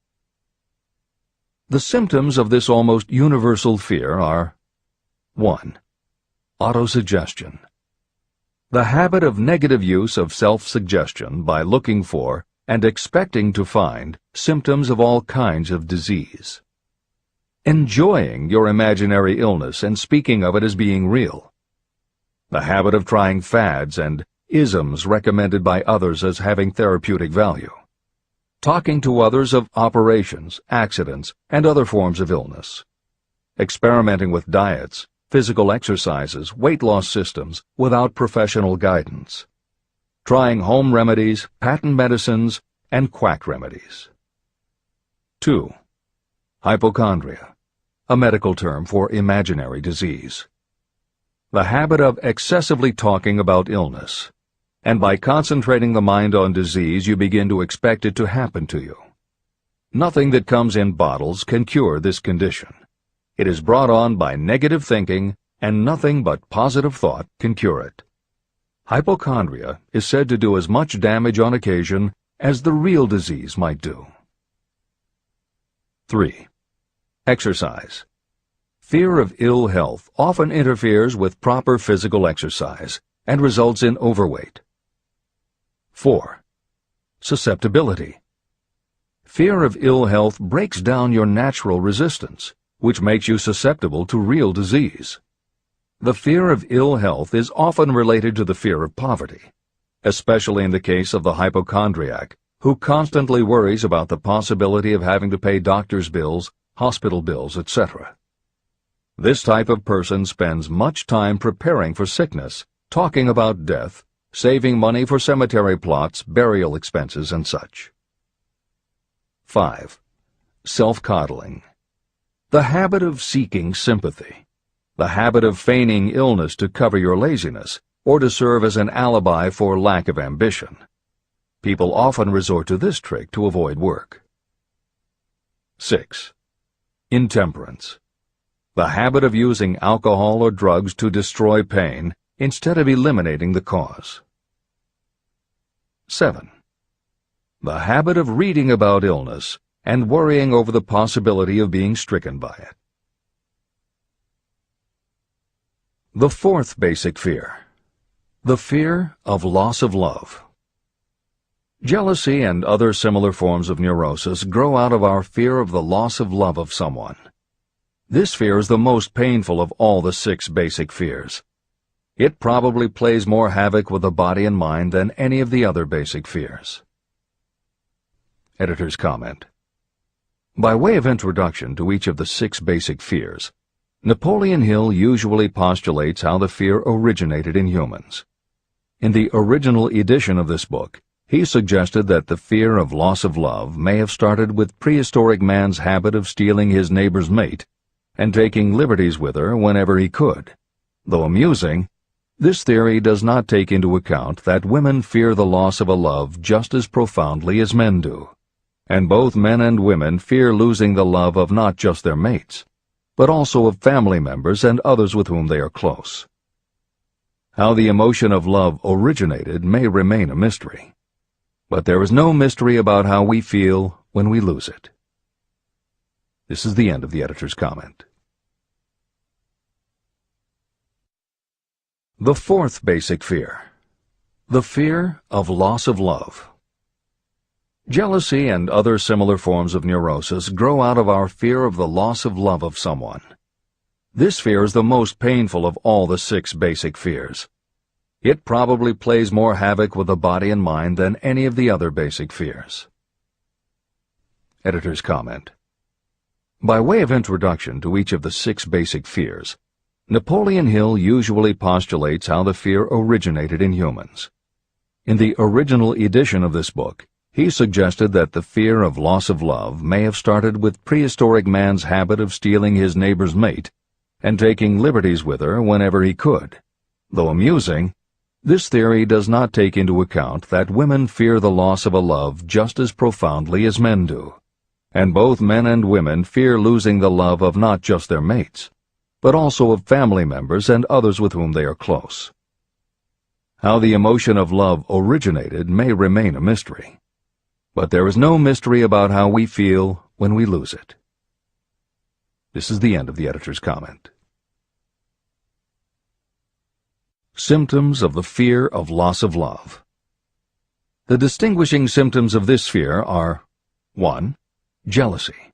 The symptoms of this almost universal fear are 1. Autosuggestion. The habit of negative use of self-suggestion by looking for and expecting to find symptoms of all kinds of disease. Enjoying your imaginary illness and speaking of it as being real. The habit of trying fads and isms recommended by others as having therapeutic value. Talking to others of operations, accidents, and other forms of illness. Experimenting with diets, physical exercises, weight loss systems without professional guidance. Trying home remedies, patent medicines, and quack remedies. 2. Hypochondria, a medical term for imaginary disease. The habit of excessively talking about illness, and by concentrating the mind on disease you begin to expect it to happen to you. Nothing that comes in bottles can cure this condition. It is brought on by negative thinking, and nothing but positive thought can cure it. Hypochondria is said to do as much damage on occasion as the real disease might do. 3. Exercise. Fear of ill health often interferes with proper physical exercise and results in overweight. 4. Susceptibility. Fear of ill health breaks down your natural resistance, which makes you susceptible to real disease. The fear of ill health is often related to the fear of poverty, especially in the case of the hypochondriac, who constantly worries about the possibility of having to pay doctor's bills, hospital bills, etc. This type of person spends much time preparing for sickness, talking about death, saving money for cemetery plots, burial expenses, and such. 5. Self-coddling. The habit of seeking sympathy. The habit of feigning illness to cover your laziness or to serve as an alibi for lack of ambition. People often resort to this trick to avoid work. 6. Intemperance. The habit of using alcohol or drugs to destroy pain instead of eliminating the cause. 7. The habit of reading about illness and worrying over the possibility of being stricken by it. The fourth basic fear. The fear of loss of love. Jealousy and other similar forms of neurosis grow out of our fear of the loss of love of someone. This fear is the most painful of all the 6 basic fears. It probably plays more havoc with the body and mind than any of the other basic fears. Editor's comment. By way of introduction to each of the 6 basic fears, Napoleon Hill usually postulates how the fear originated in humans. In the original edition of this book, he suggested that the fear of loss of love may have started with prehistoric man's habit of stealing his neighbor's mate and taking liberties with her whenever he could. Though amusing, this theory does not take into account that women fear the loss of a love just as profoundly as men do, and both men and women fear losing the love of not just their mates, but also of family members and others with whom they are close. How the emotion of love originated may remain a mystery, but there is no mystery about how we feel when we lose it. This is the end of the editor's comment. The fourth basic fear. The fear of loss of love. Jealousy and other similar forms of neurosis grow out of our fear of the loss of love of someone. This fear is the most painful of all the 6 basic fears. It probably plays more havoc with the body and mind than any of the other basic fears. Editor's comment. By way of introduction to each of the 6 basic fears, Napoleon Hill usually postulates how the fear originated in humans. In the original edition of this book, he suggested that the fear of loss of love may have started with prehistoric man's habit of stealing his neighbor's mate and taking liberties with her whenever he could. Though amusing, this theory does not take into account that women fear the loss of a love just as profoundly as men do, and both men and women fear losing the love of not just their mates, but also of family members and others with whom they are close. How the emotion of love originated may remain a mystery, but there is no mystery about how we feel when we lose it. This is the end of the editor's comment. Symptoms of the fear of loss of love. The distinguishing symptoms of this fear are 1. Jealousy.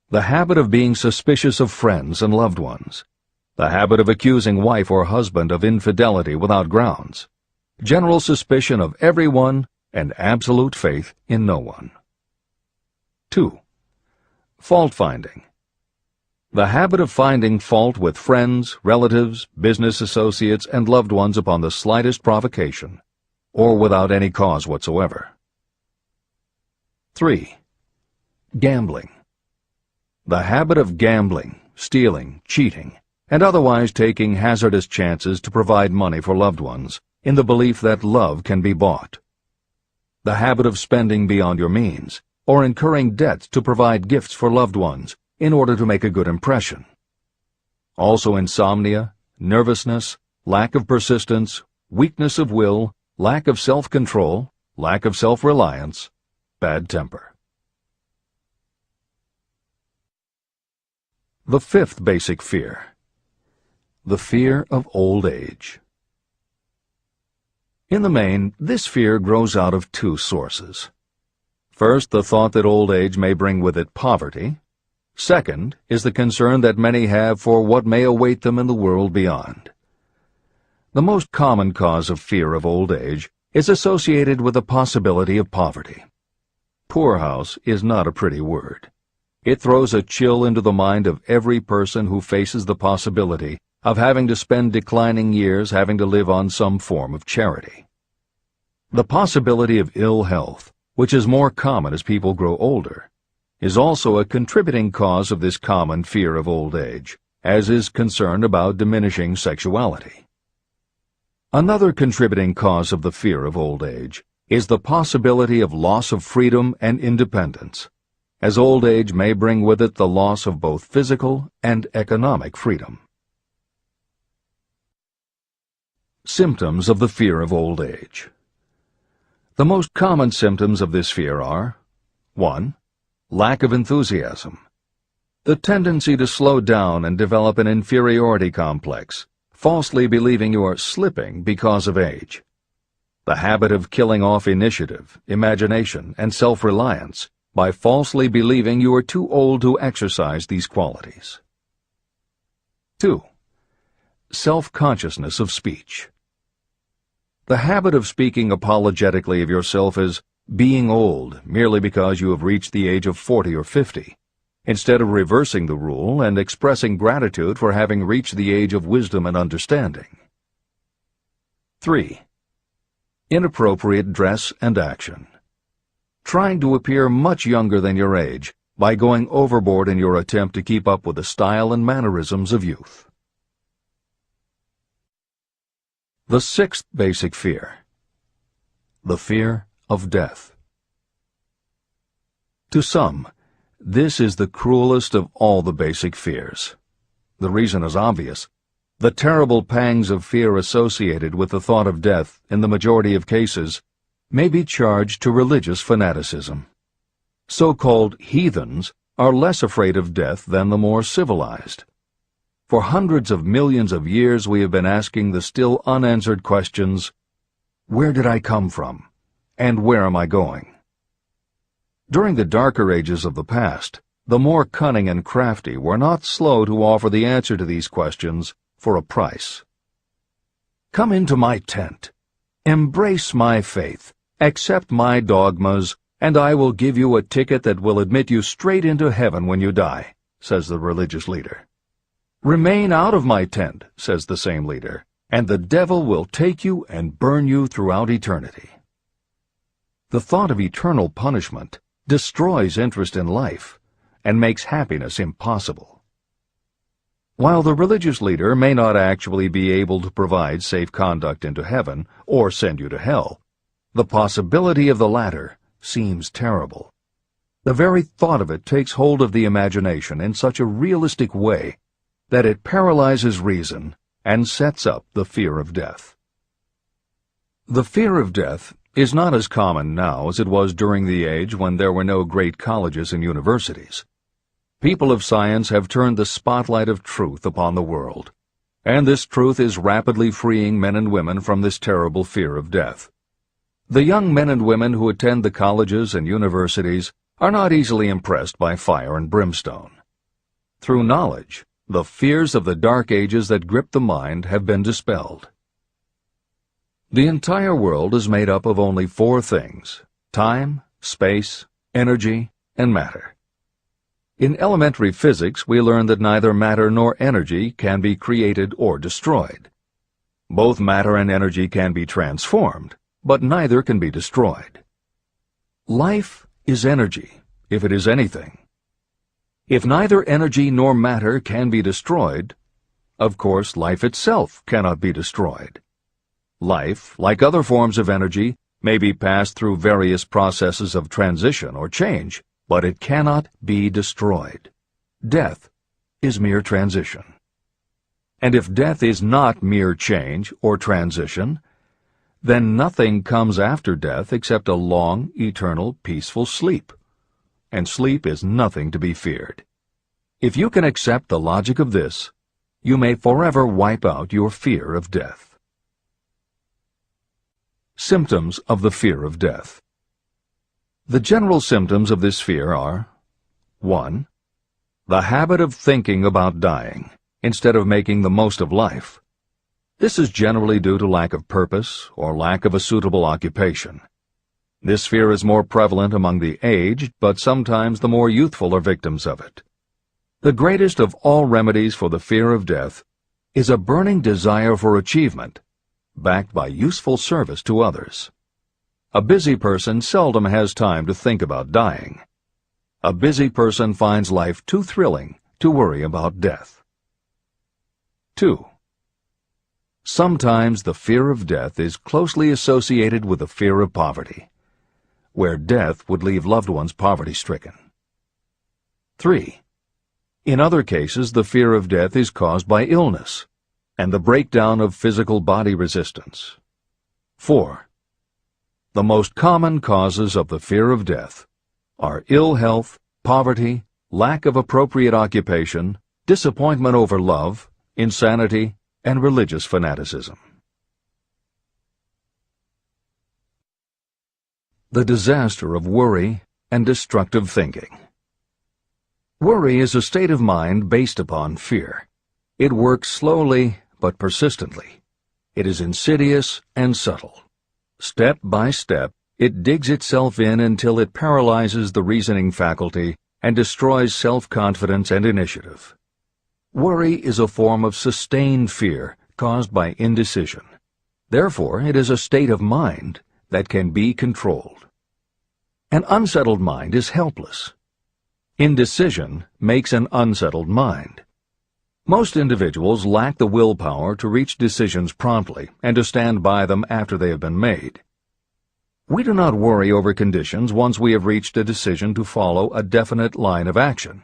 The habit of being suspicious of friends and loved ones. The habit of accusing wife or husband of infidelity without grounds. General suspicion of everyone and absolute faith in no one. 2. Fault-finding. The habit of finding fault with friends, relatives, business associates, and loved ones upon the slightest provocation, or without any cause whatsoever. 3. Gambling. The habit of gambling, stealing, cheating, and otherwise taking hazardous chances to provide money for loved ones, in the belief that love can be bought. The habit of spending beyond your means, or incurring debts to provide gifts for loved ones, in order to make a good impression. Also insomnia, nervousness, lack of persistence, weakness of will, lack of self-control, lack of self-reliance, bad temper. The fifth basic fear: the fear of old age. In the main, this fear grows out of two sources. First, the thought that old age may bring with it poverty. Second is the concern that many have for what may await them in the world beyond. The most common cause of fear of old age is associated with the possibility of poverty. Poorhouse is not a pretty word. It throws a chill into the mind of every person who faces the possibility of having to spend declining years having to live on some form of charity. The possibility of ill health, which is more common as people grow older, is also a contributing cause of this common fear of old age, as is concern about diminishing sexuality. Another contributing cause of the fear of old age is the possibility of loss of freedom and independence, as old age may bring with it the loss of both physical and economic freedom. Symptoms of the fear of old age. The most common symptoms of this fear are: 1. Lack of enthusiasm. The tendency to slow down and develop an inferiority complex, falsely believing you are slipping because of age. The habit of killing off initiative, imagination, and self-reliance by falsely believing you are too old to exercise these qualities. 2. Self-consciousness of speech. The habit of speaking apologetically of yourself as being old merely because you have reached the age of 40 or 50, instead of reversing the rule and expressing gratitude for having reached the age of wisdom and understanding. 3. Inappropriate dress and action. Trying to appear much younger than your age by going overboard in your attempt to keep up with the style and mannerisms of youth. The sixth basic fear: the fear of death. To some, this is the cruelest of all the basic fears. The reason is obvious. The terrible pangs of fear associated with the thought of death, in the majority of cases, may be charged to religious fanaticism. So-called heathens are less afraid of death than the more civilized. For hundreds of millions of years we have been asking the still unanswered questions: where did I come from? And where am I going? During the darker ages of the past, the more cunning and crafty were not slow to offer the answer to these questions for a price. Come into my tent, embrace my faith, accept my dogmas, and I will give you a ticket that will admit you straight into heaven when you die, says the religious leader. Remain out of my tent, says the same leader, and the devil will take you and burn you throughout eternity. The thought of eternal punishment destroys interest in life and makes happiness impossible. While the religious leader may not actually be able to provide safe conduct into heaven or send you to hell, the possibility of the latter seems terrible. The very thought of it takes hold of the imagination in such a realistic way that it paralyzes reason and sets up the fear of death. The fear of death is not as common now as it was during the age when there were no great colleges and universities. People of science have turned the spotlight of truth upon the world, and this truth is rapidly freeing men and women from this terrible fear of death. The young men and women who attend the colleges and universities are not easily impressed by fire and brimstone. Through knowledge, the fears of the dark ages that grip the mind have been dispelled. The entire world is made up of only four things: time, space, energy, and matter. In elementary physics, we learn that neither matter nor energy can be created or destroyed. Both matter and energy can be transformed, but neither can be destroyed. Life is energy, if it is anything. If neither energy nor matter can be destroyed, of course life itself cannot be destroyed. Life, like other forms of energy, may be passed through various processes of transition or change, but it cannot be destroyed. Death is mere transition. And if death is not mere change or transition, then nothing comes after death except a long, eternal, peaceful sleep. And sleep is nothing to be feared. If you can accept the logic of this, you may forever wipe out your fear of death. Symptoms of the fear of death. The general symptoms of this fear are: 1. The habit of thinking about dying, instead of making the most of life. This is generally due to lack of purpose or lack of a suitable occupation. This fear is more prevalent among the aged, but sometimes the more youthful are victims of it. The greatest of all remedies for the fear of death is a burning desire for achievement, backed by useful service to others. A busy person seldom has time to think about dying. A busy person finds life too thrilling to worry about death. 2. Sometimes the fear of death is closely associated with the fear of poverty, where death would leave loved ones poverty-stricken. 3. In other cases, the fear of death is caused by illness and the breakdown of physical body resistance. 4. The most common causes of the fear of death are ill health, poverty, lack of appropriate occupation, disappointment over love, insanity, and religious fanaticism. The disaster of worry and destructive thinking. Worry is a state of mind based upon fear. It works slowly but persistently. It is insidious and subtle. Step by step, it digs itself in until it paralyzes the reasoning faculty and destroys self-confidence and initiative. Worry is a form of sustained fear caused by indecision. Therefore, it is a state of mind that can be controlled. An unsettled mind is helpless. Indecision makes an unsettled mind. Most individuals lack the willpower to reach decisions promptly and to stand by them after they have been made. We do not worry over conditions once we have reached a decision to follow a definite line of action.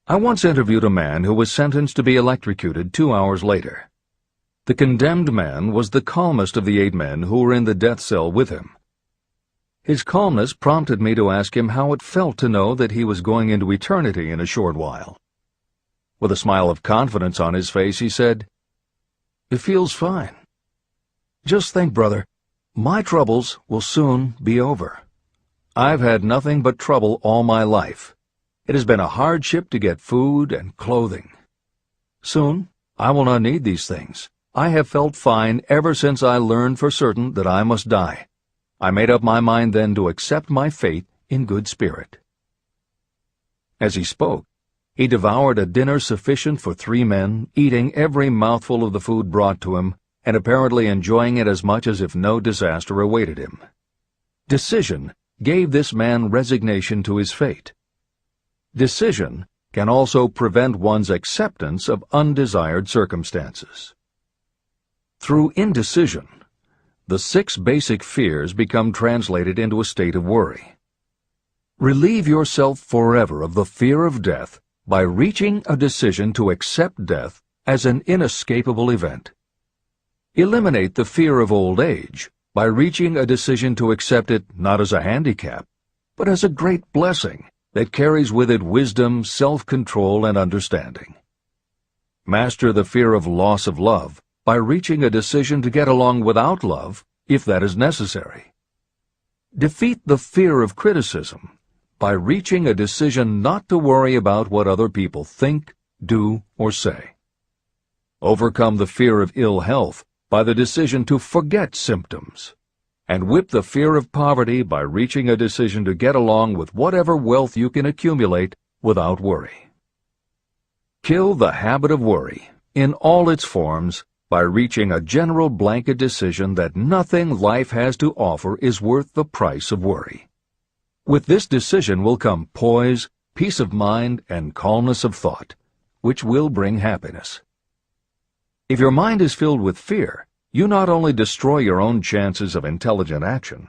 I once interviewed a man who was sentenced to be electrocuted 2 hours later. The condemned man was the calmest of the 8 men who were in the death cell with him. His calmness prompted me to ask him how it felt to know that he was going into eternity in a short while. With a smile of confidence on his face, he said, "It feels fine. Just think, brother, my troubles will soon be over. I've had nothing but trouble all my life. It has been a hardship to get food and clothing. Soon, I will not need these things. I have felt fine ever since I learned for certain that I must die. I made up my mind then to accept my fate in good spirit." As he spoke, he devoured a dinner sufficient for 3 men, eating every mouthful of the food brought to him, and apparently enjoying it as much as if no disaster awaited him. Decision gave this man resignation to his fate. Decision can also prevent one's acceptance of undesired circumstances. Through indecision, the 6 basic fears become translated into a state of worry. Relieve yourself forever of the fear of death by reaching a decision to accept death as an inescapable event. Eliminate the fear of old age by reaching a decision to accept it not as a handicap, but as a great blessing that carries with it wisdom, self-control, and understanding. Master the fear of loss of love by reaching a decision to get along without love, if that is necessary. Defeat the fear of criticism by reaching a decision not to worry about what other people think, do, or say. Overcome the fear of ill health by the decision to forget symptoms. And whip the fear of poverty by reaching a decision to get along with whatever wealth you can accumulate without worry. Kill the habit of worry in all its forms by reaching a general blanket decision that nothing life has to offer is worth the price of worry. With this decision will come poise, peace of mind, and calmness of thought, which will bring happiness. If your mind is filled with fear, you not only destroy your own chances of intelligent action,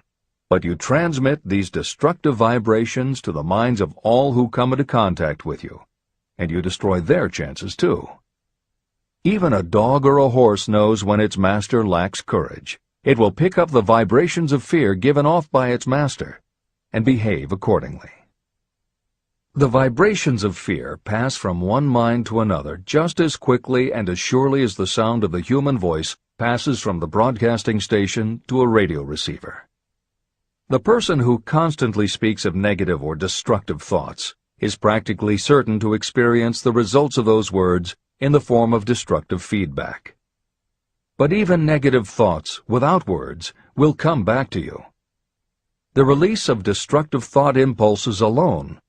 but you transmit these destructive vibrations to the minds of all who come into contact with you, and you destroy their chances too. Even a dog or a horse knows when its master lacks courage. It will pick up the vibrations of fear given off by its master and behave accordingly. The vibrations of fear pass from one mind to another just as quickly and as surely as the sound of the human voice passes from the broadcasting station to a radio receiver. The person who constantly speaks of negative or destructive thoughts is practically certain to experience the results of those words in the form of destructive feedback. But even negative thoughts without words will come back to you. The release of destructive thought impulses alone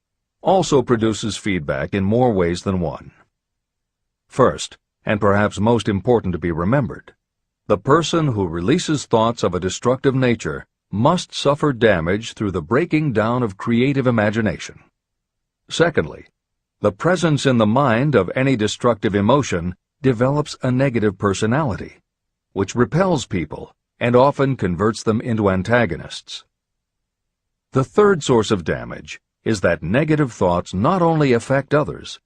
also produces feedback in more ways than one. First, and perhaps most important to be remembered, the person who releases thoughts of a destructive nature must suffer damage through the breaking down of creative imagination. Secondly, the presence in the mind of any destructive emotion develops a negative personality, which repels people and often converts them into antagonists. The third source of damage is that negative thoughts not only affect others,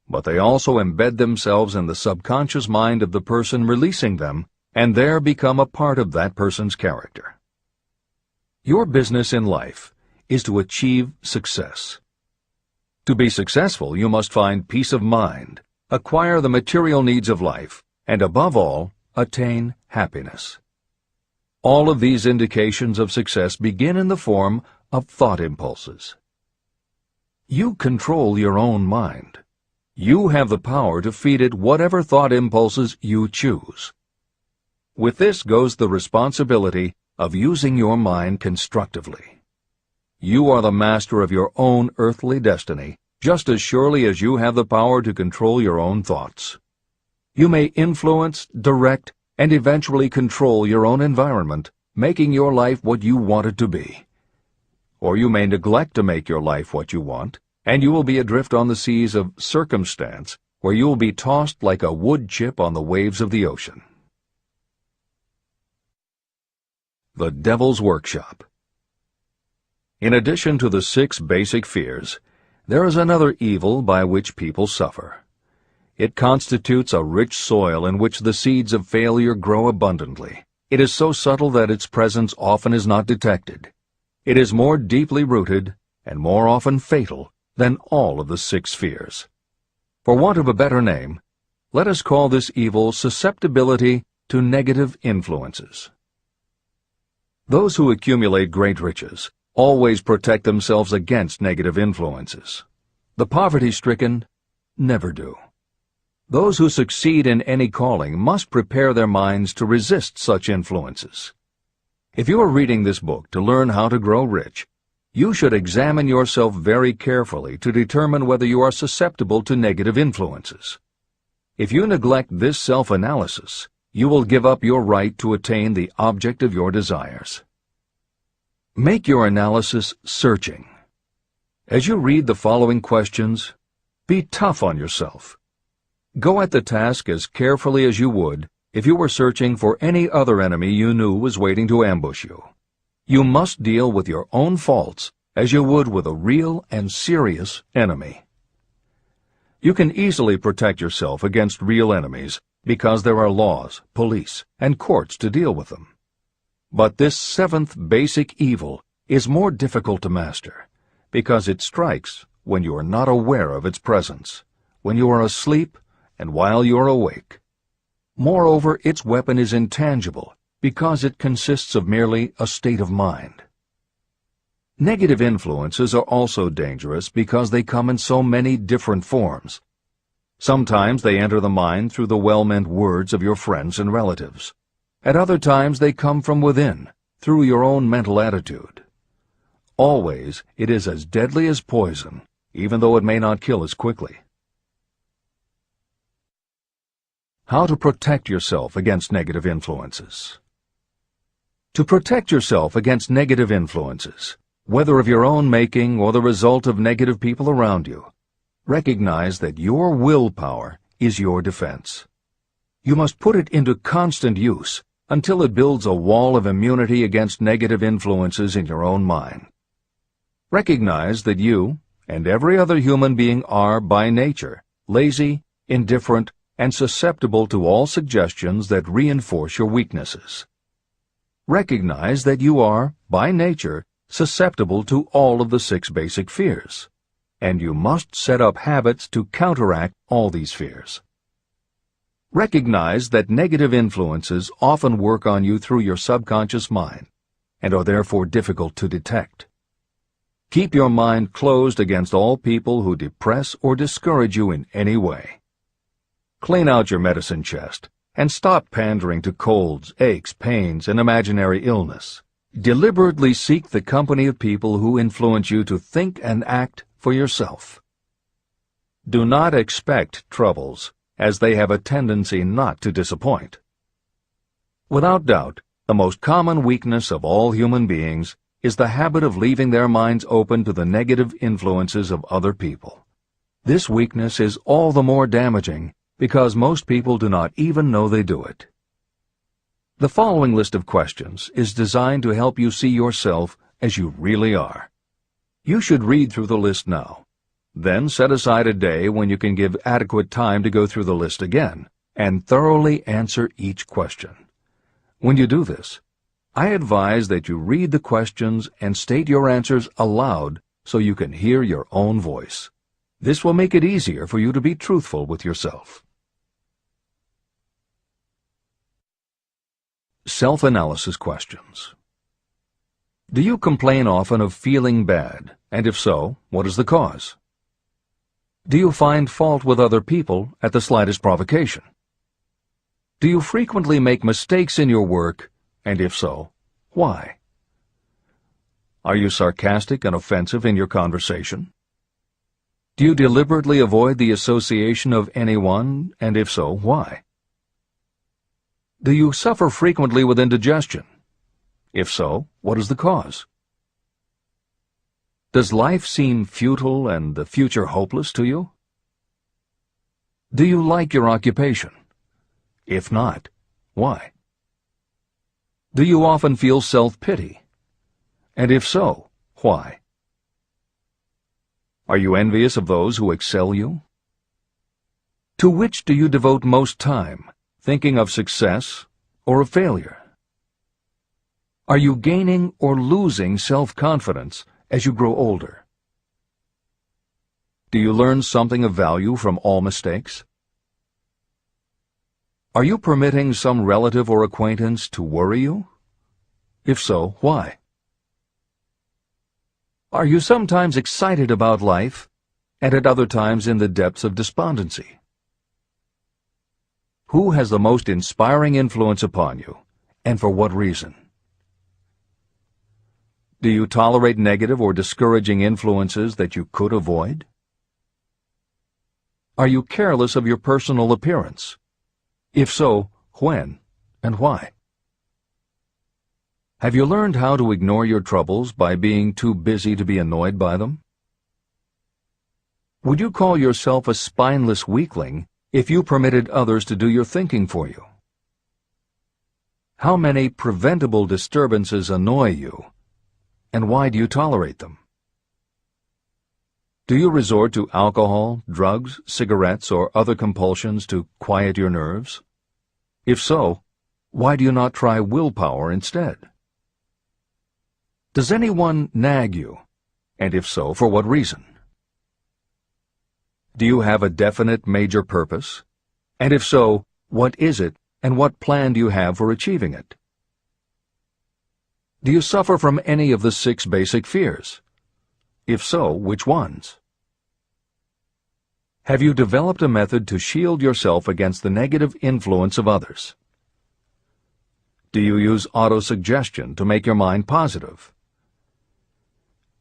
but they also embed themselves in the subconscious mind of the person releasing them and there become a part of that person's character. Your business in life is to achieve success. To be successful, you must find peace of mind, acquire the material needs of life, and above all, attain happiness. All of these indications of success begin in the form of thought impulses. You control your own mind. You have the power to feed it whatever thought impulses you choose. With this goes the responsibility of using your mind constructively. You are the master of your own earthly destiny, just as surely as you have the power to control your own thoughts. You may influence, direct, and eventually control your own environment, making your life what you want it to be. Or you may neglect to make your life what you want, and you will be adrift on the seas of circumstance, where you will be tossed like a wood chip on the waves of the ocean. The Devil's Workshop. In addition to the 6 basic fears, there is another evil by which people suffer. It constitutes a rich soil in which the seeds of failure grow abundantly. It is so subtle that its presence often is not detected. It is more deeply rooted and more often fatal than all of the 6 fears. For want of a better name, let us call this evil susceptibility to negative influences. Those who accumulate great riches always protect themselves against negative influences. The poverty-stricken never do. Those who succeed in any calling must prepare their minds to resist such influences. If you are reading this book to learn how to grow rich, you should examine yourself very carefully to determine whether you are susceptible to negative influences. If you neglect this self-analysis, you will give up your right to attain the object of your desires. Make your analysis searching. As you read the following questions, be tough on yourself. Go at the task as carefully as you would if you were searching for any other enemy you knew was waiting to ambush you. You must deal with your own faults as you would with a real and serious enemy. You can easily protect yourself against real enemies because there are laws, police, and courts to deal with them. But this 7th basic evil is more difficult to master because it strikes when you are not aware of its presence, when you are asleep and while you are awake. Moreover, its weapon is intangible because it consists of merely a state of mind. Negative influences are also dangerous because they come in so many different forms. Sometimes they enter the mind through the well-meant words of your friends and relatives. At other times they come from within, through your own mental attitude. Always it is as deadly as poison, even though it may not kill as quickly. How to protect yourself against negative influences. To protect yourself against negative influences, whether of your own making or the result of negative people around you, recognize that your willpower is your defense. You must put it into constant use until it builds a wall of immunity against negative influences in your own mind. Recognize that you and every other human being are, by nature, lazy, indifferent, and susceptible to all suggestions that reinforce your weaknesses. Recognize that you are, by nature, susceptible to all of the 6 basic fears, and you must set up habits to counteract all these fears. Recognize that negative influences often work on you through your subconscious mind and are therefore difficult to detect. Keep your mind closed against all people who depress or discourage you in any way. Clean out your medicine chest and stop pandering to colds, aches, pains, and imaginary illness. Deliberately seek the company of people who influence you to think and act for yourself. Do not expect troubles, as they have a tendency not to disappoint. Without doubt, the most common weakness of all human beings is the habit of leaving their minds open to the negative influences of other people. This weakness is all the more damaging because most people do not even know they do it. The following list of questions is designed to help you see yourself as you really are. You should read through the list now. Then set aside a day when you can give adequate time to go through the list again and thoroughly answer each question. When you do this, I advise that you read the questions and state your answers aloud so you can hear your own voice. This will make it easier for you to be truthful with yourself. Self-analysis questions. Do you complain often of feeling bad, and if so, what is the cause? Do you find fault with other people at the slightest provocation? Do you frequently make mistakes in your work, and if so, why? Are you sarcastic and offensive in your conversation? Do you deliberately avoid the association of anyone, and if so, why? Do you suffer frequently with indigestion? If so, what is the cause? Does life seem futile and the future hopeless to you? Do you like your occupation? If not, why? Do you often feel self-pity? And if so, why? Are you envious of those who excel you? To which do you devote most time, thinking of success or of failure? Are you gaining or losing self-confidence as you grow older? Do you learn something of value from all mistakes? Are you permitting some relative or acquaintance to worry you? If so, why? Are you sometimes excited about life, and at other times in the depths of despondency? Who has the most inspiring influence upon you, and for what reason? Do you tolerate negative or discouraging influences that you could avoid? Are you careless of your personal appearance? If so, when and why? Have you learned how to ignore your troubles by being too busy to be annoyed by them? Would you call yourself a spineless weakling if you permitted others to do your thinking for you? How many preventable disturbances annoy you, and why do you tolerate them? Do you resort to alcohol, drugs, cigarettes, or other compulsions to quiet your nerves? If so, why do you not try willpower instead? Does anyone nag you, and if so, for what reason? Do you have a definite major purpose? And if so, what is it, and what plan do you have for achieving it? Do you suffer from any of the 6 basic fears? If so, which ones? Have you developed a method to shield yourself against the negative influence of others? Do you use autosuggestion to make your mind positive?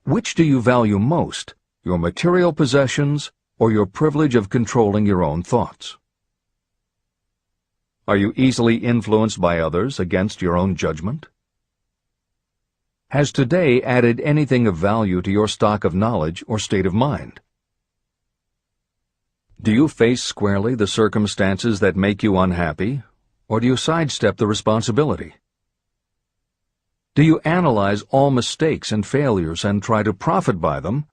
Which do you value most, your material possessions or your privilege of controlling your own thoughts? Are you easily influenced by others against your own judgment? Has today added anything of value to your stock of knowledge or state of mind? Do you face squarely the circumstances that make you unhappy, or do you sidestep the responsibility? Do you analyze all mistakes and failures and try to profit by them,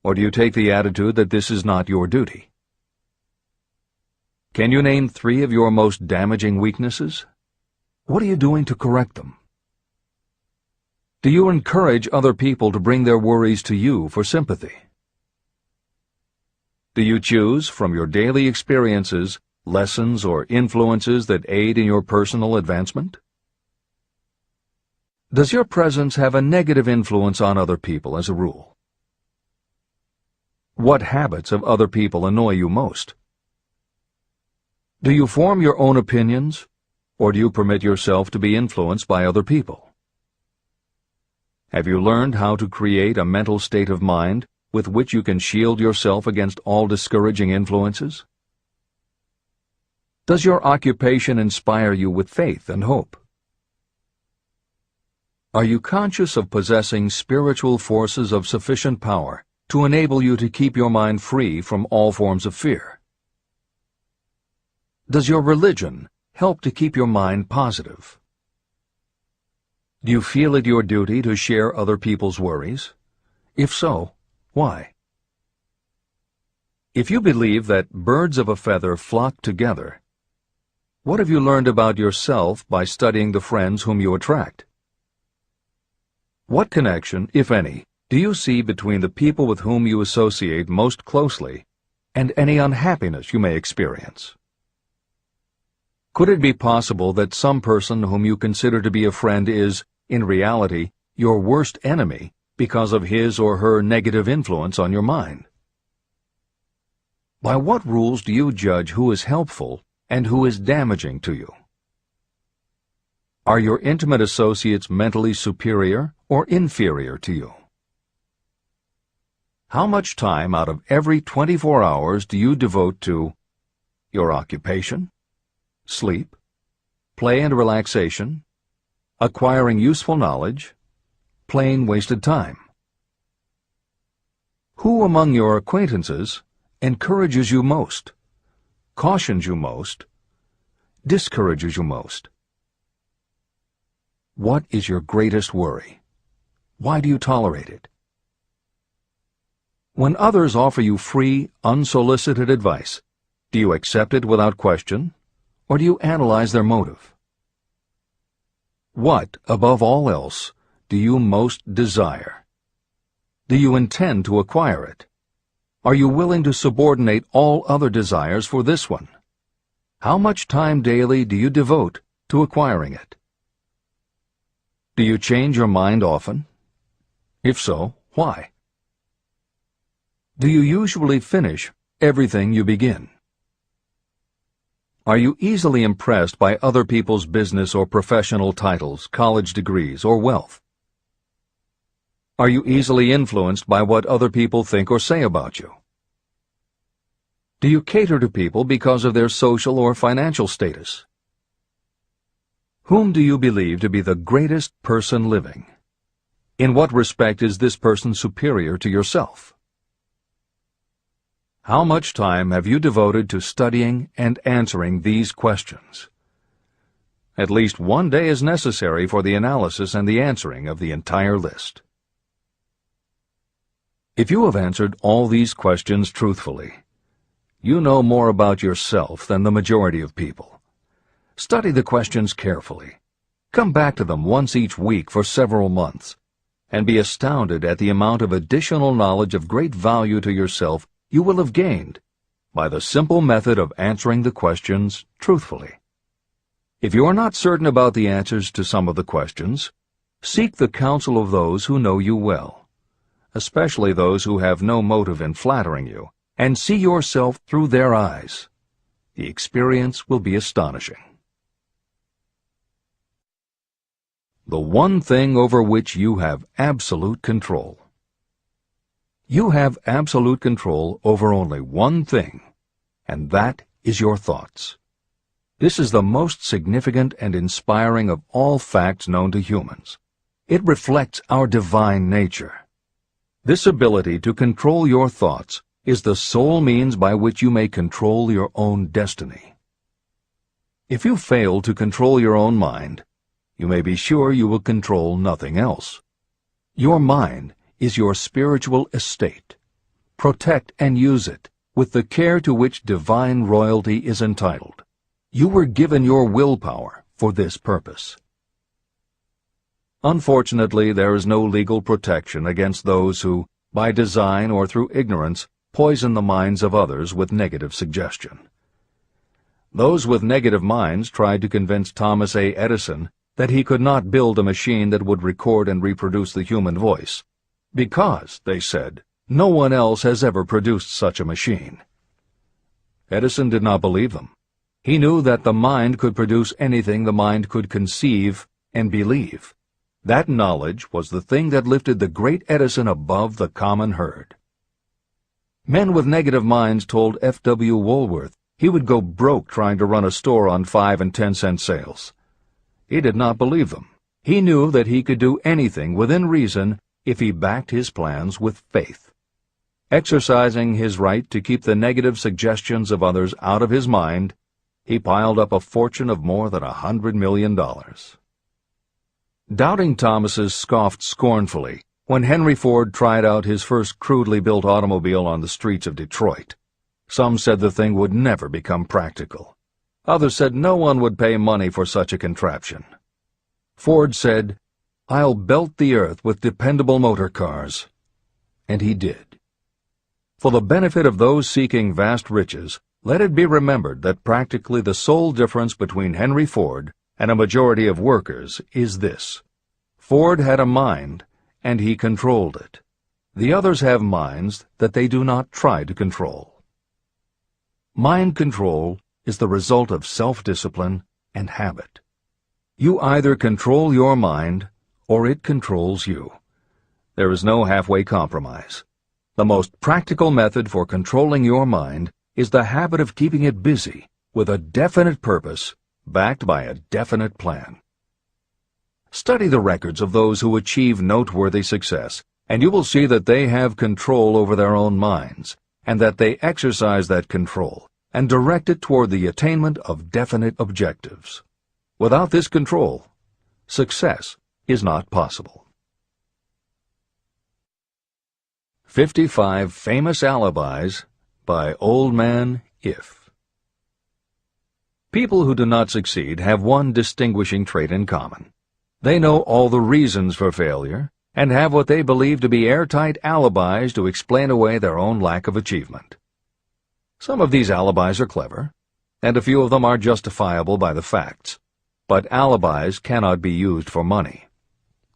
or do you take the attitude that this is not your duty? Can you name 3 of your most damaging weaknesses? What are you doing to correct them? Do you encourage other people to bring their worries to you for sympathy? Do you choose from your daily experiences lessons or influences that aid in your personal advancement? Does your presence have a negative influence on other people as a rule? What habits of other people annoy you most? Do you form your own opinions, or do you permit yourself to be influenced by other people? Have you learned how to create a mental state of mind with which you can shield yourself against all discouraging influences? Does your occupation inspire you with faith and hope? Are you conscious of possessing spiritual forces of sufficient power to enable you to keep your mind free from all forms of fear? Does your religion help to keep your mind positive? Do you feel it your duty to share other people's worries? If so, why? If you believe that birds of a feather flock together, what have you learned about yourself by studying the friends whom you attract? What connection, if any, do you see between the people with whom you associate most closely and any unhappiness you may experience? Could it be possible that some person whom you consider to be a friend is, in reality, your worst enemy because of his or her negative influence on your mind? By what rules do you judge who is helpful and who is damaging to you? Are your intimate associates mentally superior or inferior to you? How much time out of every 24 hours do you devote to your occupation, sleep, play and relaxation, acquiring useful knowledge, plain wasted time? Who among your acquaintances encourages you most, cautions you most, discourages you most? What is your greatest worry? Why do you tolerate it? When others offer you free, unsolicited advice, do you accept it without question, or do you analyze their motive? What, above all else, do you most desire? Do you intend to acquire it? Are you willing to subordinate all other desires for this one? How much time daily do you devote to acquiring it? Do you change your mind often? If so, why? Do you usually finish everything you begin? Are you easily impressed by other people's business or professional titles, college degrees, or wealth? Are you easily influenced by what other people think or say about you? Do you cater to people because of their social or financial status? Whom do you believe to be the greatest person living? In what respect is this person superior to yourself? How much time have you devoted to studying and answering these questions? At least one day is necessary for the analysis and the answering of the entire list. If you have answered all these questions truthfully, you know more about yourself than the majority of people. Study the questions carefully. Come back to them once each week for several months, and be astounded at the amount of additional knowledge of great value to yourself you will have gained by the simple method of answering the questions truthfully. If you are not certain about the answers to some of the questions, seek the counsel of those who know you well, especially those who have no motive in flattering you, and see yourself through their eyes. The experience will be astonishing. The one thing over which you have absolute control. You have absolute control over only one thing, and that is your thoughts. This is the most significant and inspiring of all facts known to humans. It reflects our divine nature. This ability to control your thoughts is the sole means by which you may control your own destiny. If you fail to control your own mind, you may be sure you will control nothing else. Your mind is your spiritual estate. Protect and use it with the care to which divine royalty is entitled. You were given your willpower for this purpose. Unfortunately, there is no legal protection against those who, by design or through ignorance, poison the minds of others with negative suggestion. Those with negative minds tried to convince Thomas A. Edison that he could not build a machine that would record and reproduce the human voice, because, they said, no one else has ever produced such a machine. Edison did not believe them. He knew that the mind could produce anything the mind could conceive and believe. That knowledge was the thing that lifted the great Edison above the common herd. Men with negative minds told F.W. Woolworth he would go broke trying to run a store on 5 and 10-cent sales. He did not believe them. He knew that he could do anything within reason if he backed his plans with faith. Exercising his right to keep the negative suggestions of others out of his mind, he piled up a fortune of more than $100 million. Doubting Thomases scoffed scornfully when Henry Ford tried out his first crudely built automobile on the streets of Detroit. Some said the thing would never become practical. Others said no one would pay money for such a contraption. Ford said, "I'll belt the earth with dependable motor cars." And he did. For the benefit of those seeking vast riches, let it be remembered that practically the sole difference between Henry Ford and a majority of workers is this: Ford had a mind, and he controlled it. The others have minds that they do not try to control. Mind control is the result of self-discipline and habit. You either control your mind, or it controls you. There is no halfway compromise. The most practical method for controlling your mind is the habit of keeping it busy with a definite purpose, backed by a definite plan. Study the records of those who achieve noteworthy success, and you will see that they have control over their own minds, and that they exercise that control and direct it toward the attainment of definite objectives. Without this control, success is not possible. 55 Famous Alibis by Old Man If. People who do not succeed have one distinguishing trait in common. They know all the reasons for failure and have what they believe to be airtight alibis to explain away their own lack of achievement. Some of these alibis are clever, and a few of them are justifiable by the facts, but alibis cannot be used for money.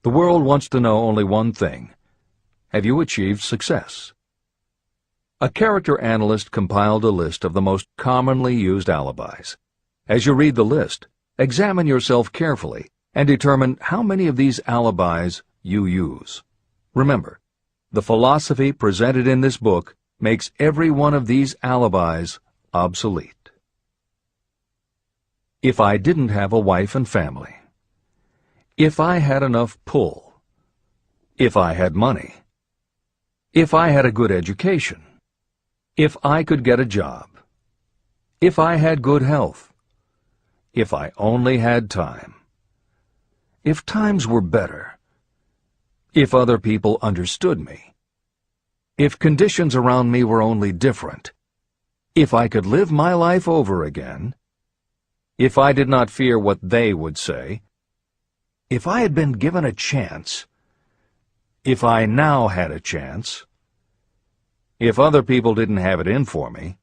The world wants to know only one thing: have you achieved success? A character analyst compiled a list of the most commonly used alibis. As you read the list, examine yourself carefully and determine how many of these alibis you use. Remember, the philosophy presented in this book makes every one of these alibis obsolete. If I didn't have a wife and family. If I had enough pull. If I had money. If I had a good education. If I could get a job. If I had good health. If I only had time. If times were better. If other people understood me. If conditions around me were only different. If I could live my life over again. If I did not fear what they would say. If I had been given a chance. If I now had a chance. If other people didn't have it in for me.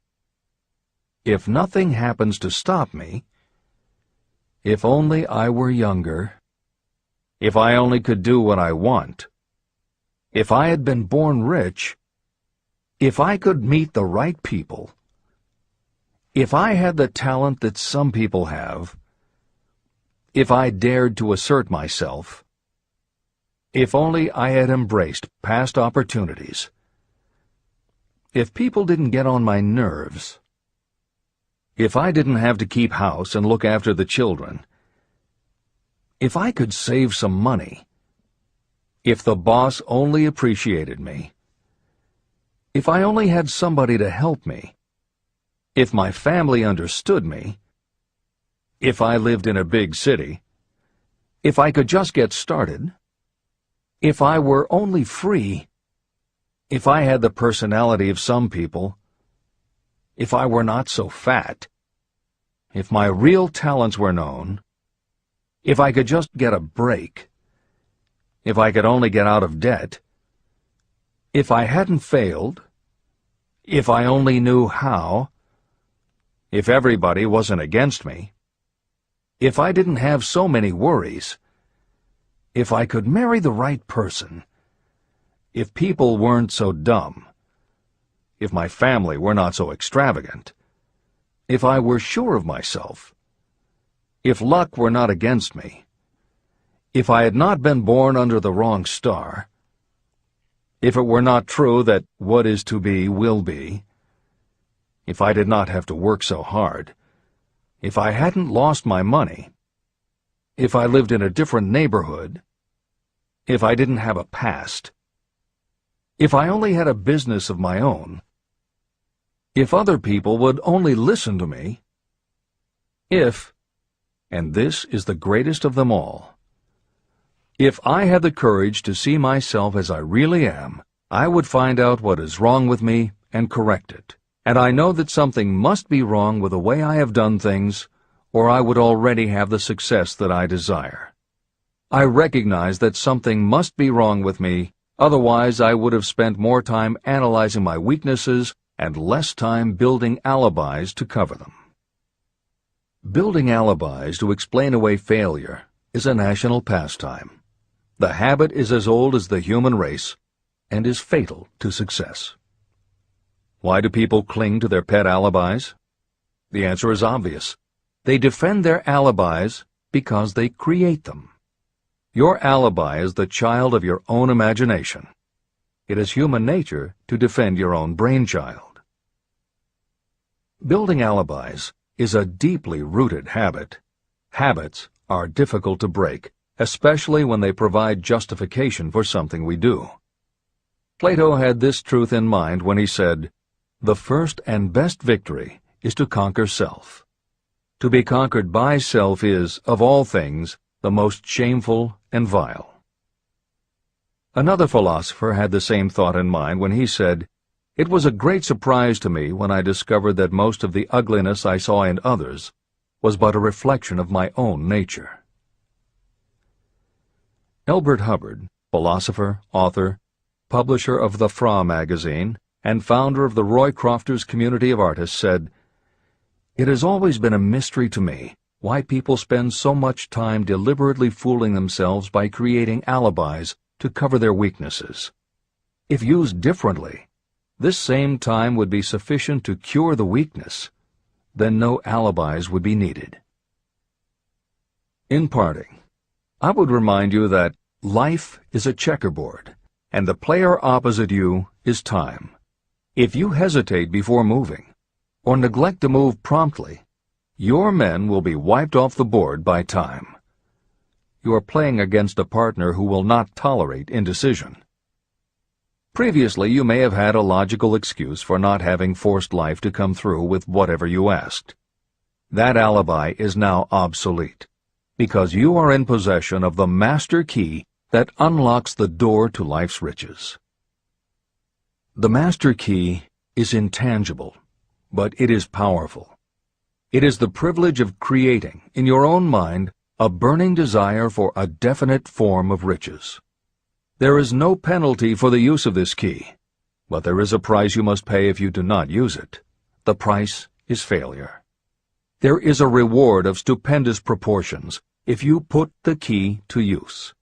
If nothing happens to stop me. If only I were younger. If I only could do what I want. If I had been born rich. If I could meet the right people. If I had the talent that some people have. If I dared to assert myself. If only I had embraced past opportunities. If people didn't get on my nerves. If I didn't have to keep house and look after the children. If I could save some money. If the boss only appreciated me. If I only had somebody to help me. If my family understood me. If I lived in a big city. If I could just get started. If I were only free. If I had the personality of some people. If I were not so fat. If my real talents were known. If I could just get a break. if I could only get out of debt, if I hadn't failed, if I only knew how, if everybody wasn't against me, if I didn't have so many worries, if I could marry the right person, if people weren't so dumb, if my family were not so extravagant, if I were sure of myself, if luck were not against me, if I had not been born under the wrong star, if it were not true that what is to be will be, if I did not have to work so hard, if I hadn't lost my money, if I lived in a different neighborhood, if I didn't have a past, if I only had a business of my own, if other people would only listen to me, if, and this is the greatest of them all, if I had the courage to see myself as I really am, I would find out what is wrong with me and correct it. And I know that something must be wrong with the way I have done things, or I would already have the success that I desire. I recognize that something must be wrong with me, otherwise I would have spent more time analyzing my weaknesses and less time building alibis to cover them. Building alibis to explain away failure is a national pastime. The habit is as old as the human race and is fatal to success. Why do people cling to their pet alibis? The answer is obvious. They defend their alibis because they create them. Your alibi is the child of your own imagination. It is human nature to defend your own brainchild. Building alibis is a deeply rooted habit. Habits are difficult to break, especially when they provide justification for something we do. Plato had this truth in mind when he said, "The first and best victory is to conquer self. To be conquered by self is, of all things, the most shameful and vile." Another philosopher had the same thought in mind when he said, "It was a great surprise to me when I discovered that most of the ugliness I saw in others was but a reflection of my own nature." Elbert Hubbard, philosopher, author, publisher of the Fra magazine, and founder of the Roycrofters community of artists, said, "It has always been a mystery to me why people spend so much time deliberately fooling themselves by creating alibis to cover their weaknesses. If used differently, this same time would be sufficient to cure the weakness. Then no alibis would be needed." In parting, I would remind you that life is a checkerboard, and the player opposite you is time. If you hesitate before moving, or neglect to move promptly, your men will be wiped off the board by time. You are playing against a partner who will not tolerate indecision. Previously, you may have had a logical excuse for not having forced life to come through with whatever you asked. That alibi is now obsolete, because you are in possession of the master key that unlocks the door to life's riches. The master key is intangible, but it is powerful. It is the privilege of creating, in your own mind, a burning desire for a definite form of riches. There is no penalty for the use of this key, but there is a price you must pay if you do not use it. The price is failure. There is a reward of stupendous proportions if you put the key to use.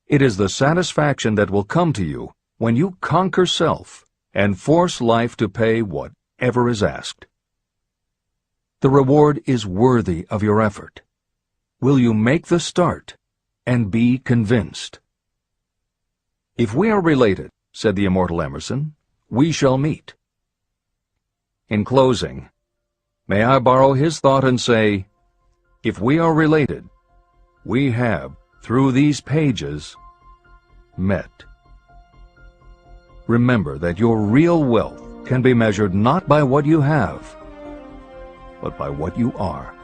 It is the satisfaction that will come to you when you conquer self and force life to pay whatever is asked. The reward is worthy of your effort. Will you make the start and be convinced? "If we are related," said the immortal Emerson, "we shall meet." In closing, may I borrow his thought and say, if we are related, we have, through these pages, met. Remember that your real wealth can be measured not by what you have, but by what you are.